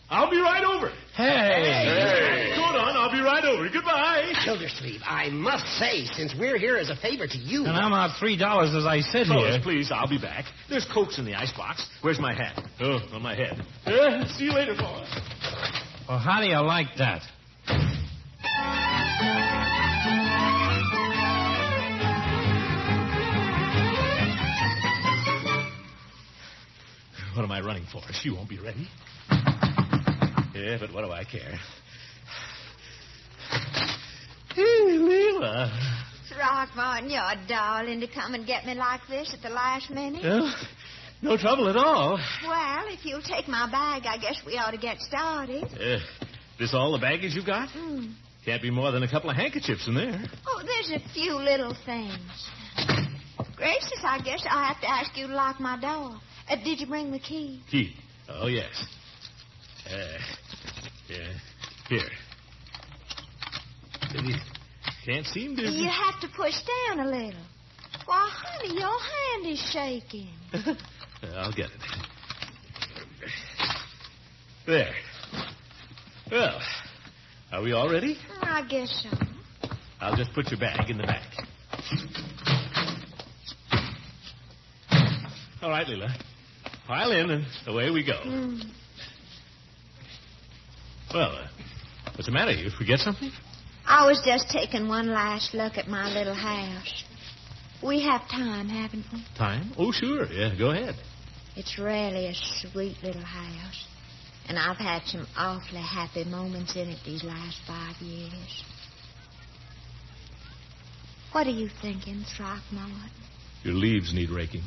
[SPEAKER 2] I'll be right over.
[SPEAKER 12] Hey.
[SPEAKER 2] Hold on, I'll be right over. Goodbye.
[SPEAKER 12] Gildersleeve, I must say, since we're here as a favor to you...
[SPEAKER 16] And I'm out $3 as I said
[SPEAKER 2] fellas,
[SPEAKER 16] here.
[SPEAKER 2] Please, I'll be back. There's Cokes in the icebox. Where's my hat? Oh, on my head. See you later, fellas.
[SPEAKER 16] Well, how do you like that?
[SPEAKER 2] What am I running for? She won't be ready. Yeah, but what do I care? Hey, Leila.
[SPEAKER 21] Throckmorton, you're darling to come and get me like this at the last minute.
[SPEAKER 2] Well, no trouble at all.
[SPEAKER 21] Well, if you'll take my bag, I guess we ought to get started.
[SPEAKER 2] This all the baggage you got?
[SPEAKER 21] Mm.
[SPEAKER 2] Can't be more than a couple of handkerchiefs in there.
[SPEAKER 21] Oh, there's a few little things. Gracious, I guess I'll have to ask you to lock my door. Did you bring the key?
[SPEAKER 2] Key? Oh, yes. Yeah. Here. Can't seem to...
[SPEAKER 21] You have to push down a little. Why, honey, your hand is shaking.
[SPEAKER 2] I'll get it. There. Well, are we all ready?
[SPEAKER 21] I guess so.
[SPEAKER 2] I'll just put your bag in the back. All right, Leila. Pile in, and away we go.
[SPEAKER 21] Mm.
[SPEAKER 2] Well, what's the matter? You forget something?
[SPEAKER 21] I was just taking one last look at my little house. We have time, haven't we?
[SPEAKER 2] Time? Oh, sure. Yeah, go ahead.
[SPEAKER 21] It's really a sweet little house. And I've had some awfully happy moments in it these last 5 years. What are you thinking, Throckmorton?
[SPEAKER 2] Your leaves need raking.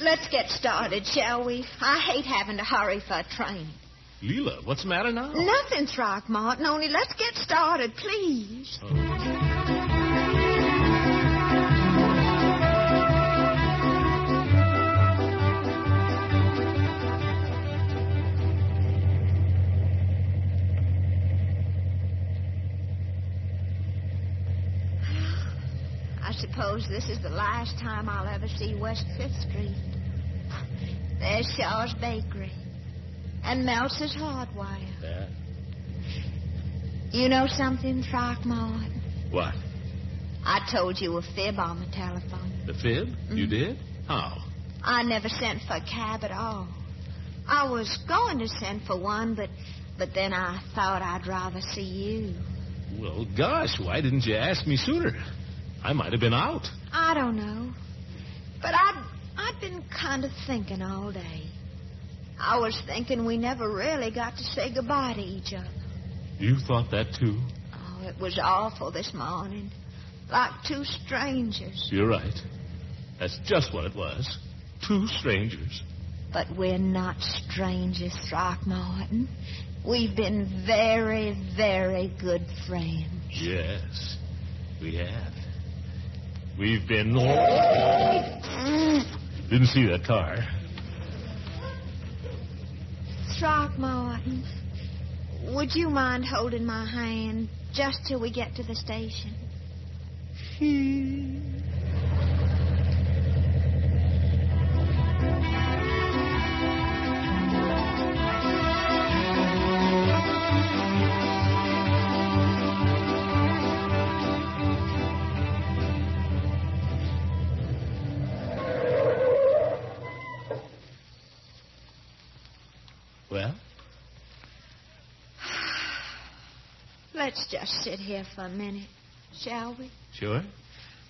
[SPEAKER 21] Let's get started, shall we? I hate having to hurry for a train.
[SPEAKER 2] Leila, what's the matter now?
[SPEAKER 21] Nothing, Throckmorton, only let's get started, please. I suppose this is the last time I'll ever see West 5th Street. There's Shaw's Bakery and Meltzer's Hardwire.
[SPEAKER 2] Yeah.
[SPEAKER 21] You know something, Throckmorton?
[SPEAKER 2] What?
[SPEAKER 21] I told you a fib on the telephone.
[SPEAKER 2] The fib? Mm-hmm. You did? How?
[SPEAKER 21] I never sent for a cab at all. I was going to send for one, but then I thought I'd rather see you.
[SPEAKER 2] Well, gosh, why didn't you ask me sooner? I might have been out.
[SPEAKER 21] I don't know. But I'd been kind of thinking all day. I was thinking we never really got to say goodbye to each other.
[SPEAKER 2] You thought that, too?
[SPEAKER 21] Oh, it was awful this morning. Like two strangers.
[SPEAKER 2] You're right. That's just what it was. Two strangers.
[SPEAKER 21] But we're not strangers, Throckmorton. We've been very, very good friends.
[SPEAKER 2] Yes, we have. We've been... Didn't see that car.
[SPEAKER 21] Throckmorton, would you mind holding my hand just till we get to the station?
[SPEAKER 2] Well?
[SPEAKER 21] Let's just sit here for a minute, shall we?
[SPEAKER 2] Sure.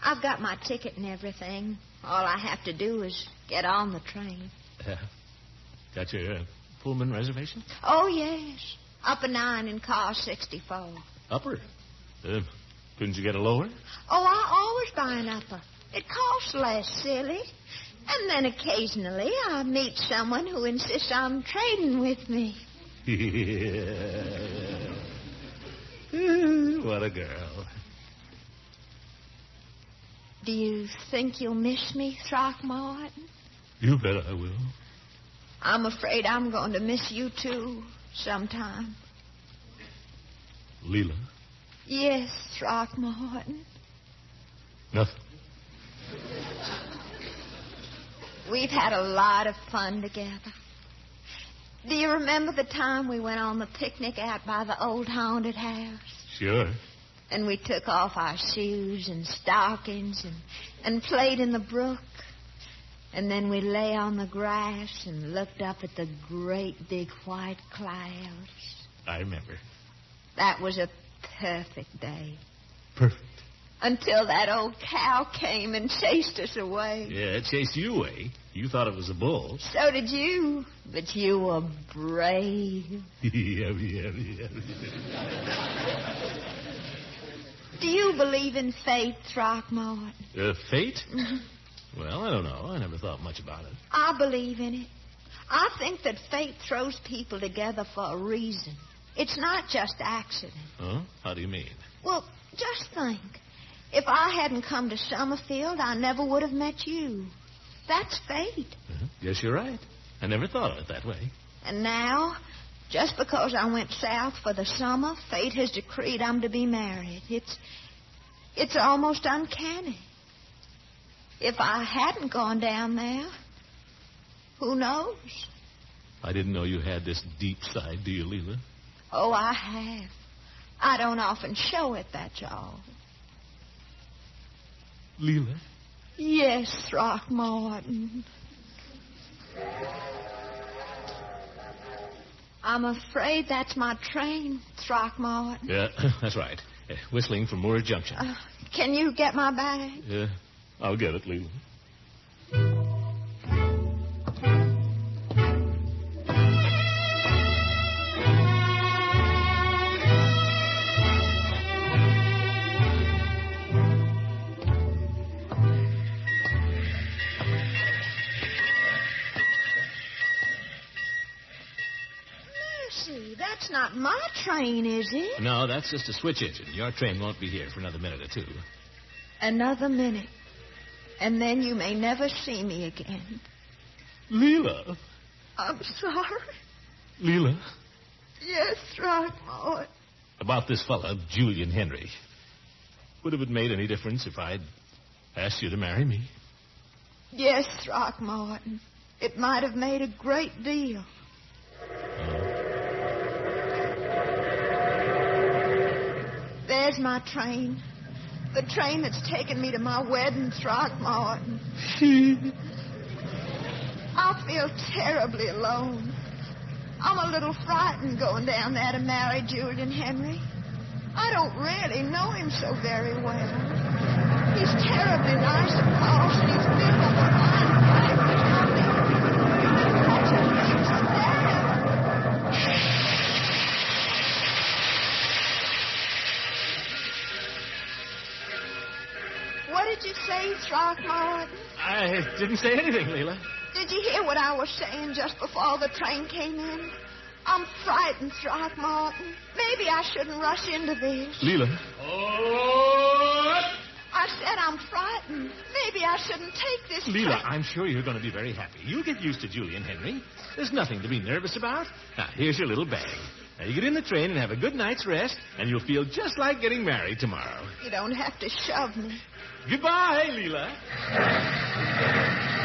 [SPEAKER 21] I've got my ticket and everything. All I have to do is get on the train.
[SPEAKER 2] Got your Pullman reservation?
[SPEAKER 21] Oh, yes. Upper 9 in car 64.
[SPEAKER 2] Upper? Couldn't you get a lower?
[SPEAKER 21] Oh, I always buy an upper. It costs less, silly. And then occasionally I meet someone who insists on trading with me.
[SPEAKER 2] What a girl.
[SPEAKER 21] Do you think you'll miss me, Throckmorton?
[SPEAKER 2] You bet I will.
[SPEAKER 21] I'm afraid I'm going to miss you, too, sometime.
[SPEAKER 2] Leila?
[SPEAKER 21] Yes, Throckmorton.
[SPEAKER 2] Nothing.
[SPEAKER 21] We've had a lot of fun together. Do you remember the time we went on the picnic out by the old haunted house?
[SPEAKER 2] Sure.
[SPEAKER 21] And we took off our shoes and stockings and played in the brook. And then we lay on the grass and looked up at the great big white clouds.
[SPEAKER 2] I remember.
[SPEAKER 21] That was a perfect day.
[SPEAKER 2] Perfect.
[SPEAKER 21] Until that old cow came and chased us away.
[SPEAKER 2] Yeah, it chased you away. You thought it was a bull.
[SPEAKER 21] So did you. But you were brave.
[SPEAKER 2] Yeah.
[SPEAKER 21] Do you believe in fate, Throckmorton?
[SPEAKER 2] Fate? Mm-hmm. Well, I don't know. I never thought much about it.
[SPEAKER 21] I believe in it. I think that fate throws people together for a reason. It's not just accident.
[SPEAKER 2] Huh? How do you mean?
[SPEAKER 21] Well, just think. If I hadn't come to Summerfield, I never would have met you. That's fate.
[SPEAKER 2] Uh-huh. Yes, you're right. I never thought of it that way.
[SPEAKER 21] And now, just because I went south for the summer, fate has decreed I'm to be married. It's almost uncanny. If I hadn't gone down there, who knows?
[SPEAKER 2] I didn't know you had this deep side, do you, Leila?
[SPEAKER 21] Oh, I have. I don't often show it, that's all.
[SPEAKER 2] Leila?
[SPEAKER 21] Yes, Throckmorton. I'm afraid that's my train, Throckmorton.
[SPEAKER 2] Yeah, that's right. Whistling from Moore Junction.
[SPEAKER 21] Can you get my bag?
[SPEAKER 2] I'll get it, Leila.
[SPEAKER 21] That's not my train, is it?
[SPEAKER 2] No, that's just a switch engine. Your train won't be here for another minute or two.
[SPEAKER 21] Another minute. And then you may never see me again.
[SPEAKER 2] Leila.
[SPEAKER 21] I'm sorry.
[SPEAKER 2] Leila.
[SPEAKER 21] Yes, Throckmorton.
[SPEAKER 2] About this fella, Julian Henry. Would have it made any difference if I'd asked you to marry me?
[SPEAKER 21] Yes, Throckmorton. It might have made a great deal. There's my train. The train that's taken me to my wedding, Throckmorton. I feel terribly alone. I'm a little frightened going down there to marry Julian Henry. I don't really know him so very well. He's terribly nice, of course, and he's big on the line. What did you say, Throckmorton?
[SPEAKER 2] I didn't say anything, Leila.
[SPEAKER 21] Did you hear what I was saying just before the train came in? I'm frightened, Throckmorton. Maybe I shouldn't rush into this.
[SPEAKER 2] Leila.
[SPEAKER 21] I said I'm frightened. Maybe I shouldn't take this
[SPEAKER 2] Leila,
[SPEAKER 21] train.
[SPEAKER 2] I'm sure you're going to be very happy. You'll get used to Julian Henry. There's nothing to be nervous about. Now, here's your little bag. Now, you get in the train and have a good night's rest, and you'll feel just like getting married tomorrow.
[SPEAKER 21] You don't have to shove me.
[SPEAKER 2] Goodbye, Leila.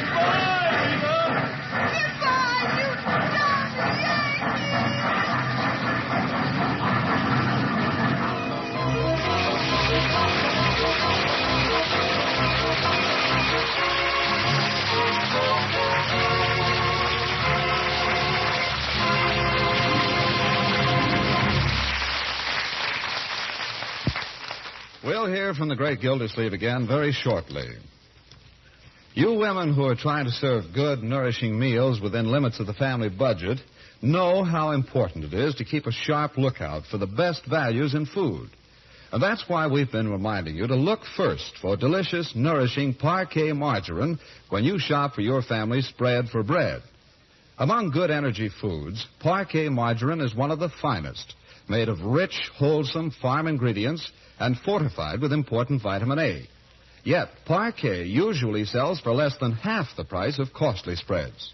[SPEAKER 2] Goodbye, Leila.
[SPEAKER 21] Goodbye, you dumb
[SPEAKER 1] We'll hear from the great Gildersleeve again very shortly. You women who are trying to serve good, nourishing meals within limits of the family budget know how important it is to keep a sharp lookout for the best values in food. And that's why we've been reminding you to look first for delicious, nourishing Parquet margarine when you shop for your family's spread for bread. Among good energy foods, Parquet margarine is one of the finest, made of rich, wholesome farm ingredients and fortified with important vitamin A. Yet, Parquet usually sells for less than half the price of costly spreads.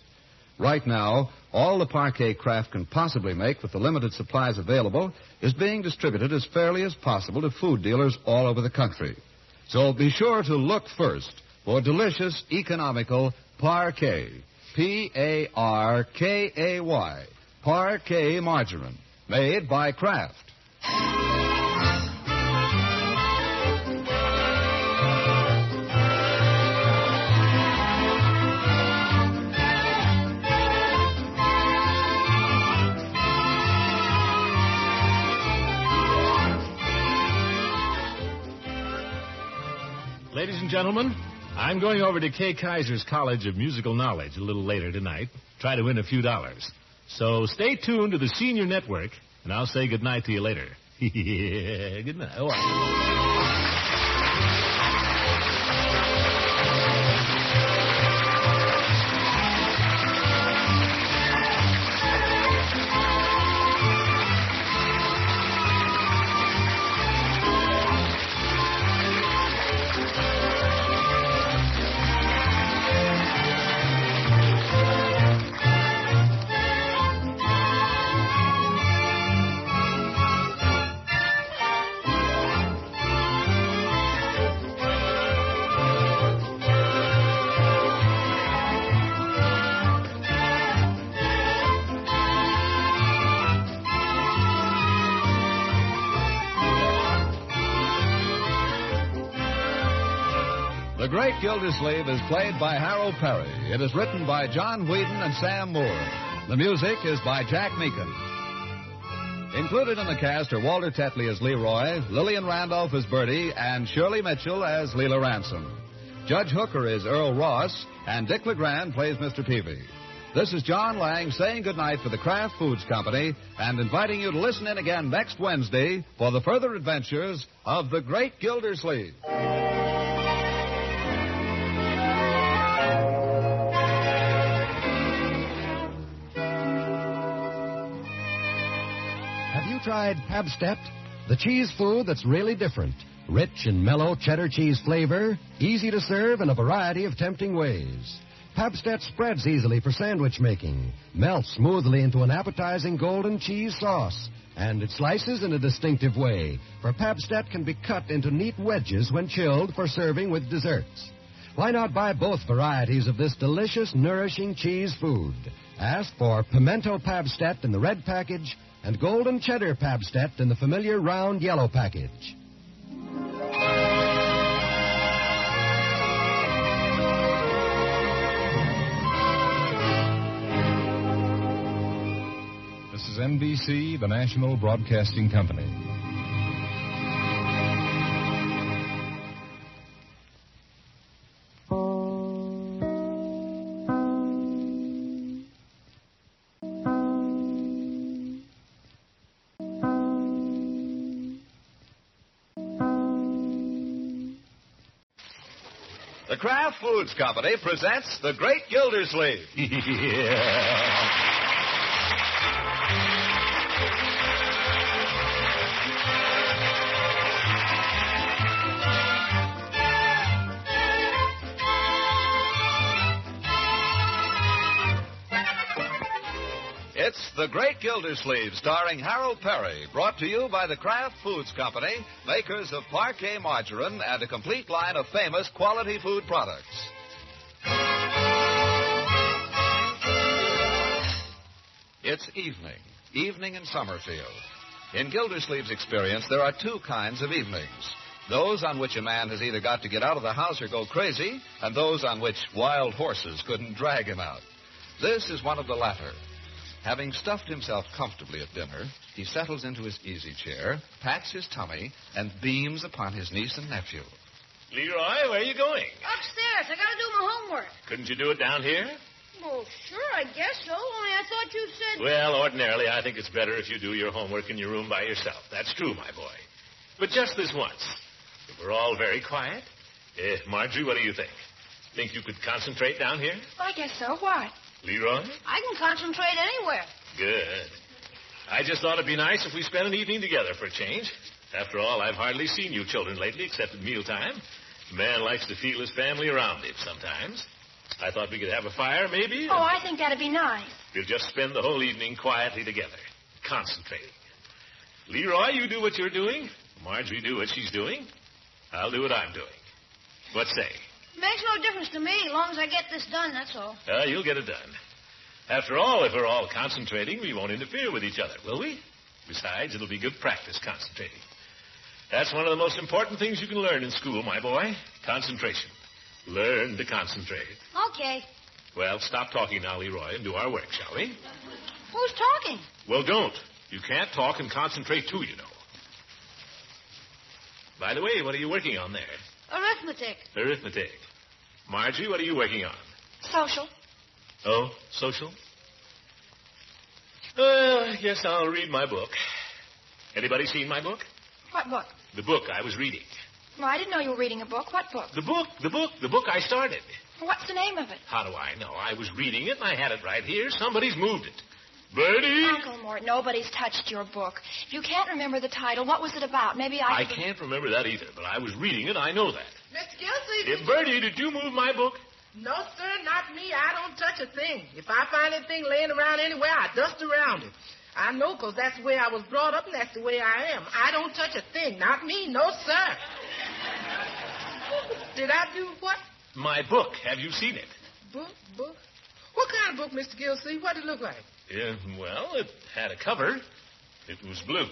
[SPEAKER 1] Right now, all the Parquet Kraft can possibly make with the limited supplies available is being distributed as fairly as possible to food dealers all over the country. So be sure to look first for delicious, economical Parquet. P-A-R-K-A-Y. Parquet margarine. Made by Kraft.
[SPEAKER 2] Ladies and gentlemen, I'm going over to Kay Kaiser's College of Musical Knowledge a little later tonight. Try to win a few dollars. So stay tuned to the Senior Network, and I'll say goodnight to you later. Good night. Oh,
[SPEAKER 1] The Great Gildersleeve is played by Harold Perry. It is written by John Whedon and Sam Moore. The music is by Jack Meakin. Included in the cast are Walter Tetley as Leroy, Lillian Randolph as Bertie, and Shirley Mitchell as Leila Ransom. Judge Hooker is Earl Ross, and Dick LeGrand plays Mr. Peavy. This is John Lang saying goodnight for the Kraft Foods Company and inviting you to listen in again next Wednesday for the further adventures of the great Gildersleeve.
[SPEAKER 10] Have you tried Pabstet? The cheese food that's really different. Rich and mellow cheddar cheese flavor, easy to serve in a variety of tempting ways. Pabstet spreads easily for sandwich making, melts smoothly into an appetizing golden cheese sauce, and it slices in a distinctive way, for Pabstet can be cut into neat wedges when chilled for serving with desserts. Why not buy both varieties of this delicious, nourishing cheese food? Ask for pimento Pabstet in the red package and golden cheddar Pabstet in the familiar round yellow package.
[SPEAKER 18] This is NBC, the National Broadcasting Company.
[SPEAKER 1] The Kraft Foods Company presents The Great Gildersleeve. It's The Great Gildersleeve, starring Harold Perry, brought to you by the Kraft Foods Company, makers of Parquet Margarine and a complete line of famous quality food products. It's evening in Summerfield. In Gildersleeve's experience, there are two kinds of evenings. Those on which a man has either got to get out of the house or go crazy, and those on which wild horses couldn't drag him out. This is one of the latter. Having stuffed himself comfortably at dinner, he settles into his easy chair, pats his tummy, and beams upon his niece and nephew.
[SPEAKER 2] Leroy, where are you going?
[SPEAKER 5] Upstairs. I gotta do my homework.
[SPEAKER 2] Couldn't you do it down here?
[SPEAKER 5] Well, sure, I guess so. Only I thought you said...
[SPEAKER 2] Well, ordinarily, I think it's better if you do your homework in your room by yourself. That's true, my boy. But just this once. If we're all very quiet. Marjorie, what do you think? Think you could concentrate down here?
[SPEAKER 20] I guess so. Why?
[SPEAKER 2] Leroy?
[SPEAKER 5] I can concentrate anywhere.
[SPEAKER 2] Good. I just thought it'd be nice if we spent an evening together for a change. After all, I've hardly seen you children lately, except at mealtime. A man likes to feel his family around him sometimes. I thought we could have a fire, maybe.
[SPEAKER 20] Oh, I think that'd be nice.
[SPEAKER 2] We'll just spend the whole evening quietly together, concentrating. Leroy, you do what you're doing. Marjorie, do what she's doing. I'll do what I'm doing. What say?
[SPEAKER 5] Makes no difference to me, as long as I get this done, that's all.
[SPEAKER 2] You'll get it done. After all, if we're all concentrating, we won't interfere with each other, will we? Besides, it'll be good practice concentrating. That's one of the most important things you can learn in school, my boy. Concentration. Learn to concentrate.
[SPEAKER 5] Okay.
[SPEAKER 2] Well, stop talking now, Leroy, and do our work, shall we?
[SPEAKER 5] Who's talking?
[SPEAKER 2] Well, don't. You can't talk and concentrate, too, you know. By the way, what are you working on there?
[SPEAKER 5] Arithmetic.
[SPEAKER 2] Arithmetic. Margie, what are you working on?
[SPEAKER 20] Social.
[SPEAKER 2] Oh, social? I guess I'll read my book. Anybody seen my book?
[SPEAKER 20] What book?
[SPEAKER 2] The book I was reading.
[SPEAKER 20] Well, I didn't know you were reading a book. What book?
[SPEAKER 2] The book I started.
[SPEAKER 20] What's the name of it?
[SPEAKER 2] How do I know? I was reading it, and I had it right here. Somebody's moved it. Bertie!
[SPEAKER 20] Uncle Mort, nobody's touched your book. If you can't remember the title, what was it about? Maybe
[SPEAKER 2] I can't remember that either, but I was reading it. I know that.
[SPEAKER 17] Mr. Gildersleeve.
[SPEAKER 2] Bertie, did you move my book?
[SPEAKER 17] No, sir, not me. I don't touch a thing. If I find anything laying around anywhere, I dust around it. I know, 'cause that's the way I was brought up, and that's the way I am. I don't touch a thing. Not me. No, sir. Did I do what?
[SPEAKER 2] My book. Have you seen it?
[SPEAKER 17] Book? What kind of book, Mr. Gildersleeve? What did it look like?
[SPEAKER 2] Yeah, well, it had a cover. It was blue.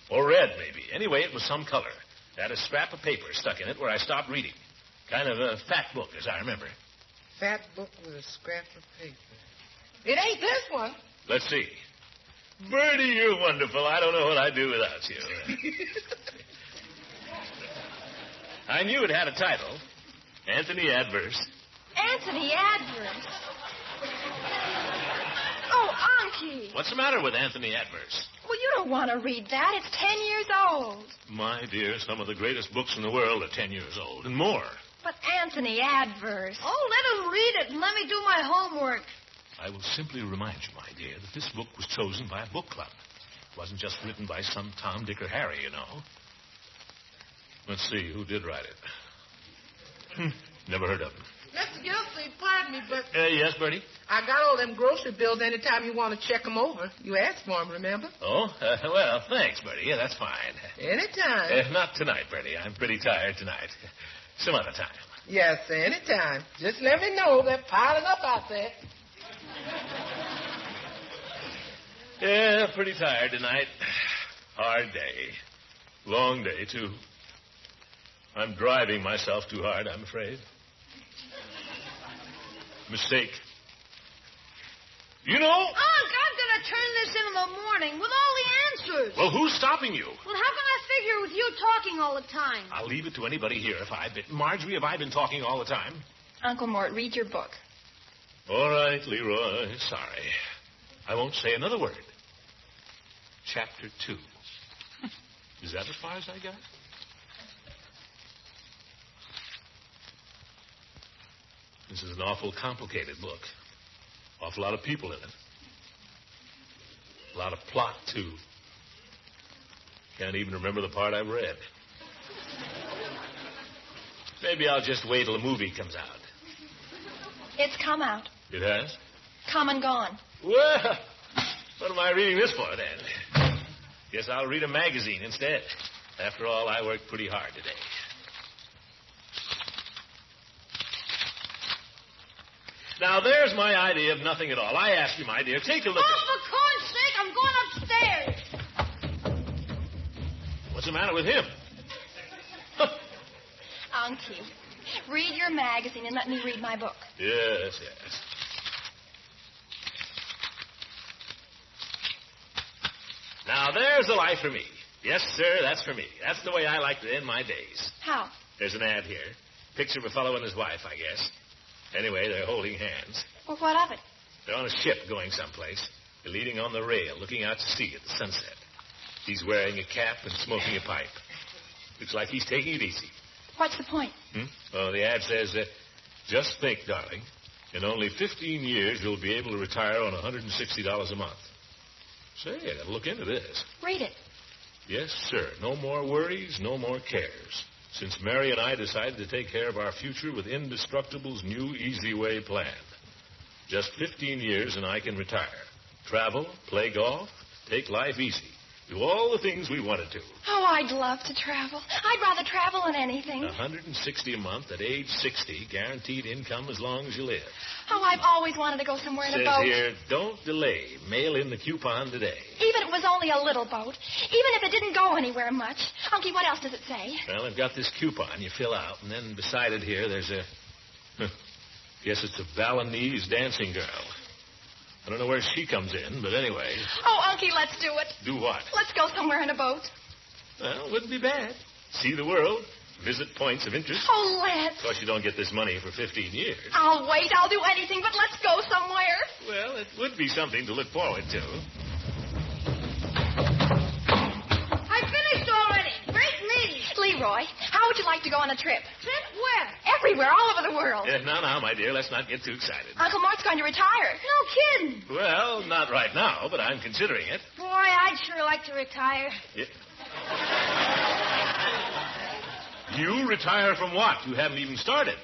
[SPEAKER 2] Or red, maybe. Anyway, it was some color. It had a scrap of paper stuck in it where I stopped reading. Kind of a fat book, as I remember.
[SPEAKER 17] Fat book with a scrap of paper. It ain't this one.
[SPEAKER 2] Let's see. Bertie, you're wonderful. I don't know what I'd do without you. I knew it had a title. Anthony Adverse.
[SPEAKER 20] Anthony Adverse. Oh, Unky.
[SPEAKER 2] What's the matter with Anthony Adverse?
[SPEAKER 20] Well, you don't want to read that. It's 10 years old.
[SPEAKER 2] My dear, some of the greatest books in the world are 10 years old and more.
[SPEAKER 20] But Anthony Adverse.
[SPEAKER 5] Oh, let him read it and let me do my homework.
[SPEAKER 2] I will simply remind you, my dear, that this book was chosen by a book club. It wasn't just written by some Tom, Dick, or Harry, you know. Let's see, who did write it? Never heard of him.
[SPEAKER 17] Mr. Gildersleeve, pardon me, but
[SPEAKER 2] Yes, Bertie?
[SPEAKER 17] I got all them grocery bills anytime you want to check them over. You asked for them, remember?
[SPEAKER 2] Oh, well, thanks, Bertie. Yeah, that's fine.
[SPEAKER 17] Anytime.
[SPEAKER 2] Not tonight, Bertie. I'm pretty tired tonight. Some other time.
[SPEAKER 17] Yes, anytime. Just let me know. They're piling up out there.
[SPEAKER 2] Yeah, pretty tired tonight. Hard day. Long day, too. I'm driving myself too hard, I'm afraid. Mistake. You know...
[SPEAKER 5] Unc, I'm going to turn this in the morning with all the answers.
[SPEAKER 2] Well, who's stopping you?
[SPEAKER 5] Well, how can I figure with you talking all the time?
[SPEAKER 2] I'll leave it to anybody here if I've been... Marjorie, have I been talking all the time?
[SPEAKER 20] Uncle Mort, read your book.
[SPEAKER 2] All right, Leroy. Sorry. I won't say another word. Chapter 2. Is that as far as I got? This is an awful complicated book. Awful lot of people in it. A lot of plot, too. Can't even remember the part I've read. Maybe I'll just wait till the movie comes out.
[SPEAKER 20] It's come out.
[SPEAKER 2] It has?
[SPEAKER 20] Come and gone.
[SPEAKER 2] Well, what am I reading this for, then? Guess I'll read a magazine instead. After all, I worked pretty hard today. Now, there's my idea of nothing at all. I ask you, my dear, take a look
[SPEAKER 5] Oh, for corn's sake, I'm going upstairs.
[SPEAKER 2] What's the matter with him?
[SPEAKER 20] Unky, read your magazine and let me read my book.
[SPEAKER 2] Yes. Now, there's a life for me. Yes, sir, that's for me. That's the way I like to end my days.
[SPEAKER 20] How?
[SPEAKER 2] There's an ad here. Picture of a fellow and his wife, I guess. Anyway, they're holding hands.
[SPEAKER 20] Well, what of it?
[SPEAKER 2] They're on a ship going someplace. They're leaning on the rail, looking out to sea at the sunset. He's wearing a cap and smoking a pipe. Looks like he's taking it easy.
[SPEAKER 20] What's the point?
[SPEAKER 2] Well, the ad says, just think, darling, in only 15 years you'll be able to retire on $160 a month. Say, I gotta look into this.
[SPEAKER 20] Read it.
[SPEAKER 2] Yes, sir. No more worries, no more cares. Since Mary and I decided to take care of our future with Indestructible's new Easy Way plan. Just 15 years and I can retire. Travel, play golf, take life easy. Do all the things we wanted to.
[SPEAKER 20] Oh, I'd love to travel. I'd rather travel than anything.
[SPEAKER 2] $160 a month at age 60, guaranteed income as long as you live.
[SPEAKER 20] Oh, I've always wanted to go somewhere in a boat.
[SPEAKER 2] Says here, don't delay. Mail in the coupon today.
[SPEAKER 20] Even if it was only a little boat. Even if it didn't go anywhere much. Unky, what else does it say?
[SPEAKER 2] Well, I've got this coupon you fill out, and then beside it here there's a... Guess it's a Balinese dancing girl. I don't know where she comes in, but anyway.
[SPEAKER 20] Oh, Unky, let's do it.
[SPEAKER 2] Do what?
[SPEAKER 20] Let's go somewhere in a boat.
[SPEAKER 2] Well, wouldn't be bad. See the world. Visit points of interest.
[SPEAKER 20] Oh, let's.
[SPEAKER 2] Of course, you don't get this money for 15 years.
[SPEAKER 20] I'll wait. I'll do anything, but let's go somewhere.
[SPEAKER 2] Well, it would be something to look forward to.
[SPEAKER 5] I finished already. Great news.
[SPEAKER 20] Leroy, how would you like to go on a trip?
[SPEAKER 5] Trip where?
[SPEAKER 20] Everywhere, all over the world.
[SPEAKER 2] Now, my dear, let's not get too excited.
[SPEAKER 20] Uncle Mart's going to retire.
[SPEAKER 5] No kidding.
[SPEAKER 2] Well, not right now, but I'm considering it.
[SPEAKER 5] Boy, I'd sure like to retire.
[SPEAKER 2] Yeah. You retire from what? You haven't even started.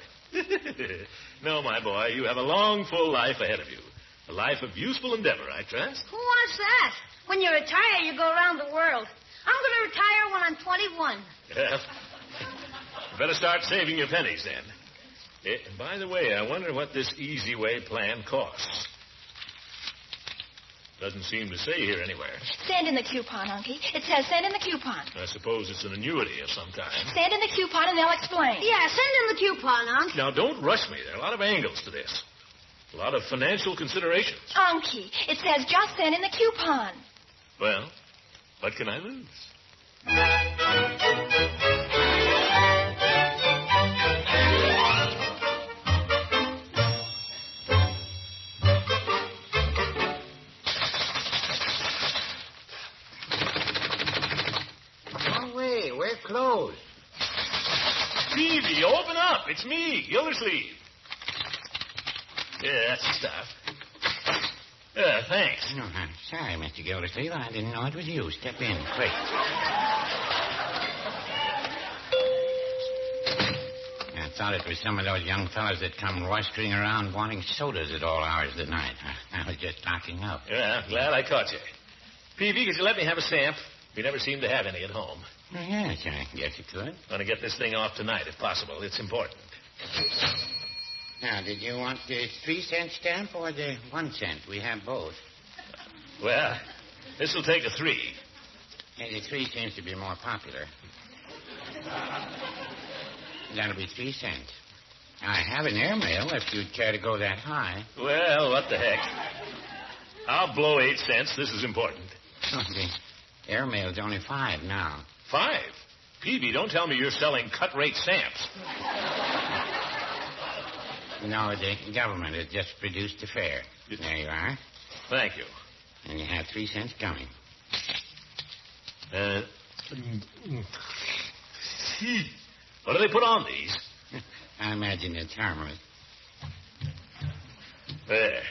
[SPEAKER 2] No, my boy, you have a long, full life ahead of you. A life of useful endeavor, I trust.
[SPEAKER 5] Who wants that? When you retire, you go around the world. I'm going to retire when I'm 21.
[SPEAKER 2] Yeah. You better start saving your pennies, then. And by the way, I wonder what this Easy Way plan costs. Doesn't seem to say here anywhere.
[SPEAKER 20] Send in the coupon, Unky. It says send in the coupon.
[SPEAKER 2] I suppose it's an annuity of some kind.
[SPEAKER 20] Send in the coupon and they'll explain.
[SPEAKER 5] Yeah, send in the coupon, Unc.
[SPEAKER 2] Now, don't rush me. There are a lot of angles to this. A lot of financial considerations.
[SPEAKER 20] Unky, it says just send in the coupon.
[SPEAKER 2] Well, what can I lose?
[SPEAKER 12] We're closed.
[SPEAKER 2] Peavy, open up. It's me, Gildersleeve. Yeah, that's the stuff. Thanks.
[SPEAKER 12] No, I'm sorry, Mr. Gildersleeve. I didn't know it was you. Step in, quick. I thought it was some of those young fellas that come roistering around wanting sodas at all hours of the night. I was just stocking up.
[SPEAKER 2] Yeah, glad I caught you. Peavy, could you let me have a stamp? We never seem to have any at home.
[SPEAKER 12] Yes, I guess you could.
[SPEAKER 2] Want to get this thing off tonight, if possible. It's important.
[SPEAKER 12] Now, did you want the 3-cent stamp or the 1 cent? We have both.
[SPEAKER 2] Well, this will take a 3.
[SPEAKER 12] And the 3 seems to be more popular. That'll be 3 cents. I have an airmail if you'd care to go that high.
[SPEAKER 2] Well, what the heck. I'll blow 8 cents. This is important.
[SPEAKER 12] Oh, the airmail's only 5 now.
[SPEAKER 2] 5? Peavy, don't tell me you're selling cut-rate stamps.
[SPEAKER 12] No, the government has just produced the fare. There you are.
[SPEAKER 2] Thank you.
[SPEAKER 12] And you have 3 cents coming.
[SPEAKER 2] What do they put on these?
[SPEAKER 12] I imagine it's harmless.
[SPEAKER 2] There.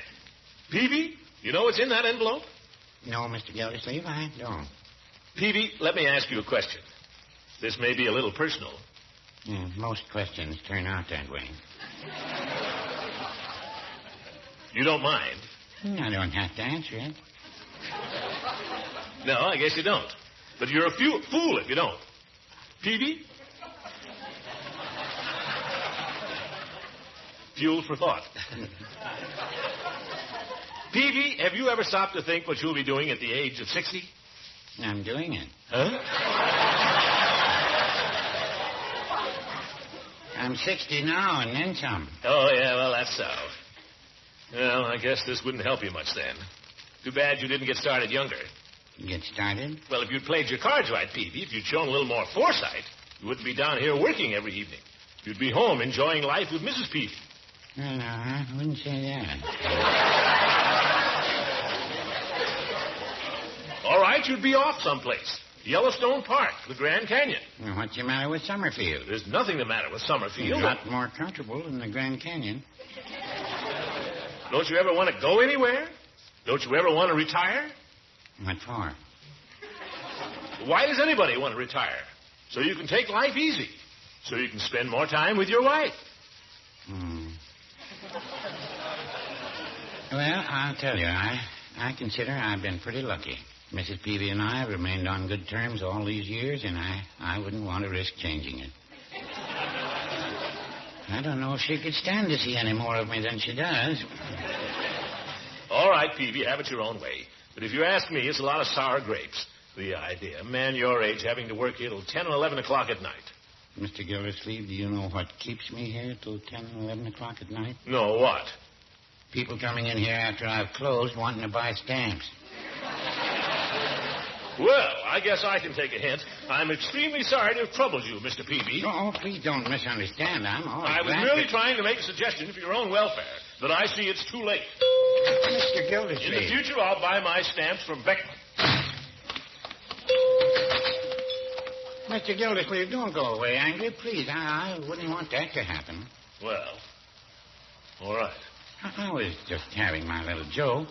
[SPEAKER 2] Peavy, you know what's in that envelope?
[SPEAKER 12] No, Mr. Gildersleeve, I don't.
[SPEAKER 2] Peavy, let me ask you a question. This may be a little personal.
[SPEAKER 12] Yeah, most questions turn out that way.
[SPEAKER 2] You don't mind?
[SPEAKER 12] I don't have to answer it.
[SPEAKER 2] No, I guess you don't. But you're a fool if you don't. Peavy? Fuel for thought. Peavy, have you ever stopped to think what you'll be doing at the age of 60?
[SPEAKER 12] I'm doing it.
[SPEAKER 2] Huh?
[SPEAKER 12] I'm 60 now and then some.
[SPEAKER 2] Oh, yeah, well, that's so. Well, I guess this wouldn't help you much then. Too bad you didn't get started younger.
[SPEAKER 12] Get started?
[SPEAKER 2] Well, if you'd played your cards right, Peavy, if you'd shown a little more foresight, you wouldn't be down here working every evening. You'd be home enjoying life with Mrs. Peavy.
[SPEAKER 12] No, I wouldn't say that.
[SPEAKER 2] All right, you'd be off someplace. Yellowstone Park, the Grand Canyon.
[SPEAKER 12] Well, what's the matter with Summerfield?
[SPEAKER 2] There's nothing the matter with Summerfield.
[SPEAKER 12] A lot more comfortable than the Grand Canyon.
[SPEAKER 2] Don't you ever want to go anywhere? Don't you ever want to retire?
[SPEAKER 12] What for?
[SPEAKER 2] Why does anybody want to retire? So you can take life easy. So you can spend more time with your wife.
[SPEAKER 12] Well, I'll tell you, I consider I've been pretty lucky. Mrs. Peavy and I have remained on good terms all these years, and I wouldn't want to risk changing it. I don't know if she could stand to see any more of me than she does.
[SPEAKER 2] All right, Peavy, have it your own way. But if you ask me, it's a lot of sour grapes. The idea, a man your age having to work here till 10 or 11 o'clock at night.
[SPEAKER 12] Mr. Gildersleeve, do you know what keeps me here till 10 or 11 o'clock at night?
[SPEAKER 2] No, what?
[SPEAKER 12] People coming in here after I've closed wanting to buy stamps.
[SPEAKER 2] Well, I guess I can take a hint. I'm extremely sorry to have troubled you, Mr. Peavy.
[SPEAKER 12] Oh, please don't misunderstand. I'm always
[SPEAKER 2] I was merely trying to make a suggestion for your own welfare, but I see it's too late.
[SPEAKER 12] Mr. Gildersleeve.
[SPEAKER 2] In the future, I'll buy my stamps from Beckman.
[SPEAKER 12] Mr. Gildersleeve, don't go away angry, please. I wouldn't want that to happen.
[SPEAKER 2] Well, all right.
[SPEAKER 12] I was just having my little joke.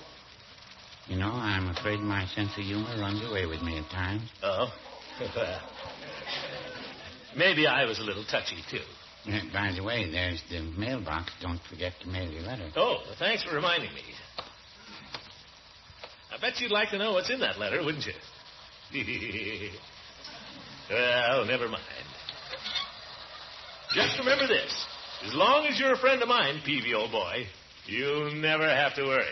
[SPEAKER 12] You know, I'm afraid my sense of humor runs away with me at times.
[SPEAKER 2] Oh? Maybe I was a little touchy, too.
[SPEAKER 12] By the way, there's the mailbox. Don't forget to mail your letter.
[SPEAKER 2] Oh, well, thanks for reminding me. I bet you'd like to know what's in that letter, wouldn't you? Well, never mind. Just remember this. As long as you're a friend of mine, Peavy, old boy, you'll never have to worry.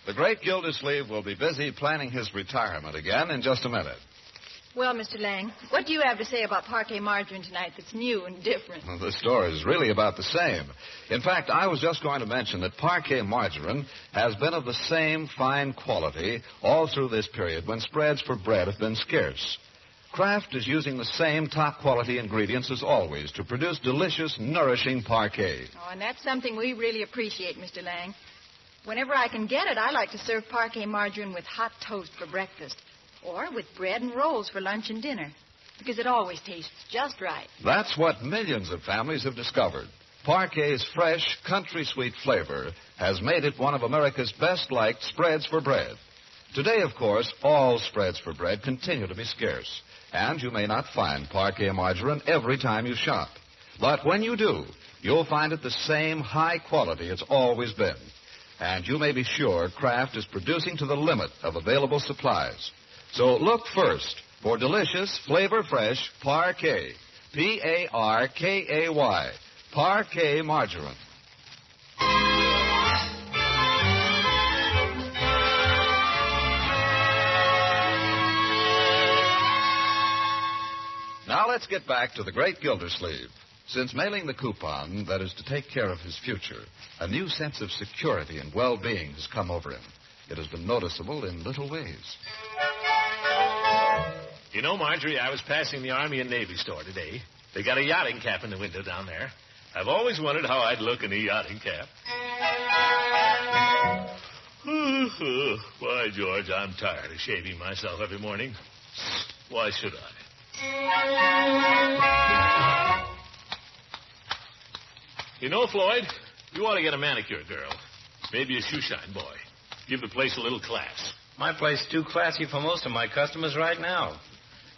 [SPEAKER 1] The great Gildersleeve will be busy planning his retirement again in just a minute.
[SPEAKER 20] Well, Mr. Lang, what do you have to say about parquet margarine tonight that's new and different?
[SPEAKER 1] Well, the story is really about the same. In fact, I was just going to mention that parquet margarine has been of the same fine quality all through this period when spreads for bread have been scarce. Kraft is using the same top-quality ingredients as always to produce delicious, nourishing parquet.
[SPEAKER 13] Oh, and that's something we really appreciate, Mr. Lang. Whenever I can get it, I like to serve parquet margarine with hot toast for breakfast or with bread and rolls for lunch and dinner because it always tastes just right.
[SPEAKER 1] That's what millions of families have discovered. Parquet's fresh, country-sweet flavor has made it one of America's best-liked spreads for bread. Today, of course, all spreads for bread continue to be scarce, and you may not find parquet margarine every time you shop. But when you do, you'll find it the same high quality it's always been. And you may be sure Kraft is producing to the limit of available supplies. So look first for delicious, flavor-fresh parquet. Parkay. Parquet margarine. Now let's get back to the great Gildersleeve. Since mailing the coupon that is to take care of his future, a new sense of security and well-being has come over him. It has been noticeable in little ways.
[SPEAKER 2] You know, Marjorie, I was passing the Army and Navy store today. They got a yachting cap in the window down there. I've always wondered how I'd look in a yachting cap. Why, George, I'm tired of shaving myself every morning. Why should I? You know, Floyd, you ought to get a manicure girl. Maybe a shoeshine boy. Give the place a little class.
[SPEAKER 16] My place is too classy for most of my customers right now.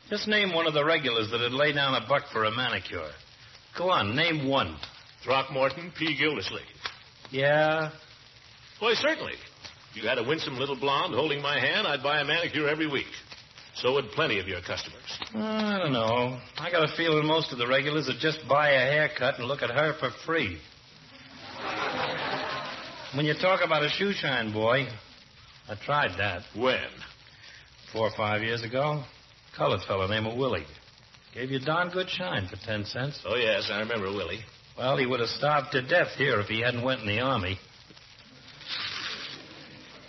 [SPEAKER 16] Just name one of the regulars that'd lay down $1 for a manicure. Go on, name one.
[SPEAKER 2] Throckmorton P. Gildersleeve.
[SPEAKER 16] Yeah?
[SPEAKER 2] Why, certainly. If you had a winsome little blonde holding my hand, I'd buy a manicure every week. So would plenty of your customers.
[SPEAKER 16] I don't know. I got a feeling most of the regulars would just buy a haircut and look at her for free. When you talk about a shoeshine boy, I tried that.
[SPEAKER 2] When?
[SPEAKER 16] 4 or 5 years ago. Colored fellow named Willie. Gave you a darn good shine for 10 cents.
[SPEAKER 2] Oh, yes, I remember Willie.
[SPEAKER 16] Well, he would have starved to death here if he hadn't went in the Army.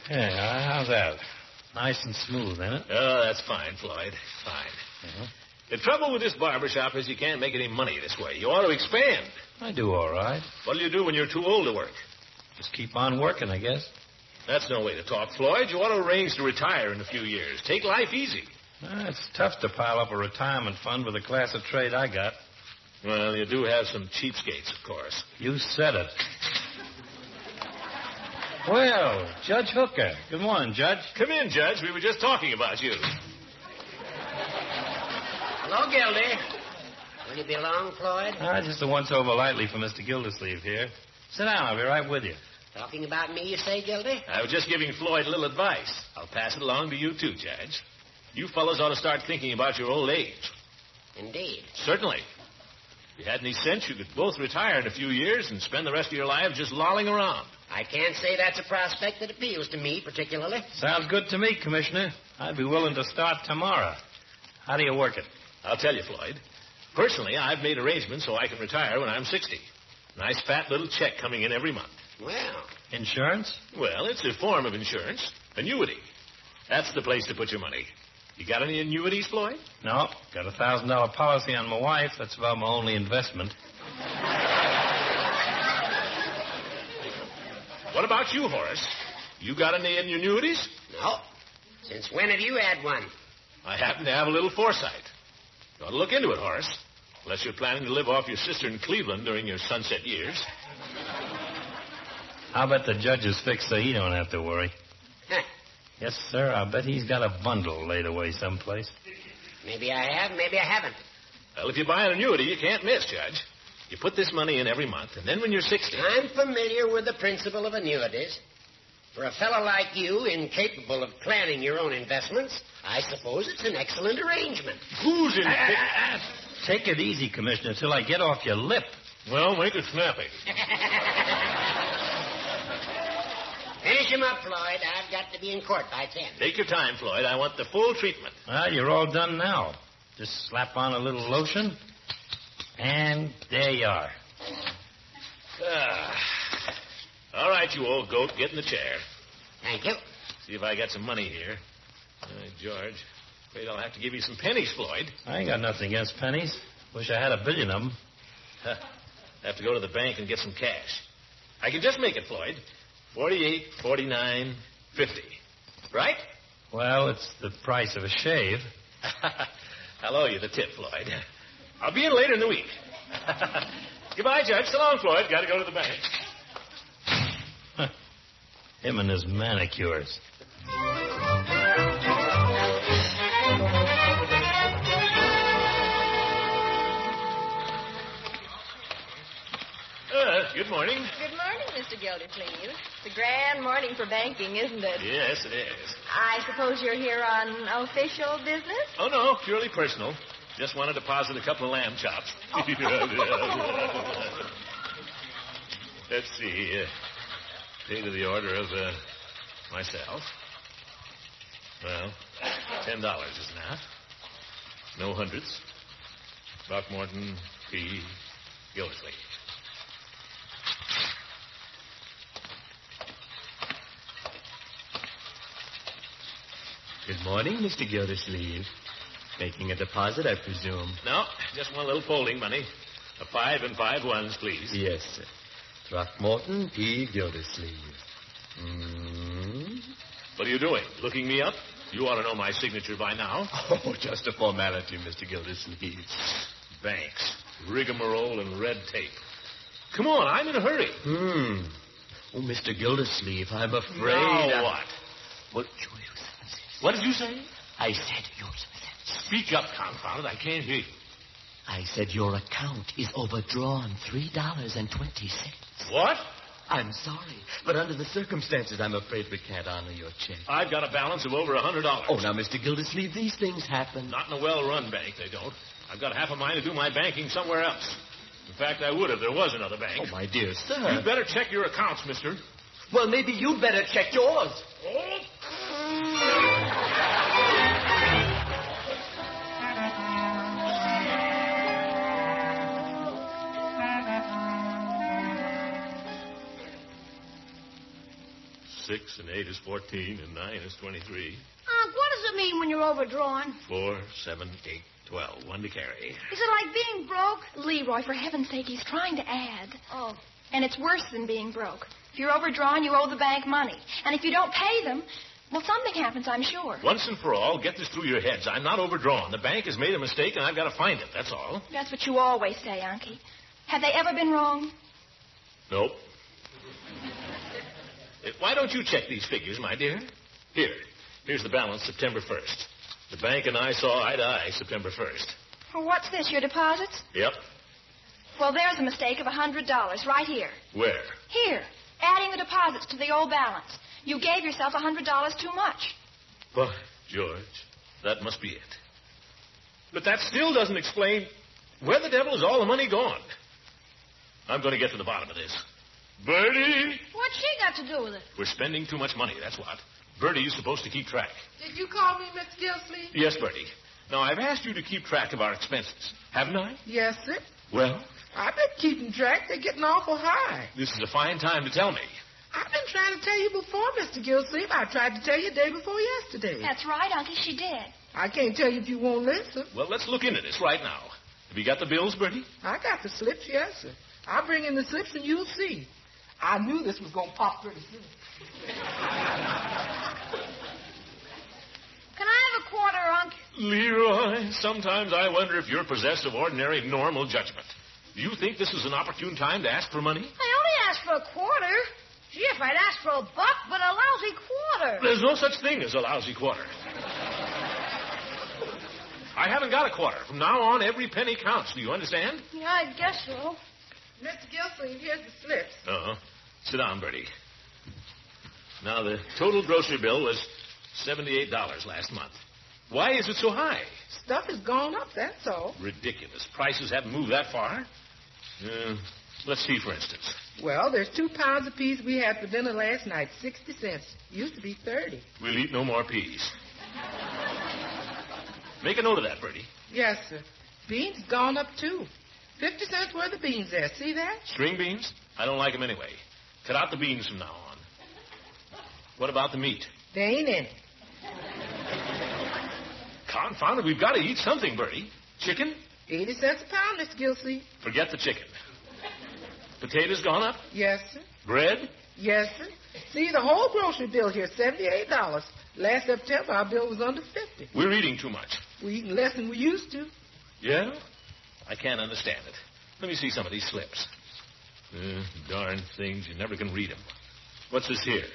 [SPEAKER 16] Yeah, how's that? Nice and smooth, isn't it?
[SPEAKER 2] Oh, that's fine, Floyd. Fine.
[SPEAKER 16] Uh-huh.
[SPEAKER 2] The trouble with this barber shop is you can't make any money this way. You ought to expand.
[SPEAKER 16] I do all right.
[SPEAKER 2] What'll you do when you're too old to work?
[SPEAKER 16] Just keep on working, I guess.
[SPEAKER 2] That's no way to talk, Floyd. You ought to arrange to retire in a few years. Take life easy.
[SPEAKER 16] It's tough to pile up a retirement fund with the class of trade I got.
[SPEAKER 2] Well, you do have some cheapskates, of course.
[SPEAKER 16] You said it. Well, Judge Hooker. Good morning, Judge.
[SPEAKER 2] Come in, Judge. We were just talking about you.
[SPEAKER 12] Hello, Gildy. Will you be along, Floyd?
[SPEAKER 16] Just a once-over lightly for Mr. Gildersleeve here. Sit down. I'll be right with you.
[SPEAKER 12] Talking about me, you say, Gildy?
[SPEAKER 2] I was just giving Floyd a little advice. I'll pass it along to you, too, Judge. You fellows ought to start thinking about your old age.
[SPEAKER 12] Indeed.
[SPEAKER 2] Certainly. If you had any sense, you could both retire in a few years and spend the rest of your lives just lolling around.
[SPEAKER 12] I can't say that's a prospect that appeals to me particularly.
[SPEAKER 16] Sounds good to me, Commissioner. I'd be willing to start tomorrow. How do you work it?
[SPEAKER 2] I'll tell you, Floyd. Personally, I've made arrangements so I can retire when I'm 60. Nice fat little check coming in every month.
[SPEAKER 12] Well.
[SPEAKER 16] Insurance?
[SPEAKER 2] Well, it's a form of insurance. Annuity. That's the place to put your money. You got any annuities, Floyd?
[SPEAKER 16] No. Got a $1,000 policy on my wife. That's about my only investment.
[SPEAKER 2] What about you, Horace? You got any annuities?
[SPEAKER 12] No. Since when have you had one?
[SPEAKER 2] I happen to have a little foresight. You ought to look into it, Horace. Unless you're planning to live off your sister in Cleveland during your sunset years.
[SPEAKER 16] I'll bet the judge is fixed so he don't have to worry. Yes, sir. I'll bet he's got a bundle laid away someplace.
[SPEAKER 12] Maybe I have, maybe I haven't.
[SPEAKER 2] Well, if you buy an annuity, you can't miss, Judge. You put this money in every month, and then when you're 60...
[SPEAKER 12] I'm familiar with the principle of annuities. For a fellow like you, incapable of planning your own investments, I suppose it's an excellent arrangement.
[SPEAKER 2] Who's in...
[SPEAKER 16] Take it easy, Commissioner, till I get off your lip.
[SPEAKER 2] Well, make it snappy.
[SPEAKER 12] Finish him up, Floyd. I've got to be in court by 10.
[SPEAKER 2] Take your time, Floyd. I want the full treatment.
[SPEAKER 16] Well, you're all done now. Just slap on a little lotion, and there you are.
[SPEAKER 2] All right, you old goat. Get in the chair.
[SPEAKER 12] Thank you.
[SPEAKER 2] See if I got some money here. George, Afraid I'll have to give you some pennies, Floyd.
[SPEAKER 16] I ain't got nothing against pennies. Wish I had a billion of them.
[SPEAKER 2] Have to go to the bank and get some cash. I can just make it, Floyd. 48, 49, 50. Right?
[SPEAKER 16] Well, it's the price of a shave.
[SPEAKER 2] I'll owe you the tip, Floyd. I'll be in later in the week. Goodbye, Judge. So long, Floyd. Got to go to the bank.
[SPEAKER 16] Him and his manicures.
[SPEAKER 2] Good morning.
[SPEAKER 20] Good morning, Mr. Gildersleeve. It's a grand morning for banking, isn't it?
[SPEAKER 2] Yes, it is.
[SPEAKER 20] I suppose you're here on official business?
[SPEAKER 2] Oh, no, purely personal. Just want to deposit a couple of lamb chops. Let's see. Pay to the order of myself. Well, $10 is enough. No hundreds. Throckmorton P. Gildersleeve.
[SPEAKER 8] Good morning, Mr. Gildersleeve. Making a deposit, I presume.
[SPEAKER 2] No, just one little folding money. A 5 and 5 ones, please.
[SPEAKER 8] Yes, sir. Throckmorton P. Gildersleeve.
[SPEAKER 2] What are you doing? Looking me up? You ought to know my signature by now.
[SPEAKER 8] Oh, just a formality, Mr. Gildersleeve.
[SPEAKER 2] Banks, rigmarole, and red tape. Come on, I'm in a hurry.
[SPEAKER 8] Oh, Mr. Gildersleeve, I'm afraid...
[SPEAKER 2] Now what?
[SPEAKER 8] What
[SPEAKER 2] did you say?
[SPEAKER 8] I said your...
[SPEAKER 2] Speak up, confound it. I can't hear you.
[SPEAKER 8] I said your account is overdrawn $3.20.
[SPEAKER 2] What?
[SPEAKER 8] I'm sorry, but under the circumstances, I'm afraid we can't honor your check.
[SPEAKER 2] I've got a balance of over $100.
[SPEAKER 8] Oh, now, Mr. Gildersleeve, these things happen.
[SPEAKER 2] Not in a well-run bank, they don't. I've got half a mind to do my banking somewhere else. In fact, I would if there was another bank.
[SPEAKER 8] Oh, my dear sir.
[SPEAKER 2] You'd better check your accounts, mister.
[SPEAKER 8] Well, maybe you'd better check yours.
[SPEAKER 2] Oh. 6 and 8 is 14, and 9 is 23.
[SPEAKER 5] Unc, what does it mean when you're overdrawn?
[SPEAKER 2] 4, 7, 8, 12. One to carry.
[SPEAKER 5] Is it like being broke?
[SPEAKER 20] Leroy, for heaven's sake, he's trying to add.
[SPEAKER 5] Oh.
[SPEAKER 20] And it's worse than being broke. If you're overdrawn, you owe the bank money. And if you don't pay them, well, something happens, I'm sure.
[SPEAKER 2] Once and for all, get this through your heads. I'm not overdrawn. The bank has made a mistake, and I've got to find it. That's all.
[SPEAKER 20] That's what you always say, Unky. Have they ever been wrong?
[SPEAKER 2] Nope. Why don't you check these figures, my dear? Here's the balance September 1st. The bank and I saw eye to eye September 1st.
[SPEAKER 20] Well, what's this, your deposits?
[SPEAKER 2] Yep.
[SPEAKER 20] Well, there's a mistake of $100 right here.
[SPEAKER 2] Where?
[SPEAKER 20] Here, adding the deposits to the old balance. You gave yourself $100 too much.
[SPEAKER 2] By George, that must be it. But that still doesn't explain where the devil is all the money gone. I'm going to get to the bottom of this. Bertie!
[SPEAKER 5] What's she got to do with it?
[SPEAKER 2] We're spending too much money, that's what. Bertie's supposed to keep track.
[SPEAKER 17] Did you call me, Mr. Gildersleeve?
[SPEAKER 2] Yes, Bertie. Now, I've asked you to keep track of our expenses, haven't I?
[SPEAKER 17] Yes, sir.
[SPEAKER 2] Well?
[SPEAKER 17] I've been keeping track. They're getting awful high.
[SPEAKER 2] This is a fine time to tell me.
[SPEAKER 17] I've been trying to tell you before, Mr. Gildersleeve. I tried to tell you the day before yesterday.
[SPEAKER 20] That's right, Unky, she did.
[SPEAKER 17] I can't tell you if you won't listen.
[SPEAKER 2] Well, let's look into this right now. Have you got the bills, Bertie?
[SPEAKER 17] I got the slips, yes, sir. I'll bring in the slips and you'll see. I knew this was going to pop pretty soon.
[SPEAKER 5] Can I have a quarter, Unc?
[SPEAKER 2] Leroy, sometimes I wonder if you're possessed of ordinary, normal judgment. Do you think this is an opportune time to ask for money?
[SPEAKER 5] I only asked for a quarter. Gee, if I'd asked for a buck, but a lousy quarter.
[SPEAKER 2] There's no such thing as a lousy quarter. I haven't got a quarter. From now on, every penny counts. Do you understand?
[SPEAKER 5] Yeah, I guess so.
[SPEAKER 17] Mr. Gildersleeve, here's the slips.
[SPEAKER 2] Uh-huh. Sit down, Bertie. Now, the total grocery bill was $78 last month. Why is it so high?
[SPEAKER 17] Stuff has gone up, that's all.
[SPEAKER 2] Ridiculous. Prices haven't moved that far. Let's see, for instance.
[SPEAKER 17] Well, there's 2 pounds of peas we had for dinner last night, 60 cents. Used to be 30.
[SPEAKER 2] We'll eat no more peas. Make a note of that, Bertie.
[SPEAKER 17] Yes, sir. Beans gone up, too. 50 cents worth of beans there. See that?
[SPEAKER 2] String beans? I don't like them anyway. Cut out the beans from now on. What about the meat?
[SPEAKER 17] They ain't any.
[SPEAKER 2] Confound it, we've got to eat something, Bertie. Chicken?
[SPEAKER 17] 80 cents a pound, Mr. Gildersleeve.
[SPEAKER 2] Forget the chicken. Potatoes gone up?
[SPEAKER 17] Yes, sir.
[SPEAKER 2] Bread?
[SPEAKER 17] Yes, sir. See, the whole grocery bill here, $78. Last September, our bill was under 50.
[SPEAKER 2] We're eating too much.
[SPEAKER 17] We're eating less than we used to.
[SPEAKER 2] Yeah? I can't understand it. Let me see some of these slips. Darn things, you never can read them. What's this here?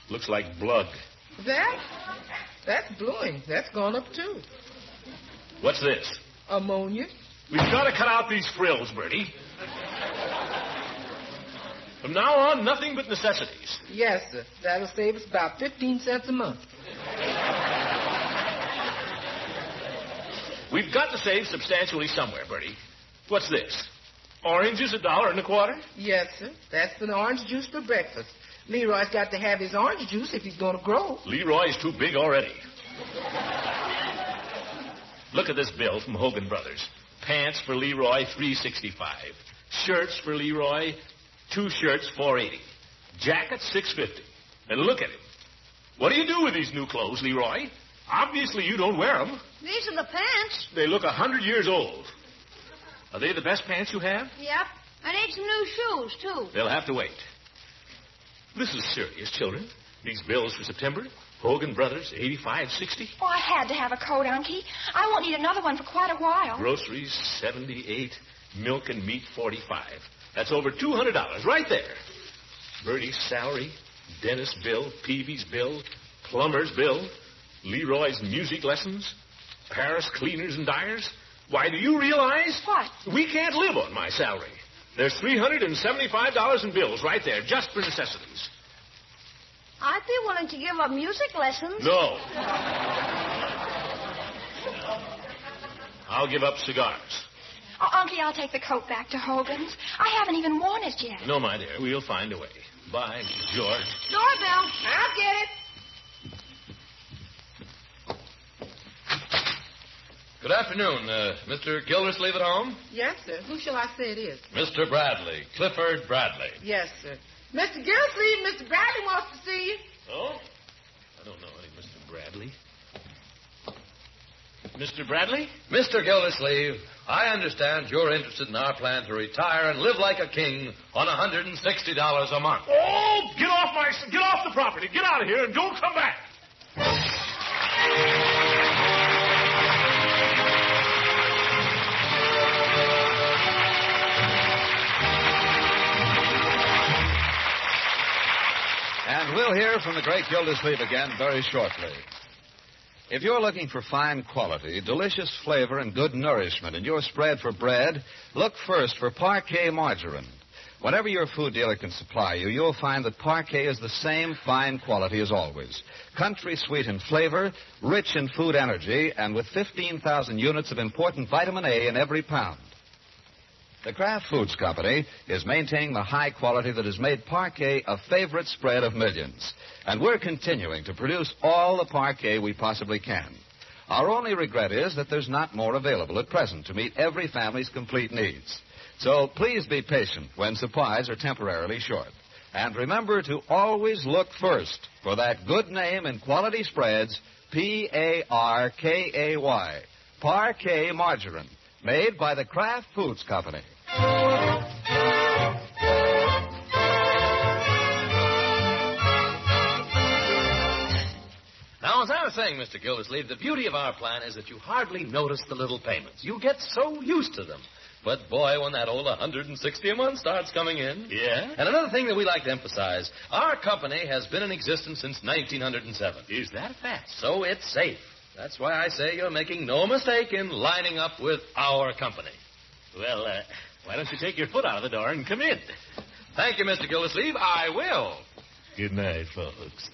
[SPEAKER 2] Looks like blood.
[SPEAKER 17] That's bluing. That's gone up, too.
[SPEAKER 2] What's this?
[SPEAKER 17] Ammonia.
[SPEAKER 2] We've got to cut out these frills, Bertie. From now on, nothing but necessities.
[SPEAKER 17] Yes, sir. That'll save us about 15 cents a month.
[SPEAKER 2] We've got to save substantially somewhere, Bertie. What's this? Oranges, $1.25?
[SPEAKER 17] Yes, sir. That's the orange juice for breakfast. Leroy's got to have his orange juice if he's going to grow.
[SPEAKER 2] Leroy's too big already. Look at this bill from Hogan Brothers. Pants for Leroy, $3.65. Shirts for Leroy, 2 shirts, $4.80. Jackets, $6.50. And look at him. What do you do with these new clothes, Leroy? Obviously, you don't wear them.
[SPEAKER 5] These are the pants.
[SPEAKER 2] They look 100 years old. Are they the best pants you have?
[SPEAKER 5] Yep. I need some new shoes, too.
[SPEAKER 2] They'll have to wait. This is serious, children. These bills for September. Hogan Brothers, $85.60.
[SPEAKER 20] Oh, I had to have a coat, Unky. I won't need another one for quite a while.
[SPEAKER 2] Groceries, $78. Milk and meat, $45. That's over $200 right there. Bertie's salary, dentist's bill, Peavy's bill, plumber's bill, Leroy's music lessons, Paris cleaners and dyers. Why, do you realize?
[SPEAKER 20] What?
[SPEAKER 2] We can't live on my salary. There's $375 in bills right there, just for necessities.
[SPEAKER 5] I'd be willing to give up music lessons.
[SPEAKER 2] No. I'll give up cigars.
[SPEAKER 20] Oh, Unky, I'll take the coat back to Hogan's. I haven't even worn it yet.
[SPEAKER 2] No, my dear, we'll find a way. Bye, George.
[SPEAKER 5] Doorbell. I'll get it.
[SPEAKER 6] Good afternoon. Mr. Gildersleeve at home?
[SPEAKER 17] Yes, sir. Who shall I say it is?
[SPEAKER 6] Mr. Bradley. Clifford Bradley.
[SPEAKER 17] Yes, sir. Mr. Gildersleeve, Mr. Bradley wants to see you.
[SPEAKER 2] Oh? I don't know any Mr. Bradley. Mr. Bradley?
[SPEAKER 6] Mr. Gildersleeve, I understand you're interested in our plan to retire and live like a king on $160 a month.
[SPEAKER 2] Oh, get off the property. Get out of here and don't come back.
[SPEAKER 1] And we'll hear from the great Gildersleeve again very shortly. If you're looking for fine quality, delicious flavor, and good nourishment in your spread for bread, look first for Parquet margarine. Whatever your food dealer can supply you, you'll find that Parquet is the same fine quality as always. Country sweet in flavor, rich in food energy, and with 15,000 units of important vitamin A in every pound. The Kraft Foods Company is maintaining the high quality that has made Parquet a favorite spread of millions. And we're continuing to produce all the Parquet we possibly can. Our only regret is that there's not more available at present to meet every family's complete needs. So please be patient when supplies are temporarily short. And remember to always look first for that good name in quality spreads, P-A-R-K-A-Y, Parquet margarine, made by the Kraft Foods Company.
[SPEAKER 6] Now, as I was saying, Mr. Gildersleeve, the beauty of our plan is that you hardly notice the little payments. You get so used to them. But, boy, when that old $160 a month starts coming in...
[SPEAKER 2] Yeah?
[SPEAKER 6] And another thing that we like to emphasize, our company has been in existence since 1907.
[SPEAKER 2] Is that a fact?
[SPEAKER 6] So it's safe. That's why I say you're making no mistake in lining up with our company.
[SPEAKER 2] Well, why don't you take your foot out of the door and come in?
[SPEAKER 6] Thank you, Mr. Gildersleeve. I will.
[SPEAKER 2] Good night, folks.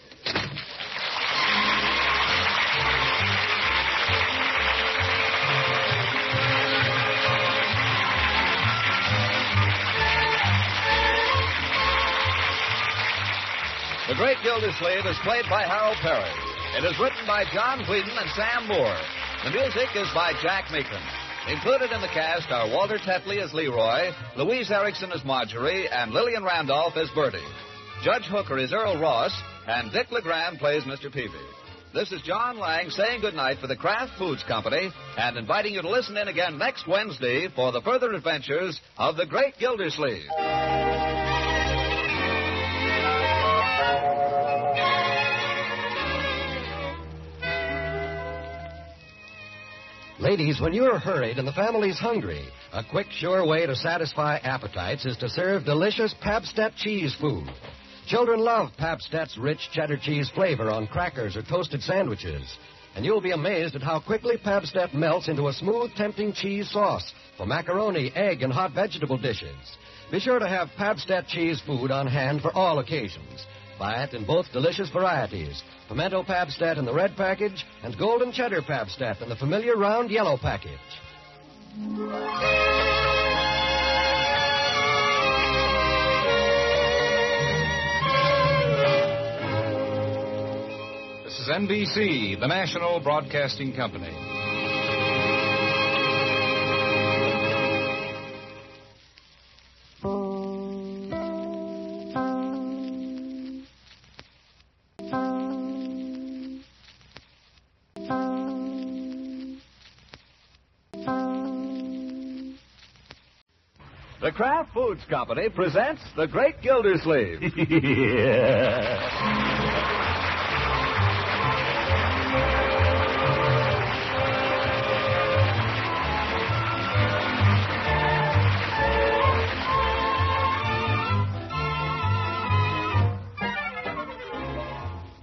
[SPEAKER 1] The Great Gildersleeve is played by Harold Perry. It is written by John Whedon and Sam Moore. The music is by Jack Meakin. Included in the cast are Walter Tetley as Leroy, Louise Erickson as Marjorie, and Lillian Randolph as Bertie. Judge Hooker is Earl Ross, and Dick LeGrand plays Mr. Peavy. This is John Lang saying goodnight for the Kraft Foods Company and inviting you to listen in again next Wednesday for the further adventures of the great Gildersleeve.
[SPEAKER 10] Ladies, when you're hurried and the family's hungry, a quick, sure way to satisfy appetites is to serve delicious Pabstet cheese food. Children love Pabstet's rich cheddar cheese flavor on crackers or toasted sandwiches. And you'll be amazed at how quickly Pabstet melts into a smooth, tempting cheese sauce for macaroni, egg, and hot vegetable dishes. Be sure to have Pabstet cheese food on hand for all occasions. Buy it in both delicious varieties, pimento Pabstet in the red package and golden cheddar Pabstet in the familiar round yellow package.
[SPEAKER 18] This is NBC, the National Broadcasting Company.
[SPEAKER 1] The Kraft Foods Company presents the Great Gildersleeve.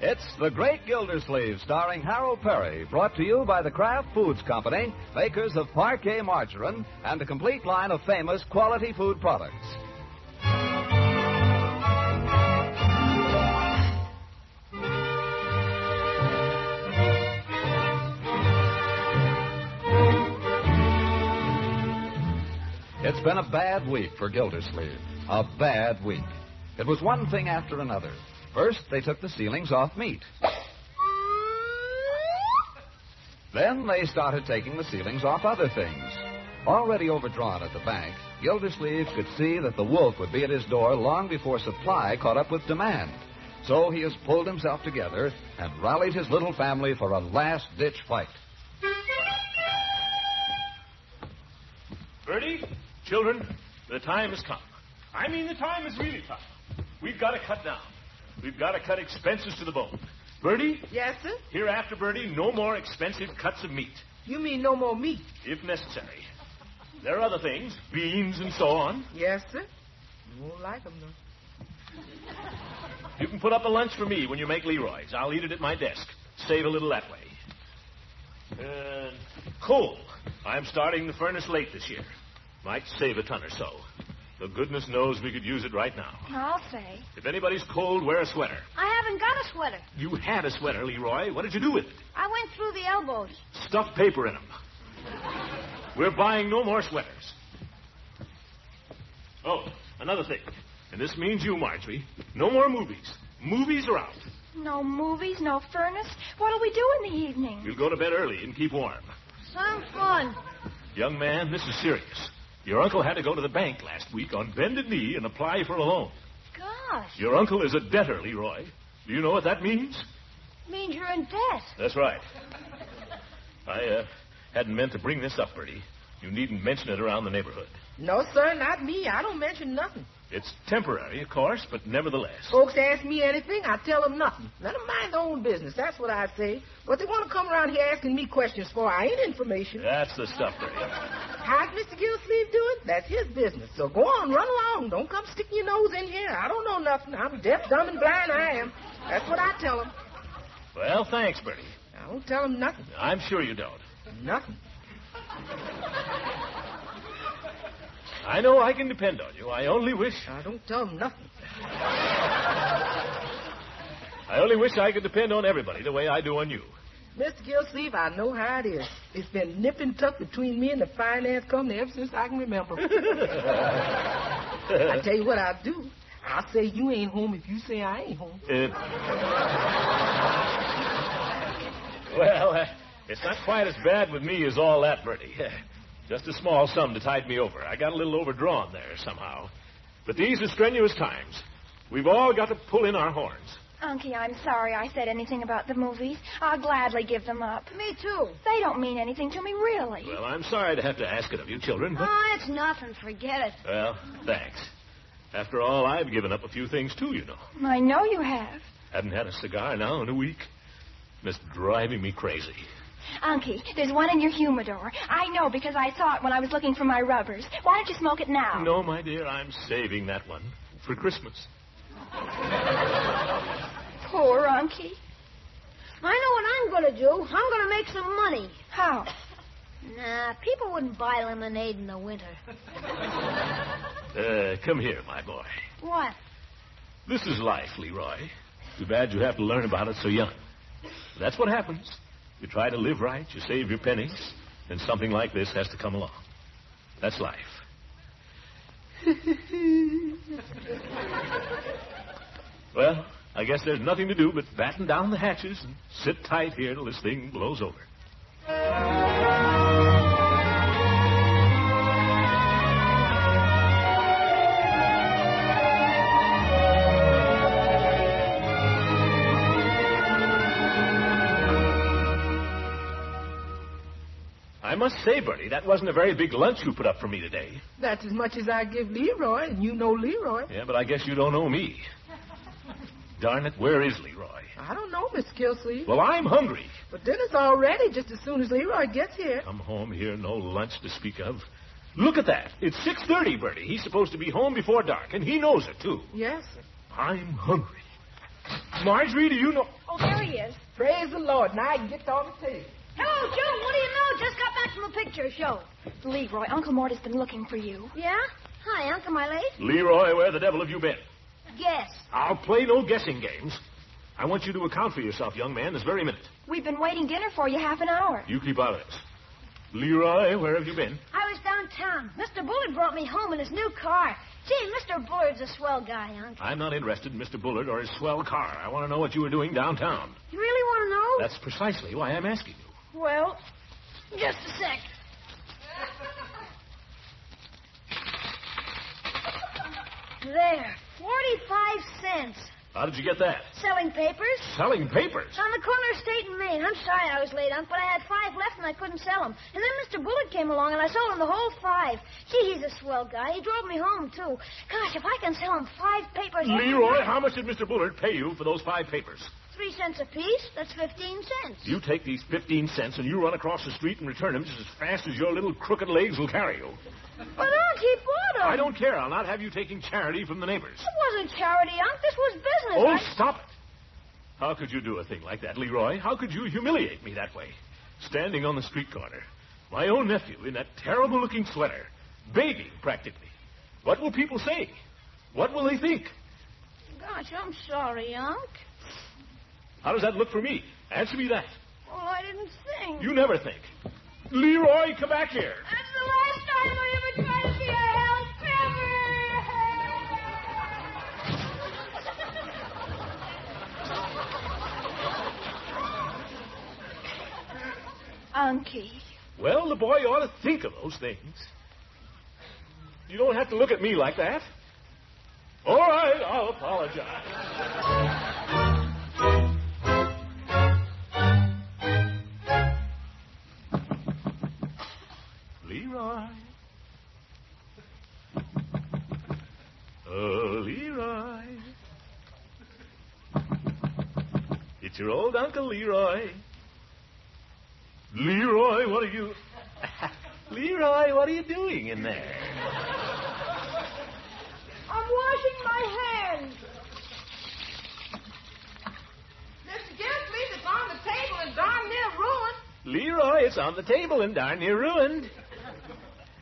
[SPEAKER 1] It's The Great Gildersleeve, starring Harold Perry, brought to you by the Kraft Foods Company, makers of Parquet Margarine and a complete line of famous quality food products. It's been a bad week for Gildersleeve. A bad week. It was one thing after another. First, they took the ceilings off meat. Then they started taking the ceilings off other things. Already overdrawn at the bank, Gildersleeve could see that the wolf would be at his door long before supply caught up with demand. So he has pulled himself together and rallied his little family for a last-ditch fight.
[SPEAKER 2] Bertie, children, the time has come. I mean, the time has really come. We've got to cut down. We've got to cut expenses to the bone. Bertie?
[SPEAKER 17] Yes, sir?
[SPEAKER 2] Hereafter, Bertie, no more expensive cuts of meat.
[SPEAKER 17] You mean no more meat?
[SPEAKER 2] If necessary. There are other things, beans and so on.
[SPEAKER 17] Yes, sir. You won't like them, though.
[SPEAKER 2] You can put up a lunch for me when you make Leroy's. I'll eat it at my desk. Save a little that way. Coal. I'm starting the furnace late this year. Might save a ton or so. Though goodness knows we could use it right now.
[SPEAKER 3] I'll say.
[SPEAKER 2] If anybody's cold, wear a sweater.
[SPEAKER 3] I haven't got a sweater.
[SPEAKER 2] You had a sweater, Leroy. What did you do with it?
[SPEAKER 3] I went through the elbows.
[SPEAKER 2] Stuffed paper in them. We're buying no more sweaters. Oh, another thing. And this means you, Marjorie. No more movies. Movies are out.
[SPEAKER 3] No movies, no furnace. What'll we do in the evening?
[SPEAKER 2] We'll go to bed early and keep warm.
[SPEAKER 3] Some fun.
[SPEAKER 2] Young man, this is serious. Your uncle had to go to the bank last week on bended knee and apply for a loan.
[SPEAKER 3] Gosh.
[SPEAKER 2] Your uncle is a debtor, Leroy. Do you know what that means?
[SPEAKER 3] Means you're in debt.
[SPEAKER 2] That's right. I hadn't meant to bring this up, Bertie. You needn't mention it around the neighborhood.
[SPEAKER 17] No, sir, not me. I don't mention nothing.
[SPEAKER 2] It's temporary, of course, but nevertheless.
[SPEAKER 17] Folks ask me anything, I tell them nothing. Let them mind their own business. That's what I say. What they want to come around here asking me questions for, I ain't information.
[SPEAKER 2] That's the stuff, Bertie.
[SPEAKER 17] How's Mr. Gildersleeve doing? That's his business. So go on, run along. Don't come sticking your nose in here. I don't know nothing. I'm deaf, dumb, and blind, I am. That's what I tell them.
[SPEAKER 2] Well, thanks, Bertie.
[SPEAKER 17] I don't tell them nothing.
[SPEAKER 2] I'm sure you don't.
[SPEAKER 17] Nothing.
[SPEAKER 2] I know I can depend on you. I only wish...
[SPEAKER 17] I don't tell them nothing.
[SPEAKER 2] I only wish I could depend on everybody the way I do on you.
[SPEAKER 17] Mr. Gildersleeve, I know how it is. It's been nip and tuck between me and the finance company ever since I can remember. I tell you what I'll do. I'll say you ain't home if you say I ain't home.
[SPEAKER 2] Well, it's not quite as bad with me as all that, Bertie. Just a small sum to tide me over. I got a little overdrawn there somehow. But these are strenuous times. We've all got to pull in our horns.
[SPEAKER 13] Unky, I'm sorry I said anything about the movies. I'll gladly give them up.
[SPEAKER 5] Me too.
[SPEAKER 13] They don't mean anything to me, really.
[SPEAKER 2] Well, I'm sorry to have to ask it of you children, but...
[SPEAKER 5] Oh, it's nothing. Forget it.
[SPEAKER 2] Well, thanks. After all, I've given up a few things, too, you know.
[SPEAKER 13] I know you have.
[SPEAKER 2] Haven't had a cigar now in a week. It's driving me crazy.
[SPEAKER 13] Unky, there's one in your humidor. I know because I saw it when I was looking for my rubbers. Why don't you smoke it now?
[SPEAKER 2] No, my dear, I'm saving that one for Christmas.
[SPEAKER 13] Poor Unky.
[SPEAKER 5] I know what I'm going to do. I'm going to make some money.
[SPEAKER 13] How?
[SPEAKER 5] Nah, people wouldn't buy lemonade in the winter.
[SPEAKER 2] Come here, my boy.
[SPEAKER 5] What?
[SPEAKER 2] This is life, Leroy. Too bad you have to learn about it so young. That's what happens. You try to live right, you save your pennies, and something like this has to come along. That's life. Well, I guess there's nothing to do but batten down the hatches and sit tight here till this thing blows over. I must say, Bertie, that wasn't a very big lunch you put up for me today.
[SPEAKER 17] That's as much as I give Leroy, and you know Leroy.
[SPEAKER 2] Yeah, but I guess you don't know me. Darn it, where is Leroy?
[SPEAKER 17] I don't know, Mr. Gildersleeve.
[SPEAKER 2] Well, I'm hungry.
[SPEAKER 17] But dinner's all ready just as soon as Leroy gets here.
[SPEAKER 2] Come home here, no lunch to speak of. Look at that. It's 6:30, Bertie. He's supposed to be home before dark, and he knows it, too.
[SPEAKER 17] Yes, sir.
[SPEAKER 2] I'm hungry. Marjorie, do you know...
[SPEAKER 5] Oh, there he is.
[SPEAKER 17] Praise the Lord. Now I can get on the table.
[SPEAKER 5] Hello, Joe. What do you know? Just got back from a picture show.
[SPEAKER 13] Leroy, Uncle Mort's been looking for you.
[SPEAKER 5] Yeah? Hi, Uncle. Am I late?
[SPEAKER 2] Leroy, where the devil have you been?
[SPEAKER 5] Guess.
[SPEAKER 2] I'll play no guessing games. I want you to account for yourself, young man, this very minute.
[SPEAKER 13] We've been waiting dinner for you half an hour.
[SPEAKER 2] You keep out of this. Leroy, where have you been?
[SPEAKER 5] I was downtown. Mr. Bullard brought me home in his new car. Gee, Mr. Bullard's a swell guy, Uncle.
[SPEAKER 2] I'm not interested in Mr. Bullard or his swell car. I want to know what you were doing downtown.
[SPEAKER 5] You really want to know?
[SPEAKER 2] That's precisely why I'm asking you.
[SPEAKER 5] Well, just a sec. There, 45 cents.
[SPEAKER 2] How did you get that?
[SPEAKER 5] Selling papers.
[SPEAKER 2] Selling papers?
[SPEAKER 5] On the corner of State and Main. I'm sorry I was late, Unc, but I had 5 left and I couldn't sell them. And then Mr. Bullard came along and I sold him the whole 5. Gee, he's a swell guy. He drove me home, too. Gosh, if I can sell him 5 papers...
[SPEAKER 2] Leroy, how much did Mr. Bullard pay you for those 5 papers?
[SPEAKER 5] 3 cents apiece. That's 15 cents.
[SPEAKER 2] You take these 15 cents and you run across the street and return them just as fast as your little crooked legs will carry you.
[SPEAKER 5] But, Unc, he bought them.
[SPEAKER 2] I don't care. I'll not have you taking charity from the neighbors.
[SPEAKER 5] It wasn't charity, Unc. This was business.
[SPEAKER 2] Oh, stop it. How could you do a thing like that, Leroy? How could you humiliate me that way? Standing on the street corner. My own nephew in that terrible-looking sweater. Begging, practically. What will people say? What will they think?
[SPEAKER 5] Gosh, I'm sorry, Unc.
[SPEAKER 2] How does that look for me? Answer me that.
[SPEAKER 5] Oh, I didn't think.
[SPEAKER 2] You never think. Leroy, come back here.
[SPEAKER 5] That's the last time I ever tried to be a help ever.
[SPEAKER 13] Unky.
[SPEAKER 2] Well, the boy ought to think of those things. You don't have to look at me like that. All right, I'll apologize. Leroy. Oh, Leroy. It's your old Uncle Leroy. Leroy, what are you... Leroy, what are you doing in there?
[SPEAKER 5] I'm washing my hands.
[SPEAKER 17] Mr. Gildersleeve, it's on the table and darn near ruined.
[SPEAKER 2] Leroy, it's on the table and darn near ruined.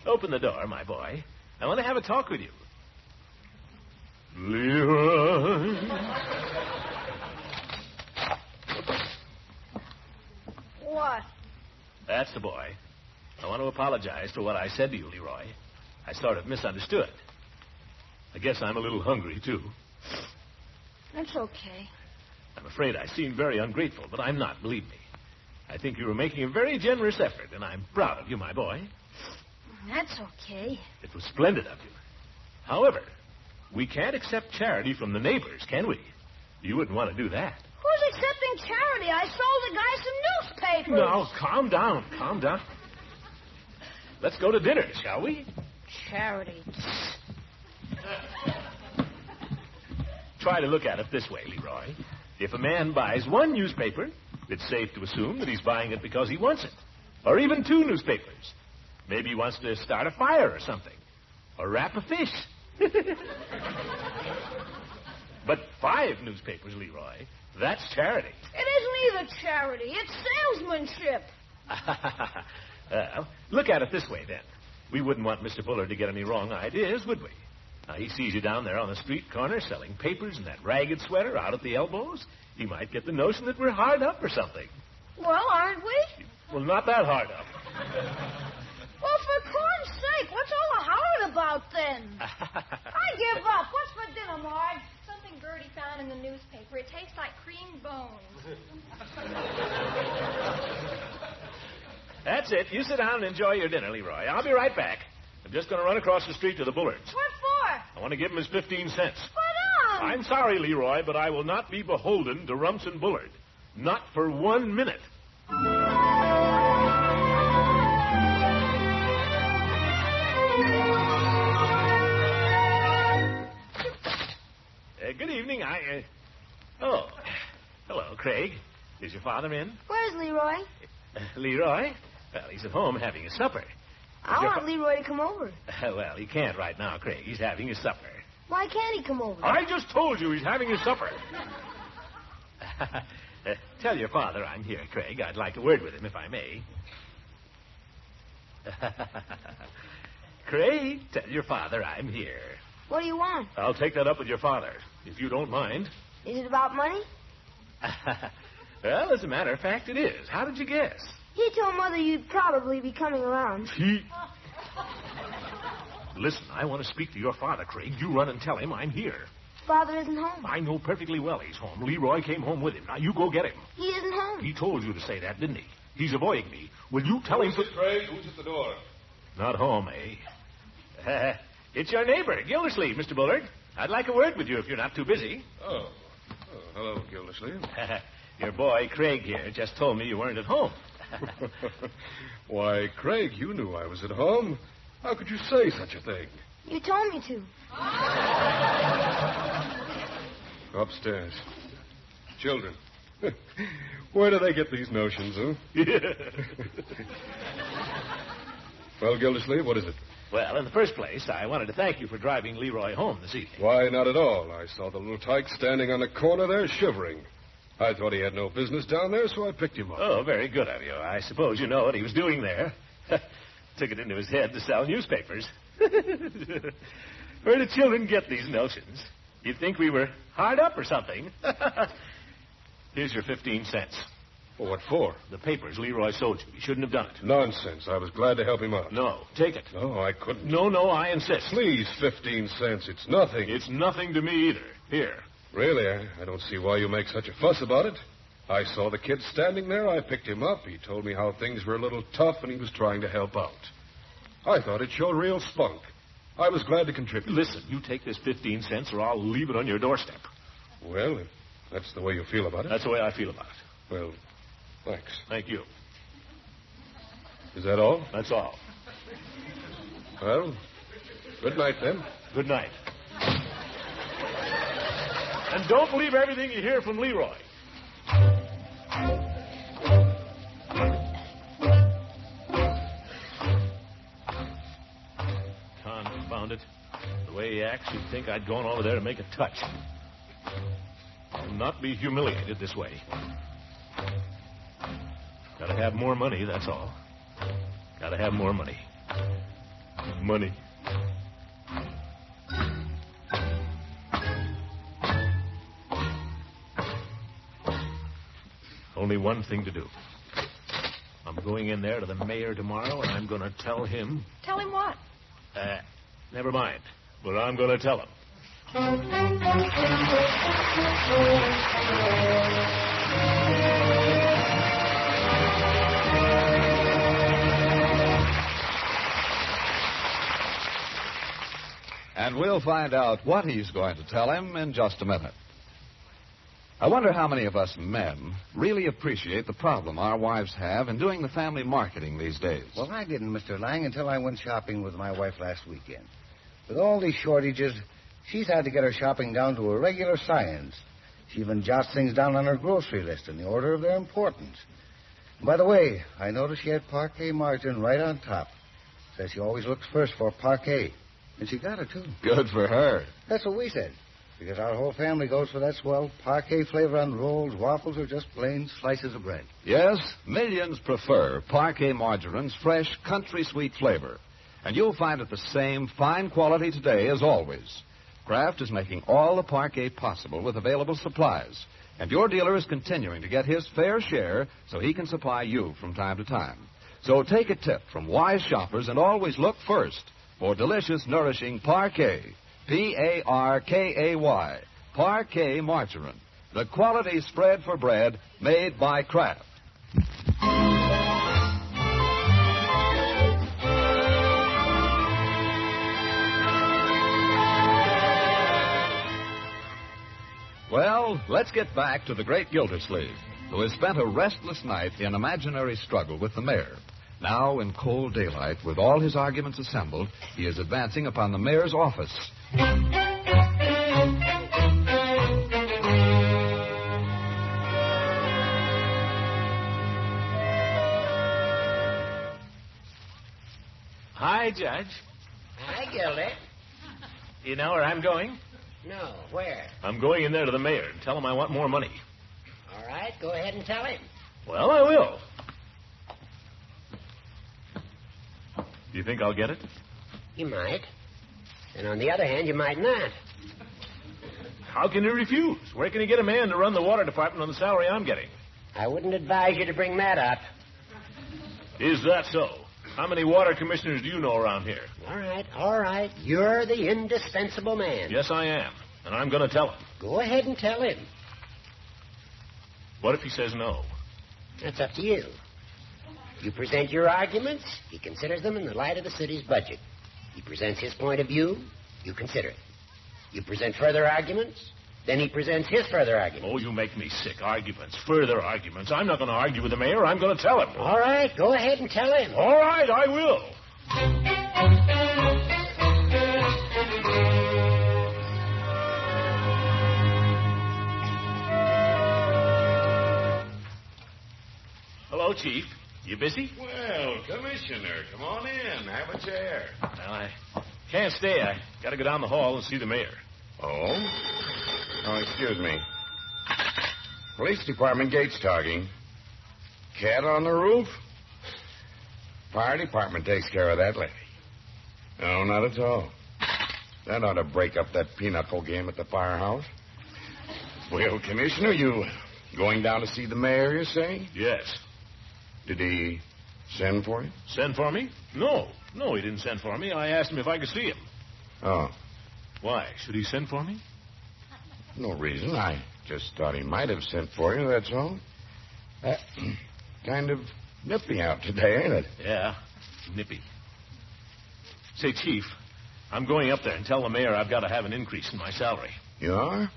[SPEAKER 2] Open the door, my boy. I want to have a talk with you. Leroy.
[SPEAKER 5] What?
[SPEAKER 2] That's the boy. I want to apologize for what I said to you, Leroy. I sort of misunderstood. I guess I'm a little hungry, too.
[SPEAKER 5] That's okay.
[SPEAKER 2] I'm afraid I seem very ungrateful, but I'm not, believe me. I think you were making a very generous effort, and I'm proud of you, my boy.
[SPEAKER 5] That's okay.
[SPEAKER 2] It was splendid of you. However, we can't accept charity from the neighbors, can we? You wouldn't want to do that.
[SPEAKER 5] Who's accepting charity? I sold the guy some newspapers.
[SPEAKER 2] No, calm down. Calm down. Let's go to dinner, shall we?
[SPEAKER 5] Charity.
[SPEAKER 2] Try to look at it this way, Leroy. If a man buys one newspaper, it's safe to assume that he's buying it because he wants it. Or even two newspapers. Maybe he wants to start a fire or something. Or wrap a fish. But 5 newspapers, Leroy, that's charity.
[SPEAKER 5] It isn't either charity. It's salesmanship.
[SPEAKER 2] Look at it this way, then. We wouldn't want Mr. Bullard to get any wrong ideas, would we? Now, he sees you down there on the street corner selling papers in that ragged sweater out at the elbows. He might get the notion that we're hard up or something.
[SPEAKER 5] Well, aren't we?
[SPEAKER 2] Well, not that hard up.
[SPEAKER 5] Well, for corn's sake, what's all the hollering about then? I give up. What's for dinner, Marge?
[SPEAKER 13] Something Gertie found in the newspaper. It tastes like creamed bones.
[SPEAKER 2] That's it. You sit down and enjoy your dinner, Leroy. I'll be right back. I'm just going to run across the street to the Bullards.
[SPEAKER 5] What for?
[SPEAKER 2] I want to give him his 15 cents.
[SPEAKER 5] But,
[SPEAKER 2] I'm sorry, Leroy, but I will not be beholden to Rumson Bullard. Not for 1 minute. Good evening. Oh, hello, Craig. Is your father in?
[SPEAKER 21] Where's Leroy?
[SPEAKER 2] Leroy? Well, he's at home having his supper.
[SPEAKER 21] I want Leroy to come over.
[SPEAKER 2] Well, he can't right now, Craig. He's having his supper.
[SPEAKER 21] Why can't he come over?
[SPEAKER 2] I just told you he's having his supper. Tell your father I'm here, Craig. I'd like a word with him, if I may. Craig, tell your father I'm here.
[SPEAKER 21] What do you want?
[SPEAKER 2] I'll take that up with your father, if you don't mind.
[SPEAKER 21] Is it about money?
[SPEAKER 2] Well, as a matter of fact, it is. How did you guess?
[SPEAKER 21] He told Mother you'd probably be coming around.
[SPEAKER 2] Listen, I want to speak to your father, Craig. You run and tell him I'm here.
[SPEAKER 21] Father isn't home.
[SPEAKER 2] I know perfectly well he's home. Leroy came home with him. Now, you go get him.
[SPEAKER 21] He isn't home.
[SPEAKER 2] He told you to say that, didn't he? He's avoiding me. Will you tell him...
[SPEAKER 11] Craig? Who's at the door?
[SPEAKER 2] Not home, eh? It's your neighbor, Gildersleeve, Mr. Bullard. I'd like a word with you if you're not too busy.
[SPEAKER 11] Oh, hello, Gildersleeve.
[SPEAKER 2] Your boy, Craig, here, just told me you weren't at home.
[SPEAKER 11] Why, Craig, you knew I was at home. How could you say such a thing?
[SPEAKER 21] You told me to.
[SPEAKER 11] Upstairs. Children. Where do they get these notions, huh? Well, Gildersleeve, what is it?
[SPEAKER 2] Well, in the first place, I wanted to thank you for driving Leroy home this evening.
[SPEAKER 11] Why, not at all. I saw the little tyke standing on the corner there shivering. I thought he had no business down there, so I picked him up.
[SPEAKER 2] Oh, very good of you. I suppose you know what he was doing there. Took it into his head to sell newspapers. Where do children get these notions? You'd think we were hard up or something. Here's your 15 cents.
[SPEAKER 11] Well, what for?
[SPEAKER 2] The papers Leroy sold you. You shouldn't have done it.
[SPEAKER 11] Nonsense. I was glad to help him out.
[SPEAKER 2] No, take it.
[SPEAKER 11] No, I couldn't.
[SPEAKER 2] No, I insist.
[SPEAKER 11] Please, 15 cents. It's nothing.
[SPEAKER 2] It's nothing to me either. Here.
[SPEAKER 11] Really? I don't see why you make such a fuss about it. I saw the kid standing there. I picked him up. He told me how things were a little tough, and he was trying to help out. I thought it showed real spunk. I was glad to contribute.
[SPEAKER 2] Listen, you take this 15 cents, or I'll leave it on your doorstep.
[SPEAKER 11] Well, if that's the way you feel about it.
[SPEAKER 2] That's the way I feel about it.
[SPEAKER 11] Well, thanks.
[SPEAKER 2] Thank you.
[SPEAKER 11] Is that all?
[SPEAKER 2] That's all.
[SPEAKER 11] Well, good night, then.
[SPEAKER 2] Good night. And don't believe everything you hear from Leroy. Confound it. The way he acts, you'd think I'd gone over there to make a touch. I'll not be humiliated this way. Gotta have more money, that's all. Gotta have more money. Money. Only one thing to do. I'm going in there to the mayor tomorrow, and I'm going to tell him...
[SPEAKER 13] Tell him what?
[SPEAKER 2] Never mind. But I'm going to tell him.
[SPEAKER 1] And we'll find out what he's going to tell him in just a minute. I wonder how many of us men really appreciate the problem our wives have in doing the family marketing these days.
[SPEAKER 9] Well, I didn't, Mr. Lang, until I went shopping with my wife last weekend. With all these shortages, she's had to get her shopping down to a regular science. She even jots things down on her grocery list in the order of their importance. And by the way, I noticed she had parquet margarine right on top. Says she always looks first for parquet. And she got it, too.
[SPEAKER 1] Good for her.
[SPEAKER 9] That's what we said. Because our whole family goes for that swell parquet flavor on rolls, waffles, or just plain slices of bread.
[SPEAKER 1] Yes, millions prefer parquet margarine's fresh, country sweet flavor. And you'll find it the same fine quality today as always. Kraft is making all the parquet possible with available supplies. And your dealer is continuing to get his fair share so he can supply you from time to time. So take a tip from wise shoppers and always look first for delicious, nourishing parquet. P-A-R-K-A-Y. Parquet margarine. The quality spread for bread made by Kraft. Well, let's get back to the great Gildersleeve, who has spent a restless night in imaginary struggle with the mayor. Now, in cold daylight, with all his arguments assembled, he is advancing upon the mayor's office.
[SPEAKER 2] Hi, Judge.
[SPEAKER 12] Hi, Gildy.
[SPEAKER 2] You know where I'm going?
[SPEAKER 12] No, where?
[SPEAKER 2] I'm going in there to the mayor and tell him I want more money.
[SPEAKER 12] All right, go ahead and tell him.
[SPEAKER 2] Well, I will. Do you think I'll get it?
[SPEAKER 12] You might. And on the other hand, you might not.
[SPEAKER 2] How can you refuse? Where can you get a man to run the water department on the salary I'm getting?
[SPEAKER 12] I wouldn't advise you to bring that up.
[SPEAKER 2] Is that so? How many water commissioners do you know around here?
[SPEAKER 12] All right. You're the indispensable man.
[SPEAKER 2] Yes, I am. And I'm going to tell him.
[SPEAKER 12] Go ahead and tell him.
[SPEAKER 2] What if he says no?
[SPEAKER 12] That's up to you. You present your arguments, he considers them in the light of the city's budget. He presents his point of view, you consider it. You present further arguments, then he presents his further arguments.
[SPEAKER 2] Oh, you make me sick. Arguments, further arguments. I'm not going to argue with the mayor. I'm going to tell him.
[SPEAKER 12] All right, go ahead and tell him.
[SPEAKER 2] All right, I will. Hello, Chief. You busy?
[SPEAKER 15] Well, Commissioner, come on in. Have a chair.
[SPEAKER 2] Well, I can't stay. I got to go down the hall and see the mayor.
[SPEAKER 15] Oh? Oh, excuse me. Police department gate's talking. Cat on the roof? Fire department takes care of that lady. No, not at all. That ought to break up that pinochle game at the firehouse. Well, Commissioner, you going down to see the mayor, you say?
[SPEAKER 2] Yes.
[SPEAKER 15] Did he send for you?
[SPEAKER 2] Send for me? No, he didn't send for me. I asked him if I could see him.
[SPEAKER 15] Oh.
[SPEAKER 2] Why? Should he send for me?
[SPEAKER 15] No reason. I just thought he might have sent for you, that's all. Kind of nippy out today, ain't it?
[SPEAKER 2] Yeah, nippy. Say, Chief, I'm going up there and tell the mayor I've got to have an increase in my salary.
[SPEAKER 15] You are?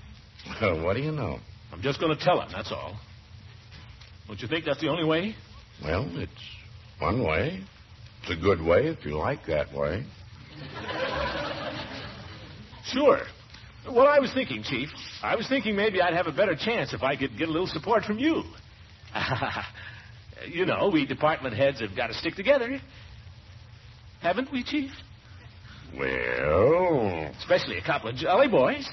[SPEAKER 15] Well, what do you know?
[SPEAKER 2] I'm just going to tell him, that's all. Don't you think that's the only way?
[SPEAKER 15] Well, it's one way. It's a good way if you like that way.
[SPEAKER 2] Sure. Well, I was thinking, Chief, maybe I'd have a better chance if I could get a little support from you. You know, we department heads have got to stick together. Haven't we, Chief?
[SPEAKER 15] Well...
[SPEAKER 2] Especially a couple of jolly boys.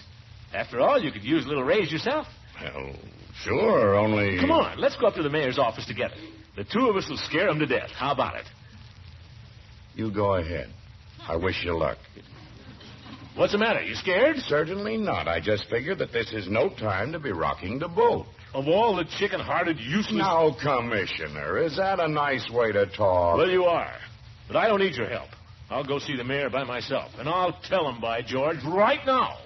[SPEAKER 2] After all, you could use a little raise yourself.
[SPEAKER 15] Well, sure, only...
[SPEAKER 2] Come on, let's go up to the mayor's office together. The two of us will scare him to death. How about it?
[SPEAKER 15] You go ahead. I wish you luck.
[SPEAKER 2] What's the matter? You scared?
[SPEAKER 15] Certainly not. I just figured that this is no time to be rocking the boat.
[SPEAKER 2] Of all the chicken-hearted, useless...
[SPEAKER 15] Now, Commissioner, is that a nice way to talk?
[SPEAKER 2] Well, you are. But I don't need your help. I'll go see the mayor by myself, and I'll tell him, by George, right now.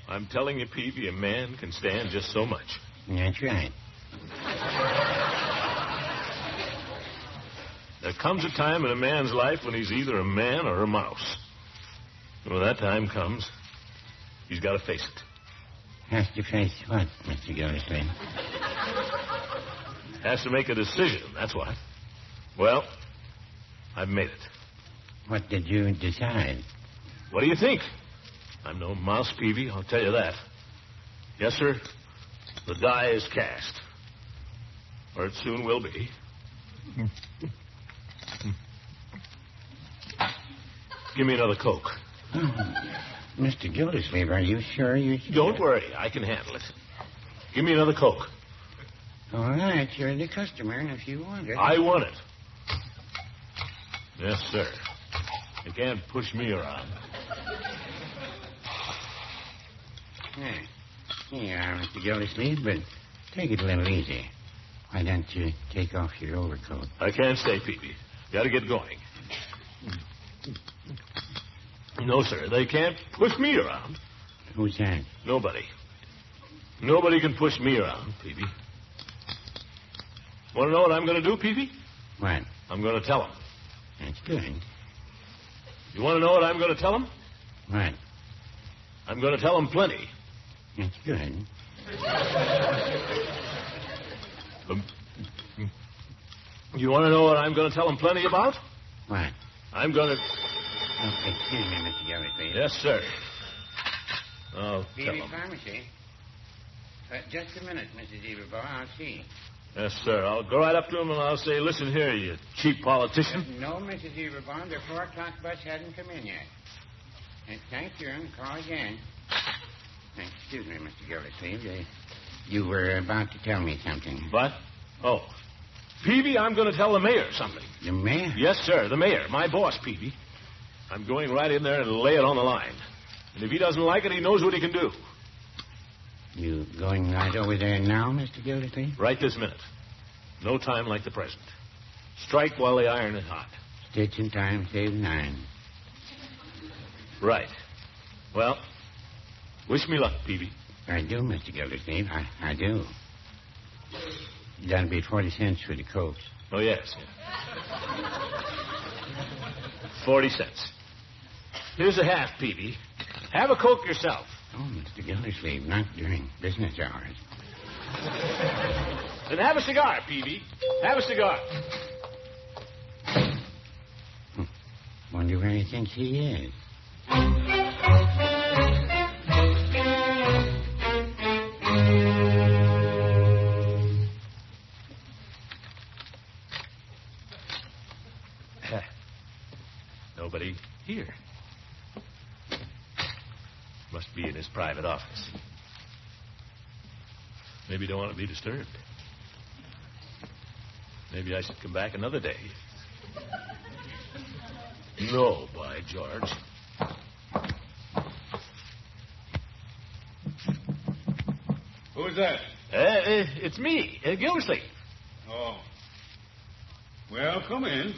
[SPEAKER 2] I'm telling you, Peavy, a man can stand just so much.
[SPEAKER 12] That's right.
[SPEAKER 2] There comes a time in a man's life when he's either a man or a mouse. And when that time comes, he's got to face it.
[SPEAKER 12] Has to face what, Mr. Gildersleeve?
[SPEAKER 2] Has to make a decision, that's what. Well, I've made it.
[SPEAKER 12] What did you decide?
[SPEAKER 2] What do you think? I'm no mouse, Peavy, I'll tell you that. Yes, sir, the die is cast. Or it soon will be. Give me another Coke.
[SPEAKER 12] Mr. Gildersleeve, are you sure you...
[SPEAKER 2] Don't worry, I can handle it. Give me another Coke.
[SPEAKER 12] All right, you're the customer, if you want it.
[SPEAKER 2] I want it. Yes, sir. You can't push me around.
[SPEAKER 12] Here you are, Mr. Gildersleeve, but take it a little easy. Why don't you take off your overcoat?
[SPEAKER 2] I can't stay, Peavy. Got to get going. No, sir, they can't push me around.
[SPEAKER 12] Who's that?
[SPEAKER 2] Nobody. Nobody can push me around, Peavy. Want to know what I'm going to do, Peavy?
[SPEAKER 12] What?
[SPEAKER 2] I'm going to tell them.
[SPEAKER 12] That's good.
[SPEAKER 2] You want to know what I'm going to tell them?
[SPEAKER 12] What?
[SPEAKER 2] I'm going to tell them plenty.
[SPEAKER 12] That's good.
[SPEAKER 2] You want to know what I'm going to tell them plenty about?
[SPEAKER 12] What?
[SPEAKER 2] I'm going to...
[SPEAKER 12] Oh, excuse me, Mr. Gildersleeve.
[SPEAKER 2] Yes, sir. I'll tell
[SPEAKER 12] Peavy
[SPEAKER 2] them.
[SPEAKER 12] Pharmacy. Just a minute, Mrs. Everbaugh. I'll see.
[SPEAKER 2] Yes, sir. I'll go right up to him and I'll say, listen here, you cheap politician.
[SPEAKER 12] No, Mrs. Everbaugh. The 4 o'clock bus hasn't come in yet. Thank you, and call again. Excuse me, Mr. Gildersleeve. You were about to tell me something.
[SPEAKER 2] What? Oh. Peavy, I'm going to tell the mayor something.
[SPEAKER 12] The mayor?
[SPEAKER 2] Yes, sir, the mayor. My boss, Peavy. I'm going right in there and lay it on the line. And if he doesn't like it, he knows what he can do.
[SPEAKER 12] You going right over there now, Mr. Gildersleeve?
[SPEAKER 2] Right this minute. No time like the present. Strike while the iron is hot.
[SPEAKER 12] Stitch in time, save 9.
[SPEAKER 2] Right. Well, wish me luck, Peavy.
[SPEAKER 12] I do, Mr. Gildersleeve. I do. That'll be 40 cents for the Cokes.
[SPEAKER 2] Oh, yes. 40 cents. Here's a half, Peavy. Have a Coke yourself.
[SPEAKER 12] Oh, Mr. Gildersleeve, not during business hours.
[SPEAKER 2] Then have a cigar, Peavy. Have a cigar.
[SPEAKER 12] Wonder where he thinks he is.
[SPEAKER 2] Nobody here. Must be in his private office. Maybe don't want to be disturbed. Maybe I should come back another day. No, by George.
[SPEAKER 11] Who's that?
[SPEAKER 2] It's me, Gildersleeve.
[SPEAKER 11] Oh. Well, come in.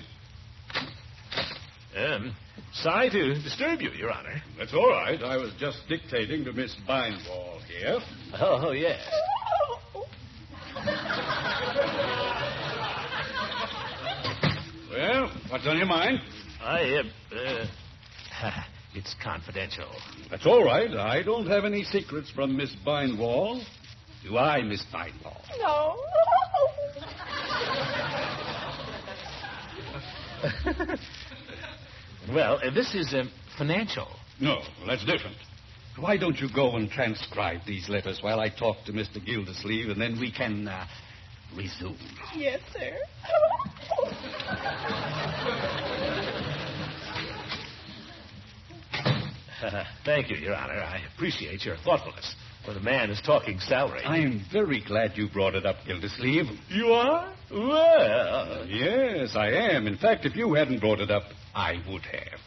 [SPEAKER 2] Sorry to disturb you, Your Honor.
[SPEAKER 11] That's all right. I was just dictating to Miss Bindwall here.
[SPEAKER 2] Oh, yes.
[SPEAKER 11] Well, what's on your mind?
[SPEAKER 2] It's confidential.
[SPEAKER 11] That's all right. I don't have any secrets from Miss Bindwall. Do I, Miss Bindwall?
[SPEAKER 3] No.
[SPEAKER 2] Well, this is financial.
[SPEAKER 11] No, well, that's different. Why don't you go and transcribe these letters while I talk to Mr. Gildersleeve, and then we can resume.
[SPEAKER 3] Yes, sir.
[SPEAKER 2] Thank you, Your Honor. I appreciate your thoughtfulness. For the man is talking salary.
[SPEAKER 11] I'm very glad you brought it up, Gildersleeve.
[SPEAKER 2] You are? Well.
[SPEAKER 11] Yes, I am. In fact, if you hadn't brought it up, I would have.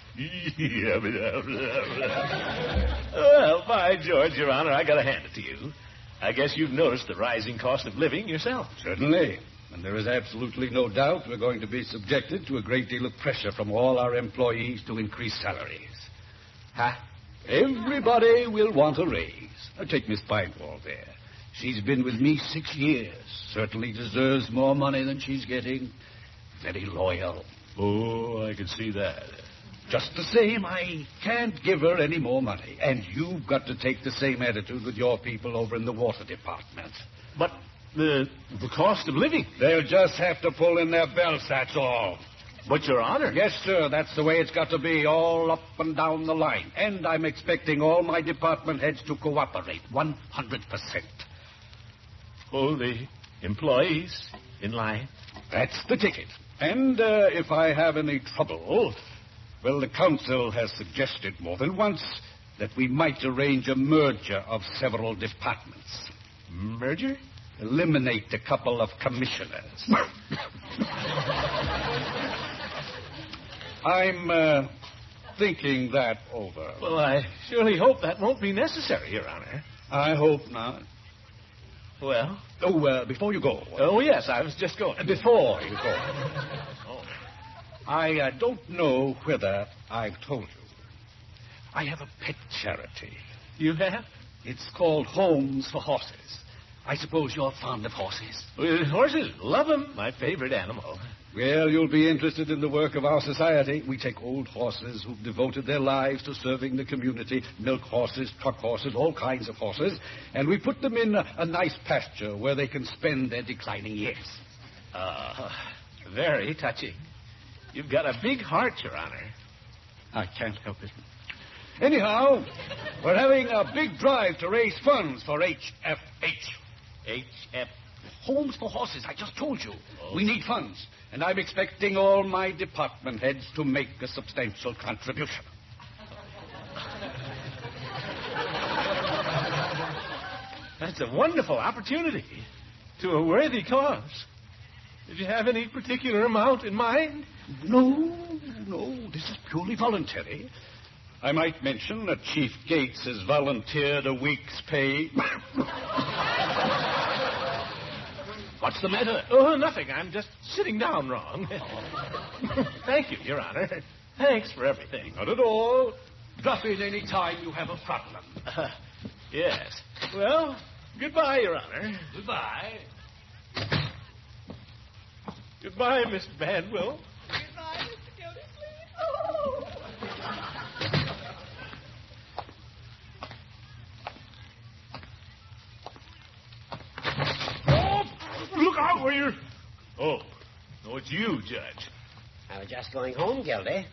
[SPEAKER 2] Well, by George, Your Honor, I gotta hand it to you. I guess you've noticed the rising cost of living yourself.
[SPEAKER 11] Certainly. And there is absolutely no doubt we're going to be subjected to a great deal of pressure from all our employees to increase salaries. Everybody will want a raise. Now, take Miss Bindwall there. She's been with me 6 years. Certainly deserves more money than she's getting.
[SPEAKER 7] very loyal.
[SPEAKER 2] Oh, I can see that.
[SPEAKER 7] Just the same, I can't give her any more money. And you've got to take the same attitude with your people over in the water department.
[SPEAKER 2] But the cost of living.
[SPEAKER 7] They'll just have to pull in their belts, that's all.
[SPEAKER 2] But, Your Honor.
[SPEAKER 7] Yes, sir, that's the way it's got to be, all up and down the line. And I'm expecting all my department heads to cooperate, 100%.
[SPEAKER 2] Oh, the employees in line?
[SPEAKER 7] That's the ticket. And if I have any trouble, well, the council has suggested more than once that we might arrange a merger of several departments.
[SPEAKER 2] Merger?
[SPEAKER 7] Eliminate a couple of commissioners. I'm thinking that over.
[SPEAKER 2] Well, I surely hope that won't be necessary, Your Honor.
[SPEAKER 7] I hope not.
[SPEAKER 2] Well?
[SPEAKER 7] Oh, before you go.
[SPEAKER 2] Oh, yes, I was just going.
[SPEAKER 7] Before you go. I don't know whether I've told you. I have a pet charity.
[SPEAKER 2] You have?
[SPEAKER 7] It's called Homes for Horses. I suppose you're fond of horses.
[SPEAKER 2] Horses? Love them. My favorite animal.
[SPEAKER 7] Well, you'll be interested in the work of our society. We take old horses who've devoted their lives to serving the community, milk horses, truck horses, all kinds of horses, and we put them in a nice pasture where they can spend their declining years.
[SPEAKER 2] Very touching. You've got a big heart, Your Honor.
[SPEAKER 7] I can't help it. Anyhow, we're having a big drive to raise funds for HFH.
[SPEAKER 2] HF?
[SPEAKER 7] Homes for Horses, I just told you. Oh. We need funds, and I'm expecting all my department heads to make a substantial contribution.
[SPEAKER 2] That's a wonderful opportunity to a worthy cause. Did you have any particular amount in mind?
[SPEAKER 7] No. This is purely voluntary. I might mention that Chief Gates has volunteered a week's pay.
[SPEAKER 2] What's the matter? Oh, nothing. I'm just sitting down wrong. Thank you, Your Honor. Thanks for everything.
[SPEAKER 7] Not at all. Drop in any time you have a problem.
[SPEAKER 2] Yes. Well, goodbye, Your Honor.
[SPEAKER 7] Goodbye.
[SPEAKER 2] Goodbye, Mr. Badwell.
[SPEAKER 22] Goodbye, Mr. Gildersleeve. Oh.
[SPEAKER 2] Look out where you're... Oh, no, it's you, Judge.
[SPEAKER 12] I was just going home, Gildy.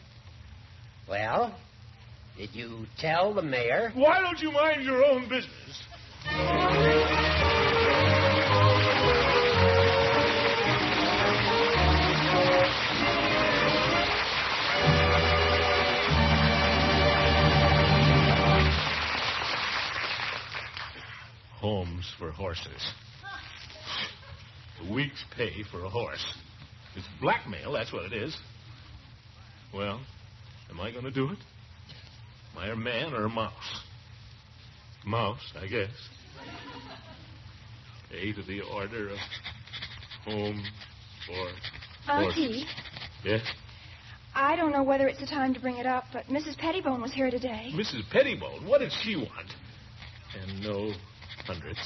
[SPEAKER 12] Well, did you tell the mayor?
[SPEAKER 2] Why don't you mind your own business? Homes for horses. A week's pay for a horse. It's blackmail, that's what it is. Well, am I going to do it? Am I a man or a mouse? Mouse, I guess. Pay to the order of Home for
[SPEAKER 20] Auntie.
[SPEAKER 2] Horses. Yes?
[SPEAKER 20] I don't know whether it's the time to bring it up, but Mrs. Pettibone was here today.
[SPEAKER 2] Mrs. Pettibone? What did she want? And no hundreds.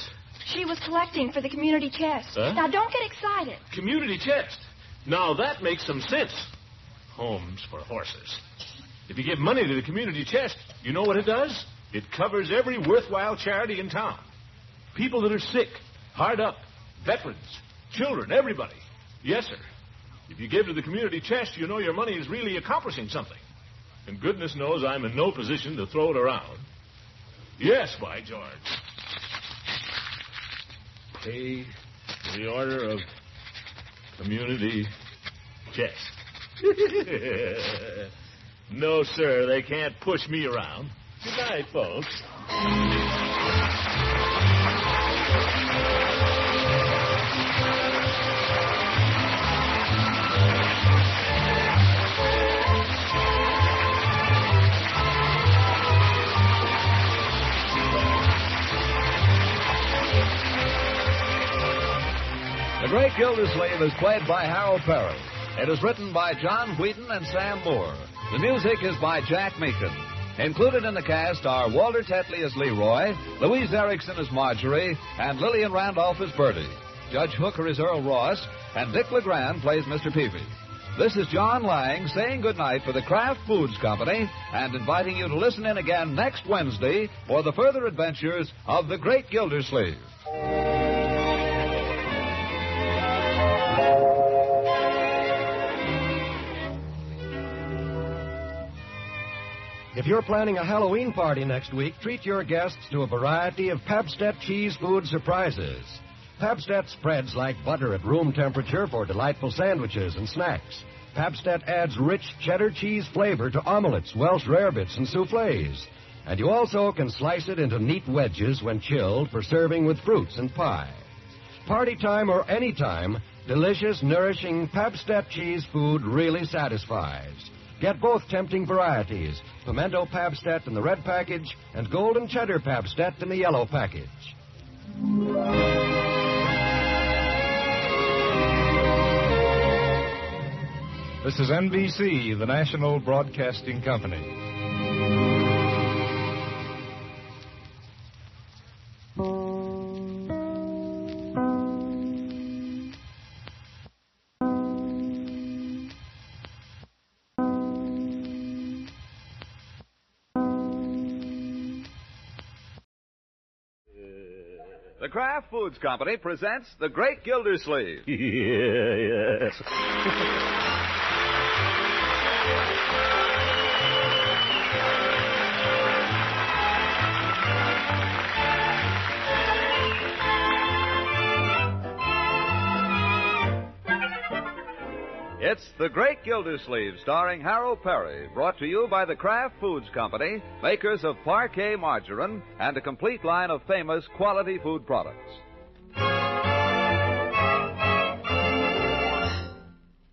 [SPEAKER 20] She was collecting for the community chest.
[SPEAKER 2] Huh?
[SPEAKER 20] Now, don't get excited.
[SPEAKER 2] Community chest. Now, that makes some sense. Homes for horses. If you give money to the community chest, you know what it does? It covers every worthwhile charity in town. People that are sick, hard up, veterans, children, everybody. Yes, sir. If you give to the community chest, you know your money is really accomplishing something. And goodness knows I'm in no position to throw it around. Yes, by George. Pay the order of community chest. No, sir, they can't push me around. Good night, folks.
[SPEAKER 1] The Great Gildersleeve is played by Harold Perry. It is written by John Wheaton and Sam Moore. The music is by Jack Meakin. Included in the cast are Walter Tetley as Leroy, Louise Erickson as Marjorie, and Lillian Randolph as Bertie. Judge Hooker is Earl Ross, and Dick LeGrand plays Mr. Peavy. This is John Lang saying goodnight for the Kraft Foods Company and inviting you to listen in again next Wednesday for the further adventures of the great Gildersleeve.
[SPEAKER 10] If you're planning a Halloween party next week, treat your guests to a variety of Pabst cheese food surprises. Pabst spreads like butter at room temperature for delightful sandwiches and snacks. Pabst adds rich cheddar cheese flavor to omelets, Welsh rarebits, and soufflés. And you also can slice it into neat wedges when chilled for serving with fruits and pie. Party time or any time, delicious, nourishing Pabst cheese food really satisfies. Get both tempting varieties, pimento Pabst in the red package and golden cheddar Pabst in the yellow package.
[SPEAKER 18] This is NBC, the National Broadcasting Company.
[SPEAKER 1] The Kraft Foods Company presents The Great Gildersleeve.
[SPEAKER 2] Yes.
[SPEAKER 1] It's The Great Gildersleeve, starring Harold Perry, brought to you by the Kraft Foods Company, makers of Parquet Margarine and a complete line of famous quality food products.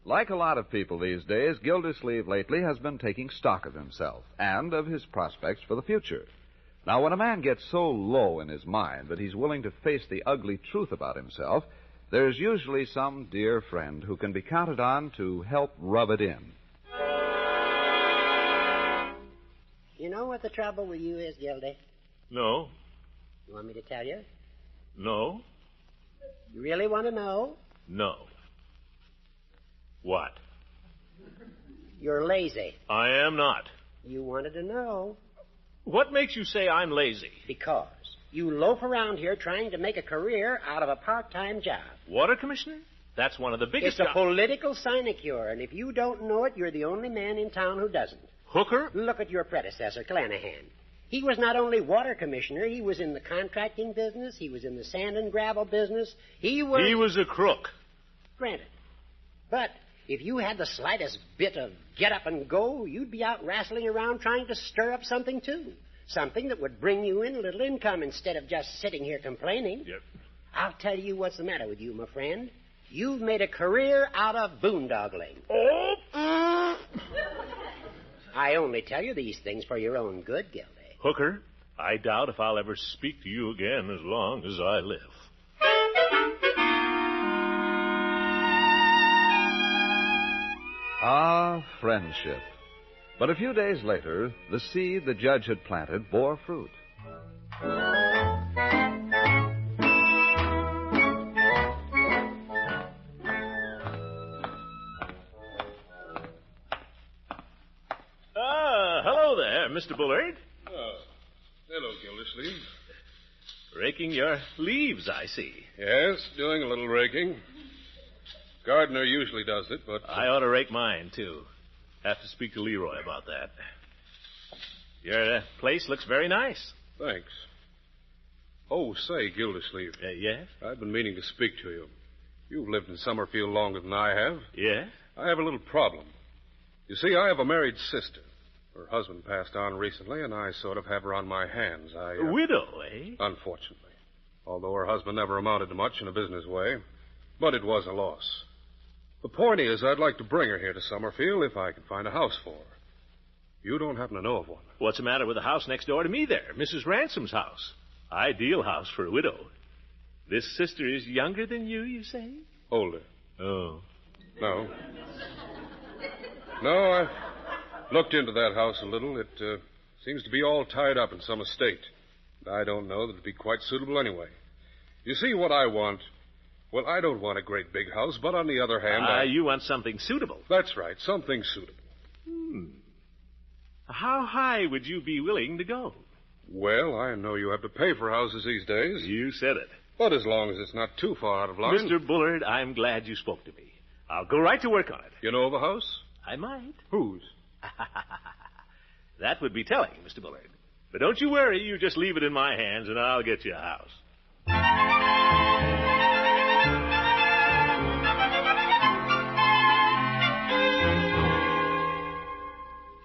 [SPEAKER 1] Like a lot of people these days, Gildersleeve lately has been taking stock of himself and of his prospects for the future. Now, when a man gets so low in his mind that he's willing to face the ugly truth about himself, there's usually some dear friend who can be counted on to help rub it in.
[SPEAKER 12] You know what the trouble with you is, Gildy?
[SPEAKER 2] No.
[SPEAKER 12] You want me to tell you?
[SPEAKER 2] No.
[SPEAKER 12] You really want to know?
[SPEAKER 2] No. What?
[SPEAKER 12] You're lazy.
[SPEAKER 2] I am not.
[SPEAKER 12] You wanted to know.
[SPEAKER 2] What makes you say I'm lazy?
[SPEAKER 12] Because you loaf around here trying to make a career out of a part-time job.
[SPEAKER 2] Water commissioner? That's one of the biggest...
[SPEAKER 12] It's a political sinecure, and if you don't know it, you're the only man in town who doesn't.
[SPEAKER 2] Hooker?
[SPEAKER 12] Look at your predecessor, Clanahan. He was not only water commissioner, he was in the contracting business, he was in the sand and gravel business, He
[SPEAKER 2] was a crook.
[SPEAKER 12] Granted. But if you had the slightest bit of get up and go, you'd be out wrestling around trying to stir up something, too. Something that would bring you in a little income instead of just sitting here complaining.
[SPEAKER 2] Yep.
[SPEAKER 12] I'll tell you what's the matter with you, my friend. You've made a career out of boondoggling.
[SPEAKER 2] Oh!
[SPEAKER 12] I only tell you these things for your own good, Gildy.
[SPEAKER 2] Hooker, I doubt if I'll ever speak to you again as long as I live.
[SPEAKER 1] Ah, friendship. But a few days later, the seed the judge had planted bore fruit.
[SPEAKER 2] Hello there, Mr. Bullard.
[SPEAKER 11] Oh, hello, Gildersleeve.
[SPEAKER 2] Raking your leaves, I see.
[SPEAKER 11] Yes, doing a little raking. Gardener usually does it, but...
[SPEAKER 2] I ought to rake mine, too. Have to speak to Leroy about that. Your place looks very nice.
[SPEAKER 11] Thanks. Oh, say, Gildersleeve.
[SPEAKER 2] Yes?
[SPEAKER 11] I've been meaning to speak to you. You've lived in Summerfield longer than I have.
[SPEAKER 2] Yeah?
[SPEAKER 11] I have a little problem. You see, I have a married sister. Her husband passed on recently, and I sort of have her on my hands.
[SPEAKER 2] A widow, eh?
[SPEAKER 11] Unfortunately. Although her husband never amounted to much in a business way. But it was a loss. The point is, I'd like to bring her here to Summerfield if I can find a house for her. You don't happen to know of one.
[SPEAKER 2] What's the matter with the house next door to me there? Mrs. Ransome's house. Ideal house for a widow. This sister is younger than you say?
[SPEAKER 11] Older.
[SPEAKER 2] Oh.
[SPEAKER 11] No. No, I've looked into that house a little. It seems to be all tied up in some estate. I don't know that it'd be quite suitable anyway. You see, what I want Well, I don't want a great big house, but on the other hand,
[SPEAKER 2] You want something suitable.
[SPEAKER 11] That's right, something suitable.
[SPEAKER 2] How high would you be willing to go?
[SPEAKER 11] Well, I know you have to pay for houses these days.
[SPEAKER 2] You said it.
[SPEAKER 11] But as long as it's not too far out of line.
[SPEAKER 2] Mr. Bullard, I'm glad you spoke to me. I'll go right to work on it.
[SPEAKER 11] You know of a house?
[SPEAKER 2] I might.
[SPEAKER 11] Whose?
[SPEAKER 2] That would be telling, Mr. Bullard. But don't you worry. You just leave it in my hands, and I'll get you a house.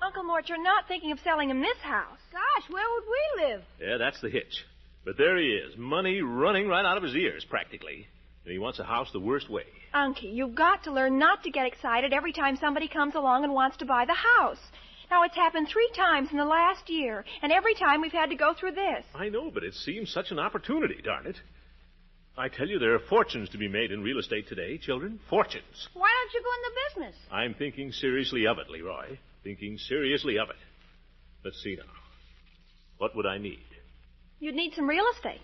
[SPEAKER 3] Uncle Mort, you're not thinking of selling him this house.
[SPEAKER 5] Gosh, where would we live?
[SPEAKER 2] Yeah, that's the hitch. But there he is, money running right out of his ears, practically. And he wants a house the worst way.
[SPEAKER 3] Unky, you've got to learn not to get excited every time somebody comes along and wants to buy the house. Now, it's happened 3 times in the last year, and every time we've had to go through this.
[SPEAKER 2] I know, but it seems such an opportunity, darn it. I tell you, there are fortunes to be made in real estate today, children. Fortunes.
[SPEAKER 5] Why don't you go in the business?
[SPEAKER 2] I'm thinking seriously of it, Leroy. Thinking seriously of it. Let's see now. What would I need?
[SPEAKER 3] You'd need some real estate.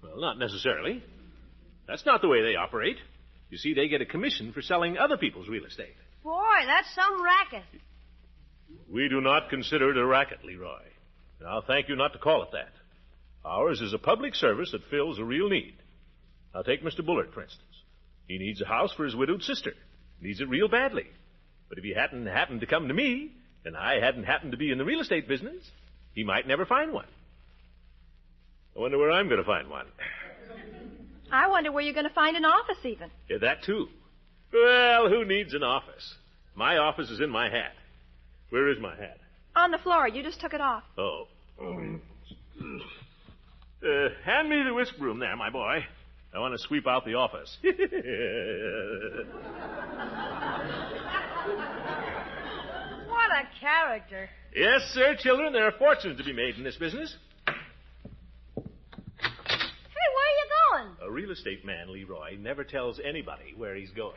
[SPEAKER 2] Well, not necessarily. That's not the way they operate. You see, they get a commission for selling other people's real estate.
[SPEAKER 5] Boy, that's some racket.
[SPEAKER 2] We do not consider it a racket, Leroy. And I'll thank you not to call it that. Ours is a public service that fills a real need. Now, take Mr. Bullard, for instance. He needs a house for his widowed sister. Needs it real badly. But if he hadn't happened to come to me, and I hadn't happened to be in the real estate business, he might never find one. I wonder where I'm going to find one.
[SPEAKER 3] I wonder where you're going to find an office, even.
[SPEAKER 2] Yeah, that, too. Well, who needs an office? My office is in my hat. Where is my hat?
[SPEAKER 3] On the floor. You just took it off.
[SPEAKER 2] Oh. Hand me the whisk broom there, my boy. I want to sweep out the office.
[SPEAKER 5] What a character.
[SPEAKER 2] Yes, sir, children. There are fortunes to be made in this business.
[SPEAKER 5] Hey, where are you going?
[SPEAKER 2] A real estate man, Leroy, never tells anybody where he's going.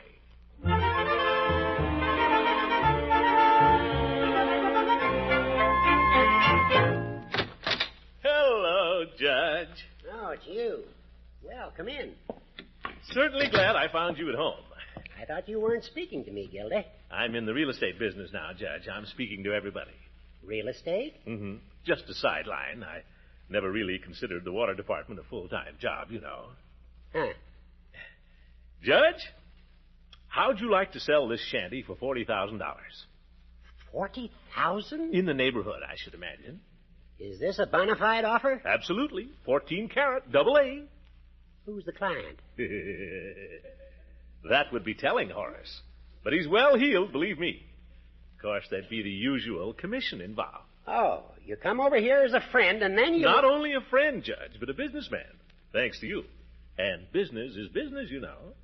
[SPEAKER 2] Hello, Judge.
[SPEAKER 12] Oh, it's you. Well, come in.
[SPEAKER 2] Certainly glad I found you at home.
[SPEAKER 12] I thought you weren't speaking to me, Gildy.
[SPEAKER 2] I'm in the real estate business now, Judge. I'm speaking to everybody.
[SPEAKER 12] Real estate?
[SPEAKER 2] Mm-hmm. Just a sideline. I never really considered the water department a full-time job, you know.
[SPEAKER 12] Huh.
[SPEAKER 2] Judge, how'd you like to sell this shanty for $40,000?
[SPEAKER 12] $40,000?
[SPEAKER 2] In the neighborhood, I should imagine.
[SPEAKER 12] Is this a bona fide offer?
[SPEAKER 2] Absolutely. 14 carat, double A.
[SPEAKER 12] Who's the client?
[SPEAKER 2] That would be telling, Horace. But he's well-heeled, believe me. Of course, there'd be the usual commission involved.
[SPEAKER 12] Oh, you come over here as a friend, and then you...
[SPEAKER 2] Not only a friend, Judge, but a businessman. Thanks to you. And business is business, you know.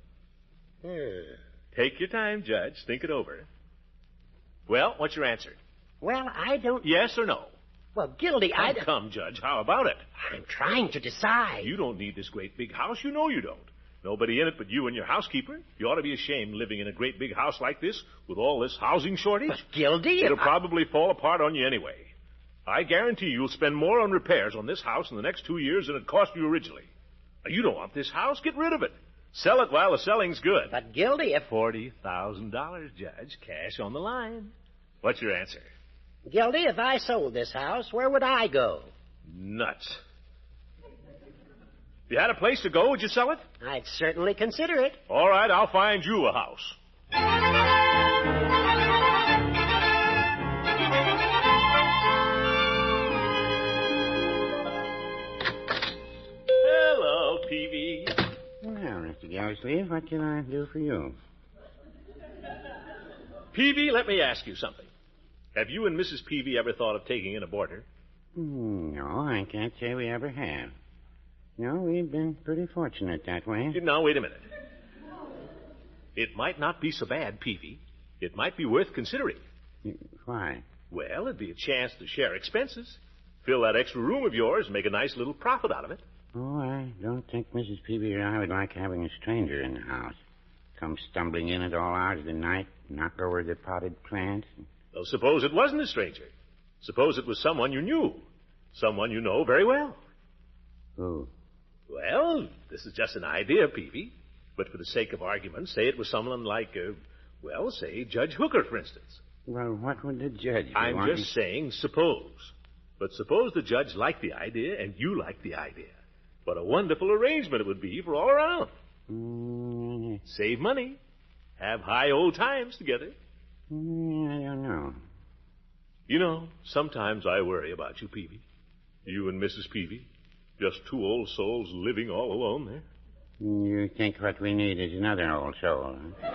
[SPEAKER 2] Take your time, Judge. Think it over. Well, what's your answer?
[SPEAKER 12] Well, I don't...
[SPEAKER 2] Yes or no?
[SPEAKER 12] Well, Gildy,
[SPEAKER 2] Come, Judge. How about it?
[SPEAKER 12] I'm trying to decide.
[SPEAKER 2] You don't need this great big house. You know you don't. Nobody in it but you and your housekeeper. You ought to be ashamed living in a great big house like this with all this housing shortage.
[SPEAKER 12] But, Gildy...
[SPEAKER 2] It'll probably fall apart on you anyway. I guarantee you'll spend more on repairs on this house in the next 2 years than it cost you originally. Now, you don't want this house. Get rid of it. Sell it while the selling's good.
[SPEAKER 12] But, Gildy, if...
[SPEAKER 2] $40,000, Judge. Cash on the line. What's your answer?
[SPEAKER 12] Gildy, if I sold this house, where would I go?
[SPEAKER 2] Nuts. If you had a place to go, would you sell it?
[SPEAKER 12] I'd certainly consider it.
[SPEAKER 2] All right, I'll find you a house. Hello, Peavy.
[SPEAKER 4] Well, Mr. Gildersleeve, what can I do for you?
[SPEAKER 2] Peavy, let me ask you something. Have you and Mrs. Peavy ever thought of taking in a boarder?
[SPEAKER 4] No, I can't say we ever have. No, we've been pretty fortunate that way.
[SPEAKER 2] Now, wait a minute. It might not be so bad, Peavy. It might be worth considering.
[SPEAKER 4] Why?
[SPEAKER 2] Well, it'd be a chance to share expenses. Fill that extra room of yours and make a nice little profit out of it.
[SPEAKER 4] Oh, I don't think Mrs. Peavy or I would like having a stranger in the house. Come stumbling in at all hours of the night, knock over the potted plants.
[SPEAKER 2] Well, suppose it wasn't a stranger. Suppose it was someone you knew. Someone you know very well.
[SPEAKER 4] Who?
[SPEAKER 2] Well, this is just an idea, Peavy. But for the sake of argument, say it was someone like, say Judge Hooker, for instance.
[SPEAKER 4] Well, what would the judge do?
[SPEAKER 2] I'm just saying, suppose. But suppose the judge liked the idea and you liked the idea. What a wonderful arrangement it would be for all around. Save money. Have high old times together.
[SPEAKER 4] I don't know.
[SPEAKER 2] You know, sometimes I worry about you, Peavy. You and Mrs. Peavy. Just two old souls living all alone there.
[SPEAKER 4] You think what we need is another old soul, huh?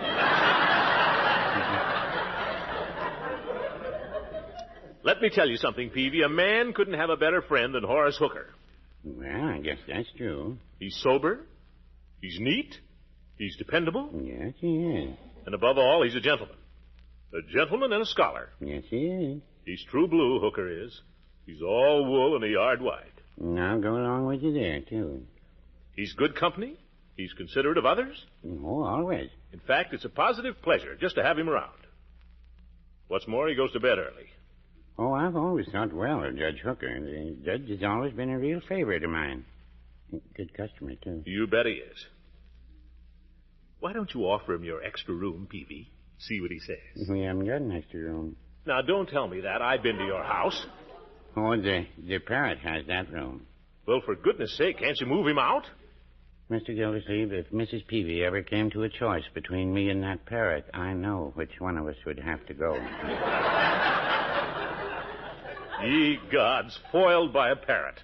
[SPEAKER 2] Let me tell you something, Peavy. A man couldn't have a better friend than Horace Hooker.
[SPEAKER 4] Well, I guess that's true.
[SPEAKER 2] He's sober. He's neat. He's dependable.
[SPEAKER 4] Yes, he is.
[SPEAKER 2] And above all, he's a gentleman. A gentleman and a scholar.
[SPEAKER 4] Yes, he is.
[SPEAKER 2] He's true blue, Hooker is. He's all wool and a yard wide.
[SPEAKER 4] And I'll go along with you there, too.
[SPEAKER 2] He's good company. He's considerate of others.
[SPEAKER 4] Oh, always.
[SPEAKER 2] In fact, it's a positive pleasure just to have him around. What's more, he goes to bed early.
[SPEAKER 4] Oh, I've always thought well of Judge Hooker. The judge has always been a real favorite of mine. Good customer, too.
[SPEAKER 2] You bet he is. Why don't you offer him your extra room, Peavy? See what he says.
[SPEAKER 4] We haven't got an extra room.
[SPEAKER 2] Now, don't tell me that. I've been to your house.
[SPEAKER 4] Oh, the parrot has that room.
[SPEAKER 2] Well, for goodness sake, can't you move him out?
[SPEAKER 4] Mr. Gildersleeve, if Mrs. Peavy ever came to a choice between me and that parrot, I know which one of us would have to go.
[SPEAKER 2] Ye gods, foiled by a parrot.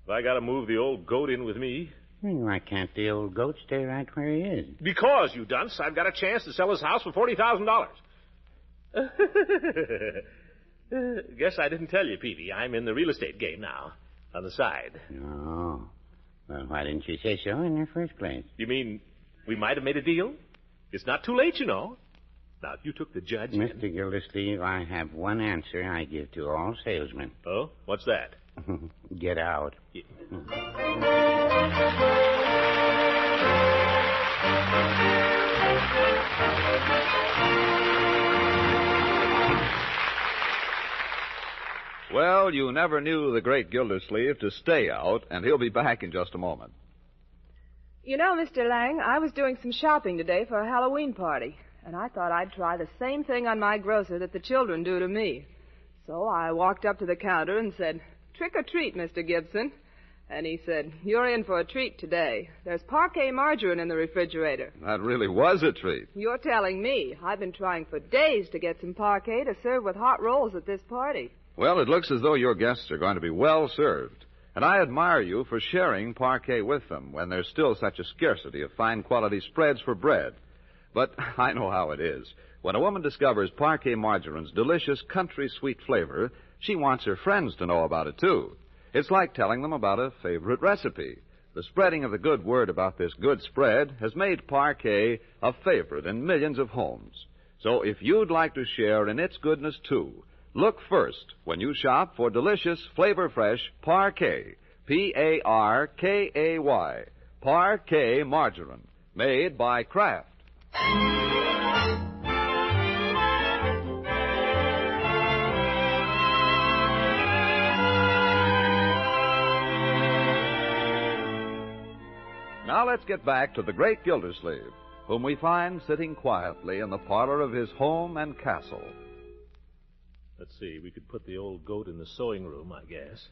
[SPEAKER 2] If I got to move the old goat in with me...
[SPEAKER 4] Why can't the old goat stay right where he is?
[SPEAKER 2] Because, you dunce, I've got a chance to sell his house for $40,000. Guess I didn't tell you, Peavy. I'm in the real estate game now, on the side.
[SPEAKER 4] Oh. Well, why didn't you say so in the first place?
[SPEAKER 2] You mean we might have made a deal? It's not too late, you know. Now, if you took the judge
[SPEAKER 4] Mr. Gildersleeve, I have one answer I give to all salesmen.
[SPEAKER 2] Oh? What's that?
[SPEAKER 4] Get out.
[SPEAKER 2] Yeah.
[SPEAKER 1] Well, you never knew the great Gildersleeve to stay out, and he'll be back in just a moment.
[SPEAKER 17] You know, Mr. Lang, I was doing some shopping today for a Halloween party, and I thought I'd try the same thing on my grocer that the children do to me. So I walked up to the counter and said, "Trick or treat, Mr. Gibson." And he said, "You're in for a treat today. There's parquet margarine in the refrigerator."
[SPEAKER 1] That really was a treat.
[SPEAKER 17] You're telling me. I've been trying for days to get some parquet to serve with hot rolls at this party.
[SPEAKER 1] Well, it looks as though your guests are going to be well served. And I admire you for sharing parquet with them when there's still such a scarcity of fine quality spreads for bread. But I know how it is. When a woman discovers parquet margarine's delicious country sweet flavor, she wants her friends to know about it, too. It's like telling them about a favorite recipe. The spreading of the good word about this good spread has made parquet a favorite in millions of homes. So if you'd like to share in its goodness, too, look first when you shop for delicious, flavor-fresh Parquet, P-A-R-K-A-Y, Parquet margarine, made by Kraft. Now let's get back to the great Gildersleeve, whom we find sitting quietly in the parlor of his home and castle.
[SPEAKER 2] Let's see, we could put the old goat in the sewing room, I guess.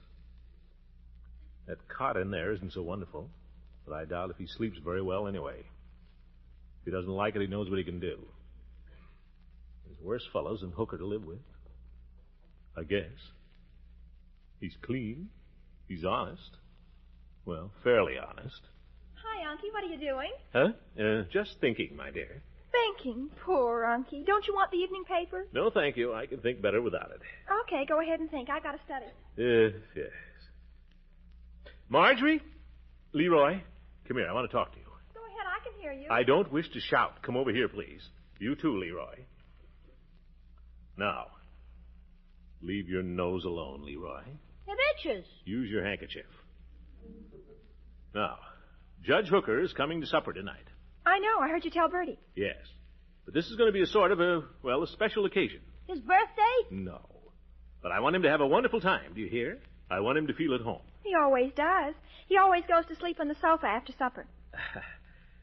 [SPEAKER 2] That cot in there isn't so wonderful, but I doubt if he sleeps very well anyway. If he doesn't like it, he knows what he can do. There's worse fellows than Hooker to live with, I guess. He's clean. He's honest. Well, fairly honest.
[SPEAKER 3] Hi, Unky. What are you doing?
[SPEAKER 2] Huh? Just thinking, my dear.
[SPEAKER 3] Thinking. Poor Unky. Don't you want the evening paper?
[SPEAKER 2] No, thank you. I can think better without it.
[SPEAKER 3] Okay, go ahead and think. I've got to study.
[SPEAKER 2] Yes. Marjorie? Leroy? Come here. I want to talk to you.
[SPEAKER 3] Go ahead. I can hear you.
[SPEAKER 2] I don't wish to shout. Come over here, please. You too, Leroy. Now, leave your nose alone, Leroy.
[SPEAKER 5] It itches.
[SPEAKER 2] Use your handkerchief. Now, Judge Hooker is coming to supper tonight.
[SPEAKER 3] I know. I heard you tell Bertie.
[SPEAKER 2] Yes. But this is going to be a sort of a special occasion.
[SPEAKER 5] His birthday?
[SPEAKER 2] No. But I want him to have a wonderful time. Do you hear? I want him to feel at home.
[SPEAKER 3] He always does. He always goes to sleep on the sofa after supper.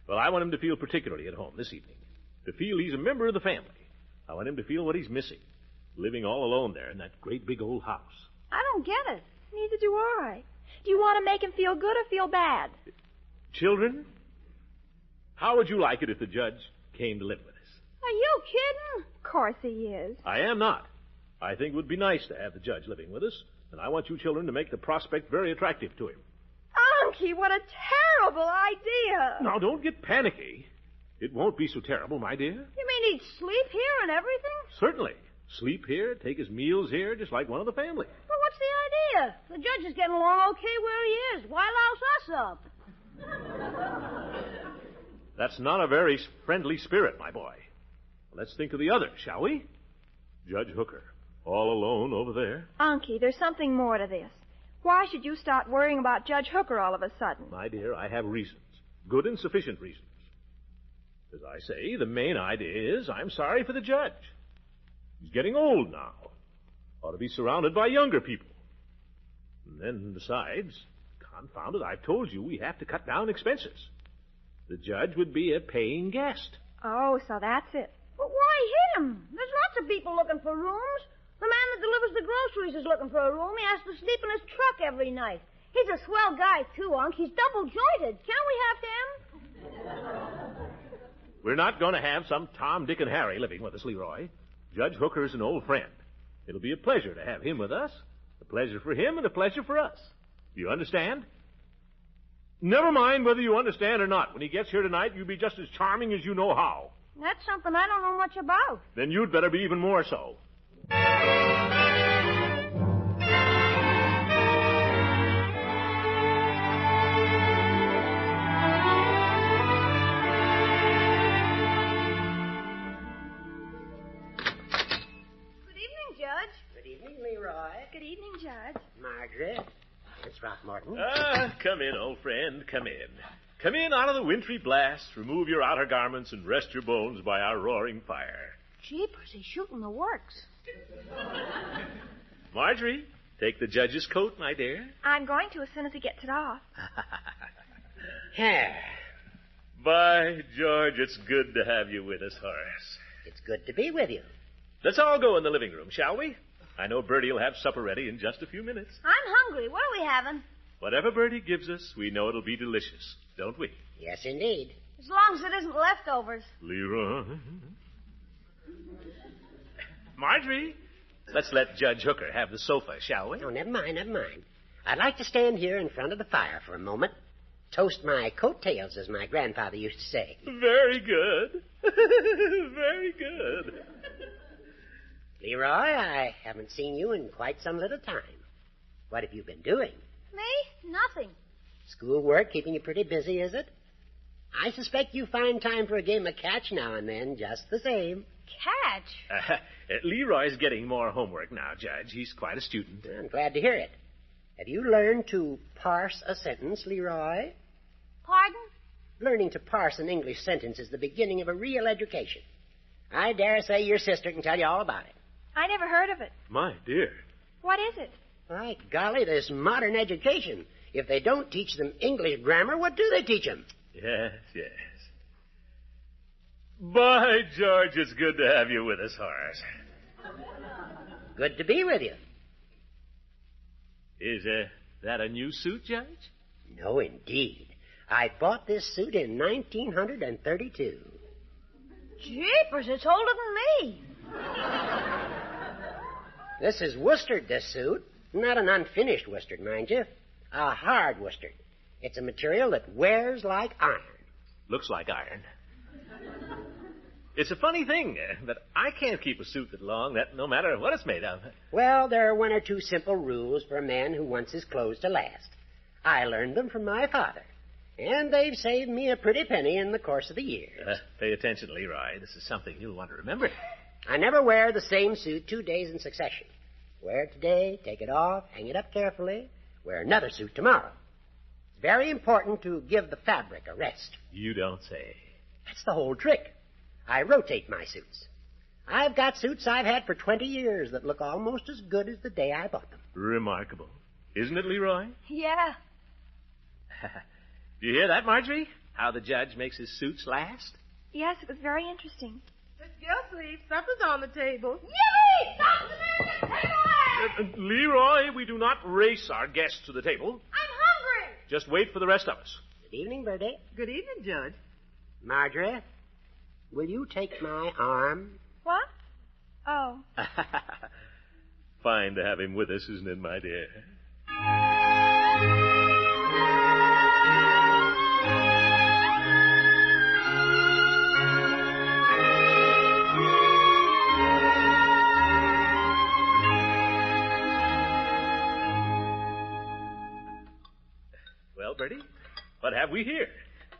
[SPEAKER 2] Well, I want him to feel particularly at home this evening. To feel he's a member of the family. I want him to feel what he's missing. Living all alone there in that great big old house.
[SPEAKER 3] I don't get it. Neither do I. Do you want to make him feel good or feel bad?
[SPEAKER 2] Children, how would you like it if the judge came to live with us?
[SPEAKER 3] Are you kidding? Of course he is.
[SPEAKER 2] I am not. I think it would be nice to have the judge living with us, and I want you children to make the prospect very attractive to him.
[SPEAKER 3] Unky, what a terrible idea.
[SPEAKER 2] Now, don't get panicky. It won't be so terrible, my dear.
[SPEAKER 5] You mean he'd sleep here and everything?
[SPEAKER 2] Certainly. Sleep here, take his meals here, just like one of the family.
[SPEAKER 5] Well, what's the idea? The judge is getting along okay where he is. Why louse us up?
[SPEAKER 2] That's not a very friendly spirit, my boy. Let's think of the others, shall we? Judge Hooker, all alone over there.
[SPEAKER 3] Unky, there's something more to this. Why should you start worrying about Judge Hooker all of a sudden?
[SPEAKER 2] My dear, I have reasons. Good and sufficient reasons. As I say, the main idea is I'm sorry for the judge. He's getting old now. Ought to be surrounded by younger people. And then, besides, confound it, I've told you we have to cut down expenses. The judge would be a paying guest.
[SPEAKER 3] Oh, so that's it.
[SPEAKER 5] But why hit him? There's lots of people looking for rooms. The man that delivers the groceries is looking for a room. He has to sleep in his truck every night. He's a swell guy, too, Unc. He's double-jointed. Can't we have him?
[SPEAKER 2] We're not going to have some Tom, Dick, and Harry living with us, Leroy. Judge Hooker's an old friend. It'll be a pleasure to have him with us. A pleasure for him and a pleasure for us. Do you understand? Never mind whether you understand or not. When he gets here tonight, you'll be just as charming as you know how.
[SPEAKER 5] That's something I don't know much about.
[SPEAKER 2] Then you'd better be even more so.
[SPEAKER 3] Good evening, Judge.
[SPEAKER 12] Marjorie, it's Throckmorton.
[SPEAKER 2] Come in, old friend, come in. Come in out of the wintry blast, remove your outer garments, and rest your bones by our roaring fire.
[SPEAKER 5] Jeepers, he's shooting the works.
[SPEAKER 2] Marjorie, take the judge's coat, my dear.
[SPEAKER 3] I'm going to as soon as he gets it off.
[SPEAKER 12] Here.
[SPEAKER 2] By George, it's good to have you with us, Horace.
[SPEAKER 12] It's good to be with you.
[SPEAKER 2] Let's all go in the living room, shall we? I know Bertie will have supper ready in just a few minutes.
[SPEAKER 5] I'm hungry. What are we having?
[SPEAKER 2] Whatever Bertie gives us, we know it'll be delicious, don't we?
[SPEAKER 12] Yes, indeed.
[SPEAKER 5] As long as it isn't leftovers.
[SPEAKER 2] Leroy. Marjorie, let's let Judge Hooker have the sofa, shall we?
[SPEAKER 12] Oh, never mind. I'd like to stand here in front of the fire for a moment. Toast my coattails, as my grandfather used to say.
[SPEAKER 2] Very good. Very good.
[SPEAKER 12] Leroy, I haven't seen you in quite some little time. What have you been doing?
[SPEAKER 5] Me? Nothing.
[SPEAKER 12] Schoolwork keeping you pretty busy, is it? I suspect you find time for a game of catch now and then, just the same.
[SPEAKER 5] Catch?
[SPEAKER 2] Leroy's getting more homework now, Judge. He's quite a student.
[SPEAKER 12] I'm glad to hear it. Have you learned to parse a sentence, Leroy?
[SPEAKER 5] Pardon?
[SPEAKER 12] Learning to parse an English sentence is the beginning of a real education. I dare say your sister can tell you all about it.
[SPEAKER 3] I never heard of it.
[SPEAKER 2] My dear.
[SPEAKER 3] What is it?
[SPEAKER 12] By golly, this modern education. If they don't teach them English grammar, what do they teach them?
[SPEAKER 2] Yes. By George, it's good to have you with us, Horace.
[SPEAKER 12] Good to be with you.
[SPEAKER 2] Is that a new suit, Judge?
[SPEAKER 12] No, indeed. I bought this suit in 1932.
[SPEAKER 5] Jeepers, it's older than me.
[SPEAKER 12] This is worsted, this suit. Not an unfinished worsted, mind you. A hard worsted. It's a material that wears like iron.
[SPEAKER 2] Looks like iron. It's a funny thing that I can't keep a suit that long, that no matter what it's made of.
[SPEAKER 12] Well, there are one or two simple rules for a man who wants his clothes to last. I learned them from my father, and they've saved me a pretty penny in the course of the years.
[SPEAKER 2] Pay attention, Leroy. This is something you'll want to remember.
[SPEAKER 12] I never wear the same suit 2 days in succession. Wear it today, take it off, hang it up carefully, wear another suit tomorrow. It's very important to give the fabric a rest.
[SPEAKER 2] You don't say.
[SPEAKER 12] That's the whole trick. I rotate my suits. I've got suits I've had for 20 years that look almost as good as the day I bought them.
[SPEAKER 2] Remarkable. Isn't it, Leroy?
[SPEAKER 3] Yeah.
[SPEAKER 2] Do you hear that, Marjorie? How the judge makes his suits last?
[SPEAKER 3] Yes, it was very interesting.
[SPEAKER 17] Miss Gildersleeve, supper's on the table.
[SPEAKER 21] Yay! Stop the table!
[SPEAKER 2] Leroy, we do not race our guests to the table.
[SPEAKER 21] I'm hungry.
[SPEAKER 2] Just wait for the rest of us.
[SPEAKER 12] Good evening, Bertie.
[SPEAKER 17] Good evening, Judge.
[SPEAKER 12] Marjorie, will you take my arm?
[SPEAKER 3] What? Oh.
[SPEAKER 2] Fine to have him with us, isn't it, my dear? Well, Bertie, what have we here?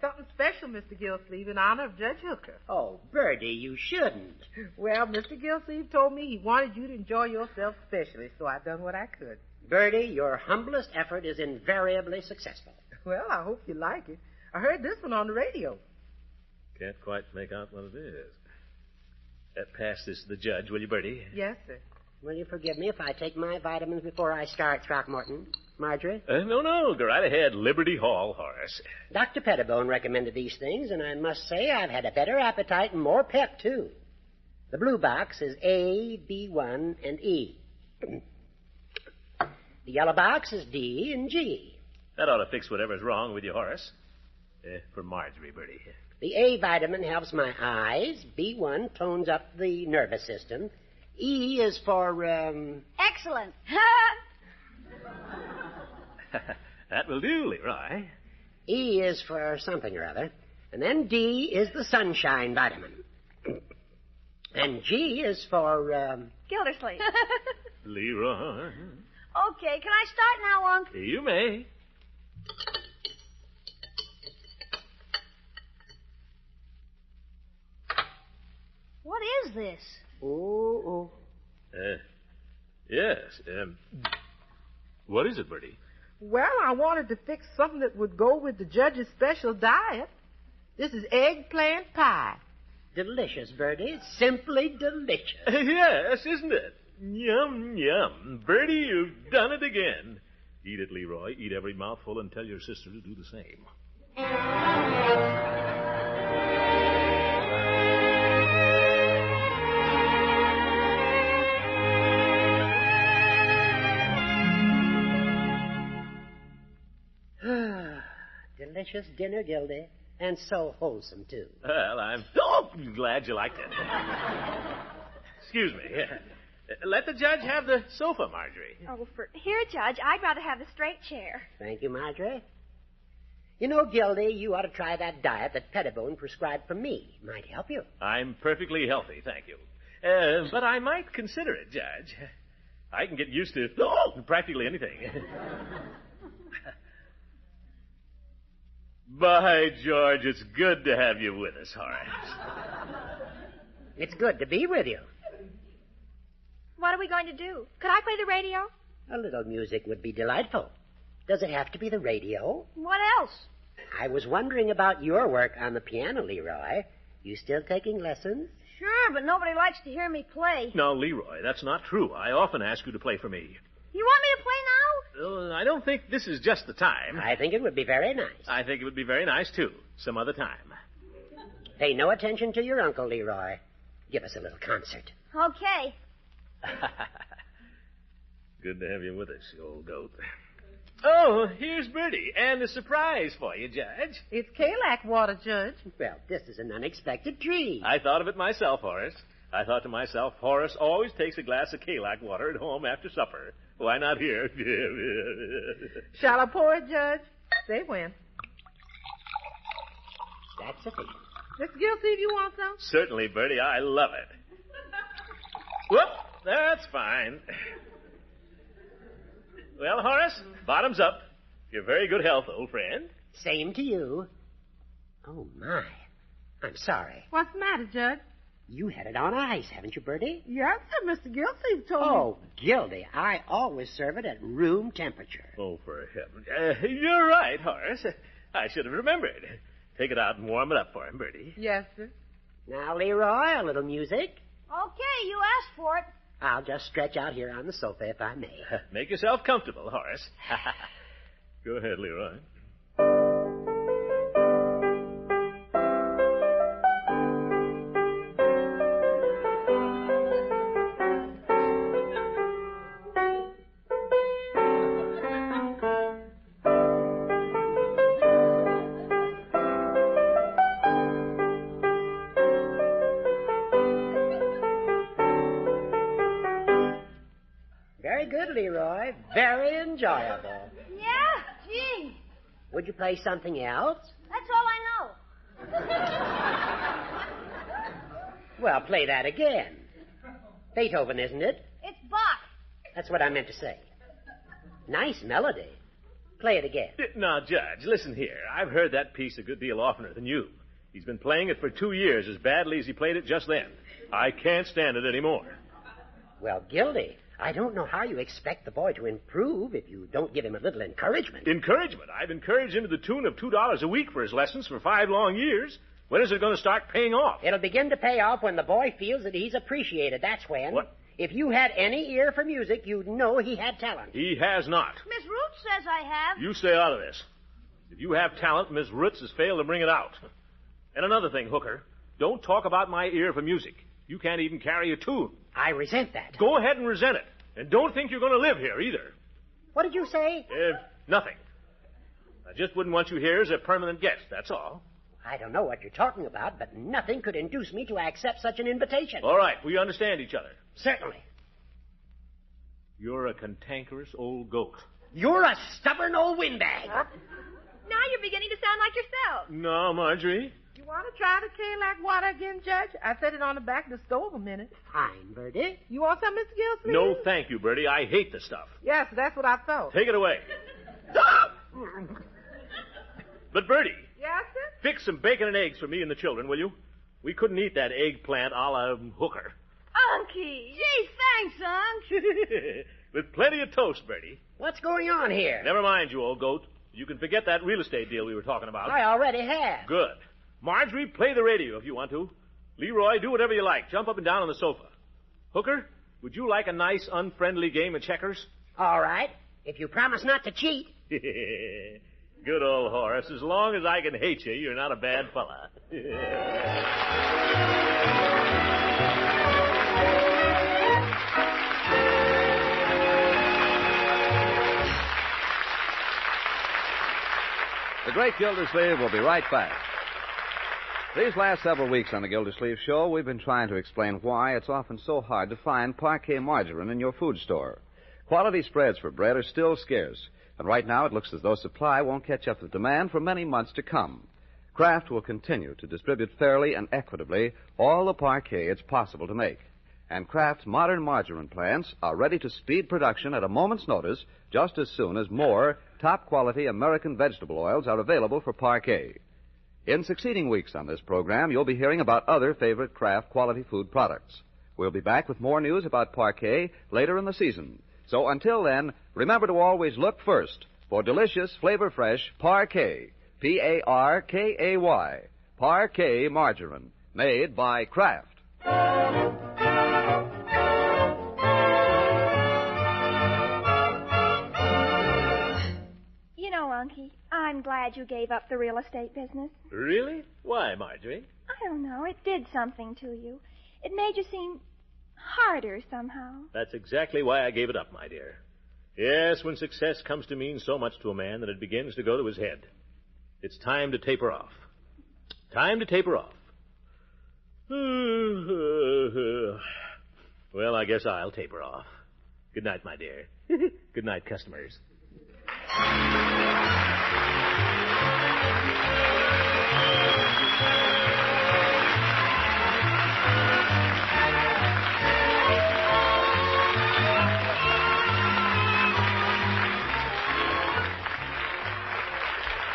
[SPEAKER 17] Something special, Mr. Gildersleeve, in honor of Judge Hooker.
[SPEAKER 12] Oh, Bertie, you shouldn't.
[SPEAKER 17] Well, Mr. Gildersleeve told me he wanted you to enjoy yourself specially, so I done what I could.
[SPEAKER 12] Bertie, your humblest effort is invariably successful.
[SPEAKER 17] Well, I hope you like it. I heard this one on the radio.
[SPEAKER 2] Can't quite make out what it is. Pass this to the judge, will you, Bertie?
[SPEAKER 17] Yes, sir.
[SPEAKER 12] Will you forgive me if I take my vitamins before I start, Throckmorton? Marjorie?
[SPEAKER 2] No. Go right ahead. Liberty Hall, Horace.
[SPEAKER 12] Dr. Pettibone recommended these things, and I must say I've had a better appetite and more pep, too. The blue box is A, B1, and E. The yellow box is D and G.
[SPEAKER 2] That ought to fix whatever's wrong with you, Horace. For Marjorie, Bertie.
[SPEAKER 12] The A vitamin helps my eyes. B1 tones up the nervous system. E is for,
[SPEAKER 21] Excellent.
[SPEAKER 2] That will do, Leroy.
[SPEAKER 12] E is for something or other. And then D is the sunshine vitamin. And G is for,
[SPEAKER 3] Gildersleeve.
[SPEAKER 2] Leroy.
[SPEAKER 21] Okay, can I start now, Unc?
[SPEAKER 2] You may.
[SPEAKER 21] What is this?
[SPEAKER 12] Oh.
[SPEAKER 2] Yes. What is it, Bertie?
[SPEAKER 17] Well, I wanted to fix something that would go with the judge's special diet. This is eggplant pie.
[SPEAKER 12] Delicious, Bertie. Simply delicious.
[SPEAKER 2] Yes, isn't it? Yum, yum. Bertie, you've done it again. Eat it, Leroy. Eat every mouthful and tell your sister to do the same.
[SPEAKER 12] Delicious dinner, Gildy. And so wholesome, too.
[SPEAKER 2] Well, I'm glad you liked it. Excuse me. Let the judge have the sofa, Marjorie.
[SPEAKER 3] Oh, here, Judge, I'd rather have the straight chair.
[SPEAKER 12] Thank you, Marjorie. You know, Gildy, you ought to try that diet that Pettibone prescribed for me. Might help you.
[SPEAKER 2] I'm perfectly healthy, thank you. But I might consider it, Judge. I can get used to practically anything. By George, it's good to have you with us, Horace.
[SPEAKER 12] It's good to be with you.
[SPEAKER 3] What are we going to do? Could I play the radio?
[SPEAKER 12] A little music would be delightful. Does it have to be the radio?
[SPEAKER 21] What else?
[SPEAKER 12] I was wondering about your work on the piano, Leroy. You still taking lessons?
[SPEAKER 21] Sure, but nobody likes to hear me play.
[SPEAKER 2] No, Leroy, that's not true. I often ask you to play for me.
[SPEAKER 21] You want me to play now?
[SPEAKER 2] I don't think this is just the time.
[SPEAKER 12] I think it would be very nice.
[SPEAKER 2] I think it would be very nice, too. Some other time.
[SPEAKER 12] Pay no attention to your uncle, Leroy. Give us a little concert.
[SPEAKER 21] Okay.
[SPEAKER 2] Good to have you with us, you old goat. Oh, here's Bertie, and a surprise for you, Judge.
[SPEAKER 17] It's Kalak water, Judge.
[SPEAKER 12] Well, this is an unexpected treat.
[SPEAKER 2] I thought of it myself, Horace. I thought to myself, Horace always takes a glass of Kalak water at home after supper. Why not here?
[SPEAKER 17] Shall I pour it, Judge? Say when.
[SPEAKER 12] That's it.
[SPEAKER 17] Mr. Gildersleeve, you want some?
[SPEAKER 2] Certainly, Bertie. I love it. Whoop! That's fine. Well, Horace, bottoms up. Your very good health, old friend.
[SPEAKER 12] Same to you. Oh, my. I'm sorry.
[SPEAKER 17] What's the matter, Judge?
[SPEAKER 12] You had it on ice, haven't you, Bertie?
[SPEAKER 17] Yes, sir. Mr. Gildersleeve told me.
[SPEAKER 12] Oh, Gildy, I always serve it at room temperature.
[SPEAKER 2] Oh, for heaven. You're right, Horace. I should have remembered. Take it out and warm it up for him, Bertie.
[SPEAKER 17] Yes, sir.
[SPEAKER 12] Now, Leroy, a little music.
[SPEAKER 21] Okay, you asked for it.
[SPEAKER 12] I'll just stretch out here on the sofa if I may.
[SPEAKER 2] Make yourself comfortable, Horace. Go ahead, Leroy.
[SPEAKER 12] Leroy. Very enjoyable.
[SPEAKER 5] Yeah? Gee.
[SPEAKER 12] Would you play something else?
[SPEAKER 5] That's all I know.
[SPEAKER 12] Well, play that again. Beethoven, isn't it?
[SPEAKER 5] It's Bach.
[SPEAKER 12] That's what I meant to say. Nice melody. Play it again.
[SPEAKER 2] Now, Judge, listen here. I've heard that piece a good deal oftener than you. He's been playing it for 2 years as badly as he played it just then. I can't stand it anymore.
[SPEAKER 12] Well, Gildy, I don't know how you expect the boy to improve if you don't give him a little encouragement.
[SPEAKER 2] Encouragement? I've encouraged him to the tune of $2 a week for his lessons for 5 long years. When is it going to start paying off?
[SPEAKER 12] It'll begin to pay off when the boy feels that he's appreciated. That's when.
[SPEAKER 2] What?
[SPEAKER 12] If you had any ear for music, you'd know he had talent.
[SPEAKER 2] He has not.
[SPEAKER 5] Miss Root says I have.
[SPEAKER 2] You stay out of this. If you have talent, Miss Ritz has failed to bring it out. And another thing, Hooker, don't talk about my ear for music. You can't even carry a tune.
[SPEAKER 12] I resent that.
[SPEAKER 2] Go ahead and resent it. And don't think you're going to live here either.
[SPEAKER 12] What did you say?
[SPEAKER 2] Nothing. I just wouldn't want you here as a permanent guest, that's all.
[SPEAKER 12] I don't know what you're talking about, but nothing could induce me to accept such an invitation.
[SPEAKER 2] All right, we understand each other.
[SPEAKER 12] Certainly.
[SPEAKER 2] You're a cantankerous old goat.
[SPEAKER 12] You're a stubborn old windbag.
[SPEAKER 3] Now you're beginning to sound like yourself.
[SPEAKER 2] No, Marjorie.
[SPEAKER 17] You want to try the K-Lac water again, Judge? I set it on the back of the stove a minute.
[SPEAKER 12] Fine, Bertie.
[SPEAKER 17] You want some, Mr. Gildersleeve?
[SPEAKER 2] No, thank you, Bertie. I hate the stuff.
[SPEAKER 17] Yes, that's what I thought.
[SPEAKER 2] Take it away. But, Bertie.
[SPEAKER 17] Yes, sir?
[SPEAKER 2] Fix some bacon and eggs for me and the children, will you? We couldn't eat that eggplant a la Hooker.
[SPEAKER 5] Unky. Gee, thanks, Unc.
[SPEAKER 2] With plenty of toast, Bertie.
[SPEAKER 12] What's going on here?
[SPEAKER 2] Never mind, you old goat. You can forget that real estate deal we were talking about.
[SPEAKER 12] I already have.
[SPEAKER 2] Good. Marjorie, play the radio if you want to. Leroy, do whatever you like. Jump up and down on the sofa. Hooker, would you like a nice, unfriendly game of checkers?
[SPEAKER 12] All right, if you promise not to cheat.
[SPEAKER 2] Good old Horace. As long as I can hate you, you're not a bad fella.
[SPEAKER 1] The Great Gildersleeve will be right back. These last several weeks on the Gildersleeve Show, we've been trying to explain why it's often so hard to find parquet margarine in your food store. Quality spreads for bread are still scarce, and right now it looks as though supply won't catch up with demand for many months to come. Kraft will continue to distribute fairly and equitably all the parquet it's possible to make. And Kraft's modern margarine plants are ready to speed production at a moment's notice just as soon as more top-quality American vegetable oils are available for parquet. In succeeding weeks on this program, you'll be hearing about other favorite Kraft quality food products. We'll be back with more news about parquet later in the season. So until then, remember to always look first for delicious, flavor-fresh parquet, P-A-R-K-A-Y, parquet margarine, made by Kraft.
[SPEAKER 3] You know, Unky, I'm glad you gave up the real estate business.
[SPEAKER 2] Really? Why, Marjorie?
[SPEAKER 3] I don't know. It did something to you. It made you seem harder somehow.
[SPEAKER 2] That's exactly why I gave it up, my dear. Yes, when success comes to mean so much to a man that it begins to go to his head. It's time to taper off. Time to taper off. Well, I guess I'll taper off. Good night, my dear. Good night, customers.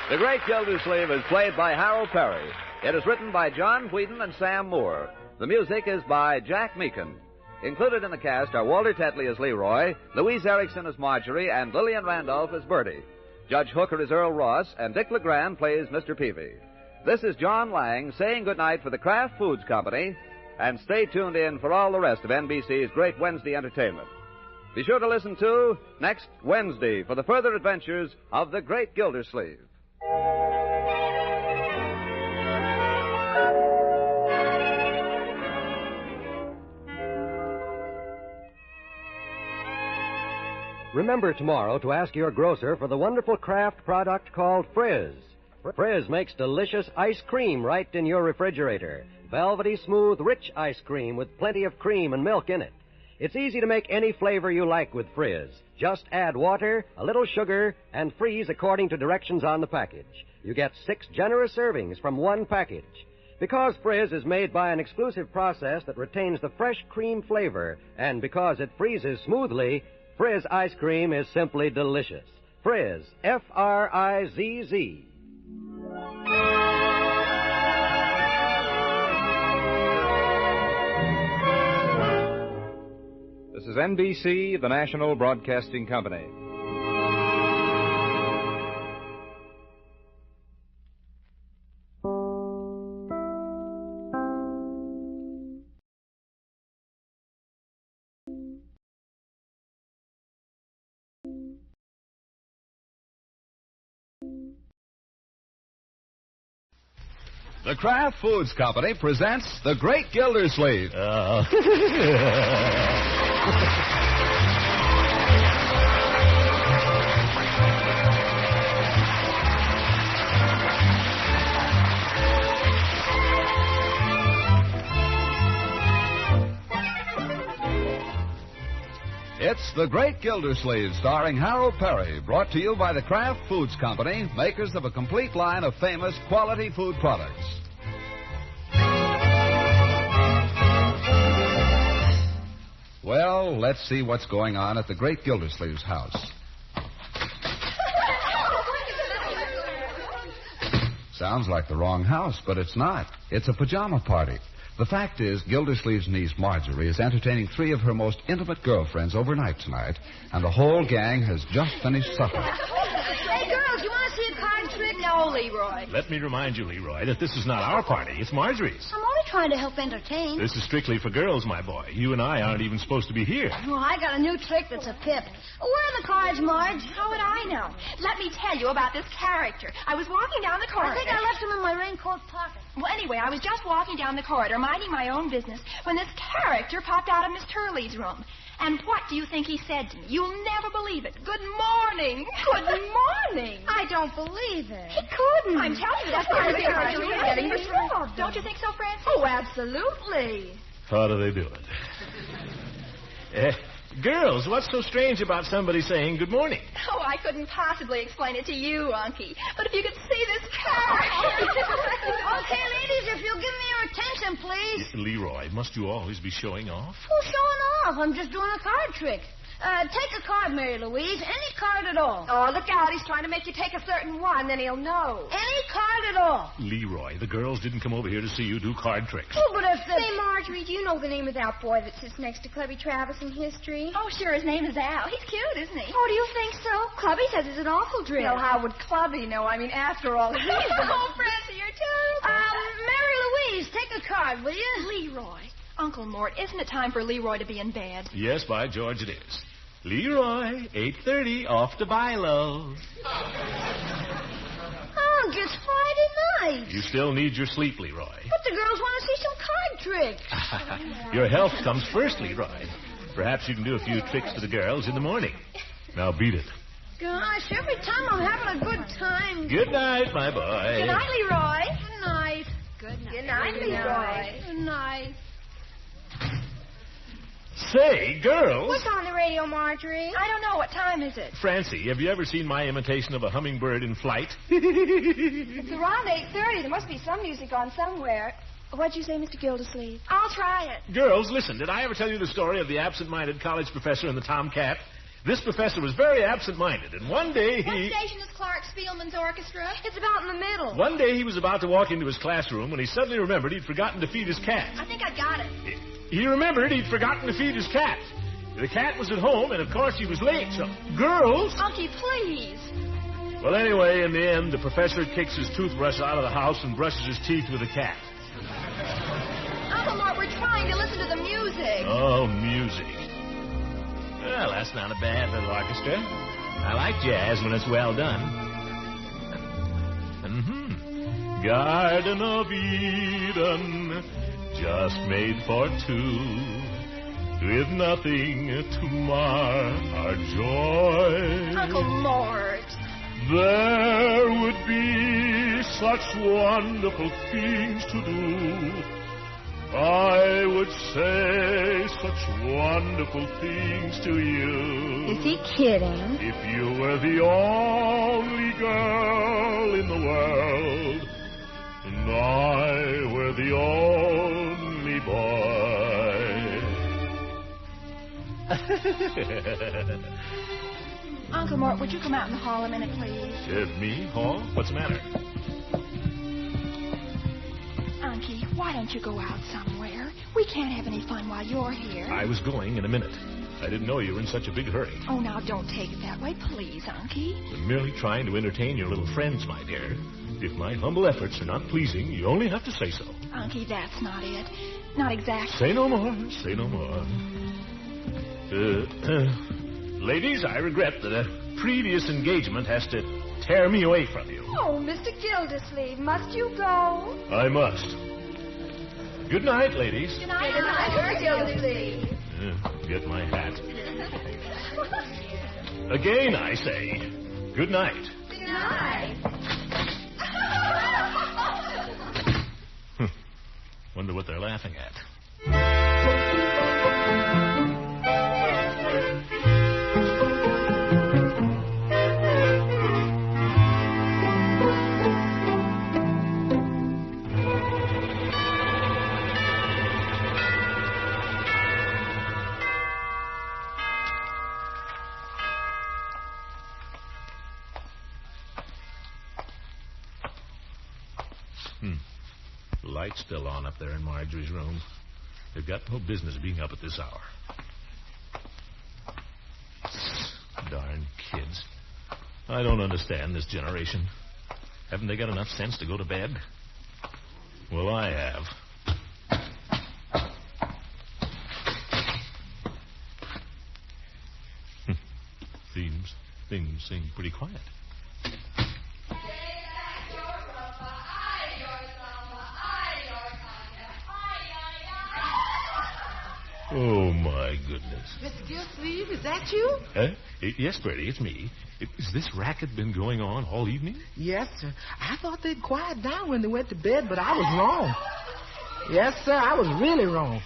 [SPEAKER 1] The Great Gildersleeve is played by Harold Perry. It is written by John Whedon and Sam Moore. The music is by Jack Meakin. Included in the cast are Walter Tetley as Leroy, Louise Erickson as Marjorie, and Lillian Randolph as Bertie. Judge Hooker is Earl Ross, and Dick LeGrand plays Mr. Peavy. This is John Lang saying goodnight for the Kraft Foods Company, and stay tuned in for all the rest of NBC's great Wednesday entertainment. Be sure to listen to next Wednesday for the further adventures of the Great Gildersleeve.
[SPEAKER 10] Remember tomorrow to ask your grocer for the wonderful Kraft product called Frizz. Frizz makes delicious ice cream right in your refrigerator. Velvety, smooth, rich ice cream with plenty of cream and milk in it. It's easy to make any flavor you like with Frizz. Just add water, a little sugar, and freeze according to directions on the package. You get 6 generous servings from one package. Because Frizz is made by an exclusive process that retains the fresh cream flavor, and because it freezes smoothly, Frizz ice cream is simply delicious. Frizz, F-R-I-Z-Z.
[SPEAKER 18] This is NBC, the National Broadcasting Company.
[SPEAKER 1] The Kraft Foods Company presents The Great Gildersleeve. It's The Great Gildersleeve, starring Harold Perry, brought to you by the Kraft Foods Company, makers of a complete line of famous quality food products. Well, let's see what's going on at the Great Gildersleeve's house. Sounds like the wrong house, but it's not. It's a pajama party. The fact is, Gildersleeve's niece, Marjorie, is entertaining 3 of her most intimate girlfriends overnight tonight, and the whole gang has just finished supper.
[SPEAKER 5] Hey, girls, you want to see a card trick?
[SPEAKER 3] No, Leroy.
[SPEAKER 2] Let me remind you, Leroy, that this is not our party. It's Marjorie's.
[SPEAKER 5] I'm only trying to help entertain.
[SPEAKER 2] This is strictly for girls, my boy. You and I aren't even supposed to be here.
[SPEAKER 5] Well, I got a new trick that's a pip. Where are the cards, Marge?
[SPEAKER 3] How would I know? Let me tell you about this character. I was walking down the corridor.
[SPEAKER 5] I think I left them in my raincoat pocket.
[SPEAKER 3] Well, anyway, I was just walking down the corridor, minding my own business, when this character popped out of Miss Turley's room. And what do you think he said to me? You'll never believe it. Good morning. Good morning.
[SPEAKER 5] I don't believe it.
[SPEAKER 3] He couldn't. I'm telling you, that's why we're getting this room. Don't you think so, Francie?
[SPEAKER 13] Oh, absolutely.
[SPEAKER 2] How do they do it? Girls, what's so strange about somebody saying good morning?
[SPEAKER 3] Oh, I couldn't possibly explain it to you, Unky. But if you could see this character.
[SPEAKER 5] Okay, ladies, if you'll give me your attention, please.
[SPEAKER 2] Leroy, must you always be showing off?
[SPEAKER 5] Who's showing off? I'm just doing a card trick. Take a card, Mary Louise. Any card at all.
[SPEAKER 3] Oh, look out. He's trying to make you take a certain one, then he'll know.
[SPEAKER 5] Any card at all.
[SPEAKER 2] Leroy, the girls didn't come over here to see you do card tricks.
[SPEAKER 5] Oh, but if the...
[SPEAKER 14] Say, Marjorie, do you know the name of that boy that sits next to Clubby Travis in history?
[SPEAKER 3] Oh, sure. His name is Al. He's cute, isn't he?
[SPEAKER 14] Oh, do you think so? Clubby says it's an awful drill.
[SPEAKER 13] Well, how would Clubby know? I mean, after all, he's
[SPEAKER 3] Oh, Francie, you're too.
[SPEAKER 5] Mary Louise, take a card, will you?
[SPEAKER 3] Leroy. Uncle Mort, isn't it time for Leroy to be in bed?
[SPEAKER 2] Yes, by George, it is. Leroy, 8:30, off to Bilo.
[SPEAKER 5] Oh, just Friday night.
[SPEAKER 2] You still need your sleep, Leroy.
[SPEAKER 5] But the girls want to see some card tricks.
[SPEAKER 2] Your health comes first, Leroy. Perhaps you can do a few tricks for the girls in the morning. Now beat it.
[SPEAKER 5] Gosh, every time I'm having a good time.
[SPEAKER 2] Good night, my boy.
[SPEAKER 3] Good night, Leroy.
[SPEAKER 5] Good night.
[SPEAKER 3] Good night.
[SPEAKER 5] Good night, Leroy. Good night.
[SPEAKER 2] Say, girls.
[SPEAKER 14] What's on the radio, Marjorie?
[SPEAKER 3] I don't know. What time is it?
[SPEAKER 2] Francie, have you ever seen my imitation of a hummingbird in flight?
[SPEAKER 14] It's around 8:30. There must be some music on somewhere. What'd you say, Mr. Gildersleeve?
[SPEAKER 3] I'll try it.
[SPEAKER 2] Girls, listen. Did I ever tell you the story of the absent-minded college professor and the tomcat? This professor was very absent-minded, and one day
[SPEAKER 3] What station is Clark Spielman's orchestra?
[SPEAKER 14] It's about in the middle.
[SPEAKER 2] One day he was about to walk into his classroom when he suddenly remembered he'd forgotten to feed his cat.
[SPEAKER 3] I think I got it.
[SPEAKER 2] He remembered he'd forgotten to feed his cat. The cat was at home, and of course he was late, so... Girls!
[SPEAKER 3] Unky, please.
[SPEAKER 2] Well, anyway, in the end, the professor kicks his toothbrush out of the house and brushes his teeth with the cat.
[SPEAKER 3] Uncle Mort, we're trying to listen to the music.
[SPEAKER 2] Oh, music. Well, that's not a bad little orchestra. I like jazz when it's well done. Garden of Eden, just made for two, with nothing to mar our joy.
[SPEAKER 3] Uncle Mort.
[SPEAKER 2] There would be such wonderful things to do.
[SPEAKER 22] I would say such wonderful things to you.
[SPEAKER 21] Is he kidding?
[SPEAKER 22] If you were the only girl in the world, and I were the only boy.
[SPEAKER 3] Uncle Mort, would you come out in the hall a minute, please?
[SPEAKER 2] Me? Hall? What's the matter?
[SPEAKER 3] Unky, why don't you go out somewhere? We can't have any fun while you're here.
[SPEAKER 2] I was going in a minute. I didn't know you were in such a big hurry.
[SPEAKER 3] Oh, now don't take it that way, please, Unky.
[SPEAKER 2] I'm merely trying to entertain your little friends, my dear. If my humble efforts are not pleasing, you only have to say so.
[SPEAKER 3] Unky, that's not it. Not exactly.
[SPEAKER 2] Say no more. Say no more. Ladies, I regret that a previous engagement has to tear me away from you.
[SPEAKER 14] Oh, Mr. Gildersleeve, must you go?
[SPEAKER 2] I must. Good night, ladies.
[SPEAKER 14] Good night, Mr. Gildersleeve.
[SPEAKER 2] Get my hat. Again, I say, good night.
[SPEAKER 14] Good night.
[SPEAKER 2] Wonder what they're laughing at. The light's still on up there in Marjorie's room. They've got no business being up at this hour. Darn kids. I don't understand this generation. Haven't they got enough sense to go to bed? Well, I have. Things seem pretty quiet. Oh, my goodness.
[SPEAKER 17] Mr. Gildersleeve, is that you?
[SPEAKER 2] Yes, Bertie, it's me. Has this racket been going on all evening?
[SPEAKER 17] Yes, sir. I thought they'd quiet down when they went to bed, but I was wrong. Yes, sir, I was really wrong.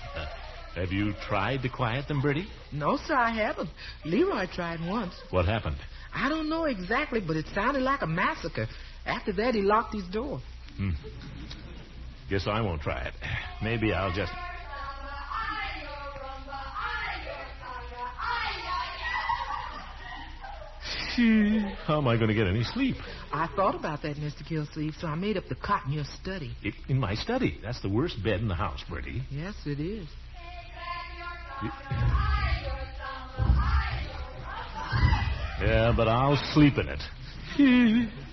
[SPEAKER 2] Have you tried to quiet them, Bertie?
[SPEAKER 17] No, sir, I haven't. Leroy tried once.
[SPEAKER 2] What happened?
[SPEAKER 17] I don't know exactly, but it sounded like a massacre. After that, he locked his door.
[SPEAKER 2] Guess I won't try it. Maybe I'll just... How am I going to get any sleep?
[SPEAKER 17] I thought about that, Mr. Gildersleeve, so I made up the cot in your study.
[SPEAKER 2] In my study? That's the worst bed in the house, Bertie.
[SPEAKER 17] Yes, it is.
[SPEAKER 2] Yeah, but I'll sleep in it.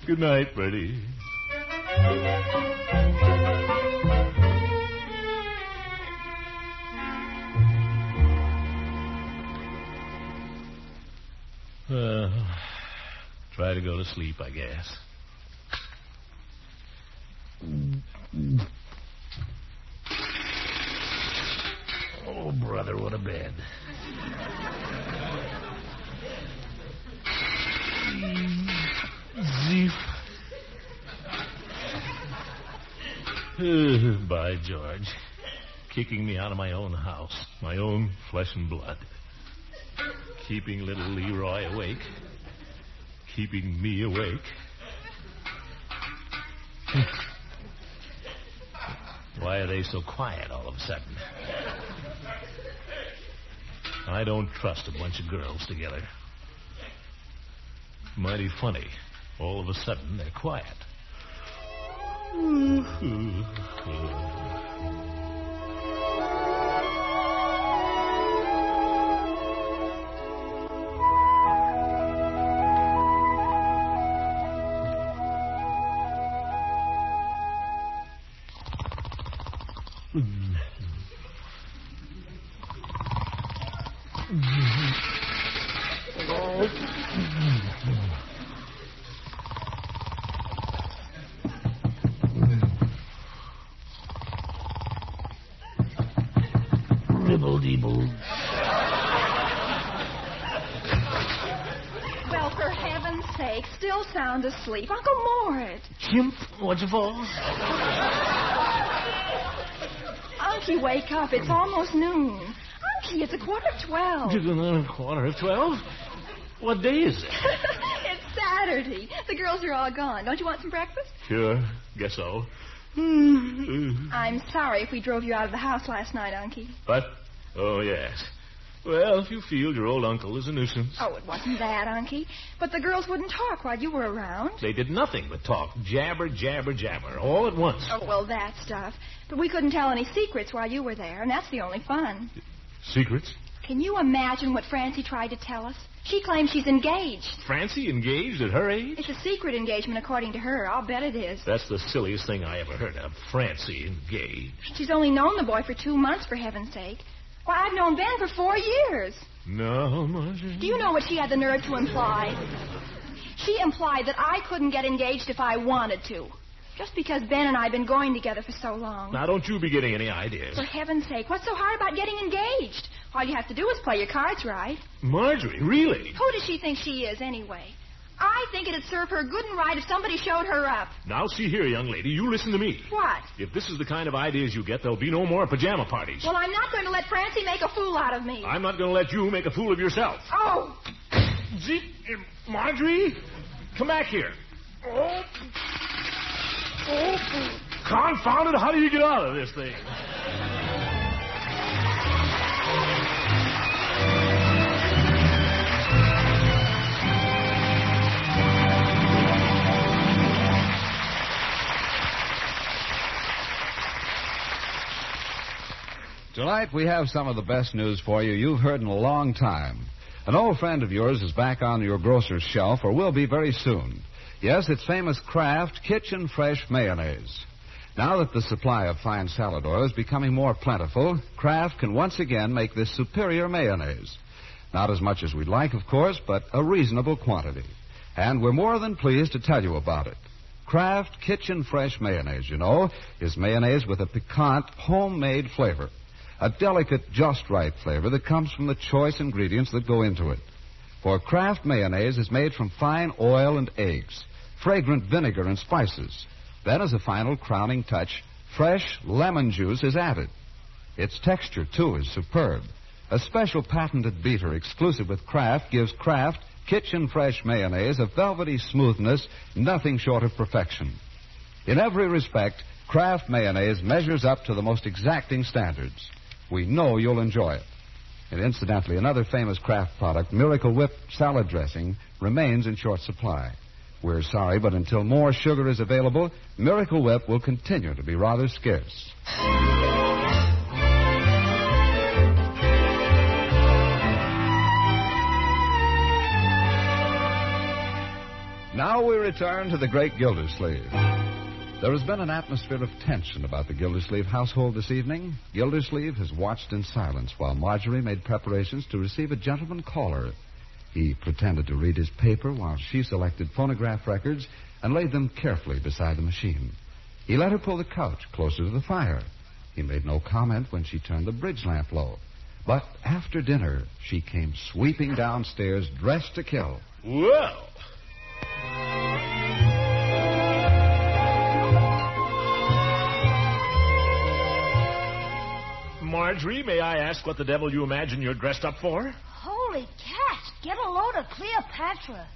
[SPEAKER 2] Good night, Bertie. Try to go to sleep, I guess. Oh, brother, what a bed. By George. Kicking me out of my own house, my own flesh and blood. Keeping little Leroy awake. Keeping me awake. Why are they so quiet all of a sudden? I don't trust a bunch of girls together. Mighty funny. All of a sudden, they're quiet.
[SPEAKER 3] Well, for heaven's sake, still sound asleep. Uncle Mort.
[SPEAKER 2] Chimp, what's it for?
[SPEAKER 3] Unky, wake up. It's almost noon. Unky, it's 11:45.
[SPEAKER 2] 11:45? What day is it?
[SPEAKER 3] It's Saturday. The girls are all gone. Don't you want some breakfast?
[SPEAKER 2] Sure, guess so.
[SPEAKER 3] I'm sorry if we drove you out of the house last night, Unky.
[SPEAKER 2] What? Oh, yes. Well, if you feel your old uncle is a nuisance.
[SPEAKER 3] Oh, it wasn't that, Unky. But the girls wouldn't talk while you were around.
[SPEAKER 2] They did nothing but talk. Jabber, jabber, jabber. All at once.
[SPEAKER 3] Oh, well, that stuff. But we couldn't tell any secrets while you were there, and that's the only fun.
[SPEAKER 2] Secrets?
[SPEAKER 3] Can you imagine what Francie tried to tell us? She claims she's engaged.
[SPEAKER 2] Francie engaged at her age?
[SPEAKER 3] It's a secret engagement, according to her. I'll bet it is.
[SPEAKER 2] That's the silliest thing I ever heard of. Francie engaged.
[SPEAKER 3] She's only known the boy for 2 months, for heaven's sake. Why, I've known Ben for 4 years.
[SPEAKER 2] No, Marjorie.
[SPEAKER 3] Do you know what she had the nerve to imply? She implied that I couldn't get engaged if I wanted to. Just because Ben and I have been going together for so long.
[SPEAKER 2] Now, don't you be getting any ideas.
[SPEAKER 3] For heaven's sake, what's so hard about getting engaged? All you have to do is play your cards right.
[SPEAKER 2] Marjorie, really?
[SPEAKER 3] Who does she think she is, anyway? I think it'd serve her good and right if somebody showed her up.
[SPEAKER 2] Now, see here, young lady, you listen to me.
[SPEAKER 3] What?
[SPEAKER 2] If this is the kind of ideas you get, there'll be no more pajama parties.
[SPEAKER 3] Well, I'm not going to let Francie make a fool out of me.
[SPEAKER 2] I'm not going to let you make a fool of yourself.
[SPEAKER 3] Oh!
[SPEAKER 2] Marjorie, come back here. Oh, confound it, how do you get out of this thing?
[SPEAKER 1] Tonight we have some of the best news for you you've heard in a long time. An old friend of yours is back on your grocer's shelf, or will be very soon. Yes, it's famous Kraft Kitchen Fresh Mayonnaise. Now that the supply of fine salad oil is becoming more plentiful, Kraft can once again make this superior mayonnaise. Not as much as we'd like, of course, but a reasonable quantity. And we're more than pleased to tell you about it. Kraft Kitchen Fresh Mayonnaise, you know, is mayonnaise with a piquant, homemade flavor. A delicate, just right flavor that comes from the choice ingredients that go into it. For Kraft mayonnaise is made from fine oil and eggs, fragrant vinegar and spices. Then, as a final crowning touch, fresh lemon juice is added. Its texture, too, is superb. A special patented beater exclusive with Kraft gives Kraft Kitchen Fresh Mayonnaise a velvety smoothness, nothing short of perfection. In every respect, Kraft mayonnaise measures up to the most exacting standards. We know you'll enjoy it. And incidentally, another famous Kraft product, Miracle Whip salad dressing, remains in short supply. We're sorry, but until more sugar is available, Miracle Whip will continue to be rather scarce. Now we return to the great Gildersleeve. There has been an atmosphere of tension about the Gildersleeve household this evening. Gildersleeve has watched in silence while Marjorie made preparations to receive a gentleman caller. He pretended to read his paper while she selected phonograph records and laid them carefully beside the machine. He let her pull the couch closer to the fire. He made no comment when she turned the bridge lamp low. But after dinner, she came sweeping downstairs dressed to kill.
[SPEAKER 2] Well. Marjorie, may I ask what the devil you imagine you're dressed up for?
[SPEAKER 5] Holy cats, get a load of Cleopatra.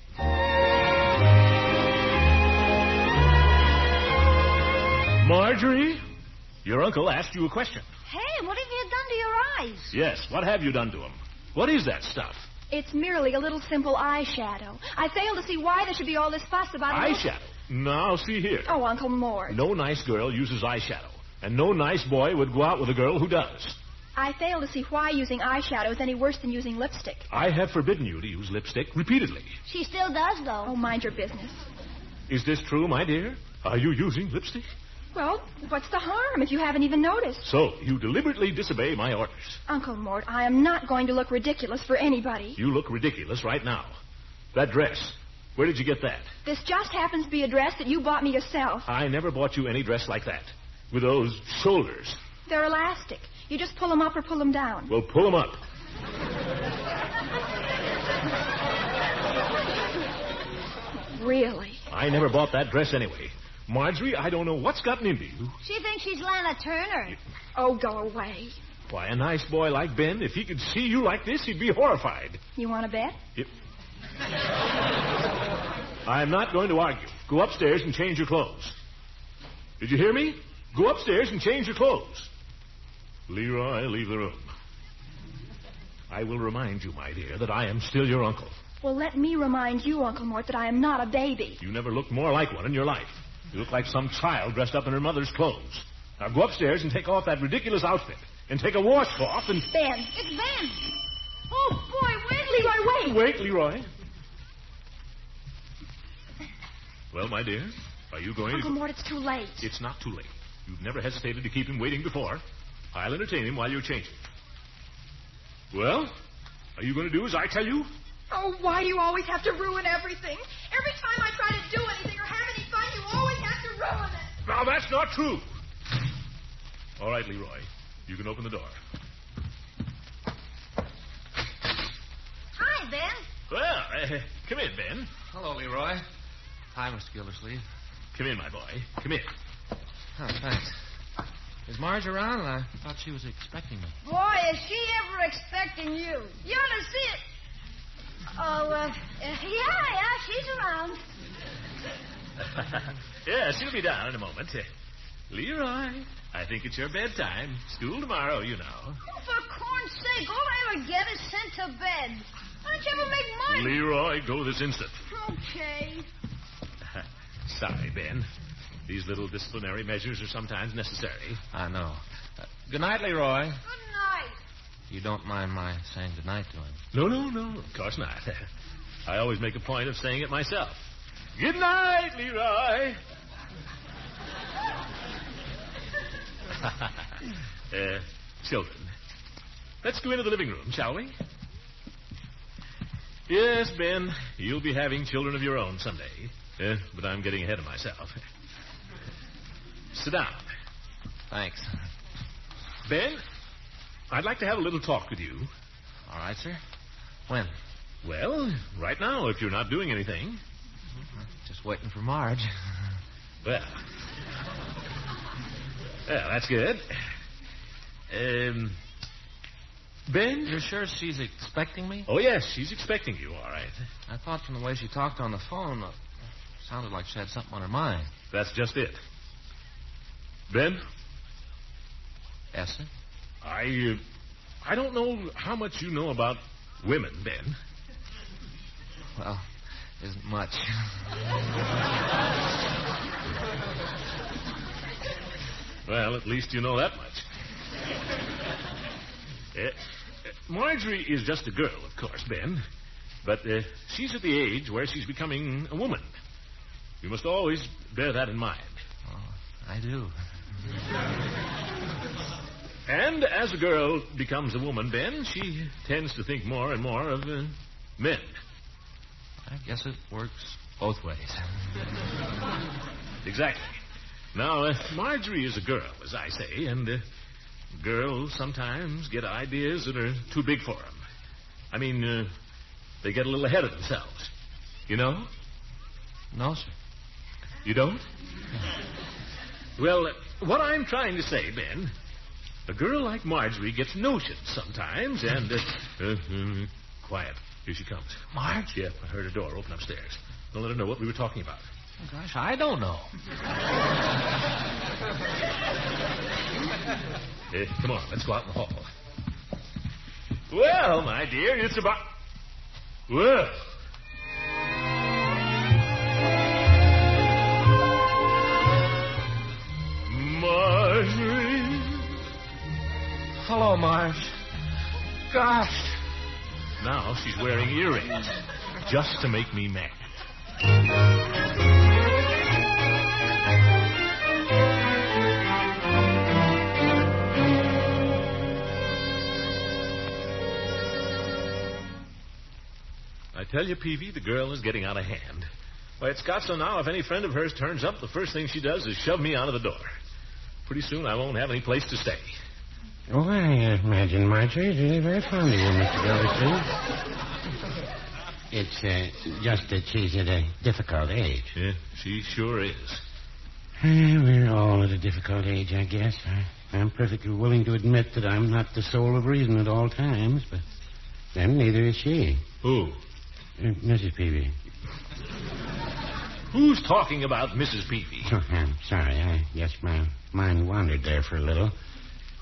[SPEAKER 2] Marjorie, your uncle asked you a question.
[SPEAKER 5] Hey, what have you done to your eyes?
[SPEAKER 2] Yes, what have you done to him? What is that stuff?
[SPEAKER 3] It's merely a little simple eyeshadow. I fail to see why there should be all this fuss about it.
[SPEAKER 2] Eyeshadow? Now, see here.
[SPEAKER 3] Oh, Uncle Mort.
[SPEAKER 2] No nice girl uses eyeshadow. And no nice boy would go out with a girl who does.
[SPEAKER 3] I fail to see why using eyeshadow is any worse than using lipstick.
[SPEAKER 2] I have forbidden you to use lipstick repeatedly.
[SPEAKER 5] She still does, though.
[SPEAKER 3] Oh, mind your business.
[SPEAKER 2] Is this true, my dear? Are you using lipstick?
[SPEAKER 3] Well, what's the harm if you haven't even noticed?
[SPEAKER 2] So, you deliberately disobey my orders.
[SPEAKER 3] Uncle Mort, I am not going to look ridiculous for anybody.
[SPEAKER 2] You look ridiculous right now. That dress, where did you get that?
[SPEAKER 3] This just happens to be a dress that you bought me yourself.
[SPEAKER 2] I never bought you any dress like that. With those shoulders.
[SPEAKER 3] They're elastic. You just pull them up or pull them down.
[SPEAKER 2] Well, pull them up.
[SPEAKER 3] Really?
[SPEAKER 2] I never bought that dress anyway. Marjorie, I don't know what's gotten into you.
[SPEAKER 5] She thinks she's Lana Turner.
[SPEAKER 3] Oh, go away.
[SPEAKER 2] Why, a nice boy like Ben, if he could see you like this, he'd be horrified.
[SPEAKER 3] You want to bet?
[SPEAKER 2] Yep. I'm not going to argue. Go upstairs and change your clothes. Did you hear me? Go upstairs and change your clothes. Leroy, leave the room. I will remind you, my dear, that I am still your uncle.
[SPEAKER 3] Well, let me remind you, Uncle Mort, that I am not a baby.
[SPEAKER 2] You never looked more like one in your life. You look like some child dressed up in her mother's clothes. Now go upstairs and take off that ridiculous outfit. And take a washcloth and...
[SPEAKER 3] Ben.
[SPEAKER 5] It's Ben. Oh, boy, wait.
[SPEAKER 3] Leroy, wait.
[SPEAKER 2] Wait, Leroy. Well, my dear, are you going
[SPEAKER 3] Uncle Mort, it's too late.
[SPEAKER 2] It's not too late. You've never hesitated to keep him waiting before. I'll entertain him while you're changing. Well, are you going to do as I tell you?
[SPEAKER 3] Oh, why do you always have to ruin everything? Every time I try to do anything or have any fun, you always have to ruin it.
[SPEAKER 2] Now, that's not true. All right, Leroy. You can open the door.
[SPEAKER 5] Hi, Ben.
[SPEAKER 2] Well, come in, Ben.
[SPEAKER 16] Hello, Leroy. Hi, Mr. Gildersleeve.
[SPEAKER 2] Come in, my boy. Come in.
[SPEAKER 16] Oh, thanks. Is Marge around? I thought she was expecting me.
[SPEAKER 5] Boy, is she ever expecting you. You ought to see it. Oh, yeah, she's around.
[SPEAKER 2] Yeah, she'll be down in a moment. Leroy, I think it's your bedtime. School tomorrow, you know.
[SPEAKER 5] Oh, for corn's sake, all I ever get is sent to bed. Why don't you ever make money?
[SPEAKER 2] Leroy, go this instant.
[SPEAKER 5] Okay.
[SPEAKER 2] Sorry, Ben. These little disciplinary measures are sometimes necessary.
[SPEAKER 16] I know. Good night, Leroy.
[SPEAKER 5] Good night.
[SPEAKER 16] You don't mind my saying good night to him?
[SPEAKER 2] No, of course not. I always make a point of saying it myself. Good night, Leroy. Children, let's go into the living room, shall we? Yes, Ben, you'll be having children of your own someday. But I'm getting ahead of myself. Sit down.
[SPEAKER 16] Thanks.
[SPEAKER 2] Ben, I'd like to have a little talk with you.
[SPEAKER 16] All right, sir. When?
[SPEAKER 2] Well, right now, if you're not doing anything.
[SPEAKER 16] Just waiting for Marge.
[SPEAKER 2] Well, that's good. Ben?
[SPEAKER 16] You're sure she's expecting me?
[SPEAKER 2] Oh, yes, she's expecting you, all right.
[SPEAKER 16] I thought from the way she talked on the phone, it sounded like she had something on her mind.
[SPEAKER 2] That's just it. Ben?
[SPEAKER 16] Yes, sir?
[SPEAKER 2] I don't know how much you know about women, Ben.
[SPEAKER 16] Well, isn't much.
[SPEAKER 2] Well, at least you know that much. Marjorie is just a girl, of course, Ben. But she's at the age where she's becoming a woman. You must always bear that in mind.
[SPEAKER 16] Oh, I do.
[SPEAKER 2] And as a girl becomes a woman, Ben, she tends to think more and more of men.
[SPEAKER 16] I guess it works both ways.
[SPEAKER 2] Exactly. Now, Marjorie is a girl, as I say, and girls sometimes get ideas that are too big for them. I mean, they get a little ahead of themselves. You know?
[SPEAKER 16] No, sir.
[SPEAKER 2] You don't? Well, what I'm trying to say, Ben, a girl like Marjorie gets notions sometimes, and... quiet. Here she comes.
[SPEAKER 16] Marge?
[SPEAKER 2] Yeah, I heard her door open upstairs. Don't let her know what we were talking about.
[SPEAKER 16] Oh, gosh, I don't know.
[SPEAKER 2] Come on, let's go out in the hall. Well, my dear, it's about... Well... Marjorie.
[SPEAKER 16] Hello, Marge. Gosh.
[SPEAKER 2] Now she's wearing earrings just to make me mad. I tell you, Peavy, the girl is getting out of hand. Why, it's got so now if any friend of hers turns up, the first thing she does is shove me out of the door. Pretty soon I won't have any place to stay.
[SPEAKER 4] Oh, I imagine Marjorie is really very fond of you, Mr. Gildersleeve. It's just that she's at a difficult age.
[SPEAKER 2] Yeah, she sure is.
[SPEAKER 4] We're all at a difficult age, I guess. I'm perfectly willing to admit that I'm not the soul of reason at all times, but then neither is she.
[SPEAKER 2] Who?
[SPEAKER 4] Mrs. Peavy.
[SPEAKER 2] Who's talking about Mrs. Peavy?
[SPEAKER 4] Oh, I'm sorry. I guess my mind wandered there for a little.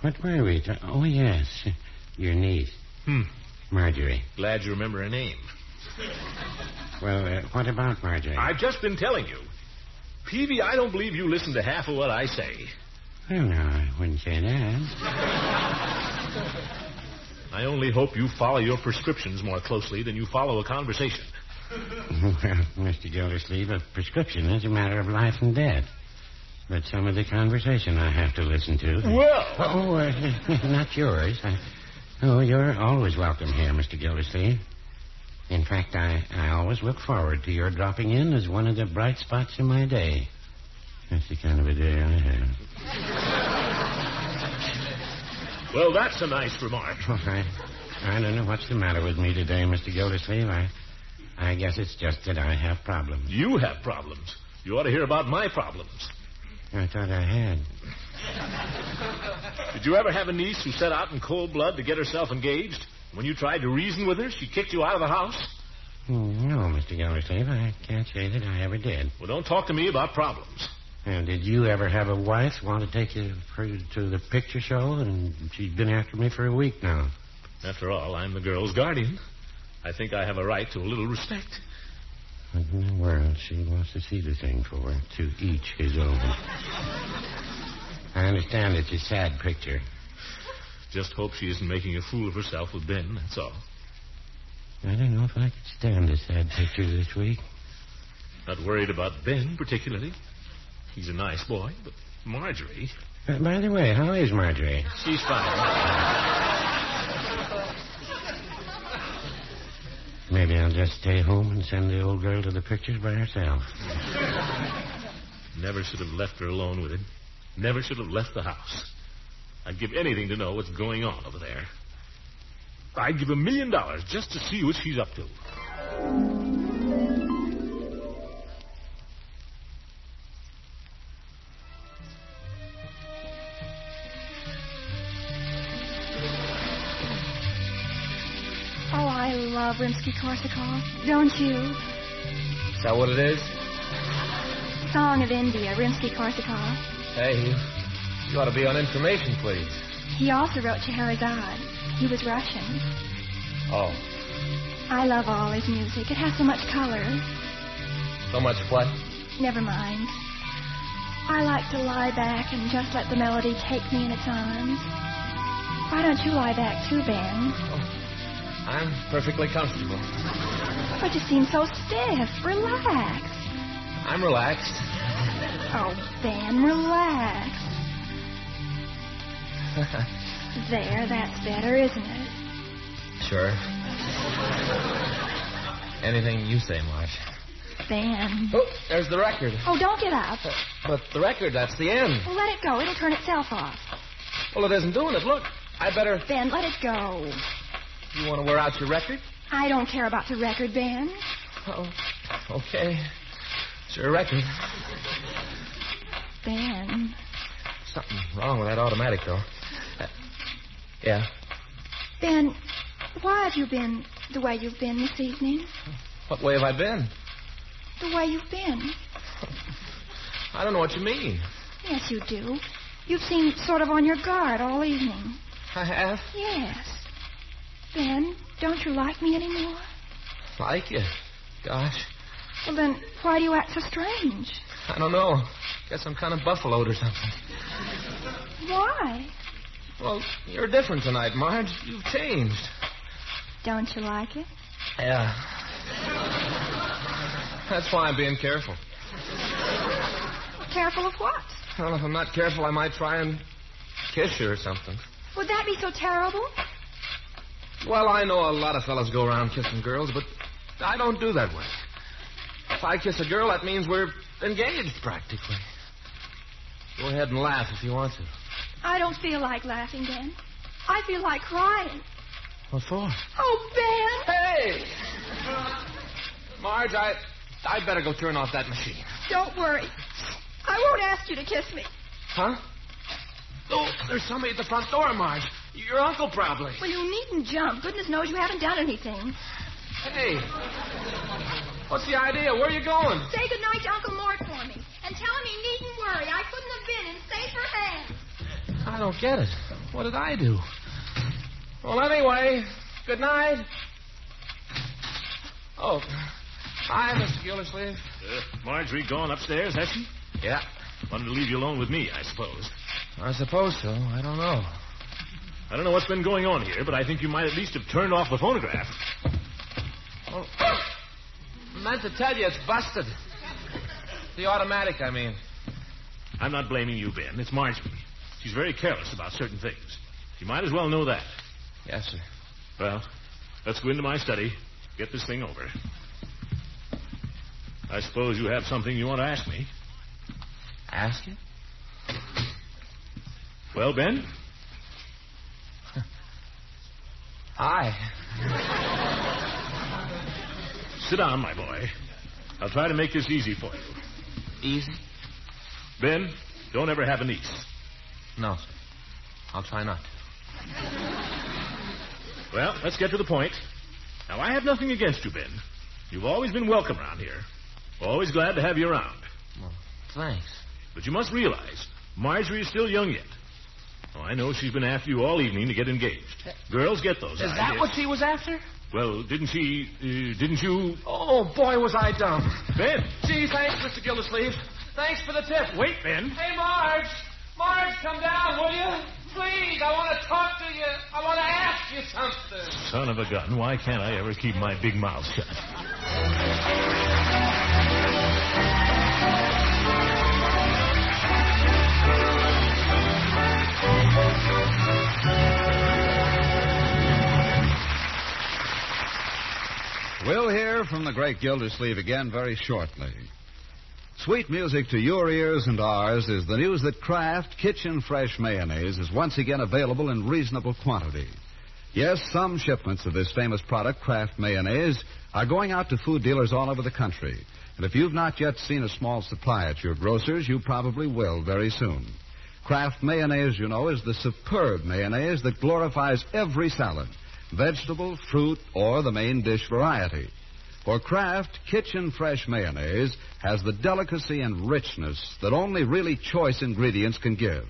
[SPEAKER 4] What were we? Oh, yes. Your niece. Marjorie.
[SPEAKER 2] Glad you remember her name.
[SPEAKER 4] Well, what about Marjorie?
[SPEAKER 2] I've just been telling you. Peavy, I don't believe you listen to half of what I say.
[SPEAKER 4] Well, no, I wouldn't say that.
[SPEAKER 2] I only hope you follow your prescriptions more closely than you follow a conversation.
[SPEAKER 4] Well, Mr. Gildersleeve, a prescription is a matter of life and death. But some of the conversation I have to listen to...
[SPEAKER 2] Well...
[SPEAKER 4] not yours. You're always welcome here, Mr. Gildersleeve. In fact, I always look forward to your dropping in as one of the bright spots in my day. That's the kind of a day I have.
[SPEAKER 2] Well, that's a nice remark.
[SPEAKER 4] Oh, I don't know what's the matter with me today, Mr. Gildersleeve. I guess it's just that I have problems.
[SPEAKER 2] You have problems. You ought to hear about my problems.
[SPEAKER 4] I thought I had.
[SPEAKER 2] Did you ever have a niece who set out in cold blood to get herself engaged? When you tried to reason with her, she kicked you out of the house?
[SPEAKER 4] No, Mr. Gildersleeve, I can't say that I ever did.
[SPEAKER 2] Well, don't talk to me about problems.
[SPEAKER 4] And did you ever have a wife want to take you to the picture show? And she's been after me for a week now.
[SPEAKER 2] After all, I'm the girl's guardian. I think I have a right to a little respect.
[SPEAKER 4] What in the world she wants to see the thing for? To each his own. I understand it's a sad picture.
[SPEAKER 2] Just hope she isn't making a fool of herself with Ben, that's all.
[SPEAKER 4] I don't know if I could stand a sad picture this week.
[SPEAKER 2] Not worried about Ben, particularly. He's a nice boy, but Marjorie...
[SPEAKER 4] by the way, how is Marjorie?
[SPEAKER 2] She's fine.
[SPEAKER 4] Maybe I'll just stay home and send the old girl to the pictures by herself.
[SPEAKER 2] Never should have left her alone with him. Never should have left the house. I'd give anything to know what's going on over there. I'd give $1 million just to see what she's up to.
[SPEAKER 3] Oh, I love Rimsky-Korsakov. Don't you?
[SPEAKER 16] Is that what it is?
[SPEAKER 3] Song of India, Rimsky-Korsakov.
[SPEAKER 16] Hey, you ought to be on information, please.
[SPEAKER 3] He also wrote Scheherazade. He was Russian.
[SPEAKER 16] Oh.
[SPEAKER 3] I love all his music. It has so much color.
[SPEAKER 16] So much what?
[SPEAKER 3] Never mind. I like to lie back and just let the melody take me in its arms. Why don't you lie back too, Ben?
[SPEAKER 16] Oh, I'm perfectly comfortable.
[SPEAKER 3] But you seem so stiff. Relax.
[SPEAKER 16] I'm relaxed.
[SPEAKER 3] Oh, Ben, relax. There, that's better, isn't it?
[SPEAKER 16] Sure. Anything you say, Marge.
[SPEAKER 3] Ben.
[SPEAKER 16] Oh, there's the record.
[SPEAKER 3] Oh, don't get up.
[SPEAKER 16] But the record, that's the end.
[SPEAKER 3] Well, let it go. It'll turn itself off.
[SPEAKER 16] Well, it isn't doing it. Look, I better...
[SPEAKER 3] Ben, let it go.
[SPEAKER 16] You want to wear out your record?
[SPEAKER 3] I don't care about the record, Ben.
[SPEAKER 16] Oh, okay. It's your record.
[SPEAKER 3] Ben.
[SPEAKER 16] Something wrong with that automatic, though. Yeah.
[SPEAKER 3] Ben, why have you been the way you've been this evening?
[SPEAKER 16] What way have I been?
[SPEAKER 3] The way you've been.
[SPEAKER 16] I don't know what you mean.
[SPEAKER 3] Yes, you do. You've seemed sort of on your guard all evening.
[SPEAKER 16] I have?
[SPEAKER 3] Yes. Ben, don't you like me anymore?
[SPEAKER 16] Like you? Gosh.
[SPEAKER 3] Well, then, why do you act so strange?
[SPEAKER 16] I don't know. Guess I'm kind of buffaloed or something.
[SPEAKER 3] Why?
[SPEAKER 16] Well, you're different tonight, Marge. You've changed.
[SPEAKER 3] Don't you like it?
[SPEAKER 16] Yeah. That's why I'm being careful.
[SPEAKER 3] Careful of what?
[SPEAKER 16] Well, if I'm not careful, I might try and kiss you or something.
[SPEAKER 3] Would that be so terrible?
[SPEAKER 16] Well, I know a lot of fellas go around kissing girls, but I don't do that way. If I kiss a girl, that means we're engaged, practically. Go ahead and laugh if you want to.
[SPEAKER 3] I don't feel like laughing, Ben. I feel like crying.
[SPEAKER 16] What for?
[SPEAKER 3] Oh, Ben!
[SPEAKER 16] Hey! Marge, I'd better go turn off that machine.
[SPEAKER 3] Don't worry. I won't ask you to kiss me.
[SPEAKER 16] Huh? Oh, there's somebody at the front door, Marge. Your uncle, probably.
[SPEAKER 3] Well, you needn't jump. Goodness knows you haven't done anything.
[SPEAKER 16] Hey. What's the idea? Where are you going?
[SPEAKER 3] Say goodnight to Uncle Mort for me. And tell him he needn't worry. I couldn't have been in safer hands.
[SPEAKER 16] I don't get it. What did I do? Well, anyway, good night. Oh, hi, Mr. Gildersleeve.
[SPEAKER 2] Marjorie gone upstairs, has she?
[SPEAKER 16] Yeah.
[SPEAKER 2] Wanted to leave you alone with me, I suppose.
[SPEAKER 16] I suppose so. I don't know.
[SPEAKER 2] I don't know what's been going on here, but I think you might at least have turned off the phonograph.
[SPEAKER 16] Well, I meant to tell you it's busted. The automatic, I mean.
[SPEAKER 2] I'm not blaming you, Ben. It's Marjorie. She's very careless about certain things. You might as well know that.
[SPEAKER 16] Yes, sir.
[SPEAKER 2] Well, let's go into my study, get this thing over. I suppose you have something you want to ask me.
[SPEAKER 16] Ask you?
[SPEAKER 2] Well, Ben?
[SPEAKER 16] Hi.
[SPEAKER 2] Sit down, my boy. I'll try to make this easy for you.
[SPEAKER 16] Easy?
[SPEAKER 2] Ben, don't ever have a niece.
[SPEAKER 16] No, sir. I'll try not to.
[SPEAKER 2] Well, let's get to the point. Now, I have nothing against you, Ben. You've always been welcome around here. Always glad to have you around.
[SPEAKER 16] Well, thanks.
[SPEAKER 2] But you must realize, Marjorie is still young yet. Oh, I know she's been after you all evening to get engaged. Girls get those.
[SPEAKER 16] Is that what she was after?
[SPEAKER 2] Well, didn't you...
[SPEAKER 16] Oh, boy, was I dumb.
[SPEAKER 2] Ben!
[SPEAKER 16] Gee, thanks, Mr. Gildersleeve. Thanks for the tip.
[SPEAKER 2] Wait, Ben.
[SPEAKER 16] Hey, Marge! Marge, come down, will you? Please, I want to talk to you. I want to ask you something.
[SPEAKER 2] Son of a gun, why can't I ever keep my big mouth shut?
[SPEAKER 1] We'll hear from the great Gildersleeve again very shortly. Sweet music to your ears and ours is the news that Kraft Kitchen Fresh Mayonnaise is once again available in reasonable quantity. Yes, some shipments of this famous product, Kraft Mayonnaise, are going out to food dealers all over the country. And if you've not yet seen a small supply at your grocer's, you probably will very soon. Kraft Mayonnaise, you know, is the superb mayonnaise that glorifies every salad, vegetable, fruit, or the main dish variety. For Kraft Kitchen Fresh Mayonnaise has the delicacy and richness that only really choice ingredients can give.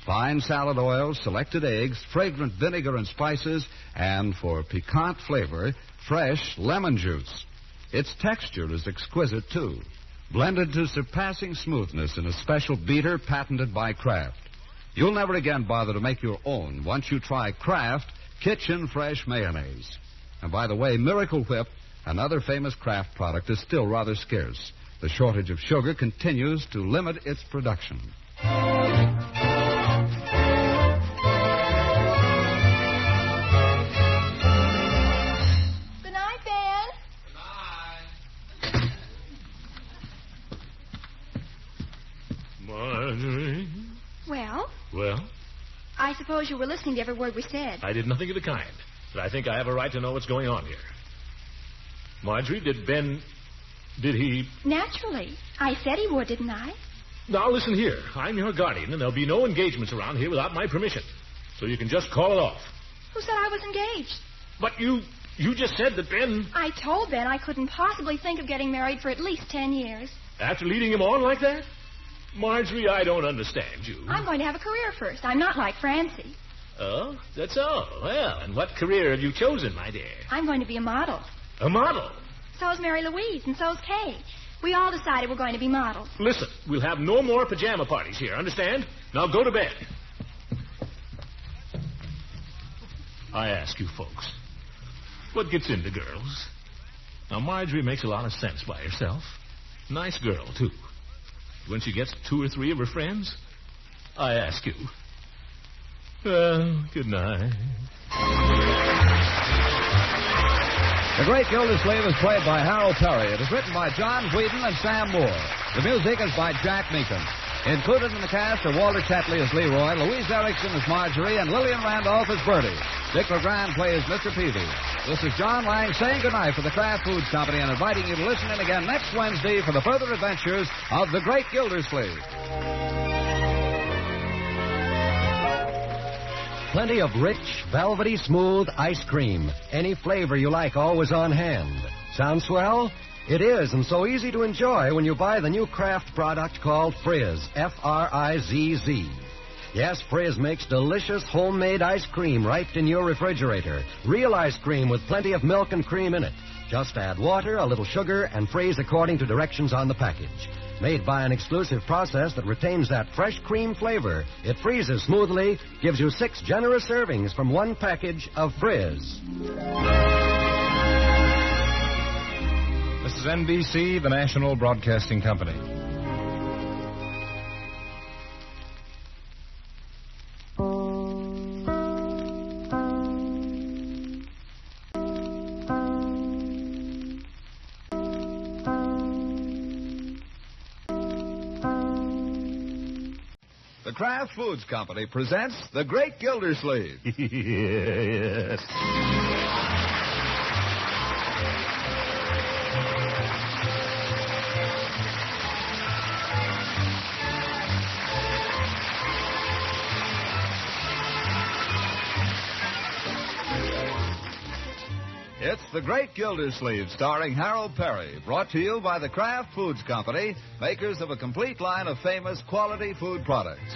[SPEAKER 1] Fine salad oil, selected eggs, fragrant vinegar and spices, and for piquant flavor, fresh lemon juice. Its texture is exquisite, too, blended to surpassing smoothness in a special beater patented by Kraft. You'll never again bother to make your own once you try Kraft Kitchen Fresh Mayonnaise. And by the way, Miracle Whip, another famous Kraft product, is still rather scarce. The shortage of sugar continues to limit its production.
[SPEAKER 3] Good night, Ben.
[SPEAKER 2] Marjorie?
[SPEAKER 3] Well,
[SPEAKER 13] I suppose you were listening to every word we said.
[SPEAKER 2] I did nothing of the kind. But I think I have a right to know what's going on here. Marjorie, did he...
[SPEAKER 3] Naturally. I said he would, didn't I?
[SPEAKER 2] Now, listen here. I'm your guardian, and there'll be no engagements around here without my permission. So you can just call it off.
[SPEAKER 3] Who said I was engaged?
[SPEAKER 2] But you just said that Ben...
[SPEAKER 3] I told Ben I couldn't possibly think of getting married for at least 10 years.
[SPEAKER 2] After leading him on like that? Marjorie, I don't understand you.
[SPEAKER 3] I'm going to have a career first. I'm not like Francie.
[SPEAKER 2] Oh, that's all. Well, and what career have you chosen, my dear?
[SPEAKER 3] I'm going to be a model.
[SPEAKER 2] A model?
[SPEAKER 3] So's Mary Louise, and so's Kay. We all decided we're going to be models.
[SPEAKER 2] Listen, we'll have no more pajama parties here, understand? Now go to bed. I ask you folks, what gets into girls? Now, Marjorie makes a lot of sense by herself. Nice girl, too. When she gets 2 or 3 of her friends, I ask you. Well, good night.
[SPEAKER 1] The Great Gildersleeve is played by Harold Perry. It is written by John Whedon and Sam Moore. The music is by Jack Meakin. Included in the cast are Walter Tetley as Leroy, Louise Erickson as Marjorie, and Lillian Randolph as Bertie. Dick LeGrand plays Mr. Peavy. This is John Lang saying goodnight for the Kraft Foods Company and inviting you to listen in again next Wednesday for the further adventures of the great Gildersleeve.
[SPEAKER 10] Plenty of rich, velvety, smooth ice cream. Any flavor you like, always on hand. Sound swell? It is, and so easy to enjoy when you buy the new Kraft product called Frizz, F-R-I-Z-Z. Yes, Frizz makes delicious homemade ice cream right in your refrigerator. Real ice cream with plenty of milk and cream in it. Just add water, a little sugar, and freeze according to directions on the package. Made by an exclusive process that retains that fresh cream flavor. It freezes smoothly, gives you 6 generous servings from one package of Frizz.
[SPEAKER 18] This is NBC, the National Broadcasting Company.
[SPEAKER 1] The Kraft Foods Company presents The Great Gildersleeve.
[SPEAKER 2] Yes.
[SPEAKER 1] It's The Great Gildersleeve, starring Harold Perry, brought to you by the Kraft Foods Company, makers of a complete line of famous quality food products.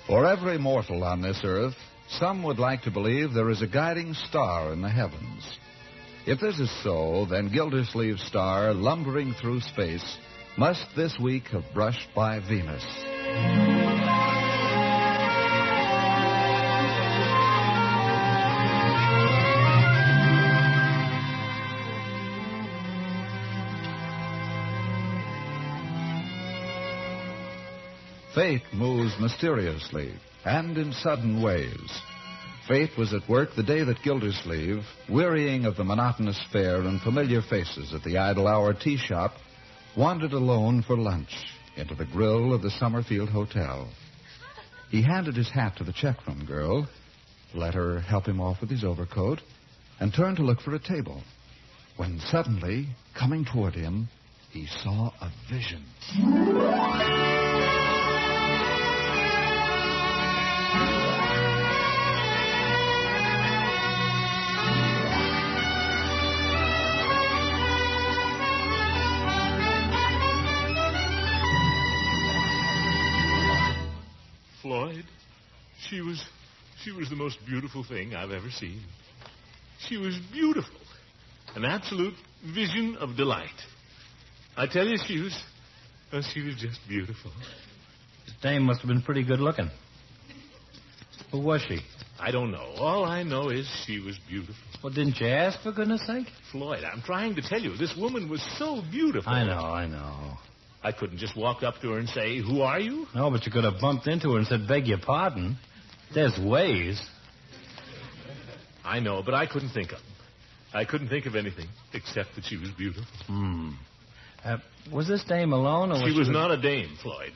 [SPEAKER 1] For every mortal on this earth, some would like to believe there is a guiding star in the heavens. If this is so, then Gildersleeve's star, lumbering through space, must this week have brushed by Venus. Fate moves mysteriously and in sudden ways. Fate was at work the day that Gildersleeve, wearying of the monotonous fare and familiar faces at the Idle Hour tea shop, wandered alone for lunch into the grill of the Summerfield Hotel. He handed his hat to the checkroom girl, let her help him off with his overcoat, and turned to look for a table, when suddenly, coming toward him, he saw a vision.
[SPEAKER 2] Floyd, she was the most beautiful thing I've ever seen. She was beautiful. An absolute vision of delight. I tell you, she was just beautiful.
[SPEAKER 8] This dame must have been pretty good looking. Who was she?
[SPEAKER 2] I don't know. All I know is she was beautiful.
[SPEAKER 8] Well, didn't you ask, for goodness sake?
[SPEAKER 2] Floyd, I'm trying to tell you, this woman was so beautiful.
[SPEAKER 8] I know.
[SPEAKER 2] I couldn't just walk up to her and say, "Who are you?"
[SPEAKER 8] No, but you could have bumped into her and said, "Beg your pardon." There's ways.
[SPEAKER 2] I know, but I couldn't think of them. I couldn't think of anything except that she was beautiful.
[SPEAKER 8] Was this dame alone, or
[SPEAKER 2] She was not a dame, Floyd.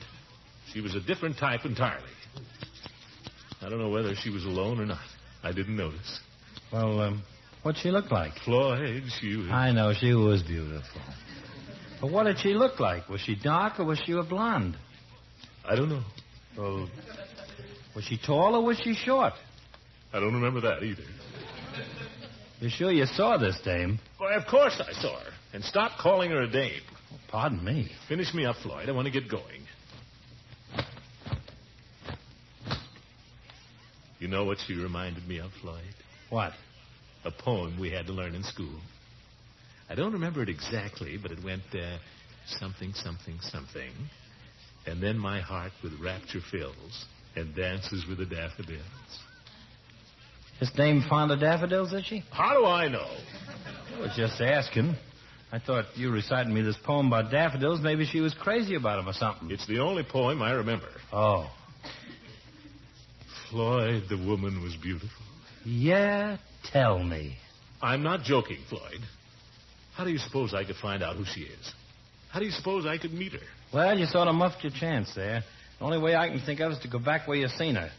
[SPEAKER 2] She was a different type entirely. I don't know whether she was alone or not. I didn't notice.
[SPEAKER 8] Well, what'd she look like?
[SPEAKER 2] Floyd, she was...
[SPEAKER 8] I know, she was beautiful. But what did she look like? Was she dark or was she a blonde?
[SPEAKER 2] I don't know.
[SPEAKER 8] Well, was she tall or was she short?
[SPEAKER 2] I don't remember that either.
[SPEAKER 8] You sure you saw this dame?
[SPEAKER 2] Why, of course I saw her. And stop calling her a dame.
[SPEAKER 8] Oh, pardon me.
[SPEAKER 2] Finish me up, Floyd. I want to get going. You know what she reminded me of, Floyd?
[SPEAKER 8] What?
[SPEAKER 2] A poem we had to learn in school. I don't remember it exactly, but it went something, something, something. And then my heart with rapture fills and dances with the daffodils.
[SPEAKER 8] This dame fond of daffodils, is she?
[SPEAKER 2] How do I know?
[SPEAKER 8] I was just asking. I thought you reciting me this poem about daffodils. Maybe she was crazy about them or something.
[SPEAKER 2] It's the only poem I remember.
[SPEAKER 8] Oh.
[SPEAKER 2] Floyd, the woman was beautiful.
[SPEAKER 8] Yeah, tell me.
[SPEAKER 2] I'm not joking, Floyd. How do you suppose I could find out who she is? How do you suppose I could meet her?
[SPEAKER 8] Well, you sort of muffed your chance there. The only way I can think of is to go back where you seen her.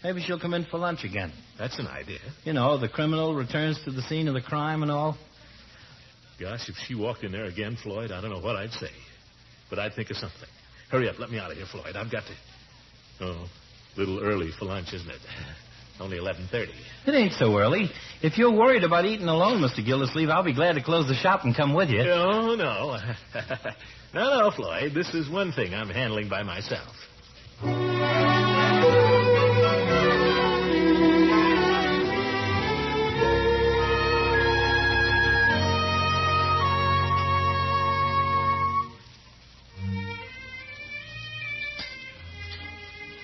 [SPEAKER 8] Maybe she'll come in for lunch again.
[SPEAKER 2] That's an idea.
[SPEAKER 8] You know, the criminal returns to the scene of the crime and all.
[SPEAKER 2] Gosh, if she walked in there again, Floyd, I don't know what I'd say. But I'd think of something. Hurry up, let me out of here, Floyd. I've got to... Oh, a little early for lunch, isn't it? Only 11:30.
[SPEAKER 8] It ain't so early. If you're worried about eating alone, Mr. Gildersleeve, I'll be glad to close the shop and come with you.
[SPEAKER 2] Oh, no. No, Floyd. This is one thing I'm handling by myself.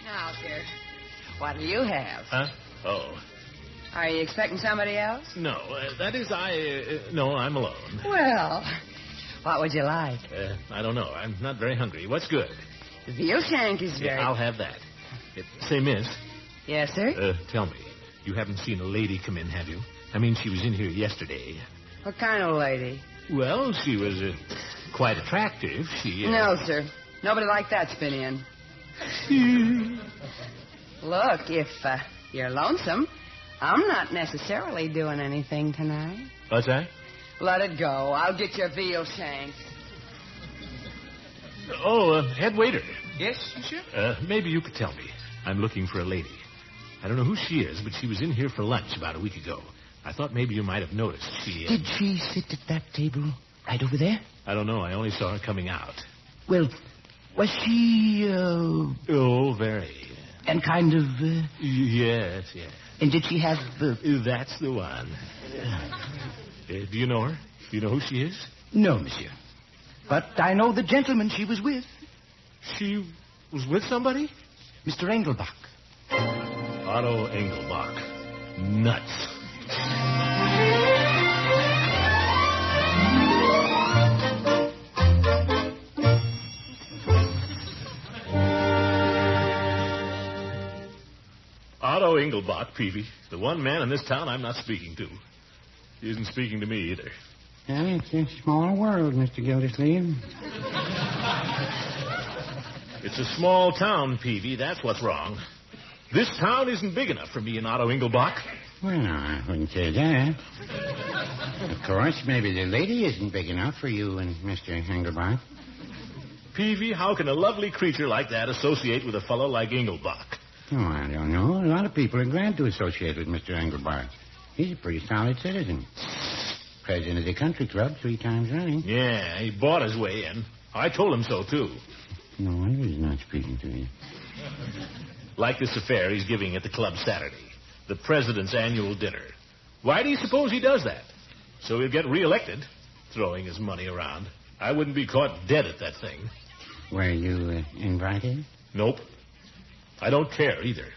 [SPEAKER 6] Now, sir, what do you have?
[SPEAKER 2] Huh? Oh.
[SPEAKER 6] Are you expecting somebody else?
[SPEAKER 2] No, that is, no, I'm alone.
[SPEAKER 6] Well, what would you like?
[SPEAKER 2] I don't know. I'm not very hungry. What's good?
[SPEAKER 6] The veal shank is very...
[SPEAKER 2] I'll have that. Say, miss.
[SPEAKER 6] Yes, sir?
[SPEAKER 2] Tell me, you haven't seen a lady come in, have you? I mean, she was in here yesterday.
[SPEAKER 6] What kind of lady?
[SPEAKER 2] Well, she was quite attractive. She...
[SPEAKER 6] No, sir. Nobody like that's been in. Look, if you're lonesome, I'm not necessarily doing anything tonight.
[SPEAKER 2] What's that?
[SPEAKER 6] Let it go. I'll get your veal shanks.
[SPEAKER 2] Oh, head waiter.
[SPEAKER 6] Yes, monsieur?
[SPEAKER 2] Maybe you could tell me. I'm looking for a lady. I don't know who she is, but she was in here for lunch about a week ago. I thought maybe you might have noticed.
[SPEAKER 12] Did she sit at that table right over there?
[SPEAKER 2] I don't know. I only saw her coming out.
[SPEAKER 12] Well, was she,
[SPEAKER 2] Oh, very.
[SPEAKER 12] And kind of,
[SPEAKER 2] Yes.
[SPEAKER 12] And did she have,
[SPEAKER 2] That's the one. Do you know her? Do you know who she is?
[SPEAKER 12] No, monsieur. But I know the gentleman she was with.
[SPEAKER 2] She was with somebody?
[SPEAKER 12] Mr. Engelbach.
[SPEAKER 2] Otto Engelbach. Nuts. Otto Engelbach, Peavy. The one man in this town I'm not speaking to. He isn't speaking to me either.
[SPEAKER 4] Well, it's a small world, Mr. Gildersleeve.
[SPEAKER 2] It's a small town, Peavy. That's what's wrong. This town isn't big enough for me and Otto Engelbach.
[SPEAKER 4] Well, I wouldn't say that. Of course, maybe the lady isn't big enough for you and Mr. Engelbach.
[SPEAKER 2] Peavy, how can a lovely creature like that associate with a fellow like Engelbach?
[SPEAKER 4] Oh, I don't know. A lot of people are glad to associate with Mr. Engelbach. He's a pretty solid citizen. President of the country club 3 times running.
[SPEAKER 2] Yeah, he bought his way in. I told him so, too.
[SPEAKER 4] No, he was not speaking to you.
[SPEAKER 2] Like this affair he's giving at the club Saturday. The president's annual dinner. Why do you suppose he does that? So he'll get reelected, throwing his money around. I wouldn't be caught dead at that thing.
[SPEAKER 4] Were you invited?
[SPEAKER 2] Nope. I don't care either.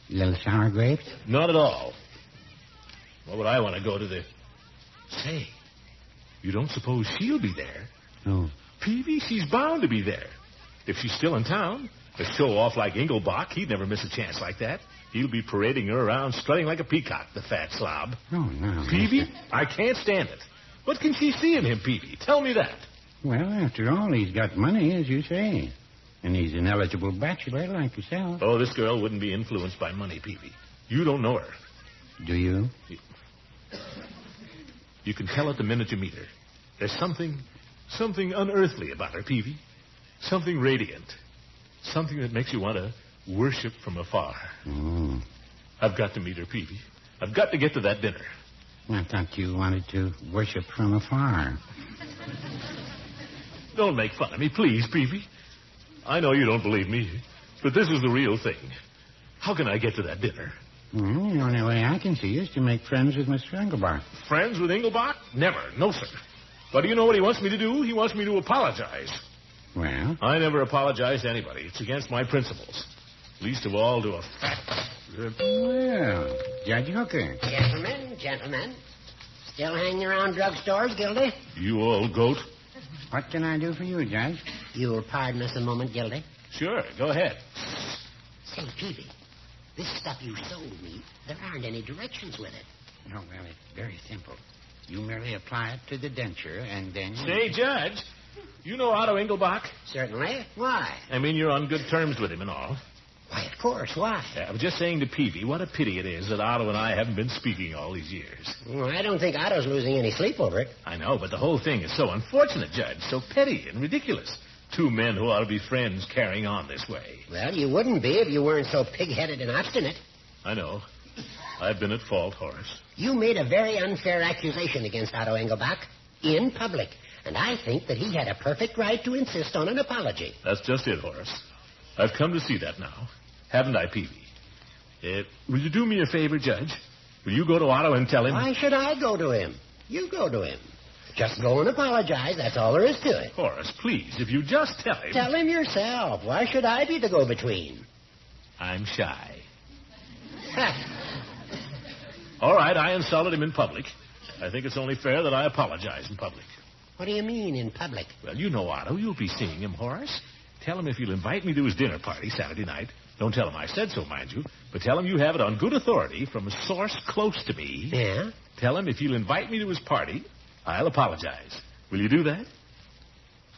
[SPEAKER 4] Little sour grapes?
[SPEAKER 2] Not at all. What would I want to go to the... Say, you don't suppose she'll be there?
[SPEAKER 4] No.
[SPEAKER 2] Peavy, she's bound to be there. If she's still in town, a show-off like Engelbach, he'd never miss a chance like that. He'll be parading her around, strutting like a peacock, the fat slob.
[SPEAKER 4] Oh, no.
[SPEAKER 2] Peavy, I can't stand it. What can she see in him, Peavy? Tell me that.
[SPEAKER 4] Well, after all, he's got money, as you say. And he's an eligible bachelor like yourself.
[SPEAKER 2] Oh, this girl wouldn't be influenced by money, Peavy. You don't know her.
[SPEAKER 4] Do you?
[SPEAKER 2] You can tell it the minute you meet her. There's something unearthly about her, Peavy. Something radiant. Something that makes you want to worship from afar.
[SPEAKER 4] Oh.
[SPEAKER 2] I've got to meet her, Peavy. I've got to get to that dinner.
[SPEAKER 4] I thought you wanted to worship from afar.
[SPEAKER 2] Don't make fun of me, please, Peavy. I know you don't believe me, but this is the real thing. How can I get to that dinner?
[SPEAKER 4] Well, the only way I can see is to make friends with Mr. Engelbach.
[SPEAKER 2] Friends with Engelbach? Never. No, sir. But do you know what he wants me to do? He wants me to apologize.
[SPEAKER 4] Well?
[SPEAKER 2] I never apologize to anybody. It's against my principles. Least of all to a fat...
[SPEAKER 4] Well, Judge Hooker.
[SPEAKER 12] Gentlemen. Still hanging around drugstores, Gildy?
[SPEAKER 2] You old goat.
[SPEAKER 4] What can I do for you, Judge?
[SPEAKER 12] You'll pardon us a moment, Gildy?
[SPEAKER 2] Sure, go ahead.
[SPEAKER 12] Say, Peavy, this stuff you sold me, there aren't any directions with it.
[SPEAKER 4] No, well, it's very simple. You merely apply it to the denture, and then...
[SPEAKER 2] Say, Judge, you know Otto Engelbach?
[SPEAKER 12] Certainly. Why?
[SPEAKER 2] I mean, you're on good terms with him and all.
[SPEAKER 12] Why, of course. Why?
[SPEAKER 2] I was just saying to Peavy, what a pity it is that Otto and I haven't been speaking all these years.
[SPEAKER 12] Well, I don't think Otto's losing any sleep over it.
[SPEAKER 2] I know, but the whole thing is so unfortunate, Judge, so petty and ridiculous. Two men who ought to be friends carrying on this way.
[SPEAKER 12] Well, you wouldn't be if you weren't so pig-headed and obstinate.
[SPEAKER 2] I know. I've been at fault, Horace.
[SPEAKER 12] You made a very unfair accusation against Otto Engelbach in public, and I think that he had a perfect right to insist on an apology.
[SPEAKER 2] That's just it, Horace. I've come to see that now. Haven't I, Peavy? Will you do me a favor, Judge? Will you go to Otto and tell him...
[SPEAKER 12] Why should I go to him? You go to him. Just go and apologize. That's all there is to it.
[SPEAKER 2] Horace, please, if you just tell him...
[SPEAKER 12] Tell him yourself. Why should I be the go-between?
[SPEAKER 2] I'm shy. All right, I insulted him in public. I think it's only fair that I apologize in public.
[SPEAKER 12] What do you mean, in public?
[SPEAKER 2] Well, you know Otto. You'll be seeing him, Horace. Tell him if you'll invite me to his dinner party Saturday night. Don't tell him I said so, mind you. But tell him you have it on good authority from a source close to me.
[SPEAKER 12] Yeah?
[SPEAKER 2] Tell him if you'll invite me to his party, I'll apologize. Will you do that?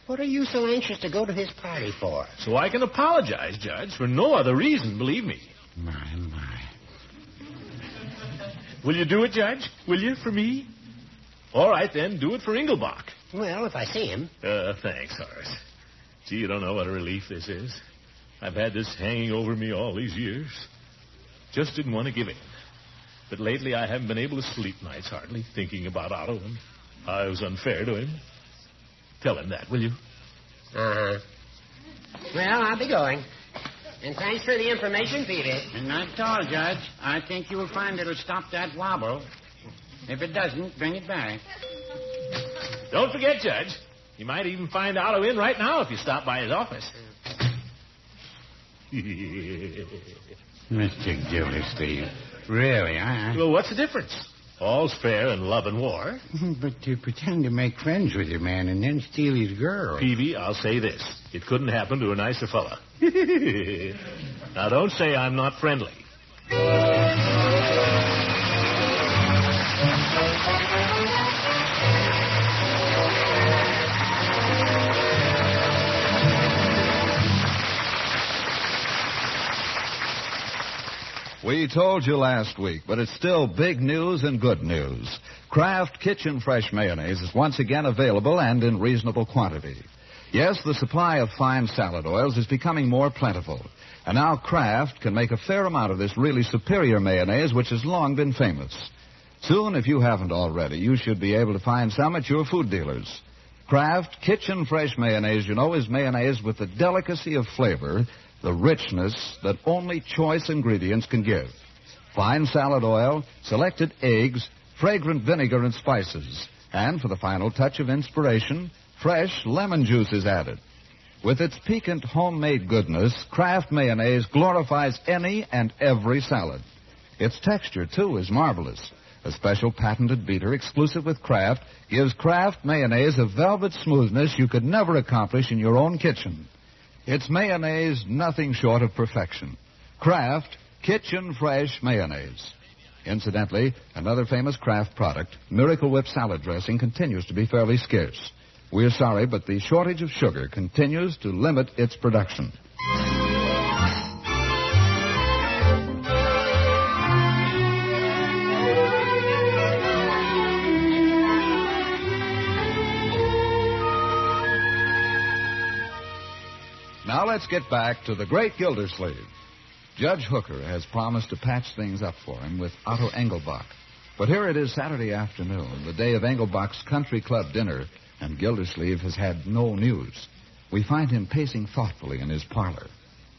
[SPEAKER 12] What are you so anxious to go to his party for?
[SPEAKER 2] So I can apologize, Judge, for no other reason, believe me.
[SPEAKER 4] My.
[SPEAKER 2] Will you do it, Judge? Will you, for me? All right, then, do it for Engelbach.
[SPEAKER 12] Well, if I see him.
[SPEAKER 2] Thanks, Horace. Gee, you don't know what a relief this is. I've had this hanging over me all these years. Just didn't want to give in. But lately I haven't been able to sleep nights hardly, thinking about Otto and how I was unfair to him. Tell him that, will you?
[SPEAKER 12] Uh-huh. Well, I'll be going. And thanks for the information, Peter.
[SPEAKER 4] Not at all, Judge. I think you'll find it'll stop that wobble. If it doesn't, bring it back.
[SPEAKER 2] Don't forget, Judge. You might even find Otto in right now if you stop by his office.
[SPEAKER 4] Mr. Gildersleeve, really,
[SPEAKER 2] Well, what's the difference? All's fair in love and war.
[SPEAKER 4] But to pretend to make friends with your man and then steal his girl...
[SPEAKER 2] Peavy, I'll say this. It couldn't happen to a nicer fella. Now, don't say I'm not friendly.
[SPEAKER 1] We told you last week, but it's still big news and good news. Kraft Kitchen Fresh Mayonnaise is once again available and in reasonable quantity. Yes, the supply of fine salad oils is becoming more plentiful. And now Kraft can make a fair amount of this really superior mayonnaise, which has long been famous. Soon, if you haven't already, you should be able to find some at your food dealers. Kraft Kitchen Fresh Mayonnaise, you know, is mayonnaise with the delicacy of flavor, the richness that only choice ingredients can give. Fine salad oil, selected eggs, fragrant vinegar and spices. And for the final touch of inspiration, fresh lemon juice is added. With its piquant homemade goodness, Kraft mayonnaise glorifies any and every salad. Its texture, too, is marvelous. A special patented beater exclusive with Kraft gives Kraft mayonnaise a velvet smoothness you could never accomplish in your own kitchen. It's mayonnaise nothing short of perfection. Kraft Kitchen Fresh Mayonnaise. Incidentally, another famous Kraft product, Miracle Whip salad dressing, continues to be fairly scarce. We're sorry, but the shortage of sugar continues to limit its production. Now let's get back to the great Gildersleeve. Judge Hooker has promised to patch things up for him with Otto Engelbach. But here it is Saturday afternoon, the day of Engelbach's country club dinner, and Gildersleeve has had no news. We find him pacing thoughtfully in his parlor.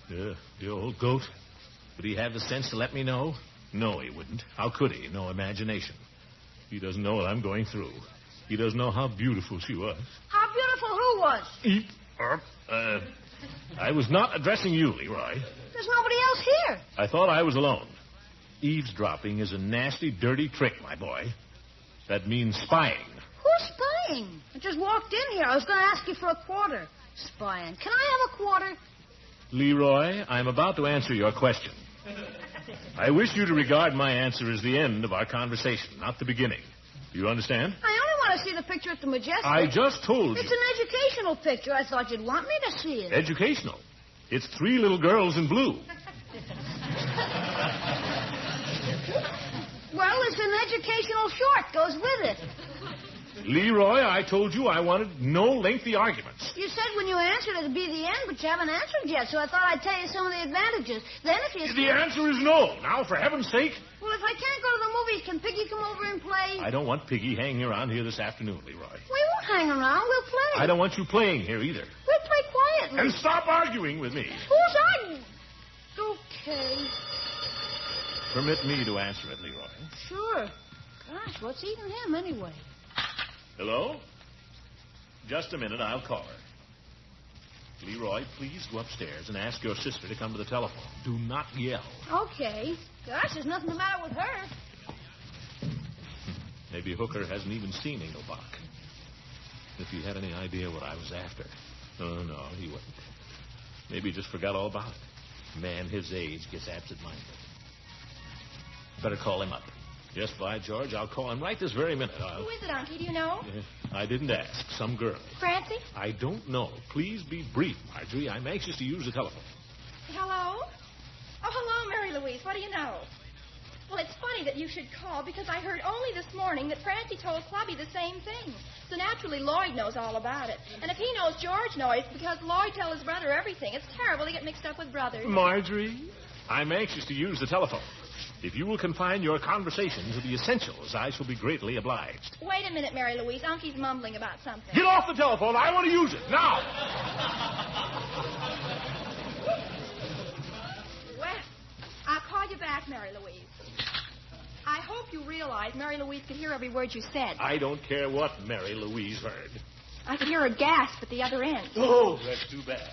[SPEAKER 2] The old goat. Would he have the sense to let me know? No, he wouldn't. How could he? No imagination. He doesn't know what I'm going through. He doesn't know how beautiful she was.
[SPEAKER 5] How beautiful who was?
[SPEAKER 2] I was not addressing you, Leroy.
[SPEAKER 5] There's nobody else here.
[SPEAKER 2] I thought I was alone. Eavesdropping is a nasty, dirty trick, my boy. That means spying.
[SPEAKER 5] Who's spying? I just walked in here. I was going to ask you for a quarter. Spying. Can I have a quarter?
[SPEAKER 2] Leroy, I'm about to answer your question. I wish you to regard my answer as the end of our conversation, not the beginning. Do you understand?
[SPEAKER 5] I only want to see the picture at the Majestic.
[SPEAKER 2] I just told you.
[SPEAKER 5] It's an educational picture. I thought you'd want me to see it.
[SPEAKER 2] Educational. It's 3 little girls in blue.
[SPEAKER 5] Well, it's an educational short. Goes with it.
[SPEAKER 2] Leroy, I told you I wanted no lengthy arguments.
[SPEAKER 5] You said when you answered it'd be the end, but you haven't answered yet, so I thought I'd tell you some of the advantages. Then if you...
[SPEAKER 2] The answer is no. Now, for heaven's sake.
[SPEAKER 5] Well, if I can't go to the movies, can Piggy come over and play?
[SPEAKER 2] I don't want Piggy hanging around here this afternoon, Leroy.
[SPEAKER 5] We won't hang around. We'll play.
[SPEAKER 2] I don't want you playing here either.
[SPEAKER 5] We'll play quietly.
[SPEAKER 2] And stop arguing with me.
[SPEAKER 5] Who's arguing? Okay.
[SPEAKER 2] Permit me to answer it, Leroy.
[SPEAKER 5] Sure. Gosh, what's eating him anyway?
[SPEAKER 2] Hello? Just a minute, I'll call her. Leroy, please go upstairs and ask your sister to come to the telephone. Do not yell.
[SPEAKER 5] Okay. Gosh, there's nothing the matter with her.
[SPEAKER 2] Maybe Hooker hasn't even seen Engelbach. If he had any idea what I was after. Oh, no, he wouldn't. Maybe he just forgot all about it. A man his age gets absent-minded. Better call him up. Yes, by George, I'll call him right this very minute.
[SPEAKER 3] Who is it, Unky? Do you know?
[SPEAKER 2] I didn't ask. Some girl.
[SPEAKER 3] Francie?
[SPEAKER 2] I don't know. Please be brief, Marjorie. I'm anxious to use the telephone.
[SPEAKER 3] Hello? Oh, hello, Mary Louise. What do you know? Well, it's funny that you should call because I heard only this morning that Francie told Clubby the same thing. So naturally, Lloyd knows all about it. And if he knows George knows, because Lloyd tells his brother everything. It's terrible to get mixed up with brothers.
[SPEAKER 2] Marjorie, I'm anxious to use the telephone. If you will confine your conversation to the essentials, I shall be greatly obliged.
[SPEAKER 3] Wait a minute, Mary Louise. Unky's mumbling about something.
[SPEAKER 2] Get off the telephone. I want to use it now.
[SPEAKER 3] Well, I'll call you back, Mary Louise. I hope you realize Mary Louise could hear every word you said.
[SPEAKER 2] I don't care what Mary Louise heard.
[SPEAKER 3] I could hear her gasp at the other end.
[SPEAKER 2] Oh, that's too bad.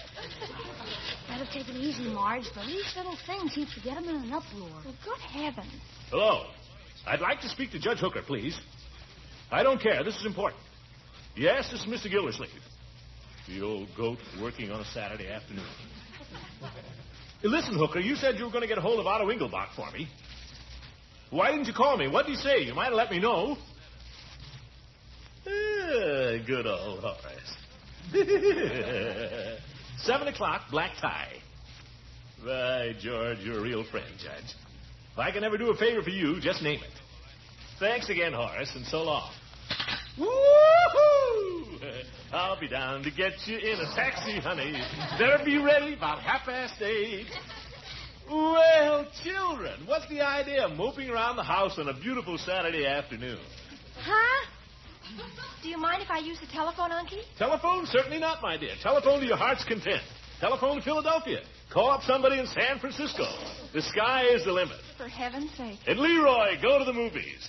[SPEAKER 5] Better take it easy, Marge. The least little thing seems to get him in an uproar.
[SPEAKER 3] Well, good heavens.
[SPEAKER 2] Hello. I'd like to speak to Judge Hooker, please. I don't care. This is important. Yes, this is Mr. Gildersleeve. The old goat working on a Saturday afternoon. Listen, Hooker, you said you were going to get a hold of Otto Engelbach for me. Why didn't you call me? What did he say? You might have let me know. Good old Horace. 7 o'clock, black tie. By George, you're a real friend, Judge. If I can ever do a favor for you, just name it. Thanks again, Horace, and so long. Woo-hoo! I'll be down to get you in a taxi, honey. Better be ready about 8:30. Well, children, what's the idea of moping around the house on a beautiful Saturday afternoon?
[SPEAKER 3] Huh? Do you mind if I use the telephone, Unky?
[SPEAKER 2] Telephone? Certainly not, my dear. Telephone to your heart's content. Telephone to Philadelphia. Call up somebody in San Francisco. The sky is the limit.
[SPEAKER 3] For heaven's sake.
[SPEAKER 2] And Leroy, go to the movies.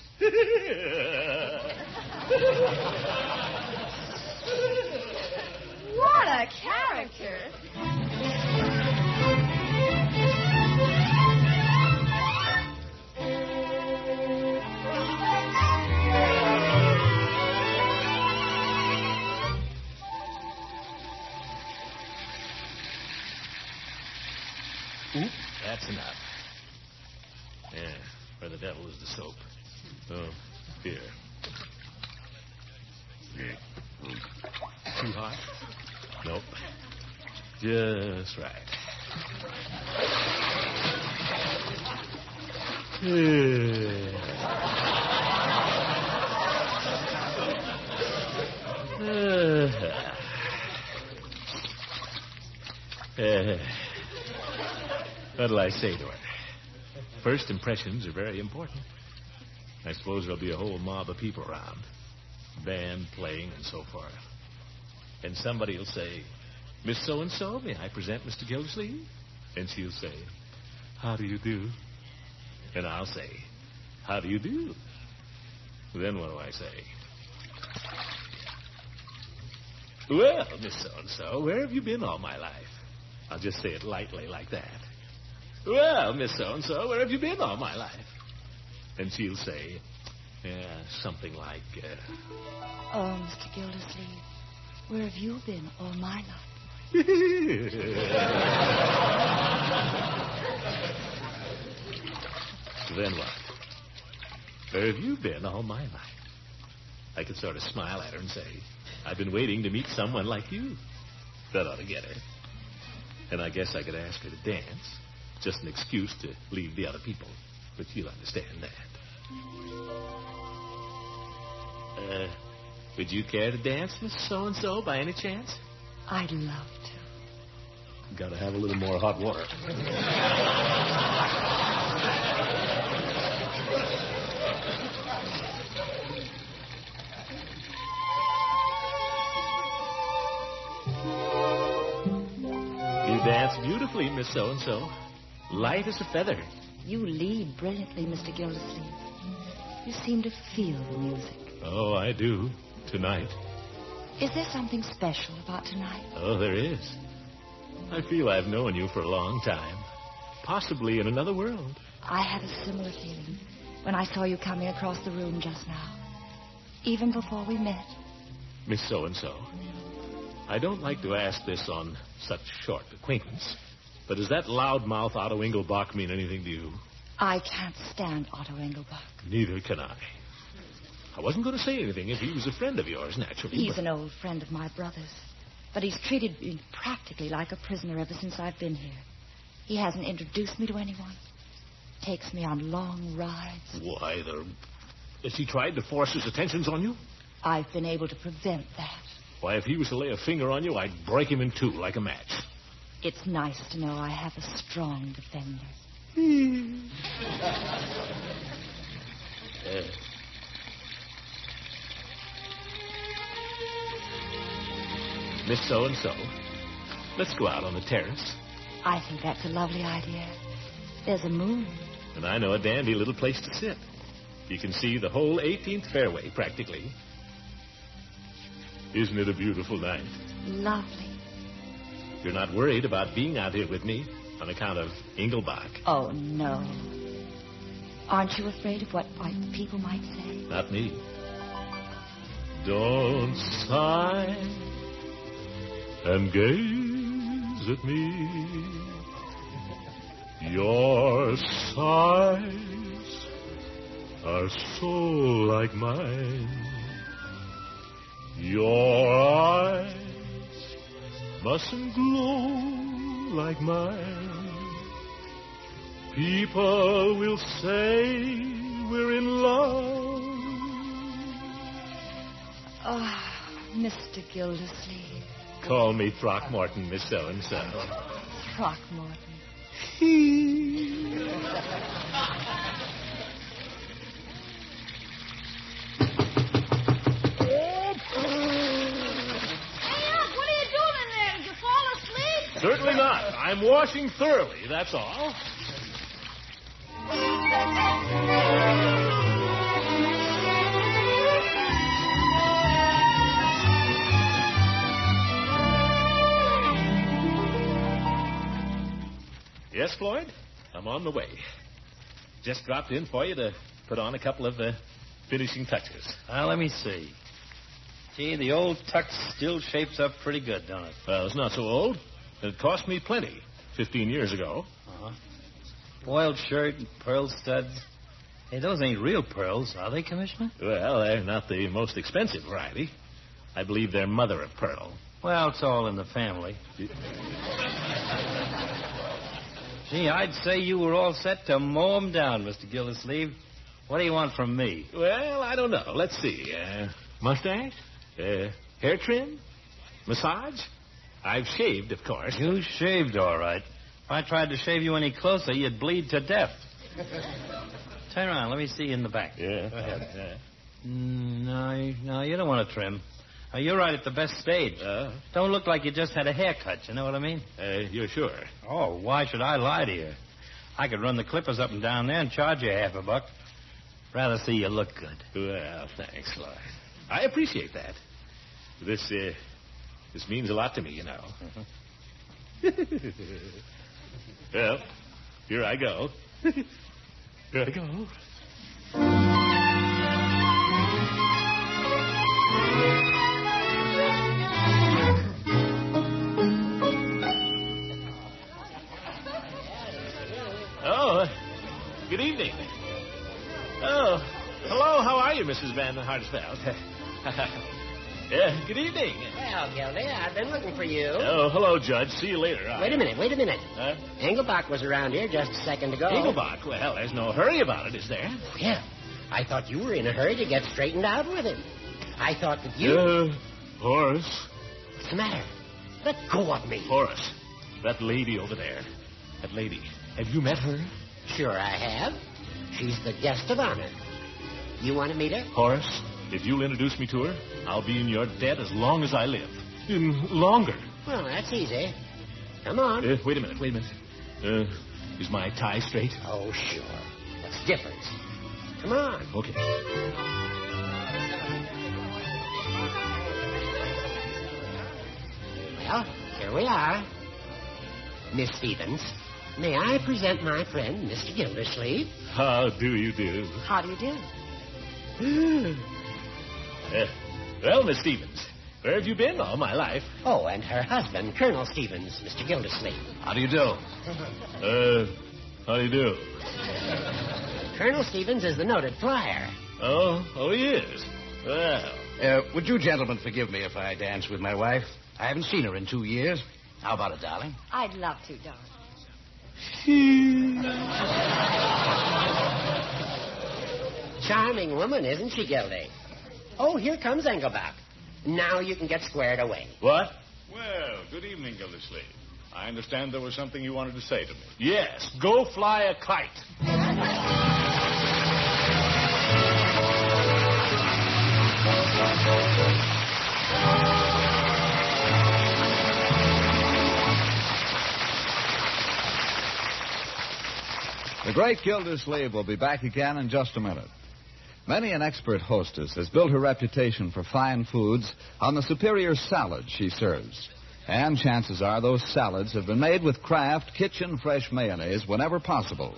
[SPEAKER 3] What a character.
[SPEAKER 2] Oop, that's enough. Yeah, where the devil is the soap. Oh, here. Too hot? Nope. Just right. What'll I say to her? First impressions are very important. I suppose there'll be a whole mob of people around. Band playing and so forth. And somebody will say, Miss So-and-so, may I present Mr. Gildersleeve? And she'll say, how do you do? And I'll say, how do you do? Then what do I say? Well, Miss So-and-so, where have you been all my life? I'll just say it lightly like that. Well, Miss So-and-so, where have you been all my life? And she'll say, Yeah, something like...
[SPEAKER 9] Oh, Mr. Gildersleeve, where have you been all my life?
[SPEAKER 2] Then what? Where have you been all my life? I could sort of smile at her and say, I've been waiting to meet someone like you. That ought to get her. And I guess I could ask her to dance. Just an excuse to leave the other people. But you'll understand that. Would you care to dance, Miss So-and-so, by any chance?
[SPEAKER 9] I'd love to.
[SPEAKER 2] Gotta have a little more hot water. You dance beautifully, Miss So-and-so. Light as a feather.
[SPEAKER 9] You lead brilliantly, Mr. Gildersleeve. You seem to feel the music.
[SPEAKER 2] Oh, I do. Tonight.
[SPEAKER 9] Is there something special about tonight?
[SPEAKER 2] Oh, there is. I feel I've known you for a long time. Possibly in another world.
[SPEAKER 9] I had a similar feeling when I saw you coming across the room just now. Even before we met.
[SPEAKER 2] Miss So-and-so, I don't like to ask this on such short acquaintance, but does that loudmouth Otto Engelbach mean anything to you?
[SPEAKER 9] I can't stand Otto Engelbach.
[SPEAKER 2] Neither can I. I wasn't going to say anything if he was a friend of yours, naturally.
[SPEAKER 9] He's an old friend of my brother's. But he's treated me practically like a prisoner ever since I've been here. He hasn't introduced me to anyone. Takes me on long rides.
[SPEAKER 2] Why, has he tried to force his attentions on you?
[SPEAKER 9] I've been able to prevent that.
[SPEAKER 2] Why, if he was to lay a finger on you, I'd break him in two like a match.
[SPEAKER 9] It's nice to know I have a strong defender.
[SPEAKER 2] Miss So-and-so, let's go out on the terrace.
[SPEAKER 9] I think that's a lovely idea. There's a moon.
[SPEAKER 2] And I know a dandy little place to sit. You can see the whole 18th fairway, practically. Isn't it a beautiful night?
[SPEAKER 9] Lovely.
[SPEAKER 2] You're not worried about being out here with me on account of Engelbach?
[SPEAKER 9] Oh, no. Aren't you afraid of what people might say?
[SPEAKER 2] Not me. Don't sigh and gaze at me. Your sighs are so like mine. Your eyes mustn't glow like mine. People will say we're in love.
[SPEAKER 9] Ah, Mr. Gildersleeve.
[SPEAKER 2] Call me Throckmorton, Miss So-and-so.
[SPEAKER 9] Throckmorton.
[SPEAKER 2] Certainly not. I'm washing thoroughly, that's all. Yes, Floyd? I'm on the way. Just dropped in for you to put on a couple of the finishing touches.
[SPEAKER 8] Let me see. Gee, the old tux still shapes up pretty good, don't it?
[SPEAKER 2] Well, it's not so old. It cost me plenty 15 years ago.
[SPEAKER 8] Uh-huh. Boiled shirt and pearl studs. Hey, those ain't real pearls, are they, Commissioner?
[SPEAKER 2] Well, they're not the most expensive variety. I believe they're mother of pearl.
[SPEAKER 8] Well, it's all in the family. Gee, I'd say you were all set to mow 'em down, Mr. Gildersleeve. What do you want from me?
[SPEAKER 2] Well, I don't know. Let's see. Mustache? Hair trim? Massage? I've shaved, of course.
[SPEAKER 8] You shaved, all right. If I tried to shave you any closer, you'd bleed to death. Turn around. Let me see you in the back.
[SPEAKER 2] Yeah.
[SPEAKER 8] Go ahead. No, you don't want to trim. You're right at the best stage. Don't look like you just had a haircut, you know what I mean?
[SPEAKER 2] You're sure?
[SPEAKER 8] Oh, why should I lie to you? I could run the clippers up and down there and charge you $50. Rather see you look good.
[SPEAKER 2] Well, thanks, Lloyd. I appreciate that. This means a lot to me, you know. Well, here I go. Here I go. Mrs. Van Hartsveld. Yeah, good evening.
[SPEAKER 12] Well, Gildy, I've been looking for you.
[SPEAKER 2] Oh, hello, Judge. See you later.
[SPEAKER 12] Wait a minute.
[SPEAKER 2] Huh?
[SPEAKER 12] Engelbach was around here just a second ago.
[SPEAKER 2] Engelbach? Well, there's no hurry about it, is there?
[SPEAKER 12] Yeah. I thought you were in a hurry to get straightened out with him. I thought that you...
[SPEAKER 2] Horace.
[SPEAKER 12] What's the matter? Let go of me.
[SPEAKER 2] Horace, that lady over there. That lady. Have you met her?
[SPEAKER 12] Sure I have. She's the guest of honor. You want to meet her?
[SPEAKER 2] Horace, if you'll introduce me to her, I'll be in your debt as long as I live. Longer.
[SPEAKER 12] Well, that's easy. Come on.
[SPEAKER 2] Wait a minute. Is my tie straight?
[SPEAKER 12] Oh, sure. What's the difference? Come on.
[SPEAKER 2] Okay.
[SPEAKER 12] Well, here we are. Miss Stevens, may I present my friend, Mr. Gildersleeve?
[SPEAKER 2] How do you do?
[SPEAKER 9] How do you do?
[SPEAKER 2] Well, Miss Stevens, where have you been all my life?
[SPEAKER 12] Oh, and her husband, Colonel Stevens, Mr. Gildersleeve.
[SPEAKER 2] How do you do? How do you do?
[SPEAKER 12] Colonel Stevens is the noted flyer.
[SPEAKER 2] Oh, he is. Well.
[SPEAKER 15] Would you gentlemen forgive me if I dance with my wife? I haven't seen her in 2 years. How about it, darling?
[SPEAKER 9] I'd love to, darling.
[SPEAKER 12] Charming woman, isn't she, Gildy? Oh, here comes Engelbach. Now you can get squared away.
[SPEAKER 2] What?
[SPEAKER 19] Well, good evening, Gildersleeve. I understand there was something you wanted to say to me.
[SPEAKER 2] Yes, go fly a kite.
[SPEAKER 1] The great Gildersleeve will be back again in just a minute. Many an expert hostess has built her reputation for fine foods on the superior salads she serves. And chances are those salads have been made with Kraft Kitchen Fresh Mayonnaise whenever possible.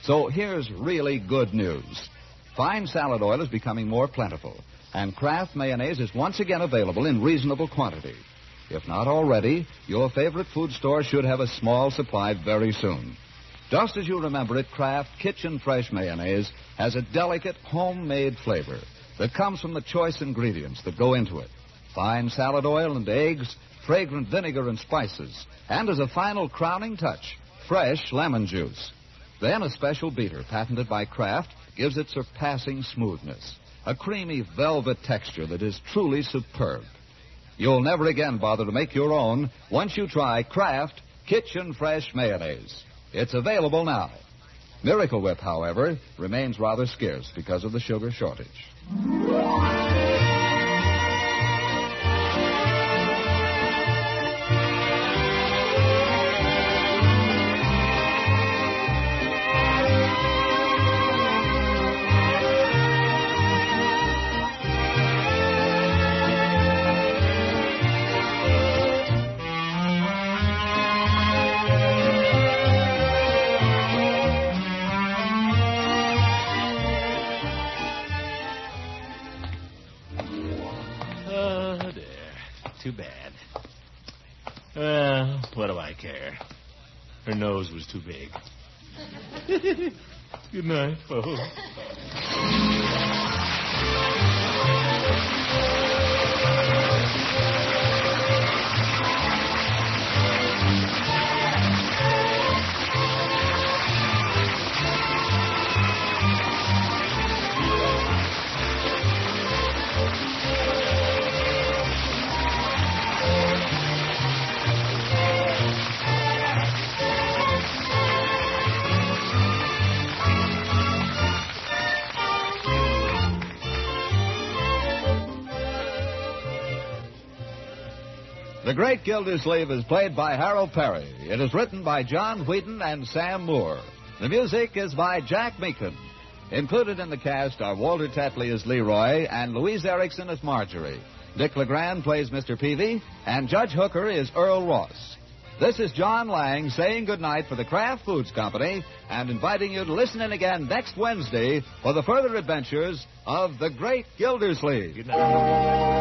[SPEAKER 1] So here's really good news. Fine salad oil is becoming more plentiful, and Kraft Mayonnaise is once again available in reasonable quantity. If not already, your favorite food store should have a small supply very soon. Just as you remember it, Kraft Kitchen Fresh Mayonnaise has a delicate homemade flavor that comes from the choice ingredients that go into it. Fine salad oil and eggs, fragrant vinegar and spices, and as a final crowning touch, fresh lemon juice. Then a special beater patented by Kraft gives it surpassing smoothness, a creamy velvet texture that is truly superb. You'll never again bother to make your own once you try Kraft Kitchen Fresh Mayonnaise. It's available now. Miracle Whip, however, remains rather scarce because of the sugar shortage.
[SPEAKER 2] Too bad. Well, what do I care? Her nose was too big. Good night, folks.
[SPEAKER 1] The Great Gildersleeve is played by Harold Perry. It is written by John Wheaton and Sam Moore. The music is by Jack Meakin. Included in the cast are Walter Tetley as Leroy and Louise Erickson as Marjorie. Dick LeGrand plays Mr. Peavy, and Judge Hooker is Earl Ross. This is John Lang saying goodnight for the Kraft Foods Company and inviting you to listen in again next Wednesday for the further adventures of the Great Gildersleeve. Good night.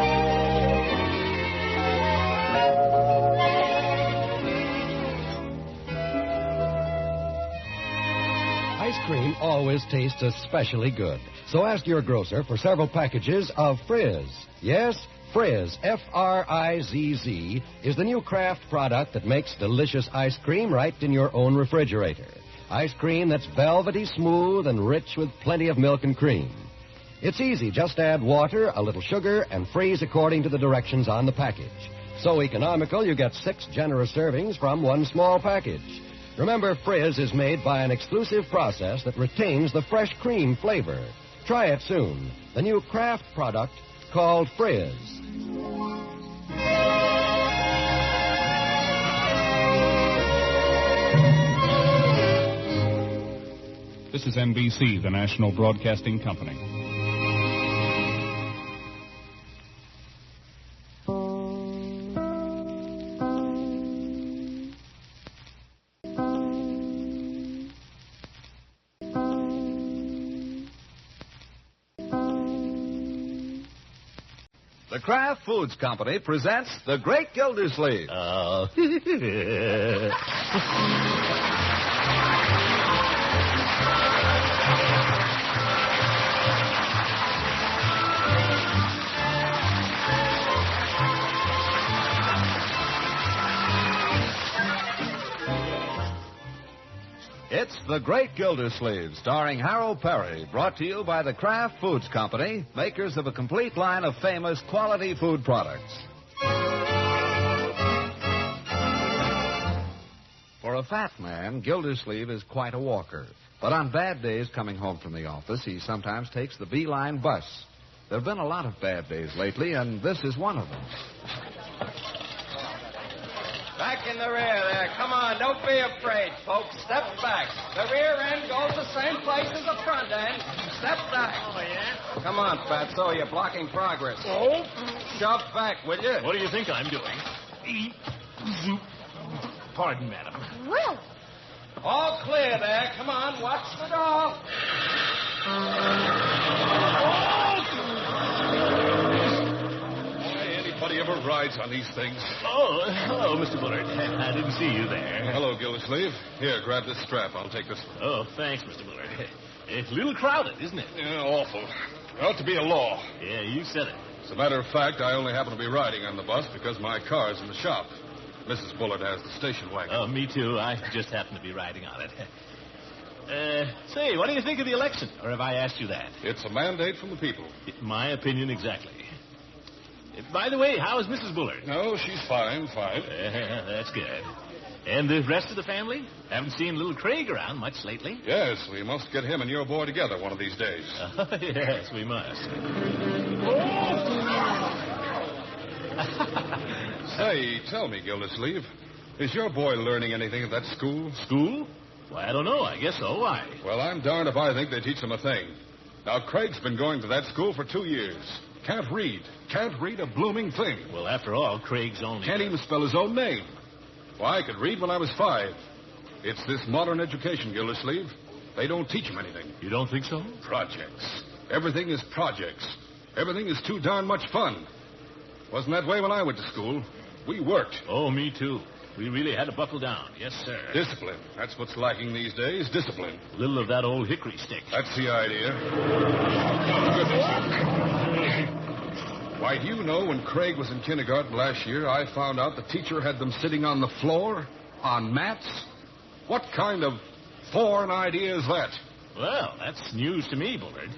[SPEAKER 10] Ice cream always tastes especially good. So ask your grocer for several packages of Frizz. Yes, Frizz, F-R-I-Z-Z, is the new Kraft product that makes delicious ice cream right in your own refrigerator. Ice cream that's velvety smooth and rich with plenty of milk and cream. It's easy. Just add water, a little sugar, and freeze according to the directions on the package. So economical, you get 6 generous servings from one small package. Remember, Frizz is made by an exclusive process that retains the fresh cream flavor. Try it soon. The new Kraft product called Frizz.
[SPEAKER 7] This is NBC, the National Broadcasting Company.
[SPEAKER 1] The Kraft Foods Company presents The Great Gildersleeve. It's The Great Gildersleeve, starring Harold Perry, brought to you by the Kraft Foods Company, makers of a complete line of famous quality food products. For a fat man, Gildersleeve is quite a walker. But on bad days coming home from the office, he sometimes takes the Beeline bus. There have been a lot of bad days lately, and this is one of them.
[SPEAKER 20] Back in the rear there. Come on, don't be afraid, folks. Step back. The rear end goes the same place as the front end. Step back. Oh, yeah? Come on, Fatso, you're blocking progress.
[SPEAKER 2] Oh?
[SPEAKER 20] Shove back, will you?
[SPEAKER 2] What do you think I'm doing? Pardon, madam.
[SPEAKER 5] Well.
[SPEAKER 20] All clear there. Come on, watch the door.
[SPEAKER 11] Anybody ever rides on these things?
[SPEAKER 2] Oh, hello, Mr. Bullard. I didn't see you there.
[SPEAKER 11] Hello, Gildersleeve. Here, grab this strap. I'll take this one.
[SPEAKER 2] Oh, thanks, Mr. Bullard. It's a little crowded, isn't it?
[SPEAKER 11] Yeah, awful. There ought to be a law.
[SPEAKER 2] Yeah, you said it.
[SPEAKER 11] As a matter of fact, I only happen to be riding on the bus because my car's in the shop. Mrs. Bullard has the station wagon.
[SPEAKER 2] Oh, me too. I just happen to be riding on it. Say, what do you think of the election? Or have I asked you that?
[SPEAKER 11] It's a mandate from the people.
[SPEAKER 2] My opinion exactly. By the way, how is Mrs. Bullard?
[SPEAKER 11] No, she's fine.
[SPEAKER 2] That's good. And the rest of the family? Haven't seen little Craig around much lately.
[SPEAKER 11] Yes, we must get him and your boy together one of these days.
[SPEAKER 2] Yes, we must.
[SPEAKER 11] Say, tell me, Gildersleeve, is your boy learning anything at that school?
[SPEAKER 2] School? Why, I don't know. I guess so. Why?
[SPEAKER 11] Well, I'm darned if I think they teach him a thing. Now, Craig's been going to that school for 2 years. Can't read. Can't read a blooming thing.
[SPEAKER 2] Well, after all, Craig's only...
[SPEAKER 11] Can't even spell his own name. Why, I could read when I was 5. It's this modern education, Gildersleeve. They don't teach him anything.
[SPEAKER 2] You don't think so?
[SPEAKER 11] Projects. Everything is projects. Everything is too darn much fun. Wasn't that way when I went to school. We worked.
[SPEAKER 2] Oh, me too. We really had to buckle down. Yes, sir.
[SPEAKER 11] Discipline. That's what's lacking these days. Discipline.
[SPEAKER 2] A little of that old hickory stick.
[SPEAKER 11] That's the idea. Why, do you know when Craig was in kindergarten last year, I found out the teacher had them sitting on the floor, on mats? What kind of foreign idea is that?
[SPEAKER 2] Well, that's news to me, Bullard.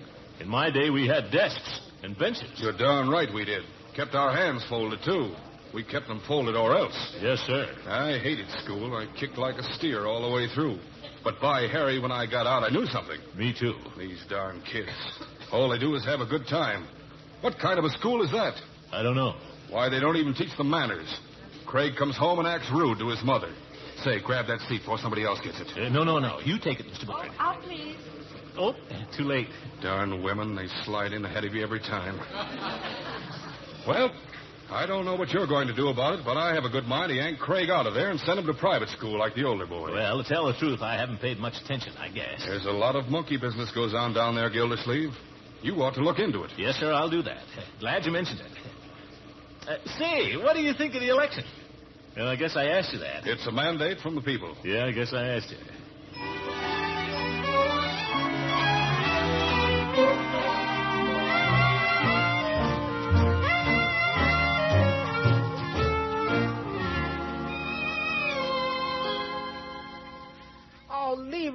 [SPEAKER 2] In my day, we had desks and benches.
[SPEAKER 11] You're darn right we did. Kept our hands folded, too. We kept them folded or else.
[SPEAKER 2] Yes, sir.
[SPEAKER 11] I hated school. I kicked like a steer all the way through. But by Harry, when I got out, I knew something.
[SPEAKER 2] Me too.
[SPEAKER 11] These darn kids. All they do is have a good time. What kind of a school is that?
[SPEAKER 2] I don't know.
[SPEAKER 11] Why, they don't even teach them manners. Craig comes home and acts rude to his mother. Say, grab that seat before somebody else gets it.
[SPEAKER 2] No. You take it, Mr. Bullard.
[SPEAKER 3] Oh, out, please.
[SPEAKER 2] Oh, too late.
[SPEAKER 11] Darn women, they slide in ahead of you every time. Well, I don't know what you're going to do about it, but I have a good mind to yank Craig out of there and send him to private school like the older boy.
[SPEAKER 2] Well, to tell the truth, I haven't paid much attention, I guess.
[SPEAKER 11] There's a lot of monkey business goes on down there, Gildersleeve. You ought to look into it.
[SPEAKER 2] Yes, sir, I'll do that. Glad you mentioned it. Say, what do you think of the election? Well, I guess I asked you that.
[SPEAKER 11] It's a mandate from the people.
[SPEAKER 2] Yeah, I guess I asked you.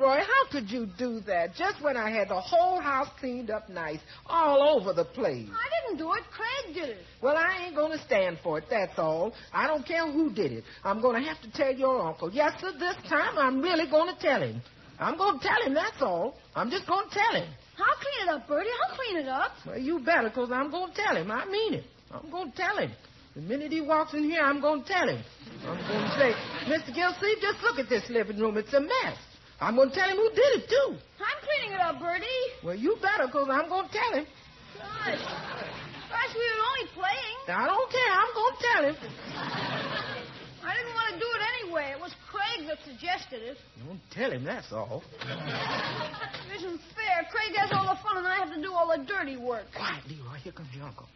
[SPEAKER 17] Leroy, how could you do that? Just when I had the whole house cleaned up nice, all over the place.
[SPEAKER 5] I didn't do it. Craig did it.
[SPEAKER 17] Well, I ain't going to stand for it, that's all. I don't care who did it. I'm going to have to tell your uncle. Yes, sir, this time I'm really going to tell him. I'm going to tell him, that's all. I'm just going to tell him.
[SPEAKER 5] I'll clean it up, Bertie. I'll clean it up.
[SPEAKER 17] Well, you better, because I'm going to tell him. I mean it. I'm going to tell him. The minute he walks in here, I'm going to tell him. I'm going to say, Mr. Gildersleeve, just look at this living room. It's a mess. I'm going to tell him who did it, too.
[SPEAKER 5] I'm cleaning it up, Bertie.
[SPEAKER 17] Well, you better, because I'm going to tell him.
[SPEAKER 5] Gosh, we were only playing.
[SPEAKER 17] I don't care. I'm going to tell him.
[SPEAKER 5] I didn't want to do it anyway. It was Craig that suggested it.
[SPEAKER 17] Don't tell him, that's all.
[SPEAKER 5] It isn't fair. Craig has all the fun, and I have to do all the dirty work.
[SPEAKER 17] Quiet, Leroy. Here comes your uncle.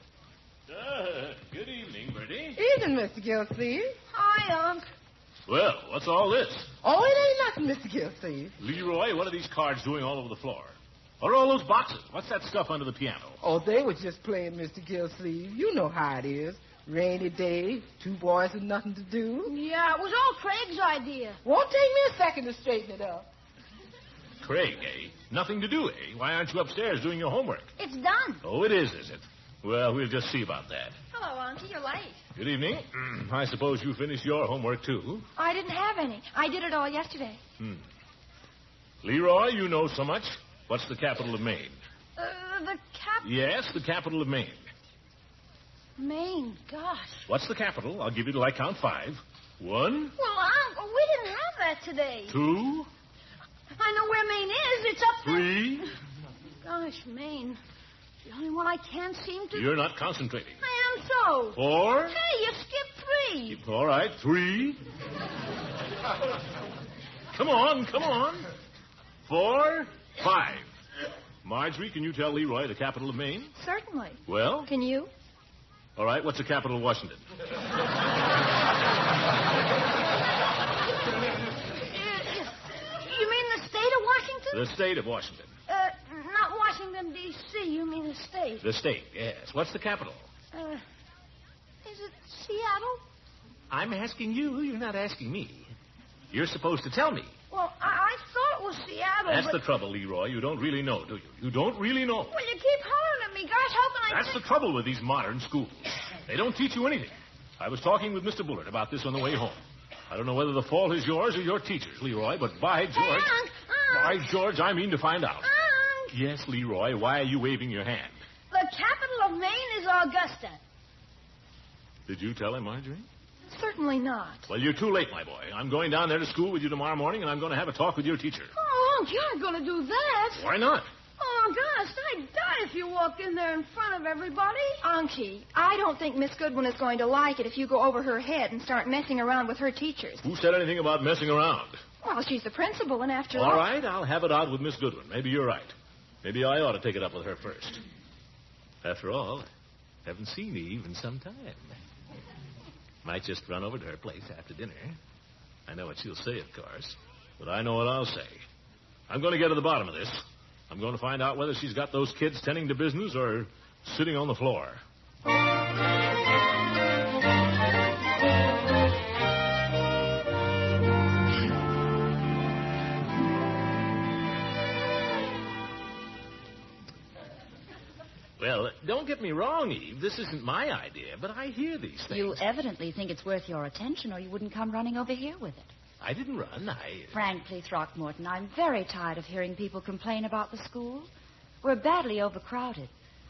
[SPEAKER 2] Good evening, Bertie.
[SPEAKER 17] Evening, Mr. Gildersleeve.
[SPEAKER 5] Hi, Unc.
[SPEAKER 2] Well, what's all this?
[SPEAKER 17] Oh, it ain't nothing, Mr. Gildersleeve.
[SPEAKER 2] Leroy, what are these cards doing all over the floor? What are all those boxes? What's that stuff under the piano?
[SPEAKER 17] Oh, they were just playing, Mr. Gildersleeve. You know how it is. Rainy day, two boys with nothing to do.
[SPEAKER 5] Yeah, it was all Craig's idea.
[SPEAKER 17] Won't take me a second to straighten it up.
[SPEAKER 2] Craig, eh? Nothing to do, eh? Why aren't you upstairs doing your homework?
[SPEAKER 5] It's done.
[SPEAKER 2] Oh, it is it? Well, we'll just see about that.
[SPEAKER 3] Hello, Unky. You're late.
[SPEAKER 2] Good evening. I suppose you finished your homework, too.
[SPEAKER 3] I didn't have any. I did it all yesterday.
[SPEAKER 2] Leroy, you know so much. What's the capital of Maine?
[SPEAKER 3] The capital?
[SPEAKER 2] Yes, the capital of Maine.
[SPEAKER 5] Maine, gosh.
[SPEAKER 2] What's the capital? I'll give you till I count 5. 1.
[SPEAKER 5] Well, Unc, we didn't have that today.
[SPEAKER 2] 2.
[SPEAKER 5] I know where Maine is. It's up there.
[SPEAKER 2] 3.
[SPEAKER 5] Gosh, Maine. The only one I can't seem to...
[SPEAKER 2] You're not concentrating.
[SPEAKER 5] I am so.
[SPEAKER 2] 4.
[SPEAKER 5] Hey, you skipped 3.
[SPEAKER 2] All right, 3. Come on. 4, 5. Marjorie, can you tell Leroy the capital of Maine?
[SPEAKER 3] Certainly.
[SPEAKER 2] Well?
[SPEAKER 3] Can you?
[SPEAKER 2] All right, what's the capital of Washington?
[SPEAKER 5] You mean the state of Washington?
[SPEAKER 2] The state of Washington.
[SPEAKER 5] Not Washington, D.C. You mean the state.
[SPEAKER 2] The state, yes. What's the capital?
[SPEAKER 5] Is it Seattle?
[SPEAKER 2] I'm asking you. You're not asking me. You're supposed to tell me.
[SPEAKER 5] Well, I thought it was Seattle.
[SPEAKER 2] That's the trouble, Leroy. You don't really know, do you? You don't really know.
[SPEAKER 5] Well, you keep hollering at me. Gosh, how can I...
[SPEAKER 2] That's the trouble with these modern schools. They don't teach you anything. I was talking with Mr. Bullard about this on the way home. I don't know whether the fault is yours or your teacher's, Leroy, but by George...
[SPEAKER 5] Hey,
[SPEAKER 2] by George, I mean to find out.
[SPEAKER 5] Unc.
[SPEAKER 2] Yes, Leroy, why are you waving your hand?
[SPEAKER 5] The capital of Maine is Augusta.
[SPEAKER 2] Did you tell him, Marjorie?
[SPEAKER 3] Certainly not.
[SPEAKER 2] Well, you're too late, my boy. I'm going down there to school with you tomorrow morning, and I'm going to have a talk with your teacher.
[SPEAKER 5] Oh, Unc, you aren't going to do that.
[SPEAKER 2] Why not?
[SPEAKER 5] Oh, gosh, I'd die if you walked in there in front of everybody.
[SPEAKER 3] Unky, I don't think Miss Goodwin is going to like it if you go over her head and start messing around with her teachers.
[SPEAKER 2] Who said anything about messing around?
[SPEAKER 3] Well, she's the principal, and after all...
[SPEAKER 2] All right, I'll have it out with Miss Goodwin. Maybe you're right. Maybe I ought to take it up with her first. After all, I haven't seen Eve in some time. Might just run over to her place after dinner. I know what she'll say, of course, but I know what I'll say. I'm going to get to the bottom of this. I'm going to find out whether she's got those kids tending to business or sitting on the floor. Well, don't get me wrong, Eve. This isn't my idea, but I hear these things.
[SPEAKER 9] You evidently think it's worth your attention, or you wouldn't come running over here with it.
[SPEAKER 2] I didn't run.
[SPEAKER 9] Frankly, Throckmorton, I'm very tired of hearing people complain about the school. We're badly overcrowded.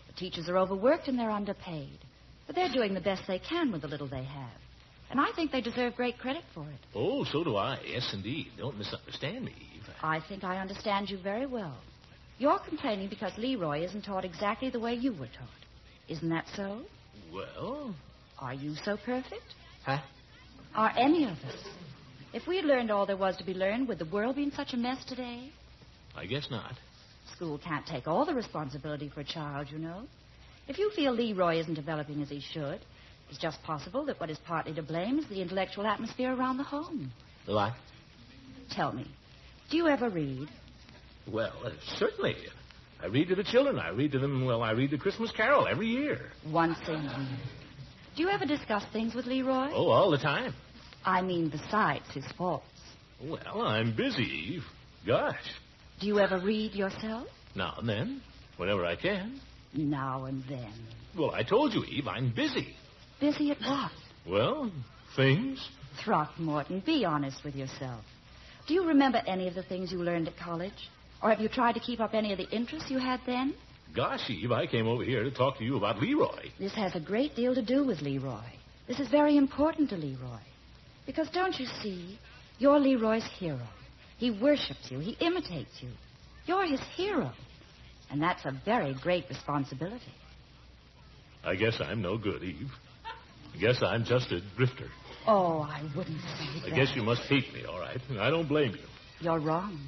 [SPEAKER 9] The teachers are overworked and they're underpaid. But they're doing the best they can with the little they have. And I think they deserve great credit for it.
[SPEAKER 2] Oh, so do I. Yes, indeed. Don't misunderstand me, Eve.
[SPEAKER 9] I think I understand you very well. You're complaining because Leroy isn't taught exactly the way you were taught. Isn't that so?
[SPEAKER 2] Well...
[SPEAKER 9] Are you so perfect?
[SPEAKER 2] Huh?
[SPEAKER 9] Are any of us? If we had learned all there was to be learned, would the world be in such a mess today?
[SPEAKER 2] I guess not.
[SPEAKER 9] School can't take all the responsibility for a child, you know. If you feel Leroy isn't developing as he should, it's just possible that what is partly to blame is the intellectual atmosphere around the home.
[SPEAKER 2] What?
[SPEAKER 9] Tell me, do you ever read?
[SPEAKER 2] Well, certainly. I read to the children. I read to them, I read the Christmas Carol every year.
[SPEAKER 9] Once a year. Do you ever discuss things with Leroy?
[SPEAKER 2] Oh, all the time.
[SPEAKER 9] I mean besides his faults.
[SPEAKER 2] Well, I'm busy, Eve. Gosh.
[SPEAKER 9] Do you ever read yourself?
[SPEAKER 2] Now and then. Whenever I can.
[SPEAKER 9] Now and then.
[SPEAKER 2] Well, I told you, Eve, I'm busy.
[SPEAKER 9] Busy at what?
[SPEAKER 2] Well, things.
[SPEAKER 9] Throckmorton, be honest with yourself. Do you remember any of the things you learned at college? Or have you tried to keep up any of the interests you had then?
[SPEAKER 2] Gosh, Eve, I came over here to talk to you about Leroy.
[SPEAKER 9] This has a great deal to do with Leroy. This is very important to Leroy. Because, don't you see, you're Leroy's hero. He worships you. He imitates you. You're his hero. And that's a very great responsibility.
[SPEAKER 2] I guess I'm no good, Eve. I guess I'm just a drifter.
[SPEAKER 9] Oh, I wouldn't say that.
[SPEAKER 2] I guess you must hate me, all right. I don't blame you.
[SPEAKER 9] You're wrong.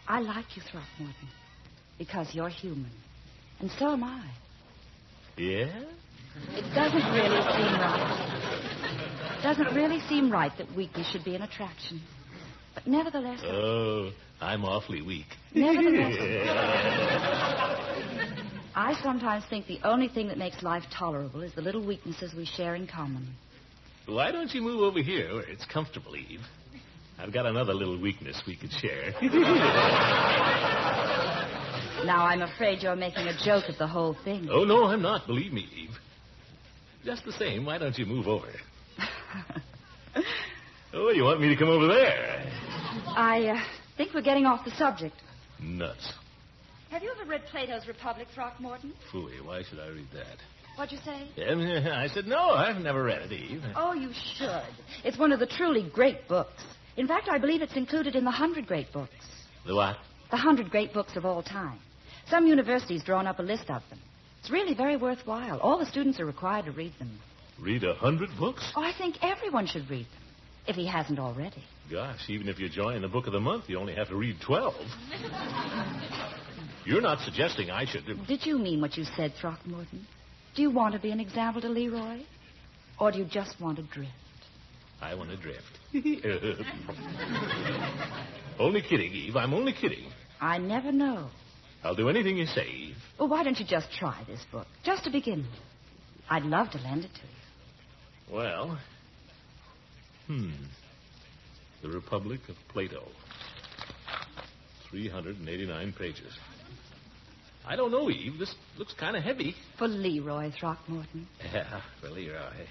[SPEAKER 9] I like you, Throckmorton, because you're human. And so am I.
[SPEAKER 2] Yeah?
[SPEAKER 9] It doesn't really seem right. It doesn't really seem right that weakness should be an attraction. But nevertheless...
[SPEAKER 2] Oh, I'm awfully weak.
[SPEAKER 9] Nevertheless... I sometimes think the only thing that makes life tolerable is the little weaknesses we share in common.
[SPEAKER 2] Why don't you move over here where it's comfortable, Eve? I've got another little weakness we could share.
[SPEAKER 9] Now, I'm afraid you're making a joke of the whole thing.
[SPEAKER 2] Oh, no, I'm not. Believe me, Eve. Just the same, why don't you move over? Oh, you want me to come over there?
[SPEAKER 9] I think we're getting off the subject.
[SPEAKER 2] Nuts.
[SPEAKER 9] Have you ever read Plato's Republic, Throckmorton?
[SPEAKER 2] Phooey, why should I read that?
[SPEAKER 9] What'd you say?
[SPEAKER 2] I said, no, I've never read it, Eve.
[SPEAKER 9] Oh, you should. It's one of the truly great books. In fact, I believe it's included in the 100 Great Books.
[SPEAKER 2] The what?
[SPEAKER 9] The 100 Great Books of all time. Some universities drawn up a list of them. It's really very worthwhile. All the students are required to read them.
[SPEAKER 2] Read 100 books?
[SPEAKER 9] Oh, I think everyone should read them, if he hasn't already.
[SPEAKER 2] Gosh, even if you join the book of the month, you only have to read 12. You're not suggesting I should...
[SPEAKER 9] Did you mean what you said, Throckmorton? Do you want to be an example to Leroy? Or do you just want to drift?
[SPEAKER 2] I want to drift. Only kidding, Eve. I'm only kidding.
[SPEAKER 9] I never know.
[SPEAKER 2] I'll do anything you say, Eve.
[SPEAKER 9] Well, why don't you just try this book? Just to begin with. I'd love to lend it to you.
[SPEAKER 2] Well... The Republic of Plato. 389 pages. I don't know, Eve. This looks kind of heavy.
[SPEAKER 9] For Leroy, Throckmorton.
[SPEAKER 2] Yeah, for Leroy.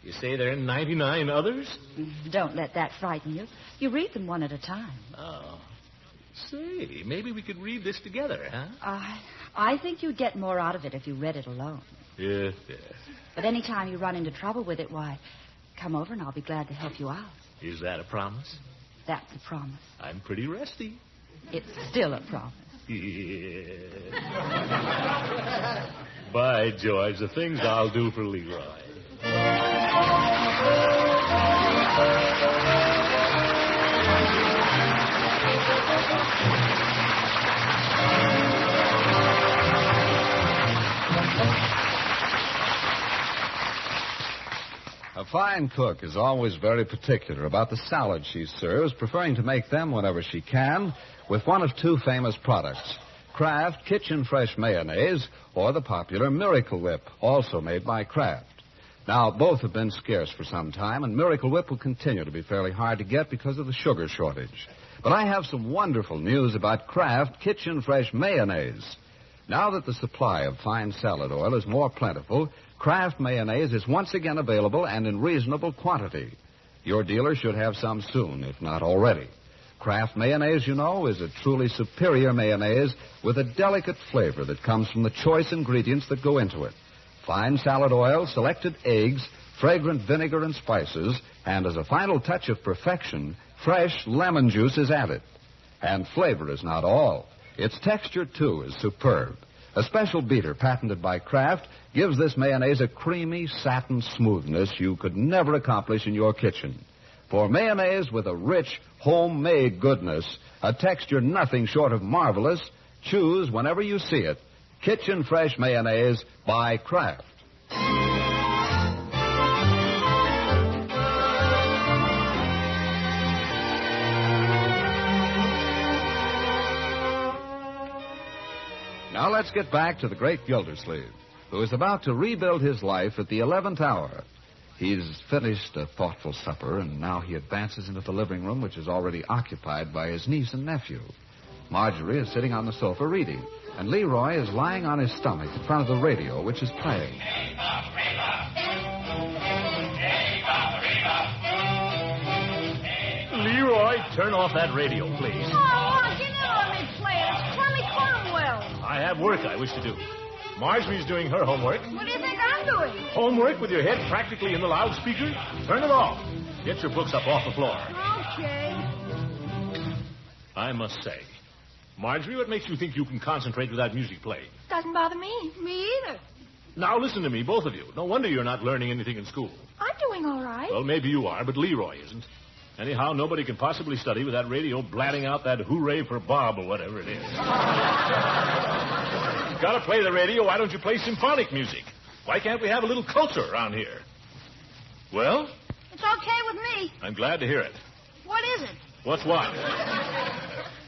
[SPEAKER 2] You say there are 99 others?
[SPEAKER 9] Don't let that frighten you. You read them one at a time.
[SPEAKER 2] Oh. Say, maybe we could read this together, huh?
[SPEAKER 9] I think you'd get more out of it if you read it alone.
[SPEAKER 2] Yes.
[SPEAKER 9] But any time you run into trouble with it, why, come over and I'll be glad to help you out.
[SPEAKER 2] Is that a promise?
[SPEAKER 9] That's a promise.
[SPEAKER 2] I'm pretty rusty.
[SPEAKER 9] It's still a promise.
[SPEAKER 2] Yeah. By George, the things I'll do for Leroy.
[SPEAKER 1] A fine cook is always very particular about the salads she serves, preferring to make them whenever she can with one of two famous products, Kraft Kitchen Fresh Mayonnaise or the popular Miracle Whip, also made by Kraft. Now, both have been scarce for some time, and Miracle Whip will continue to be fairly hard to get because of the sugar shortage. But I have some wonderful news about Kraft Kitchen Fresh Mayonnaise. Now that the supply of fine salad oil is more plentiful, Kraft mayonnaise is once again available and in reasonable quantity. Your dealer should have some soon, if not already. Kraft mayonnaise, you know, is a truly superior mayonnaise with a delicate flavor that comes from the choice ingredients that go into it. Fine salad oil, selected eggs, fragrant vinegar and spices, and as a final touch of perfection, fresh lemon juice is added. And flavor is not all. Its texture, too, is superb. A special beater patented by Kraft gives this mayonnaise a creamy satin smoothness you could never accomplish in your kitchen. For mayonnaise with a rich, homemade goodness, a texture nothing short of marvelous, choose, whenever you see it, Kitchen Fresh Mayonnaise by Kraft. Now let's get back to the great Gildersleeve, who is about to rebuild his life at the 11th hour. He's finished a thoughtful supper, and now he advances into the living room, which is already occupied by his niece and nephew. Marjorie is sitting on the sofa reading, and Leroy is lying on his stomach in front of the radio, which is playing.
[SPEAKER 2] Leroy, turn off that radio, please.
[SPEAKER 5] Oh, get in on me playing. It's Clemmy Cromwell.
[SPEAKER 2] I have work I wish to do. Marjorie's doing her homework.
[SPEAKER 5] What do you think I'm doing?
[SPEAKER 2] Homework with your head practically in the loudspeaker? Turn it off. Get your books up off the floor.
[SPEAKER 5] Okay.
[SPEAKER 2] I must say, Marjorie, what makes you think you can concentrate without music playing?
[SPEAKER 3] Doesn't bother me.
[SPEAKER 5] Me either.
[SPEAKER 2] Now listen to me, both of you. No wonder you're not learning anything in school.
[SPEAKER 3] I'm doing all right.
[SPEAKER 2] Well, maybe you are, but Leroy isn't. Anyhow, nobody can possibly study with that radio blatting out that hooray for Bob or whatever it is. You've got to play the radio. Why don't you play symphonic music? Why can't we have a little culture around here? Well?
[SPEAKER 5] It's okay with me.
[SPEAKER 2] I'm glad to hear it.
[SPEAKER 5] What is it?
[SPEAKER 2] What's what?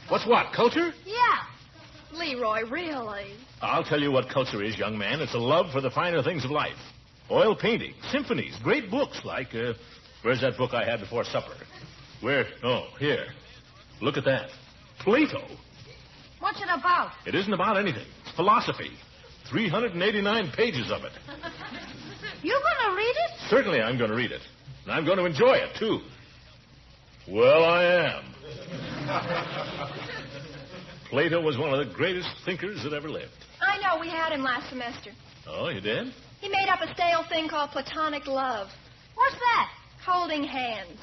[SPEAKER 2] What's what? Culture?
[SPEAKER 5] Yeah. Leroy, really?
[SPEAKER 2] I'll tell you what culture is, young man. It's a love for the finer things of life. Oil painting, symphonies, great books like, where's that book I had before supper? Where? Oh, here. Look at that. Plato.
[SPEAKER 5] What's it about?
[SPEAKER 2] It isn't about anything. It's philosophy. 389 pages of it.
[SPEAKER 5] You gonna read it?
[SPEAKER 2] Certainly I'm going to read it. And I'm going to enjoy it, too. Well, I am. Plato was one of the greatest thinkers that ever lived.
[SPEAKER 3] I know. We had him last semester.
[SPEAKER 2] Oh, you did?
[SPEAKER 3] He made up a stale thing called platonic love.
[SPEAKER 5] What's that?
[SPEAKER 3] Holding hands.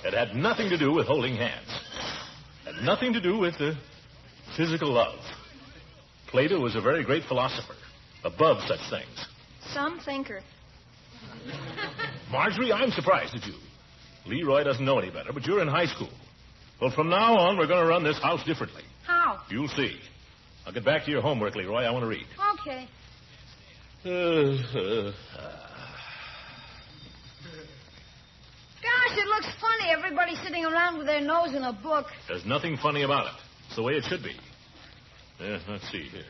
[SPEAKER 2] It had nothing to do with holding hands. It had nothing to do with physical love. Plato was a very great philosopher, above such things.
[SPEAKER 3] Some thinker.
[SPEAKER 2] Marjorie, I'm surprised at you. Leroy doesn't know any better, but you're in high school. Well, from now on, we're going to run this house differently.
[SPEAKER 5] How?
[SPEAKER 2] You'll see. I'll get back to your homework, Leroy. I want to read.
[SPEAKER 5] Okay. Gosh, it looks funny. Everybody sitting around with their nose in a book.
[SPEAKER 2] There's nothing funny about it. It's the way it should be. Let's see here.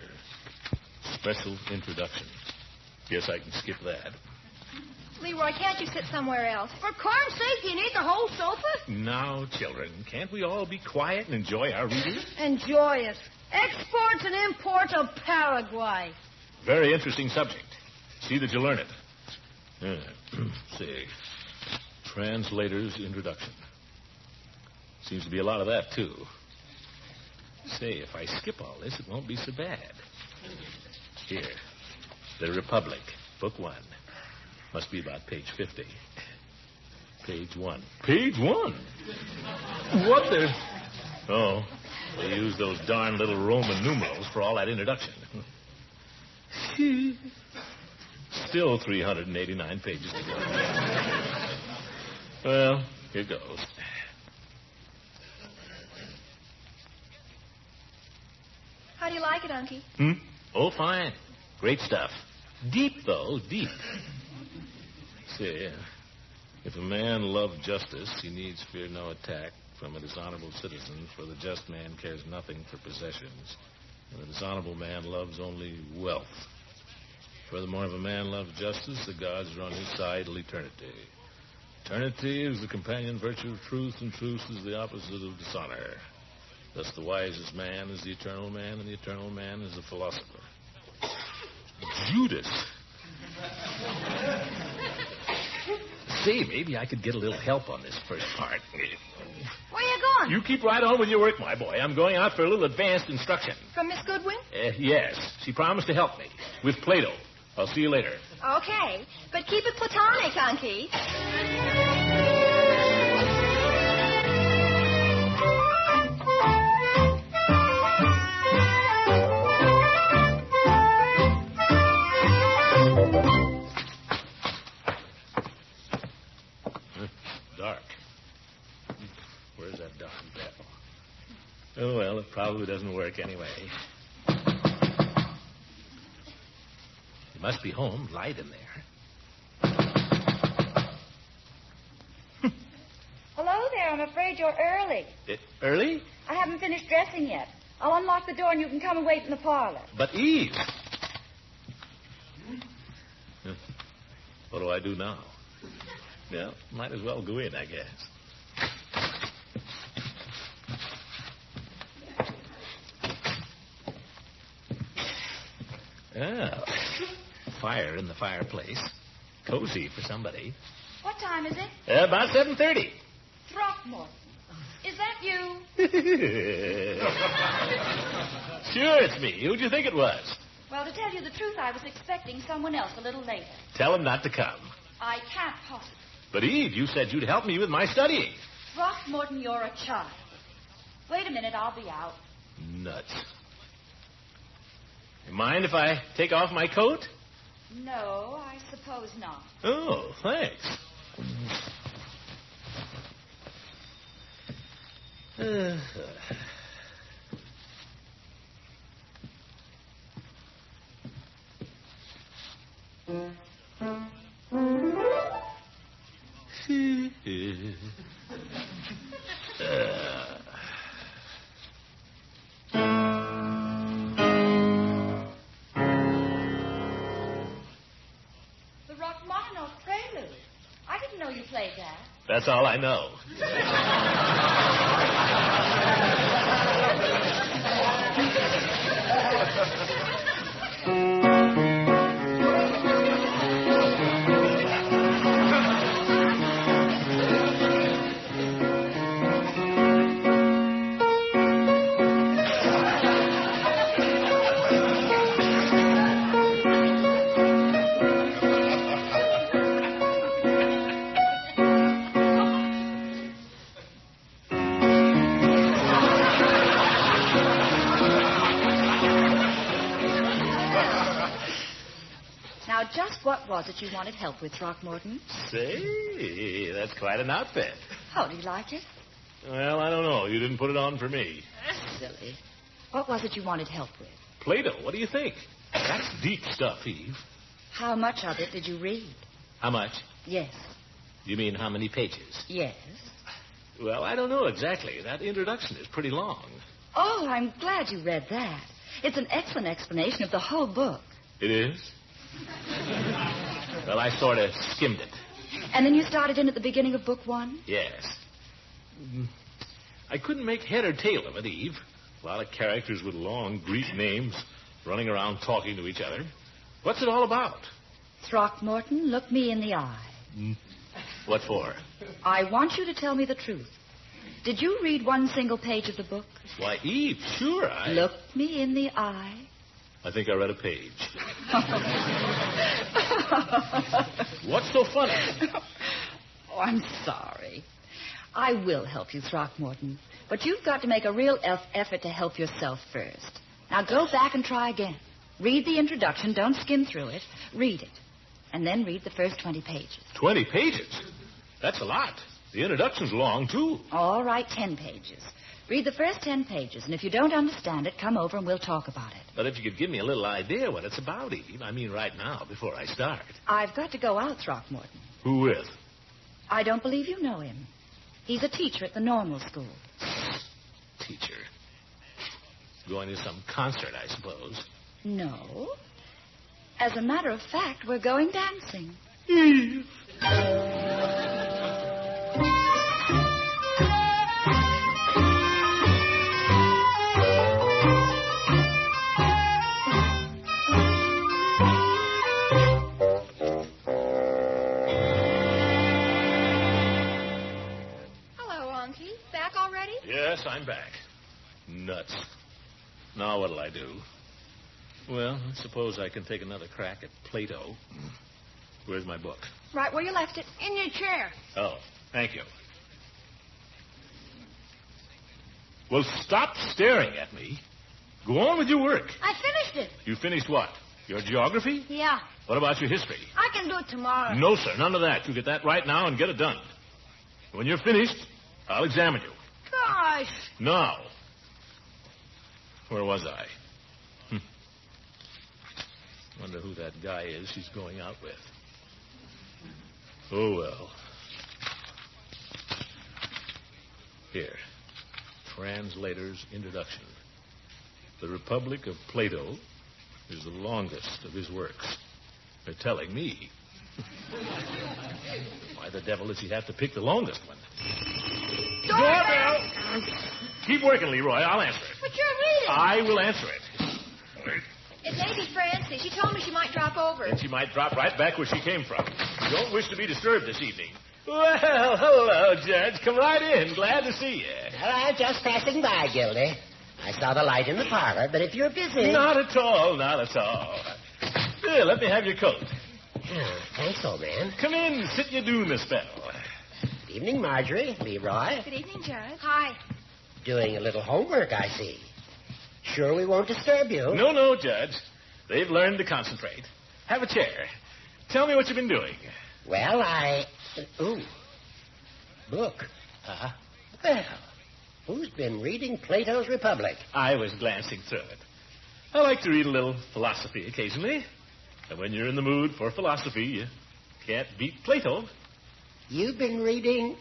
[SPEAKER 2] Special introduction. Guess I can skip that.
[SPEAKER 3] Leroy, can't you sit somewhere else?
[SPEAKER 5] For corn's sake, you need the whole sofa?
[SPEAKER 2] Now, children, can't we all be quiet and enjoy our reading?
[SPEAKER 5] Enjoy it. Exports and imports of Paraguay.
[SPEAKER 2] Very interesting subject. See that you learn it. See. Translator's introduction. Seems to be a lot of that, too. Say, if I skip all this, it won't be so bad. Here. The Republic, Book 1. Must be about page 50. Page 1. Page 1? What the... Oh, they use those darn little Roman numerals for all that introduction. Still 389 pages to go. Well, here goes.
[SPEAKER 3] How do you like it, Unky?
[SPEAKER 2] Oh, fine. Great stuff. Deep, though, deep. See, if a man love justice, he needs fear no attack from a dishonorable citizen, for the just man cares nothing for possessions, and the dishonorable man loves only wealth. Furthermore, if a man loves justice, the gods are on his side till eternity. Eternity is the companion virtue of truth, and truth is the opposite of dishonor. Thus the wisest man is the eternal man, and the eternal man is the philosopher. Judas. See, maybe I could get a little help on this first part.
[SPEAKER 5] Where you going?
[SPEAKER 2] You keep right on with your work, my boy. I'm going out for a little advanced instruction.
[SPEAKER 3] From Miss Goodwin?
[SPEAKER 2] Yes. She promised to help me with Plato. I'll see you later.
[SPEAKER 3] Okay, but keep it platonic, Unky.
[SPEAKER 2] Dark. Where's that darn bell? Oh, well, it probably doesn't work anyway. You must be home. Light in there.
[SPEAKER 9] Hello there. I'm afraid you're early.
[SPEAKER 2] Early?
[SPEAKER 9] I haven't finished dressing yet. I'll unlock the door and you can come and wait in the parlor.
[SPEAKER 2] But Eve. What do I do now? Well, might as well go in, I guess. Oh, fire in the fireplace. Cozy for somebody.
[SPEAKER 9] What time is it?
[SPEAKER 2] About 7:30.
[SPEAKER 9] Throckmorton. Is that you?
[SPEAKER 2] Sure, it's me. Who'd you think it was?
[SPEAKER 9] Well, to tell you the truth, I was expecting someone else a little later.
[SPEAKER 2] Tell him not to come.
[SPEAKER 9] I can't possibly.
[SPEAKER 2] But, Eve, you said you'd help me with my studying.
[SPEAKER 9] Throckmorton, you're a child. Wait a minute, I'll be out.
[SPEAKER 2] Nuts. You mind if I take off my coat?
[SPEAKER 9] No, I suppose not.
[SPEAKER 2] Oh, thanks.
[SPEAKER 9] The Rachmaninoff Prelude. I didn't know you played that.
[SPEAKER 2] That's all I know.
[SPEAKER 9] Now, just what was it you wanted help with, Throckmorton?
[SPEAKER 2] Say, that's quite an outfit.
[SPEAKER 9] How do you like it?
[SPEAKER 2] Well, I don't know. You didn't put it on for me.
[SPEAKER 9] Silly. What was it you wanted help with?
[SPEAKER 2] Plato, what do you think? That's deep stuff, Eve.
[SPEAKER 9] How much of it did you read?
[SPEAKER 2] How much?
[SPEAKER 9] Yes.
[SPEAKER 2] You mean how many pages?
[SPEAKER 9] Yes.
[SPEAKER 2] Well, I don't know exactly. That introduction is pretty long.
[SPEAKER 9] Oh, I'm glad you read that. It's an excellent explanation of the whole book.
[SPEAKER 2] It is? Well, I sort of skimmed it.
[SPEAKER 9] And then you started in at the beginning of book one?
[SPEAKER 2] Yes. I couldn't make head or tail of it, Eve. A lot of characters with long Greek names running around talking to each other. What's it all about?
[SPEAKER 9] Throckmorton, look me in the eye.
[SPEAKER 2] What for?
[SPEAKER 9] I want you to tell me the truth. Did you read one single page of the book?
[SPEAKER 2] Why, Eve, sure,
[SPEAKER 9] Look me in the eye.
[SPEAKER 2] I think I read a page. What's so funny?
[SPEAKER 9] Oh, I'm sorry. I will help you, Throckmorton. But you've got to make a real effort to help yourself first. Now go back and try again. Read the introduction. Don't skim through it. Read it. And then read the first 20 pages.
[SPEAKER 2] 20 pages? That's a lot. The introduction's long, too.
[SPEAKER 9] All right, 10 pages. Read the first 10 pages, and if you don't understand it, come over and we'll talk about it.
[SPEAKER 2] But if you could give me a little idea what it's about, Eve. I mean, right now, before I start.
[SPEAKER 9] I've got to go out, Throckmorton.
[SPEAKER 2] Who with?
[SPEAKER 9] I don't believe you know him. He's a teacher at the normal school.
[SPEAKER 2] Teacher? Going to some concert, I suppose.
[SPEAKER 9] No. As a matter of fact, we're going dancing.
[SPEAKER 2] Eve! Yes, I'm back. Nuts. Now what'll I do? Well, I suppose I can take another crack at Plato. Where's my book?
[SPEAKER 14] Right where you left it.
[SPEAKER 5] In your chair.
[SPEAKER 2] Oh, thank you. Well, stop staring at me. Go on with your work.
[SPEAKER 5] I finished it.
[SPEAKER 2] You finished what? Your geography?
[SPEAKER 5] Yeah.
[SPEAKER 2] What about your history?
[SPEAKER 5] I can do it tomorrow.
[SPEAKER 2] No, sir, none of that. You get that right now and get it done. When you're finished, I'll examine you.
[SPEAKER 5] Gosh.
[SPEAKER 2] Now. Where was I? Wonder who that guy is she's going out with. Oh, well. Here. Translator's introduction. The Republic of Plato is the longest of his works. They're telling me. Why the devil does he have to pick the longest one?
[SPEAKER 3] Doorbell!
[SPEAKER 2] Keep working, Leroy. I'll answer it.
[SPEAKER 3] But you're reading.
[SPEAKER 2] I will answer it.
[SPEAKER 3] It's Lady Francie. She told me she might drop over.
[SPEAKER 2] And she might drop right back where she came from. You don't wish to be disturbed this evening. Well, hello, Judge. Come right in. Glad to see you.
[SPEAKER 12] Well, I'm just passing by, Gildy. I saw the light in the parlor, but if you're busy...
[SPEAKER 2] Not at all, not at all. Here, let me have your coat.
[SPEAKER 12] Oh, thanks, old man.
[SPEAKER 2] Come in, sit you doom a spell.
[SPEAKER 12] Good evening, Marjorie, Leroy.
[SPEAKER 3] Good evening, Judge. Hi.
[SPEAKER 12] Doing a little homework, I see. Sure we won't disturb you?
[SPEAKER 2] No, Judge. They've learned to concentrate. Have a chair. Tell me what you've been doing.
[SPEAKER 12] Well, Ooh. Book.
[SPEAKER 2] Uh-huh.
[SPEAKER 12] Well, who's been reading Plato's Republic?
[SPEAKER 2] I was glancing through it. I like to read a little philosophy occasionally. And when you're in the mood for philosophy, you can't beat Plato.
[SPEAKER 12] You've been reading...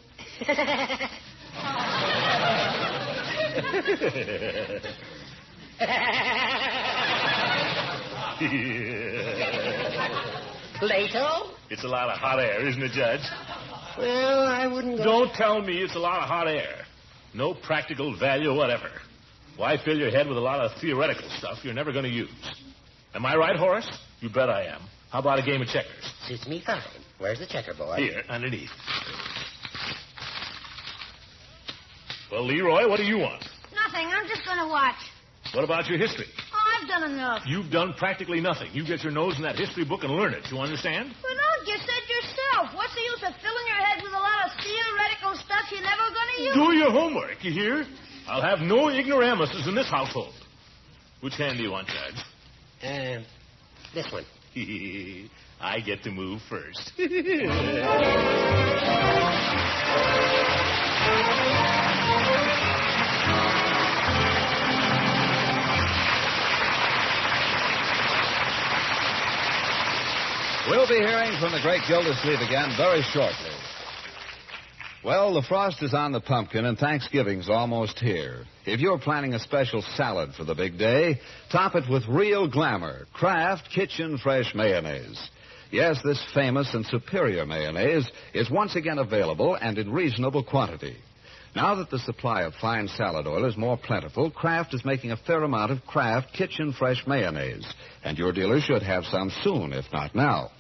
[SPEAKER 12] Plato?
[SPEAKER 2] It's a lot of hot air, isn't it, Judge?
[SPEAKER 12] Well, I wouldn't go...
[SPEAKER 2] Don't tell me it's a lot of hot air. No practical value whatever. Why fill your head with a lot of theoretical stuff you're never going to use? Am I right, Horace? You bet I am. How about a game of checkers?
[SPEAKER 12] Suits me fine. Where's the checkerboard?
[SPEAKER 2] Here, underneath. Well, Leroy, what do you want?
[SPEAKER 5] Nothing. I'm just going to watch.
[SPEAKER 2] What about your history?
[SPEAKER 5] Oh, I've done enough.
[SPEAKER 2] You've done practically nothing. You get your nose in that history book and learn it. You understand?
[SPEAKER 5] Well, no, you said yourself. What's the use of filling your head with a lot of theoretical stuff you're never going to use?
[SPEAKER 2] Do your homework, you hear? I'll have no ignoramuses in this household. Which hand do you want, Judge?
[SPEAKER 12] This one.
[SPEAKER 2] I get to move first.
[SPEAKER 1] We'll be hearing from the great Gildersleeve again very shortly. Well, the frost is on the pumpkin and Thanksgiving's almost here. If you're planning a special salad for the big day, top it with real glamour, Kraft Kitchen Fresh Mayonnaise. Yes, this famous and superior mayonnaise is once again available and in reasonable quantity. Now that the supply of fine salad oil is more plentiful, Kraft is making a fair amount of Kraft Kitchen Fresh Mayonnaise, and your dealer should have some soon, if not now.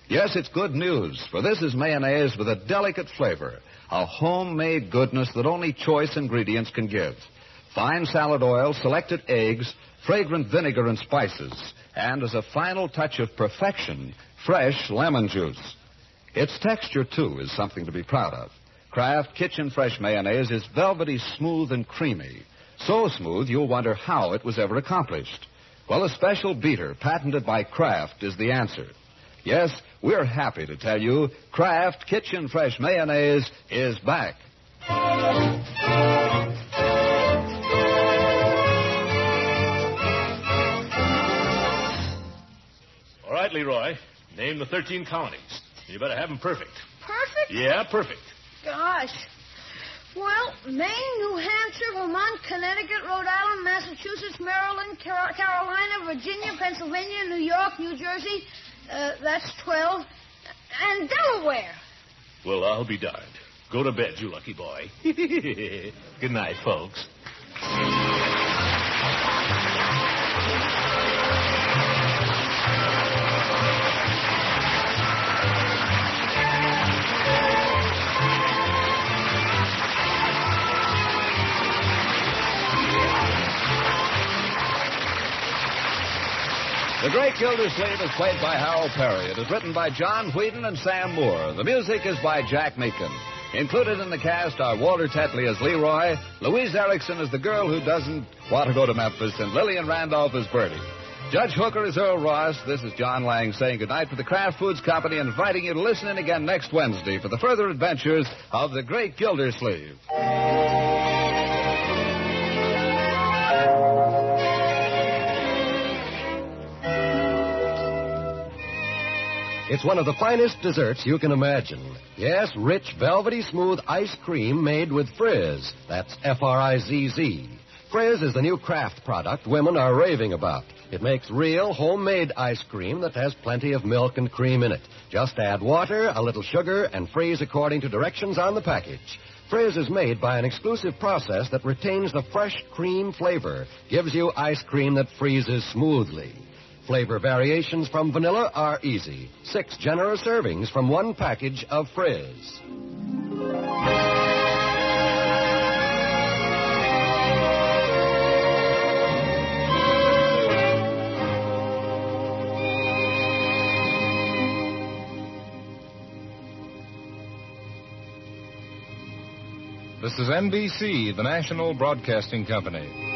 [SPEAKER 1] Yes, it's good news, for this is mayonnaise with a delicate flavor, a homemade goodness that only choice ingredients can give. Fine salad oil, selected eggs, fragrant vinegar and spices, and as a final touch of perfection, fresh lemon juice. Its texture, too, is something to be proud of. Kraft Kitchen Fresh Mayonnaise is velvety smooth and creamy. So smooth you'll wonder how it was ever accomplished. Well, a special beater patented by Kraft is the answer. Yes, we're happy to tell you Kraft Kitchen Fresh Mayonnaise is back.
[SPEAKER 2] All right, Leroy. Name the 13 colonies. You better have them perfect.
[SPEAKER 5] Perfect?
[SPEAKER 2] Yeah, perfect.
[SPEAKER 5] Gosh. Well, Maine, New Hampshire, Vermont, Connecticut, Rhode Island, Massachusetts, Maryland, Carolina, Virginia, Pennsylvania, New York, New Jersey. That's 12. And Delaware.
[SPEAKER 2] Well, I'll be darned. Go to bed, you lucky boy. Good night, folks.
[SPEAKER 1] The Great Gildersleeve is played by Harold Perry. It is written by John Whedon and Sam Moore. The music is by Jack Meakin. Included in the cast are Walter Tetley as Leroy, Louise Erickson as the girl who doesn't want to go to Memphis, and Lillian Randolph as Bertie. Judge Hooker is Earl Ross. This is John Lang saying goodnight for the Kraft Foods Company and inviting you to listen in again next Wednesday for the further adventures of the Great Gildersleeve.
[SPEAKER 10] It's one of the finest desserts you can imagine. Yes, rich, velvety smooth ice cream made with frizz. That's Frizz. Frizz is the new craft product women are raving about. It makes real homemade ice cream that has plenty of milk and cream in it. Just add water, a little sugar, and freeze according to directions on the package. Frizz is made by an exclusive process that retains the fresh cream flavor, gives you ice cream that freezes smoothly. Flavor variations from vanilla are easy. 6 generous servings from one package of Frizz.
[SPEAKER 18] This is NBC, the national broadcasting company.